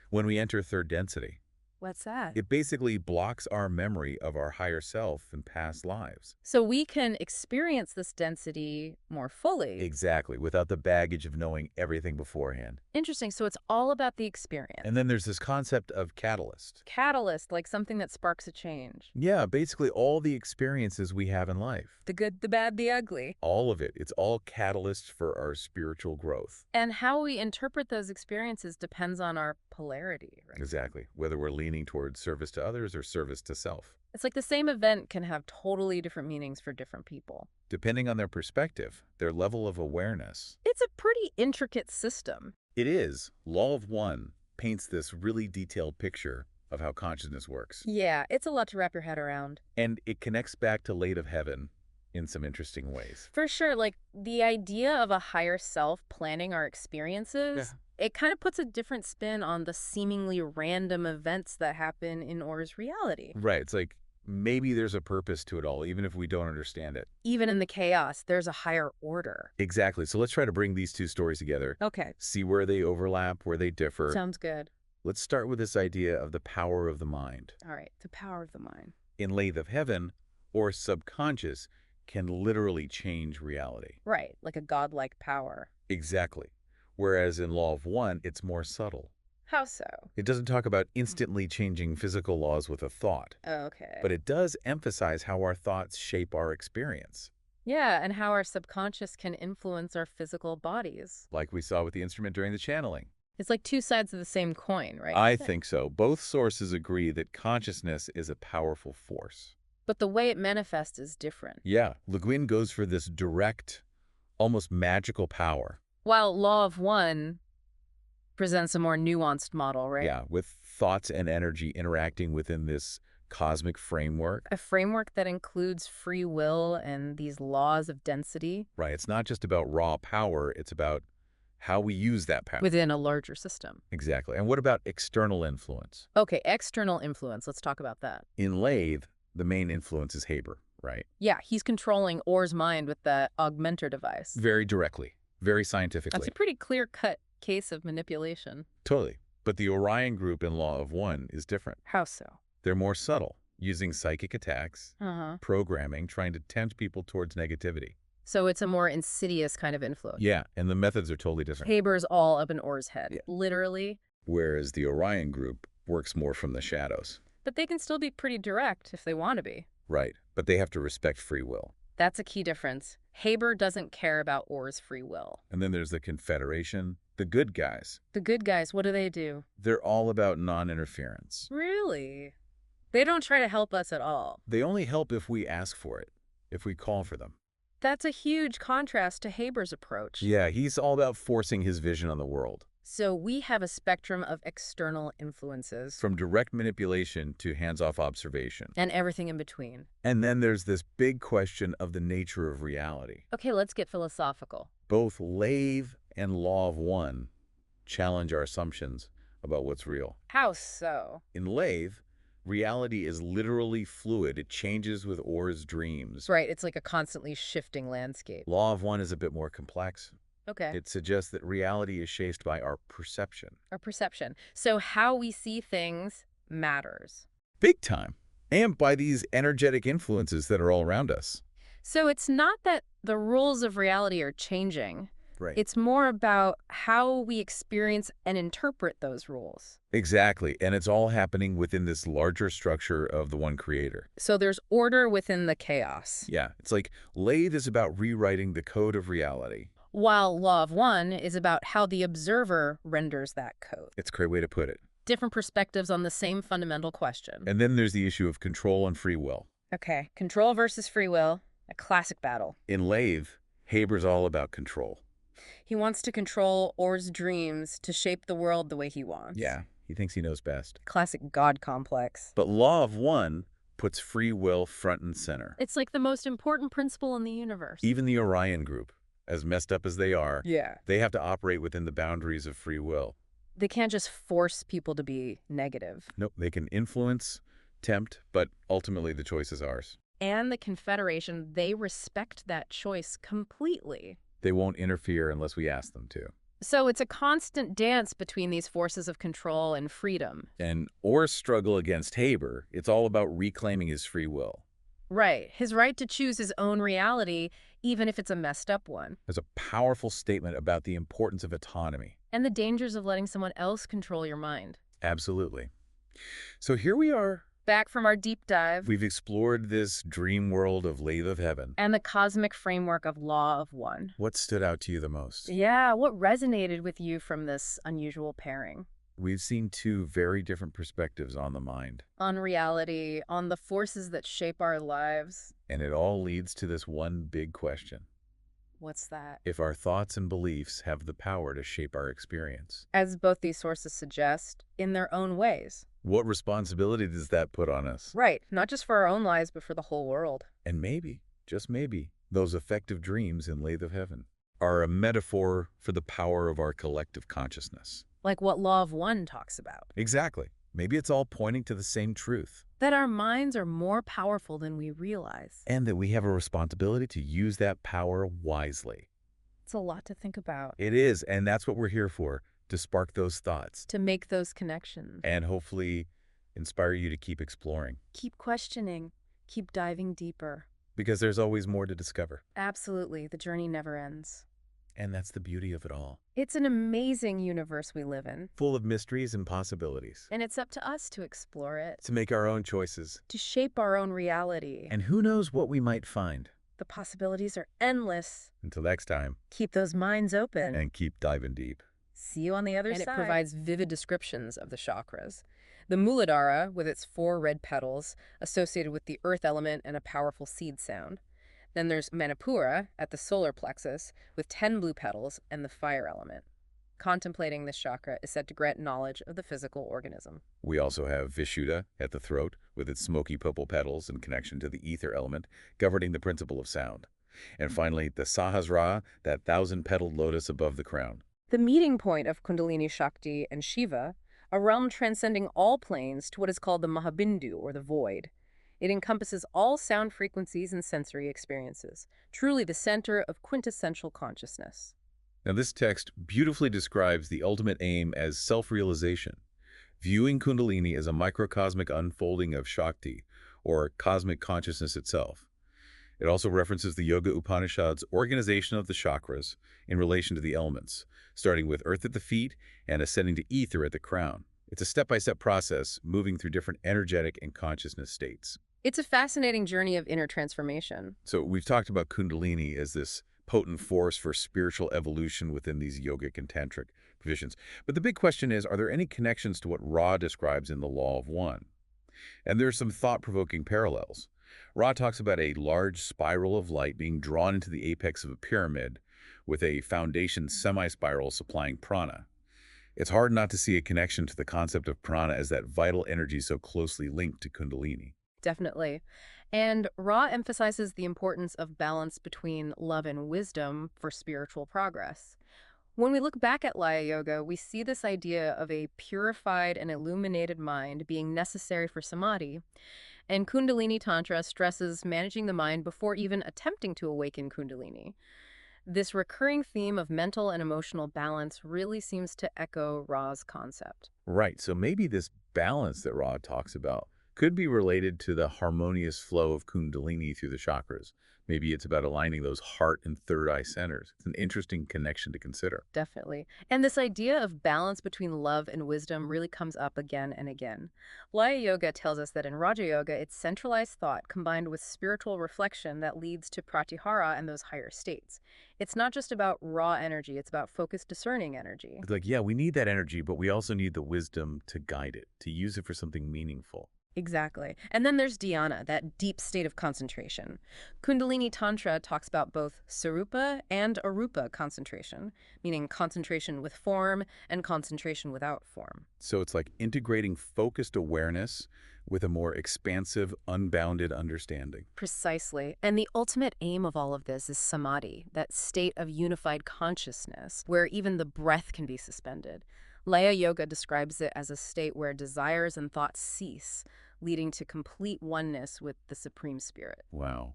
when we enter third density. What's that? It basically blocks our memory of our higher self in past lives. So we can experience this density more fully. Exactly, without the baggage of knowing everything beforehand. Interesting. So it's all about the experience. And then there's this concept of catalyst. Catalyst, like something that sparks a change. Yeah, basically all the experiences we have in life. The good, the bad, the ugly. All of it. It's all catalysts for our spiritual growth. And how we interpret those experiences depends on our polarity, right? Exactly. Whether we're leaning towards service to others or service to self. It's like the same event can have totally different meanings for different people. Depending on their perspective, their level of awareness. It's a pretty intricate system. It is. Law of One paints this really detailed picture of how consciousness works. Yeah, it's a lot to wrap your head around. And it connects back to Late of Heaven in some interesting ways. For sure, like the idea of a higher self planning our experiences, it kind of puts a different spin on the seemingly random events that happen in Or's reality. Right. It's like maybe there's a purpose to it all, even if we don't understand it. Even in the chaos, there's a higher order. Exactly. So let's try to bring these two stories together. Okay. See where they overlap, where they differ. Sounds good. Let's start with this idea of the power of the mind. All right. The power of the mind. In Late of Heaven, or subconscious can literally change reality. Right. Like a godlike power. Exactly. Whereas in Law of One, it's more subtle. How so? It doesn't talk about instantly changing physical laws with a thought. Okay. But it does emphasize how our thoughts shape our experience. Yeah, and how our subconscious can influence our physical bodies. Like we saw with the instrument during the channeling. It's like two sides of the same coin, right? I think so. Both sources agree that consciousness is a powerful force. But the way it manifests is different. Yeah, Le Guin goes for this direct, almost magical power. While Law of One presents a more nuanced model, right? Yeah, with thoughts and energy interacting within this cosmic framework. A framework that includes free will and these laws of density. Right, it's not just about raw power, it's about how we use that power. Within a larger system. Exactly. And what about external influence? Okay, external influence. Let's talk about that. In Lathe, the main influence is Haber, right? Yeah, he's controlling Or's mind with the augmenter device. Very directly, very scientifically. That's a pretty clear-cut case of manipulation. Totally. But the Orion group in Law of One is different. How so? They're more subtle, using psychic attacks, Uh-huh. programming, trying to tempt people towards negativity. So it's a more insidious kind of influence. Yeah, and the methods are totally different. Haber's all up in Or's head, Yeah. literally. Whereas the Orion group works more from the shadows. But they can still be pretty direct if they want to be. Right, but they have to respect free will. That's a key difference. Haber doesn't care about Or's free will. And then there's the Confederation, the good guys. The good guys, what do? They're all about non-interference. Really? They don't try to help us at all. They only help if we ask for it, if we call for them. That's a huge contrast to Haber's approach. Yeah, he's all about forcing his vision on the world. So we have a spectrum of external influences. From direct manipulation to hands-off observation. And everything in between. And then there's this big question of the nature of reality. Okay, let's get philosophical. Both Lathe and Law of One challenge our assumptions about what's real. How so? In Lathe, reality is literally fluid. It changes with Or's dreams. Right, it's like a constantly shifting landscape. Law of One is a bit more complex. Okay. It suggests that reality is shaped by our perception. Our perception. So how we see things matters. Big time. And by these energetic influences that are all around us. So it's not that the rules of reality are changing. Right. It's more about how we experience and interpret those rules. Exactly. And it's all happening within this larger structure of the one creator. So there's order within the chaos. Yeah. It's like Lathe is about rewriting the code of reality. While Law of One is about how the observer renders that code. It's a great way to put it. Different perspectives on the same fundamental question. And then there's the issue of control and free will. Okay, control versus free will, a classic battle. In Lathe, Haber's all about control. He wants to control Or's dreams to shape the world the way he wants. Yeah, he thinks he knows best. Classic God complex. But Law of One puts free will front and center. It's like the most important principle in the universe. Even the Orion group, as messed up as they are, Yeah. they have to operate within the boundaries of free will. They can't just force people to be negative. Nope, they can influence, tempt, but ultimately the choice is ours. And the Confederation, they respect that choice completely. They won't interfere unless we ask them to. So it's a constant dance between these forces of control and freedom. And Orr's struggle against Haber, it's all about reclaiming his free will. Right. His right to choose his own reality, even if it's a messed up one. There's a powerful statement about the importance of autonomy. And the dangers of letting someone else control your mind. Absolutely. So here we are. Back from our deep dive. We've explored this dream world of Lathe of Heaven. And the cosmic framework of Law of One. What stood out to you the most? Yeah, what resonated with you from this unusual pairing? We've seen two very different perspectives on the mind. On reality, on the forces that shape our lives. And it all leads to this one big question. What's that? If our thoughts and beliefs have the power to shape our experience. As both these sources suggest, in their own ways. What responsibility does that put on us? Right, not just for our own lives, but for the whole world. And maybe, just maybe, those effective dreams in Lathe of Heaven are a metaphor for the power of our collective consciousness. Like what Law of One talks about. Exactly. Maybe it's all pointing to the same truth. That our minds are more powerful than we realize. And that we have a responsibility to use that power wisely. It's a lot to think about. It is, and that's what we're here for, to spark those thoughts. To make those connections. And hopefully inspire you to keep exploring. Keep questioning. Keep diving deeper. Because there's always more to discover. Absolutely. The journey never ends. And that's the beauty of it all. It's an amazing universe we live in. Full of mysteries and possibilities. And it's up to us to explore it. To make our own choices. To shape our own reality. And who knows what we might find. The possibilities are endless. Until next time. Keep those minds open. And keep diving deep. See you on the other side. And it provides vivid descriptions of the chakras. The Muladhara, with its 4 red petals, associated with the earth element and a powerful seed sound. Then there's Manipura at the solar plexus with 10 blue petals and the fire element. Contemplating this chakra is said to grant knowledge of the physical organism. We also have Vishuddha at the throat with its smoky purple petals in connection to the ether element, governing the principle of sound. And finally, the Sahasrara, that 1,000-petaled lotus above the crown. The meeting point of Kundalini Shakti and Shiva, a realm transcending all planes to what is called the Mahabindu, or the void. It encompasses all sound frequencies and sensory experiences, truly the center of quintessential consciousness. Now, this text beautifully describes the ultimate aim as self-realization, viewing Kundalini as a microcosmic unfolding of Shakti, or cosmic consciousness itself. It also references the Yoga Upanishads' organization of the chakras in relation to the elements, starting with earth at the feet and ascending to ether at the crown. It's a step-by-step process, moving through different energetic and consciousness states. It's a fascinating journey of inner transformation. So we've talked about Kundalini as this potent force for spiritual evolution within these yogic and tantric traditions. But the big question is, are there any connections to what Ra describes in the Law of One? And there's some thought-provoking parallels. Ra talks about a large spiral of light being drawn into the apex of a pyramid with a foundation semi-spiral supplying prana. It's hard not to see a connection to the concept of prana as that vital energy so closely linked to Kundalini. Definitely. And Ra emphasizes the importance of balance between love and wisdom for spiritual progress. When we look back at Laya Yoga, we see this idea of a purified and illuminated mind being necessary for samadhi. And Kundalini Tantra stresses managing the mind before even attempting to awaken Kundalini. This recurring theme of mental and emotional balance really seems to echo Ra's concept. Right, so maybe this balance that Ra talks about could be related to the harmonious flow of Kundalini through the chakras. Maybe it's about aligning those heart and third eye centers. It's an interesting connection to consider. Definitely. And this idea of balance between love and wisdom really comes up again and again. Laya Yoga tells us that in Raja Yoga, it's centralized thought combined with spiritual reflection that leads to pratyahara and those higher states. It's not just about raw energy, it's about focused discerning energy. It's like, yeah, we need that energy, but we also need the wisdom to guide it, to use it for something meaningful. Exactly. And then there's dhyana, that deep state of concentration. Kundalini Tantra talks about both sarupa and arupa concentration, meaning concentration with form and concentration without form. So it's like integrating focused awareness with a more expansive, unbounded understanding. Precisely. And the ultimate aim of all of this is samadhi, that state of unified consciousness where even the breath can be suspended. Laya Yoga describes it as a state where desires and thoughts cease, leading to complete oneness with the Supreme Spirit. Wow.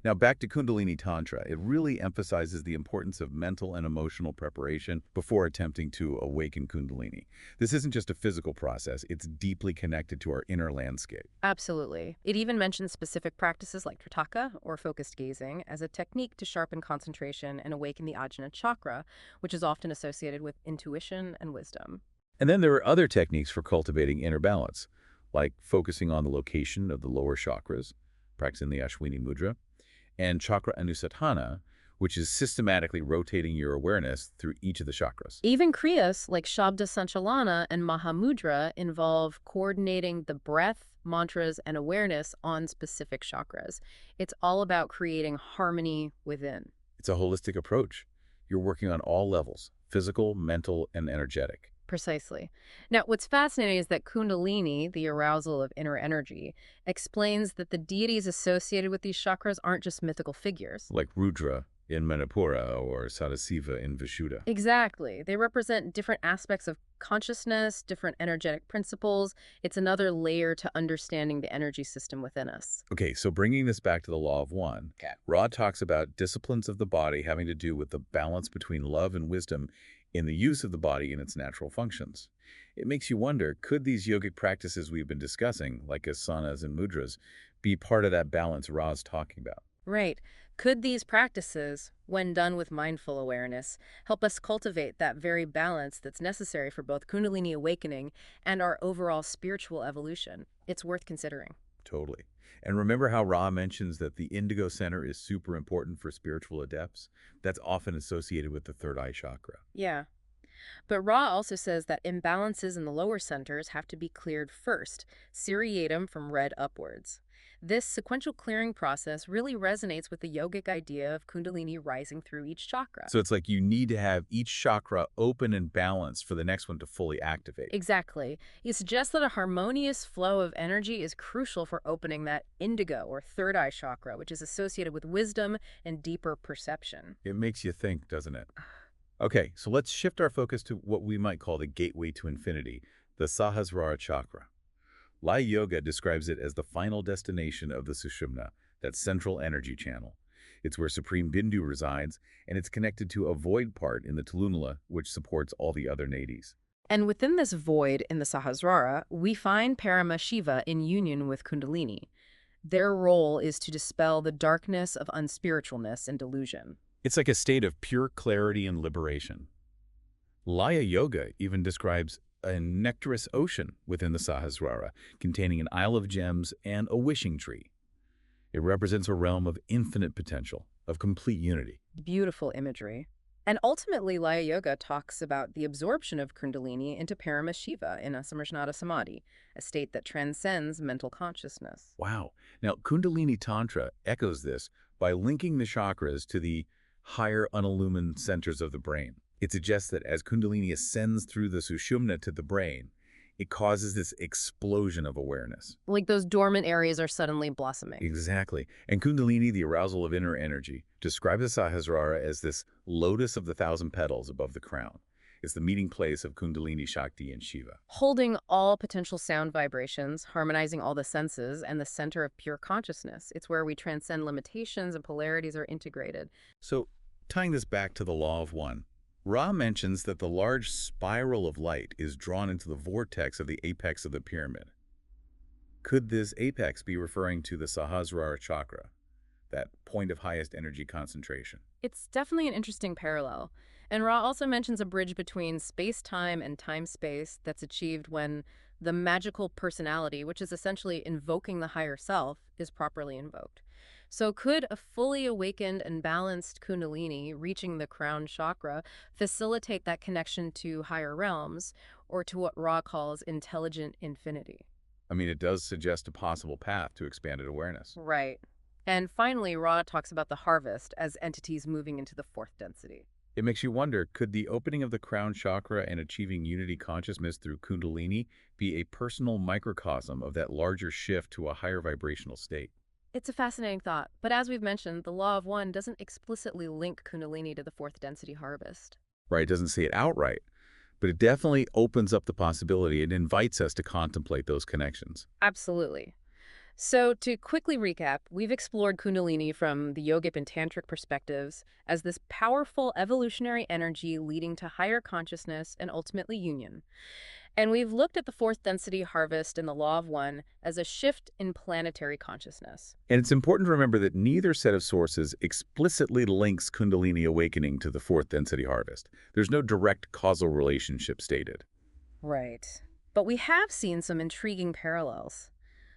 Now back to Kundalini Tantra. It really emphasizes the importance of mental and emotional preparation before attempting to awaken Kundalini. This isn't just a physical process, it's deeply connected to our inner landscape. Absolutely. It even mentions specific practices like tritaka, or focused gazing, as a technique to sharpen concentration and awaken the Ajna chakra, which is often associated with intuition and wisdom. And then there are other techniques for cultivating inner balance, like focusing on the location of the lower chakras, practicing the Ashwini Mudra, and chakra anusatthana, which is systematically rotating your awareness through each of the chakras. Even kriyas like Shabda Sanchalana and Mahamudra involve coordinating the breath, mantras, and awareness on specific chakras. It's all about creating harmony within. It's a holistic approach. You're working on all levels, physical, mental, and energetic. Precisely. Now, what's fascinating is that Kundalini, the arousal of inner energy, explains that the deities associated with these chakras aren't just mythical figures. Like Rudra in Manipura or Sadasiva in Vishuddha. Exactly. They represent different aspects of consciousness, different energetic principles. It's another layer to understanding the energy system within us. Okay, so bringing this back to the law of one, Ra talks about disciplines of the body having to do with the balance between love and wisdom in the use of the body in its natural functions. It makes you wonder, could these yogic practices we've been discussing, like asanas and mudras, be part of that balance Ra's talking about? Right. Could these practices, when done with mindful awareness, help us cultivate that very balance that's necessary for both Kundalini awakening and our overall spiritual evolution? It's worth considering. Totally. And remember how Ra mentions that the indigo center is super important for spiritual adepts? That's often associated with the third eye chakra. Yeah. But Ra also says that imbalances in the lower centers have to be cleared first, seriatim from red upwards. This sequential clearing process really resonates with the yogic idea of Kundalini rising through each chakra. So it's like you need to have each chakra open and balanced for the next one to fully activate. Exactly. He suggests that a harmonious flow of energy is crucial for opening that indigo or third eye chakra, which is associated with wisdom and deeper perception. It makes you think, doesn't it? Okay, so let's shift our focus to what we might call the gateway to infinity, the Sahasrara chakra. Laya Yoga describes it as the final destination of the Sushumna, that central energy channel. It's where Supreme Bindu resides, and it's connected to a void part in the Tulunala, which supports all the other nadis. And within this void in the Sahasrara, we find Parama Shiva in union with Kundalini. Their role is to dispel the darkness of unspiritualness and delusion. It's like a state of pure clarity and liberation. Laya Yoga even describes a nectarous ocean within the Sahasrara, containing an isle of gems and a wishing tree. It represents a realm of infinite potential, of complete unity. Beautiful imagery. And ultimately, Laya Yoga talks about the absorption of Kundalini into Parama Shiva in Asamrasnata Samadhi, a state that transcends mental consciousness. Wow. Now, Kundalini Tantra echoes this by linking the chakras to the higher unillumined centers of the brain. It suggests that as Kundalini ascends through the Sushumna to the brain, it causes this explosion of awareness. Like those dormant areas are suddenly blossoming. Exactly. And Kundalini, the arousal of inner energy, describes the Sahasrara as this lotus of the 1,000 petals above the crown. It's the meeting place of Kundalini, Shakti, and Shiva. Holding all potential sound vibrations, harmonizing all the senses, and the center of pure consciousness. It's where we transcend limitations and polarities are integrated. So, tying this back to the law of one, Ra mentions that the large spiral of light is drawn into the vortex of the apex of the pyramid. Could this apex be referring to the Sahasrara chakra, that point of highest energy concentration? It's definitely an interesting parallel. And Ra also mentions a bridge between space-time and time-space that's achieved when the magical personality, which is essentially invoking the higher self, is properly invoked. So could a fully awakened and balanced Kundalini reaching the crown chakra facilitate that connection to higher realms, or to what Ra calls intelligent infinity? I mean, it does suggest a possible path to expanded awareness. Right. And finally, Ra talks about the harvest as entities moving into the fourth density. It makes you wonder, could the opening of the crown chakra and achieving unity consciousness through Kundalini be a personal microcosm of that larger shift to a higher vibrational state? It's a fascinating thought, but as we've mentioned, the Law of One doesn't explicitly link Kundalini to the fourth density harvest. Right? It doesn't say it outright, but it definitely opens up the possibility and invites us to contemplate those connections. Absolutely. So, to quickly recap, we've explored Kundalini from the yogic and tantric perspectives as this powerful evolutionary energy leading to higher consciousness and ultimately union. And we've looked at the fourth density harvest and the Law of One as a shift in planetary consciousness. And it's important to remember that neither set of sources explicitly links Kundalini awakening to the fourth density harvest. There's no direct causal relationship stated. Right. But we have seen some intriguing parallels.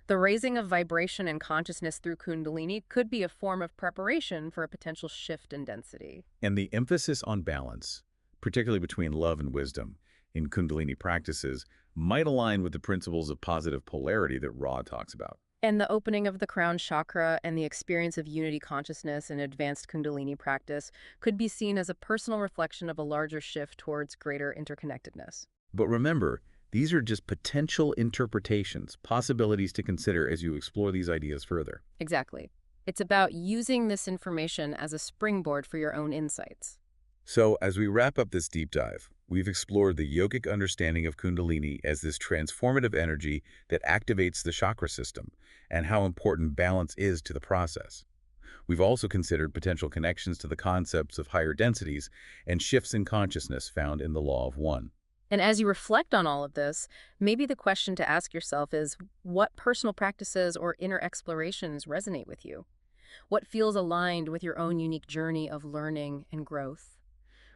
The raising of vibration and consciousness through Kundalini could be a form of preparation for a potential shift in density. And the emphasis on balance, particularly between love and wisdom, in Kundalini practices, might align with the principles of positive polarity that Ra talks about. And the opening of the crown chakra and the experience of unity consciousness in advanced Kundalini practice could be seen as a personal reflection of a larger shift towards greater interconnectedness. But remember, these are just potential interpretations, possibilities to consider as you explore these ideas further. Exactly. It's about using this information as a springboard for your own insights. So, as we wrap up this deep dive, we've explored the yogic understanding of Kundalini as this transformative energy that activates the chakra system and how important balance is to the process. We've also considered potential connections to the concepts of higher densities and shifts in consciousness found in the Law of One. And as you reflect on all of this, maybe the question to ask yourself is, what personal practices or inner explorations resonate with you? What feels aligned with your own unique journey of learning and growth?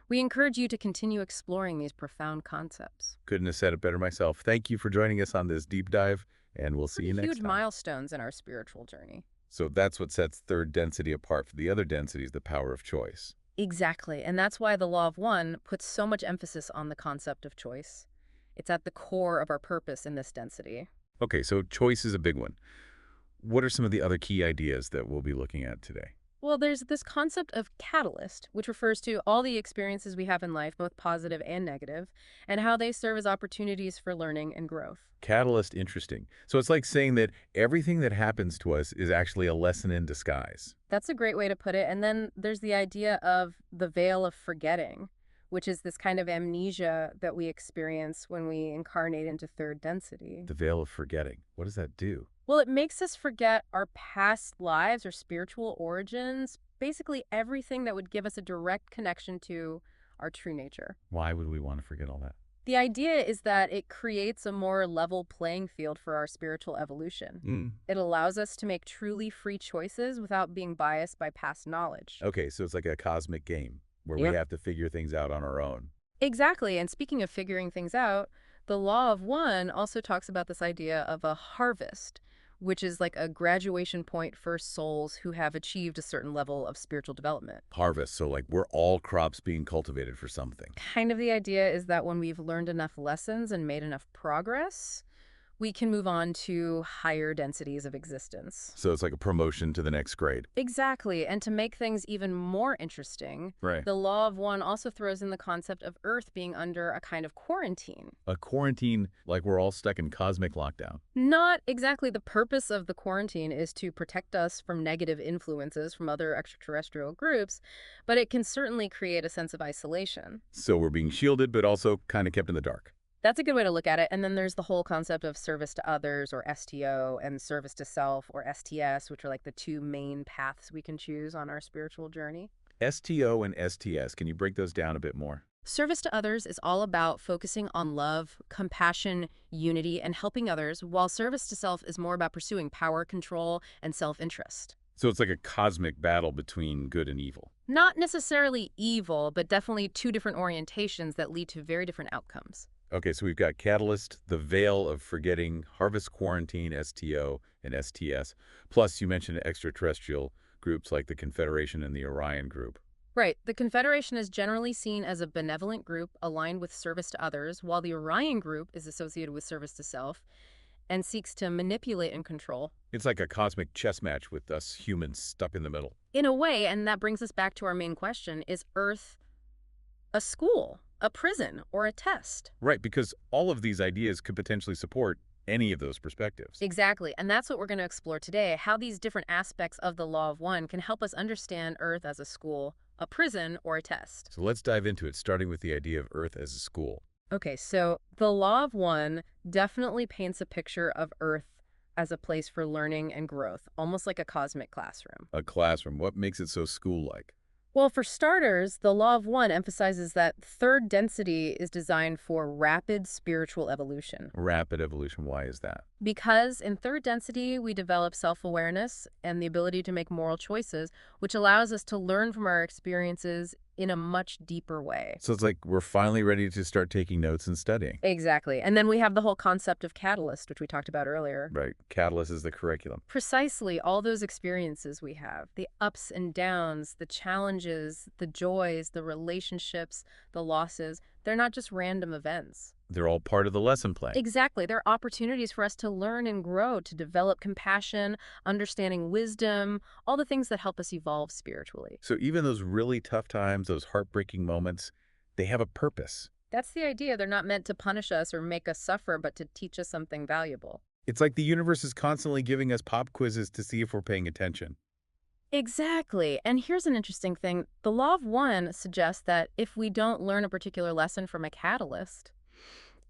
We encourage you to continue exploring these profound concepts. Couldn't have said it better myself. Thank you for joining us on this deep dive, and we'll see you next Huge time. milestones in our spiritual journey. So that's what sets third density apart from the other densities, the power of choice. Exactly, and that's why the Law of One puts so much emphasis on the concept of choice. It's at the core of our purpose in this density. Okay, so choice is a big one. What are some of the other key ideas that we'll be looking at today? Well, there's this concept of catalyst, which refers to all the experiences we have in life, both positive and negative, and how they serve as opportunities for learning and growth. Catalyst, interesting. So it's like saying that everything that happens to us is actually a lesson in disguise. That's a great way to put it. And then there's the idea of the veil of forgetting, which is this kind of amnesia that we experience when we incarnate into third density. The veil of forgetting. What does that do? Well, it makes us forget our past lives or spiritual origins, basically everything that would give us a direct connection to our true nature. Why would we want to forget all that? The idea is that it creates a more level playing field for our spiritual evolution. It allows us to make truly free choices without being biased by past knowledge. Okay, so it's like a cosmic game where we Yep. have to figure things out on our own. Exactly. And speaking of figuring things out, the Law of One also talks about this idea of a harvest, which is like a graduation point for souls who have achieved a certain level of spiritual development. Harvest, so like we're all crops being cultivated for something. Kind of the idea is that when we've learned enough lessons and made enough progress, we can move on to higher densities of existence. So it's like a promotion to the next grade. Exactly. And to make things even more interesting, Right. the Law of One also throws in the concept of Earth being under a kind of quarantine. A quarantine, like we're all stuck in cosmic lockdown. Not exactly. The purpose of the quarantine is to protect us from negative influences from other extraterrestrial groups, but it can certainly create a sense of isolation. So we're being shielded, but also kind of kept in the dark. That's a good way to look at it. And then there's the whole concept of service to others, or STO, and service to self, or STS, which are like the two main paths we can choose on our spiritual journey. STO and STS, can you break those down a bit more? Service to others is all about focusing on love, compassion, unity, and helping others, while service to self is more about pursuing power, control, and self-interest. So it's like a cosmic battle between good and evil. Not necessarily evil, but definitely two different orientations that lead to very different outcomes. Okay, so we've got Catalyst, the Veil of Forgetting, Harvest Quarantine, STO, and STS. Plus, you mentioned extraterrestrial groups like the Confederation and the Orion group. Right. The Confederation is generally seen as a benevolent group aligned with service to others, while the Orion group is associated with service to self. and seeks to manipulate and control. It's like a cosmic chess match with us humans stuck in the middle. In a way, and that brings us back to our main question, is Earth a school, a prison, or a test? Right, because all of these ideas could potentially support any of those perspectives. Exactly, and that's what we're going to explore today, how these different aspects of the Law of One can help us understand Earth as a school, a prison, or a test. So let's dive into it, starting with the idea of Earth as a school. Okay, so the Law of One definitely paints a picture of Earth as a place for learning and growth, almost like a cosmic classroom. A classroom, what makes it so school-like? Well, for starters, the Law of One emphasizes that third density is designed for rapid spiritual evolution. Rapid evolution, why is that? Because in third density, we develop self-awareness and the ability to make moral choices, which allows us to learn from our experiences in a much deeper way. So it's like we're finally ready to start taking notes and studying. Exactly. And then we have the whole concept of catalyst, which we talked about earlier. Right, catalyst is the curriculum. Precisely all those experiences we have, the ups and downs, the challenges, the joys, the relationships, the losses, they're not just random events. They're all part of the lesson plan. Exactly. They're opportunities for us to learn and grow, to develop compassion, understanding wisdom, all the things that help us evolve spiritually. So even those really tough times, those heartbreaking moments, they have a purpose. That's the idea. They're not meant to punish us or make us suffer, but to teach us something valuable. It's like the universe is constantly giving us pop quizzes to see if we're paying attention. Exactly. And here's an interesting thing. The Law of One suggests that if we don't learn a particular lesson from a catalyst,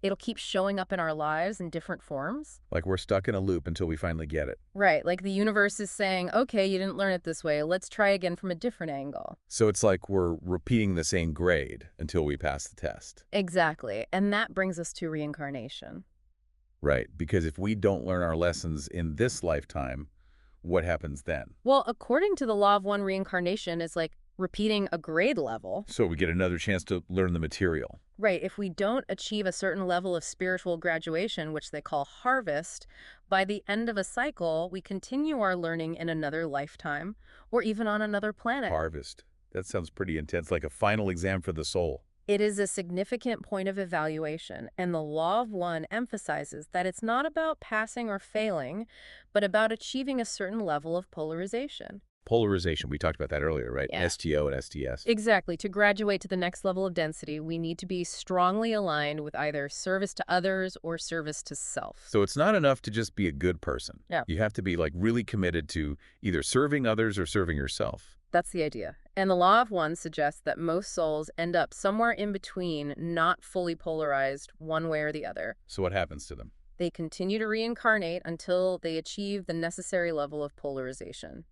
it'll keep showing up in our lives in different forms. Like we're stuck in a loop until we finally get it. Right, like the universe is saying, okay, you didn't learn it this way. Let's try again from a different angle. So it's like we're repeating the same grade until we pass the test. Exactly. And that brings us to reincarnation. Right, because if we don't learn our lessons in this lifetime, what happens then? Well, according to the Law of One, reincarnation is like repeating a grade level. So we get another chance to learn the material. Right, if we don't achieve a certain level of spiritual graduation, which they call harvest, by the end of a cycle, we continue our learning in another lifetime or even on another planet. Harvest. That sounds pretty intense, like a final exam for the soul. It is a significant point of evaluation, and the Law of One emphasizes that it's not about passing or failing, but about achieving a certain level of polarization. Polarization, we talked about that earlier, right? Yeah. STO and STS. Exactly. To graduate to the next level of density, we need to be strongly aligned with either service to others or service to self. So it's not enough to just be a good person. Yeah. You have to be like really committed to either serving others or serving yourself. That's the idea. And the Law of One suggests that most souls end up somewhere in between, not fully polarized one way or the other. So what happens to them? They continue to reincarnate until they achieve the necessary level of polarization.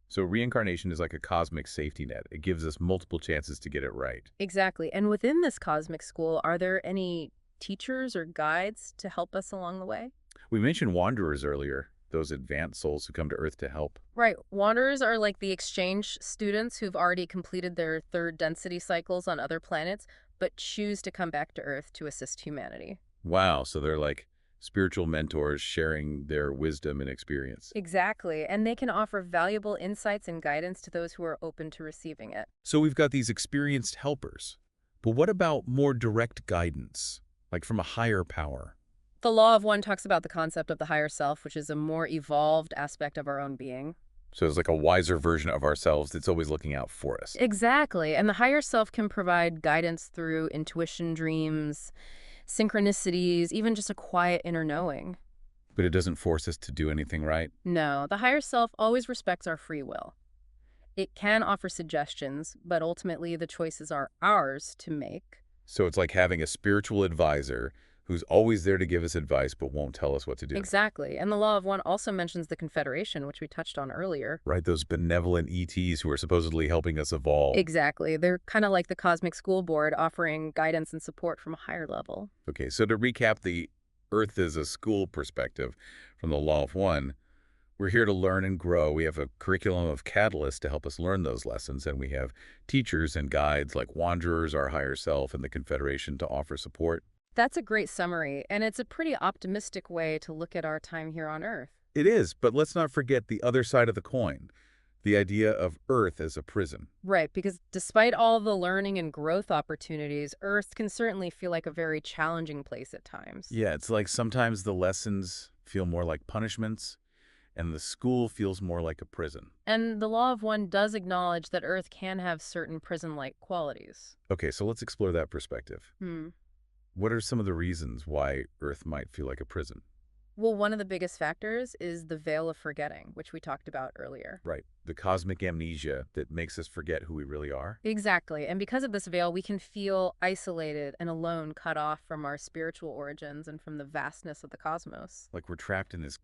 So reincarnation is like a cosmic safety net. It gives us multiple chances to get it right. Exactly. And within this cosmic school, are there any teachers or guides to help us along the way? We mentioned wanderers earlier, those advanced souls who come to Earth to help. Right. Wanderers are like the exchange students who've already completed their third density cycles on other planets, but choose to come back to Earth to assist humanity. Wow, so they're like spiritual mentors sharing their wisdom and experience. Exactly. And they can offer valuable insights and guidance to those who are open to receiving it. So we've got these experienced helpers. But what about more direct guidance, like from a higher power? The Law of One talks about the concept of the higher self, which is a more evolved aspect of our own being. So it's like a wiser version of ourselves that's always looking out for us. Exactly. And the higher self can provide guidance through intuition, dreams, synchronicities, even just a quiet inner knowing. But it doesn't force us to do anything, right? No, the higher self always respects our free will. It can offer suggestions, but ultimately the choices are ours to make. So it's like having a spiritual advisor who's always there to give us advice but won't tell us what to do. Exactly. And the Law of One also mentions the Confederation, which we touched on earlier. Right, those benevolent ETs who are supposedly helping us evolve. Exactly. They're kind of like the Cosmic School Board, offering guidance and support from a higher level. Okay, so to recap the Earth as a school perspective from the Law of One, we're here to learn and grow. We have a curriculum of catalysts to help us learn those lessons, and we have teachers and guides like Wanderers, our higher self, and the Confederation to offer support. That's a great summary, and it's a pretty optimistic way to look at our time here on Earth. It is, but let's not forget the other side of the coin, the idea of Earth as a prison. Right, because despite all the learning and growth opportunities, Earth can certainly feel like a very challenging place at times. Yeah, it's like sometimes the lessons feel more like punishments, and the school feels more like a prison. And the Law of One does acknowledge that Earth can have certain prison-like qualities. Okay, so let's explore that perspective. Hmm. What are some of the reasons why Earth might feel like a prison? Well, one of the biggest factors is the veil of forgetting, which we talked about earlier. Right, the cosmic amnesia that makes us forget who we really are? Exactly. And because of this veil, we can feel isolated and alone, cut off from our spiritual origins and from the vastness of the cosmos. Like we're trapped in this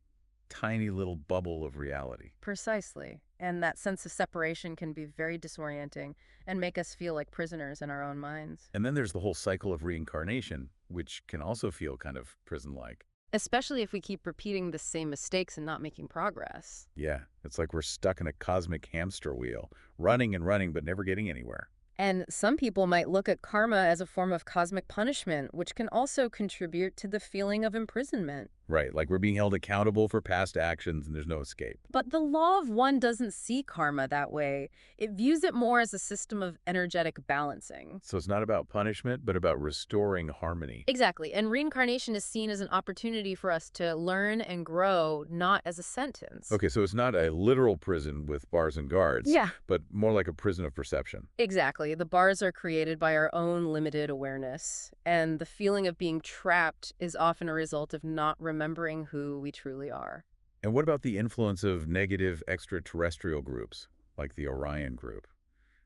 tiny little bubble of reality. Precisely. And that sense of separation can be very disorienting and make us feel like prisoners in our own minds. And then there's the whole cycle of reincarnation, which can also feel kind of prison-like. Especially if we keep repeating the same mistakes and not making progress. Yeah, it's like we're stuck in a cosmic hamster wheel, running and running but never getting anywhere. And some people might look at karma as a form of cosmic punishment, which can also contribute to the feeling of imprisonment. Right, like we're being held accountable for past actions and there's no escape. But the Law of One doesn't see karma that way. It views it more as a system of energetic balancing. So it's not about punishment, but about restoring harmony. Exactly. And reincarnation is seen as an opportunity for us to learn and grow, not as a sentence. Okay, so it's not a literal prison with bars and guards, Yeah. but more like a prison of perception. Exactly. The bars are created by our own limited awareness, and the feeling of being trapped is often a result of not remembering who we truly are. And what about the influence of negative extraterrestrial groups, like the Orion group?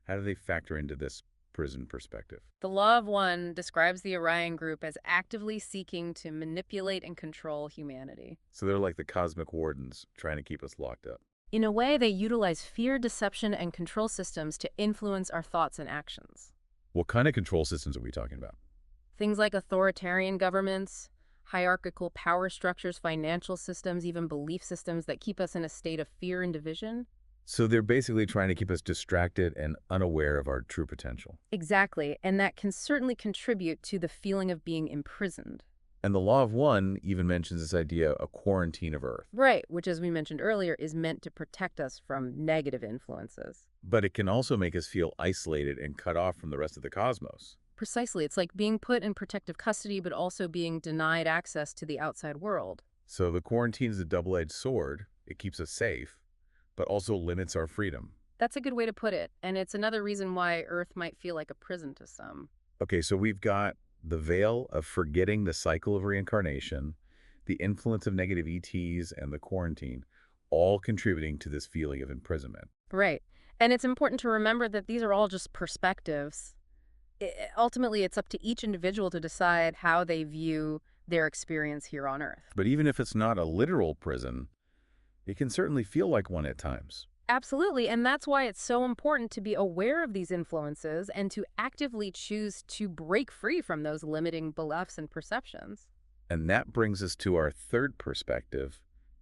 How do they factor into this prison perspective? The Law of One describes the Orion group as actively seeking to manipulate and control humanity. So they're like the cosmic wardens trying to keep us locked up. In a way, they utilize fear, deception, and control systems to influence our thoughts and actions. What kind of control systems are we talking about? Things like authoritarian governments, hierarchical power structures, financial systems, even belief systems that keep us in a state of fear and division. So they're basically trying to keep us distracted and unaware of our true potential. Exactly, and that can certainly contribute to the feeling of being imprisoned. And the Law of One even mentions this idea, a quarantine of Earth. Right, which, as we mentioned earlier, is meant to protect us from negative influences. But it can also make us feel isolated and cut off from the rest of the cosmos. Precisely, it's like being put in protective custody, but also being denied access to the outside world. So the quarantine is a double-edged sword. It keeps us safe, but also limits our freedom. That's a good way to put it, and it's another reason why Earth might feel like a prison to some. Okay, so we've got the veil of forgetting the cycle of reincarnation, the influence of negative ETs, and the quarantine, all contributing to this feeling of imprisonment. Right, and it's important to remember that these are all just perspectives. Ultimately, it's up to each individual to decide how they view their experience here on Earth. But even if it's not a literal prison, it can certainly feel like one at times. Absolutely, and that's why it's so important to be aware of these influences and to actively choose to break free from those limiting beliefs and perceptions. And that brings us to our third perspective,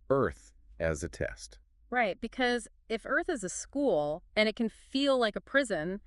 Earth as a test. Right, because if Earth is a school and it can feel like a prison,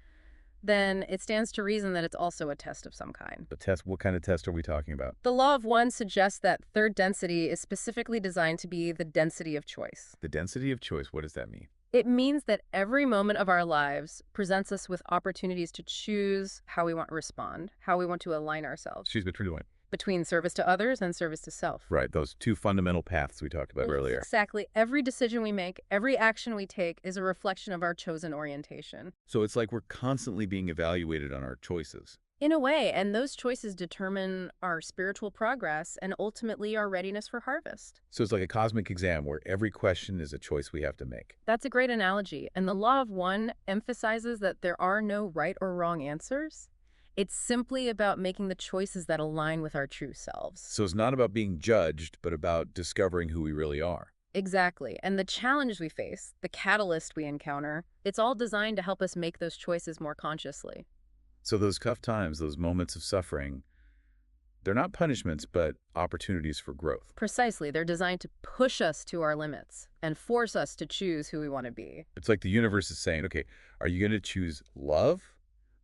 then it stands to reason that it's also a test of some kind. A test, what kind of test are we talking about? The Law of One suggests that third density is specifically designed to be the density of choice. The density of choice, what does that mean? It means that every moment of our lives presents us with opportunities to choose how we want to respond, how we want to align ourselves. Choose between what? Between service to others and service to self. Right, those two fundamental paths we talked about earlier. Exactly. Every decision we make, every action we take is a reflection of our chosen orientation. So it's like we're constantly being evaluated on our choices. In a way, and those choices determine our spiritual progress and ultimately our readiness for harvest. So it's like a cosmic exam where every question is a choice we have to make. That's a great analogy. And the Law of One emphasizes that there are no right or wrong answers. It's simply about making the choices that align with our true selves. So it's not about being judged, but about discovering who we really are. Exactly. And the challenge we face, the catalyst we encounter, it's all designed to help us make those choices more consciously. So those tough times, those moments of suffering, they're not punishments, but opportunities for growth. Precisely. They're designed to push us to our limits and force us to choose who we want to be. It's like the universe is saying, okay, are you going to choose love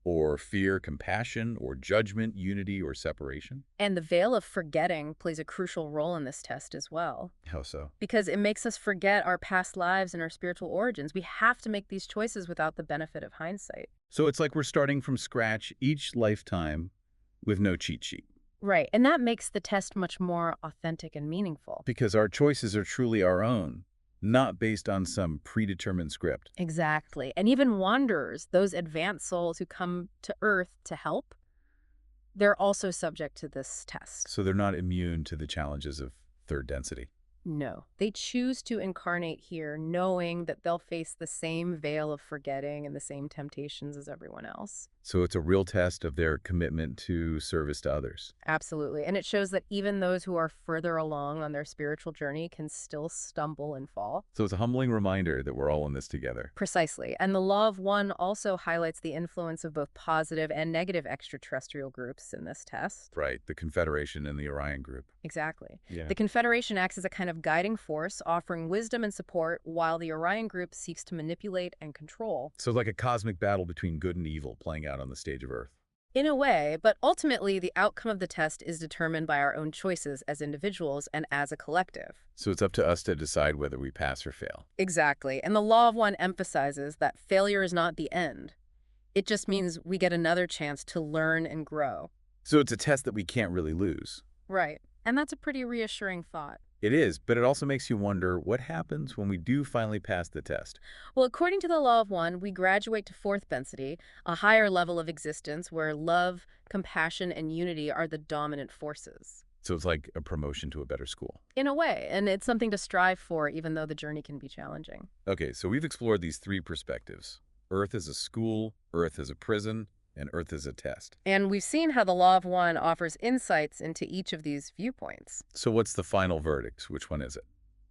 or fear, compassion, or judgment, unity, or separation? And the veil of forgetting plays a crucial role in this test as well. How so? Because it makes us forget our past lives and our spiritual origins. We have to make these choices without the benefit of hindsight. So it's like we're starting from scratch each lifetime with no cheat sheet. Right, and that makes the test much more authentic and meaningful. Because our choices are truly our own, not based on some predetermined script. Exactly. And even wanderers, those advanced souls who come to Earth to help, they're also subject to this test. So they're not immune to the challenges of third density. No. They choose to incarnate here knowing that they'll face the same veil of forgetting and the same temptations as everyone else. So it's a real test of their commitment to service to others. Absolutely. And it shows that even those who are further along on their spiritual journey can still stumble and fall. So it's a humbling reminder that we're all in this together. Precisely. And the Law of One also highlights the influence of both positive and negative extraterrestrial groups in this test. Right, the Confederation and the Orion group. Exactly. Yeah. The Confederation acts as a kind of guiding force, offering wisdom and support, while the Orion group seeks to manipulate and control. So it's like a cosmic battle between good and evil playing out on the stage of Earth. In a way, but ultimately the outcome of the test is determined by our own choices as individuals and as a collective. So it's up to us to decide whether we pass or fail. Exactly. And the Law of One emphasizes that failure is not the end. It just means we get another chance to learn and grow. So it's a test that we can't really lose. Right. And that's a pretty reassuring thought. It is, but it also makes you wonder what happens when we do finally pass the test. Well, according to the Law of One, we graduate to fourth density, a higher level of existence where love, compassion, and unity are the dominant forces. So it's like a promotion to a better school. In a way, and it's something to strive for even though the journey can be challenging. Okay, so we've explored these three perspectives. Earth as a school, Earth as a prison, and Earth as a test. And we've seen how the Law of One offers insights into each of these viewpoints. So what's the final verdict? Which one is it?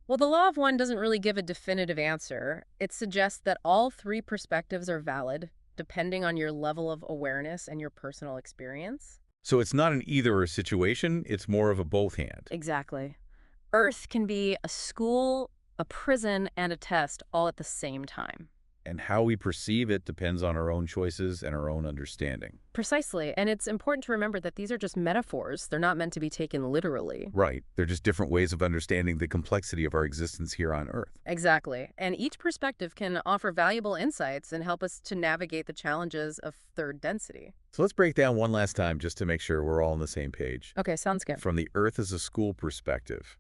Well, the Law of One doesn't really give a definitive answer. It suggests that all three perspectives are valid, depending on your level of awareness and your personal experience. So it's not an either-or situation, it's more of a both hand. Exactly. Earth can be a school, a prison, and a test all at the same time. And how we perceive it depends on our own choices and our own understanding. Precisely. And it's important to remember that these are just metaphors. They're not meant to be taken literally. Right. They're just different ways of understanding the complexity of our existence here on Earth. Exactly. And each perspective can offer valuable insights and help us to navigate the challenges of third density. So let's break down one last time just to make sure we're all on the same page. Okay, sounds good. From the Earth as a school perspective,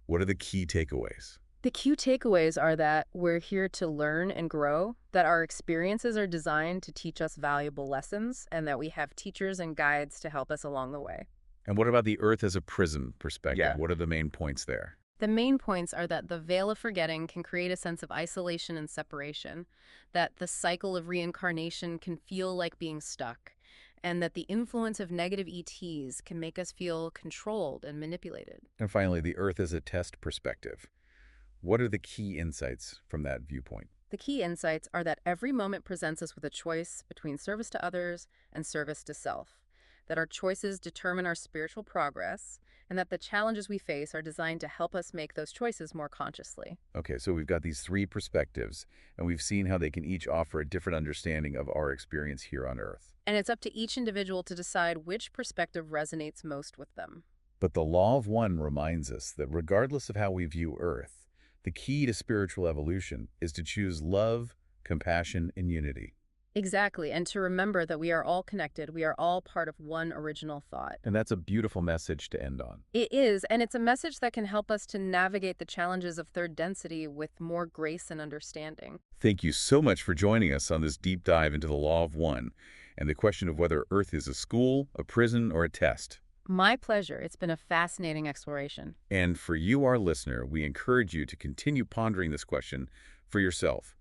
what are the key takeaways? The key takeaways are that we're here to learn and grow, that our experiences are designed to teach us valuable lessons, and that we have teachers and guides to help us along the way. And what about the Earth as a prism perspective? Yeah. What are the main points there? The main points are that the veil of forgetting can create a sense of isolation and separation, that the cycle of reincarnation can feel like being stuck, and that the influence of negative ETs can make us feel controlled and manipulated. And finally, the Earth as a test perspective. What are the key insights from that viewpoint? The key insights are that every moment presents us with a choice between service to others and service to self, that our choices determine our spiritual progress, and that the challenges we face are designed to help us make those choices more consciously. Okay, so we've got these three perspectives, and we've seen how they can each offer a different understanding of our experience here on Earth. And it's up to each individual to decide which perspective resonates most with them. But the Law of One reminds us that regardless of how we view Earth, the key to spiritual evolution is to choose love, compassion, and unity. Exactly, and to remember that we are all connected, we are all part of one original thought. And that's a beautiful message to end on. It is, and it's a message that can help us to navigate the challenges of third density with more grace and understanding. Thank you so much for joining us on this deep dive into the Law of One and the question of whether Earth is a school, a prison, or a test. My pleasure. It's been a fascinating exploration. And for you, our listener, we encourage you to continue pondering this question for yourself.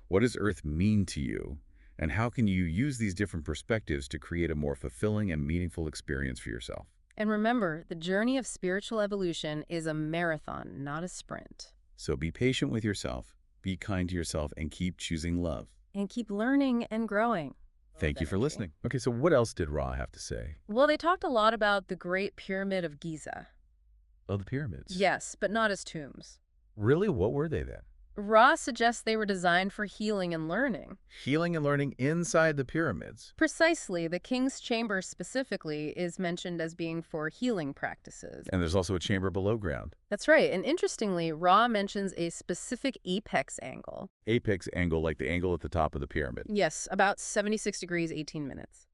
What does Earth mean to you? And how can you use these different perspectives to create a more fulfilling and meaningful experience for yourself? And remember, the journey of spiritual evolution is a marathon, not a sprint. So be patient with yourself, be kind to yourself, and keep choosing love. And keep learning and growing. Thank you for listening. Okay, so what else did Ra have to say? Well, they talked a lot about the Great Pyramid of Giza. Oh, the pyramids. Yes, but not as tombs. Really? What were they then? Ra suggests they were designed for healing and learning. Healing and learning inside the pyramids. Precisely, the king's chamber specifically is mentioned as being for healing practices. And there's also a chamber below ground. That's right, and interestingly, Ra mentions a specific apex angle. Apex angle, like the angle at the top of the pyramid. Yes, about 76 degrees, 18 minutes.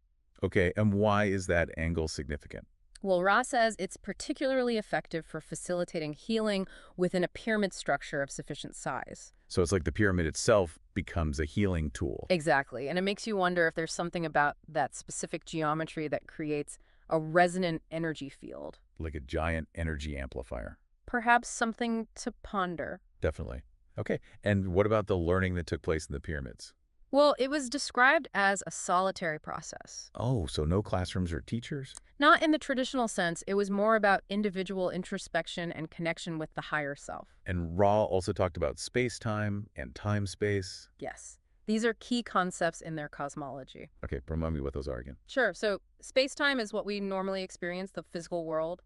Okay, and why is that angle significant? Well, Ra says it's particularly effective for facilitating healing within a pyramid structure of sufficient size. So it's like the pyramid itself becomes a healing tool. Exactly. And it makes you wonder if there's something about that specific geometry that creates a resonant energy field. Like a giant energy amplifier. Perhaps something to ponder. Definitely. Okay, and what about the learning that took place in the pyramids? Well, it was described as a solitary process. Oh, so no classrooms or teachers? Not in the traditional sense, it was more about individual introspection and connection with the higher self. And Ra also talked about space-time and time-space. Yes, these are key concepts in their cosmology. Okay, remind me what those are again. Sure, so space-time is what we normally experience, the physical world.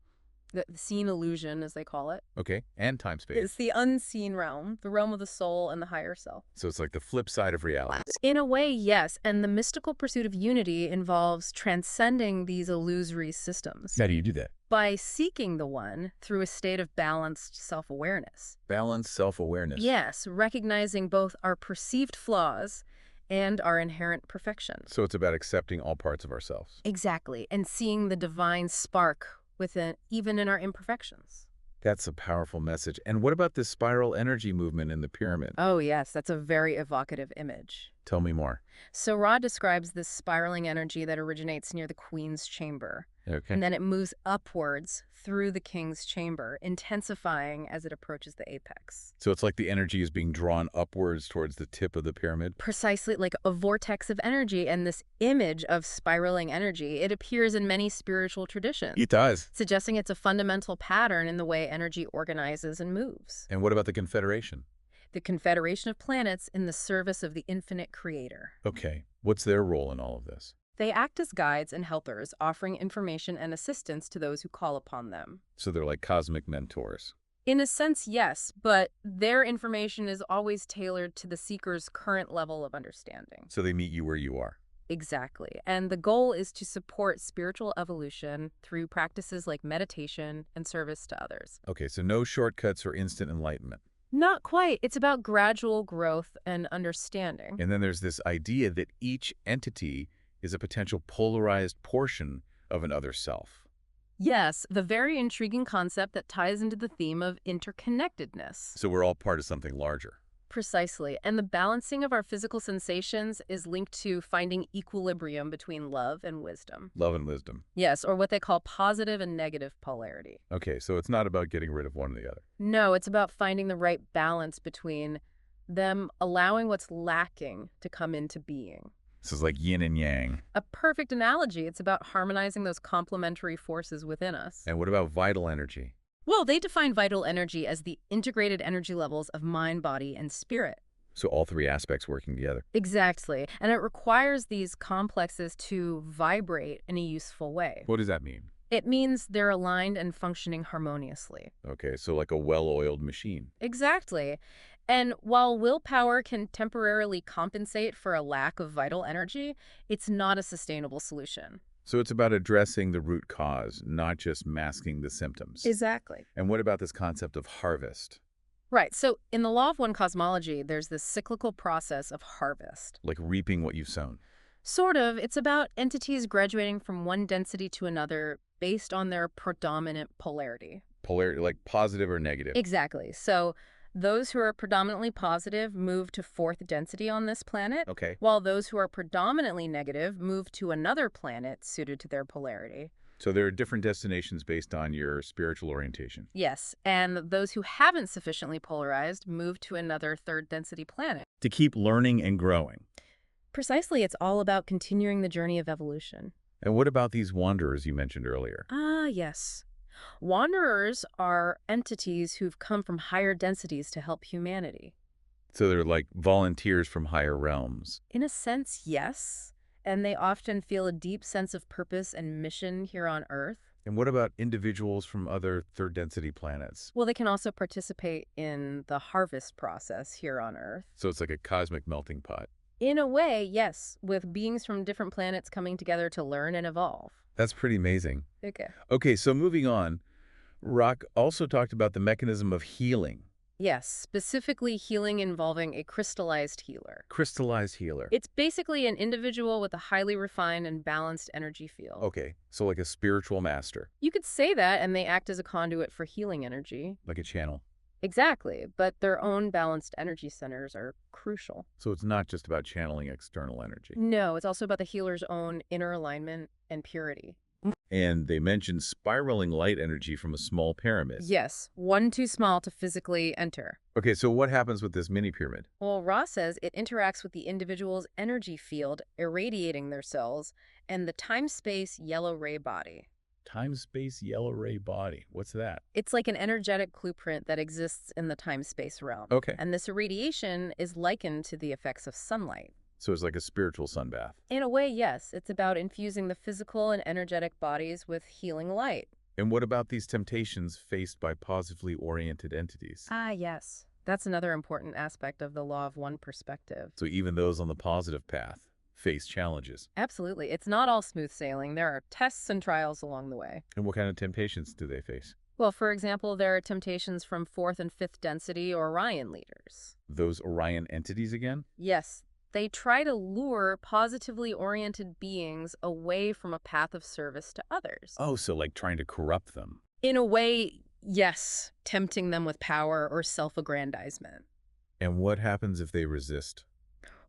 The seen illusion, as they call it. Okay, and time-space. It's the unseen realm, the realm of the soul and the higher self. So it's like the flip side of reality. In a way, yes, and the mystical pursuit of unity involves transcending these illusory systems. How do you do that? By seeking the one through a state of balanced self-awareness. Balanced self-awareness. Yes, recognizing both our perceived flaws and our inherent perfection. So it's about accepting all parts of ourselves. Exactly, and seeing the divine spark within, even in our imperfections. That's a powerful message. And what about this spiral energy movement in the pyramid? Oh, yes, that's a very evocative image. Tell me more. So Ra describes this spiraling energy that originates near the queen's chamber. Okay. And then it moves upwards through the king's chamber, intensifying as it approaches the apex. So it's like the energy is being drawn upwards towards the tip of the pyramid? Precisely, like a vortex of energy, and this image of spiraling energy, it appears in many spiritual traditions. It does. Suggesting it's a fundamental pattern in the way energy organizes and moves. And what about the Confederation? The confederation of planets in the service of the infinite creator. Okay. What's their role in all of this? They act as guides and helpers, offering information and assistance to those who call upon them. So they're like cosmic mentors. In a sense, yes, but their information is always tailored to the seeker's current level of understanding. So they meet you where you are. Exactly. And the goal is to support spiritual evolution through practices like meditation and service to others. Okay, so no shortcuts or instant enlightenment. Not quite. It's about gradual growth and understanding. And then there's this idea that each entity is a potential polarized portion of an other self. Yes, the very intriguing concept that ties into the theme of interconnectedness. So we're all part of something larger. Precisely. And the balancing of our physical sensations is linked to finding equilibrium between love and wisdom. Love and wisdom. Yes, or what they call positive and negative polarity. Okay, so it's not about getting rid of one or the other. No, it's about finding the right balance between them, allowing what's lacking to come into being. This is like yin and yang. A perfect analogy. It's about harmonizing those complementary forces within us. And what about vital energy? Well, they define vital energy as the integrated energy levels of mind, body, and spirit. So all three aspects working together. Exactly. And it requires these complexes to vibrate in a useful way. What does that mean? It means they're aligned and functioning harmoniously. Okay, so like a well-oiled machine. Exactly. And while willpower can temporarily compensate for a lack of vital energy, it's not a sustainable solution. So it's about addressing the root cause, not just masking the symptoms. Exactly. And what about this concept of harvest? Right. So in the Law of One cosmology, there's this cyclical process of harvest. Like reaping what you've sown. Sort of. It's about entities graduating from one density to another based on their predominant polarity. Polarity, like positive or negative. Exactly. So those who are predominantly positive move to fourth density on this planet, Okay. while those who are predominantly negative move to another planet suited to their polarity. So there are different destinations based on your spiritual orientation. Yes, and those who haven't sufficiently polarized move to another third density planet. To keep learning and growing. Precisely, it's all about continuing the journey of evolution. And what about these wanderers you mentioned earlier? Ah, yes. Wanderers are entities who've come from higher densities to help humanity. So they're like volunteers from higher realms. In a sense, yes. And they often feel a deep sense of purpose and mission here on Earth. And what about individuals from other third density planets? Well, they can also participate in the harvest process here on Earth. So it's like a cosmic melting pot. In a way, yes, with beings from different planets coming together to learn and evolve. That's pretty amazing. Okay. Okay, so moving on, Rock also talked about the mechanism of healing. Yes, specifically healing involving a crystallized healer. Crystallized healer. It's basically an individual with a highly refined and balanced energy field. Okay, so like a spiritual master, You could say that, and they act as a conduit for healing energy. like a channel. Exactly, but their own balanced energy centers are crucial. So it's not just about channeling external energy. No, it's also about the healer's own inner alignment and purity. And they mentioned spiraling light energy from a small pyramid. Yes, one too small to physically enter. Okay, so what happens with this mini pyramid? Well, Ra says it interacts with the individual's energy field, irradiating their cells, and the time-space yellow ray body. Time-space yellow ray body. What's that? It's like an energetic blueprint that exists in the time-space realm. Okay. And this irradiation is likened to the effects of sunlight. So it's like a spiritual sunbath. In a way, yes, it's about infusing the physical and energetic bodies with healing light. And what about these temptations faced by positively oriented entities? Ah, yes. That's another important aspect of the law of one perspective. So even those on the positive path face challenges. Absolutely. It's not all smooth sailing. There are tests and trials along the way. And what kind of temptations do they face? Well, for example, there are temptations from 4th and 5th density Orion leaders. Those Orion entities again? Yes, they try to lure positively oriented beings away from a path of service to others. Oh, so like trying to corrupt them. In a way, yes, tempting them with power or self-aggrandizement. And what happens if they resist?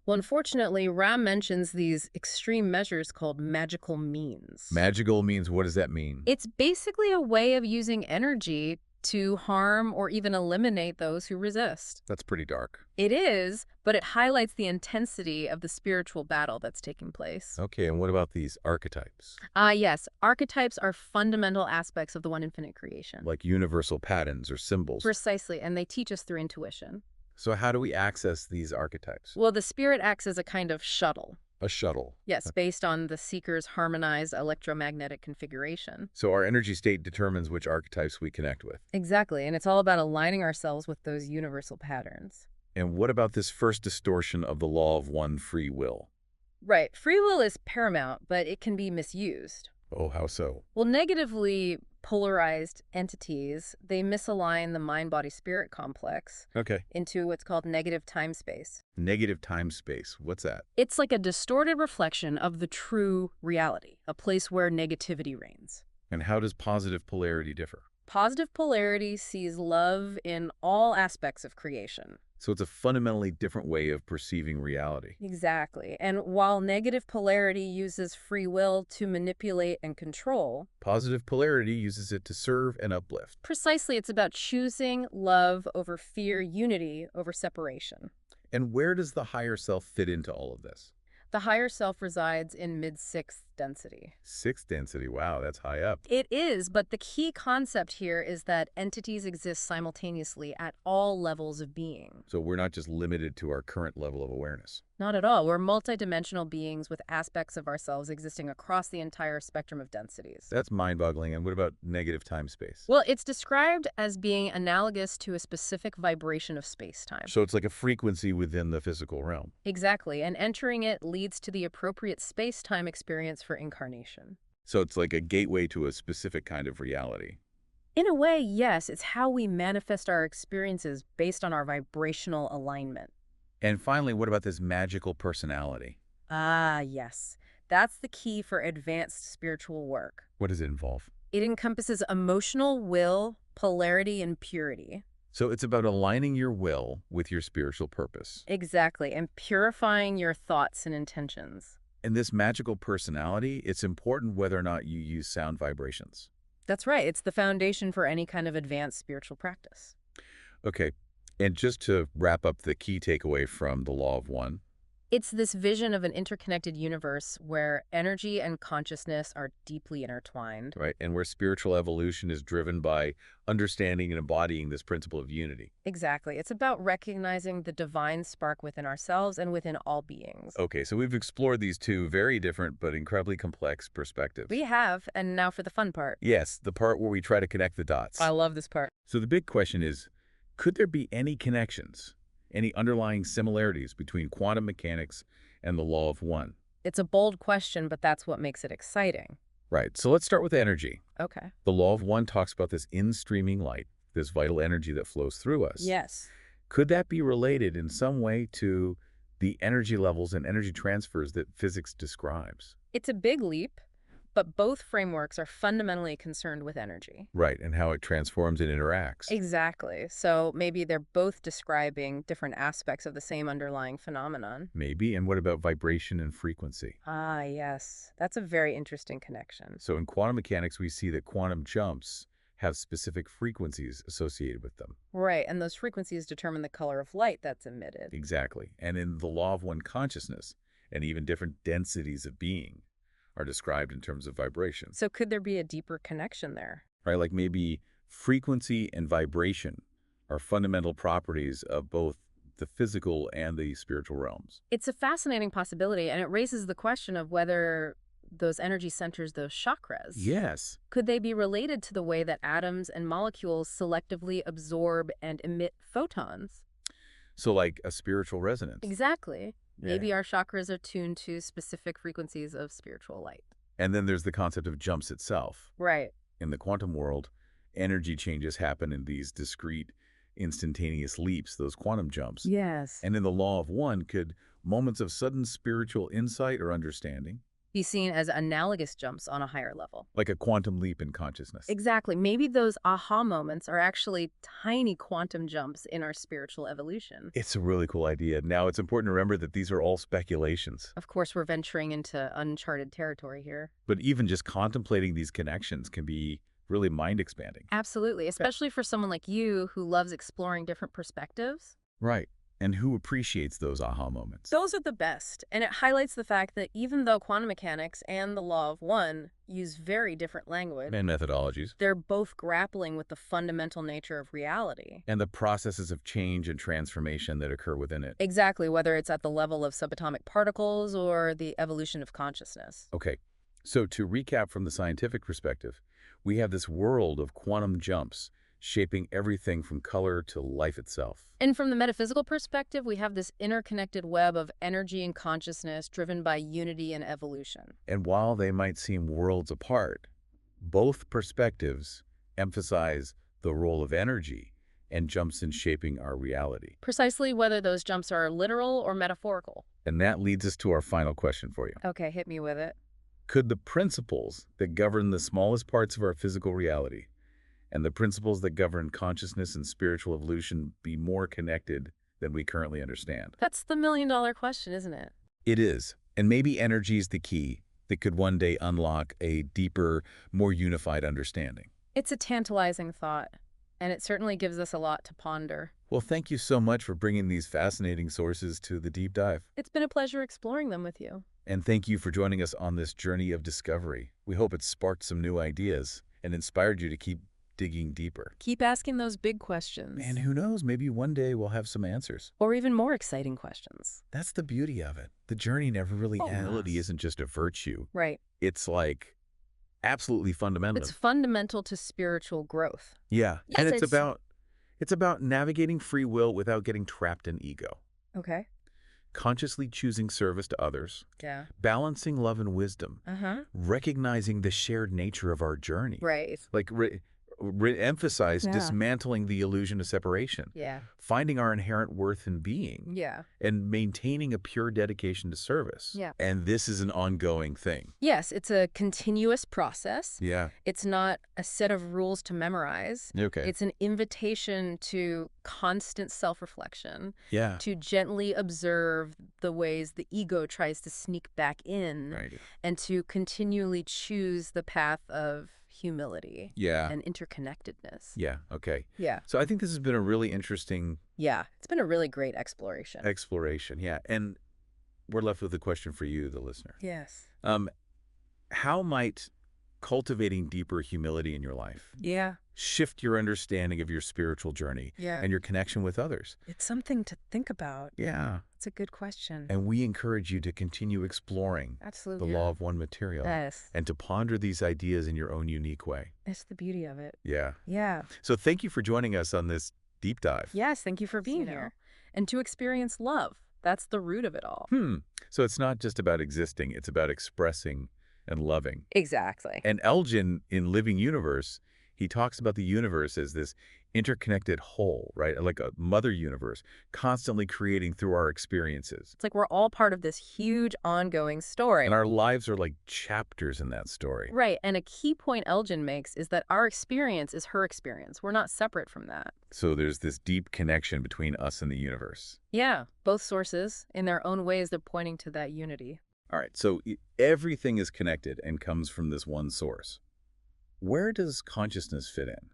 Well, unfortunately, Ram mentions these extreme measures called magical means. Magical means, what does that mean? It's basically a way of using energy to harm or even eliminate those who resist. That's pretty dark. It is, but it highlights the intensity of the spiritual battle that's taking place. Okay, and what about these archetypes? Yes, archetypes are fundamental aspects of the one infinite creation. Like universal patterns or symbols. Precisely, and they teach us through intuition. So how do we access these archetypes? Well, the spirit acts as a kind of shuttle. A shuttle. Yes, based on the seeker's harmonized electromagnetic configuration. So our energy state determines which archetypes we connect with. Exactly, and it's all about aligning ourselves with those universal patterns. And what about this first distortion of the law of one free will? Right, free will is paramount, but it can be misused. Oh, how so? Well, negatively polarized entities, they misalign the mind-body-spirit complex Okay. into what's called negative time-space. Negative time-space. What's that? It's like a distorted reflection of the true reality, a place where negativity reigns. And how does positive polarity differ? Positive polarity sees love in all aspects of creation. So it's a fundamentally different way of perceiving reality. Exactly. And while negative polarity uses free will to manipulate and control, Positive polarity uses it to serve and uplift. precisely it's about choosing love over fear, unity over separation. And where does the higher self fit into all of this? The higher self resides in mid-6th density. 6th density. Wow, that's high up. It is, but the key concept here is that entities exist simultaneously at all levels of being. So we're not just limited to our current level of awareness. Not at all. We're multidimensional beings with aspects of ourselves existing across the entire spectrum of densities. That's mind-boggling. And what about negative time-space? Well, it's described as being analogous to a specific vibration of space-time. So it's like a frequency within the physical realm. Exactly, and entering it leads to the appropriate space-time experience for incarnation. So it's like a gateway to a specific kind of reality. In a way, yes, it's how we manifest our experiences based on our vibrational alignment. And finally, what about this magical personality? Ah, yes. That's the key for advanced spiritual work. What does it involve? It encompasses emotional will, polarity, and purity. So it's about aligning your will with your spiritual purpose. Exactly, and purifying your thoughts and intentions. And this magical personality, it's important whether or not you use sound vibrations. That's right. It's the foundation for any kind of advanced spiritual practice. Okay, and just to wrap up the key takeaway from the Law of One. It's this vision of an interconnected universe where energy and consciousness are deeply intertwined. Right, and where spiritual evolution is driven by understanding and embodying this principle of unity. Exactly. It's about recognizing the divine spark within ourselves and within all beings. Okay, so we've explored these two very different but incredibly complex perspectives. We have, and now for the fun part. Yes, the part where we try to connect the dots. I love this part. So the big question is, could there be any connections, any underlying similarities between quantum mechanics and the Law of One? It's a bold question, but that's what makes it exciting. Right, so let's start with energy. Okay. The Law of One talks about this in-streaming light, this vital energy that flows through us. Yes. Could that be related in some way to the energy levels and energy transfers that physics describes? It's a big leap, but both frameworks are fundamentally concerned with energy. Right, and how it transforms and interacts. Exactly. So maybe they're both describing different aspects of the same underlying phenomenon. Maybe. And what about vibration and frequency? Ah, yes. That's a very interesting connection. So in quantum mechanics, we see that quantum jumps have specific frequencies associated with them. Right, and those frequencies determine the color of light that's emitted. Exactly. And in the law of one consciousness, and even different densities of being are described in terms of vibration. So could there be a deeper connection there? Right, like maybe frequency and vibration are fundamental properties of both the physical and the spiritual realms. It's a fascinating possibility, and it raises the question of whether those energy centers, those chakras, Yes. could they be related to the way that atoms and molecules selectively absorb and emit photons? So like a spiritual resonance. Exactly. Maybe Yeah. our chakras are tuned to specific frequencies of spiritual light. And then there's the concept of jumps itself. Right. In the quantum world, energy changes happen in these discrete, instantaneous leaps, those quantum jumps. Yes. And in the law of one, could moments of sudden spiritual insight or understanding, Be seen as analogous jumps on a higher level. like a quantum leap in consciousness? Exactly. Maybe those aha moments are actually tiny quantum jumps in our spiritual evolution. It's a really cool idea. Now, it's important to remember that these are all speculations. Of course, we're venturing into uncharted territory here. But even just contemplating these connections can be really mind-expanding. Absolutely, especially for someone like you who loves exploring different perspectives. Right. And who appreciates those aha moments? Those are the best, and it highlights the fact that even though quantum mechanics and the law of one use very different language, And methodologies. they're both grappling with the fundamental nature of reality. And the processes of change and transformation that occur within it. Exactly, whether it's at the level of subatomic particles or the evolution of consciousness. Okay, so to recap from the scientific perspective, we have this world of quantum jumps shaping everything from color to life itself. And from the metaphysical perspective, we have this interconnected web of energy and consciousness driven by unity and evolution. And while they might seem worlds apart, both perspectives emphasize the role of energy and jumps in shaping our reality. Precisely whether those jumps are literal or metaphorical. And that leads us to our final question for you. Okay, hit me with it. Could the principles that govern the smallest parts of our physical reality and the principles that govern consciousness and spiritual evolution be more connected than we currently understand? That's the million-dollar question, isn't it? It is. And maybe energy is the key that could one day unlock a deeper, more unified understanding. It's a tantalizing thought, and it certainly gives us a lot to ponder. Well, thank you so much for bringing these fascinating sources to the deep dive. It's been a pleasure exploring them with you. And thank you for joining us on this journey of discovery. We hope it sparked some new ideas and inspired you to keep digging deeper. Keep asking those big questions. And who knows, maybe one day we'll have some answers. Or even more exciting questions. That's the beauty of it. The journey never really ends. Humility isn't just a virtue. Right. It's like absolutely fundamental. It's fundamental to spiritual growth. Yeah. Yes, And it's- it's about navigating free will without getting trapped in ego. Okay. Consciously choosing service to others, Yeah. balancing love and wisdom, Uh-huh. recognizing the shared nature of our journey. Right. Like emphasize Yeah. dismantling the illusion of separation, Yeah. finding our inherent worth in being, Yeah. and maintaining a pure dedication to service. Yeah. And this is an ongoing thing. Yes, it's a continuous process. Yeah. It's not a set of rules to memorize. Okay. It's an invitation to constant self-reflection, Yeah. to gently observe the ways the ego tries to sneak back in, Right. and to continually choose the path of humility Yeah. and interconnectedness. Yeah. Okay. Yeah. So I think this has been a really interesting Yeah. It's been a really great exploration. exploration. Yeah. And we're left with a question for you, the listener. Yes. How might cultivating deeper humility in your life Yeah. shift your understanding of your spiritual journey Yeah. and your connection with others? It's something to think about. Yeah. It's a good question. And we encourage you to continue exploring Absolutely. the law of one material Yes. and to ponder these ideas in your own unique way. That's the beauty of it. Yeah. Yeah. So thank you for joining us on this deep dive. Yes, thank you for being here. And to experience love. That's the root of it all. So it's not just about existing, it's about expressing and loving. Exactly. And Elgin in Living Universe He talks about the universe as this interconnected whole, right? Like a mother universe, constantly creating through our experiences. It's like we're all part of this huge ongoing story. And our lives are like chapters in that story. Right, and a key point Elgin makes is that our experience is her experience. We're not separate from that. So there's this deep connection between us and the universe. Yeah, both sources, in their own ways, they're pointing to that unity. All right, so everything is connected and comes from this one source. Where does consciousness fit in?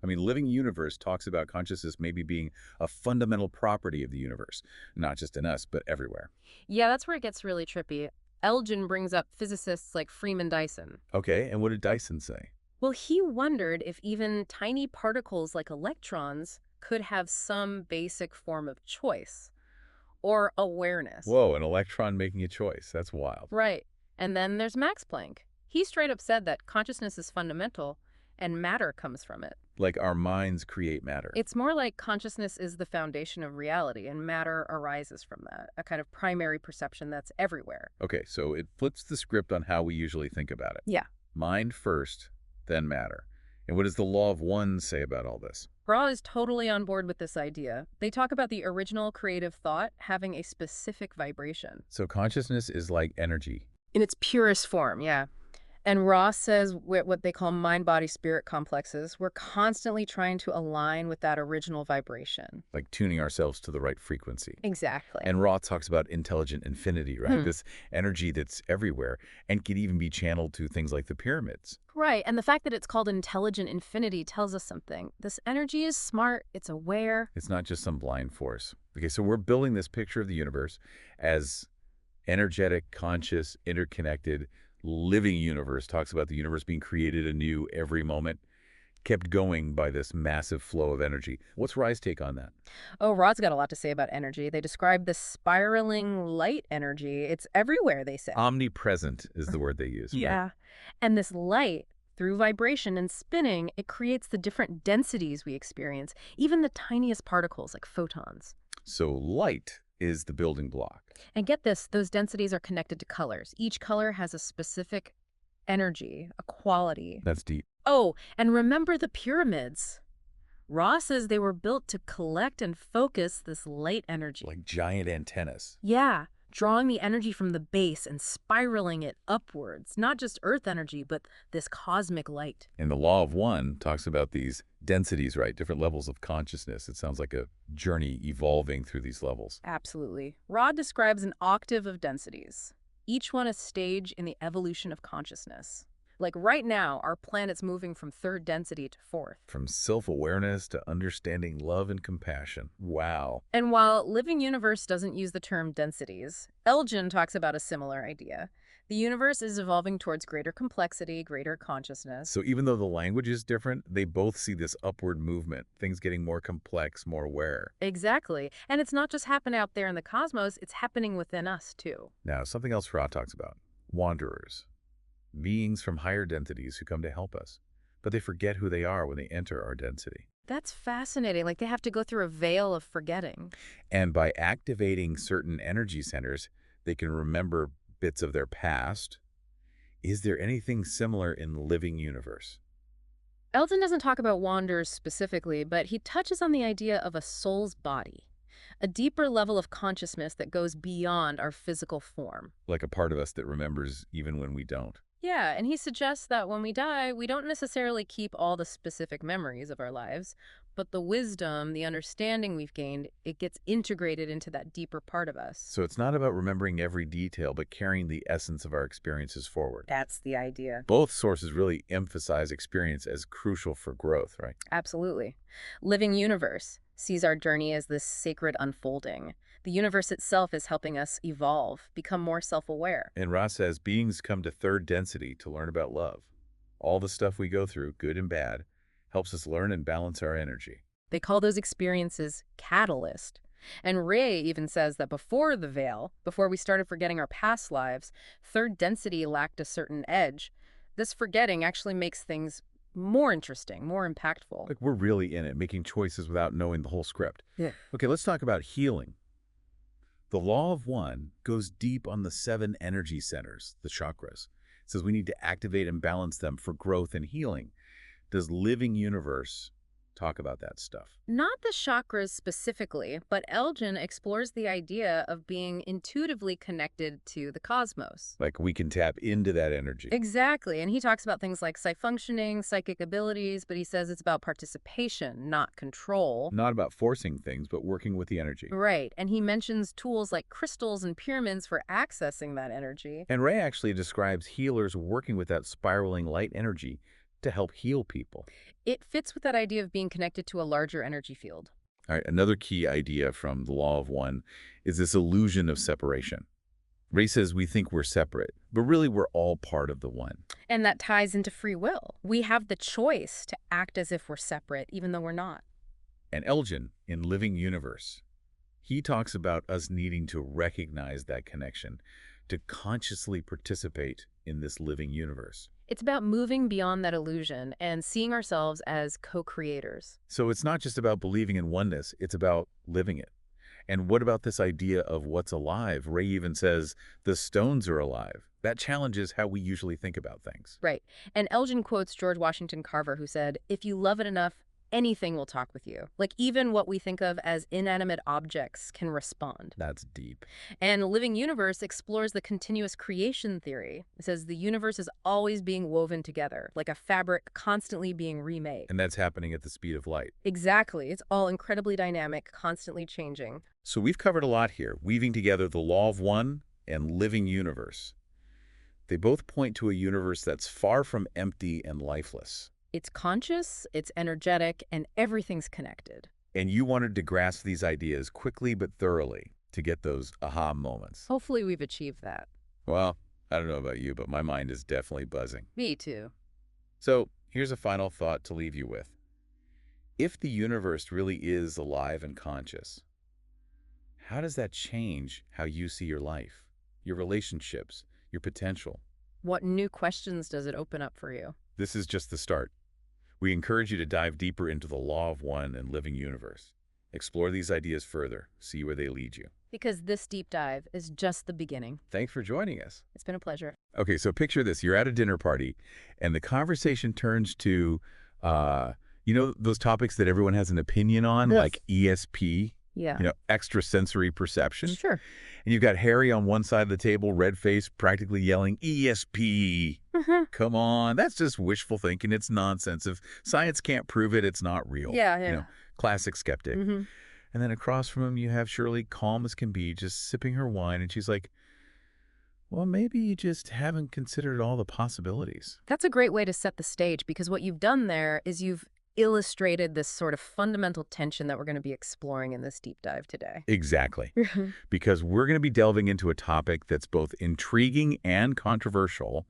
I mean, Living Universe talks about consciousness maybe being a fundamental property of the universe, not just in us, but everywhere. Yeah, that's where it gets really trippy. Elgin brings up physicists like Freeman Dyson. Okay, and what did Dyson say? Well, he wondered if even tiny particles like electrons could have some basic form of choice or awareness. Whoa, an electron making a choice. That's wild. Right. And then there's Max Planck. He straight up said that consciousness is fundamental and matter comes from it. Like our minds create matter. It's more like consciousness is the foundation of reality and matter arises from that, a kind of primary perception that's everywhere. Okay, so it flips the script on how we usually think about it. Yeah. Mind first, then matter. And what does the law of one say about all this? Ra is totally on board with this idea. They talk about the original creative thought having a specific vibration. So consciousness is like energy. In its purest form, yeah. And Ross says what they call mind-body-spirit complexes, we're constantly trying to align with that original vibration. Like tuning ourselves to the right frequency. Exactly. And Ra talks about intelligent infinity, right? This energy that's everywhere and can even be channeled to things like the pyramids. Right, and the fact that it's called intelligent infinity tells us something. This energy is smart, it's aware. It's not just some blind force. Okay, so we're building this picture of the universe as energetic, conscious, interconnected, living universe. Talks about the universe being created anew every moment, kept going by this massive flow of energy. What's Rye's take on that? Oh, Rod's got a lot to say about energy. They describe this spiraling light energy. It's everywhere, they say. Omnipresent is the word they use. Yeah. Right? And this light, through vibration and spinning, it creates the different densities we experience, even the tiniest particles like photons. So light is the building block. And get this, those densities are connected to colors. Each color has a specific energy, a quality. That's deep. Oh, and remember the pyramids. Ra says they were built to collect and focus this light energy. Like giant antennas. Yeah, drawing the energy from the base and spiraling it upwards. Not just Earth energy, but this cosmic light. And the law of one talks about these densities, right? Different levels of consciousness. It sounds like a journey evolving through these levels. Absolutely. Ra describes an octave of densities, each one a stage in the evolution of consciousness. Like right now, our planet's moving from third density to fourth. From self-awareness to understanding love and compassion. Wow. And while Living Universe doesn't use the term densities, Elgin talks about a similar idea. The universe is evolving towards greater complexity, greater consciousness. So even though the language is different, they both see this upward movement, things getting more complex, more aware. Exactly. And it's not just happening out there in the cosmos, it's happening within us too. Now, something else Ra talks about. Wanderers. Beings from higher densities who come to help us. But they forget who they are when they enter our density. That's fascinating. Like they have to go through a veil of forgetting. And by activating certain energy centers, they can remember bits of their past. Is there anything similar in the Living Universe? Elton doesn't talk about wanderers specifically, but he touches on the idea of a soul's body, a deeper level of consciousness that goes beyond our physical form. Like a part of us that remembers even when we don't. Yeah, and he suggests that when we die, we don't necessarily keep all the specific memories of our lives, but the wisdom, the understanding we've gained, it gets integrated into that deeper part of us. So it's not about remembering every detail, but carrying the essence of our experiences forward. That's the idea. Both sources really emphasize experience as crucial for growth, right? Absolutely. Living Universe sees our journey as this sacred unfolding. The universe itself is helping us evolve, become more self-aware. And Ra says beings come to third density to learn about love. All the stuff we go through, good and bad, helps us learn and balance our energy. They call those experiences catalyst. And Ray even says that before the veil, before we started forgetting our past lives, third density lacked a certain edge. This forgetting actually makes things more interesting, more impactful. Like we're really in it, making choices without knowing the whole script. Yeah. Okay, let's talk about healing. The law of one goes deep on the 7 energy centers, the chakras. It says we need to activate and balance them for growth and healing. does Living Universe talk about that stuff? Not the chakras specifically, but Elgin explores the idea of being intuitively connected to the cosmos. Like we can tap into that energy. Exactly. And he talks about things like psi functioning, psychic abilities, but he says it's about participation, not control. Not about forcing things, but working with the energy. Right. And he mentions tools like crystals and pyramids for accessing that energy. And Ray actually describes healers working with that spiraling light energy to help heal people. It fits with that idea of being connected to a larger energy field. All right, another key idea from the Law of One is this illusion of separation. Ray says we think we're separate, but really we're all part of the One. And that ties into free will. We have the choice to act as if we're separate, even though we're not. And Elgin, in Living Universe, he talks about us needing to recognize that connection, to consciously participate in this living universe. It's about moving beyond that illusion and seeing ourselves as co-creators. So it's not just about believing in oneness, it's about living it. And what about this idea of what's alive? Ray even says the stones are alive. That challenges how we usually think about things. Right. And Elgin quotes George Washington Carver, who said, "If you love it enough, anything will talk with you." Like even what we think of as inanimate objects can respond. That's deep. And Living Universe explores the continuous creation theory. It says the universe is always being woven together, like a fabric constantly being remade. And that's happening at the speed of light. Exactly. It's all incredibly dynamic, constantly changing. So we've covered a lot here, weaving together the Law of One and Living Universe. They both point to a universe that's far from empty and lifeless. It's conscious, it's energetic, and everything's connected. And you wanted to grasp these ideas quickly but thoroughly to get those aha moments. Hopefully we've achieved that. Well, I don't know about you, but my mind is definitely buzzing. Me too. So here's a final thought to leave you with. If the universe really is alive and conscious, how does that change how you see your life, your relationships, your potential? What new questions does it open up for you? This is just the start. We encourage you to dive deeper into the Law of One and Living Universe. Explore these ideas further, see where they lead you. Because this deep dive is just the beginning. Thanks for joining us. It's been a pleasure. Okay, so picture this. You're at a dinner party, and the conversation turns to, those topics that everyone has an opinion on, Yes. like ESP, Yeah. extrasensory perception. Sure. And you've got Harry on one side of the table, red-faced, practically yelling, ESP. Come on, that's just wishful thinking. It's nonsense. If science can't prove it, it's not real. Yeah. Classic skeptic. And then across from him, you have Shirley, calm as can be, just sipping her wine. And she's like, well, maybe you just haven't considered all the possibilities. That's a great way to set the stage, because what you've done there is you've illustrated this sort of fundamental tension that we're going to be exploring in this deep dive today. Exactly. Because we're going to be delving into a topic that's both intriguing and controversial,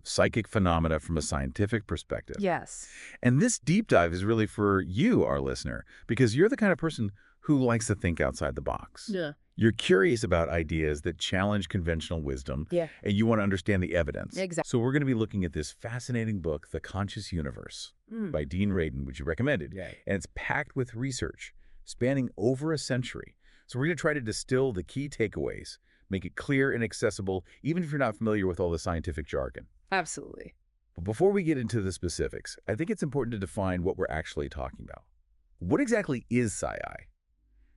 psychic phenomena from a scientific perspective. Yes. And this deep dive is really for you, our listener, because you're the kind of person who likes to think outside the box. Yeah. You're curious about ideas that challenge conventional wisdom, Yeah. and you want to understand the evidence. Exactly. So we're going to be looking at this fascinating book, The Conscious Universe, by Dean Radin, which you recommended. Yeah. And it's packed with research spanning over a century. So we're going to try to distill the key takeaways, make it clear and accessible, even if you're not familiar with all the scientific jargon. Absolutely. But before we get into the specifics, I think it's important to define what we're actually talking about. What exactly is psi-I?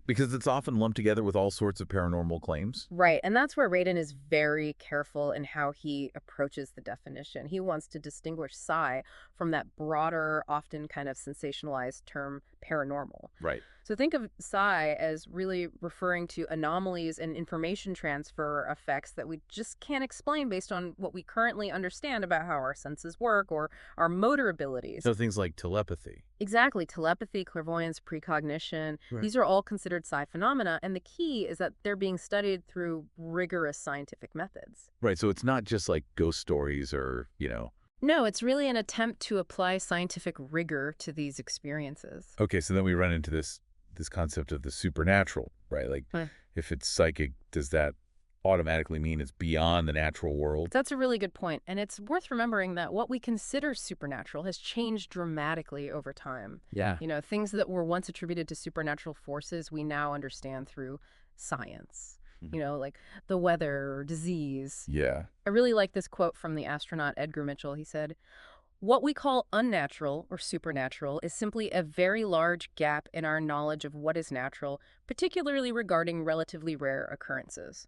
Because it's often lumped together with all sorts of paranormal claims. Right. And that's where Radin is very careful in how he approaches the definition. He wants to distinguish psi from that broader, often kind of sensationalized term paranormal. Right. So think of psi as really referring to anomalies and information transfer effects that we just can't explain based on what we currently understand about how our senses work or our motor abilities. So things like telepathy. Exactly. Telepathy, clairvoyance, precognition. Right. These are all considered psi phenomena. And the key is that they're being studied through rigorous scientific methods. Right. So it's not just like ghost stories or, No, it's really an attempt to apply scientific rigor to these experiences. Okay, so then we run into this concept of the supernatural, right? Like, if it's psychic, does that automatically mean it's beyond the natural world? That's a really good point. And it's worth remembering that what we consider supernatural has changed dramatically over time. Yeah. Things that were once attributed to supernatural forces, we now understand through science. Like the weather or disease. Yeah. I really like this quote from the astronaut Edgar Mitchell. He said, What we call unnatural or supernatural is simply a very large gap in our knowledge of what is natural, particularly regarding relatively rare occurrences.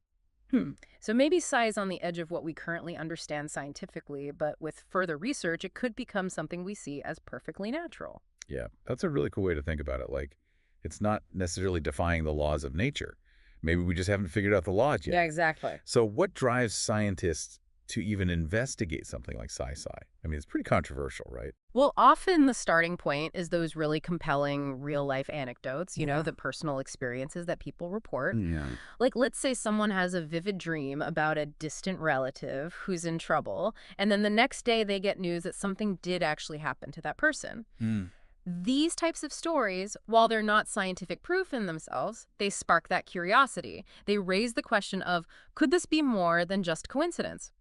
Hmm. So maybe psi is on the edge of what we currently understand scientifically, but with further research, it could become something we see as perfectly natural. Yeah, that's a really cool way to think about it. Like, it's not necessarily defying the laws of nature. Maybe we just haven't figured out the laws yet. Yeah, exactly. So what drives scientists to even investigate something like psi-psi? I mean, it's pretty controversial, right? Well, often the starting point is those really compelling real-life anecdotes, Yeah. the personal experiences that people report. Yeah. Like, let's say someone has a vivid dream about a distant relative who's in trouble, and then the next day they get news that something did actually happen to that person. Hmm. These types of stories, while they're not scientific proof in themselves, they spark that curiosity. They raise the question of, could this be more than just coincidence?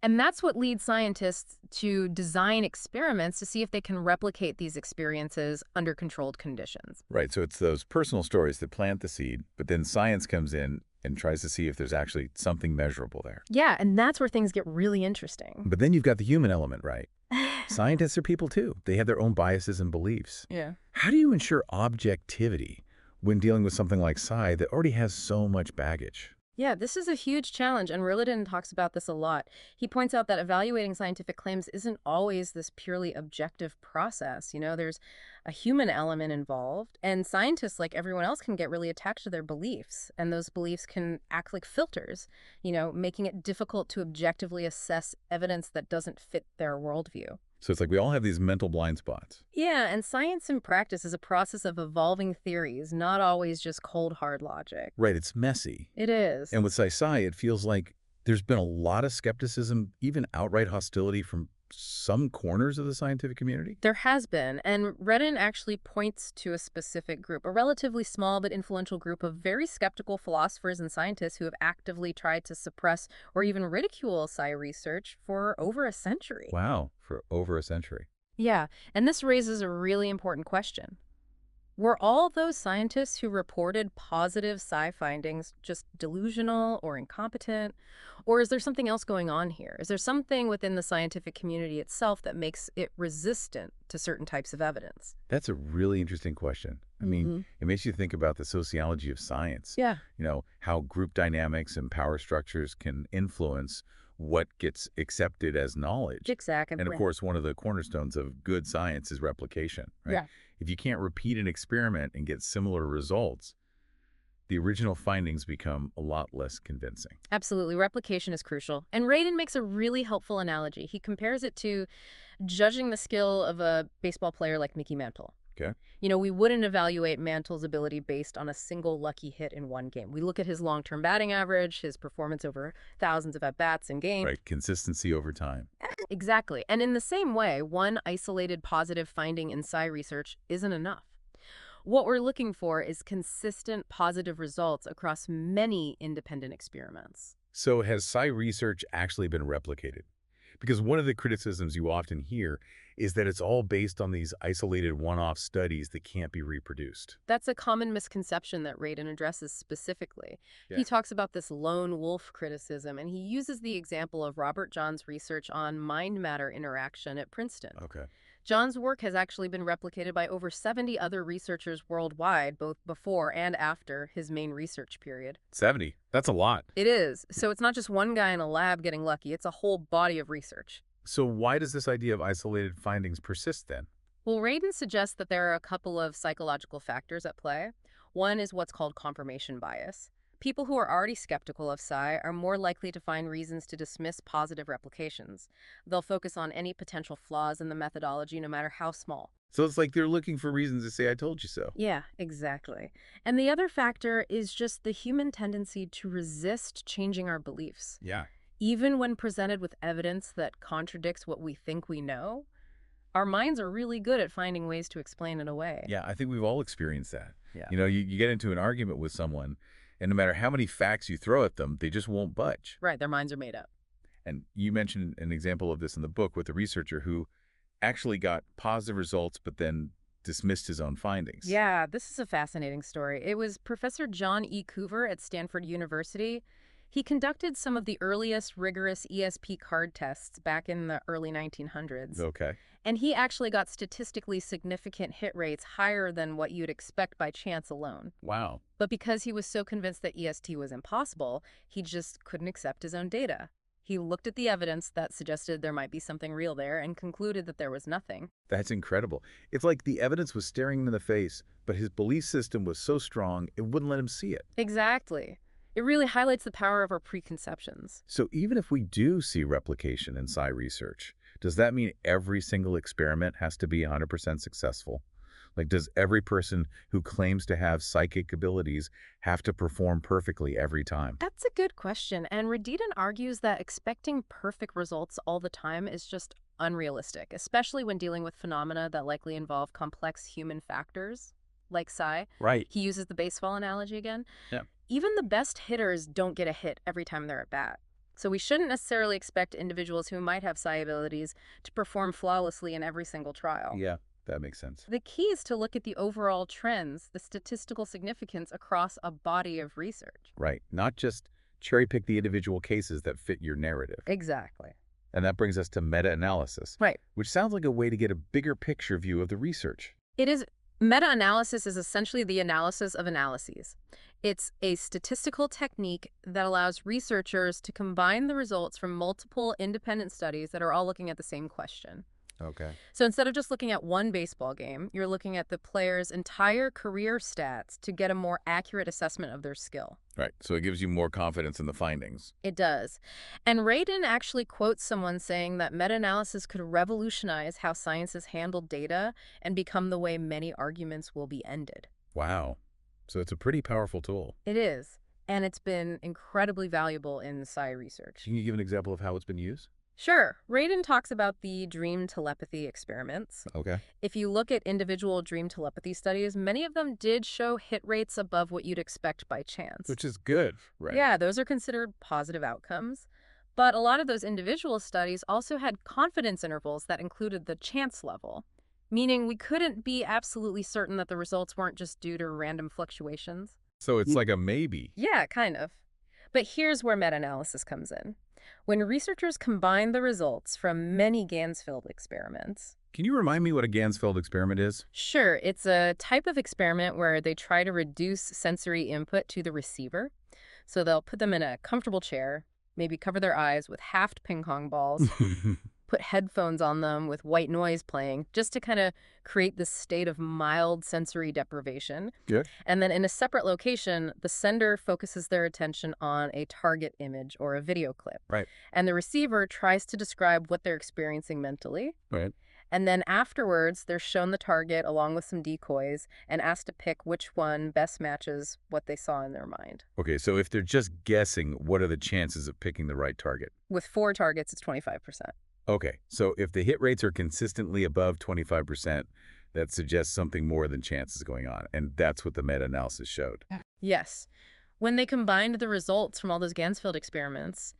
And that's what leads scientists to design experiments to see if they can replicate these experiences under controlled conditions. Right, so it's those personal stories that plant the seed, but then science comes in and tries to see if there's actually something measurable there. Yeah, and that's where things get really interesting. But then you've got the human element, right? Scientists are people too. They have their own biases and beliefs. Yeah. How do you ensure objectivity when dealing with something like psi that already has so much baggage? Yeah, this is a huge challenge, and Rillidan talks about this a lot. He points out that evaluating scientific claims isn't always this purely objective process. There's a human element involved, and scientists, like everyone else, can get really attached to their beliefs, and those beliefs can act like filters, making it difficult to objectively assess evidence that doesn't fit their worldview. So it's like we all have these mental blind spots. Yeah, and science in practice is a process of evolving theories, not always just cold, hard logic. Right, it's messy. It is. And with psi, it feels like there's been a lot of skepticism, even outright hostility from some corners of the scientific community. There has been, and Redden actually points to a specific group, a relatively small but influential group of very skeptical philosophers and scientists who have actively tried to suppress or even ridicule psi research for over a century. Wow, for over a century. Yeah, and this raises a really important question. Were all those scientists who reported positive psi findings just delusional or incompetent? Or is there something else going on here? Is there something within the scientific community itself that makes it resistant to certain types of evidence? That's a really interesting question. I mean, it makes you think about the sociology of science. Yeah. How group dynamics and power structures can influence what gets accepted as knowledge. Exactly. And of course, one of the cornerstones of good science is replication, right? Yeah. If you can't repeat an experiment and get similar results, the original findings become a lot less convincing. Absolutely. Replication is crucial. And Radin makes a really helpful analogy. He compares it to judging the skill of a baseball player like Mickey Mantle. Okay. We wouldn't evaluate Mantle's ability based on a single lucky hit in one game. We look at his long-term batting average, his performance over thousands of at-bats in game. Right. Consistency over time. Exactly. And in the same way, one isolated positive finding in psi research isn't enough. What we're looking for is consistent positive results across many independent experiments. So has psi research actually been replicated? Because one of the criticisms you often hear is that it's all based on these isolated one-off studies that can't be reproduced. That's a common misconception that Radin addresses specifically. Yeah. He talks about this lone wolf criticism, and he uses the example of Robert John's research on mind-matter interaction at Princeton. Okay. John's work has actually been replicated by over 70 other researchers worldwide, both before and after his main research period. 70. That's a lot. It is. So it's not just one guy in a lab getting lucky. It's a whole body of research. So why does this idea of isolated findings persist then? Well, Radin suggests that there are a couple of psychological factors at play. One is what's called confirmation bias. People who are already skeptical of psi are more likely to find reasons to dismiss positive replications. They'll focus on any potential flaws in the methodology, no matter how small. So it's like they're looking for reasons to say, I told you so. Yeah, exactly. And the other factor is just the human tendency to resist changing our beliefs. Yeah. Even when presented with evidence that contradicts what we think we know, our minds are really good at finding ways to explain it away. Yeah, I think we've all experienced that. Yeah. You get into an argument with someone, and no matter how many facts you throw at them, they just won't budge. Right, their minds are made up. And you mentioned an example of this in the book with a researcher who actually got positive results, but then dismissed his own findings. Yeah, this is a fascinating story. It was Professor John E. Coover at Stanford University. He conducted some of the earliest rigorous ESP card tests back in the early 1900s. Okay. And he actually got statistically significant hit rates higher than what you'd expect by chance alone. Wow. But because he was so convinced that EST was impossible, he just couldn't accept his own data. He looked at the evidence that suggested there might be something real there and concluded that there was nothing. That's incredible. It's like the evidence was staring him in the face, but his belief system was so strong it wouldn't let him see it. Exactly. It really highlights the power of our preconceptions. So even if we do see replication in psi research, does that mean every single experiment has to be 100% successful? Like, does every person who claims to have psychic abilities have to perform perfectly every time? That's a good question, and Radidin argues that expecting perfect results all the time is just unrealistic, especially when dealing with phenomena that likely involve complex human factors, like psi. Right. He uses the baseball analogy again. Yeah. Even the best hitters don't get a hit every time they're at bat. So we shouldn't necessarily expect individuals who might have psi abilities to perform flawlessly in every single trial. Yeah, that makes sense. The key is to look at the overall trends, the statistical significance across a body of research. Right. Not just cherry pick the individual cases that fit your narrative. Exactly. And that brings us to meta-analysis, Right. which sounds like a way to get a bigger picture view of the research. It is. Meta-analysis is essentially the analysis of analyses. It's a statistical technique that allows researchers to combine the results from multiple independent studies that are all looking at the same question. Okay. So instead of just looking at one baseball game, you're looking at the player's entire career stats to get a more accurate assessment of their skill. Right. So it gives you more confidence in the findings. It does. And Radin actually quotes someone saying that meta-analysis could revolutionize how science has handled data and become the way many arguments will be ended. Wow. So it's a pretty powerful tool. It is. And it's been incredibly valuable in psi research. Can you give an example of how it's been used? Sure. Radin talks about the dream telepathy experiments. Okay. If you look at individual dream telepathy studies, many of them did show hit rates above what you'd expect by chance. Which is good, right? Yeah, those are considered positive outcomes. But a lot of those individual studies also had confidence intervals that included the chance level, meaning we couldn't be absolutely certain that the results weren't just due to random fluctuations. So it's like a maybe. Yeah, kind of. But here's where meta-analysis comes in. When researchers combine the results from many Gansfeld experiments. Can you remind me what a Gansfeld experiment is? Sure, it's a type of experiment where they try to reduce sensory input to the receiver. So they'll put them in a comfortable chair, maybe cover their eyes with halved ping pong balls, put headphones on them with white noise playing, just to kind of create this state of mild sensory deprivation. Good. And then in a separate location, the sender focuses their attention on a target image or a video clip. Right. And the receiver tries to describe what they're experiencing mentally. Right. And then afterwards, they're shown the target along with some decoys and asked to pick which one best matches what they saw in their mind. Okay, so if they're just guessing, what are the chances of picking the right target? With 4 targets, it's 25%. Okay, so if the hit rates are consistently above 25%, that suggests something more than chance is going on. And that's what the meta-analysis showed. Yes. When they combined the results from all those Gansfeld experiments,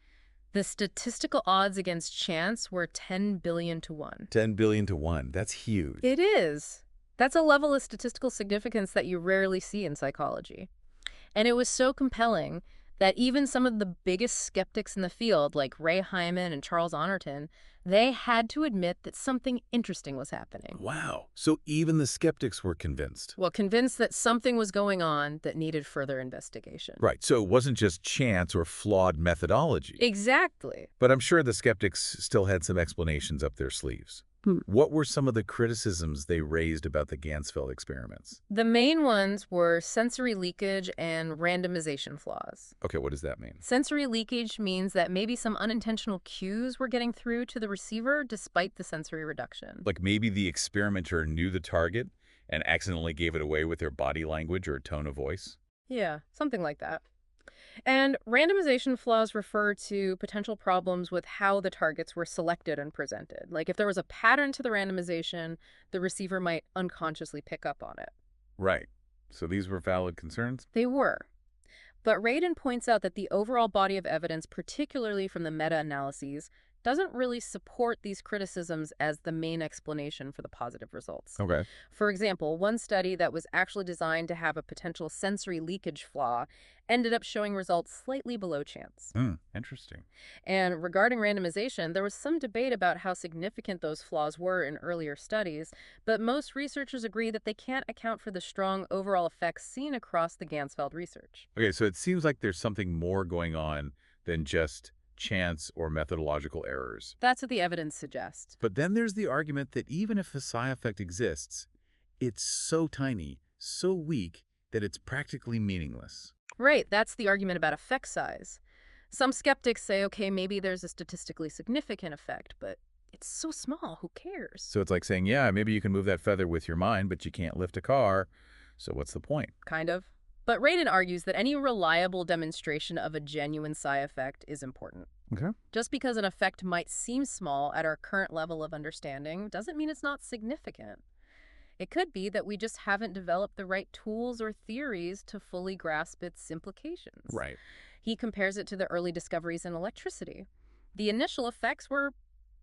the statistical odds against chance were 10 billion to 1. 10 billion to 1. That's huge. It is. That's a level of statistical significance that you rarely see in psychology. And it was so compelling that even some of the biggest skeptics in the field, like Ray Hyman and Charles Honorton, they had to admit that something interesting was happening. Wow. So even the skeptics were convinced. Well, convinced that something was going on that needed further investigation. Right. So it wasn't just chance or flawed methodology. Exactly. But I'm sure the skeptics still had some explanations up their sleeves. What were some of the criticisms they raised about the Gansfeld experiments? The main ones were sensory leakage and randomization flaws. Okay, what does that mean? Sensory leakage means that maybe some unintentional cues were getting through to the receiver despite the sensory reduction. Like maybe the experimenter knew the target and accidentally gave it away with their body language or tone of voice? Yeah, something like that. And randomization flaws refer to potential problems with how the targets were selected and presented. Like if there was a pattern to the randomization, the receiver might unconsciously pick up on it. Right. So these were valid concerns? They were. But Radin points out that the overall body of evidence, particularly from the meta-analyses, doesn't really support these criticisms as the main explanation for the positive results. Okay. For example, one study that was actually designed to have a potential sensory leakage flaw ended up showing results slightly below chance. Interesting. And regarding randomization, there was some debate about how significant those flaws were in earlier studies, but most researchers agree that they can't account for the strong overall effects seen across the Gansfeld research. Okay, so it seems like there's something more going on than just chance or methodological errors. That's what the evidence suggests. But then there's the argument that even if a psi effect exists, it's so tiny, so weak, that it's practically meaningless. Right, that's the argument about effect size. Some skeptics say, okay, maybe there's a statistically significant effect, but it's so small, who cares? So it's like saying, yeah, maybe you can move that feather with your mind, but you can't lift a car. So what's the point? Kind of. But Radin argues that any reliable demonstration of a genuine psi effect is important. Okay. Just because an effect might seem small at our current level of understanding doesn't mean it's not significant. It could be that we just haven't developed the right tools or theories to fully grasp its implications. Right. He compares it to the early discoveries in electricity. The initial effects were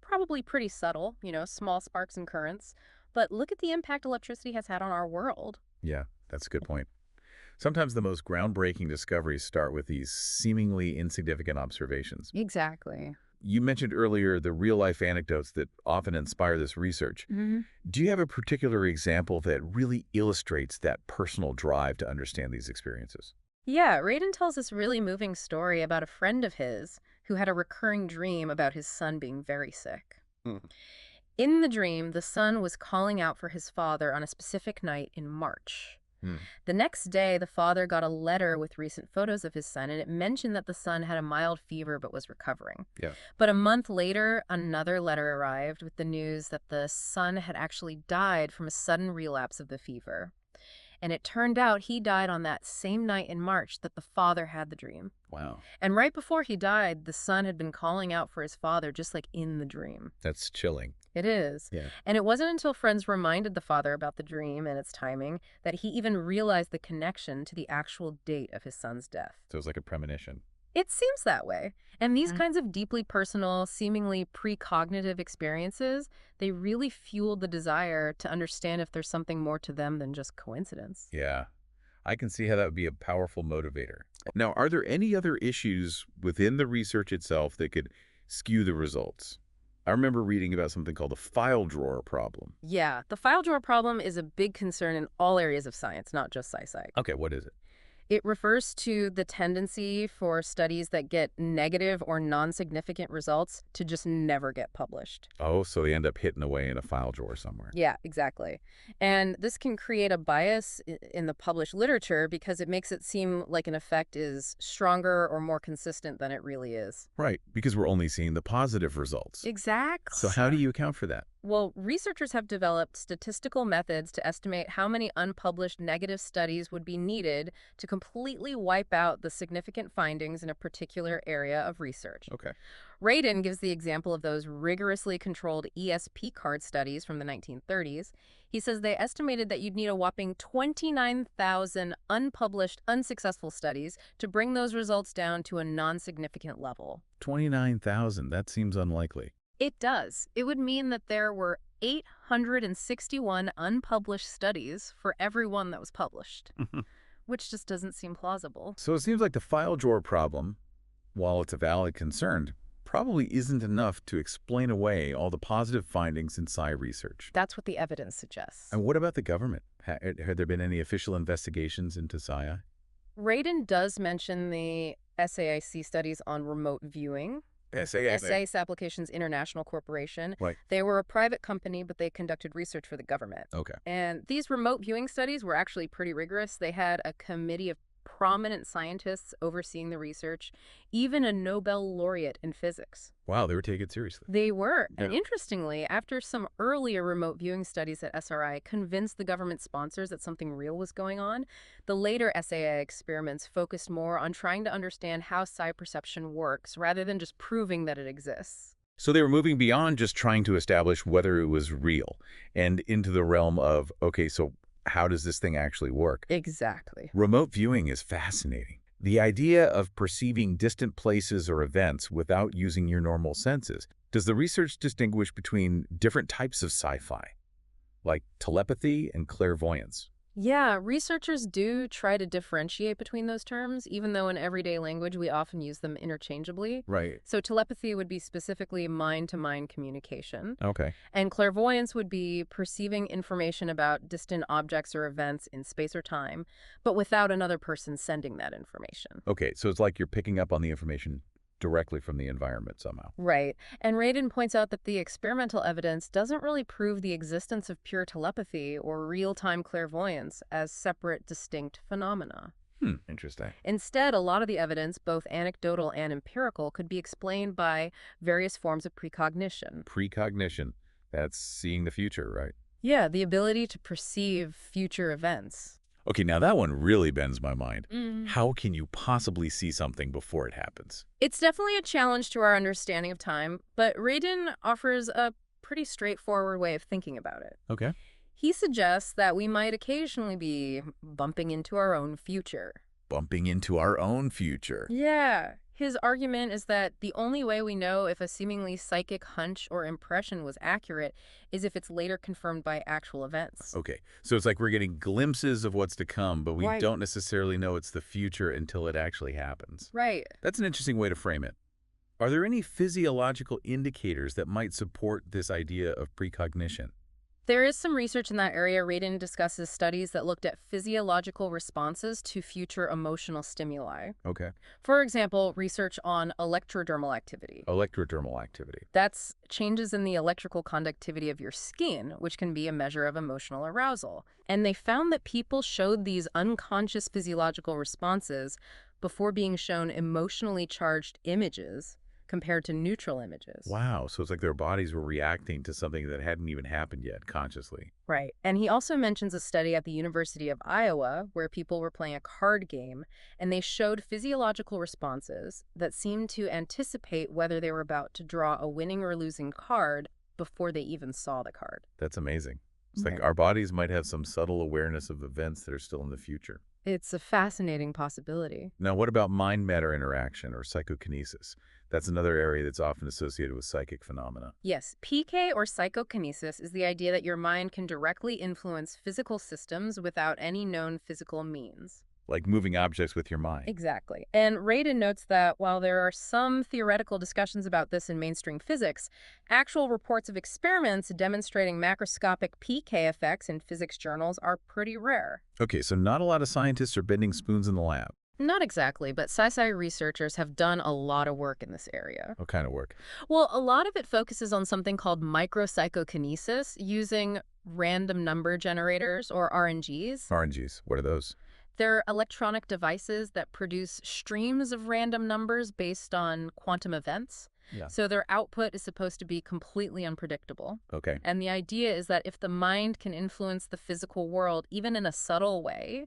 probably pretty subtle, small sparks and currents, but look at the impact electricity has had on our world. Yeah, that's a good point. Sometimes the most groundbreaking discoveries start with these seemingly insignificant observations. Exactly. You mentioned earlier the real-life anecdotes that often inspire this research. Do you have a particular example that really illustrates that personal drive to understand these experiences? Yeah, Radin tells this really moving story about a friend of his who had a recurring dream about his son being very sick. In the dream, the son was calling out for his father on a specific night in March. The next day, the father got a letter with recent photos of his son, and it mentioned that the son had a mild fever but was recovering. Yeah. But a month later, another letter arrived with the news that the son had actually died from a sudden relapse of the fever. And it turned out he died on that same night in March that the father had the dream. Wow. And right before he died, the son had been calling out for his father just like in the dream. That's chilling. It is. Yeah. And it wasn't until friends reminded the father about the dream and its timing that he even realized the connection to the actual date of his son's death. So it's like a premonition. It seems that way. And these kinds of deeply personal, seemingly precognitive experiences, they really fueled the desire to understand if there's something more to them than just coincidence. Yeah. I can see how that would be a powerful motivator. Now, are there any other issues within the research itself that could skew the results? I remember reading about something called the file drawer problem. Yeah, the file drawer problem is a big concern in all areas of science, not just sci-psych. Okay, what is it? It refers to the tendency for studies that get negative or non-significant results to just never get published. Oh, so they end up hidden away in a file drawer somewhere. Yeah, exactly. And this can create a bias in the published literature because it makes it seem like an effect is stronger or more consistent than it really is. Right, because we're only seeing the positive results. Exactly. So how do you account for that? Well, researchers have developed statistical methods to estimate how many unpublished negative studies would be needed to completely wipe out the significant findings in a particular area of research. Okay. Radin gives the example of those rigorously controlled ESP card studies from the 1930s. He says they estimated that you'd need a whopping 29,000 unpublished, unsuccessful studies to bring those results down to a non-significant level. 29,000, that seems unlikely. It does. It would mean that there were 861 unpublished studies for every one that was published, which just doesn't seem plausible. So it seems like the file drawer problem, while it's a valid concern, probably isn't enough to explain away all the positive findings in psi research. That's what the evidence suggests. And what about the government? Had there been any official investigations into psi? Radin does mention the SAIC studies on remote viewing. SAS Applications International Corporation. Right. They were a private company, but they conducted research for the government. Okay. And these remote viewing studies were actually pretty rigorous. They had a committee of prominent scientists overseeing the research, even a Nobel laureate in physics. Wow, they were taken seriously. They were. Yeah. And interestingly, after some earlier remote viewing studies at SRI convinced the government sponsors that something real was going on, the later SAI experiments focused more on trying to understand how psi perception works rather than just proving that it exists. So they were moving beyond just trying to establish whether it was real and into the realm of, okay, so how does this thing actually work? Exactly. Remote viewing is fascinating. The idea of perceiving distant places or events without using your normal senses. Does the research distinguish between different types of sci-fi, like telepathy and clairvoyance? Yeah, researchers do try to differentiate between those terms, even though in everyday language we often use them interchangeably. Right. So telepathy would be specifically mind-to-mind communication, Okay. and clairvoyance would be perceiving information about distant objects or events in space or time, but without another person sending that information. Okay, so it's like you're picking up on the information directly from the environment somehow. Right. And Radin points out that the experimental evidence doesn't really prove the existence of pure telepathy or real-time clairvoyance as separate, distinct phenomena. Interesting. Instead, a lot of the evidence, both anecdotal and empirical, could be explained by various forms of precognition. Precognition. That's seeing the future, right? Yeah, the ability to perceive future events. Okay, now that one really bends my mind. Mm. How can you possibly see something before it happens? It's definitely a challenge to our understanding of time, but Radin offers a pretty straightforward way of thinking about it. Okay. He suggests that we might occasionally be bumping into our own future. Bumping into our own future. Yeah. His argument is that the only way we know if a seemingly psychic hunch or impression was accurate is if it's later confirmed by actual events. Okay, so it's like we're getting glimpses of what's to come, but we Right. don't necessarily know it's the future until it actually happens. Right. That's an interesting way to frame it. Are there any physiological indicators that might support this idea of precognition? There is some research in that area. Radin discusses studies that looked at physiological responses to future emotional stimuli. Okay. For example, research on electrodermal activity. Electrodermal activity. That's changes in the electrical conductivity of your skin, which can be a measure of emotional arousal. And they found that people showed these unconscious physiological responses before being shown emotionally charged images compared to neutral images. Wow, so it's like their bodies were reacting to something that hadn't even happened yet consciously. Right. And he also mentions a study at the University of Iowa where people were playing a card game and they showed physiological responses that seemed to anticipate whether they were about to draw a winning or losing card before they even saw the card. That's amazing. It's like Right. our bodies might have some subtle awareness of events that are still in the future. It's a fascinating possibility. Now, what about mind-matter interaction or psychokinesis? That's another area that's often associated with psychic phenomena. Yes, PK or psychokinesis is the idea that your mind can directly influence physical systems without any known physical means. Like moving objects with your mind. Exactly. And Radin notes that while there are some theoretical discussions about this in mainstream physics, actual reports of experiments demonstrating macroscopic PK effects in physics journals are pretty rare. Okay, so not a lot of scientists are bending spoons in the lab. Not exactly, but sci-fi researchers have done a lot of work in this area. What kind of work? Well, a lot of it focuses on something called micropsychokinesis using random number generators or RNGs. RNGs, what are those? They're electronic devices that produce streams of random numbers based on quantum events. Yeah. So their output is supposed to be completely unpredictable. Okay. And the idea is that if the mind can influence the physical world, even in a subtle way,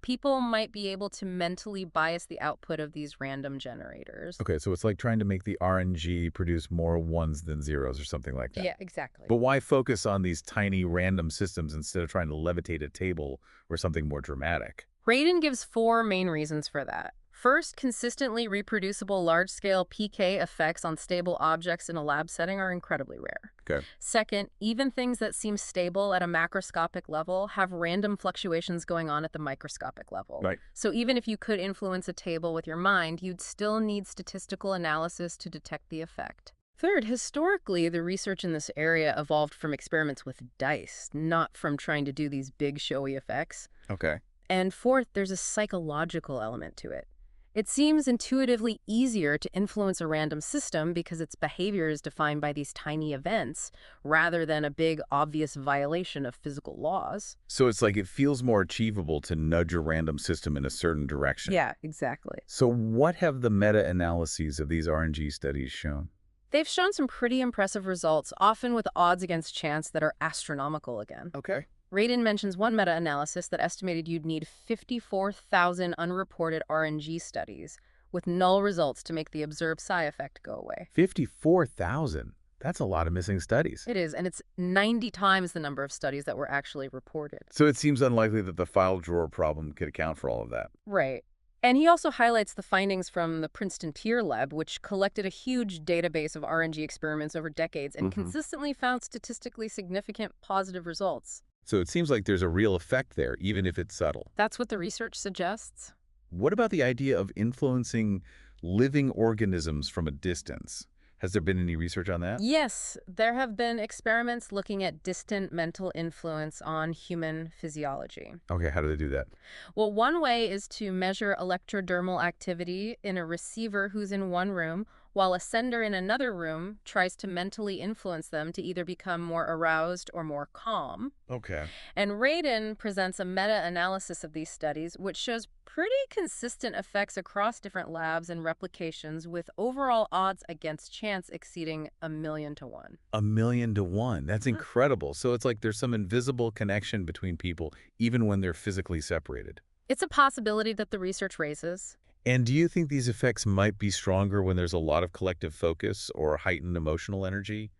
people might be able to mentally bias the output of these random generators. Okay, so it's like trying to make the RNG produce more ones than zeros or something like that. Yeah, exactly. But why focus on these tiny random systems instead of trying to levitate a table or something more dramatic? Radin gives 4 main reasons for that. First, consistently reproducible large-scale PK effects on stable objects in a lab setting are incredibly rare. Okay. Second, even things that seem stable at a macroscopic level have random fluctuations going on at the microscopic level. Right. So even if you could influence a table with your mind, you'd still need statistical analysis to detect the effect. Third, historically, the research in this area evolved from experiments with dice, not from trying to do these big showy effects. Okay. And fourth, there's a psychological element to it. It seems intuitively easier to influence a random system because its behavior is defined by these tiny events rather than a big, obvious violation of physical laws. So it's like it feels more achievable to nudge a random system in a certain direction. Yeah, exactly. So what have the meta-analyses of these RNG studies shown? They've shown some pretty impressive results, often with odds against chance that are astronomical again. Okay. Radin mentions one meta-analysis that estimated you'd need 54,000 unreported RNG studies with null results to make the observed psi effect go away. 54,000. That's a lot of missing studies. It is, and it's 90 times the number of studies that were actually reported. So it seems unlikely that the file drawer problem could account for all of that. Right. And he also highlights the findings from the Princeton Peer Lab, which collected a huge database of RNG experiments over decades and consistently found statistically significant positive results. So it seems like there's a real effect there, even if it's subtle. That's what the research suggests. What about the idea of influencing living organisms from a distance? Has there been any research on that? Yes, there have been experiments looking at distant mental influence on human physiology. Okay, how do they do that? Well, one way is to measure electrodermal activity in a receiver who's in one room, while a sender in another room tries to mentally influence them to either become more aroused or more calm. Okay. And Radin presents a meta-analysis of these studies, which shows pretty consistent effects across different labs and replications, with overall odds against chance exceeding 1,000,000 to 1. 1,000,000 to 1. That's incredible. So it's like there's some invisible connection between people, even when they're physically separated. It's a possibility that the research raises. And do you think these effects might be stronger when there's a lot of collective focus or heightened emotional energy,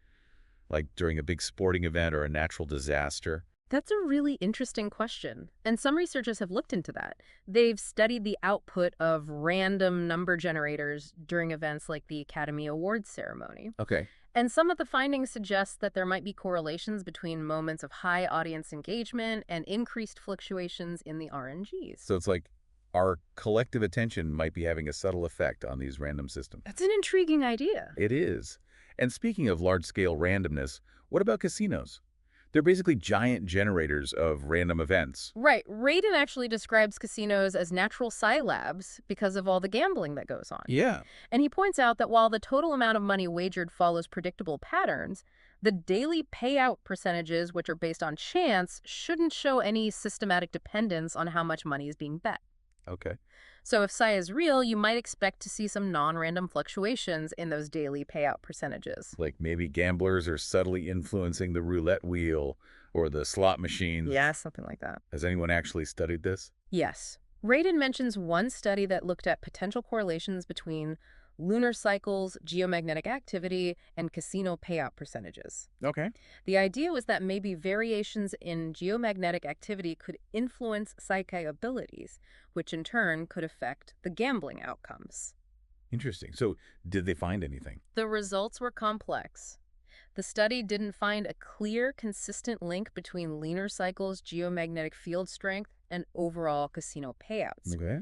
like during a big sporting event or a natural disaster? That's a really interesting question, and some researchers have looked into that. They've studied the output of random number generators during events like the Academy Awards ceremony. Okay. And some of the findings suggest that there might be correlations between moments of high audience engagement and increased fluctuations in the RNGs. So it's like our collective attention might be having a subtle effect on these random systems. That's an intriguing idea. It is. And speaking of large-scale randomness, what about casinos? They're basically giant generators of random events. Right. Radin actually describes casinos as natural psi labs because of all the gambling that goes on. Yeah. And he points out that while the total amount of money wagered follows predictable patterns, the daily payout percentages, which are based on chance, shouldn't show any systematic dependence on how much money is being bet. Okay. So if psi is real, you might expect to see some non-random fluctuations in those daily payout percentages. Like maybe gamblers are subtly influencing the roulette wheel or the slot machines. Yeah, something like that. Has anyone actually studied this? Yes. Radin mentions one study that looked at potential correlations between lunar cycles, geomagnetic activity, and casino payout percentages. Okay. The idea was that maybe variations in geomagnetic activity could influence psyche abilities, which in turn could affect the gambling outcomes. Interesting. So did they find anything? The results were complex. The study didn't find a clear, consistent link between lunar cycles, geomagnetic field strength, and overall casino payouts. Okay.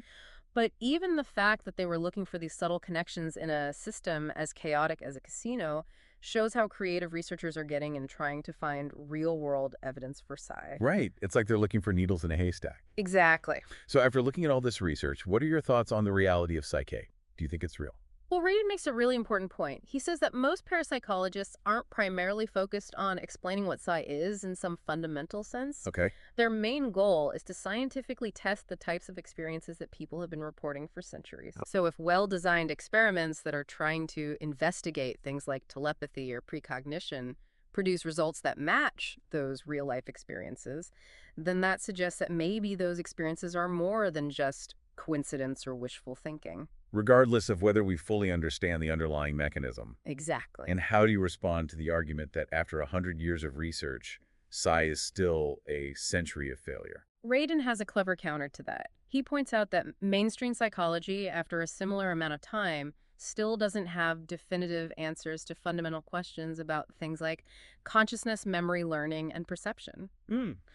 But even the fact that they were looking for these subtle connections in a system as chaotic as a casino shows how creative researchers are getting in trying to find real-world evidence for psi. Right. It's like they're looking for needles in a haystack. Exactly. So after looking at all this research, what are your thoughts on the reality of psyche? Do you think it's real? Well, Radin makes a really important point. He says that most parapsychologists aren't primarily focused on explaining what psi is in some fundamental sense. Okay. Their main goal is to scientifically test the types of experiences that people have been reporting for centuries. So if well-designed experiments that are trying to investigate things like telepathy or precognition produce results that match those real-life experiences, then that suggests that maybe those experiences are more than just coincidence or wishful thinking. Regardless of whether we fully understand the underlying mechanism. Exactly. And how do you respond to the argument that after 100 years of research, psi is still a century of failure? Radin has a clever counter to that. He points out that mainstream psychology, after a similar amount of time, still doesn't have definitive answers to fundamental questions about things like consciousness, memory, learning, and perception.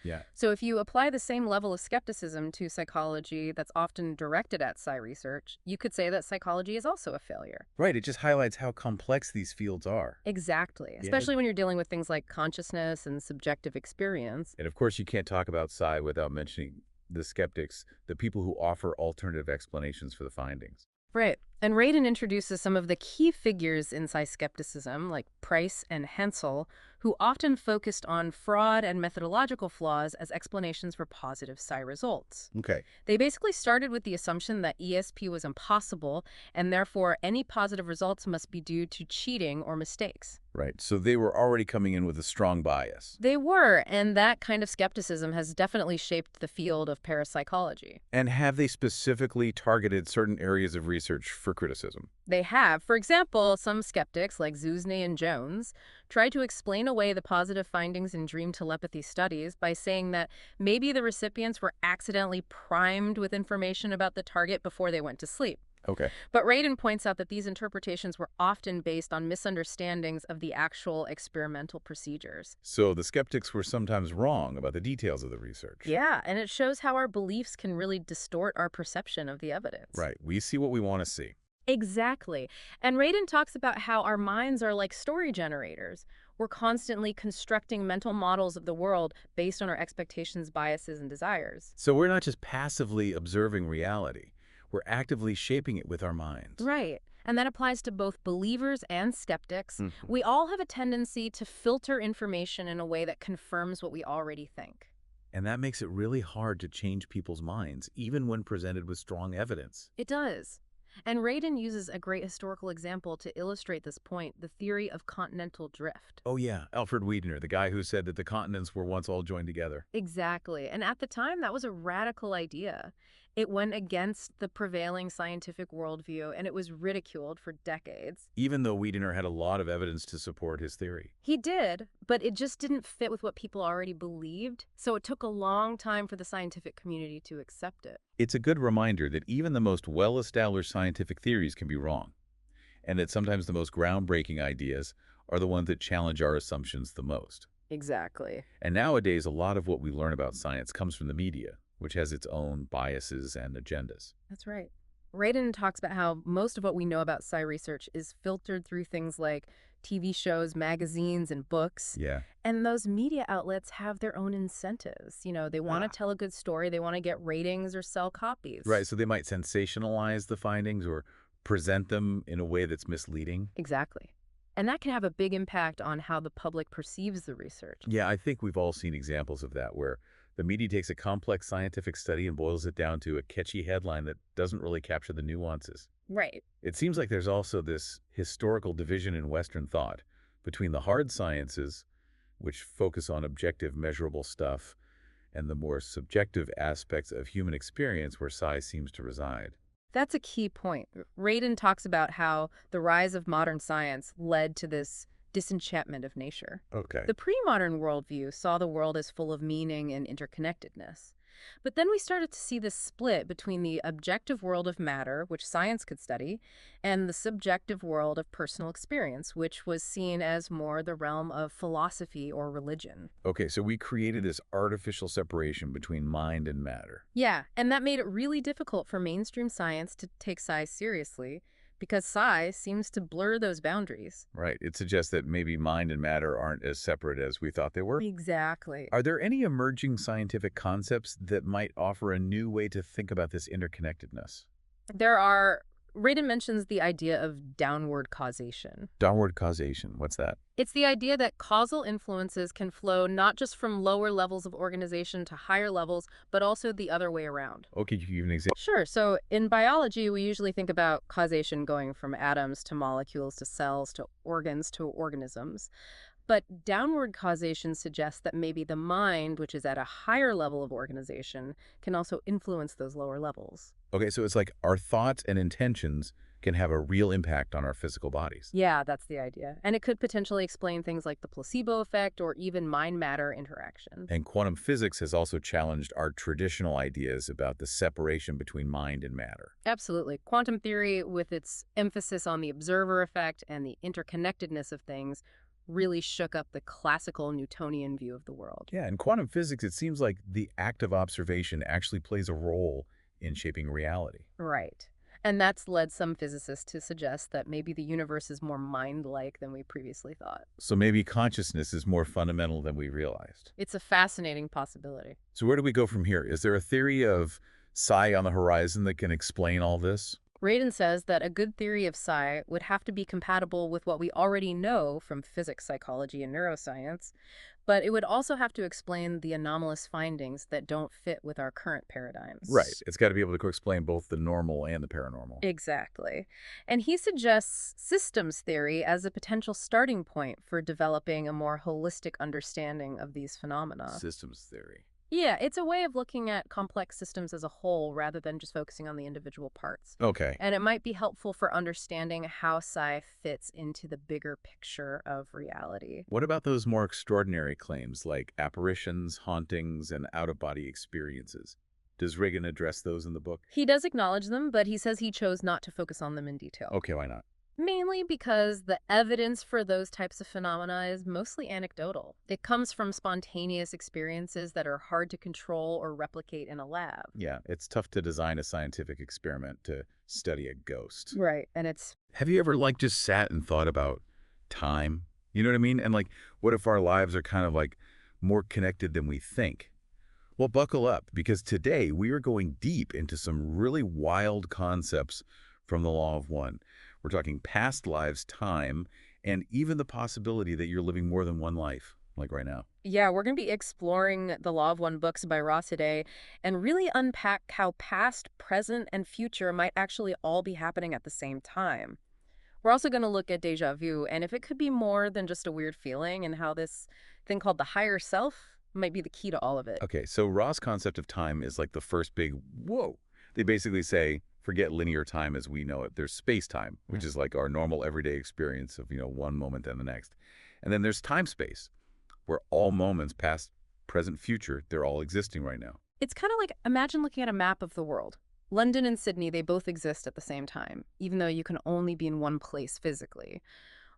Yeah. So if you apply the same level of skepticism to psychology that's often directed at psi research, you could say that psychology is also a failure. Right. It just highlights how complex these fields are. Exactly. Yeah. Especially when you're dealing with things like consciousness and subjective experience. And of course, you can't talk about psi without mentioning the skeptics, the people who offer alternative explanations for the findings. Right. And Radin introduces some of the key figures in psi skepticism, like Price and Hensel, who often focused on fraud and methodological flaws as explanations for positive psi results. Okay. They basically started with the assumption that ESP was impossible, and therefore any positive results must be due to cheating or mistakes. Right. So they were already coming in with a strong bias. They were, and that kind of skepticism has definitely shaped the field of parapsychology. And have they specifically targeted certain areas of research for criticism? They have. For example, some skeptics, like Zusne and Jones, try to explain away the positive findings in dream telepathy studies by saying that maybe the recipients were accidentally primed with information about the target before they went to sleep. Okay. But Radin points out that these interpretations were often based on misunderstandings of the actual experimental procedures. So the skeptics were sometimes wrong about the details of the research. Yeah, and it shows how our beliefs can really distort our perception of the evidence. Right. We see what we want to see. Exactly. And Radin talks about how our minds are like story generators. We're constantly constructing mental models of the world based on our expectations, biases, and desires. So we're not just passively observing reality. We're actively shaping it with our minds. Right. And that applies to both believers and skeptics. Mhm. We all have a tendency to filter information in a way that confirms what we already think. And that makes it really hard to change people's minds, even when presented with strong evidence. It does. And Radin uses a great historical example to illustrate this point, the theory of continental drift. Oh yeah, Alfred Wegener, the guy who said that the continents were once all joined together. Exactly. And at the time, that was a radical idea. It went against the prevailing scientific worldview, and it was ridiculed for decades. Even though Wegener had a lot of evidence to support his theory. He did, but it just didn't fit with what people already believed, so it took a long time for the scientific community to accept it. It's a good reminder that even the most well-established scientific theories can be wrong, and that sometimes the most groundbreaking ideas are the ones that challenge our assumptions the most. Exactly. And nowadays, a lot of what we learn about science comes from the media, which has its own biases and agendas. That's right. Radin talks about how most of what we know about psi research is filtered through things like TV shows, magazines, and books. Yeah. And those media outlets have their own incentives. They want Ah. to tell a good story. They want to get ratings or sell copies. Right, so they might sensationalize the findings or present them in a way that's misleading. Exactly. And that can have a big impact on how the public perceives the research. Yeah, I think we've all seen examples of that where the media takes a complex scientific study and boils it down to a catchy headline that doesn't really capture the nuances. Right. It seems like there's also this historical division in Western thought between the hard sciences, which focus on objective, measurable stuff, and the more subjective aspects of human experience where psi seems to reside. That's a key point. Radin talks about how the rise of modern science led to this disenchantment of nature. Okay. The pre-modern worldview saw the world as full of meaning and interconnectedness. But then we started to see this split between the objective world of matter, which science could study, and the subjective world of personal experience, which was seen as more the realm of philosophy or religion. Okay, so we created this artificial separation between mind and matter. Yeah, and that made it really difficult for mainstream science to take psi seriously, because psi seems to blur those boundaries. Right. It suggests that maybe mind and matter aren't as separate as we thought they were. Exactly. Are there any emerging scientific concepts that might offer a new way to think about this interconnectedness? Radin mentions the idea of downward causation. Downward causation, what's that? It's the idea that causal influences can flow not just from lower levels of organization to higher levels, but also the other way around. Okay, can you give an example? Sure. So in biology, we usually think about causation going from atoms to molecules to cells to organs to organisms. But downward causation suggests that maybe the mind, which is at a higher level of organization, can also influence those lower levels. Okay, so it's like our thoughts and intentions can have a real impact on our physical bodies. Yeah, that's the idea. And it could potentially explain things like the placebo effect or even mind-matter interaction. And quantum physics has also challenged our traditional ideas about the separation between mind and matter. Absolutely. Quantum theory, with its emphasis on the observer effect and the interconnectedness of things, really shook up the classical Newtonian view of the world. Yeah, in quantum physics, it seems like the act of observation actually plays a role in shaping reality. Right. And that's led some physicists to suggest that maybe the universe is more mind-like than we previously thought. So maybe consciousness is more fundamental than we realized. It's a fascinating possibility. So where do we go from here? Is there a theory of psi on the horizon that can explain all this? Radin says that a good theory of psi would have to be compatible with what we already know from physics, psychology, and neuroscience, but it would also have to explain the anomalous findings that don't fit with our current paradigms. Right. It's got to be able to explain both the normal and the paranormal. Exactly. And he suggests systems theory as a potential starting point for developing a more holistic understanding of these phenomena. Systems theory. Yeah, it's a way of looking at complex systems as a whole rather than just focusing on the individual parts. Okay. And it might be helpful for understanding how psi fits into the bigger picture of reality. What about those more extraordinary claims like apparitions, hauntings, and out-of-body experiences? Does Reagan address those in the book? He does acknowledge them, but he says he chose not to focus on them in detail. Okay, why not? Mainly because the evidence for those types of phenomena is mostly anecdotal. It comes from spontaneous experiences that are hard to control or replicate in a lab. Yeah, it's tough to design a scientific experiment to study a ghost. Right, and it's Have you ever just sat and thought about time? You know what I mean? And what if our lives are kind of more connected than we think? Well, buckle up because today we are going deep into some really wild concepts from the Law of One. We're talking past lives, time, and even the possibility that you're living more than one life, like right now. Yeah, we're going to be exploring the Law of One books by Ra today and really unpack how past, present, and future might actually all be happening at the same time. We're also going to look at deja vu and if it could be more than just a weird feeling and how this thing called the higher self might be the key to all of it. Okay, so Ross' concept of time is the first big whoa. They basically say, forget linear time as we know it. There's space-time, which is our normal everyday experience of, one moment and the next. And then there's time-space, where all moments, past, present, future, they're all existing right now. It's kind of like imagine looking at a map of the world. London and Sydney, they both exist at the same time, even though you can only be in one place physically.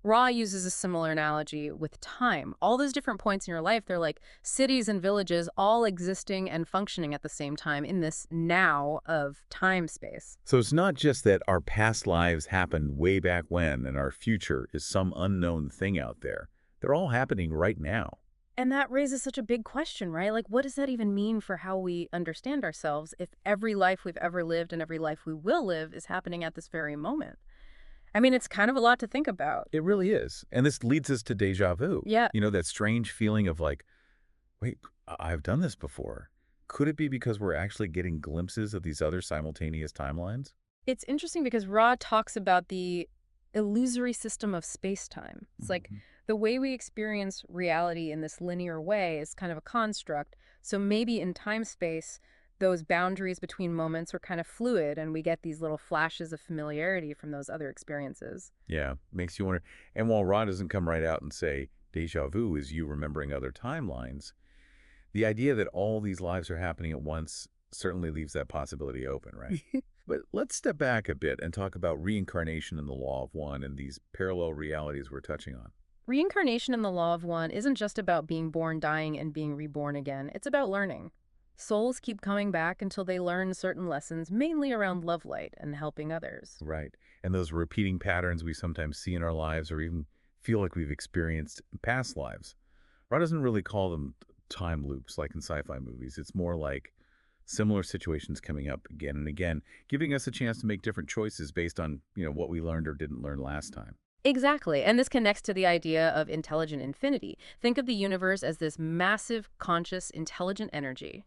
Ra uses a similar analogy with time. All those different points in your life, they're like cities and villages all existing and functioning at the same time in this now of time space. So it's not just that our past lives happened way back when and our future is some unknown thing out there. They're all happening right now. And that raises such a big question, right? Like, what does that even mean for how we understand ourselves if every life we've ever lived and every life we will live is happening at this very moment? I mean, it's kind of a lot to think about. It really is. And this leads us to deja vu. Yeah. That strange feeling of wait, I've done this before. Could it be because we're actually getting glimpses of these other simultaneous timelines? It's interesting because Ra talks about the illusory system of space-time. It's like the way we experience reality in this linear way is kind of a construct. So maybe in time-space, those boundaries between moments are kind of fluid and we get these little flashes of familiarity from those other experiences. Yeah, makes you wonder. And while Rod doesn't come right out and say deja vu is you remembering other timelines, the idea that all these lives are happening at once certainly leaves that possibility open, right? But let's step back a bit and talk about reincarnation in the Law of One and these parallel realities we're touching on. Reincarnation in the Law of One isn't just about being born, dying, and being reborn again. It's about learning. Souls keep coming back until they learn certain lessons, mainly around love light and helping others. Right. And those repeating patterns we sometimes see in our lives or even feel like we've experienced in past lives. Rod doesn't really call them time loops like in sci-fi movies. It's more like similar situations coming up again and again, giving us a chance to make different choices based on, what we learned or didn't learn last time. Exactly. And this connects to the idea of intelligent infinity. Think of the universe as this massive, conscious, intelligent energy.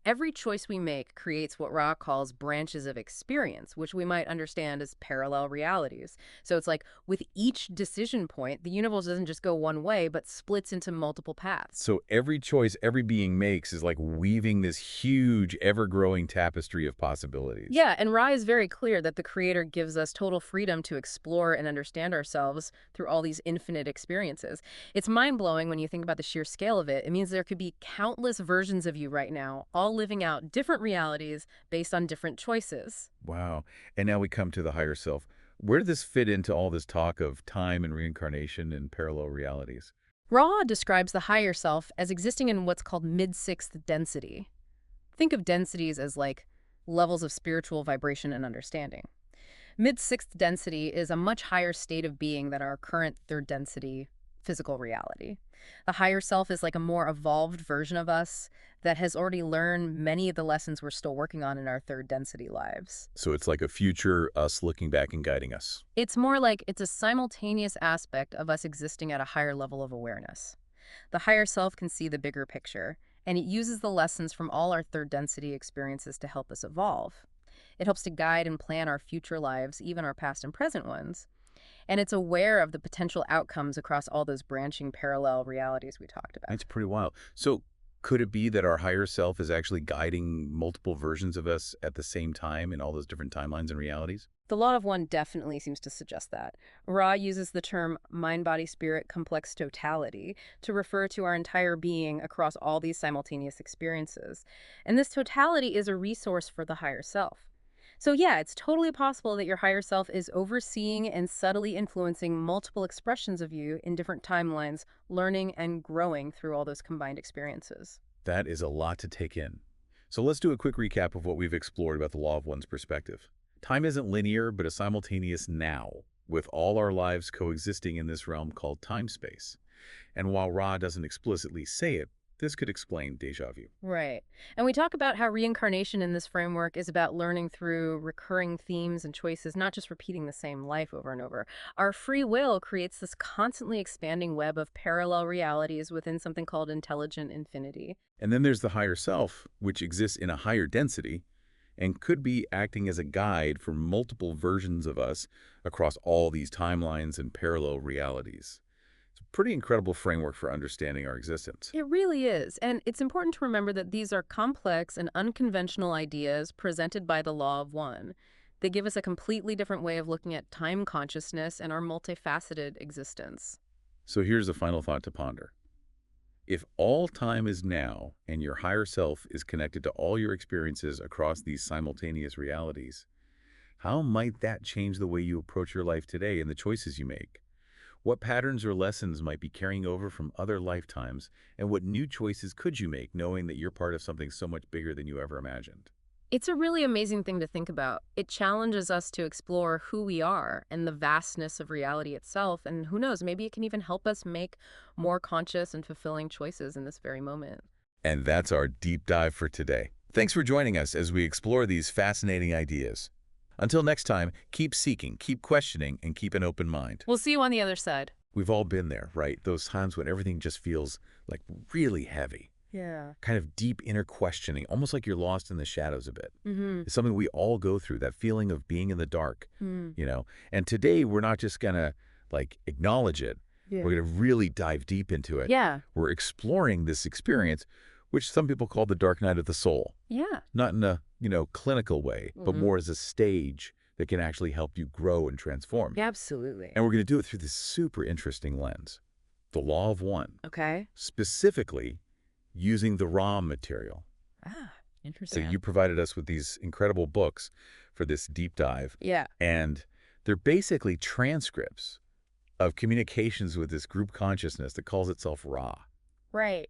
Every choice we make creates what Ra calls branches of experience, which we might understand as parallel realities. So it's like with each decision point, the universe doesn't just go one way, but splits into multiple paths. So every choice every being makes is like weaving this huge, ever-growing tapestry of possibilities. Yeah, and Ra is very clear that the Creator gives us total freedom to explore and understand ourselves through all these infinite experiences. It's mind-blowing when you think about the sheer scale of it. It means there could be countless versions of you right now, all living out different realities based on different choices. Wow. And now we come to the higher self. Where did this fit into all this talk of time and reincarnation and parallel realities? Ra describes the higher self as existing in what's called mid-sixth density. Think of densities as like levels of spiritual vibration and understanding. Mid-sixth density is a much higher state of being than our current third density physical reality. The higher self is like a more evolved version of us that has already learned many of the lessons we're still working on in our third density lives. So it's like a future us looking back and guiding us. It's more like it's a simultaneous aspect of us existing at a higher level of awareness. The higher self can see the bigger picture, and it uses the lessons from all our third density experiences to help us evolve. It helps to guide and plan our future lives, even our past and present ones. And it's aware of the potential outcomes across all those branching parallel realities we talked about. It's pretty wild. So Could it be that our higher self is actually guiding multiple versions of us at the same time in all those different timelines and realities? The Law of One definitely seems to suggest that. Ra uses the term mind-body-spirit complex totality to refer to our entire being across all these simultaneous experiences. And this totality is a resource for the higher self. So yeah, it's totally possible that your higher self is overseeing and subtly influencing multiple expressions of you in different timelines, learning and growing through all those combined experiences. That is a lot to take in. So let's do a quick recap of what we've explored about the law of one's perspective. Time isn't linear, but a simultaneous now, with all our lives coexisting in this realm called time-space. And while Ra doesn't explicitly say it, this could explain déjà vu. Right. And we talk about how reincarnation in this framework is about learning through recurring themes and choices, not just repeating the same life over and over. Our free will creates this constantly expanding web of parallel realities within something called intelligent infinity. And then there's the higher self, which exists in a higher density, and could be acting as a guide for multiple versions of us across all these timelines and parallel realities. It's a pretty incredible framework for understanding our existence. It really is. And it's important to remember that these are complex and unconventional ideas presented by the Law of One. They give us a completely different way of looking at time consciousness and our multifaceted existence. So here's a final thought to ponder. If all time is now and your higher self is connected to all your experiences across these simultaneous realities, how might that change the way you approach your life today and the choices you make? What patterns or lessons might be carrying over from other lifetimes, and what new choices could you make knowing that you're part of something so much bigger than you ever imagined? It's a really amazing thing to think about. It challenges us to explore who we are and the vastness of reality itself. And who knows, maybe it can even help us make more conscious and fulfilling choices in this very moment. And that's our deep dive for today. Thanks for joining us as we explore these fascinating ideas. Until next time, keep seeking, keep questioning, and keep an open mind. We'll see you on the other side. We've all been there, right? Those times when everything just feels like really heavy. Yeah. Kind of deep inner questioning, almost like you're lost in the shadows a bit. Mm-hmm. It's something we all go through, that feeling of being in the dark, And today we're not just going to acknowledge it. Yeah. We're going to really dive deep into it. Yeah. We're exploring this experience, which some people call the dark night of the soul. Yeah. Not in a, clinical way, but more as a stage that can actually help you grow and transform. Absolutely. And we're going to do it through this super interesting lens, the Law of One. Okay. Specifically, using the raw material. Ah, So interesting. you provided us with these incredible books for this deep dive. Yeah. And they're basically transcripts of communications with this group consciousness that calls itself Ra. Right.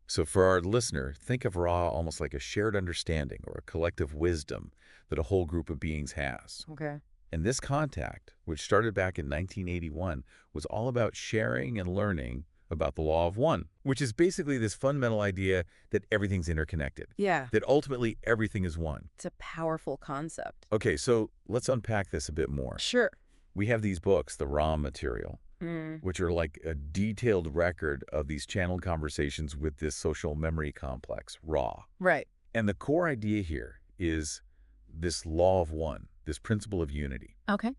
So for our listener, think of Ra almost like a shared understanding or a collective wisdom that a whole group of beings has. Okay. And this contact, which started back in 1981, was all about sharing and learning about the Law of One, which is basically this fundamental idea that everything's interconnected, Yeah. that ultimately everything is one. It's a powerful concept. Okay, so let's unpack this a bit more. Sure. We have these books, the raw material, which are like a detailed record of these channeled conversations with this social memory complex, Ra. Right. And the core idea here is this Law of One, this principle of unity. Okay.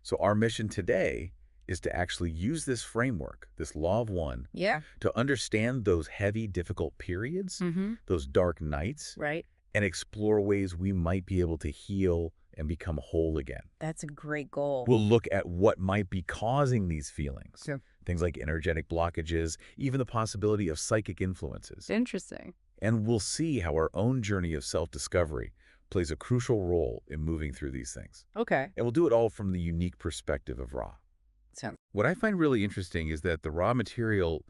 So our mission today is to actually use this framework, this Law of One, Yeah. to understand those heavy, difficult periods, Mm-hmm. those dark nights, Right. and explore ways we might be able to heal and become whole again. That's a great goal. We'll look at what might be causing these feelings. Sure. Things like energetic blockages, even the possibility of psychic influences. Interesting. And we'll see how our own journey of self-discovery plays a crucial role in moving through these things. Okay. And we'll do it all from the unique perspective of Ra. Sounds. What I find really interesting is that the raw material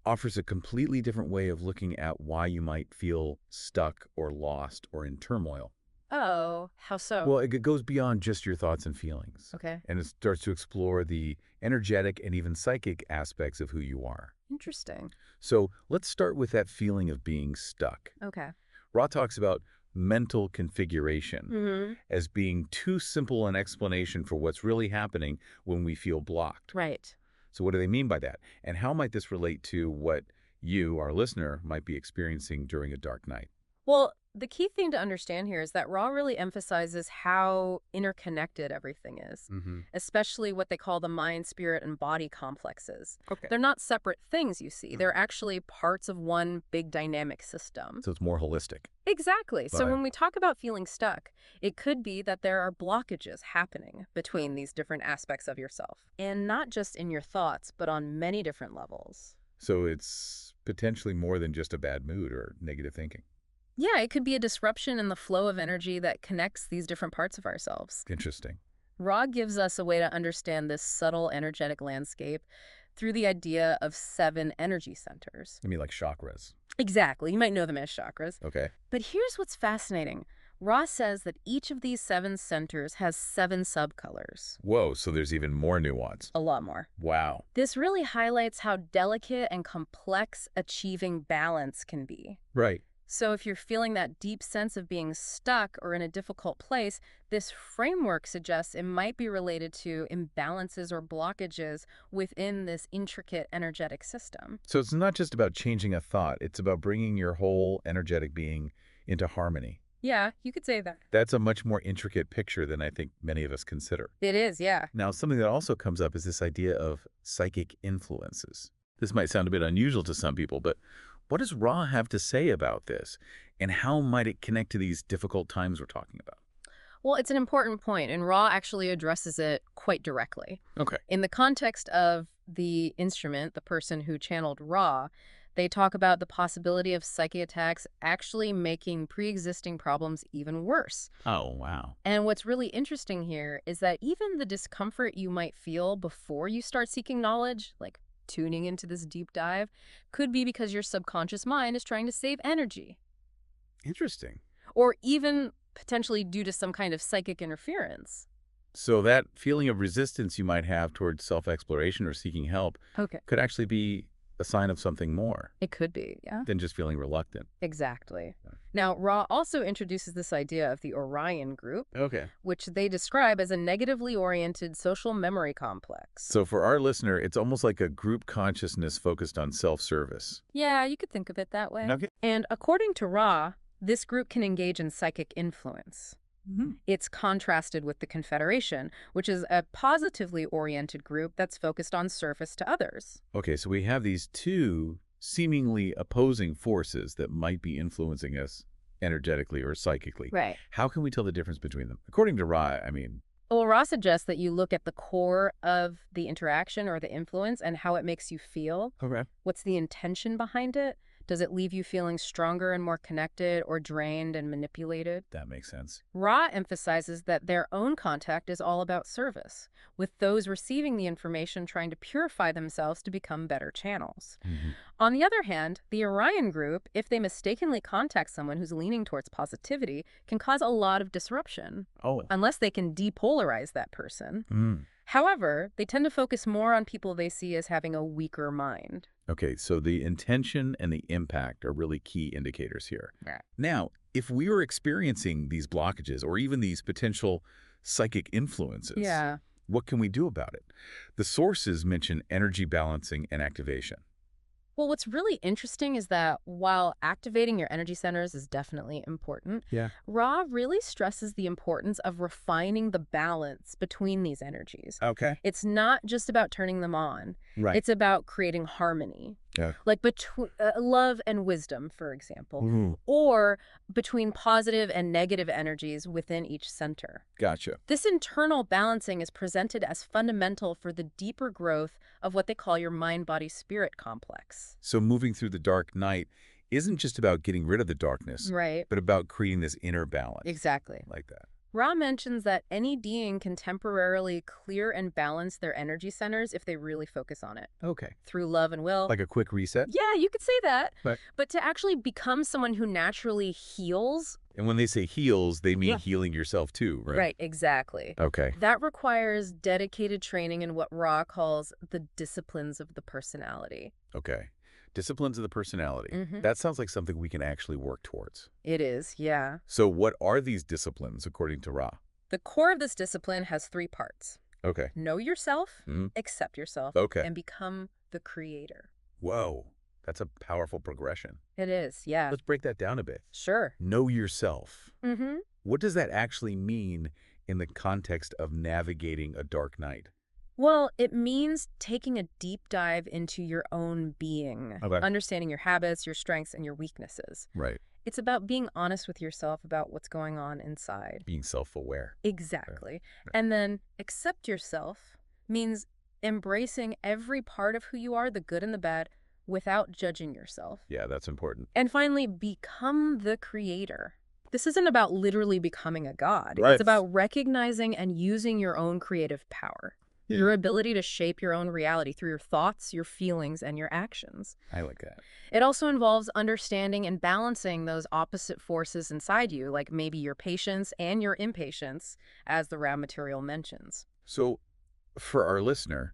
offers a completely different way of looking at why you might feel stuck or lost or in turmoil. Oh, how so? Well, it goes beyond just your thoughts and feelings. Okay. And it starts to explore the energetic and even psychic aspects of who you are. Interesting. So let's start with that feeling of being stuck. Okay. Ra talks about mental configuration Mm-hmm. as being too simple an explanation for what's really happening when we feel blocked. Right. So what do they mean by that? And how might this relate to what you, our listener, might be experiencing during a dark night? Well, The key thing to understand here is that Ra really emphasizes how interconnected everything is, Mm-hmm. especially what they call the mind, spirit, and body complexes. Okay. They're not separate things, you see. They're actually parts of one big dynamic system. So it's more holistic. Exactly. So Right. when we talk about feeling stuck, it could be that there are blockages happening between these different aspects of yourself. And not just in your thoughts, but on many different levels. So it's potentially more than just a bad mood or negative thinking. Yeah, it could be a disruption in the flow of energy that connects these different parts of ourselves. Interesting. Ra gives us a way to understand this subtle energetic landscape through the idea of 7 energy centers. I mean, like chakras. Exactly. You might know them as chakras. Okay. But here's what's fascinating. Ra says that each of these 7 centers has 7 subcolors. Whoa, so there's even more nuance. A lot more. Wow. This really highlights how delicate and complex achieving balance can be. Right. So if you're feeling that deep sense of being stuck or in a difficult place, this framework suggests it might be related to imbalances or blockages within this intricate energetic system. So it's not just about changing a thought. It's about bringing your whole energetic being into harmony. Yeah, you could say that. That's a much more intricate picture than I think many of us consider. It is, yeah. Now, something that also comes up is this idea of psychic influences. This might sound a bit unusual to some people, but what does Ra have to say about this? And how might it connect to these difficult times we're talking about? Well, it's an important point, and Ra actually addresses it quite directly. Okay. In the context of the instrument, the person who channeled Ra, they talk about the possibility of psychic attacks actually making pre-existing problems even worse. Oh, wow. And what's really interesting here is that even the discomfort you might feel before you start seeking knowledge, like tuning into this deep dive, could be because your subconscious mind is trying to save energy, Interesting. or even potentially due to some kind of psychic interference. So that feeling of resistance you might have towards self-exploration or seeking help Okay. could actually be a sign of something more It could be, yeah. than just feeling reluctant. Exactly. Yeah. Now, Ra also introduces this idea of the Orion group, Okay. which they describe as a negatively oriented social memory complex. So for our listener, it's almost like a group consciousness focused on self-service. Yeah, you could think of it that way. Okay. And according to Ra, this group can engage in psychic influence. It's contrasted with the Confederation, which is a positively oriented group that's focused on service to others. Okay, so we have these two seemingly opposing forces that might be influencing us energetically or psychically. Right. How can we tell the difference between them? According to Ra, I mean, Well, Ra suggests that you look at the core of the interaction or the influence and how it makes you feel. okay. What's the intention behind it? Does it leave you feeling stronger and more connected, or drained and manipulated? That makes sense. Ra emphasizes that their own contact is all about service, with those receiving the information trying to purify themselves to become better channels. On the other hand, the Orion group, if they mistakenly contact someone who's leaning towards positivity, can cause a lot of disruption, Oh. unless they can depolarize that person. However, they tend to focus more on people they see as having a weaker mind. Okay, so the intention and the impact are really key indicators here. Right. Now, if we were experiencing these blockages or even these potential psychic influences, Yeah. what can we do about it? The sources mention energy balancing and activation. Well, what's really interesting is that while activating your energy centers is definitely important, Yeah. Ra really stresses the importance of refining the balance between these energies. Okay. It's not just about turning them on. Right. It's about creating harmony. Yeah. Like between love and wisdom, for example, or between positive and negative energies within each center. Gotcha. This internal balancing is presented as fundamental for the deeper growth of what they call your mind-body-spirit complex. So moving through the dark night isn't just about getting rid of the darkness, Right. but about creating this inner balance. Exactly. Like that. Ra mentions that any being can temporarily clear and balance their energy centers if they really focus on it Okay. through love and will. Like a quick reset? Yeah, you could say that. Right. But to actually become someone who naturally heals. And when they say heals, they mean Yeah. healing yourself too, right? Right, exactly. Okay. That requires dedicated training in what Ra calls the disciplines of the personality. Okay. Disciplines of the personality. Mhm. That sounds like something we can actually work towards. It is, yeah. So what are these disciplines according to Ra? The core of this discipline has 3 parts. Okay. Know yourself, Mhm. accept yourself, Okay. and become the creator. Whoa. That's a powerful progression. It is, yeah. Let's break that down a bit. Sure. Know yourself. Mm-hmm. What does that actually mean in the context of navigating a dark night? Well, it means taking a deep dive into your own being, Okay. understanding your habits, your strengths, and your weaknesses. Right. It's about being honest with yourself about what's going on inside. Being self-aware. Exactly. Right. And then accept yourself means embracing every part of who you are, the good and the bad, without judging yourself. Yeah, that's important. And finally, become the creator. This isn't about literally becoming a god. Right. It's about recognizing and using your own creative power. Your ability to shape your own reality through your thoughts, your feelings, and your actions. I like that. It also involves understanding and balancing those opposite forces inside you, like maybe your patience and your impatience, as the raw material mentions. So, for our listener,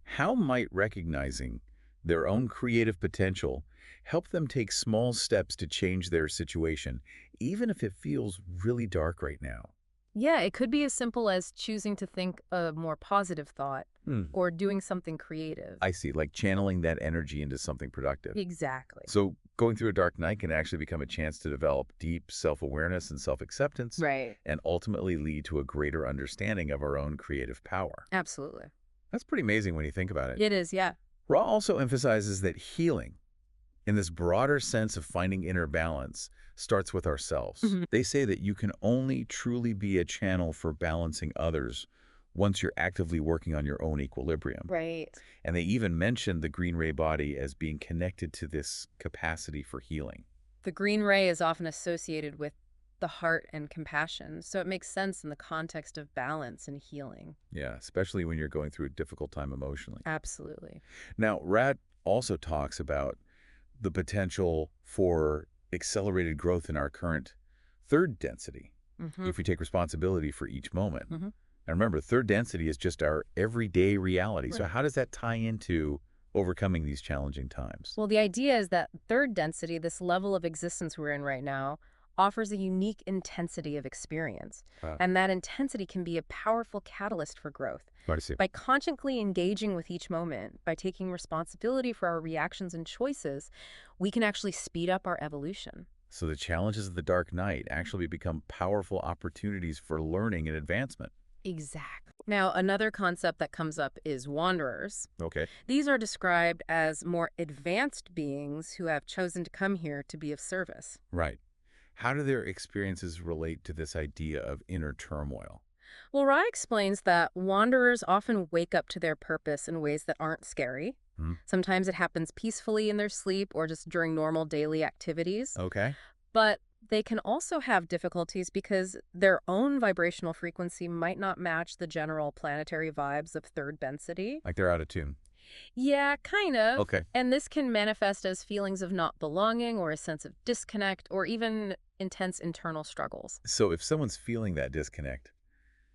how might recognizing their own creative potential help them take small steps to change their situation, even if it feels really dark right now? Yeah, it could be as simple as choosing to think a more positive thought or doing something creative. I see, like channeling that energy into something productive. Exactly. So going through a dark night can actually become a chance to develop deep self-awareness and self-acceptance, Right. and ultimately lead to a greater understanding of our own creative power. Absolutely. That's pretty amazing when you think about it. It is, yeah. Ra also emphasizes that healing, in this broader sense of finding inner balance, starts with ourselves. They say that you can only truly be a channel for balancing others once you're actively working on your own equilibrium. Right. And they even mentioned the green ray body as being connected to this capacity for healing. The green ray is often associated with the heart and compassion, so it makes sense in the context of balance and healing. Yeah, especially when you're going through a difficult time emotionally. Absolutely. Now, Rad also talks about the potential for accelerated growth in our current third density if we take responsibility for each moment. And remember, third density is just our everyday reality. So Right. how does that tie into overcoming these challenging times? Well, the idea is that third density, this level of existence we're in right now, offers a unique intensity of experience. Wow. And that intensity can be a powerful catalyst for growth. Hard to see. By consciously engaging with each moment, by taking responsibility for our reactions and choices, we can actually speed up our evolution. So the challenges of the dark night actually become powerful opportunities for learning and advancement. Exactly. Now, another concept that comes up is wanderers. Okay. These are described as more advanced beings who have chosen to come here to be of service. Right. How do their experiences relate to this idea of inner turmoil? Well, Ra explains that wanderers often wake up to their purpose in ways that aren't scary. Sometimes it happens peacefully in their sleep or just during normal daily activities. Okay. But they can also have difficulties because their own vibrational frequency might not match the general planetary vibes of third density. Like they're out of tune. Yeah, kind of. Okay. And this can manifest as feelings of not belonging or a sense of disconnect or even intense internal struggles. So if someone's feeling that disconnect,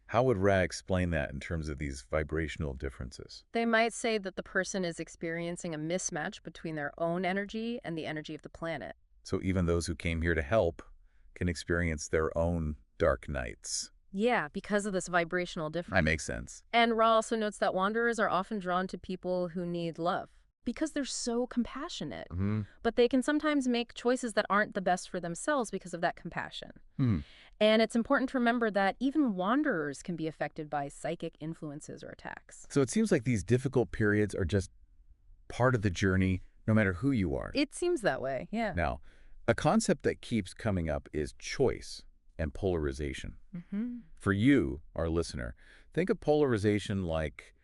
how would Ra explain that in terms of these vibrational differences? They might say that the person is experiencing a mismatch between their own energy and the energy of the planet. So even those who came here to help can experience their own dark nights. Yeah, because of this vibrational difference. That makes sense. And Ra also notes that wanderers are often drawn to people who need love because they're so compassionate. But they can sometimes make choices that aren't the best for themselves because of that compassion. And it's important to remember that even wanderers can be affected by psychic influences or attacks. So it seems like these difficult periods are just part of the journey, no matter who you are. It seems that way, yeah. Now, a concept that keeps coming up is choice and polarization. For you, our listener, think of polarization like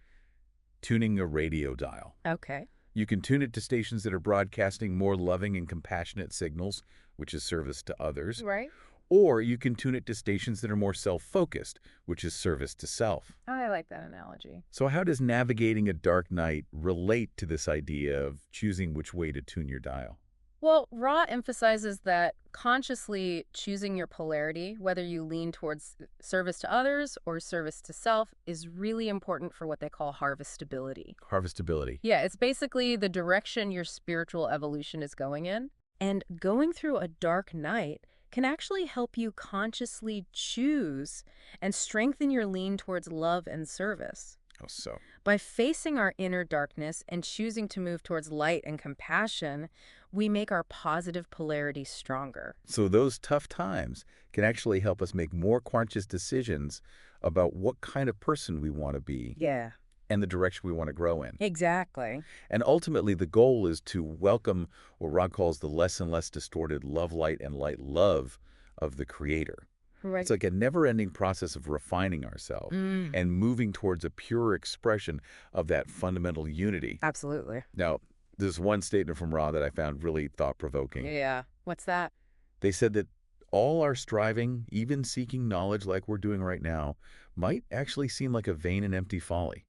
tuning a radio dial. Okay. You can tune it to stations that are broadcasting more loving and compassionate signals, which is service to others. Right. Or you can tune it to stations that are more self-focused, which is service to self. I like that analogy. So how does navigating a dark night relate to this idea of choosing which way to tune your dial? Well, Ra emphasizes that consciously choosing your polarity, whether you lean towards service to others or service to self, is really important for what they call harvestability. Harvestability. Yeah, it's basically the direction your spiritual evolution is going in. And going through a dark night can actually help you consciously choose and strengthen your lean towards love and service. Oh, so. By facing our inner darkness and choosing to move towards light and compassion, we make our positive polarity stronger. So those tough times can actually help us make more conscious decisions about what kind of person we want to be Yeah. and the direction we want to grow in. Exactly. And ultimately, the goal is to welcome what Rod calls the less and less distorted love light and light love of the Creator. Right. It's like a never-ending process of refining ourselves and moving towards a pure expression of that fundamental unity. Absolutely. Now, there's one statement from Ra that I found really thought-provoking. Yeah. What's that? They said that all our striving, even seeking knowledge like we're doing right now, might actually seem like a vain and empty folly.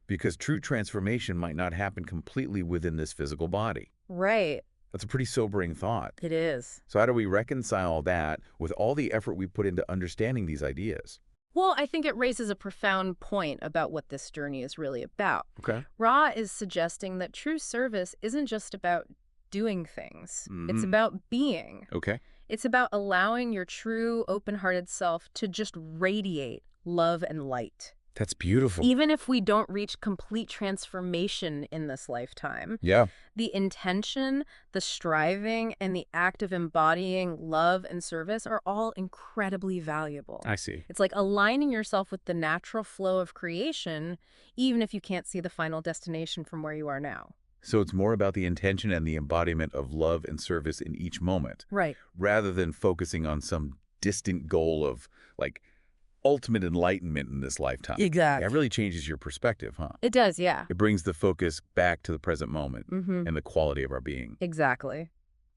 Because true transformation might not happen completely within this physical body. Right. That's a pretty sobering thought. It is. So how do we reconcile that with all the effort we put into understanding these ideas? Well, I think it raises a profound point about what this journey is really about. Okay. Ra is suggesting that true service isn't just about doing things. It's about being. Okay. It's about allowing your true, open-hearted self to just radiate love and light. That's beautiful. Even if we don't reach complete transformation in this lifetime, Yeah. the intention, the striving, and the act of embodying love and service are all incredibly valuable. I see. It's like aligning yourself with the natural flow of creation, even if you can't see the final destination from where you are now. So it's more about the intention and the embodiment of love and service in each moment, Right. rather than focusing on some distant goal of, like, ultimate enlightenment in this lifetime. Exactly. That really changes your perspective, huh? It does, yeah. It brings the focus back to the present moment and the quality of our being. Exactly.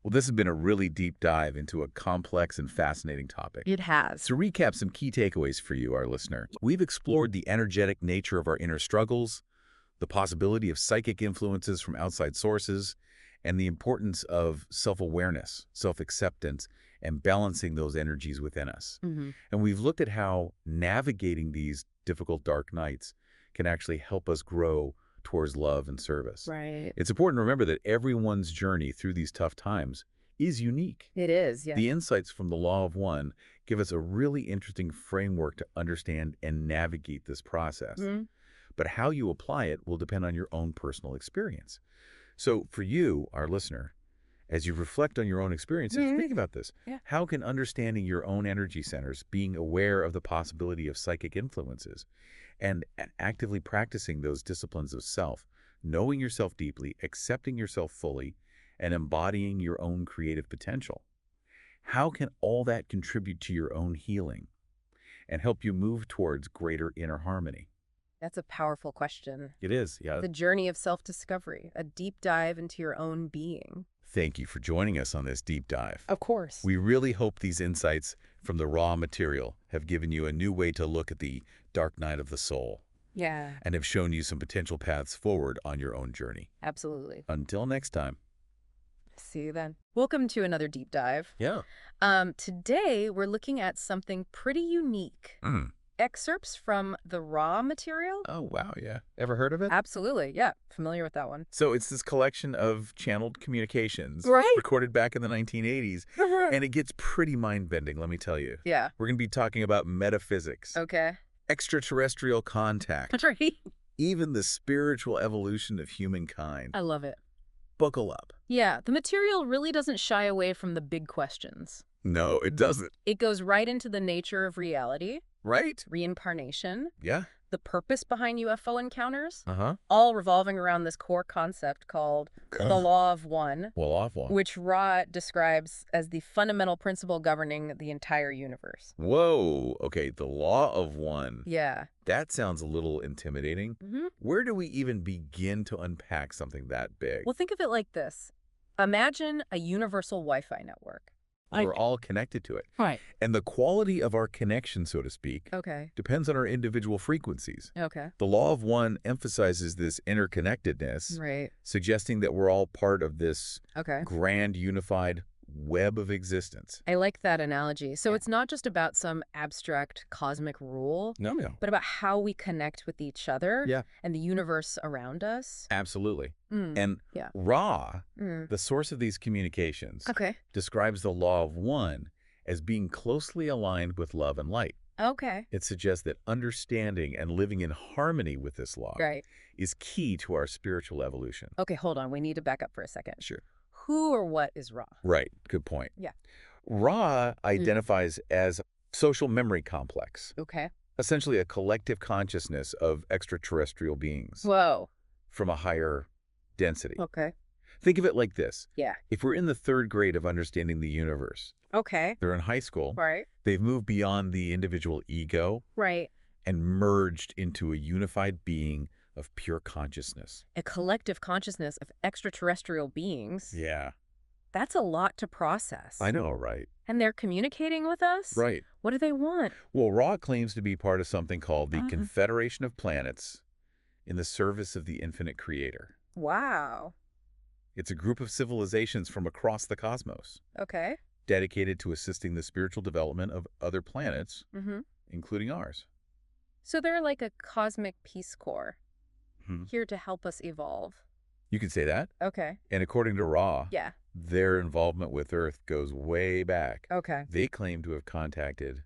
Well, this has been a really deep dive into a complex and fascinating topic. It has. To recap some key takeaways for you, our listener, we've explored the energetic nature of our inner struggles, the possibility of psychic influences from outside sources, and the importance of self-awareness, self-acceptance, and balancing those energies within us. And we've looked at how navigating these difficult dark nights can actually help us grow towards love and service. Right. It's important to remember that everyone's journey through these tough times is unique. It is, yeah. The insights from the Law of One give us a really interesting framework to understand and navigate this process. But how you apply it will depend on your own personal experience. So for you, our listener, as you reflect on your own experiences, think about this. Yeah. How can understanding your own energy centers, being aware of the possibility of psychic influences, and actively practicing those disciplines of self, knowing yourself deeply, accepting yourself fully, and embodying your own creative potential, how can all that contribute to your own healing and help you move towards greater inner harmony? That's a powerful question. It is, yeah. The journey of self-discovery, a deep dive into your own being. Thank you for joining us on this deep dive. Of course. We really hope these insights from the raw material have given you a new way to look at the dark night of the soul Yeah, and have shown you some potential paths forward on your own journey. absolutely. Until next time. See you then. Welcome to another deep dive. Yeah. Today, we're looking at something pretty unique. Excerpts from the raw material? Oh, wow, yeah. Ever heard of it? Absolutely, yeah. Familiar with that one. So it's this collection of channeled communications Right. recorded back in the 1980s, and it gets pretty mind-bending, let me tell you. Yeah. We're going to be talking about metaphysics, Okay. extraterrestrial contact, That's right. even the spiritual evolution of humankind. I love it. Buckle up. Yeah, the material really doesn't shy away from the big questions. No, it doesn't. It goes right into the nature of reality, Right? reincarnation, Yeah. the purpose behind UFO encounters, Uh-huh. all revolving around this core concept called the Law of One, Well, awful. which Ra describes as the fundamental principle governing the entire universe. Whoa. Okay, the Law of One. Yeah. That sounds a little intimidating. Where do we even begin to unpack something that big? Well, think of it like this. Imagine a universal Wi-Fi network. We're all connected to it. Right. And the quality of our connection, so to speak, Okay. depends on our individual frequencies. Okay. The Law of One emphasizes this interconnectedness, Right. suggesting that we're all part of this Okay. grand, unified web of existence. I like that analogy. So it's not just about some abstract cosmic rule, No. but about how we connect with each other Yeah. and the universe around us. Absolutely. Mm. And Yeah. Ra, Mm. the source of these communications, Okay. describes the Law of One as being closely aligned with love and light. Okay. It suggests that understanding and living in harmony with this law Right. is key to our spiritual evolution. Okay, hold on. We need to back up for a second. Sure. Who or what is Ra? Right. Good point. Yeah. Ra identifies as social memory complex, Okay. essentially a collective consciousness of extraterrestrial beings Whoa. from a higher density. Okay. Think of it like this. Yeah. If we're in the 3rd grade of understanding the universe, Okay. they're in high school, Right. they've moved beyond the individual ego Right. and merged into a unified being of pure consciousness. A collective consciousness of extraterrestrial beings. Yeah. That's a lot to process. I know, right? And they're communicating with us? Right. What do they want? Well, Ra claims to be part of something called the Uh-huh. Confederation of Planets in the service of the infinite creator. Wow. It's a group of civilizations from across the cosmos Okay. dedicated to assisting the spiritual development of other planets, Mm-hmm. including ours. So they're like a cosmic Peace Corps, Mhm. here to help us evolve. You could say that. Okay. And according to Ra, Yeah. their involvement with Earth goes way back. Okay. They claim to have contacted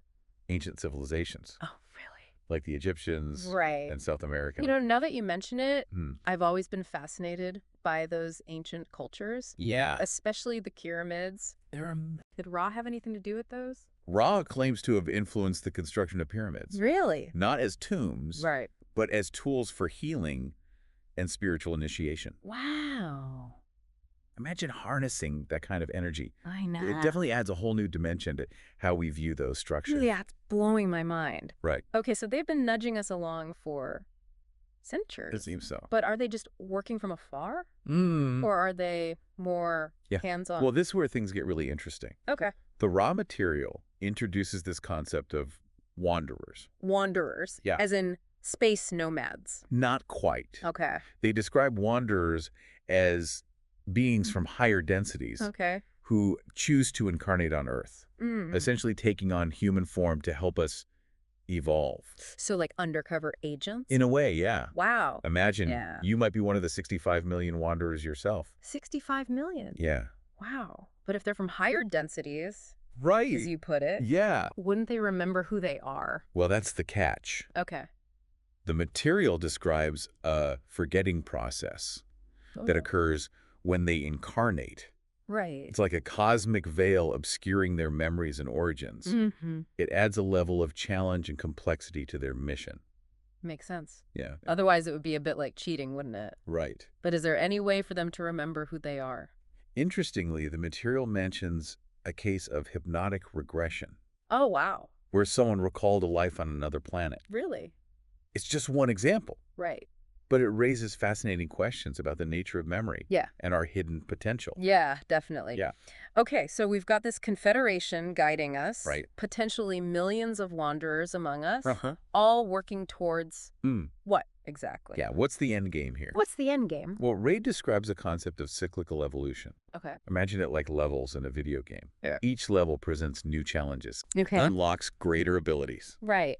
ancient civilizations, Oh, really? like the Egyptians Right. and South America. You know, now that you mention it, Hmm. I've always been fascinated by those ancient cultures, Yeah. especially the pyramids. Did Ra have anything to do with those? Ra claims to have influenced the construction of pyramids, Really? not as tombs, Right. but as tools for healing and spiritual initiation. Wow. Imagine harnessing that kind of energy. I know. It definitely adds a whole new dimension to how we view those structures. Yeah, it's blowing my mind. Right. Okay, so they've been nudging us along for centuries. It seems so. But are they just working from afar? Mm. Or are they more Yeah. hands-on? Well, this is where things get really interesting. Okay. The raw material introduces this concept of wanderers. Wanderers. Yeah. As in space nomads. Not quite. Okay. They describe wanderers as beings from higher densities Okay. who choose to incarnate on Earth, Mm. essentially taking on human form to help us evolve. So like undercover agents? In a way, yeah. Wow. Imagine Yeah. you might be one of the 65 million wanderers yourself. 65 million. Yeah. Wow. But if they're from higher densities, Right. as you put it, Yeah. wouldn't they remember who they are? Well, that's the catch. Okay. The material describes a forgetting process that Oh. occurs when they incarnate. Right. It's like a cosmic veil obscuring their memories and origins. Mm-hmm. It adds a level of challenge and complexity to their mission. Makes sense. Yeah. Otherwise, it would be a bit like cheating, wouldn't it? Right. But is there any way for them to remember who they are? Interestingly, the material mentions a case of hypnotic regression, Oh, wow. where someone recalled a life on another planet. Really? It's just one example, Right. but it raises fascinating questions about the nature of memory Yeah. and our hidden potential. Yeah, definitely. Yeah. Okay, so we've got this confederation guiding us. Right. Potentially millions of wanderers among us, Uh-huh. all working towards Mm. what exactly? Yeah, what's the end game here? What's the end game? Well, Ray describes a concept of cyclical evolution. Okay. Imagine it like levels in a video game. Yeah. Each level presents new challenges, Okay. unlocks greater abilities. Right.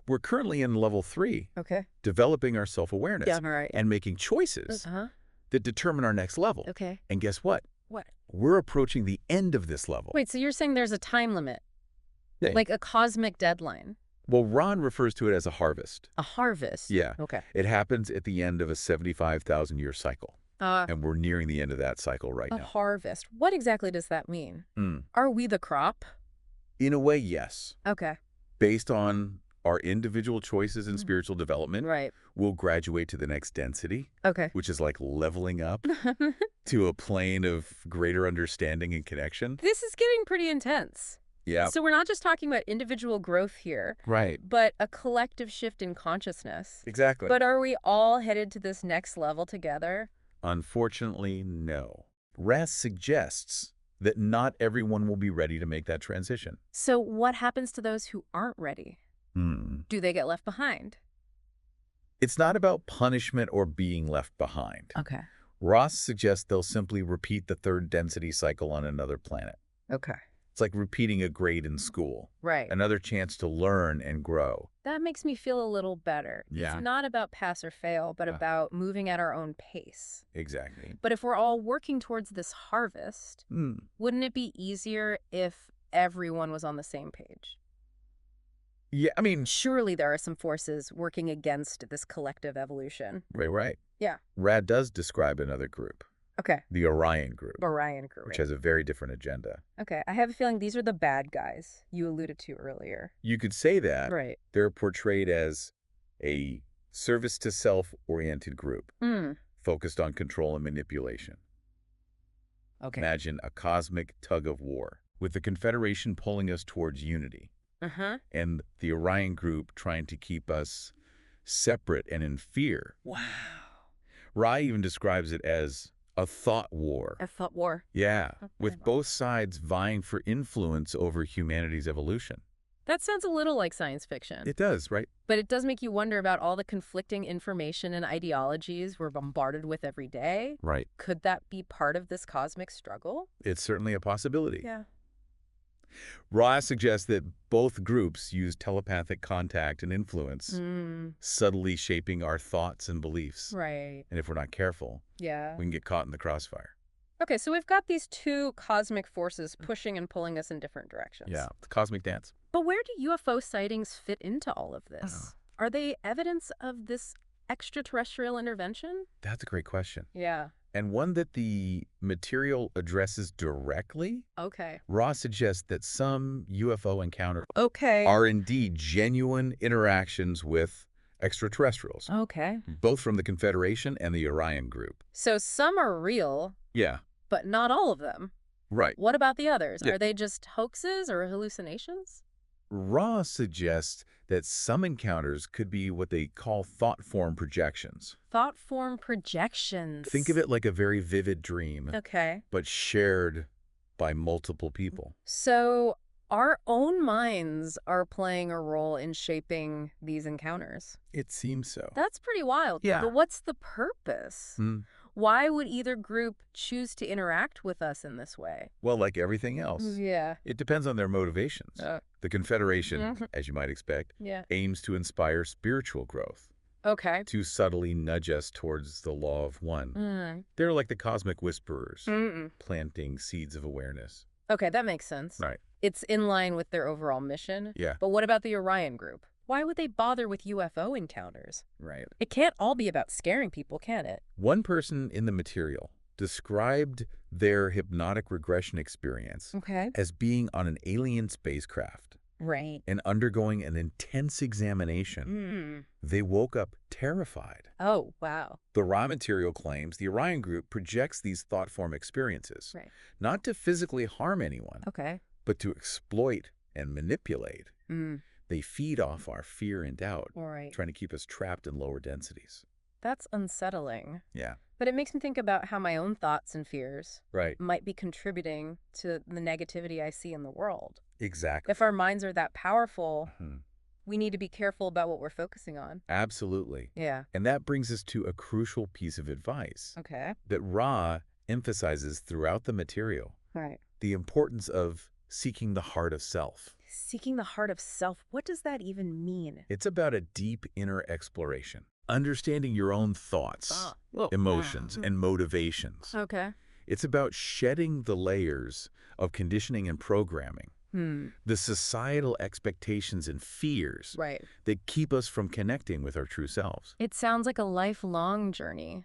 We're currently in level 3, Okay. developing our self-awareness Yeah, right. and making choices Uh-huh. that determine our next level. Okay. And guess what? What? We're approaching the end of this level. Wait, so you're saying there's a time limit? Yeah. Like a cosmic deadline? Well, Ron refers to it as a harvest. A harvest? Yeah. Okay. It happens at the end of a 75,000-year cycle. A And we're nearing the end of that cycle right now. harvest. What exactly does that mean? Mm. Are we the crop? In a way, yes. Okay. Based on our individual choices in Mm. spiritual development, Right. we'll graduate to the next density, Okay. which is like leveling up to a plane of greater understanding and connection. This is getting pretty intense. Yeah. So we're not just talking about individual growth here, Right. but a collective shift in consciousness. Exactly. But are we all headed to this next level together? Unfortunately, no. RAS suggests that not everyone will be ready to make that transition. So what happens to those who aren't ready? Do they get left behind? It's not about punishment or being left behind. Okay. Ross suggests they'll simply repeat the third density cycle on another planet. Okay. It's like repeating a grade in school. Right. Another chance to learn and grow. That makes me feel a little better. Yeah. It's not about pass or fail, but about moving at our own pace. Exactly. But if we're all working towards this harvest, wouldn't it be easier if everyone was on the same page? Yeah, I mean, Surely there are some forces working against this collective evolution. right. Yeah. Rad does describe another group, Okay. the Orion group, Orion group. which has a very different agenda. Okay. I have a feeling these are the bad guys you alluded to earlier. You could say that Right. they're portrayed as a service to self-oriented group Mm. focused on control and manipulation. Okay. Imagine a cosmic tug of war, with the Confederation pulling us towards unity, Uh-huh. and the Orion group trying to keep us separate and in fear. Wow. Ra even describes it as a thought war. A thought war. Yeah, Okay. with both sides vying for influence over humanity's evolution. That sounds a little like science fiction. It does, right? But it does make you wonder about all the conflicting information and ideologies we're bombarded with every day. Right. Could that be part of this cosmic struggle? It's certainly a possibility. Yeah. Ra suggests that both groups use telepathic contact and influence, subtly shaping our thoughts and beliefs. Right. And if we're not careful, Yeah. we can get caught in the crossfire. Okay, so we've got these two cosmic forces pushing and pulling us in different directions. Yeah, the cosmic dance. But where do UFO sightings fit into all of this? Are they evidence of this extraterrestrial intervention? That's a great question. Yeah. And one that the material addresses directly. Okay. Ra suggests that some UFO encounters Okay. are indeed genuine interactions with extraterrestrials, Okay. both from the Confederation and the Orion group. So some are real, Yeah, but not all of them. right. What about the others? Yeah. Are they just hoaxes or hallucinations? Ra suggests that some encounters could be what they call thought form projections. Thought form projections. Think of it like a very vivid dream, Okay. but shared by multiple people. So our own minds are playing a role in shaping these encounters. It seems so. That's pretty wild. Yeah. But what's the purpose? Hmm. Why would either group choose to interact with us in this way? Well, like everything else, Yeah. it depends on their motivations. The Confederation, Mhm. as you might expect, Yeah. aims to inspire spiritual growth, Okay. to subtly nudge us towards the law of one. Mm. They're like the cosmic whisperers, Mm-mm. planting seeds of awareness. Okay, that makes sense. Right. It's in line with their overall mission. Yeah. But what about the Orion group? Why would they bother with UFO encounters? Right. It can't all be about scaring people, can it? One person in the material described their hypnotic regression experience Okay. as being on an alien spacecraft Right. and undergoing an intense examination. They woke up terrified. Oh, wow. The raw material claims the Orion group projects these thought form experiences, Right. not to physically harm anyone, Okay. but to exploit and manipulate. Mm. They feed off our fear and doubt, All right. trying to keep us trapped in lower densities. That's unsettling. Yeah. But it makes me think about how my own thoughts and fears Right. might be contributing to the negativity I see in the world. Exactly. If our minds are that powerful, Mhm. we need to be careful about what we're focusing on. Absolutely. Yeah. And that brings us to a crucial piece of advice Okay. that Ra emphasizes throughout the material: Right. the importance of seeking the heart of self. Seeking the heart of self. What does that even mean? It's about a deep inner exploration, understanding your own thoughts, emotions, and motivations. Okay. It's about shedding the layers of conditioning and programming, the societal expectations and fears Right. that keep us from connecting with our true selves. It sounds like a lifelong journey,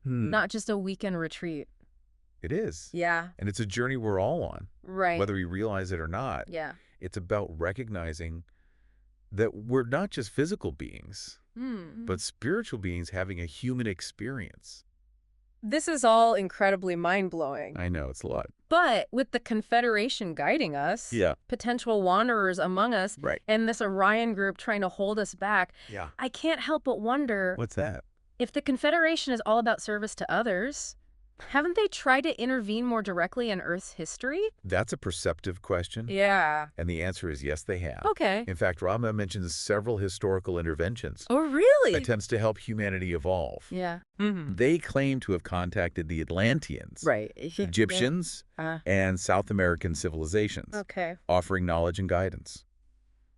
not just a weekend retreat. It is. Yeah. And it's a journey we're all on, Right. whether we realize it or not. Yeah. It's about recognizing that we're not just physical beings, but spiritual beings having a human experience. This is all incredibly mind-blowing. I know, it's a lot. But with the Confederation guiding us, Yeah. potential wanderers among us, Right. and this Orion group trying to hold us back, Yeah. I can't help but wonder, What's that? if the Confederation is all about service to others, haven't they tried to intervene more directly in Earth's history? That's a perceptive question. Yeah. And the answer is yes, they have. Okay. In fact, Rama mentions several historical interventions, Oh, really? attempts to help humanity evolve. Yeah. They claim to have contacted the Atlanteans, Right. Egyptians, and South American civilizations, Okay. offering knowledge and guidance.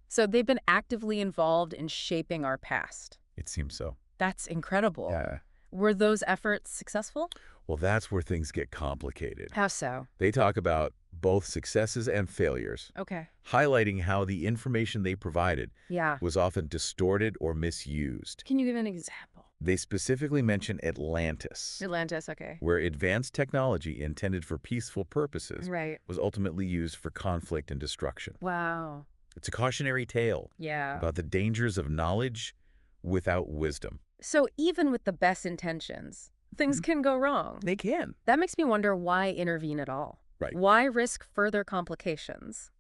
So they've been actively involved in shaping our past. It seems so. That's incredible. Yeah. Were those efforts successful? Well, that's where things get complicated. How so? They talk about both successes and failures, Okay. highlighting how the information they provided Yeah. was often distorted or misused. Can you give an example? They specifically mention Atlantis, Atlantis, okay. where advanced technology intended for peaceful purposes Right. was ultimately used for conflict and destruction. Wow. It's a cautionary tale Yeah. about the dangers of knowledge without wisdom. So even with the best intentions, things can go wrong. They can. That makes me wonder why intervene at all. Right. Why risk further complications?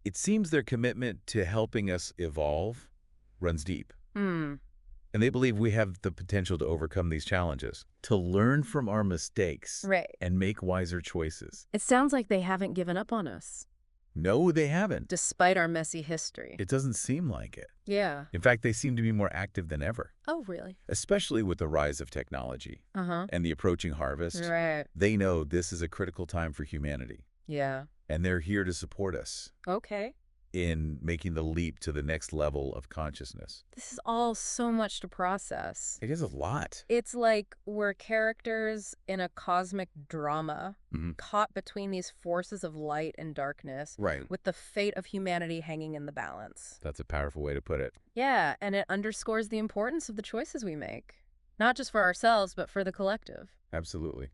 It seems their commitment to helping us evolve runs deep. And they believe we have the potential to overcome these challenges, to learn from our mistakes Right. and make wiser choices. It sounds like they haven't given up on us, No, they haven't. despite our messy history. It doesn't seem like it. Yeah. In fact, they seem to be more active than ever, Oh, really? especially with the rise of technology Uh-huh. and the approaching harvest. Right. They know this is a critical time for humanity, Yeah. and they're here to support us Okay. in making the leap to the next level of consciousness. This is all so much to process. It is a lot. It's like we're characters in a cosmic drama, caught between these forces of light and darkness, Right. with the fate of humanity hanging in the balance. That's a powerful way to put it. Yeah, and it underscores the importance of the choices we make. Not just for ourselves, but for the collective. Absolutely.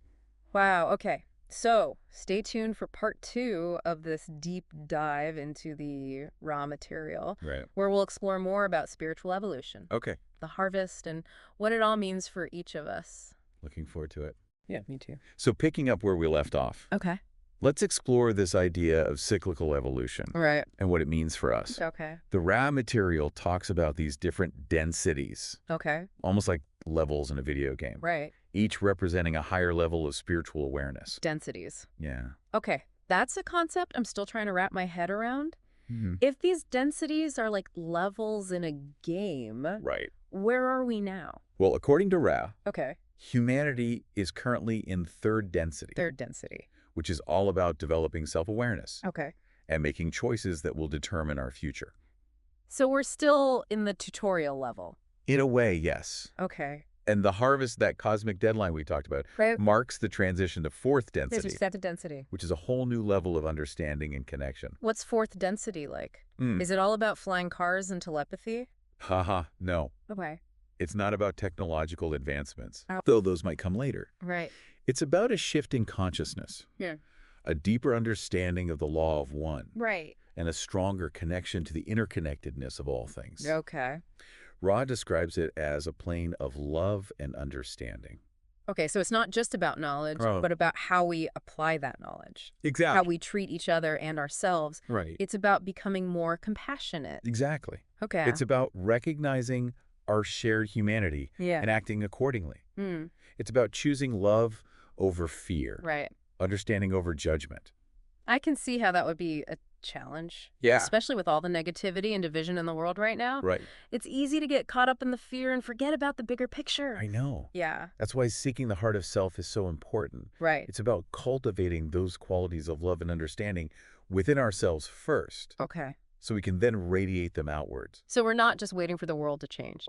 Wow, okay. So, stay tuned for part 2 of this deep dive into the raw material, Right. where we'll explore more about spiritual evolution, Okay. the harvest, and what it all means for each of us. Looking forward to it. Yeah, me too. So picking up where we left off, Okay. let's explore this idea of cyclical evolution Right. and what it means for us. Okay. The raw material talks about these different densities, Okay. almost like levels in a video game, Right. each representing a higher level of spiritual awareness. Densities. Yeah. Okay. That's a concept I'm still trying to wrap my head around. Mhm. If these densities are like levels in a game, Right. where are we now? Well, according to Ra, Okay. humanity is currently in third density, Third density. which is all about developing self-awareness Okay. and making choices that will determine our future. So we're still in the tutorial level. In a way, yes. Okay. And the harvest, that cosmic deadline we talked about, Right. marks the transition to fourth There's density, your set density. which is a whole new level of understanding and connection. What's fourth density like? Mm. Is it all about flying cars and telepathy? Haha, no. Okay. It's not about technological advancements, Oh. though those might come later. Right. It's about a shift in consciousness, Yeah. a deeper understanding of the law of one, Right. and a stronger connection to the interconnectedness of all things. Okay. Ra describes it as a plane of love and understanding. Okay, so it's not just about knowledge, Oh. but about how we apply that knowledge, Exactly. how we treat each other and ourselves. Right. It's about becoming more compassionate. Exactly. Okay. It's about recognizing our shared humanity Yeah. and acting accordingly. Mm, It's about choosing love over fear, right. understanding over judgment. I can see how that would be a challenge. Yeah. Especially with all the negativity and division in the world right now. Right. It's easy to get caught up in the fear and forget about the bigger picture. I know. Yeah. That's why seeking the heart of self is so important. Right. It's about cultivating those qualities of love and understanding within ourselves first, Okay. so we can then radiate them outwards. So we're not just waiting for the world to change.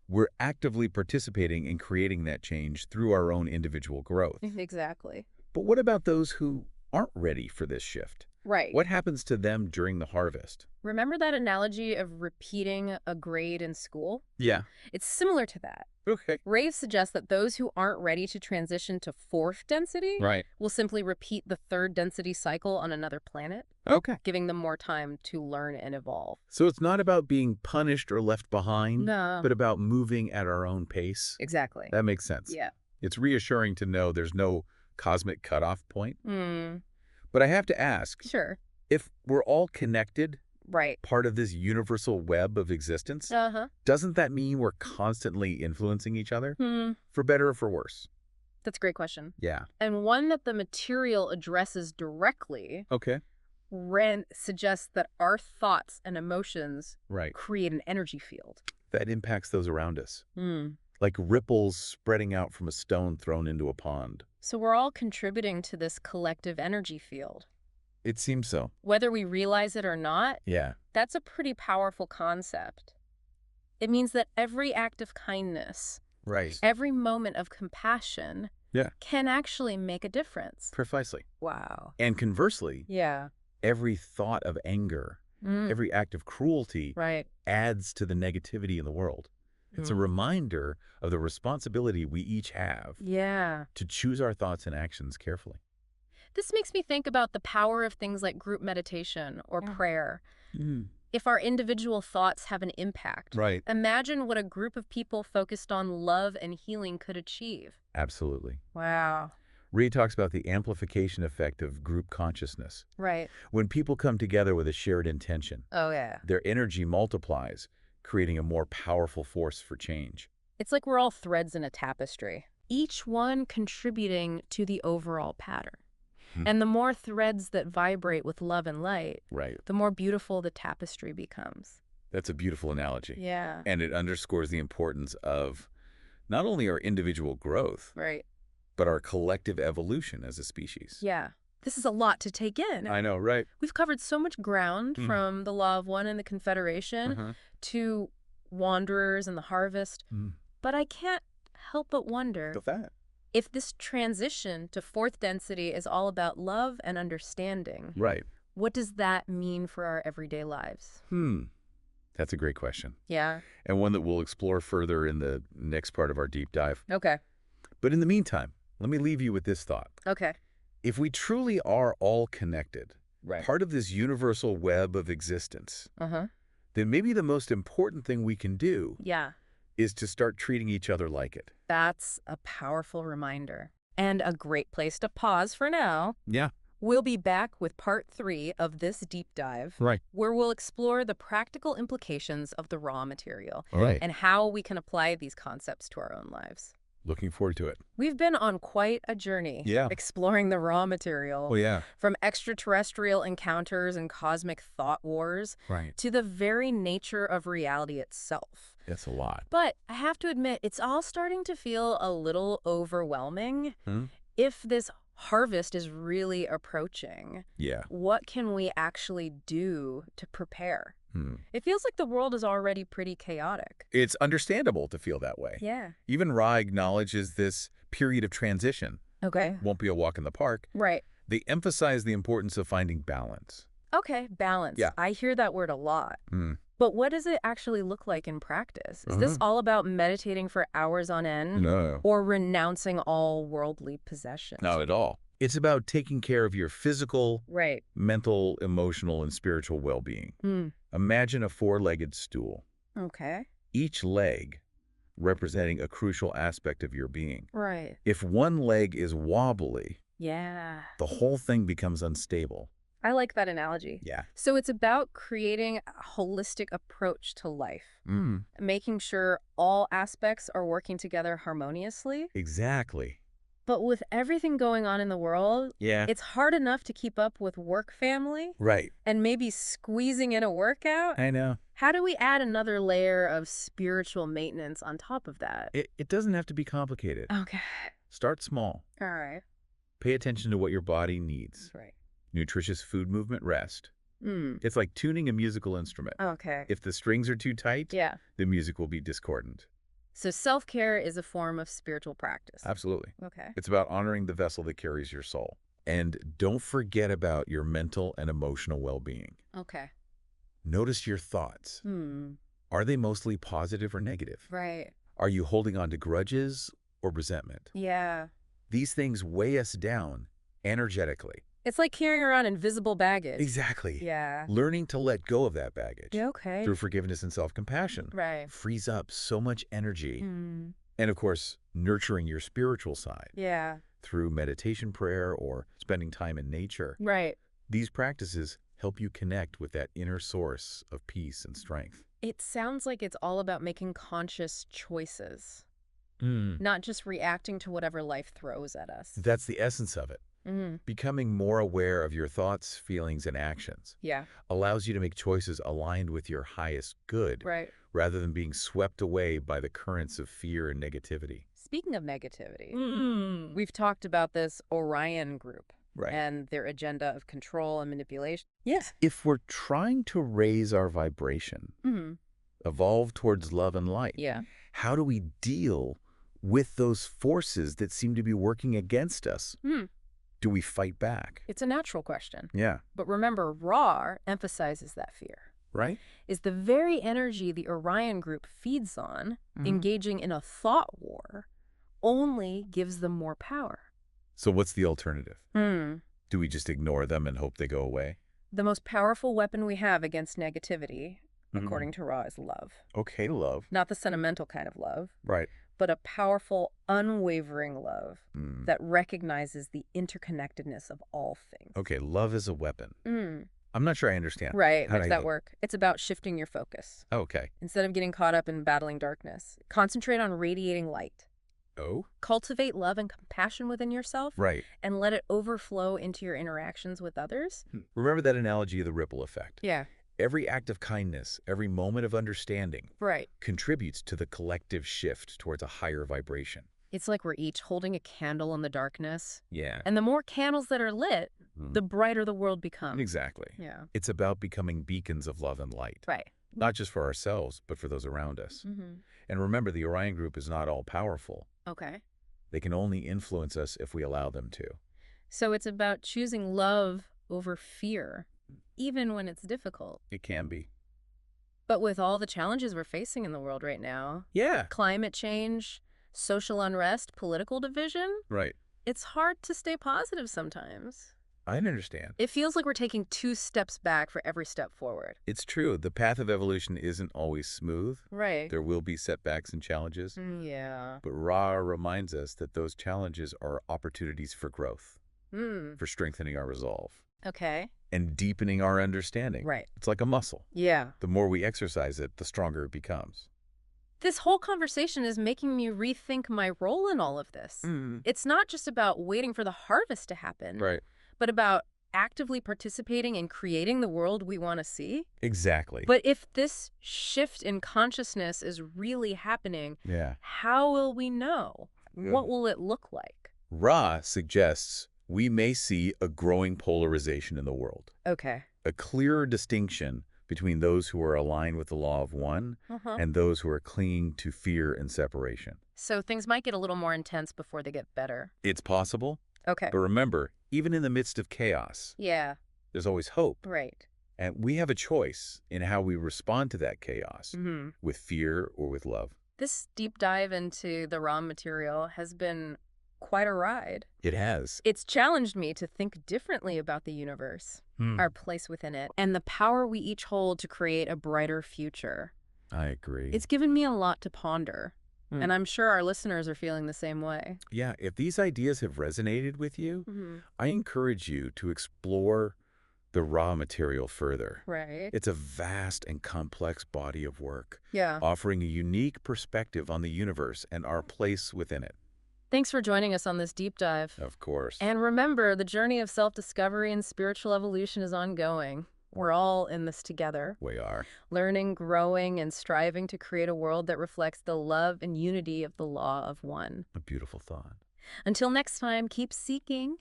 We're actively participating in creating that change through our own individual growth. Exactly. But what about those who aren't ready for this shift? Right. What happens to them during the harvest? Remember that analogy of repeating a grade in school? Yeah. It's similar to that. Okay. Rave suggests that those who aren't ready to transition to fourth density Right. will simply repeat the third density cycle on another planet, Okay. giving them more time to learn and evolve. So it's not about being punished or left behind, No. but about moving at our own pace. Exactly. That makes sense. Yeah. It's reassuring to know there's no cosmic cutoff point. Mm, But I have to ask, sure. if we're all connected, Right. part of this universal web of existence, Uh-huh. doesn't that mean we're constantly influencing each other? Hmm. For better or for worse? That's a great question. Yeah. And one that the material addresses directly. Okay. Ren suggests that our thoughts and emotions Right. create an energy field. That impacts those around us, Hmm. like ripples spreading out from a stone thrown into a pond. So we're all contributing to this collective energy field. It seems so. Whether we realize it or not, Yeah. that's a pretty powerful concept. It means that every act of kindness, Right. every moment of compassion Yeah. can actually make a difference. Precisely. Wow. And conversely, Yeah. every thought of anger, every act of cruelty Right. adds to the negativity in the world. It's a reminder of the responsibility we each have Yeah. to choose our thoughts and actions carefully. This makes me think about the power of things like group meditation or prayer. If our individual thoughts have an impact, Right. imagine what a group of people focused on love and healing could achieve. Absolutely. Wow. Rhea talks about the amplification effect of group consciousness. Right. When people come together with a shared intention, Oh, yeah. their energy multiplies, creating a more powerful force for change. It's like we're all threads in a tapestry, each one contributing to the overall pattern. And the more threads that vibrate with love and light, Right. the more beautiful the tapestry becomes. That's a beautiful analogy. Yeah. And it underscores the importance of not only our individual growth, Right. but our collective evolution as a species. Yeah. This is a lot to take in. I know, right? We've covered so much ground from the Law of One and the Confederation to Wanderers and the Harvest. But I can't help but wonder that. if this transition to fourth density is all about love and understanding. Right. What does that mean for our everyday lives? That's a great question. Yeah. And one that we'll explore further in the next part of our deep dive. Okay. But in the meantime, let me leave you with this thought. Okay. If we truly are all connected, Right. part of this universal web of existence, then maybe the most important thing we can do Yeah. is to start treating each other like it. That's a powerful reminder. And a great place to pause for now. Yeah. We'll be back with part 3 of this deep dive, Right. where we'll explore the practical implications of the raw material All right. and how we can apply these concepts to our own lives. Looking forward to it. We've been on quite a journey, Yeah. exploring the raw material, Oh, yeah. from extraterrestrial encounters and cosmic thought wars Right. to the very nature of reality itself. That's a lot. But I have to admit, it's all starting to feel a little overwhelming. If this harvest is really approaching, Yeah. what can we actually do to prepare? It feels like the world is already pretty chaotic. It's understandable to feel that way. Yeah. Even Ra acknowledges this period of transition Okay. won't be a walk in the park. Right. They emphasize the importance of finding balance. Okay, balance. Yeah. I hear that word a lot. But what does it actually look like in practice? Is this all about meditating for hours on end? No. Or renouncing all worldly possessions? Not at all. It's about taking care of your physical, Right. mental, emotional, and spiritual well-being. Imagine a four-legged stool, Okay. each leg representing a crucial aspect of your being. Right. If one leg is wobbly, Yeah. the whole thing becomes unstable. I like that analogy. Yeah. So it's about creating a holistic approach to life, making sure all aspects are working together harmoniously. Exactly. But with everything going on in the world, Yeah. it's hard enough to keep up with work, family, Right. and maybe squeezing in a workout. I know. How do we add another layer of spiritual maintenance on top of that? It doesn't have to be complicated. Okay. Start small. All right. Pay attention to what your body needs. Right. Nutritious food, movement, rest. It's like tuning a musical instrument. Okay. If the strings are too tight, Yeah. the music will be discordant. So self-care is a form of spiritual practice. Absolutely. Okay. It's about honoring the vessel that carries your soul. And don't forget about your mental and emotional well-being. Okay. Notice your thoughts. Are they mostly positive or negative? Right. Are you holding on to grudges or resentment? Yeah. These things weigh us down energetically. It's like carrying around invisible baggage. Exactly. Yeah. Learning to let go of that baggage Okay. through forgiveness and self-compassion Right. frees up so much energy. And of course, nurturing your spiritual side Yeah. through meditation, prayer, or spending time in nature. Right. These practices help you connect with that inner source of peace and strength. It sounds like it's all about making conscious choices, not just reacting to whatever life throws at us. That's the essence of it. Becoming more aware of your thoughts, feelings, and actions Yeah. allows you to make choices aligned with your highest good, Right. rather than being swept away by the currents of fear and negativity. Speaking of negativity, we've talked about this Orion group Right. and their agenda of control and manipulation. Yes. If we're trying to raise our vibration, evolve towards love and light, Yeah. how do we deal with those forces that seem to be working against us? Do we fight back? It's a natural question. Yeah. But remember, Ra emphasizes that fear. Right? Is the very energy the Orion group feeds on, engaging in a thought war, only gives them more power. So what's the alternative? Do we just ignore them and hope they go away? The most powerful weapon we have against negativity, according to Ra, is love. Okay, love. Not the sentimental kind of love, Right. but a powerful, unwavering love that recognizes the interconnectedness of all things. Okay, love is a weapon. I'm not sure I understand. Right. How How does that work? It's about shifting your focus. Okay. Instead of getting caught up in battling darkness, concentrate on radiating light. Oh? Cultivate love and compassion within yourself. Right. And let it overflow into your interactions with others. Remember that analogy of the ripple effect? Yeah. Every act of kindness, every moment of understanding Right. contributes to the collective shift towards a higher vibration. It's like we're each holding a candle in the darkness. Yeah. And the more candles that are lit, the brighter the world becomes. Exactly. Yeah. It's about becoming beacons of love and light. Right. Not just for ourselves, but for those around us. And remember, the Orion group is not all powerful. Okay. They can only influence us if we allow them to. So it's about choosing love over fear, even when it's difficult. It can be. But with all the challenges we're facing in the world right now, Yeah. climate change, social unrest, political division, Right. it's hard to stay positive sometimes. I understand. It feels like we're taking 2 steps back for every step forward. It's true. The path of evolution isn't always smooth. Right. There will be setbacks and challenges. Yeah. But Ra reminds us that those challenges are opportunities for growth, for strengthening our resolve, Okay. and deepening our understanding. Right. It's like a muscle. Yeah. The more we exercise it, the stronger it becomes. This whole conversation is making me rethink my role in all of this. It's not just about waiting for the harvest to happen, Right. but about actively participating in creating the world we want to see. Exactly. But if this shift in consciousness is really happening, Yeah. how will we know? What will it look like? Ra suggests we may see a growing polarization in the world, Okay. a clearer distinction between those who are aligned with the law of one and those who are clinging to fear and separation. So things might get a little more intense before they get better. It's possible, Okay. but remember, even in the midst of chaos, Yeah. there's always hope. Right. And we have a choice in how we respond to that chaos, with fear or with love. This deep dive into the raw material has been quite a ride. It has. It's challenged me to think differently about the universe, our place within it, and the power we each hold to create a brighter future. I agree. It's given me a lot to ponder, and I'm sure our listeners are feeling the same way. Yeah, if these ideas have resonated with you, I encourage you to explore the raw material further. Right. It's a vast and complex body of work, Yeah. offering a unique perspective on the universe and our place within it. Thanks for joining us on this deep dive. Of course. And remember, the journey of self-discovery and spiritual evolution is ongoing. We're all in this together, We are. learning, growing, and striving to create a world that reflects the love and unity of the law of one. A beautiful thought. Until next time, keep seeking,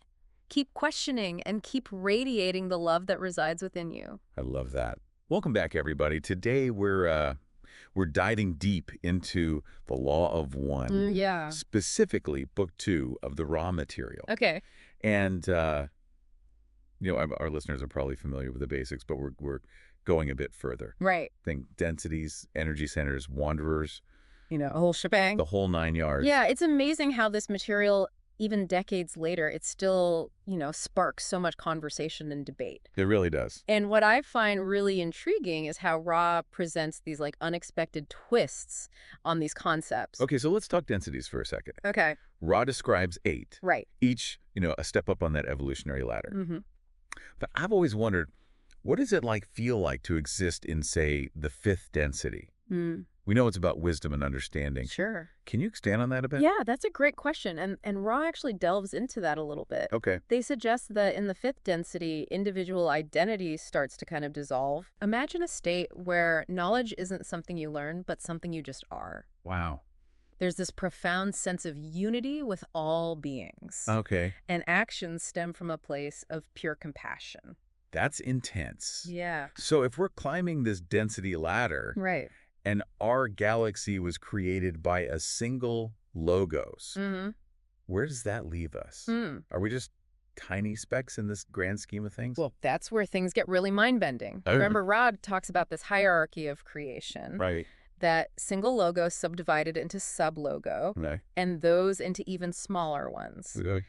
keep questioning, and keep radiating the love that resides within you. I love that. Welcome back, everybody. Today we're diving deep into the law of one, Yeah. specifically book 2 of the raw material. Okay. And our listeners are probably familiar with the basics, but we're going a bit further. Right. Think densities, energy centers, wanderers, A whole shebang. the whole 9 yards. Yeah, it's amazing how this material, even decades later, it still, sparks so much conversation and debate. It really does. And what I find really intriguing is how Ra presents these unexpected twists on these concepts. Okay, so let's talk densities for a second. Okay. Ra describes 8, Right. each, a step up on that evolutionary ladder. Mm-hmm. But I've always wondered, what does it feel like to exist in, say, the 5th density? We know it's about wisdom and understanding. Sure. Can you expand on that a bit? Yeah, that's a great question. And Ra actually delves into that a little bit. Okay. They suggest that in the 5th density, individual identity starts to kind of dissolve. Imagine a state where knowledge isn't something you learn, but something you just are. Wow. There's this profound sense of unity with all beings. Okay. And actions stem from a place of pure compassion. That's intense. Yeah. So if we're climbing this density ladder Right. and our galaxy was created by a single logos. Mm-hmm. Where does that leave us? Hmm. Are we just tiny specks in this grand scheme of things? Well, that's where things get really mind-bending. Oh. Remember, Rod talks about this hierarchy of creation, Right. that single logo subdivided into sub-logo, Okay. and those into even smaller ones. Okay.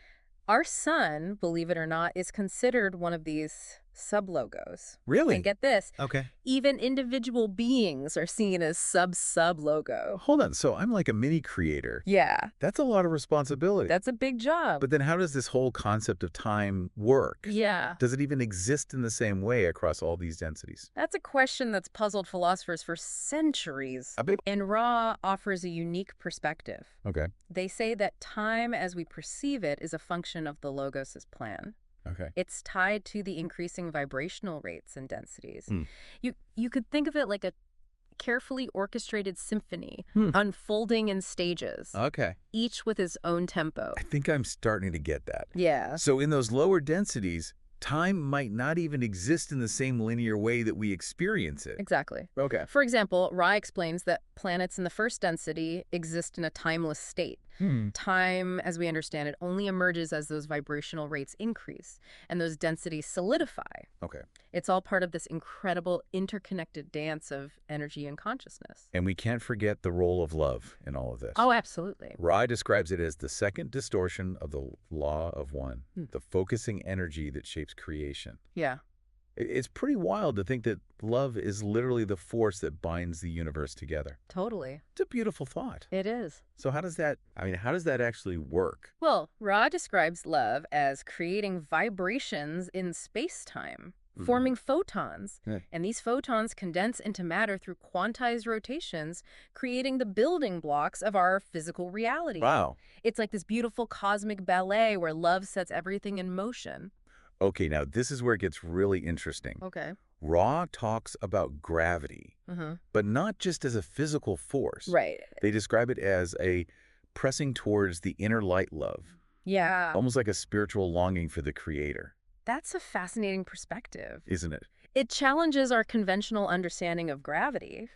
Our sun, believe it or not, is considered one of these sub-logos. Really? And get this, Okay. even individual beings are seen as sub-logo. Hold on. So I'm like a mini creator. Yeah, That's a lot of responsibility. that's a big job. But then how does this whole concept of time work? Yeah. Does it even exist in the same way across all these densities? That's a question that's puzzled philosophers for centuries. A bit. And Ra offers a unique perspective. Okay. They say that time as we perceive it is a function of the Logos' plan. Okay. It's tied to the increasing vibrational rates and densities. Hmm. You could think of it like a carefully orchestrated symphony Hmm. unfolding in stages, Okay. each with its own tempo. I think I'm starting to get that. Yeah. So in those lower densities, time might not even exist in the same linear way that we experience it. Exactly. Okay. For example, Ra explains that planets in the first density exist in a timeless state. Time, as we understand it, only emerges as those vibrational rates increase and those densities solidify. Okay. It's all part of this incredible interconnected dance of energy and consciousness. And we can't forget the role of love in all of this. Oh, absolutely. Rai describes it as the second distortion of the law of one, the focusing energy that shapes creation. Yeah. It's pretty wild to think that love is literally the force that binds the universe together. Totally. It's a beautiful thought. It is. So how does that actually work? Well, Ra describes love as creating vibrations in space-time, forming photons. Yeah. And these photons condense into matter through quantized rotations, creating the building blocks of our physical reality. Wow. It's like this beautiful cosmic ballet where love sets everything in motion. Okay, now this is where it gets really interesting. Okay. Ra talks about gravity, but not just as a physical force. Right. They describe it as a pressing towards the inner light love, Yeah. almost like a spiritual longing for the creator, That's a fascinating perspective. isn't it? It challenges our conventional understanding of gravity,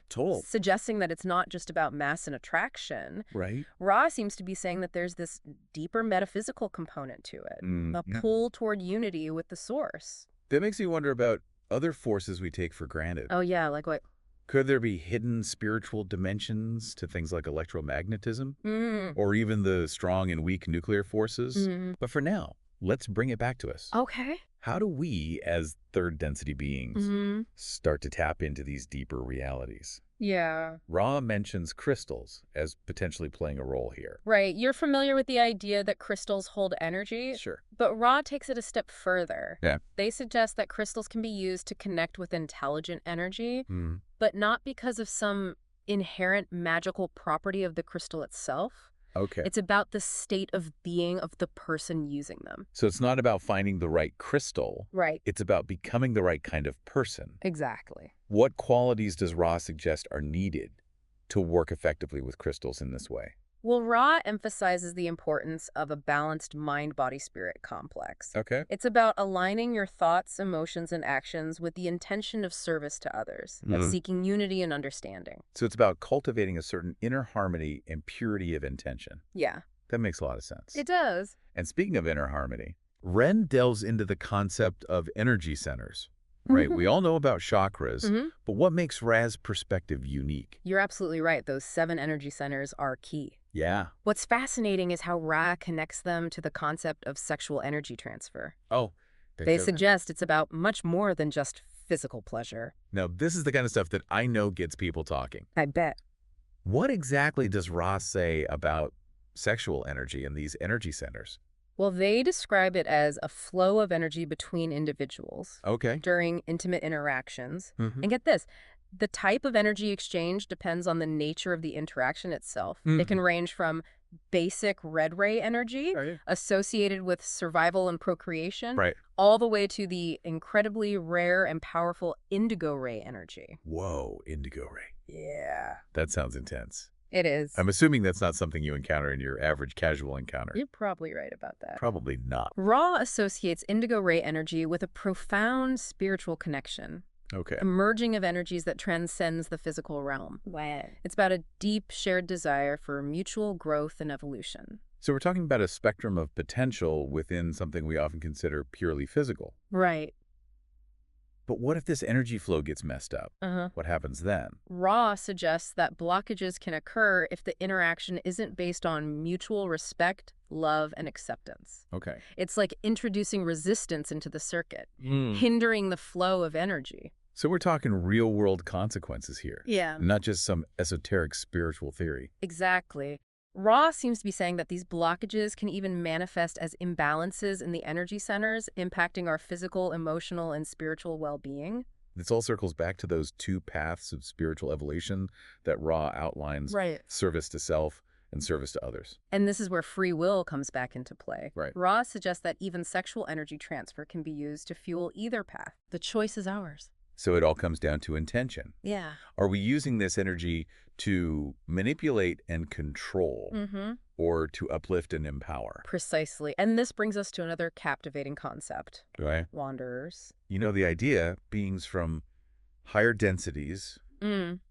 suggesting that it's not just about mass and attraction. Right? Ra seems to be saying that there's this deeper metaphysical component to it, a pull toward unity with the source. That makes me wonder about other forces we take for granted. Oh, yeah, like what? Could there be hidden spiritual dimensions to things like electromagnetism? Mm. Or even the strong and weak nuclear forces? But for now, let's bring it back to us. Okay. How do we, as third density beings, start to tap into these deeper realities? Yeah. Ra mentions crystals as potentially playing a role here. Right. You're familiar with the idea that crystals hold energy? Sure. But Ra takes it a step further. Yeah. They suggest that crystals can be used to connect with intelligent energy, but not because of some inherent magical property of the crystal itself. Okay. It's about the state of being of the person using them. So it's not about finding the right crystal. Right. It's about becoming the right kind of person. Exactly. What qualities does Ra suggest are needed to work effectively with crystals in this way? Well, Ra emphasizes the importance of a balanced mind-body-spirit complex. Okay. It's about aligning your thoughts, emotions, and actions with the intention of service to others, of seeking unity and understanding. So it's about cultivating a certain inner harmony and purity of intention. Yeah. That makes a lot of sense. It does. And speaking of inner harmony, Ren delves into the concept of energy centers. Right? We all know about chakras, but what makes Ra's perspective unique? You're absolutely right. Those 7 energy centers are key. Yeah. What's fascinating is how Ra connects them to the concept of sexual energy transfer. Oh. They suggest it's about much more than just physical pleasure. Now, this is the kind of stuff that I know gets people talking. I bet. What exactly does Ra say about sexual energy and these energy centers? Well, they describe it as a flow of energy between individuals Okay. during intimate interactions. And get this, the type of energy exchange depends on the nature of the interaction itself. It can range from basic red ray energy associated with survival and procreation, Right. all the way to the incredibly rare and powerful indigo ray energy. Whoa, indigo ray. Yeah. That sounds intense. It is. I'm assuming that's not something you encounter in your average casual encounter. You're probably right about that. Probably not. Ra associates indigo ray energy with a profound spiritual connection. Okay. a merging of energies that transcends the physical realm. Wow. It's about a deep shared desire for mutual growth and evolution. So we're talking about a spectrum of potential within something we often consider purely physical. Right. But what if this energy flow gets messed up? Uh-huh. What happens then? Ra suggests that blockages can occur if the interaction isn't based on mutual respect, love, and acceptance. Okay. It's like introducing resistance into the circuit, Hmm. hindering the flow of energy. So we're talking real-world consequences here, Yeah. not just some esoteric spiritual theory. Exactly. Ra seems to be saying that these blockages can even manifest as imbalances in the energy centers, impacting our physical, emotional, and spiritual well-being. This all circles back to those two paths of spiritual evolution that Ra outlines, Right. service to self and service to others. And this is where free will comes back into play. Right. Ra suggests that even sexual energy transfer can be used to fuel either path. The choice is ours. So it all comes down to intention. Yeah. Are we using this energy to manipulate and control, Mm-hmm. or to uplift and empower? Precisely. And this brings us to another captivating concept. Right? Wanderers. You know, the idea, beings from higher densities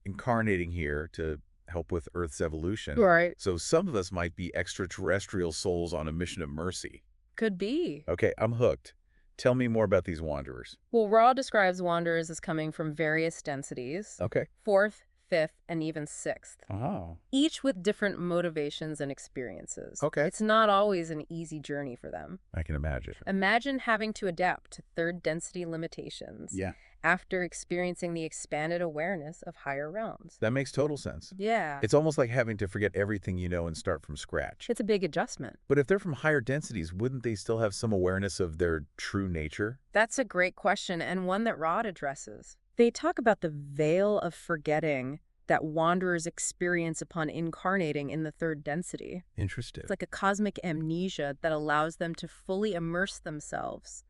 incarnating here to help with Earth's evolution. Right. So some of us might be extraterrestrial souls on a mission of mercy. Could be. Okay, I'm hooked. Tell me more about these wanderers. Well, Ra describes wanderers as coming from various densities. Okay. Fourth, fifth, and even sixth. Oh. Each with different motivations and experiences. Okay. It's not always an easy journey for them. I can imagine. Imagine having to adapt to third density limitations. Yeah. After experiencing the expanded awareness of higher realms. That makes total sense. Yeah. It's almost like having to forget everything you know and start from scratch. It's a big adjustment. But if they're from higher densities, wouldn't they still have some awareness of their true nature? That's a great question, and one that Rod addresses. They talk about the veil of forgetting that wanderers experience upon incarnating in the third density. Interesting. It's like a cosmic amnesia that allows them to fully immerse themselves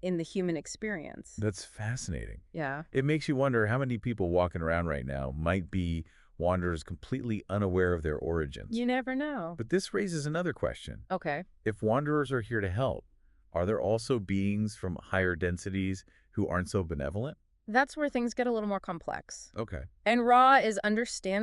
in the human experience. That's fascinating. Yeah. It makes you wonder how many people walking around right now might be wanderers completely unaware of their origins. You never know. But this raises another question. Okay. If wanderers are here to help, are there also beings from higher densities who aren't so benevolent? That's where things get a little more complex. Okay. And Ra is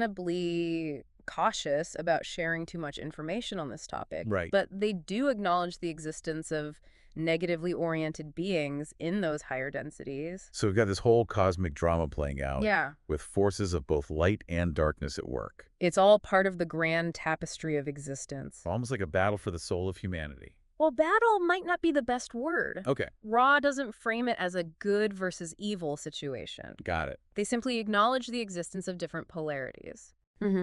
understandably cautious about sharing too much information on this topic. Right. But they do acknowledge the existence of negatively oriented beings in those higher densities. So we've got this whole cosmic drama playing out Yeah. with forces of both light and darkness at work. It's all part of the grand tapestry of existence. Almost like a battle for the soul of humanity. Well, battle might not be the best word. Okay. Ra doesn't frame it as a good versus evil situation. Got it. They simply acknowledge the existence of different polarities.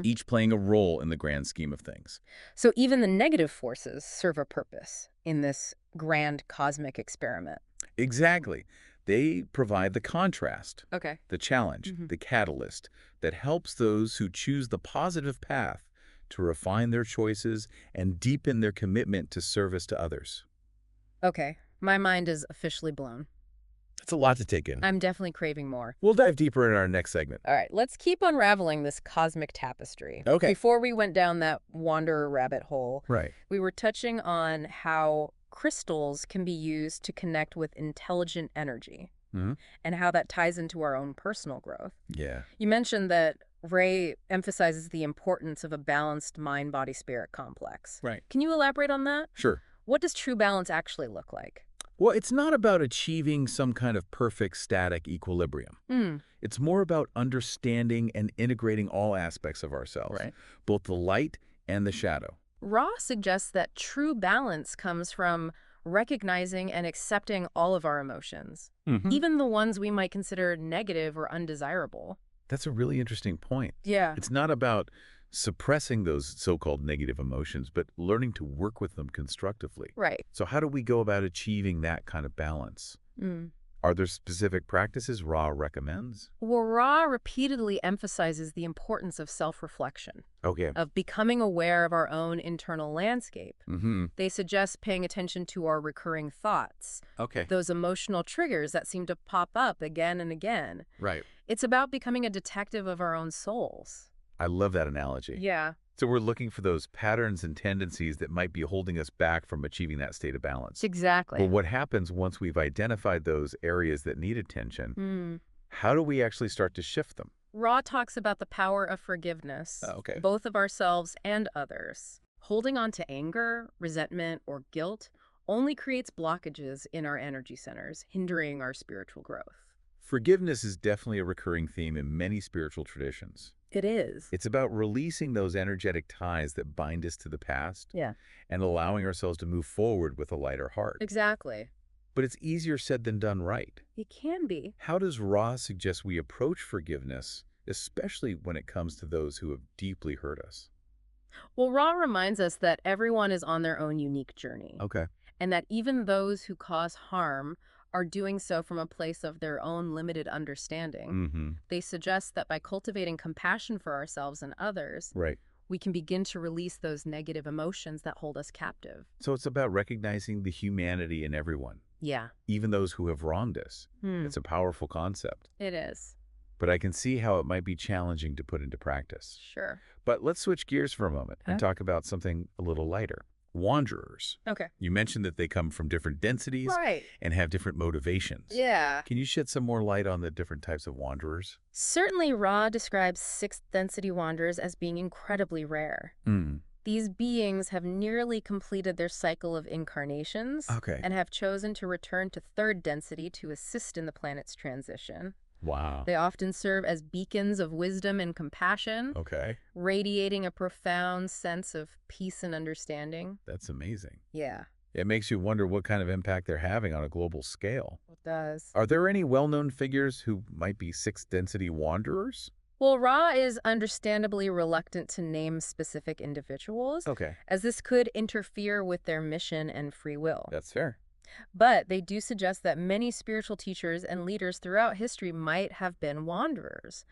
Each playing a role in the grand scheme of things. So even the negative forces serve a purpose in this grand cosmic experiment. Exactly. They provide the contrast, Okay. the challenge, the catalyst that helps those who choose the positive path to refine their choices and deepen their commitment to service to others. Okay. My mind is officially blown. That's a lot to take in. I'm definitely craving more. We'll dive deeper in our next segment. All right, let's keep unraveling this cosmic tapestry. Okay. Before we went down that wanderer rabbit hole, Right. we were touching on how crystals can be used to connect with intelligent energy and how that ties into our own personal growth. Yeah. You mentioned that Ray emphasizes the importance of a balanced mind-body-spirit complex. Right. Can you elaborate on that? Sure. What does true balance actually look like? Well, it's not about achieving some kind of perfect static equilibrium. It's more about understanding and integrating all aspects of ourselves, Right. both the light and the shadow. Ra suggests that true balance comes from recognizing and accepting all of our emotions, even the ones we might consider negative or undesirable. That's a really interesting point. Yeah. It's not about suppressing those so-called negative emotions, but learning to work with them constructively. Right. So how do we go about achieving that kind of balance? Are there specific practices Ra recommends? Well, Ra repeatedly emphasizes the importance of self-reflection, Okay. of becoming aware of our own internal landscape. Mm-hmm. They suggest paying attention to our recurring thoughts, Okay. those emotional triggers that seem to pop up again and again. Right. It's about becoming a detective of our own souls. I love that analogy. Yeah. So we're looking for those patterns and tendencies that might be holding us back from achieving that state of balance. Exactly. Well, what happens once we've identified those areas that need attention? How do we actually start to shift them? Ra talks about the power of forgiveness, Okay. both of ourselves and others. Holding on to anger, resentment, or guilt only creates blockages in our energy centers, hindering our spiritual growth. Forgiveness is definitely a recurring theme in many spiritual traditions. It is. It's about releasing those energetic ties that bind us to the past Yeah. and allowing ourselves to move forward with a lighter heart. Exactly. But it's easier said than done right. It can be. How does Ra suggest we approach forgiveness, especially when it comes to those who have deeply hurt us? Well, Ra reminds us that everyone is on their own unique journey, Okay. and that even those who cause harm are doing so from a place of their own limited understanding. Mm-hmm. They suggest that by cultivating compassion for ourselves and others, Right. we can begin to release those negative emotions that hold us captive. So it's about recognizing the humanity in everyone, Yeah. even those who have wronged us. Hmm. It's a powerful concept. It is. But I can see how it might be challenging to put into practice. Sure. But let's switch gears for a moment and Huh? talk about something a little lighter. Wanderers. Okay. You mentioned that they come from different densities Right. and have different motivations. Yeah. Can you shed some more light on the different types of wanderers? Certainly, Ra describes sixth density wanderers as being incredibly rare. Mm. These beings have nearly completed their cycle of incarnations Okay. and have chosen to return to third density to assist in the planet's transition. Wow. They often serve as beacons of wisdom and compassion, Okay. radiating a profound sense of peace and understanding. That's amazing. Yeah, It makes you wonder what kind of impact they're having on a global scale. it does. Are there any well-known figures who might be sixth density wanderers? Well, Ra is understandably reluctant to name specific individuals, Okay. as this could interfere with their mission and free will. That's fair. But they do suggest that many spiritual teachers and leaders throughout history might have been wanderers,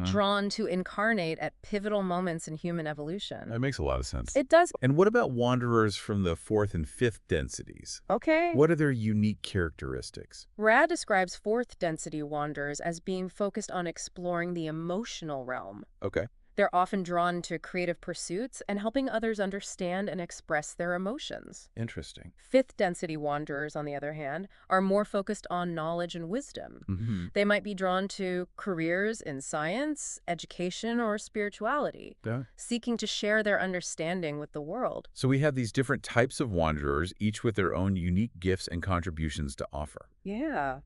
drawn to incarnate at pivotal moments in human evolution. That makes a lot of sense. It does. And what about wanderers from the fourth and fifth densities? Okay. What are their unique characteristics? Ra describes fourth density wanderers as being focused on exploring the emotional realm. Okay. They're often drawn to creative pursuits and helping others understand and express their emotions. Interesting. Fifth density wanderers, on the other hand, are more focused on knowledge and wisdom. Mm-hmm. They might be drawn to careers in science, education, or spirituality, Yeah. seeking to share their understanding with the world. So we have these different types of wanderers, each with their own unique gifts and contributions to offer. Yeah.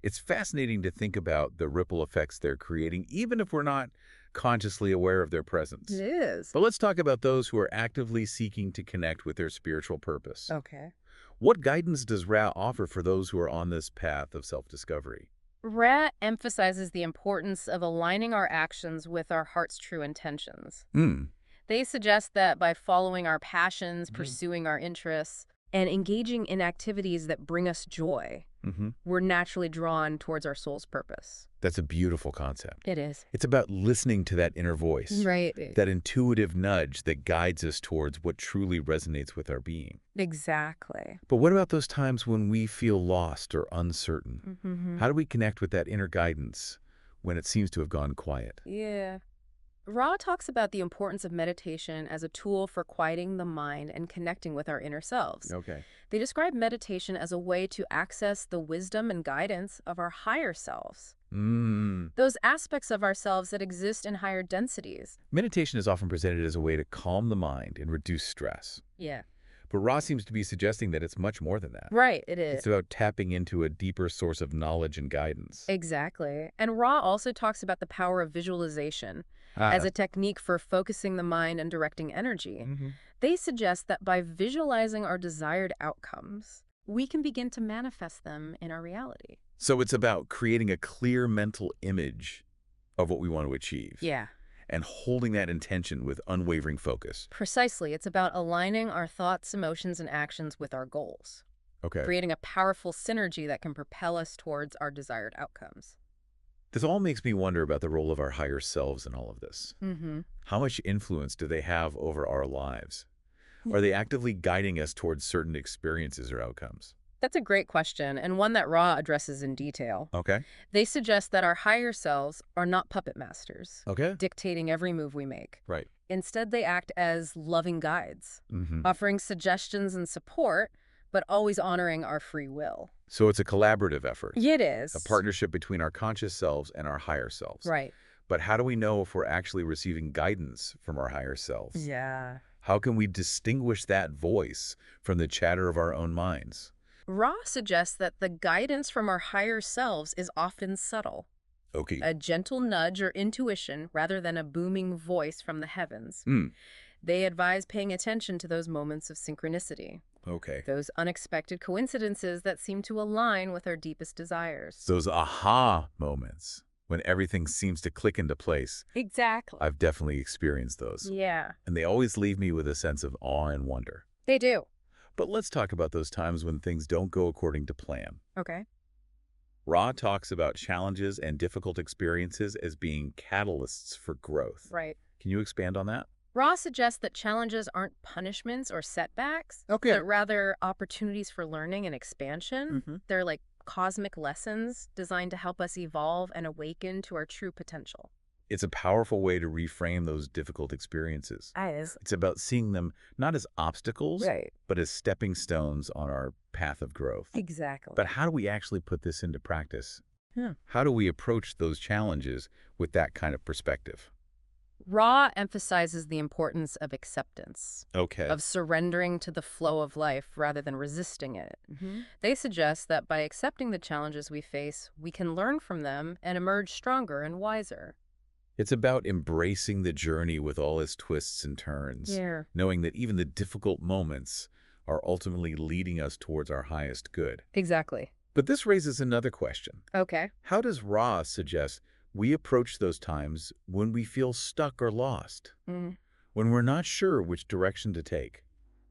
It's fascinating to think about the ripple effects they're creating, even if we're not consciously aware of their presence. It is. But let's talk about those who are actively seeking to connect with their spiritual purpose. Okay. What guidance does Ra offer for those who are on this path of self-discovery? Ra emphasizes the importance of aligning our actions with our heart's true intentions. Hmm. They suggest that by following our passions, pursuing our interests, and engaging in activities that bring us joy, Mm-hmm. we're naturally drawn towards our soul's purpose. That's a beautiful concept. It is. It's about listening to that inner voice, Right. that intuitive nudge that guides us towards what truly resonates with our being. Exactly. But what about those times when we feel lost or uncertain? Mm-hmm. How do we connect with that inner guidance when it seems to have gone quiet? Yeah. Ra talks about the importance of meditation as a tool for quieting the mind and connecting with our inner selves. Okay. They describe meditation as a way to access the wisdom and guidance of our higher selves, those aspects of ourselves that exist in higher densities. Meditation is often presented as a way to calm the mind and reduce stress. Yeah. But Ra seems to be suggesting that it's much more than that. Right, it is. It's about tapping into a deeper source of knowledge and guidance. Exactly. And Ra also talks about the power of visualization as a technique for focusing the mind and directing energy. They suggest that by visualizing our desired outcomes, we can begin to manifest them in our reality. So it's about creating a clear mental image of what we want to achieve. Yeah. And holding that intention with unwavering focus. Precisely. It's about aligning our thoughts, emotions, and actions with our goals, Okay. creating a powerful synergy that can propel us towards our desired outcomes. This all makes me wonder about the role of our higher selves in all of this. Mm-hmm. How much influence do they have over our lives? Are they actively guiding us towards certain experiences or outcomes? That's a great question, and one that Ra addresses in detail. Okay. They suggest that our higher selves are not puppet masters, Okay. dictating every move we make. Right. Instead, they act as loving guides, Mm-hmm. offering suggestions and support, but always honoring our free will. So it's a collaborative effort, It is. a partnership between our conscious selves and our higher selves. Right. But how do we know if we're actually receiving guidance from our higher selves? Yeah. How can we distinguish that voice from the chatter of our own minds? Ra suggests that the guidance from our higher selves is often subtle, Okay. a gentle nudge or intuition rather than a booming voice from the heavens. Hmm. They advise paying attention to those moments of synchronicity, Okay. those unexpected coincidences that seem to align with our deepest desires. Those aha moments when everything seems to click into place. Exactly. I've definitely experienced those. Yeah, And they always leave me with a sense of awe and wonder. they do. But let's talk about those times when things don't go according to plan. Okay. Ra talks about challenges and difficult experiences as being catalysts for growth. Right. Can you expand on that? Ra suggests that challenges aren't punishments or setbacks, but rather opportunities for learning and expansion. They're like cosmic lessons designed to help us evolve and awaken to our true potential. It's a powerful way to reframe those difficult experiences. It's about seeing them not as obstacles, but as stepping stones on our path of growth. Exactly. But how do we actually put this into practice? Yeah. How do we approach those challenges with that kind of perspective? Ra emphasizes the importance of acceptance, Okay. of surrendering to the flow of life rather than resisting it. They suggest that by accepting the challenges we face, we can learn from them and emerge stronger and wiser. It's about embracing the journey with all its twists and turns, knowing that even the difficult moments are ultimately leading us towards our highest good. Exactly. But this raises another question. Okay. How does Ra suggest we approach those times when we feel stuck or lost, when we're not sure which direction to take?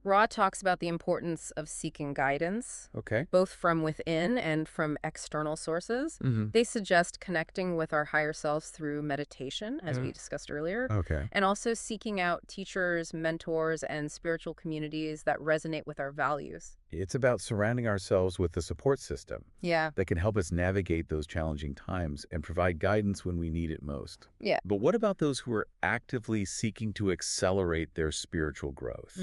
Ra talks about the importance of seeking guidance, Okay. both from within and from external sources. They suggest connecting with our higher selves through meditation, as we discussed earlier, Okay. and also seeking out teachers, mentors, and spiritual communities that resonate with our values. It's about surrounding ourselves with a support system Yeah. that can help us navigate those challenging times and provide guidance when we need it most. Yeah. But what about those who are actively seeking to accelerate their spiritual growth?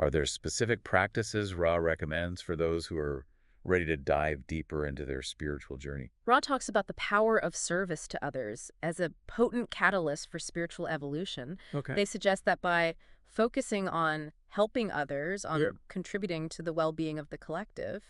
Are there specific practices Ra recommends for those who are ready to dive deeper into their spiritual journey? Ra talks about the power of service to others as a potent catalyst for spiritual evolution. Okay. They suggest that by focusing on helping others, on contributing to the well-being of the collective,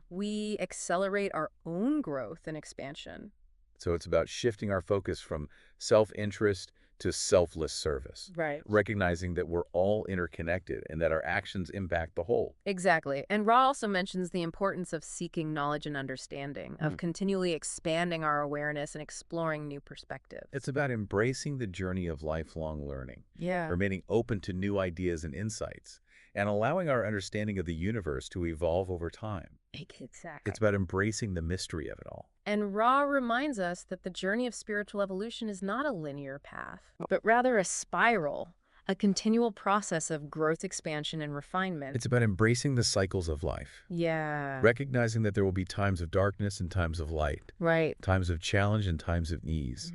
we accelerate our own growth and expansion. So it's about shifting our focus from self-interest to selfless service, Right. recognizing that we're all interconnected and that our actions impact the whole. Exactly. And Ra also mentions the importance of seeking knowledge and understanding, of continually expanding our awareness and exploring new perspectives. It's about embracing the journey of lifelong learning, Yeah. remaining open to new ideas and insights, and allowing our understanding of the universe to evolve over time. Exactly. It's about embracing the mystery of it all. And Ra reminds us that the journey of spiritual evolution is not a linear path, but rather a spiral, a continual process of growth, expansion, and refinement. It's about embracing the cycles of life, Yeah. recognizing that there will be times of darkness and times of light, Right. times of challenge and times of ease.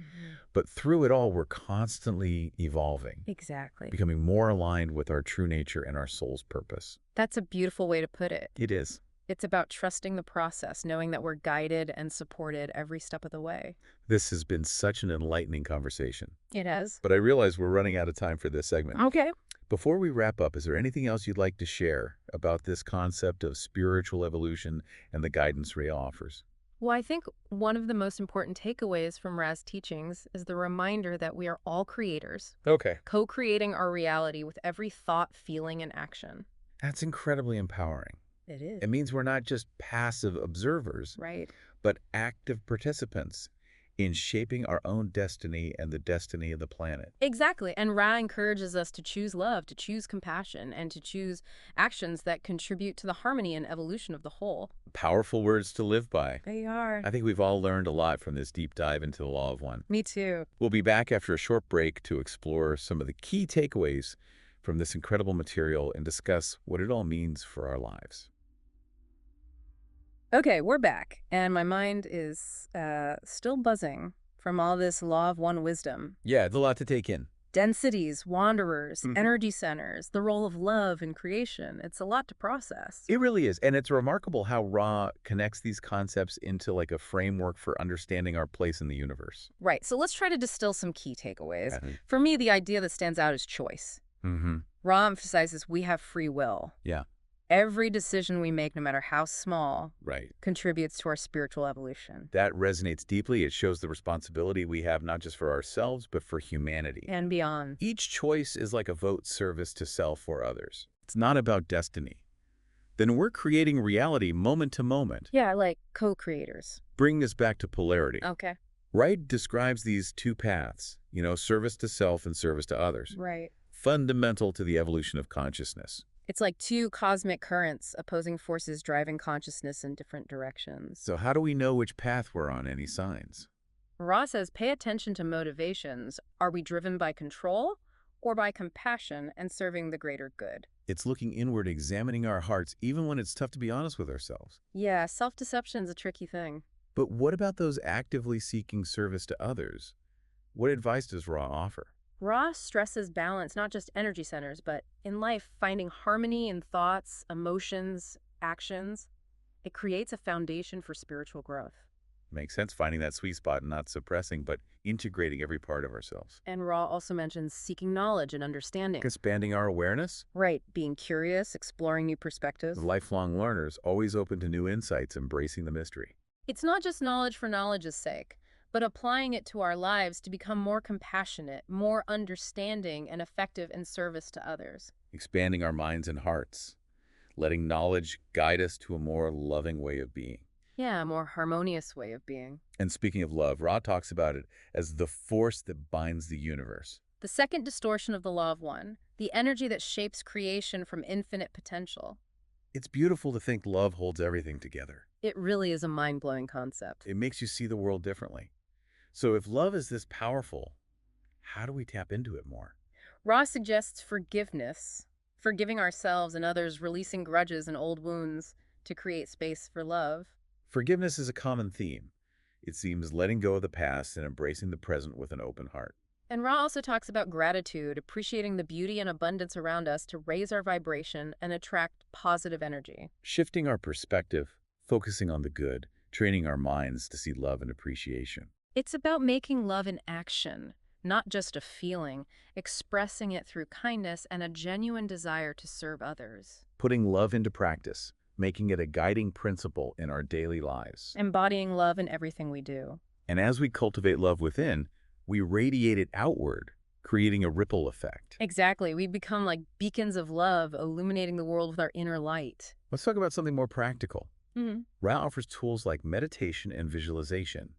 But through it all, we're constantly evolving, Exactly. becoming more aligned with our true nature and our soul's purpose. That's a beautiful way to put it. It is. It's about trusting the process, knowing that we're guided and supported every step of the way. This has been such an enlightening conversation. It has. But I realize we're running out of time for this segment. Okay. Before we wrap up, is there anything else you'd like to share about this concept of spiritual evolution and the guidance Rhea offers? Well, I think one of the most important takeaways from Ra's teachings is the reminder that we are all creators, Okay. co-creating our reality with every thought, feeling, and action. That's incredibly empowering. It is. It means we're not just passive observers, Right. but active participants in shaping our own destiny and the destiny of the planet. Exactly. And Ra encourages us to choose love, to choose compassion, and to choose actions that contribute to the harmony and evolution of the whole. Powerful words to live by. They are. I think we've all learned a lot from this deep dive into the Law of One. Me too. We'll be back after a short break to explore some of the key takeaways from this incredible material and discuss what it all means for our lives. Okay, we're back, and my mind is still buzzing from all this Law of One wisdom. Yeah, it's a lot to take in. Densities, wanderers, Mhm. energy centers, the role of love in creation. It's a lot to process. It really is. And it's remarkable how Ra connects these concepts into like a framework for understanding our place in the universe. Right, so let's try to distill some key takeaways. Yeah. For me, the idea that stands out is choice. Mm-hmm. Ra emphasizes we have free will. Yeah, Every decision we make, no matter how small, right. contributes to our spiritual evolution. That resonates deeply. It shows the responsibility we have not just for ourselves, but for humanity. And beyond. Each choice is like a vote service to self or others. It's not about destiny. Then we're creating reality moment to moment. Yeah, like co-creators. Bringing us back to polarity. Okay. Wright describes these two paths, service to self and service to others, Right. fundamental to the evolution of consciousness. It's like two cosmic currents, opposing forces driving consciousness in different directions. So how do we know which path we're on? Any signs? Ra says, pay attention to motivations. Are we driven by control or by compassion and serving the greater good? It's looking inward, examining our hearts, even when it's tough to be honest with ourselves. Yeah, self-deception's a tricky thing. But what about those actively seeking service to others? What advice does Ra offer? Ra stresses balance, not just energy centers, but in life, finding harmony in thoughts, emotions, actions. It creates a foundation for spiritual growth. Makes sense, finding that sweet spot and not suppressing, but integrating every part of ourselves. And Ra also mentions seeking knowledge and understanding. Expanding our awareness? Right, being curious, exploring new perspectives. Lifelong learners, always open to new insights, embracing the mystery. It's not just knowledge for knowledge's sake, but applying it to our lives to become more compassionate, more understanding, and effective in service to others. Expanding our minds and hearts, letting knowledge guide us to a more loving way of being. Yeah, a more harmonious way of being. And speaking of love, Ra talks about it as the force that binds the universe. The second distortion of the law of one, the energy that shapes creation from infinite potential. It's beautiful to think love holds everything together. It really is a mind-blowing concept. It makes you see the world differently. So if love is this powerful, how do we tap into it more? Ra suggests forgiveness, forgiving ourselves and others, releasing grudges and old wounds to create space for love. Forgiveness is a common theme. It seems letting go of the past and embracing the present with an open heart. And Ra also talks about gratitude, appreciating the beauty and abundance around us to raise our vibration and attract positive energy. Shifting our perspective, focusing on the good, training our minds to see love and appreciation. It's about making love an action, not just a feeling, expressing it through kindness and a genuine desire to serve others. Putting love into practice, making it a guiding principle in our daily lives. Embodying love in everything we do. And as we cultivate love within, we radiate it outward, creating a ripple effect. Exactly. We become like beacons of love, illuminating the world with our inner light. Let's talk about something more practical. Mm-hmm. Ra offers tools like meditation and visualization.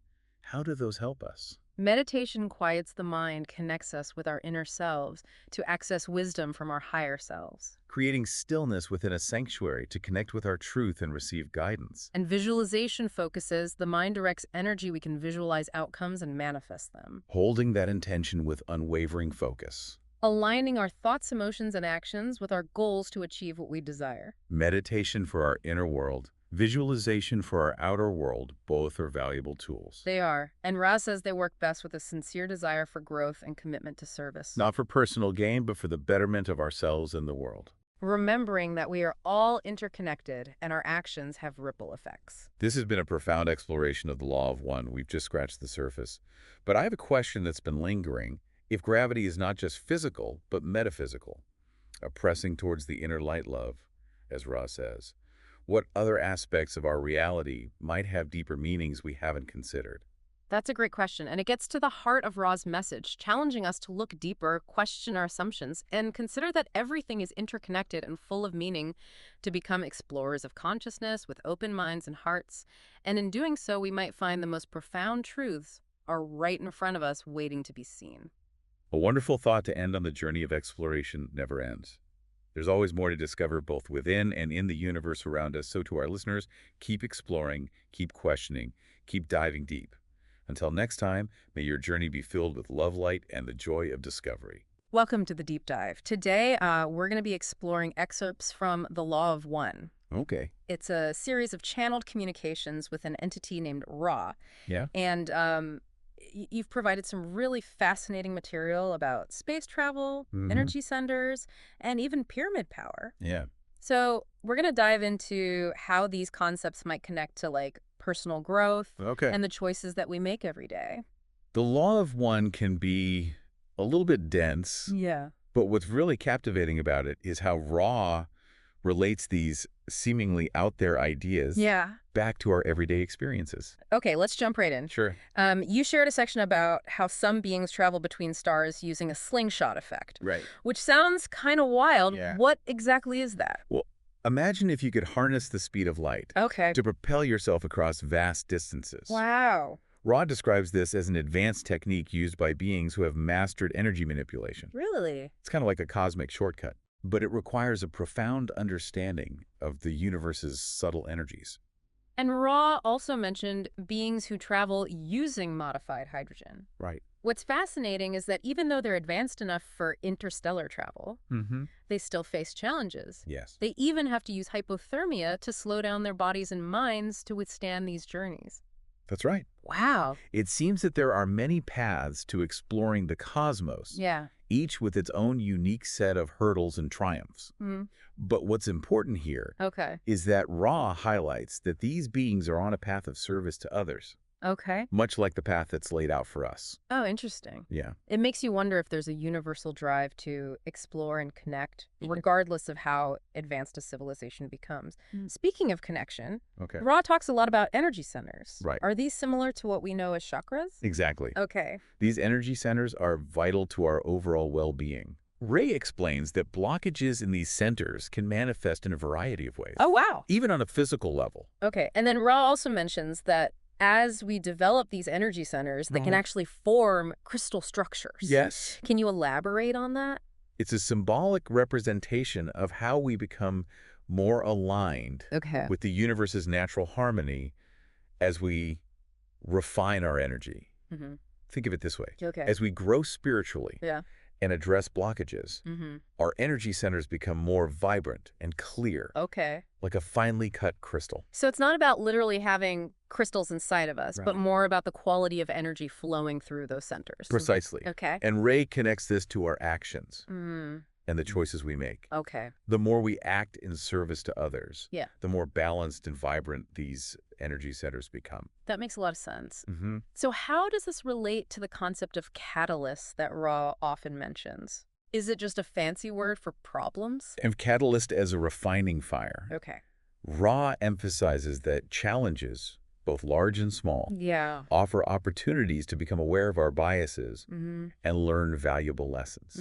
How do those help us? Meditation quiets the mind, connects us with our inner selves to access wisdom from our higher selves. Creating stillness within a sanctuary to connect with our truth and receive guidance. And visualization focuses, the mind directs energy, we can visualize outcomes and manifest them. Holding that intention with unwavering focus. Aligning our thoughts, emotions, and actions with our goals to achieve what we desire. Meditation for our inner world. Visualization for our outer world, both are valuable tools. They are, and Ra says they work best with a sincere desire for growth and commitment to service. Not for personal gain, but for the betterment of ourselves and the world. Remembering that we are all interconnected and our actions have ripple effects. This has been a profound exploration of the law of one. We've just scratched the surface. But I have a question that's been lingering. If gravity is not just physical, but metaphysical, a pressing towards the inner light love, as Ra says, what other aspects of our reality might have deeper meanings we haven't considered? That's a great question, and it gets to the heart of Ra's message, challenging us to look deeper, question our assumptions, and consider that everything is interconnected and full of meaning, to become explorers of consciousness with open minds and hearts. And in doing so, we might find the most profound truths are right in front of us, waiting to be seen. A wonderful thought to end on. The journey of exploration never ends. There's always more to discover both within and in the universe around us. So to our listeners, keep exploring, keep questioning, keep diving deep. Until next time, may your journey be filled with love, light, and the joy of discovery. Welcome to the Deep Dive. Today, we're going to be exploring excerpts from The Law of One. Okay. It's a series of channeled communications with an entity named Ra. Yeah. And you've provided some really fascinating material about space travel, energy centers, and even pyramid power. Yeah. So we're going to dive into how these concepts might connect to like personal growth Okay. and the choices that we make every day. The law of one can be a little bit dense, Yeah. but what's really captivating about it is how Ra relates these seemingly out there ideas Yeah. back to our everyday experiences. Okay, let's jump right in. Sure. You shared a section about how some beings travel between stars using a slingshot effect, Right. which sounds kind of wild. Yeah. What exactly is that? Well, imagine if you could harness the speed of light Okay. to propel yourself across vast distances. Wow. Ra describes this as an advanced technique used by beings who have mastered energy manipulation. Really? It's kind of like a cosmic shortcut, but it requires a profound understanding of the universe's subtle energies. And Ra also mentioned beings who travel using modified hydrogen. Right. What's fascinating is that even though they're advanced enough for interstellar travel, they still face challenges. Yes. They even have to use hypothermia to slow down their bodies and minds to withstand these journeys. That's right. Wow. It seems that there are many paths to exploring the cosmos, Yeah. each with its own unique set of hurdles and triumphs. But what's important here Okay. is that Ra highlights that these beings are on a path of service to others, Okay. much like the path that's laid out for us. Oh, interesting. Yeah. It makes you wonder if there's a universal drive to explore and connect, regardless of how advanced a civilization becomes. Speaking of connection, Okay. Ra talks a lot about energy centers. Right. Are these similar to what we know as chakras? Exactly. Okay. These energy centers are vital to our overall well-being. Ray explains that blockages in these centers can manifest in a variety of ways, Oh, wow. even on a physical level. Okay. And then Ra also mentions that as we develop these energy centers, they can actually form crystal structures. Yes. Can you elaborate on that? It's a symbolic representation of how we become more aligned Okay. with the universe's natural harmony as we refine our energy. Think of it this way. Okay. As we grow spiritually Yeah. and address blockages, our energy centers become more vibrant and clear, Okay. like a finely cut crystal. So it's not about literally having crystals inside of us, but Right. more about the quality of energy flowing through those centers. Precisely. Okay. And Ray connects this to our actions Mm. and the choices we make. Okay. The more we act in service to others, Yeah. the more balanced and vibrant these energy centers become. That makes a lot of sense. Mm-hmm. So how does this relate to the concept of catalysts that Ra often mentions? Is it just a fancy word for problems? And catalyst as a refining fire. Okay. Ra emphasizes that challenges, both large and small, Yeah. offer opportunities to become aware of our biases and learn valuable lessons.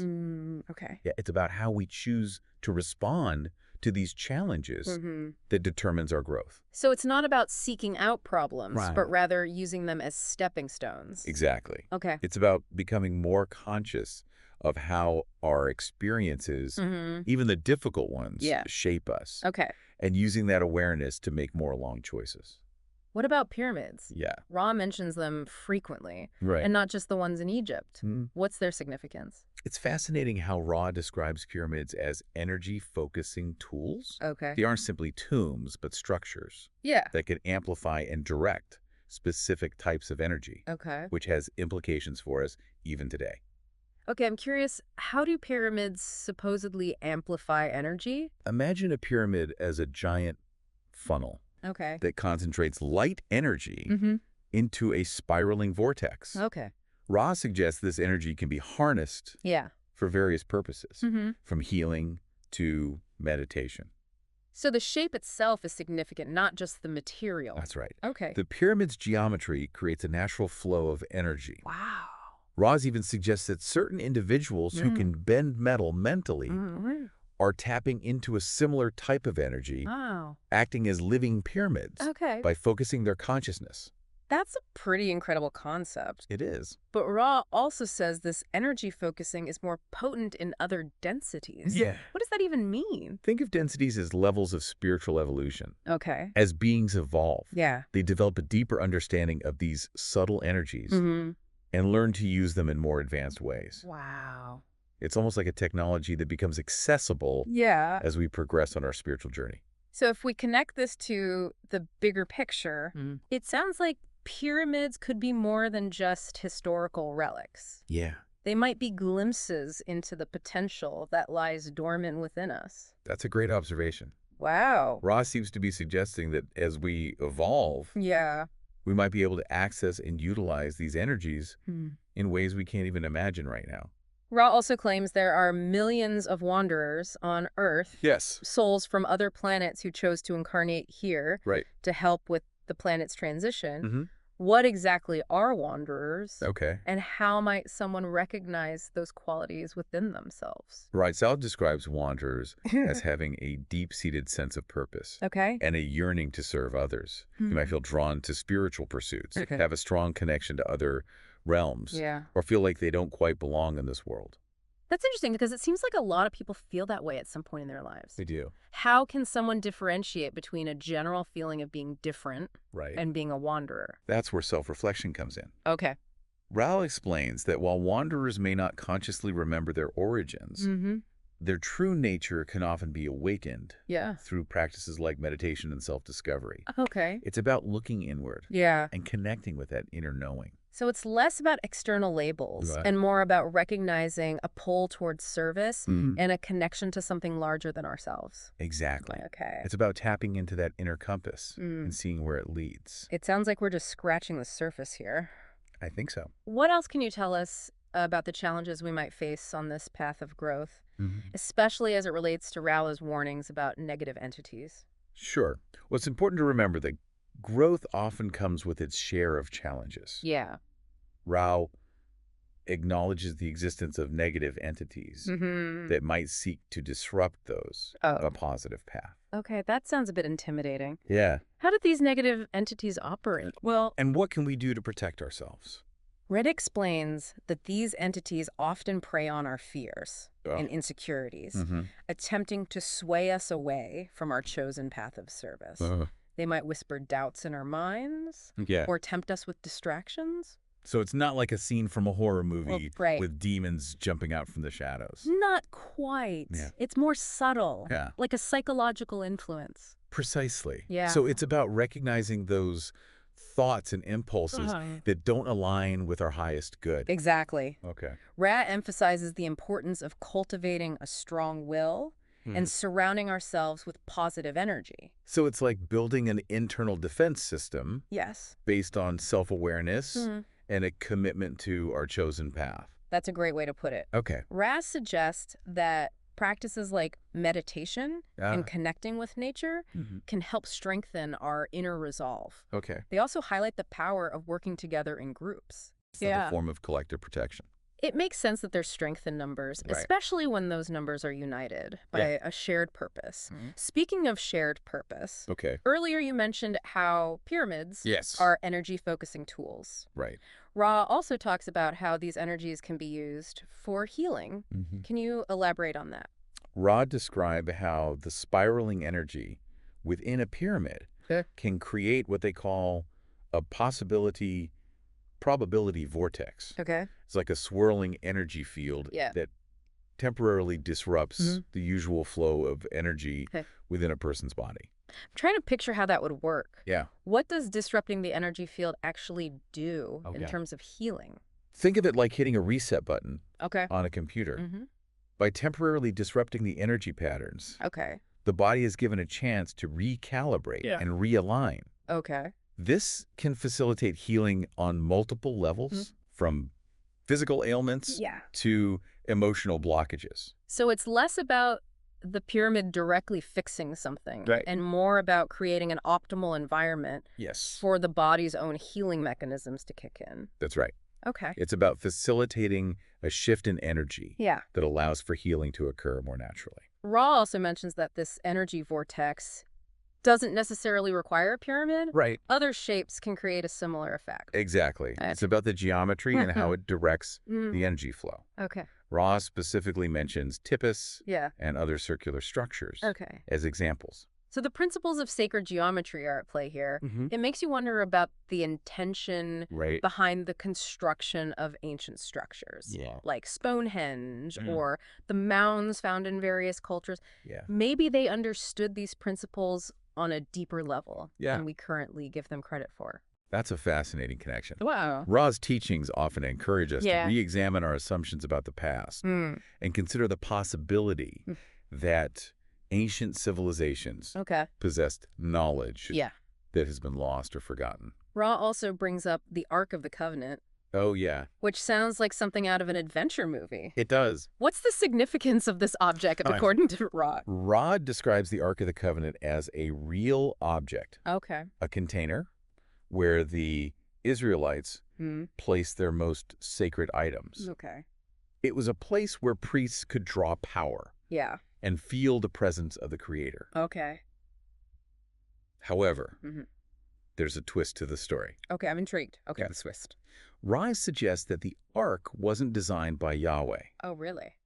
Okay. Yeah, it's about how we choose to respond to these challenges that determines our growth. So it's not about seeking out problems, Right. but rather using them as stepping stones. Exactly. Okay. It's about becoming more conscious of how our experiences, even the difficult ones, Yeah. shape us, Okay. and using that awareness to make more long choices. What about pyramids? Yeah, Ra mentions them frequently, right. and not just the ones in Egypt. Mm. What's their significance? It's fascinating how Ra describes pyramids as energy-focusing tools. Okay. They aren't simply tombs, but structures Yeah. that can amplify and direct specific types of energy, Okay. which has implications for us even today. Okay, I'm curious, how do pyramids supposedly amplify energy? Imagine a pyramid as a giant funnel Okay. that concentrates light energy into a spiraling vortex. Okay. Ra suggests this energy can be harnessed Yeah. for various purposes, from healing to meditation. So the shape itself is significant, not just the material. That's right. Okay. The pyramid's geometry creates a natural flow of energy. Wow. Ra even suggests that certain individuals who can bend metal mentally are tapping into a similar type of energy, Wow. acting as living pyramids Okay. by focusing their consciousness. That's a pretty incredible concept. It is. But Ra also says this energy focusing is more potent in other densities. Yeah. What does that even mean? Think of densities as levels of spiritual evolution. Okay. As beings evolve, Yeah. they develop a deeper understanding of these subtle energies and learn to use them in more advanced ways. Wow. It's almost like a technology that becomes accessible Yeah. as we progress on our spiritual journey. So if we connect this to the bigger picture, it sounds like pyramids could be more than just historical relics. Yeah. They might be glimpses into the potential that lies dormant within us. That's a great observation. Wow. Ross seems to be suggesting that as we evolve, Yeah. we might be able to access and utilize these energies Hmm. in ways we can't even imagine right now. Ra also claims there are millions of wanderers on Earth, Yes. souls from other planets who chose to incarnate here Right. to help with the planet's transition. Mm-hmm. What exactly are wanderers? Okay. And how might someone recognize those qualities within themselves? Right. Sal describes wanderers as having a deep-seated sense of purpose Okay. and a yearning to serve others. You might feel drawn to spiritual pursuits, Okay. have a strong connection to other realms, Yeah. or feel like they don't quite belong in this world. That's interesting because it seems like a lot of people feel that way at some point in their lives. They do. How can someone differentiate between a general feeling of being different Right. and being a wanderer? That's where self-reflection comes in. Okay. Rao explains that while wanderers may not consciously remember their origins, Mm-hmm. their true nature can often be awakened Yeah. through practices like meditation and self-discovery. Okay. It's about looking inward Yeah. and connecting with that inner knowing. So it's less about external labels Right. and more about recognizing a pull towards service Mhm. and a connection to something larger than ourselves. Exactly. Okay. It's about tapping into that inner compass Mm. and seeing where it leads. It sounds like we're just scratching the surface here. I think so. What else can you tell us about the challenges we might face on this path of growth, especially as it relates to Rao's warnings about negative entities? Sure. Well, it's important to remember that growth often comes with its share of challenges. Yeah. Rao acknowledges the existence of negative entities Mm-hmm. that might seek to disrupt those on Oh. a positive path. Okay, that sounds a bit intimidating. Yeah. How do these negative entities operate? Well, And what can we do to protect ourselves? Red explains that these entities often prey on our fears Oh. and insecurities, Mm-hmm. attempting to sway us away from our chosen path of service. They might whisper doubts in our minds Yeah. or tempt us with distractions. So it's not like a scene from a horror movie Well, right. with demons jumping out from the shadows. Not quite. Yeah. It's more subtle, Yeah. like a psychological influence. Precisely. Yeah. So it's about recognizing those thoughts and impulses that don't align with our highest good. Exactly. Okay. Ra emphasizes the importance of cultivating a strong will and surrounding ourselves with positive energy. So it's like building an internal defense system Yes. based on self-awareness Mhm. and a commitment to our chosen path. That's a great way to put it. Okay. Raz suggests that practices like meditation Ah. and connecting with nature Mhm. can help strengthen our inner resolve. Okay. They also highlight the power of working together in groups. It's not a form of collective protection. It makes sense that there's strength in numbers, Right. especially when those numbers are united by a shared purpose. Mhm. Speaking of shared purpose, Okay. earlier you mentioned how pyramids Yes. are energy-focusing tools. Right. Ra also talks about how these energies can be used for healing. Mm-hmm. Can you elaborate on that? Rod described how the spiraling energy within a pyramid can create what they call a probability vortex. Okay. It's like a swirling energy field Yeah. that temporarily disrupts Mhm. the usual flow of energy Okay. within a person's body. I'm trying to picture how that would work. Yeah. What does disrupting the energy field actually do in Okay. terms of healing? Think of it like hitting a reset button Okay. on a computer. Mm-hmm. By temporarily disrupting the energy patterns, Okay. the body is given a chance to recalibrate and realign. Okay. This can facilitate healing on multiple levels, from physical ailments Yeah. to emotional blockages. So it's less about the pyramid directly fixing something Right. and more about creating an optimal environment Yes. for the body's own healing mechanisms to kick in. That's right. Okay. It's about facilitating a shift in energy Yeah. that allows for healing to occur more naturally. Ra also mentions that this energy vortex doesn't necessarily require a pyramid. Right. Other shapes can create a similar effect. Exactly. It's about the geometry and how it directs Mm. the energy flow. Okay. Ross specifically mentions tipis Yeah. and other circular structures Okay. as examples. So the principles of sacred geometry are at play here. It makes you wonder about the intention Right. behind the construction of ancient structures, Yeah. like Stonehenge Mm. or the mounds found in various cultures. Yeah. Maybe they understood these principles on a deeper level Yeah. than we currently give them credit for. That's a fascinating connection. Wow. Ra's teachings often encourage us to Yeah. re-examine our assumptions about the past Mm. and consider the possibility Mm. that ancient civilizations Okay. possessed knowledge Yeah. that has been lost or forgotten. Ra also brings up the Ark of the Covenant, Oh, yeah, which sounds like something out of an adventure movie. it does. What's the significance of this object, Oh, yeah. according to Ra? Ra describes the Ark of the Covenant as a real object, Okay. a container where the Israelites Mm. placed their most sacred items. Okay. It was a place where priests could draw power Yeah. and feel the presence of the Creator. Okay. However, Mhm. there's a twist to the story. Okay, I'm intrigued. Okay, Yeah. the twist. Rai suggests that the Ark wasn't designed by Yahweh, Oh, really?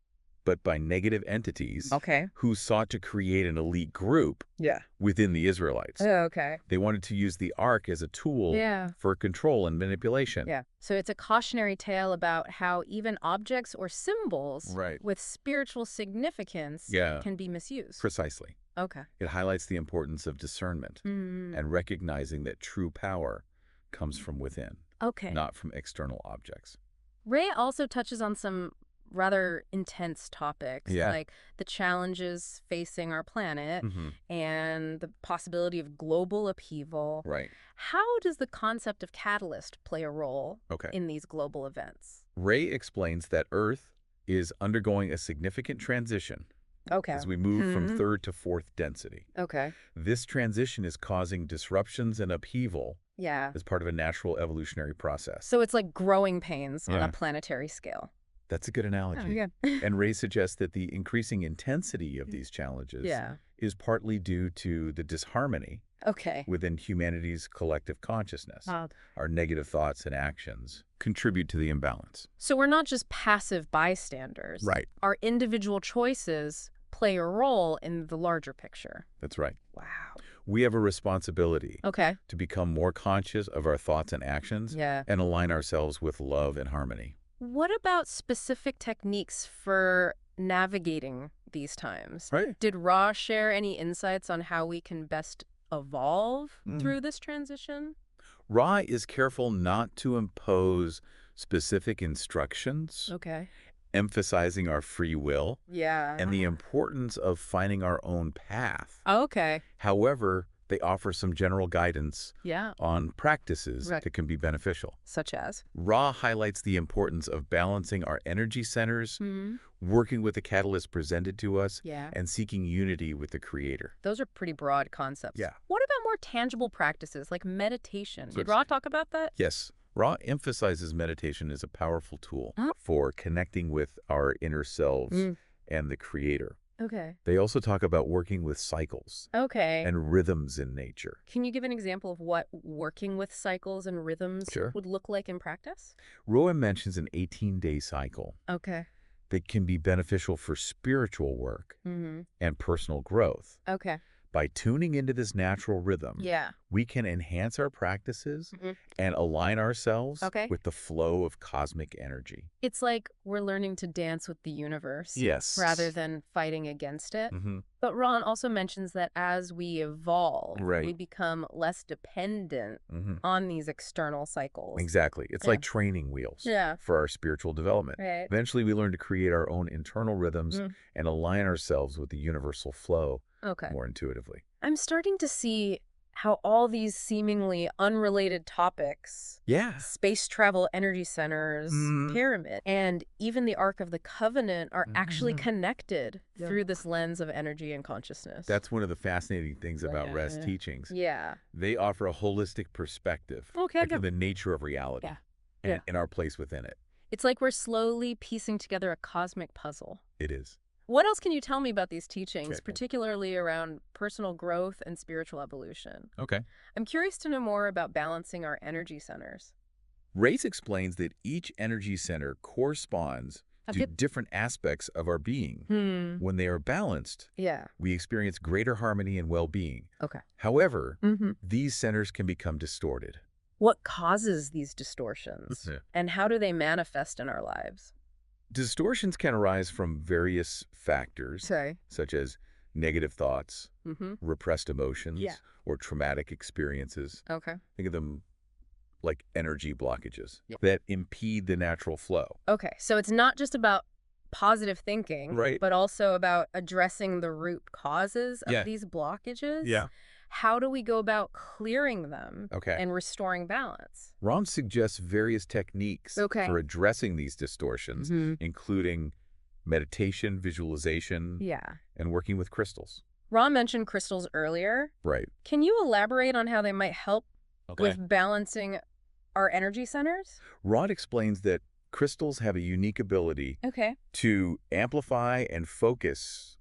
but by negative entities Okay. who sought to create an elite group Yeah. within the Israelites. Oh, okay. They wanted to use the Ark as a tool Yeah. for control and manipulation. Yeah. So it's a cautionary tale about how even objects or symbols Right. with spiritual significance Yeah. can be misused. Precisely. Okay. It highlights the importance of discernment Mm. and recognizing that true power comes from within, Okay. not from external objects. Ray also touches on some rather intense topics, Yeah. like the challenges facing our planet Mm-hmm. and the possibility of global upheaval. Right. How does the concept of catalyst play a role Okay. in these global events? Ray explains that Earth is undergoing a significant transition Okay. as we move from third to fourth density. Okay. This transition is causing disruptions and upheaval Yeah. as part of a natural evolutionary process. So it's like growing pains on Yeah. a planetary scale. That's a good analogy. yeah. And Ray suggests that the increasing intensity of these challenges Yeah. is partly due to the disharmony Okay. within humanity's collective consciousness. Uh, Our negative thoughts and actions contribute to the imbalance. So we're not just passive bystanders. Right. Our individual choices play a role in the larger picture. That's right. Wow. We have a responsibility Okay. to become more conscious of our thoughts and actions Yeah. and align ourselves with love and harmony. What about specific techniques for navigating these times? Right. Did Ra share any insights on how we can best evolve Mm. through this transition? Ra is careful not to impose specific instructions, Okay. emphasizing our free will Yeah. and the importance of finding our own path. Okay. However, they offer some general guidance Yeah. on practices Right. that can be beneficial. Such as? Ra highlights the importance of balancing our energy centers, working with the catalyst presented to us, Yeah. and seeking unity with the Creator. Those are pretty broad concepts. Yeah. What about more tangible practices like meditation? Did Let's- Ra talk about that? Yes, Ra emphasizes meditation as a powerful tool Oh. for connecting with our inner selves Mm. and the Creator. Okay. They also talk about working with cycles Okay. and rhythms in nature. Can you give an example of what working with cycles and rhythms Sure. would look like in practice? Roa mentions an 18-day cycle Okay. that can be beneficial for spiritual work and personal growth. Okay. By tuning into this natural rhythm, Yeah. we can enhance our practices Mhm. and align ourselves Okay. with the flow of cosmic energy. It's like we're learning to dance with the universe Yes. rather than fighting against it. Mm-hmm. But Ron also mentions that as we evolve, Right. we become less dependent Mm-hmm. on these external cycles. Exactly. It's Yeah. like training wheels Yeah. for our spiritual development. Right. Eventually, we learn to create our own internal rhythms Mm. and align ourselves with the universal flow Okay. more intuitively. I'm starting to see how all these seemingly unrelated topics, Yeah. space travel, energy centers, Mhm. pyramid, and even the Ark of the Covenant are actually Mhm. connected Yeah. through this lens of energy and consciousness. That's one of the fascinating things about Yeah, rest yeah. teachings. Yeah. They offer a holistic perspective Okay, I of get the nature of reality Yeah. and our place within it. It's like we're slowly piecing together a cosmic puzzle. It is. What else can you tell me about these teachings, Okay. particularly around personal growth and spiritual evolution? Okay. I'm curious to know more about balancing our energy centers. Race explains that each energy center corresponds to different aspects of our being. When they are balanced, Yeah. we experience greater harmony and well-being. Okay. However, Mm-hmm. these centers can become distorted. What causes these distortions? Yeah. And how do they manifest in our lives? Distortions can arise from various factors, Sorry. such as negative thoughts, Mm-hmm. repressed emotions, Yeah. or traumatic experiences. Okay. Think of them like energy blockages Yeah. that impede the natural flow. Okay, so it's not just about positive thinking, Right. but also about addressing the root causes of Yeah. these blockages. Yeah. How do we go about clearing them Okay. and restoring balance? Ron suggests various techniques Okay. for addressing these distortions, including meditation, visualization, Yeah. and working with crystals. Ron mentioned crystals earlier. Right. Can you elaborate on how they might help with balancing our energy centers? Ron explains that crystals have a unique ability Okay. to amplify and focus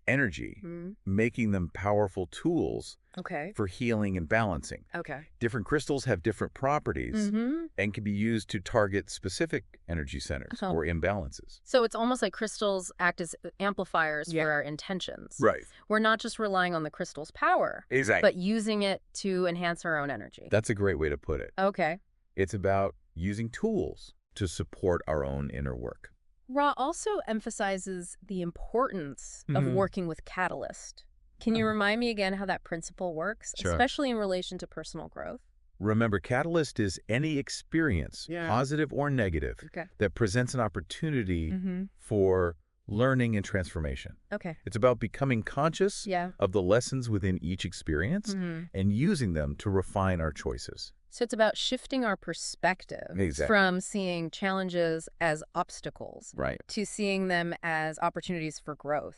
energy, making them powerful tools Okay. for healing and balancing. Okay. Different crystals have different properties and can be used to target specific energy centers or imbalances. So it's almost like crystals act as amplifiers for our intentions. Right. We're not just relying on the crystal's power, Exactly. but using it to enhance our own energy. That's a great way to put it. Okay. It's about using tools to support our own inner work. Ra also emphasizes the importance of working with catalyst. Can you remind me again how that principle works, especially in relation to personal growth? Remember, catalyst is any experience, positive or negative, that presents an opportunity for learning and transformation. Okay. It's about becoming conscious of the lessons within each experience and using them to refine our choices. So it's about shifting our perspective from seeing challenges as obstacles to seeing them as opportunities for growth.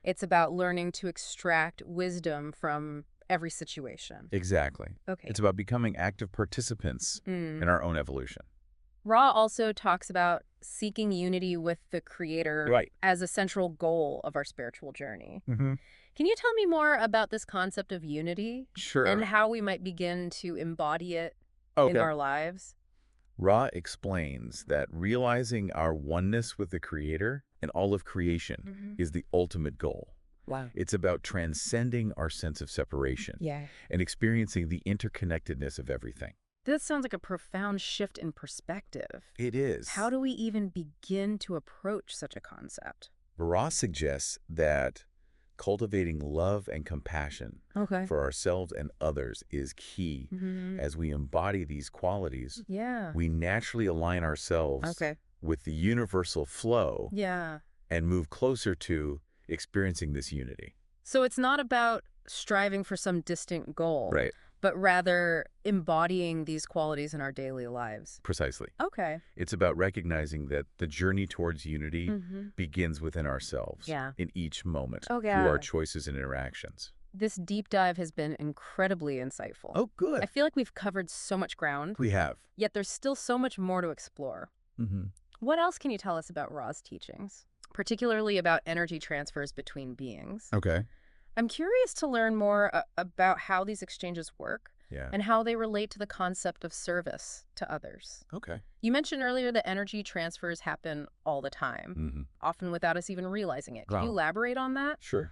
It's about learning to extract wisdom from every situation. Exactly. Okay. It's about becoming active participants in our own evolution. Ra also talks about seeking unity with the Creator as a central goal of our spiritual journey. Can you tell me more about this concept of unity? Sure. And how we might begin to embody it in our lives? Ra explains that realizing our oneness with the Creator and all of creation is the ultimate goal. Wow. It's about transcending our sense of separation and experiencing the interconnectedness of everything. This sounds like a profound shift in perspective. It is. How do we even begin to approach such a concept? Ra suggests that cultivating love and compassion for ourselves and others is key. As we embody these qualities, we naturally align ourselves with the universal flow and move closer to experiencing this unity. So it's not about striving for some distant goal, but rather embodying these qualities in our daily lives. Precisely. Okay. It's about recognizing that the journey towards unity begins within ourselves in each moment through our choices and interactions. This deep dive has been incredibly insightful. Oh, good. I feel like we've covered so much ground. We have. Yet there's still so much more to explore. What else can you tell us about Ra's teachings, particularly about energy transfers between beings? Okay. I'm curious to learn more about how these exchanges work and how they relate to the concept of service to others. Okay. You mentioned earlier that energy transfers happen all the time, often without us even realizing it. Can you elaborate on that? Sure.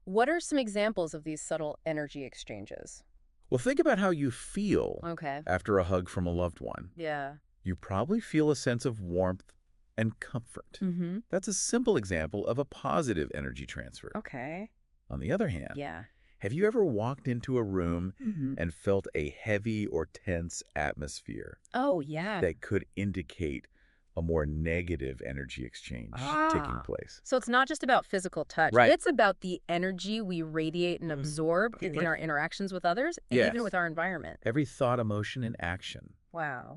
What are some examples of these subtle energy exchanges? Well, think about how you feel after a hug from a loved one. Yeah. You probably feel a sense of warmth and comfort. That's a simple example of a positive energy transfer. Okay. On the other hand, have you ever walked into a room and felt a heavy or tense atmosphere? Oh, yeah. That could indicate a more negative energy exchange taking place. So it's not just about physical touch. It's about the energy we radiate and absorb in our interactions with others and even with our environment. Every thought, emotion, and action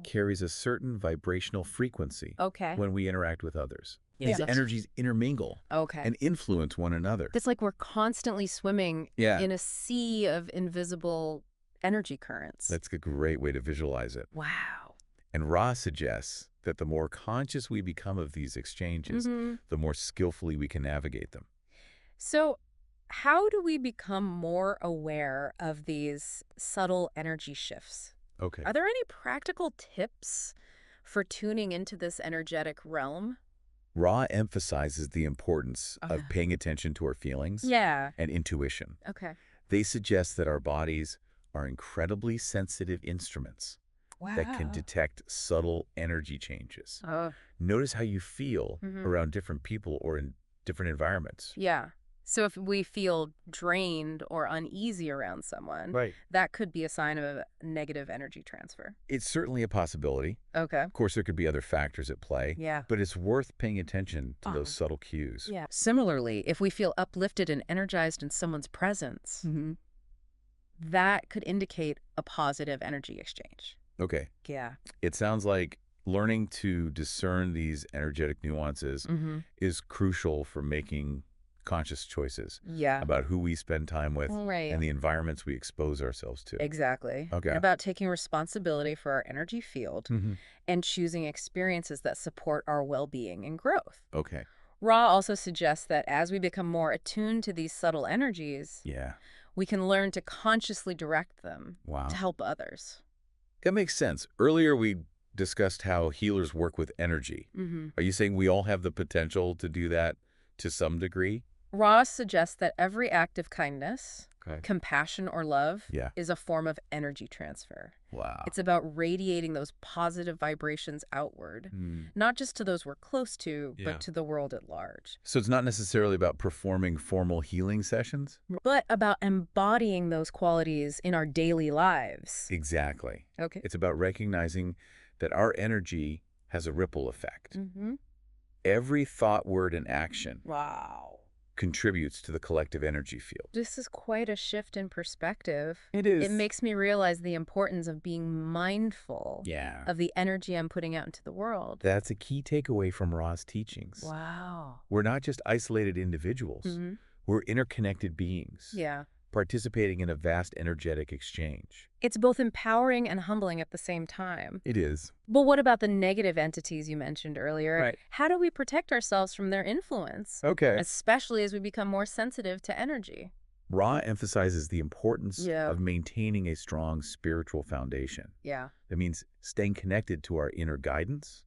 carries a certain vibrational frequency when we interact with others. These energies intermingle and influence one another. It's like we're constantly swimming in a sea of invisible energy currents. That's a great way to visualize it. Wow. And Ra suggests that the more conscious we become of these exchanges, the more skillfully we can navigate them. So how do we become more aware of these subtle energy shifts? Okay. Are there any practical tips for tuning into this energetic realm? Ra emphasizes the importance of paying attention to our feelings and intuition. Okay. They suggest that our bodies are incredibly sensitive instruments that can detect subtle energy changes. Notice how you feel around different people or in different environments. Yeah. So if we feel drained or uneasy around someone, Right. that could be a sign of a negative energy transfer. It's certainly a possibility. Okay. Of course, there could be other factors at play. Yeah. But it's worth paying attention to those subtle cues. Yeah. Similarly, if we feel uplifted and energized in someone's presence, that could indicate a positive energy exchange. Okay. Yeah. It sounds like learning to discern these energetic nuances is crucial for making conscious choices Yeah. about who we spend time with Right. and the environments we expose ourselves to. Exactly. Okay. And about taking responsibility for our energy field and choosing experiences that support our well-being and growth. Okay. Ra also suggests that as we become more attuned to these subtle energies, Yeah. we can learn to consciously direct them Wow. to help others. That makes sense. Earlier, we discussed how healers work with energy. Are you saying we all have the potential to do that to some degree? Ra suggests that every act of kindness, Okay. compassion, or love Yeah. is a form of energy transfer. Wow. It's about radiating those positive vibrations outward, not just to those we're close to, Yeah. but to the world at large. So it's not necessarily about performing formal healing sessions? But about embodying those qualities in our daily lives. Exactly. Okay. It's about recognizing that our energy has a ripple effect. Every thought, word, and action Wow. contributes to the collective energy field. This is quite a shift in perspective. It is. It makes me realize the importance of being mindful Yeah. of the energy I'm putting out into the world. That's a key takeaway from Ra's teachings. Wow. We're not just isolated individuals. We're interconnected beings, Yeah. participating in a vast energetic exchange. It's both empowering and humbling at the same time. It is. But what about the negative entities you mentioned earlier? Right. How do we protect ourselves from their influence? Okay. Especially as we become more sensitive to energy. Ra emphasizes the importance Yeah. of maintaining a strong spiritual foundation. Yeah. That means staying connected to our inner guidance,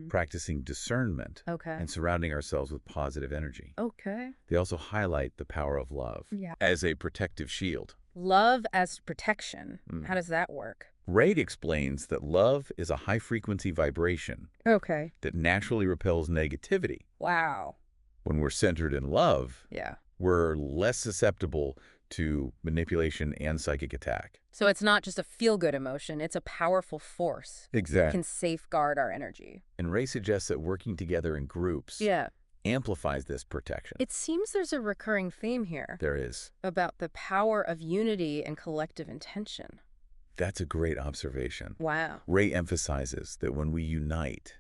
practicing discernment, Okay. and surrounding ourselves with positive energy. Okay. They also highlight the power of love Yeah. as a protective shield. Love as protection. How does that work? Raid explains that love is a high-frequency vibration Okay. that naturally repels negativity. Wow. When we're centered in love, Yeah. we're less susceptible to manipulation and psychic attack. So it's not just a feel-good emotion, it's a powerful force. It Exactly. can safeguard our energy. And Ray suggests that working together in groups Yeah. amplifies this protection. It seems there's a recurring theme here There is. about the power of unity and collective intention. That's a great observation. Wow. Ray emphasizes that when we unite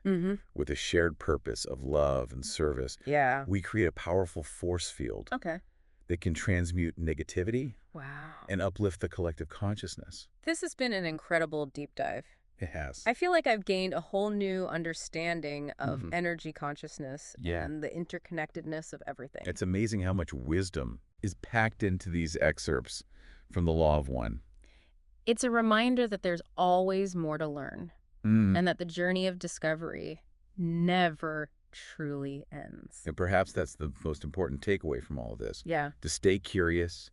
with a shared purpose of love and service, Yeah. we create a powerful force field Okay. that can transmute negativity Wow. and uplift the collective consciousness. This has been an incredible deep dive. It has. I feel like I've gained a whole new understanding of energy consciousness Yeah. and the interconnectedness of everything. It's amazing how much wisdom is packed into these excerpts from the Law of One. It's a reminder that there's always more to learn and that the journey of discovery never truly ends. And perhaps that's the most important takeaway from all of this. Yeah. To stay curious,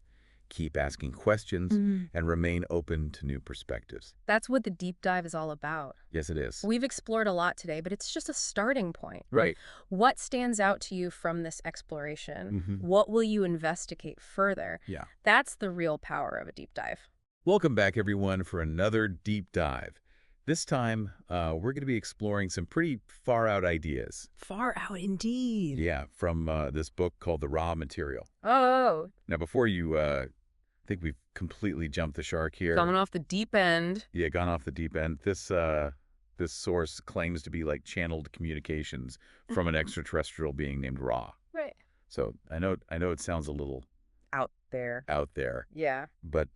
keep asking questions, and remain open to new perspectives. That's what the deep dive is all about. Yes, it is. We've explored a lot today, but it's just a starting point. Right. What stands out to you from this exploration? What will you investigate further? Yeah. That's the real power of a deep dive. Welcome back, everyone, for another deep dive. This time, we're going to be exploring some pretty far-out ideas. Far out indeed. Yeah, from this book called The Raw Material. Oh, Now, before you think we've completely jumped the shark here. coming off the deep end. Yeah, gone off the deep end. This source claims to be like channeled communications from an extraterrestrial being named Ra. Right. So I know it sounds a little Out there. out there, Yeah. but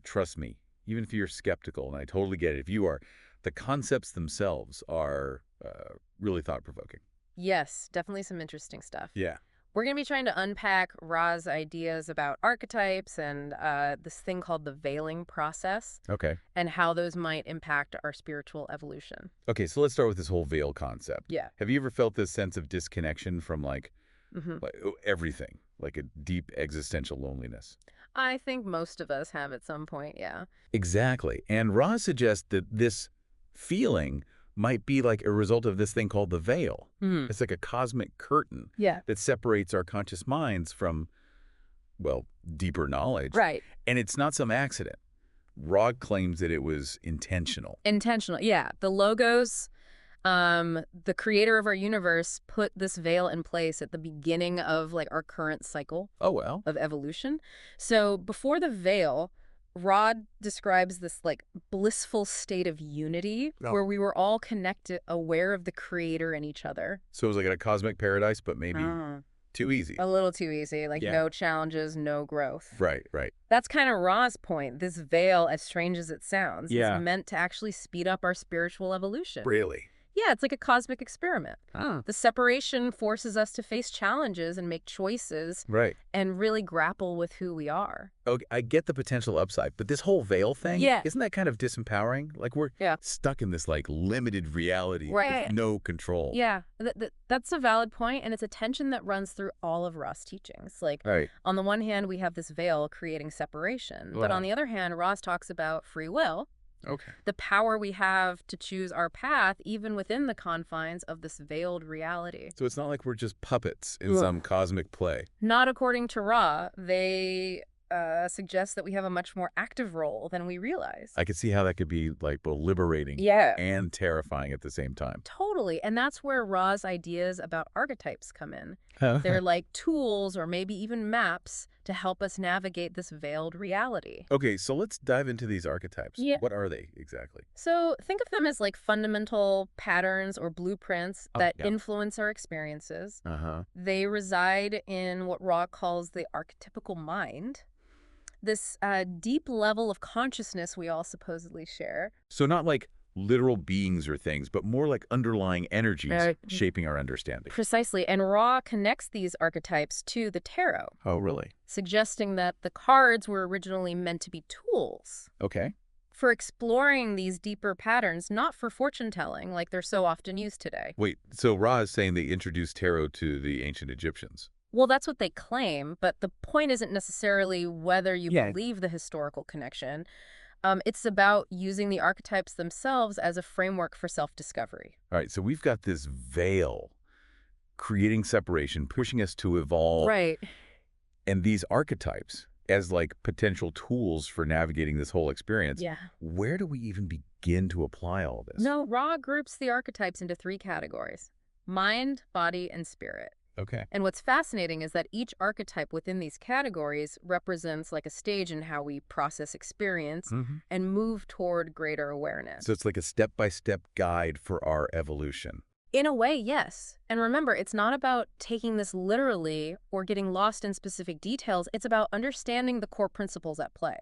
trust me, even if you're skeptical, and I totally get it, if you are, the concepts themselves are really thought-provoking. Yes, definitely some interesting stuff. Yeah. We're going to be trying to unpack Ra's ideas about archetypes and this thing called the veiling process Okay. and how those might impact our spiritual evolution. Okay, so let's start with this whole veil concept. Yeah. Have you ever felt this sense of disconnection from like Mm-hmm. everything, like a deep existential loneliness? I think most of us have at some point, yeah. Exactly. And Ra suggests that this feeling might be like a result of this thing called the veil. It's like a cosmic curtain Yeah. that separates our conscious minds from well, deeper knowledge. Right. And it's not some accident. Ra claims that it was intentional. Intentional. Yeah. The logos, the creator of our universe put this veil in place at the beginning of like our current cycle Oh, well. of evolution. So before the veil, Rod describes this like blissful state of unity where we were all connected, aware of the creator and each other. So it was like a cosmic paradise, but maybe too easy. A little too easy, like no challenges, no growth. Right, right. That's kind of Ra's point. This veil, as strange as it sounds, Yeah. is meant to actually speed up our spiritual evolution. Really? Yeah, it's like a cosmic experiment. The separation forces us to face challenges and make choices Right. and really grapple with who we are. Okay, I get the potential upside, but this whole veil thing, Yeah. isn't that kind of disempowering? Like we're stuck in this like limited reality Right. with no control. Yeah, that's a valid point, and it's a tension that runs through all of Ra's teachings. Like, Right. on the one hand, we have this veil creating separation, but on the other hand, Ra's talks about free will. Okay. The power we have to choose our path even within the confines of this veiled reality. So it's not like we're just puppets in some cosmic play. Not according to Ra. They suggest that we have a much more active role than we realize. I could see how that could be like both liberating and terrifying at the same time. Totally. And that's where Ra's ideas about archetypes come in. Oh. They're like tools or maybe even maps to help us navigate this veiled reality. Okay, so let's dive into these archetypes. Yeah. What are they exactly? So think of them as like fundamental patterns or blueprints that influence our experiences. They reside in what Ra calls the archetypical mind, this deep level of consciousness we all supposedly share. So not like literal beings or things, but more like underlying energies shaping our understanding. Precisely. And Ra connects these archetypes to the tarot. Oh, really? Suggesting that the cards were originally meant to be tools. Okay. For exploring these deeper patterns, not for fortune telling like they're so often used today. Wait, so Ra is saying they introduced tarot to the ancient Egyptians. Well, that's what they claim, but the point isn't necessarily whether you believe the historical connection. It's about using the archetypes themselves as a framework for self-discovery. All right, so we've got this veil creating separation, pushing us to evolve. Right. And these archetypes as like potential tools for navigating this whole experience. Yeah. Where do we even begin to apply all this? No, Ra groups the archetypes into 3 categories: mind, body, and spirit. Okay. And what's fascinating is that each archetype within these categories represents like a stage in how we process experience and move toward greater awareness. So it's like a step-by-step guide for our evolution. In a way, yes. And remember, it's not about taking this literally or getting lost in specific details. It's about understanding the core principles at play.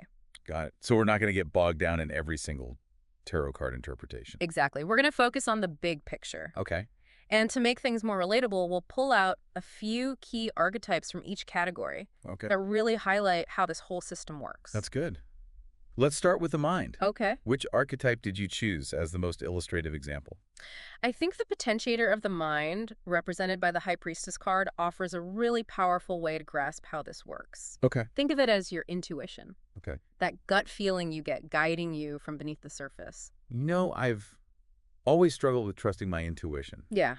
Got it. So we're not going to get bogged down in every single tarot card interpretation. Exactly. We're going to focus on the big picture. Okay. And to make things more relatable, we'll pull out a few key archetypes from each category that really highlight how this whole system works. That's good. Let's start with the mind. Okay. Which archetype did you choose as the most illustrative example? I think the potentiator of the mind, represented by the High Priestess card, offers a really powerful way to grasp how this works. Okay. Think of it as your intuition. Okay. That gut feeling you get guiding you from beneath the surface. You know, I've always struggled with trusting my intuition. Yeah.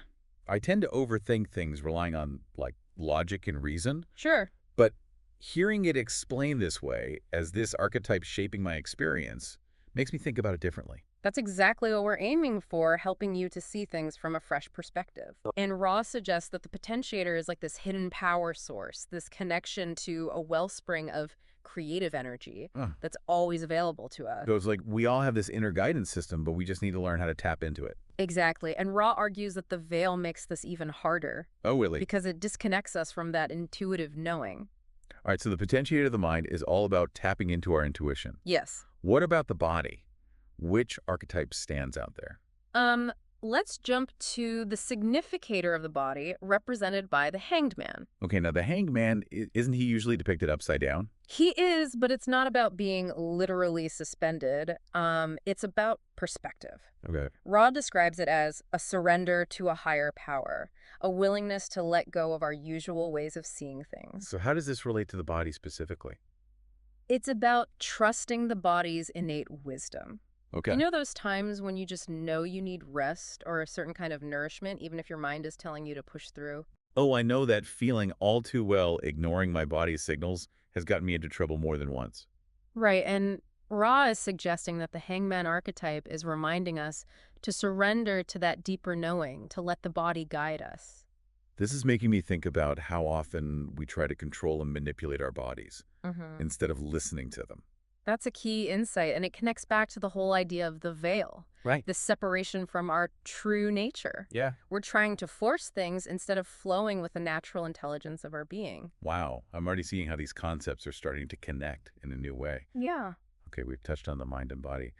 I tend to overthink things relying on, like, logic and reason. Sure. But hearing it explained this way, as this archetype shaping my experience, makes me think about it differently. That's exactly what we're aiming for, helping you to see things from a fresh perspective. And Ra suggests that the potentiator is like this hidden power source, this connection to a wellspring of creative energy that's always available to us. So it's like we all have this inner guidance system, but we just need to learn how to tap into it. Exactly. And Ra argues that the veil makes this even harder. Oh, really? Because it disconnects us from that intuitive knowing. All right, so the potentiator of the mind is all about tapping into our intuition. Yes. What about the body? Which archetype stands out there? Let's jump to the significator of the body, represented by the Hanged Man. Okay, now the Hanged Man, isn't he usually depicted upside down? He is, but it's not about being literally suspended. It's about perspective. Okay. Ra describes it as a surrender to a higher power, a willingness to let go of our usual ways of seeing things. So how does this relate to the body specifically? It's about trusting the body's innate wisdom. Okay. You know those times when you just know you need rest or a certain kind of nourishment, even if your mind is telling you to push through? Oh, I know that feeling all too well. Ignoring my body's signals has gotten me into trouble more than once. Right, and Ra is suggesting that the hangman archetype is reminding us to surrender to that deeper knowing, to let the body guide us. This is making me think about how often we try to control and manipulate our bodies Hmm. instead of listening to them. That's a key insight, and it connects back to the whole idea of the veil, Right. the separation from our true nature. Yeah. We're trying to force things instead of flowing with the natural intelligence of our being. Wow, I'm already seeing how these concepts are starting to connect in a new way. Yeah. Okay, we've touched on the mind and body.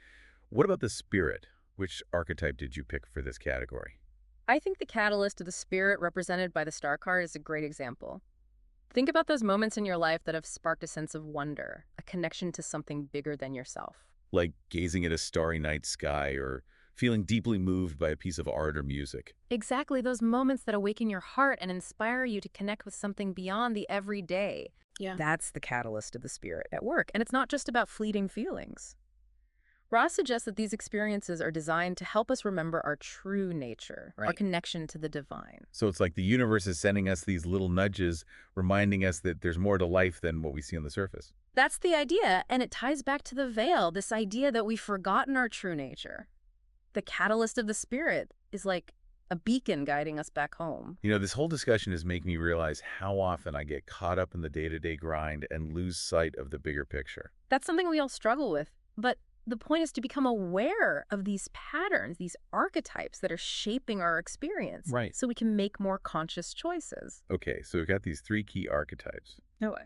What about the spirit? Which archetype did you pick for this category? I think the catalyst of the spirit represented by the star card is a great example. Think about those moments in your life that have sparked a sense of wonder, a connection to something bigger than yourself. Like gazing at a starry night sky or feeling deeply moved by a piece of art or music. Exactly those moments that awaken your heart and inspire you to connect with something beyond the everyday. Yeah. That's the catalyst of the spirit at work. And it's not just about fleeting feelings. Ross suggests that these experiences are designed to help us remember our true nature, our Right. connection to the divine. So it's like the universe is sending us these little nudges, reminding us that there's more to life than what we see on the surface. That's the idea, and it ties back to the veil, this idea that we've forgotten our true nature. The catalyst of the spirit is like a beacon guiding us back home. You know, this whole discussion is making me realize how often I get caught up in the day-to-day grind and lose sight of the bigger picture. That's something we all struggle with, but the point is to become aware of these patterns, these archetypes that are shaping our experience. Right. So we can make more conscious choices. Okay, so we've got these three key archetypes. No way.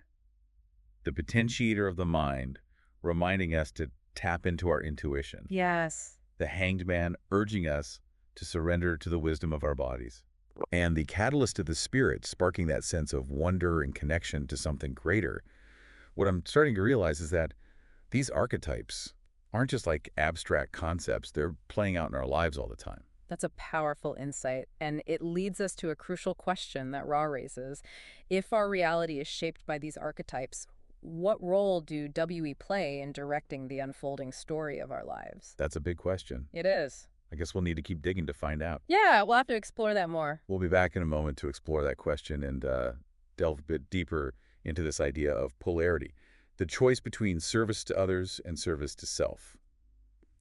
The potentiator of the mind, reminding us to tap into our intuition. Yes. The hanged man, urging us to surrender to the wisdom of our bodies. And the catalyst of the spirit, sparking that sense of wonder and connection to something greater. What I'm starting to realize is that these archetypes aren't just like abstract concepts. They're playing out in our lives all the time. That's a powerful insight, and it leads us to a crucial question that Ra raises. If our reality is shaped by these archetypes, what role do WE play in directing the unfolding story of our lives? That's a big question. It is. I guess we'll need to keep digging to find out. Yeah, we'll have to explore that more. We'll be back in a moment to explore that question and delve a bit deeper into this idea of polarity. The choice between service to others and service to self.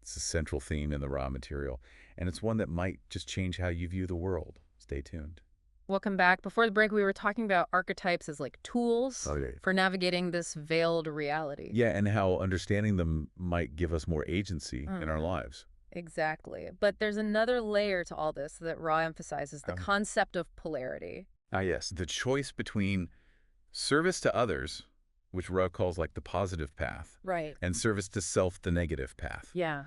It's a central theme in the raw material, and it's one that might just change how you view the world. Stay tuned. Welcome back. Before the break, we were talking about archetypes as like tools Okay. for navigating this veiled reality. Yeah, and how understanding them might give us more agency in our lives. Exactly. But there's another layer to all this that Ra emphasizes, the concept of polarity. Ah, yes. The choice between service to others, which Ra calls like the positive path, Right. and service to self, the negative path. Yeah.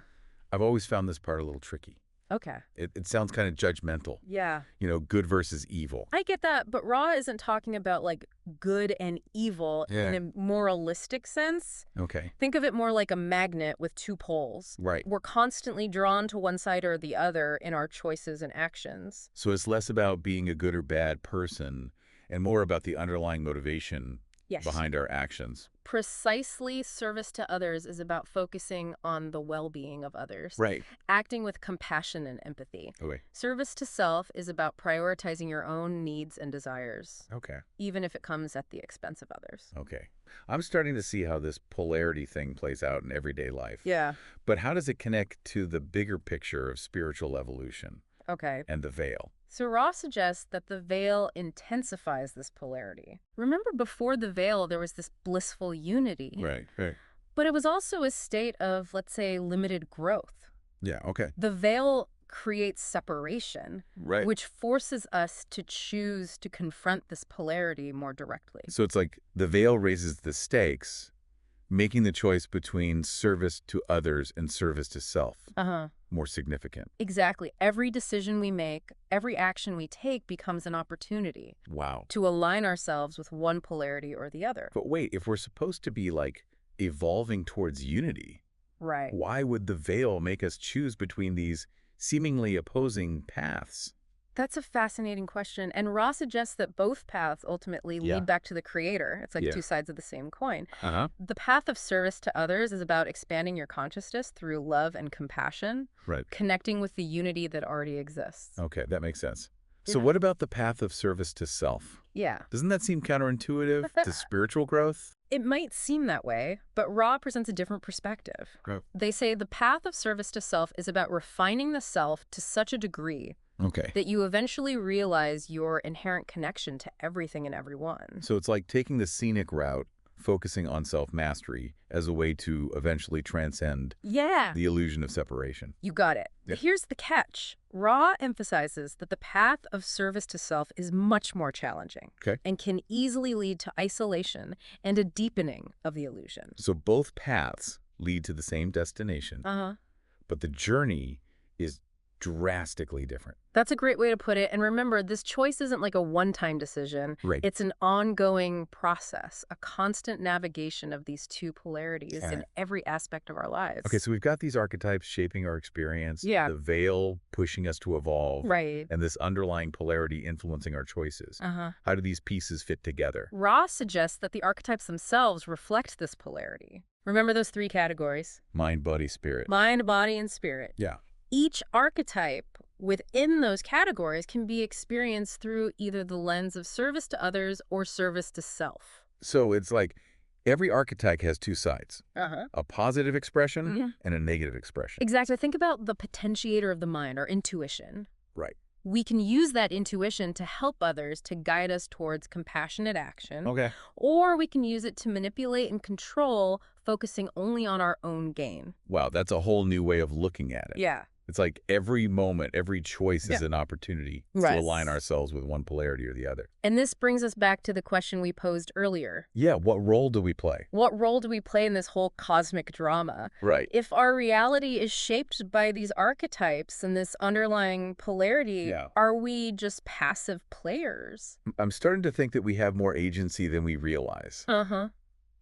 I've always found this part a little tricky. Okay. It sounds kind of judgmental, Yeah. you know, good versus evil. I get that, but Ra isn't talking about like good and evil Yeah. in a moralistic sense. Okay. Think of it more like a magnet with two poles. Right. We're constantly drawn to one side or the other in our choices and actions. So it's less about being a good or bad person and more about the underlying motivation Yes. behind our actions. Precisely, service to others is about focusing on the well-being of others, Right. acting with compassion and empathy. Okay. Service to self is about prioritizing your own needs and desires, Okay. even if it comes at the expense of others. Okay. I'm starting to see how this polarity thing plays out in everyday life. Yeah. But how does it connect to the bigger picture of spiritual evolution Okay. and the veil? So Ross suggests that the veil intensifies this polarity. Remember, before the veil, there was this blissful unity. Right. But it was also a state of, let's say, limited growth. Yeah. Okay. The veil creates separation, Right. which forces us to choose to confront this polarity more directly. So it's like the veil raises the stakes, making the choice between service to others and service to self Uh-huh. more significant. Exactly. Every decision we make, every action we take becomes an opportunity Wow. to align ourselves with one polarity or the other. But wait, if we're supposed to be like evolving towards unity, Right. why would the veil make us choose between these seemingly opposing paths? That's a fascinating question. And Ross suggests that both paths ultimately Yeah. lead back to the creator. It's like Yeah. two sides of the same coin. Uh-huh. The path of service to others is about expanding your consciousness through love and compassion, Right. connecting with the unity that already exists. Okay, that makes sense. So what about the path of service to self? Yeah. Doesn't that seem counterintuitive to spiritual growth? It might seem that way, but Ra presents a different perspective. Okay. They say the path of service to self is about refining the self to such a degree Okay. that you eventually realize your inherent connection to everything and everyone. So it's like taking the scenic route, focusing on self-mastery as a way to eventually transcend Yeah. the illusion of separation. You got it. Yeah. Here's the catch. Ra emphasizes that the path of service to self is much more challenging Okay. and can easily lead to isolation and a deepening of the illusion. So both paths lead to the same destination, Uh-huh. but the journey is drastically different. That's a great way to put it. And remember, this choice isn't like a one-time decision. Right. It's an ongoing process, a constant navigation of these two polarities in every aspect of our lives. Okay, so we've got these archetypes shaping our experience, Yeah. the veil pushing us to evolve, Right. and this underlying polarity influencing our choices. Uh-huh. How do these pieces fit together? Ra suggests that the archetypes themselves reflect this polarity. Remember those three categories? Mind, body, spirit. Mind, body, and spirit. Yeah. Each archetype within those categories can be experienced through either the lens of service to others or service to self. So it's like every archetype has two sides, Uh-huh. a positive expression Yeah. and a negative expression. Exactly. Think about the potentiator of the mind, or intuition. Right. We can use that intuition to help others, to guide us towards compassionate action. Okay. Or we can use it to manipulate and control, focusing only on our own gain. Wow, that's a whole new way of looking at it. Yeah. It's like every moment, every choice is Yeah. an opportunity Right. to align ourselves with one polarity or the other. And this brings us back to the question we posed earlier. Yeah, what role do we play? What role do we play in this whole cosmic drama? Right. If our reality is shaped by these archetypes and this underlying polarity, Yeah. are we just passive players? I'm starting to think that we have more agency than we realize. Uh-huh.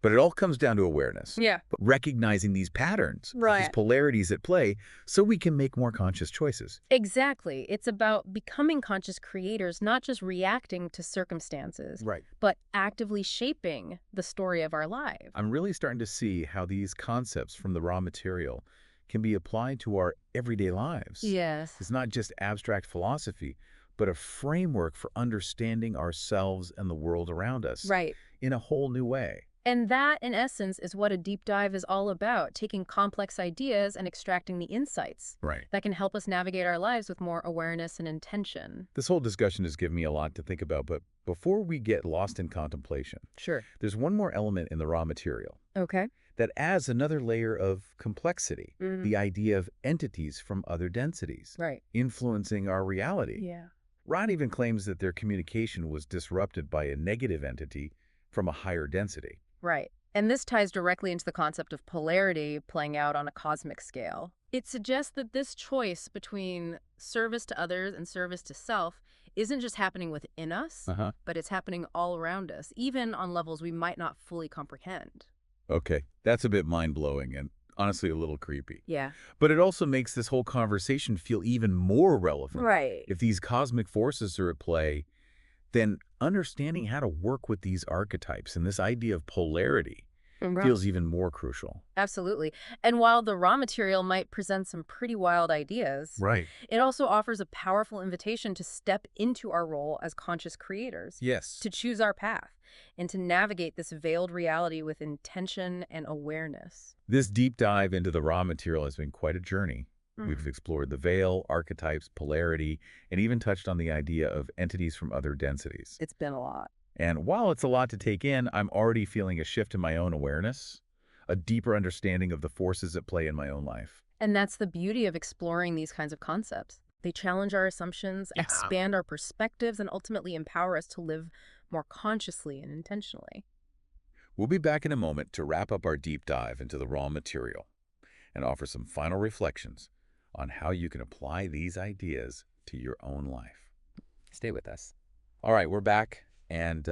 But it all comes down to awareness. Yeah. But recognizing these patterns, these Right. polarities at play, so we can make more conscious choices. Exactly. It's about becoming conscious creators, not just reacting to circumstances, Right. but actively shaping the story of our lives. I'm really starting to see how these concepts from the raw material can be applied to our everyday lives. Yes. It's not just abstract philosophy, but a framework for understanding ourselves and the world around us Right. in a whole new way. And that, in essence, is what a deep dive is all about, taking complex ideas and extracting the insights Right. that can help us navigate our lives with more awareness and intention. This whole discussion has given me a lot to think about, but before we get lost in contemplation, Sure. there's one more element in the raw material Okay. that adds another layer of complexity, the idea of entities from other densities, Right. influencing our reality. Yeah. Ron even claims that their communication was disrupted by a negative entity from a higher density. Right. And this ties directly into the concept of polarity playing out on a cosmic scale. It suggests that this choice between service to others and service to self isn't just happening within us, but it's happening all around us, even on levels we might not fully comprehend. Okay, that's a bit mind-blowing and honestly a little creepy. Yeah. But it also makes this whole conversation feel even more relevant. Right. If these cosmic forces are at play, then understanding how to work with these archetypes and this idea of polarity feels even more crucial. Absolutely. And while the raw material might present some pretty wild ideas, Right. it also offers a powerful invitation to step into our role as conscious creators, Yes. to choose our path, and to navigate this veiled reality with intention and awareness. This deep dive into the raw material has been quite a journey. We've explored the veil, archetypes, polarity, and even touched on the idea of entities from other densities. It's been a lot. And while it's a lot to take in, I'm already feeling a shift in my own awareness, a deeper understanding of the forces at play in my own life. And that's the beauty of exploring these kinds of concepts. They challenge our assumptions, expand our perspectives, and ultimately empower us to live more consciously and intentionally. We'll be back in a moment to wrap up our deep dive into the raw material and offer some final reflections on how you can apply these ideas to your own life. Stay with us. All right, we're back and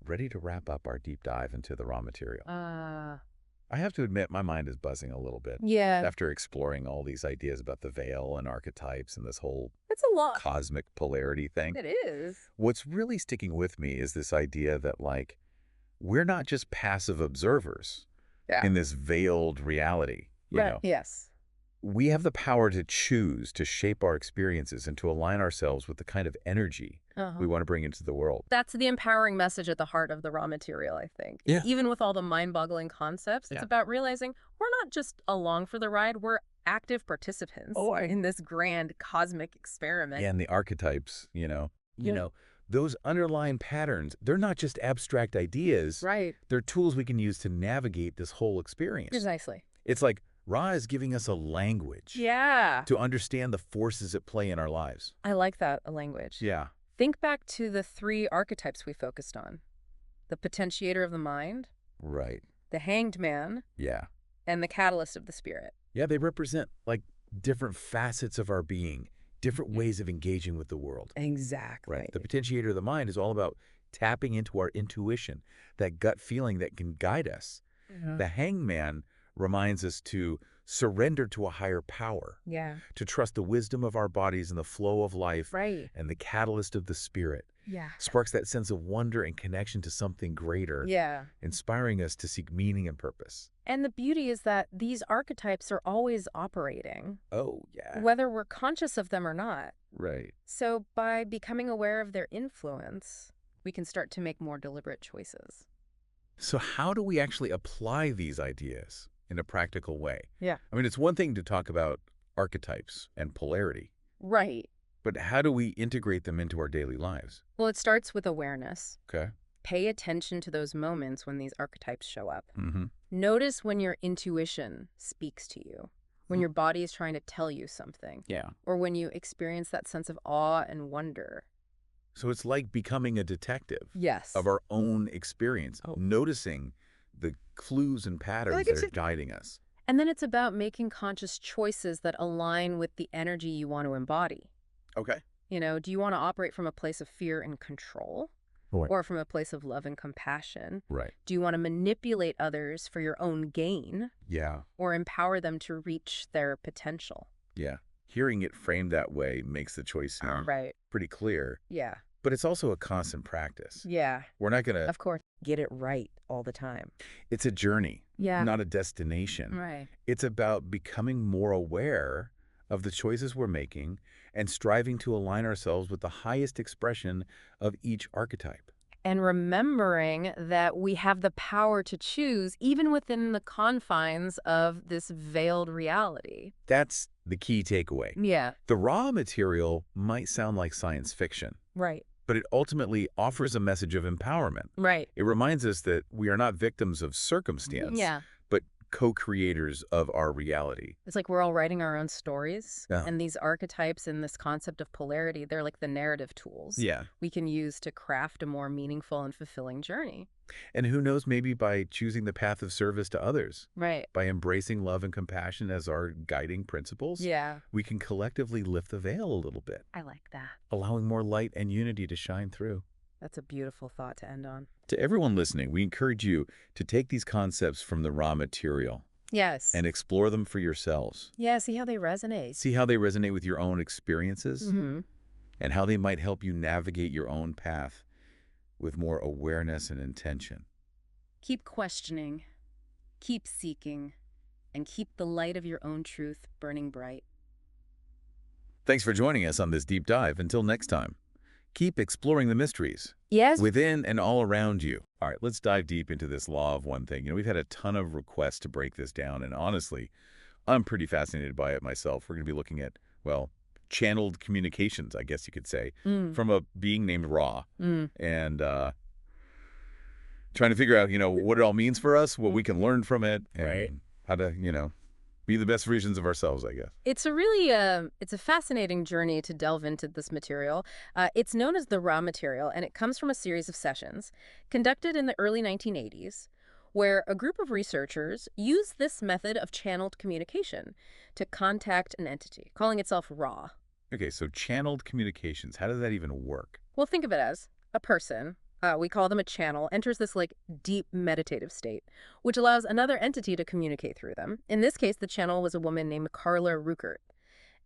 ready to wrap up our deep dive into the raw material. I have to admit, my mind is buzzing a little bit Yeah, after exploring all these ideas about the veil and archetypes and this whole it's a lot. cosmic polarity thing. It is. What's really sticking with me is this idea that, like, we're not just passive observers Yeah. in this veiled reality, you know? Yes. we have the power to choose to shape our experiences and to align ourselves with the kind of energy we want to bring into the world. That's the empowering message at the heart of the raw material, I think. Yeah. Even with all the mind-boggling concepts, it's about realizing we're not just along for the ride, we're active participants in this grand cosmic experiment. And the archetypes, those underlying patterns, they're not just abstract ideas. Right. They're tools we can use to navigate this whole experience. Precisely. It's like Ra is giving us a language to understand the forces at play in our lives. I like that, a language. Yeah. Think back to the 3 archetypes we focused on. The potentiator of the mind, Right. the hanged man, Yeah. and the catalyst of the spirit. Yeah, they represent like different facets of our being, different ways of engaging with the world. Exactly. Right. The potentiator of the mind is all about tapping into our intuition, that gut feeling that can guide us. The hanged man reminds us to surrender to a higher power, Yeah. to trust the wisdom of our bodies and the flow of life, Right. and the catalyst of the spirit. Yeah. Sparks that sense of wonder and connection to something greater, Yeah. inspiring us to seek meaning and purpose. And the beauty is that these archetypes are always operating, Oh, yeah. whether we're conscious of them or not. Right. So by becoming aware of their influence, we can start to make more deliberate choices. So how do we actually apply these ideas in a practical way? Yeah. I mean, it's one thing to talk about archetypes and polarity, Right. but how do we integrate them into our daily lives? Well, it starts with awareness. Okay. Pay attention to those moments when these archetypes show up. Mm-hmm. Notice when your intuition speaks to you, when your body is trying to tell you something, Yeah. or when you experience that sense of awe and wonder. So it's like becoming a detective Yes. of our own experience, noticing the clues and patterns that are guiding us. And then it's about making conscious choices that align with the energy you want to embody. Okay. Do you want to operate from a place of fear and control? Right. Or from a place of love and compassion? Right. Do you want to manipulate others for your own gain? Yeah. Or empower them to reach their potential? Yeah. Hearing it framed that way makes the choice Right. pretty clear, Yeah. but it's also a constant practice. Yeah. We're not going to, Of course. Get it right all the time. it's a journey, Yeah. not a destination. Right. It's about becoming more aware of the choices we're making and striving to align ourselves with the highest expression of each archetype. And remembering that we have the power to choose even within the confines of this veiled reality. That's the key takeaway. Yeah. The raw material might sound like science fiction, Right. but it ultimately offers a message of empowerment. Right. It reminds us that we are not victims of circumstance, Yeah. but co-creators of our reality. It's like we're all writing our own stories. Yeah. And these archetypes and this concept of polarity, they're like the narrative tools Yeah. we can use to craft a more meaningful and fulfilling journey. And who knows, maybe by choosing the path of service to others, Right. by embracing love and compassion as our guiding principles, Yeah. we can collectively lift the veil a little bit, I like that. allowing more light and unity to shine through. That's a beautiful thought to end on. To everyone listening, we encourage you to take these concepts from the raw material Yes. and explore them for yourselves. Yeah, see how they resonate. See how they resonate with your own experiences Mm-hmm. and how they might help you navigate your own path with more awareness and intention. Keep questioning, keep seeking, and keep the light of your own truth burning bright. Thanks for joining us on this deep dive. Until next time, keep exploring the mysteries Yes. within and all around you. All right, let's dive deep into this law of one thing. We've had a ton of requests to break this down, and honestly, I'm pretty fascinated by it myself. We're going to be looking at, well, channeled communications, I guess you could say, from a being named Ra, and trying to figure out, what it all means for us, what we can learn from it, and how to, be the best versions of ourselves, I guess. It's a really, it's a fascinating journey to delve into this material. It's known as the raw material, and it comes from a series of sessions conducted in the early 1980s, where a group of researchers used this method of channeled communication to contact an entity, calling itself Ra. Okay, so channeled communications, how does that even work? Well, think of it as a person, we call them a channel, enters this deep meditative state, which allows another entity to communicate through them. In this case, the channel was a woman named Carla Ruckert.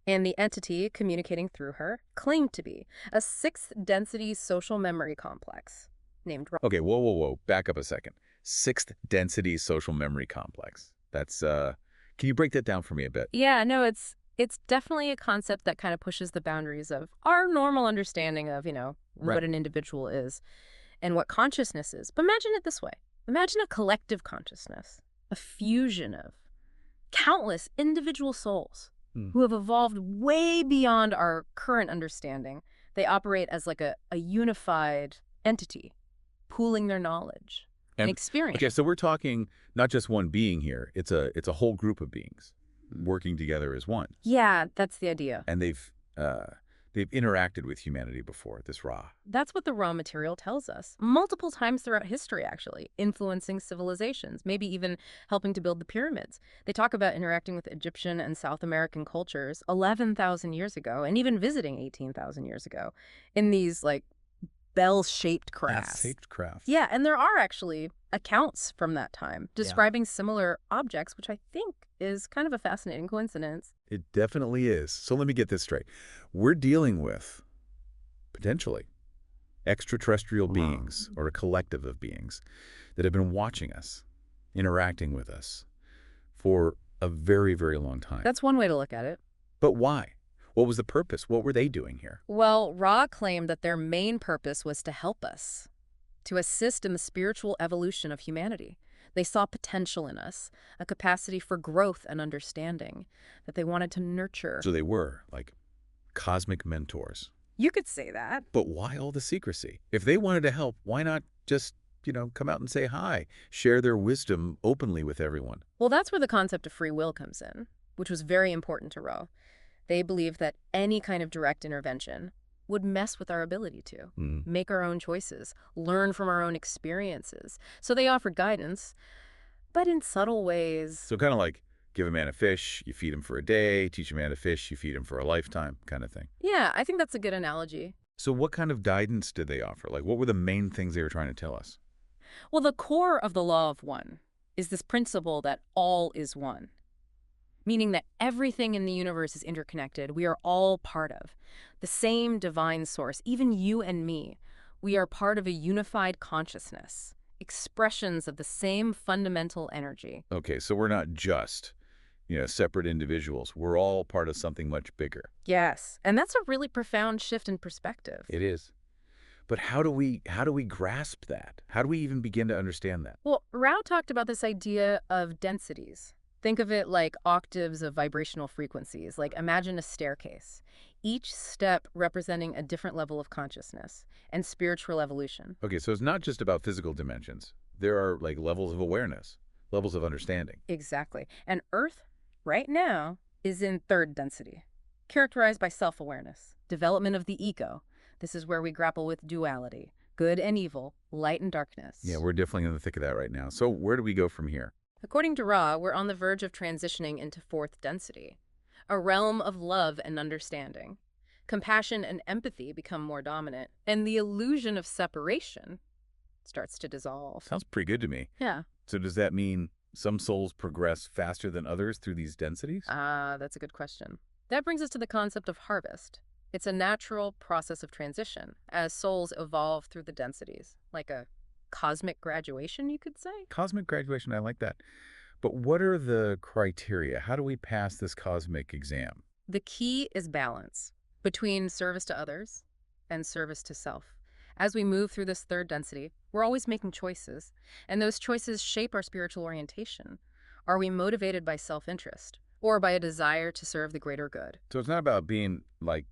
And the entity communicating through her claimed to be a sixth density social memory complex named Ra. Okay, whoa. Back up a second. Sixth density social memory complex. That's, Can you break that down for me a bit? Yeah, no, it's definitely a concept that kind of pushes the boundaries of our normal understanding of, Right. what an individual is and what consciousness is. But imagine it this way. Imagine a collective consciousness, a fusion of countless individual souls Hmm. who have evolved way beyond our current understanding. They operate as like a unified entity, pooling their knowledge and And experience. okay, so we're talking not just one being here. It's a whole group of beings working together as one. Yeah, that's the idea. And they've interacted with humanity before, this Ra. That's what the raw material tells us. Multiple times throughout history, actually, influencing civilizations, maybe even helping to build the pyramids. They talk about interacting with Egyptian and South American cultures 11,000 years ago, and even visiting 18,000 years ago in these, like, bell-shaped crafts. Shaped craft. Yeah, and there are actually accounts from that time describing similar objects, which I think is kind of a fascinating coincidence. It definitely is. So let me get this straight. We're dealing with, potentially, extraterrestrial beings or a collective of beings that have been watching us, interacting with us for a very, very long time. That's one way to look at it. But why? What was the purpose? What were they doing here? Well, Ra claimed that their main purpose was to help us, to assist in the spiritual evolution of humanity. They saw potential in us, a capacity for growth and understanding that they wanted to nurture. So they were, like, cosmic mentors. You could say that. But why all the secrecy? If they wanted to help, why not just, come out and say hi, share their wisdom openly with everyone? Well, that's where the concept of free will comes in, which was very important to Ra. They believed that any kind of direct intervention would mess with our ability to make our own choices, learn from our own experiences. So they offered guidance, but in subtle ways. So kind of like give a man a fish, you feed him for a day, teach a man to fish, you feed him for a lifetime kind of thing. Yeah, I think that's a good analogy. So what kind of guidance did they offer? Like, what were the main things they were trying to tell us? Well, the core of the law of one is this principle that all is one, meaning that everything in the universe is interconnected. We are all part of the same divine source, even you and me. We are part of a unified consciousness, expressions of the same fundamental energy. Okay, so we're not just, separate individuals. We're all part of something much bigger. Yes, and that's a really profound shift in perspective. It is. But how do we grasp that? How do we even begin to understand that? Well, Rao talked about this idea of densities. Think of it like octaves of vibrational frequencies. Like imagine a staircase, each step representing a different level of consciousness and spiritual evolution. Okay, so it's not just about physical dimensions. There are like levels of awareness, levels of understanding. Exactly. And Earth, right now, is in third density, characterized by self-awareness, development of the ego. This is where we grapple with duality, good and evil, light and darkness. Yeah, we're definitely in the thick of that right now. So where do we go from here? According to Ra, we're on the verge of transitioning into fourth density, a realm of love and understanding. Compassion and empathy become more dominant, and the illusion of separation starts to dissolve. Sounds pretty good to me. Yeah. So does that mean some souls progress faster than others through these densities? That's a good question. That brings us to the concept of harvest. It's a natural process of transition as souls evolve through the densities, like a cosmic graduation, you could say. Cosmic graduation, I like that. But what are the criteria? How do we pass this cosmic exam? The key is balance between service to others and service to self. As we move through this third density, we're always making choices, and those choices shape our spiritual orientation. Are we motivated by self-interest or by a desire to serve the greater good? So it's not about being, like,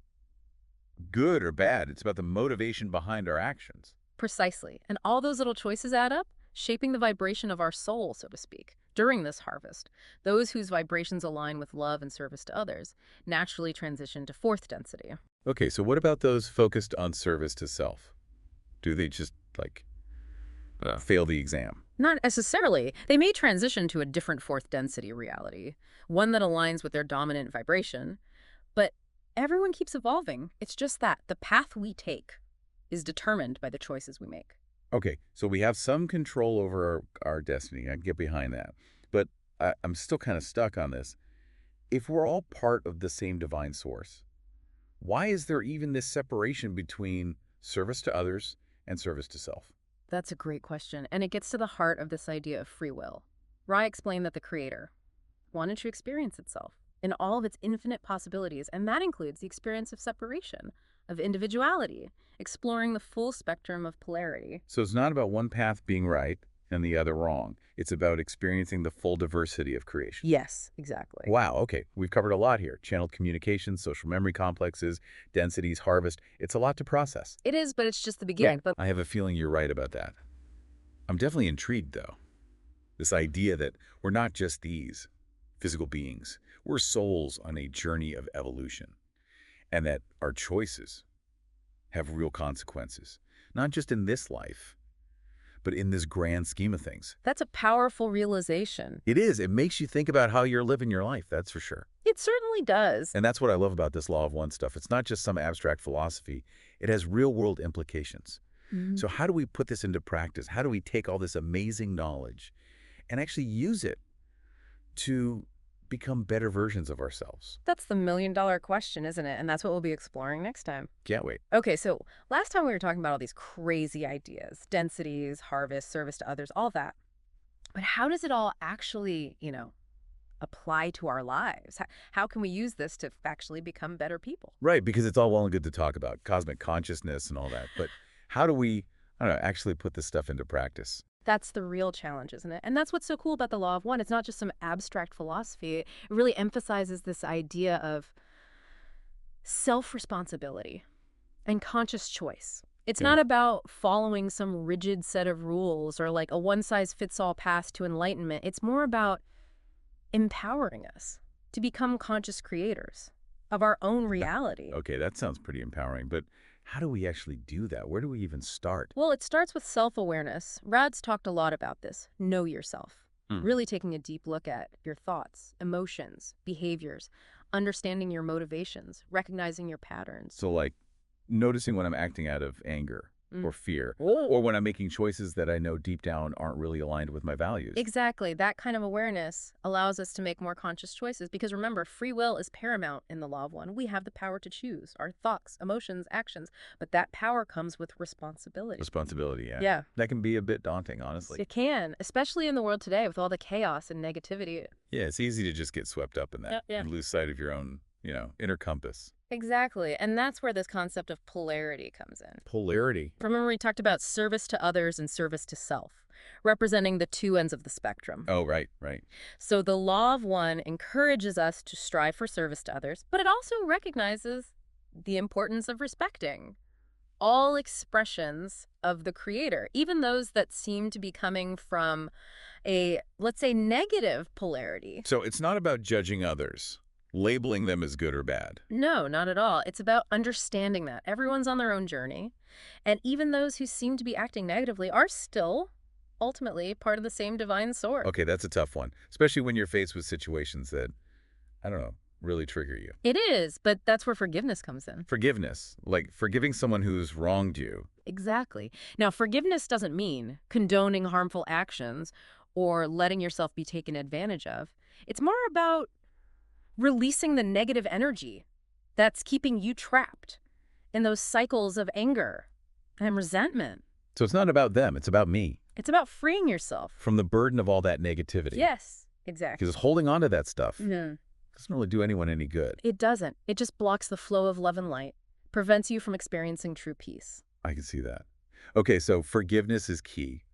good or bad. It's about the motivation behind our actions. Precisely. And all those little choices add up, shaping the vibration of our soul, so to speak. During this harvest, those whose vibrations align with love and service to others naturally transition to fourth density. Okay, so what about those focused on service to self? Do they just, like, fail the exam? Not necessarily. They may transition to a different fourth density reality, one that aligns with their dominant vibration. But everyone keeps evolving. It's just that the path we take is determined by the choices we make. Okay, so we have some control over our destiny. I can get behind that. But I'm still kind of stuck on this. If we're all part of the same divine source, why is there even this separation between service to others and service to self? That's a great question, and it gets to the heart of this idea of free will. Ra explained that the Creator, wanted to experience itself in all of its infinite possibilities, and that includes the experience of separation, of individuality, exploring the full spectrum of polarity. So it's not about one path being right and the other wrong. It's about experiencing the full diversity of creation. Yes, exactly. Wow, okay. We've covered a lot here. Channeled communications, social memory complexes, densities, harvest. It's a lot to process. It is, but it's just the beginning. But I have a feeling you're right about that. I'm definitely intrigued, though. This idea that we're not just these physical beings. We're souls on a journey of evolution. And that our choices have real consequences. Not just in this life, but in this grand scheme of things. that's a powerful realization. It is. It makes you think about how you're living your life, that's for sure. It certainly does. And that's what I love about this Law of One stuff. It's not just some abstract philosophy. It has real-world implications. Mhm. So how do we put this into practice? How do we take all this amazing knowledge and actually use it to become better versions of ourselves? That's the million-dollar question, isn't it? And that's what we'll be exploring next time. Can't wait. Okay, so last time we were talking about all these crazy ideas, densities, harvest, service to others, all that. But how does it all actually, apply to our lives? How can we use this to actually become better people? Right, because it's all well and good to talk about cosmic consciousness and all that. But how do we, I don't know, actually put this stuff into practice? That's the real challenge, isn't it? And that's what's so cool about the Law of One. It's not just some abstract philosophy. It really emphasizes this idea of self-responsibility and conscious choice. It's Yeah. not about following some rigid set of rules or like a one-size-fits-all path to enlightenment. It's more about empowering us to become conscious creators of our own reality. Okay, that sounds pretty empowering. But how do we actually do that? Where do we even start? Well, it starts with self-awareness. Rad's talked a lot about this. Know yourself. Hmm. Really taking a deep look at your thoughts, emotions, behaviors, understanding your motivations, recognizing your patterns. So like noticing when I'm acting out of anger Mm. or fear, Whoa. or when I'm making choices that I know deep down aren't really aligned with my values. Exactly. That kind of awareness allows us to make more conscious choices because remember, free will is paramount in the Law of One. We have the power to choose our thoughts, emotions, actions, but that power comes with responsibility. Responsibility, yeah. Yeah. That can be a bit daunting, honestly. It can, especially in the world today with all the chaos and negativity. Yeah, it's easy to just get swept up in that Yeah. and lose sight of your own, inner compass. Exactly. And that's where this concept of polarity comes in. Polarity. Remember we talked about service to others and service to self, representing the two ends of the spectrum. Oh, right, right. So the Law of One encourages us to strive for service to others, but it also recognizes the importance of respecting all expressions of the Creator, even those that seem to be coming from a, let's say, negative polarity. So it's not about judging others, labeling them as good or bad. No, not at all. It's about understanding that everyone's on their own journey, and even those who seem to be acting negatively are still ultimately part of the same divine source. Okay, that's a tough one, especially when you're faced with situations that, I don't know, really trigger you. It is, but that's where forgiveness comes in. Forgiveness, like forgiving someone who's wronged you. Exactly. Now, forgiveness doesn't mean condoning harmful actions or letting yourself be taken advantage of. It's more about releasing the negative energy that's keeping you trapped in those cycles of anger and resentment. So it's not about them, it's about me. It's about freeing yourself. From the burden of all that negativity. Yes, exactly. Because holding on to that stuff Mhm. doesn't really do anyone any good. It doesn't. It just blocks the flow of love and light, prevents you from experiencing true peace. I can see that. Okay, so forgiveness is key.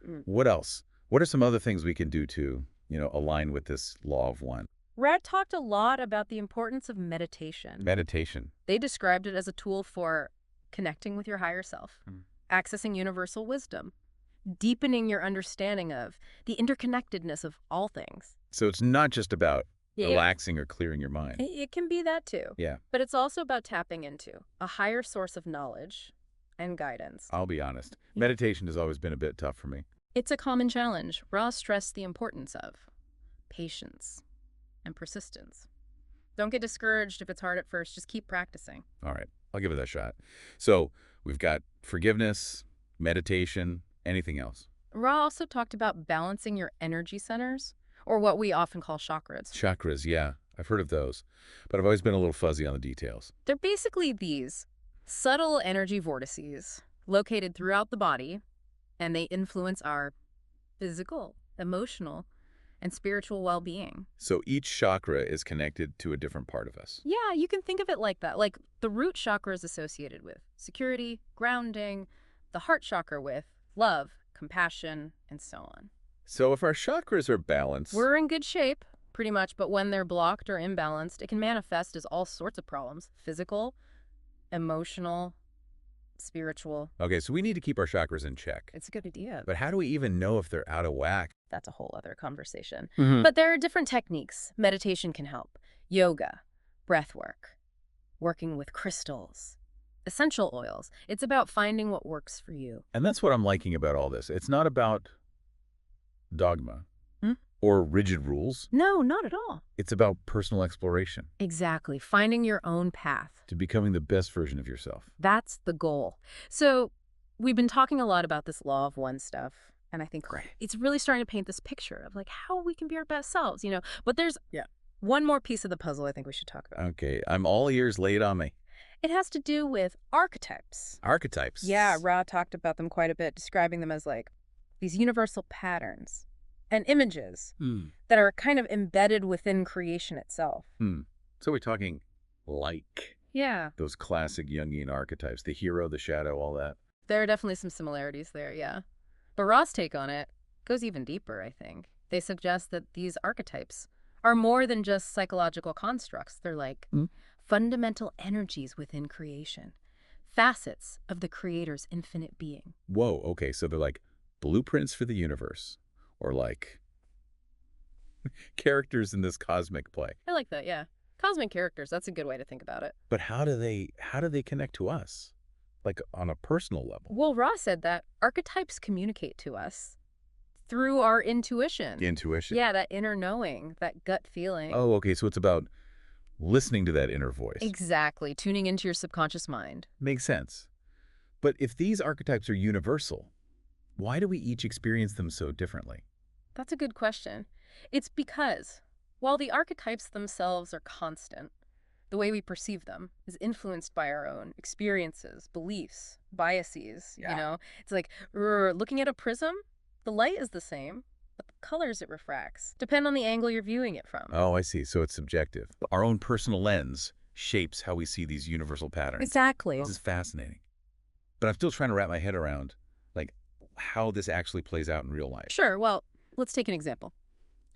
Mm. What else? What are some other things we can do to, align with this Law of One? Rad talked a lot about the importance of meditation. Meditation. They described it as a tool for connecting with your higher self, accessing universal wisdom, deepening your understanding of the interconnectedness of all things. So it's not just about Yeah. relaxing or clearing your mind. It can be that too. Yeah, But it's also about tapping into a higher source of knowledge and guidance. I'll be honest. Yeah. Meditation has always been a bit tough for me. It's a common challenge. Ross stressed the importance of patience and persistence. Don't get discouraged if it's hard at first. Just keep practicing. All right, I'll give it a shot. So we've got forgiveness, meditation, anything else? Ra also talked about balancing your energy centers, or what we often call chakras. Chakras, yeah. I've heard of those, but I've always been a little fuzzy on the details. They're basically these subtle energy vortices located throughout the body, and they influence our physical, emotional, and spiritual well-being. So each chakra is connected to a different part of us. Yeah, you can think of it like that. Like the root chakra is associated with security, grounding, the heart chakra with love, compassion, and so on. So if our chakras are balanced, We're in good shape, pretty much, but when they're blocked or imbalanced, it can manifest as all sorts of problems. Physical, emotional, spiritual. okay, so we need to keep our chakras in check. It's a good idea. But how do we even know if they're out of whack? That's a whole other conversation. But But there are different techniques. Meditation can help. Yoga, breath work, working with crystals, essential oils. It's about finding what works for you. and that's what I'm liking about all this. It's not about dogma Hmm? or rigid rules. No, not at all. It's about personal exploration Exactly. Finding your own path. to becoming the best version of yourself. That's the goal. So we've been talking a lot about this law of one stuff. And I think it's really starting to paint this picture of like how we can be our best selves, But there's one more piece of the puzzle I think we should talk about. Okay, I'm all ears. Lay it on me. It has to do with archetypes. Archetypes. Yeah, Ra talked about them quite a bit, describing them as like these universal patterns and images that are kind of embedded within creation itself. So we're talking like Yeah. those classic Jungian archetypes, the hero, the shadow, all that. There are definitely some similarities there, yeah. But Ra's take on it goes even deeper, I think. They suggest that these archetypes are more than just psychological constructs. They're like fundamental energies within creation, facets of the creator's infinite being. Whoa, okay, so they're like blueprints for the universe, or like characters in this cosmic play. I like that, yeah. Cosmic characters, that's a good way to think about it. But how do they connect to us? Like on a personal level? Well, Ra said that archetypes communicate to us through our intuition. Intuition. Yeah, that inner knowing, that gut feeling. Oh, okay, so it's about listening to that inner voice. Exactly, tuning into your subconscious mind. Makes sense. But if these archetypes are universal, why do we each experience them so differently? That's a good question. It's because while the archetypes themselves are constant, the way we perceive them is influenced by our own experiences, beliefs, biases, It's like looking at a prism, the light is the same, but the colors it refracts depend on the angle you're viewing it from. Oh, I see. So it's subjective. Our own personal lens shapes how we see these universal patterns. Exactly. This is fascinating. But I'm still trying to wrap my head around, like, how this actually plays out in real life. Sure. Well, let's take an example.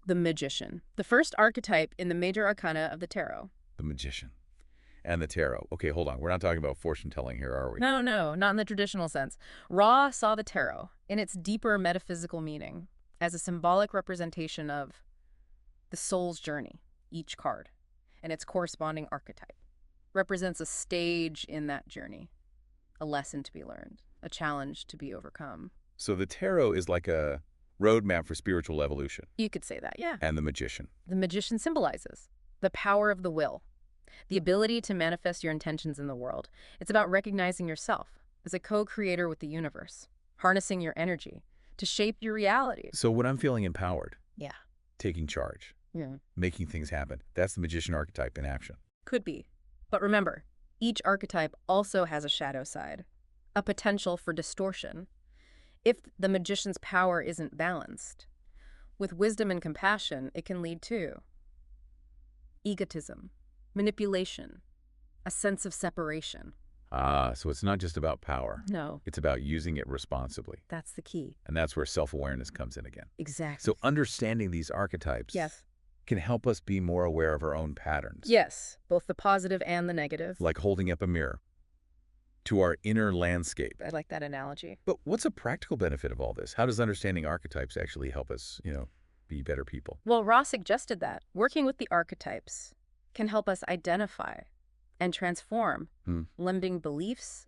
The magician, the first archetype in the major arcana of the tarot. The magician and the tarot. Okay, hold on. We're not talking about fortune-telling here, are we? No, not in the traditional sense. Ra saw the tarot in its deeper metaphysical meaning as a symbolic representation of the soul's journey, each card, and its corresponding archetype represents a stage in that journey, a lesson to be learned, a challenge to be overcome. So the tarot is like a roadmap for spiritual evolution. You could say that, yeah. And the magician. The magician symbolizes the power of the will, the ability to manifest your intentions in the world. It's about recognizing yourself as a co-creator with the universe, harnessing your energy to shape your reality. So when I'm feeling empowered, Yeah. taking charge, Yeah. making things happen, that's the magician archetype in action. Could be. But remember, each archetype also has a shadow side, a potential for distortion. If the magician's power isn't balanced, with wisdom and compassion, it can lead to egotism, manipulation, a sense of separation. Ah, so it's not just about power. No, It's about using it responsibly. that's the key. And that's where self-awareness comes in again. Exactly. So understanding these archetypes Yes. can help us be more aware of our own patterns. Yes, both the positive and the negative. Like holding up a mirror to our inner landscape. I like that analogy. But what's a practical benefit of all this? How does understanding archetypes actually help us, be better people? Well, Ross suggested that working with the archetypes can help us identify and transform limiting beliefs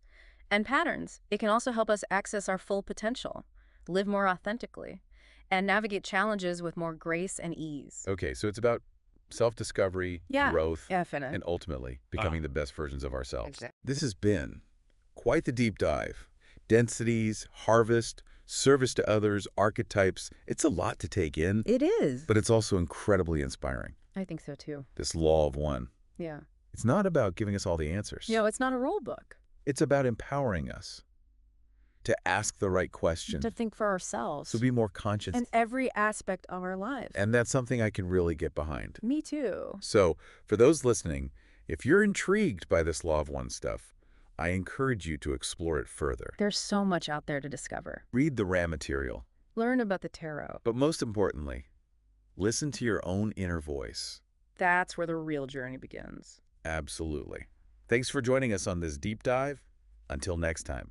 and patterns. It can also help us access our full potential, live more authentically, and navigate challenges with more grace and ease. Okay, so it's about self-discovery, growth, and ultimately becoming the best versions of ourselves. Exactly. This has been quite the deep dive. Densities, harvest, service to others, archetypes. It's a lot to take in, It is. but it's also incredibly inspiring. I think so too. This law of one. Yeah. It's not about giving us all the answers. It's not a rule book. It's about empowering us to ask the right question, to think for ourselves. so be more conscious. In every aspect of our lives. And that's something I can really get behind. Me too. So for those listening, if you're intrigued by this Law of One stuff, I encourage you to explore it further. There's so much out there to discover. Read the RAM material. Learn about the tarot. But most importantly, listen to your own inner voice. That's where the real journey begins. Absolutely. Thanks for joining us on this deep dive. Until next time,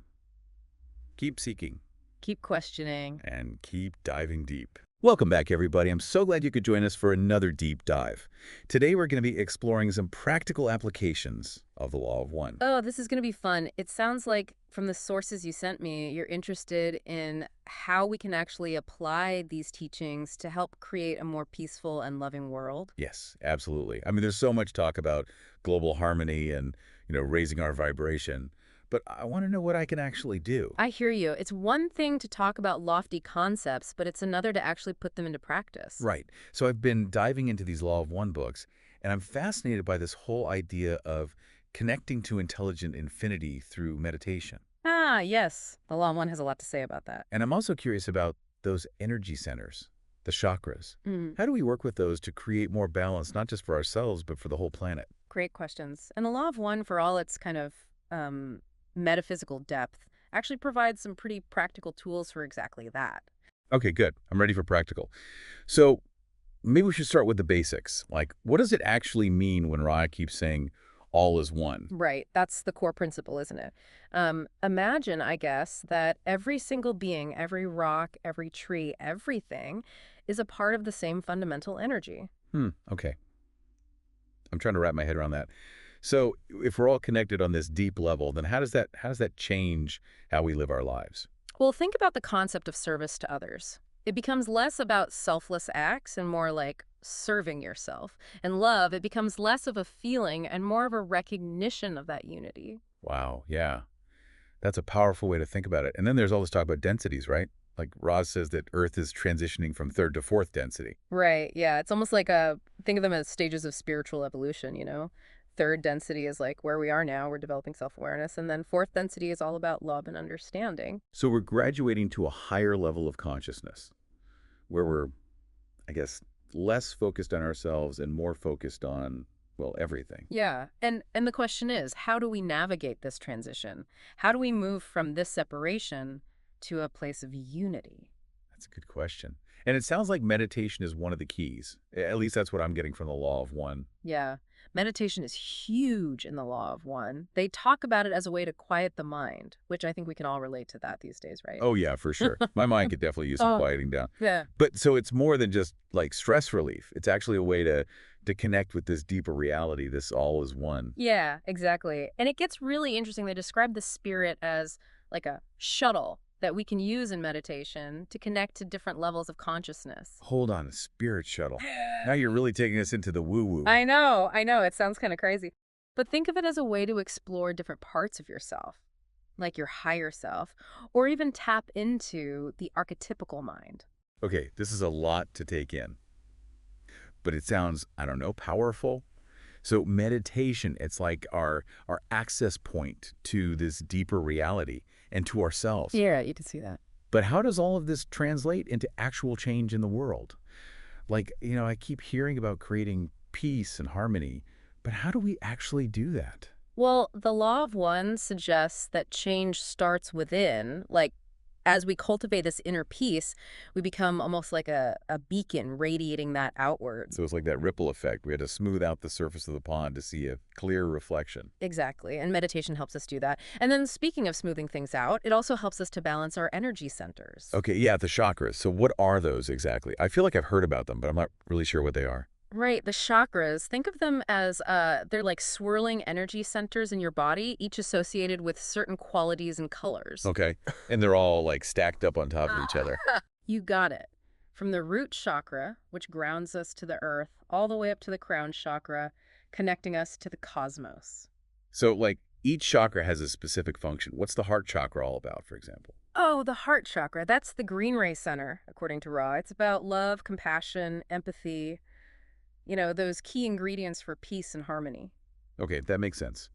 keep seeking Keep questioning. and keep diving deep. Welcome back, everybody. I'm so glad you could join us for another deep dive. Today, we're going to be exploring some practical applications of the Law of One. Oh, this is going to be fun. It sounds like from the sources you sent me, you're interested in how we can actually apply these teachings to help create a more peaceful and loving world. Yes, absolutely. I mean, there's so much talk about global harmony and, raising our vibration. But I want to know what I can actually do. I hear you. It's one thing to talk about lofty concepts, but it's another to actually put them into practice. Right. So I've been diving into these Law of One books, and I'm fascinated by this whole idea of connecting to intelligent infinity through meditation. Ah, yes. The Law of One has a lot to say about that. And I'm also curious about those energy centers, the chakras. Mm, How do we work with those to create more balance, not just for ourselves, but for the whole planet? great questions. And the Law of One, for all its kind of metaphysical depth, actually provides some pretty practical tools for exactly that. Okay, good. I'm ready for practical. So maybe we should start with the basics. Like, what does it actually mean when Raya keeps saying all is one? Right. That's the core principle, isn't it? Imagine, I guess, that every single being, every rock, every tree, everything is a part of the same fundamental energy. Okay. I'm trying to wrap my head around that. So if we're all connected on this deep level, then how does that change how we live our lives? Well, think about the concept of service to others. It becomes less about selfless acts and more like serving yourself. And love, it becomes less of a feeling and more of a recognition of that unity. Wow, yeah. That's a powerful way to think about it. And then there's all this talk about densities, right? Like Roz says that Earth is transitioning from third to fourth density. Right, yeah. It's almost like think of them as stages of spiritual evolution, you know? Third density is like where we are now, we're developing self-awareness. And then fourth density is all about love and understanding. So we're graduating to a higher level of consciousness where we're, I guess, less focused on ourselves and more focused on, well, everything. Yeah, and the question is, how do we navigate this transition? How do we move from this separation to a place of unity? That's a good question. And it sounds like meditation is one of the keys. At least that's what I'm getting from the Law of One. Yeah, meditation is huge in the Law of One. They talk about it as a way to quiet the mind, which I think we can all relate to that these days, right? Oh, yeah, for sure. My mind could definitely use some Oh. quieting down. Yeah. But so it's more than just like stress relief. It's actually a way to connect with this deeper reality, this all is one. Yeah, exactly. And it gets really interesting. They describe the spirit as like a shuttle that we can use in meditation to connect to different levels of consciousness. Hold on, a spirit shuttle. Now you're really taking us into the woo-woo. I know. It sounds kind of crazy. But think of it as a way to explore different parts of yourself, like your higher self, or even tap into the archetypical mind. Okay, this is a lot to take in. But it sounds, I don't know, powerful. So meditation, it's like our access point to this deeper reality and to ourselves. Yeah, you can see that. But how does all of this translate into actual change in the world? Like, I keep hearing about creating peace and harmony, but how do we actually do that? Well, the Law of One suggests that change starts within, like as we cultivate this inner peace, we become almost like a beacon radiating that outward. So it's like that ripple effect. We had to smooth out the surface of the pond to see a clear reflection. Exactly. And meditation helps us do that. And then speaking of smoothing things out, it also helps us to balance our energy centers. Okay, yeah, the chakras. So what are those exactly? I feel like I've heard about them, but I'm not really sure what they are. Right. The chakras, think of them as they're like swirling energy centers in your body, each associated with certain qualities and colors. Okay, and they're all like stacked up on top of each other. You got it. From the root chakra, which grounds us to the earth, all the way up to the crown chakra, connecting us to the cosmos. So like each chakra has a specific function. What's the heart chakra all about, for example? Oh, the heart chakra. That's the green ray center, according to Ra. It's about love, compassion, empathy. Those key ingredients for peace and harmony. Okay, that makes sense.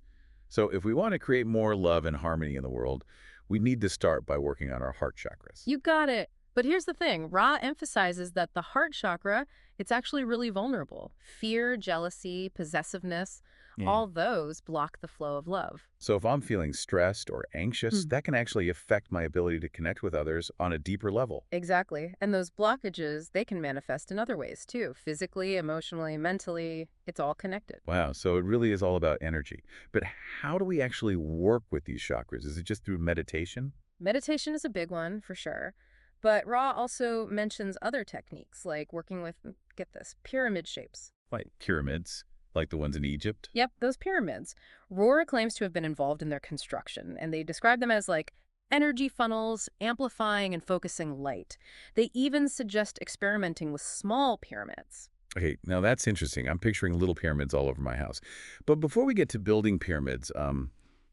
So if we want to create more love and harmony in the world, we need to start by working on our heart chakras. You got it. But here's the thing. Ra emphasizes that the heart chakra, it's actually really vulnerable. Fear, jealousy, possessiveness, Yeah. all those block the flow of love. So if I'm feeling stressed or anxious, Hmm. that can actually affect my ability to connect with others on a deeper level. Exactly. And those blockages, they can manifest in other ways too. Physically, emotionally, mentally, it's all connected. Wow, so it really is all about energy. But how do we actually work with these chakras? Is it just through meditation? Meditation is a big one for sure. But Ra also mentions other techniques like working with, get this, pyramid shapes. Like pyramids, like the ones in Egypt? Yep, those pyramids. Rohr claims to have been involved in their construction, and they describe them as like energy funnels, amplifying and focusing light. They even suggest experimenting with small pyramids. Okay, now that's interesting. I'm picturing little pyramids all over my house. But before we get to building pyramids,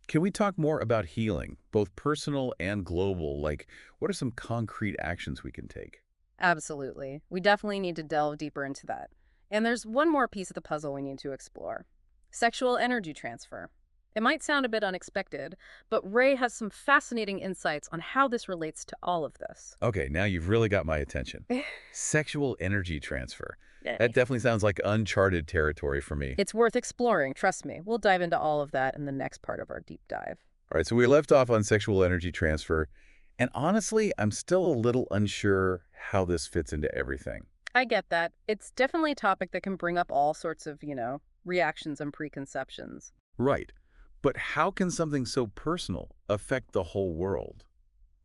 can we talk more about healing, both personal and global? Like, what are some concrete actions we can take? Absolutely. We definitely need to delve deeper into that. And there's one more piece of the puzzle we need to explore. Sexual energy transfer. It might sound a bit unexpected, but Ray has some fascinating insights on how this relates to all of this. Okay, now you've really got my attention. Sexual energy transfer. Eh, That definitely sounds like uncharted territory for me. It's worth exploring, trust me. We'll dive into all of that in the next part of our deep dive. All right, so we left off on sexual energy transfer, and honestly, I'm still a little unsure how this fits into everything. I get that. It's definitely a topic that can bring up all sorts of, reactions and preconceptions. Right. But how can something so personal affect the whole world?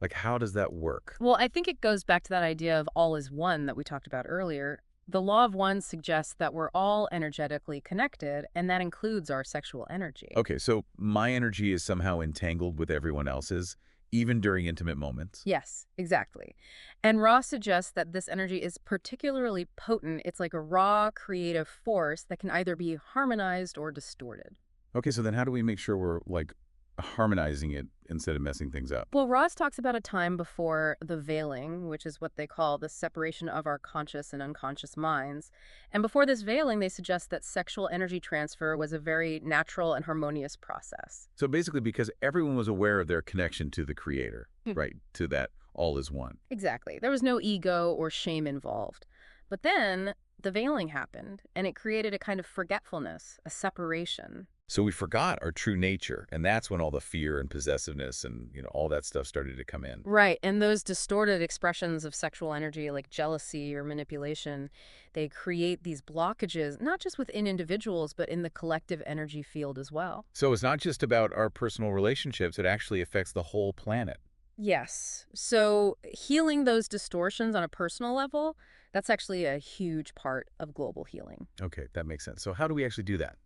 Like, how does that work? Well, I think it goes back to that idea of all is one that we talked about earlier. The law of one suggests that we're all energetically connected, and that includes our sexual energy. Okay, so my energy is somehow entangled with everyone else's, even during intimate moments? Yes, exactly. And Ross suggests that this energy is particularly potent. It's like a raw, creative force that can either be harmonized or distorted. Okay, so then how do we make sure we're, like, harmonizing it instead of messing things up? Well, Ross talks about a time before the veiling, which is what they call the separation of our conscious and unconscious minds. And before this veiling, they suggest that sexual energy transfer was a very natural and harmonious process. So basically, because everyone was aware of their connection to the creator, Hmm. right? To that all is one. Exactly. There was no ego or shame involved. But then the veiling happened, and it created a kind of forgetfulness, a separation. So we forgot our true nature, and that's when all the fear and possessiveness and, all that stuff started to come in. Right, and those distorted expressions of sexual energy like jealousy or manipulation, they create these blockages, not just within individuals, but in the collective energy field as well. So it's not just about our personal relationships, it actually affects the whole planet. Yes, so healing those distortions on a personal level, that's actually a huge part of global healing. Okay, that makes sense. So how do we actually do that?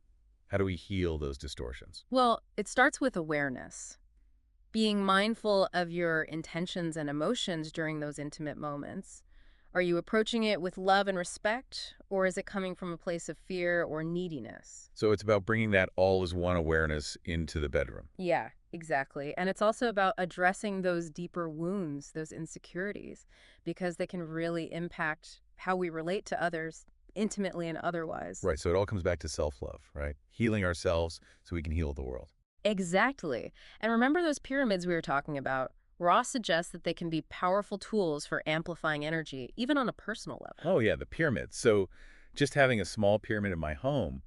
How do we heal those distortions? Well, it starts with awareness. Being mindful of your intentions and emotions during those intimate moments. Are you approaching it with love and respect, or is it coming from a place of fear or neediness? So it's about bringing that all is one awareness into the bedroom. Yeah, exactly. And it's also about addressing those deeper wounds, those insecurities, because they can really impact how we relate to others intimately and otherwise. Right, so it all comes back to self-love, right? Healing ourselves so we can heal the world. Exactly. And remember those pyramids we were talking about? Ross suggests that they can be powerful tools for amplifying energy, even on a personal level. Oh yeah, the pyramids. So just having a small pyramid in my home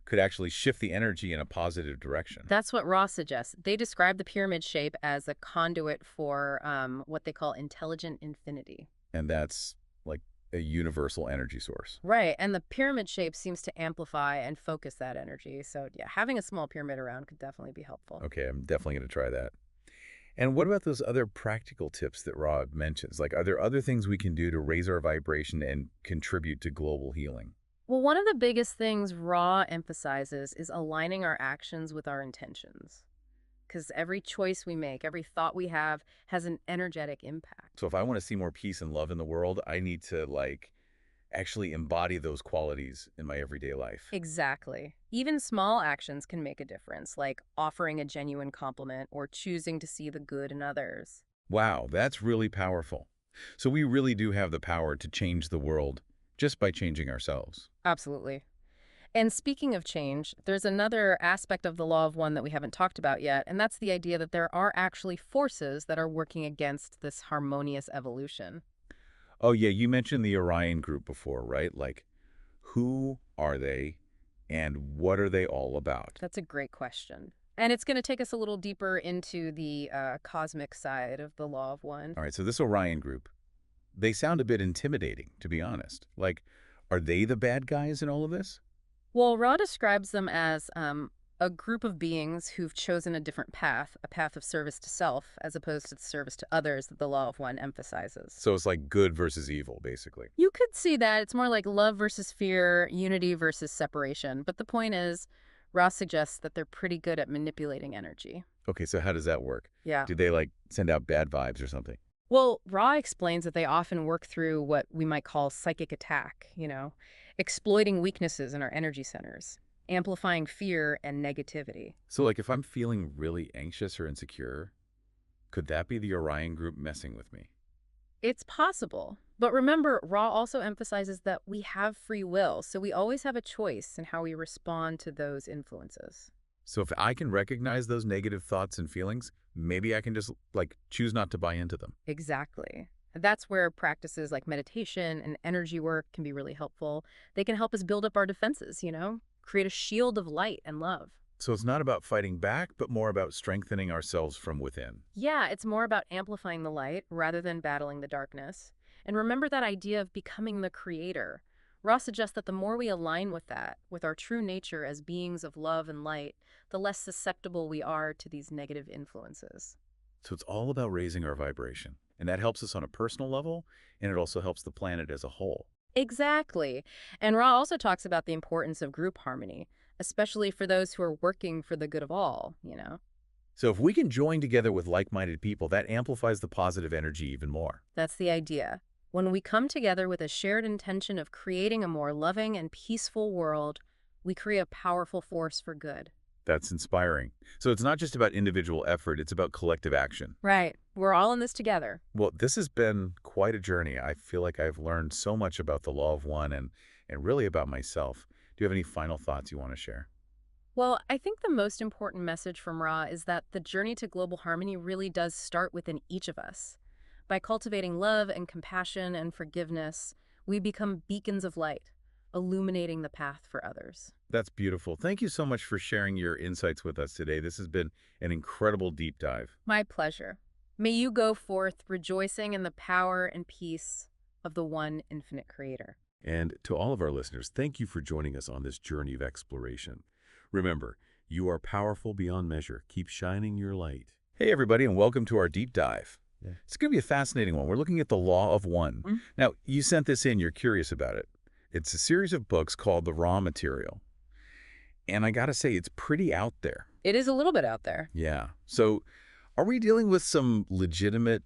could actually shift the energy in a positive direction. That's what Ross suggests. They describe the pyramid shape as a conduit for what they call intelligent infinity. And that's like a universal energy source. Right, and the pyramid shape seems to amplify and focus that energy. So yeah, having a small pyramid around could definitely be helpful. Okay, I'm definitely going to try that. And what about those other practical tips that Rod mentions? Like, are there other things we can do to raise our vibration and contribute to global healing? Well, one of the biggest things Ra emphasizes is aligning our actions with our intentions. Because every choice we make, every thought we have, has an energetic impact. So if I want to see more peace and love in the world, I need to, like, actually embody those qualities in my everyday life. Exactly. Even small actions can make a difference, like offering a genuine compliment or choosing to see the good in others. Wow, that's really powerful. So we really do have the power to change the world just by changing ourselves. Absolutely. And speaking of change, there's another aspect of the law of one that we haven't talked about yet, and that's the idea that there are actually forces that are working against this harmonious evolution. Oh, yeah, you mentioned the Orion group before, right? Like, who are they and what are they all about? That's a great question. And it's going to take us a little deeper into the cosmic side of the law of one. All right, so this Orion group, they sound a bit intimidating, to be honest. Like, are they the bad guys in all of this? Well, Ra describes them as a group of beings who've chosen a different path, a path of service to self, as opposed to the service to others that the law of one emphasizes. So it's like good versus evil, basically. You could see that. It's more like love versus fear, unity versus separation. But the point is, Ra suggests that they're pretty good at manipulating energy. Okay, so how does that work? Yeah. Do they, like, send out bad vibes or something? Well, Ra explains that they often work through what we might call psychic attack, exploiting weaknesses in our energy centers, amplifying fear and negativity. So, like, if I'm feeling really anxious or insecure, could that be the Orion group messing with me? It's possible. But remember, Ra also emphasizes that we have free will, so we always have a choice in how we respond to those influences. So if I can recognize those negative thoughts and feelings, maybe I can just, like, choose not to buy into them. Exactly. That's where practices like meditation and energy work can be really helpful. They can help us build up our defenses, create a shield of light and love. So it's not about fighting back, but more about strengthening ourselves from within. Yeah, it's more about amplifying the light rather than battling the darkness. And remember that idea of becoming the creator. Ross suggests that the more we align with that, with our true nature as beings of love and light, the less susceptible we are to these negative influences. So it's all about raising our vibration. And that helps us on a personal level, and it also helps the planet as a whole. Exactly. And Ra also talks about the importance of group harmony, especially for those who are working for the good of all. So if we can join together with like-minded people, that amplifies the positive energy even more. That's the idea. When we come together with a shared intention of creating a more loving and peaceful world, we create a powerful force for good. That's inspiring. So it's not just about individual effort, it's about collective action. Right. We're all in this together. Well, this has been quite a journey. I feel like I've learned so much about the law of one and really about myself. Do you have any final thoughts you want to share? Well, I think the most important message from Ra is that the journey to global harmony really does start within each of us. By cultivating love and compassion and forgiveness, we become beacons of light, illuminating the path for others. That's beautiful. Thank you so much for sharing your insights with us today. This has been an incredible deep dive. My pleasure. May you go forth rejoicing in the power and peace of the one infinite creator. And to all of our listeners, thank you for joining us on this journey of exploration. Remember, you are powerful beyond measure. Keep shining your light. Hey, everybody, and welcome to our deep dive. Yeah. It's going to be a fascinating one. We're looking at the law of one. Now, you sent this in. You're curious about it. It's a series of books called The Raw Material. And I got to say, it's pretty out there. It is a little bit out there. Yeah. So are we dealing with some legitimate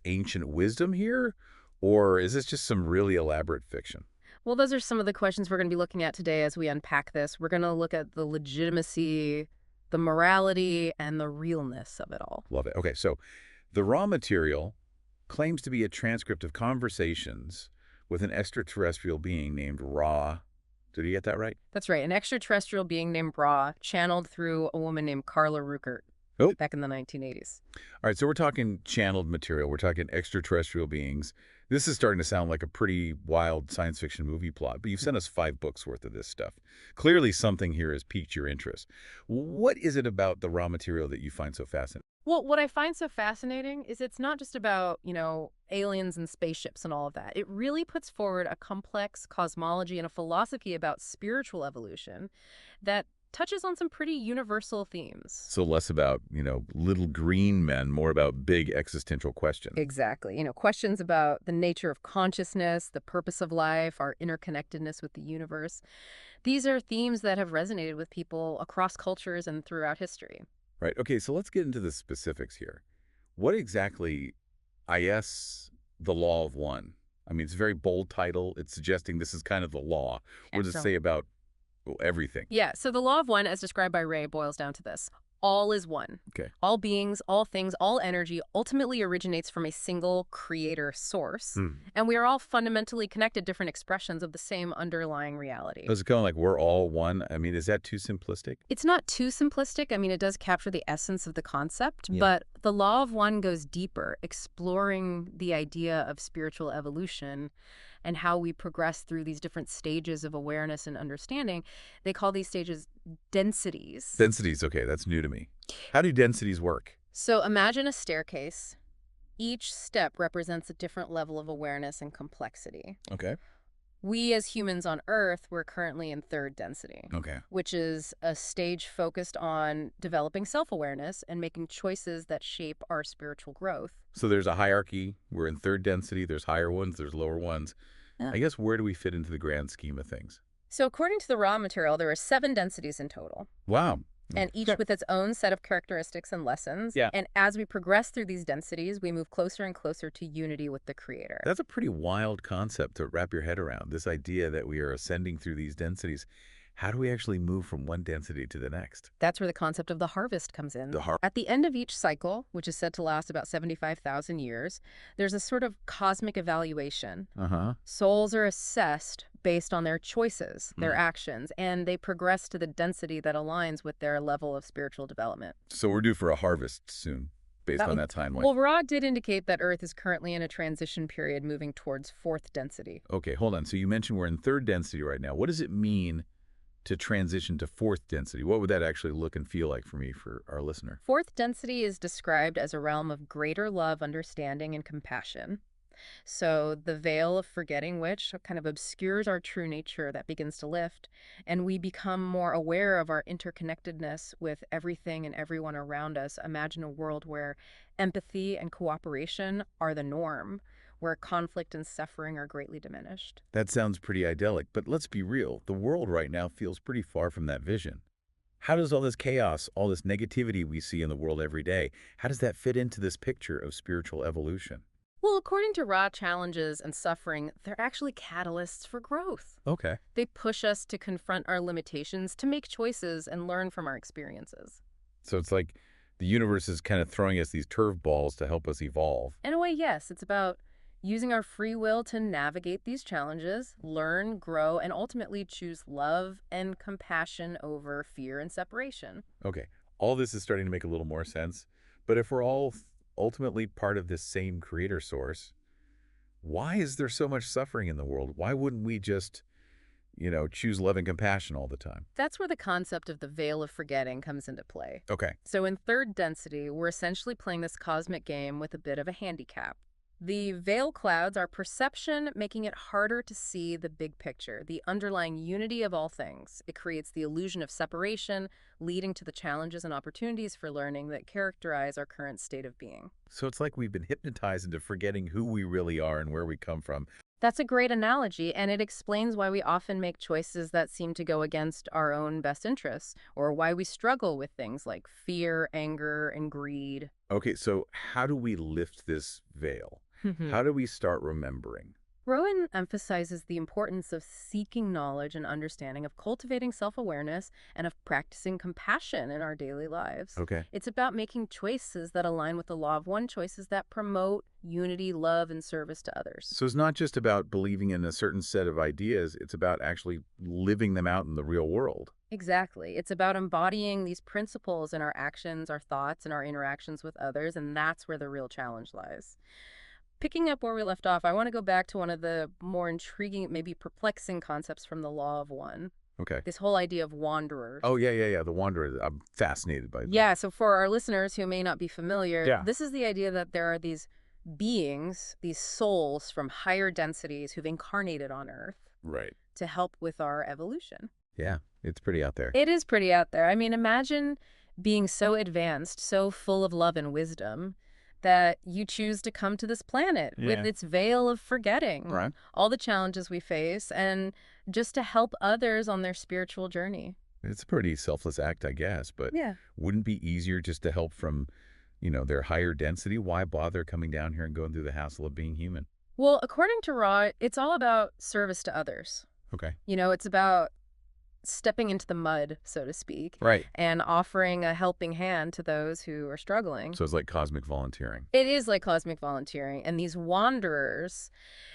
ancient wisdom here? Or is this just some really elaborate fiction? Well, those are some of the questions we're going to be looking at today as we unpack this. We're going to look at the legitimacy, the morality, and the realness of it all. Love it. Okay, so The Raw Material claims to be a transcript of conversations with an extraterrestrial being named Ra. Did you get that right? That's right. An extraterrestrial being named Ra, channeled through a woman named Carla Ruckert back in the 1980s. All right, so we're talking channeled material. We're talking extraterrestrial beings. This is starting to sound like a pretty wild science fiction movie plot, but you've sent us 5 books worth of this stuff. Clearly something here has piqued your interest. What is it about the raw material that you find so fascinating? Well, what I find so fascinating is it's not just about, aliens and spaceships and all of that. It really puts forward a complex cosmology and a philosophy about spiritual evolution that touches on some pretty universal themes. So less about, little green men, more about big existential questions. Exactly. Questions about the nature of consciousness, the purpose of life, our interconnectedness with the universe. These are themes that have resonated with people across cultures and throughout history. Right. Okay, so let's get into the specifics here. What exactly is the law of one? I mean, it's a very bold title. It's suggesting this is kind of the law. What does it say about everything? Yeah, so the law of one, as described by Ray, boils down to this. All is one. Okay. All beings, all things, all energy ultimately originates from a single creator source. And we are all fundamentally connected, different expressions of the same underlying reality. Does it kind of like we're all one? I mean, is that too simplistic? It's not too simplistic. I mean, it does capture the essence of the concept, Yeah. but the law of one goes deeper, exploring the idea of spiritual evolution and how we progress through these different stages of awareness and understanding. They call these stages densities. Densities, okay, that's new to me. How do densities work? So imagine a staircase. Each step represents a different level of awareness and complexity. Okay. We as humans on Earth, we're currently in third density, Okay. which is a stage focused on developing self-awareness and making choices that shape our spiritual growth. So there's a hierarchy. We're in third density. There's higher ones. There's lower ones. Yeah. I guess where do we fit into the grand scheme of things? So according to the raw material, there are 7 densities in total, Wow. and each with its own set of characteristics and lessons. Yeah. And as we progress through these densities, we move closer and closer to unity with the Creator. That's a pretty wild concept to wrap your head around, this idea that we are ascending through these densities. How do we actually move from one density to the next? That's where the concept of the harvest comes in. At the end of each cycle, which is said to last about 75,000 years, there's a sort of cosmic evaluation. Souls are assessed based on their choices, their actions, and they progress to the density that aligns with their level of spiritual development. So we're due for a harvest soon, based on that timeline. Well, Ra did indicate that Earth is currently in a transition period moving towards 4th density. Okay, hold on. So you mentioned we're in third density right now. What does it mean to transition to 4th density? What would that actually look and feel like for me, for our listener? 4th density is described as a realm of greater love, understanding, and compassion. So the veil of forgetting which kind of obscures our true nature that begins to lift, and we become more aware of our interconnectedness with everything and everyone around us. Imagine a world where empathy and cooperation are the norm, where conflict and suffering are greatly diminished. That sounds pretty idyllic, but let's be real. The world right now feels pretty far from that vision. How does all this chaos, all this negativity we see in the world every day, how does that fit into this picture of spiritual evolution? Well, according to Ra, challenges and suffering, they're actually catalysts for growth. Okay. They push us to confront our limitations, to make choices, and learn from our experiences. So it's like the universe is kind of throwing us these curve balls to help us evolve. In a way, yes. It's about using our free will to navigate these challenges, learn, grow, and ultimately choose love and compassion over fear and separation. Okay. All this is starting to make a little more sense. But if we're all ultimately part of this same creator source, why is there so much suffering in the world? Why wouldn't we just, choose love and compassion all the time? That's where the concept of the veil of forgetting comes into play. Okay. So in third density, we're essentially playing this cosmic game with a bit of a handicap. The veil clouds our perception, making it harder to see the big picture, the underlying unity of all things. It creates the illusion of separation, leading to the challenges and opportunities for learning that characterize our current state of being. So it's like we've been hypnotized into forgetting who we really are and where we come from. That's a great analogy, and it explains why we often make choices that seem to go against our own best interests, or why we struggle with things like fear, anger, and greed. Okay, so how do we lift this veil? How do we start remembering? Rowan emphasizes the importance of seeking knowledge and understanding, of cultivating self-awareness, and of practicing compassion in our daily lives. Okay. It's about making choices that align with the law of one, choices that promote unity, love, and service to others. So it's not just about believing in a certain set of ideas, it's about actually living them out in the real world. Exactly. It's about embodying these principles in our actions, our thoughts, and our interactions with others, and that's where the real challenge lies. Picking up where we left off, I want to go back to one of the more intriguing, maybe perplexing concepts from the Law of One. Okay. This whole idea of wanderers. Oh, yeah. The wanderer. I'm fascinated by that. Yeah, so for our listeners who may not be familiar, this is the idea that there are these beings, these souls from higher densities who've incarnated on Earth. Right. To help with our evolution. Yeah, it's pretty out there. It is pretty out there. I mean, imagine being so advanced, so full of love and wisdom, that you choose to come to this planet with its veil of forgetting all the challenges we face and just to help others on their spiritual journey. It's a pretty selfless act, I guess, but wouldn't it be easier just to help from, their higher density? Why bother coming down here and going through the hassle of being human? Well, according to Ra, it's all about service to others. Okay. It's about stepping into the mud, so to speak, Right. and offering a helping hand to those who are struggling. So it's like cosmic volunteering. It is like cosmic volunteering. And these wanderers,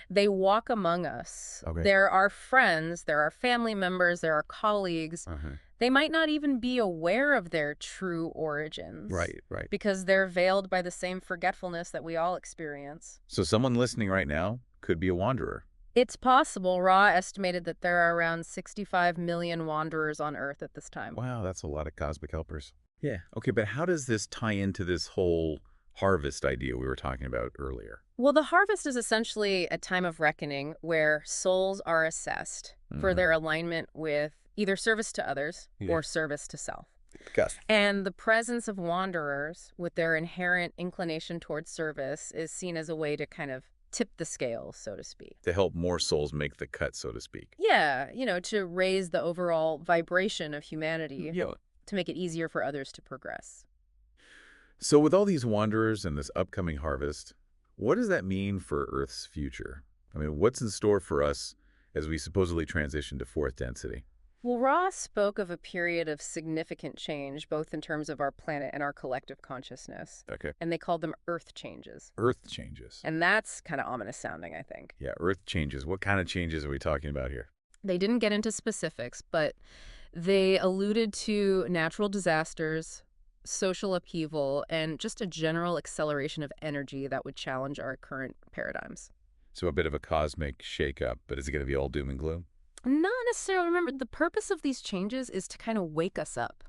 they walk among us. Okay. There are friends, there are family members, there are colleagues. Uh-huh. They might not even be aware of their true origins. Right, right. Because they're veiled by the same forgetfulness that we all experience. So someone listening right now could be a wanderer. It's possible. Ra estimated that there are around 65 million wanderers on Earth at this time. Wow, that's a lot of cosmic helpers. Yeah. Okay, but how does this tie into this whole harvest idea we were talking about earlier? Well, the harvest is essentially a time of reckoning where souls are assessed for their alignment with either service to others or service to self. Gus. And the presence of wanderers with their inherent inclination towards service is seen as a way to kind of tip the scales, so to speak. To help more souls make the cut, so to speak. Yeah, to raise the overall vibration of humanity Yeah. to make it easier for others to progress. So with all these wanderers and this upcoming harvest, what does that mean for Earth's future? I mean, what's in store for us as we supposedly transition to fourth density? Well, Ross spoke of a period of significant change, both in terms of our planet and our collective consciousness. Okay. And they called them Earth changes. Earth changes. And that's kind of ominous sounding, I think. Yeah, Earth changes. What kind of changes are we talking about here? They didn't get into specifics, but they alluded to natural disasters, social upheaval, and just a general acceleration of energy that would challenge our current paradigms. So a bit of a cosmic shakeup, but is it going to be all doom and gloom? Not necessarily. Remember, the purpose of these changes is to kind of wake us up,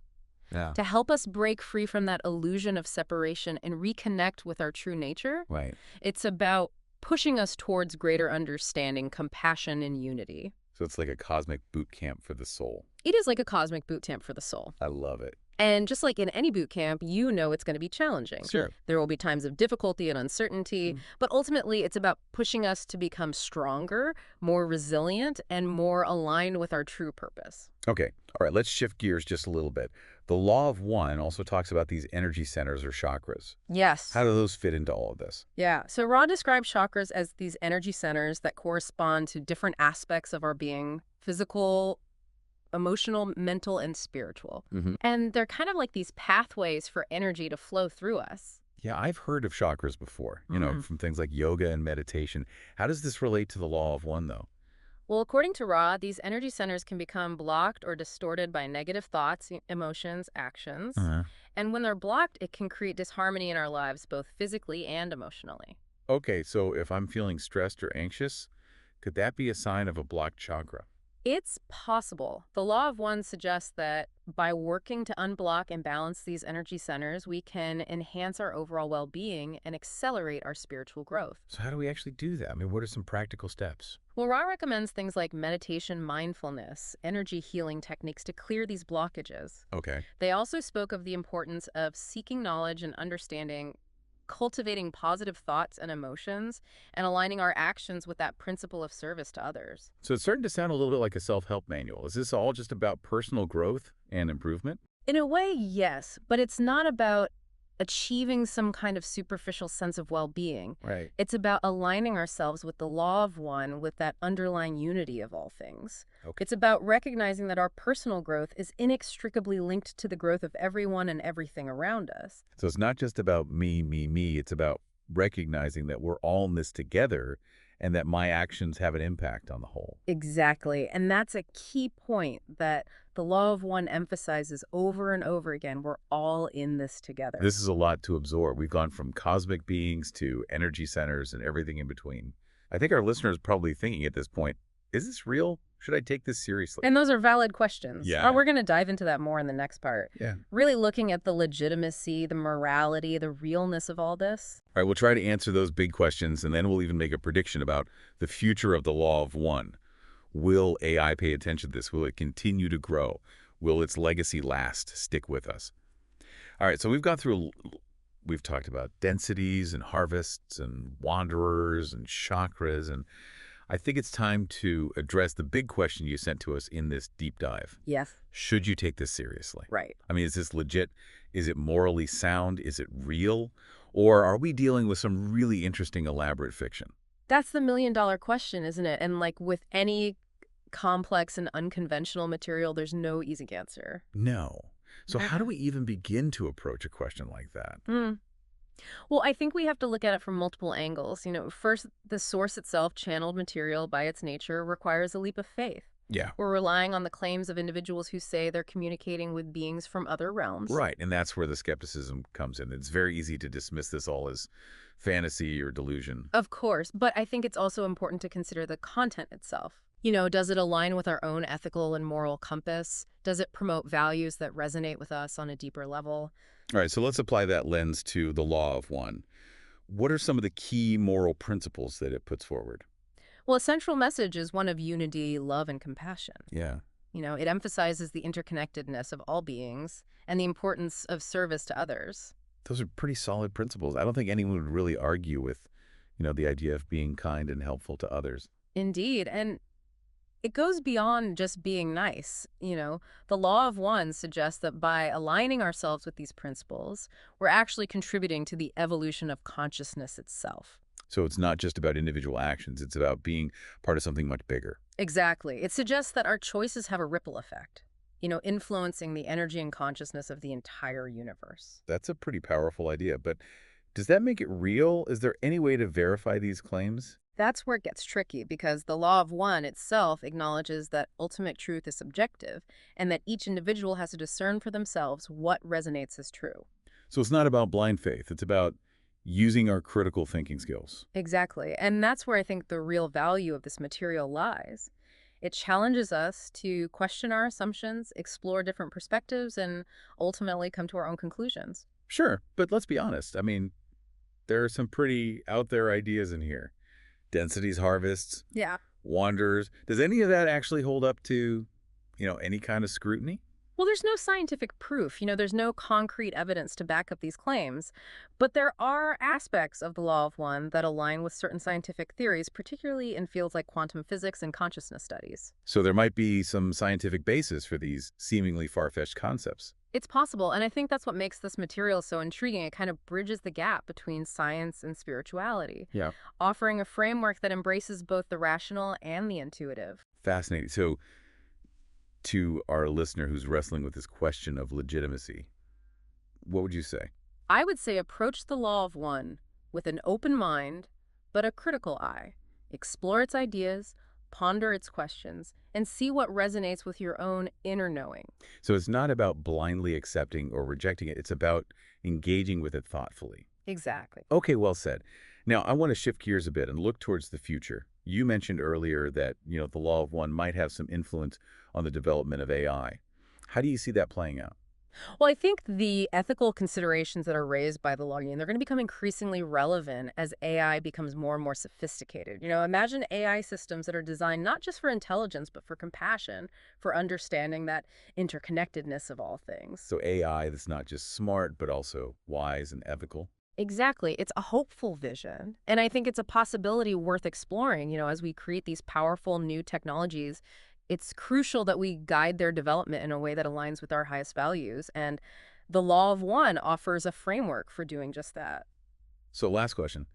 Yeah. to help us break free from that illusion of separation and reconnect with our true nature. Right. It's about pushing us towards greater understanding, compassion, and unity. So it's like a cosmic boot camp for the soul. It is like a cosmic boot camp for the soul. I love it. And just like in any boot camp, it's going to be challenging. Sure. There will be times of difficulty and uncertainty, but ultimately it's about pushing us to become stronger, more resilient, and more aligned with our true purpose. Okay. All right, let's shift gears just a little bit. The Law of One also talks about these energy centers or chakras. Yes. How do those fit into all of this? Yeah. So Ra describes chakras as these energy centers that correspond to different aspects of our being: physical, emotional, mental, and spiritual. And they're kind of like these pathways for energy to flow through us. Yeah, I've heard of chakras before, from things like yoga and meditation. How does this relate to the Law of One, though? Well, according to Ra, these energy centers can become blocked or distorted by negative thoughts, emotions, actions. And when they're blocked, it can create disharmony in our lives, both physically and emotionally. Okay, so if I'm feeling stressed or anxious, could that be a sign of a blocked chakra? It's possible. The Law of One suggests that by working to unblock and balance these energy centers, we can enhance our overall well-being and accelerate our spiritual growth. So how do we actually do that? I mean, what are some practical steps? Well, Ra recommends things like meditation, mindfulness, energy healing techniques to clear these blockages. Okay. They also spoke of the importance of seeking knowledge and understanding, cultivating positive thoughts and emotions, and aligning our actions with that principle of service to others. So it's starting to sound a little bit like a self-help manual. Is this all just about personal growth and improvement? In a way, yes, but it's not about achieving some kind of superficial sense of well-being. Right. It's about aligning ourselves with the Law of One, with that underlying unity of all things. Okay. It's about recognizing that our personal growth is inextricably linked to the growth of everyone and everything around us. So it's not just about me, me, me. It's about recognizing that we're all in this together and that my actions have an impact on the whole. Exactly. And that's a key point that the Law of One emphasizes over and over again. We're all in this together. This is a lot to absorb. We've gone from cosmic beings to energy centers and everything in between. I think our listeners are probably thinking at this point, is this real? Should I take this seriously? And those are valid questions. Yeah. We're going to dive into that more in the next part. Yeah. Really looking at the legitimacy, the morality, the realness of all this. All right, we'll try to answer those big questions, and then we'll even make a prediction about the future of the Law of One. Will AI pay attention to this? Will it continue to grow? Will its legacy last, stick with us? All right, so we've talked about densities and harvests and wanderers and chakras, and I think it's time to address the big question you sent to us in this deep dive. Yes. Should you take this seriously? Right. I mean, is this legit? Is it morally sound? Is it real? Or are we dealing with some really interesting, elaborate fiction? That's the million-dollar question, isn't it? And like with any complex and unconventional material, there's no easy answer. No. So how do Never. we even begin to approach a question like that? Mm. Well, I think we have to look at it from multiple angles. First, the source itself, channeled material by its nature, requires a leap of faith. Yeah. We're relying on the claims of individuals who say they're communicating with beings from other realms. Right. And that's where the skepticism comes in. It's very easy to dismiss this all as fantasy or delusion. Of course, but I think it's also important to consider the content itself. Does it align with our own ethical and moral compass? Does it promote values that resonate with us on a deeper level? All right. So let's apply that lens to the law of one. What are some of the key moral principles that it puts forward? Well, a central message is one of unity, love, and compassion. Yeah. It emphasizes the interconnectedness of all beings and the importance of service to others. Those are pretty solid principles. I don't think anyone would really argue with, the idea of being kind and helpful to others. Indeed, and it goes beyond just being nice. The law of one suggests that by aligning ourselves with these principles, we're actually contributing to the evolution of consciousness itself. So it's not just about individual actions. It's about being part of something much bigger. Exactly. It suggests that our choices have a ripple effect, influencing the energy and consciousness of the entire universe. That's a pretty powerful idea. But does that make it real? Is there any way to verify these claims? That's where it gets tricky because the law of one itself acknowledges that ultimate truth is subjective and that each individual has to discern for themselves what resonates as true. So it's not about blind faith. It's about using our critical thinking skills. Exactly. And that's where I think the real value of this material lies. It challenges us to question our assumptions, explore different perspectives, and ultimately come to our own conclusions. Sure, but let's be honest. There are some pretty out there ideas in here. Densities harvests, Yeah. wanderers. Does any of that actually hold up to, any kind of scrutiny? Well, there's no scientific proof. There's no concrete evidence to back up these claims. But there are aspects of the law of one that align with certain scientific theories, particularly in fields like quantum physics and consciousness studies. So there might be some scientific basis for these seemingly far-fetched concepts. It's possible, and I think that's what makes this material so intriguing. It kind of bridges the gap between science and spirituality, Yeah. offering a framework that embraces both the rational and the intuitive. Fascinating. So to our listener who's wrestling with this question of legitimacy, what would you say? I would say approach the law of one with an open mind, but a critical eye. Explore its ideas, ponder its questions, and see what resonates with your own inner knowing. So it's not about blindly accepting or rejecting it. It's about engaging with it thoughtfully. Exactly. Okay, well said. Now, I want to shift gears a bit and look towards the future. You mentioned earlier that, the law of one might have some influence on the development of AI. How do you see that playing out? Well, I think the ethical considerations that are raised by the law, they're going to become increasingly relevant as AI becomes more and more sophisticated. Imagine AI systems that are designed not just for intelligence, but for compassion, for understanding that interconnectedness of all things. So AI that's not just smart, but also wise and ethical. Exactly. It's a hopeful vision. And I think it's a possibility worth exploring, as we create these powerful new technologies. It's crucial that we guide their development in a way that aligns with our highest values. And the law of one offers a framework for doing just that. So last question.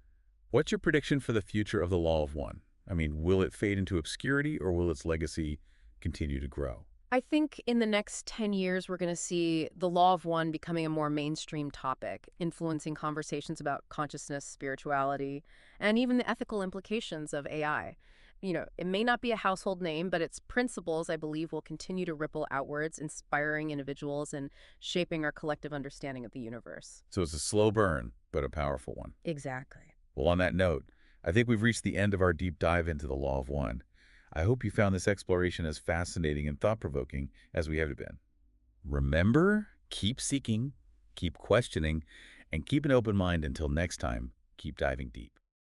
What's your prediction for the future of the law of one? Will it fade into obscurity or will its legacy continue to grow? I think in the next 10 years, we're going to see the law of one becoming a more mainstream topic, influencing conversations about consciousness, spirituality, and even the ethical implications of AI. It may not be a household name, but its principles, I believe, will continue to ripple outwards, inspiring individuals and shaping our collective understanding of the universe. So it's a slow burn, but a powerful one. Exactly. Well, on that note, I think we've reached the end of our deep dive into the law of one. I hope you found this exploration as fascinating and thought-provoking as we have been. Remember, keep seeking, keep questioning, and keep an open mind until next time, keep diving deep.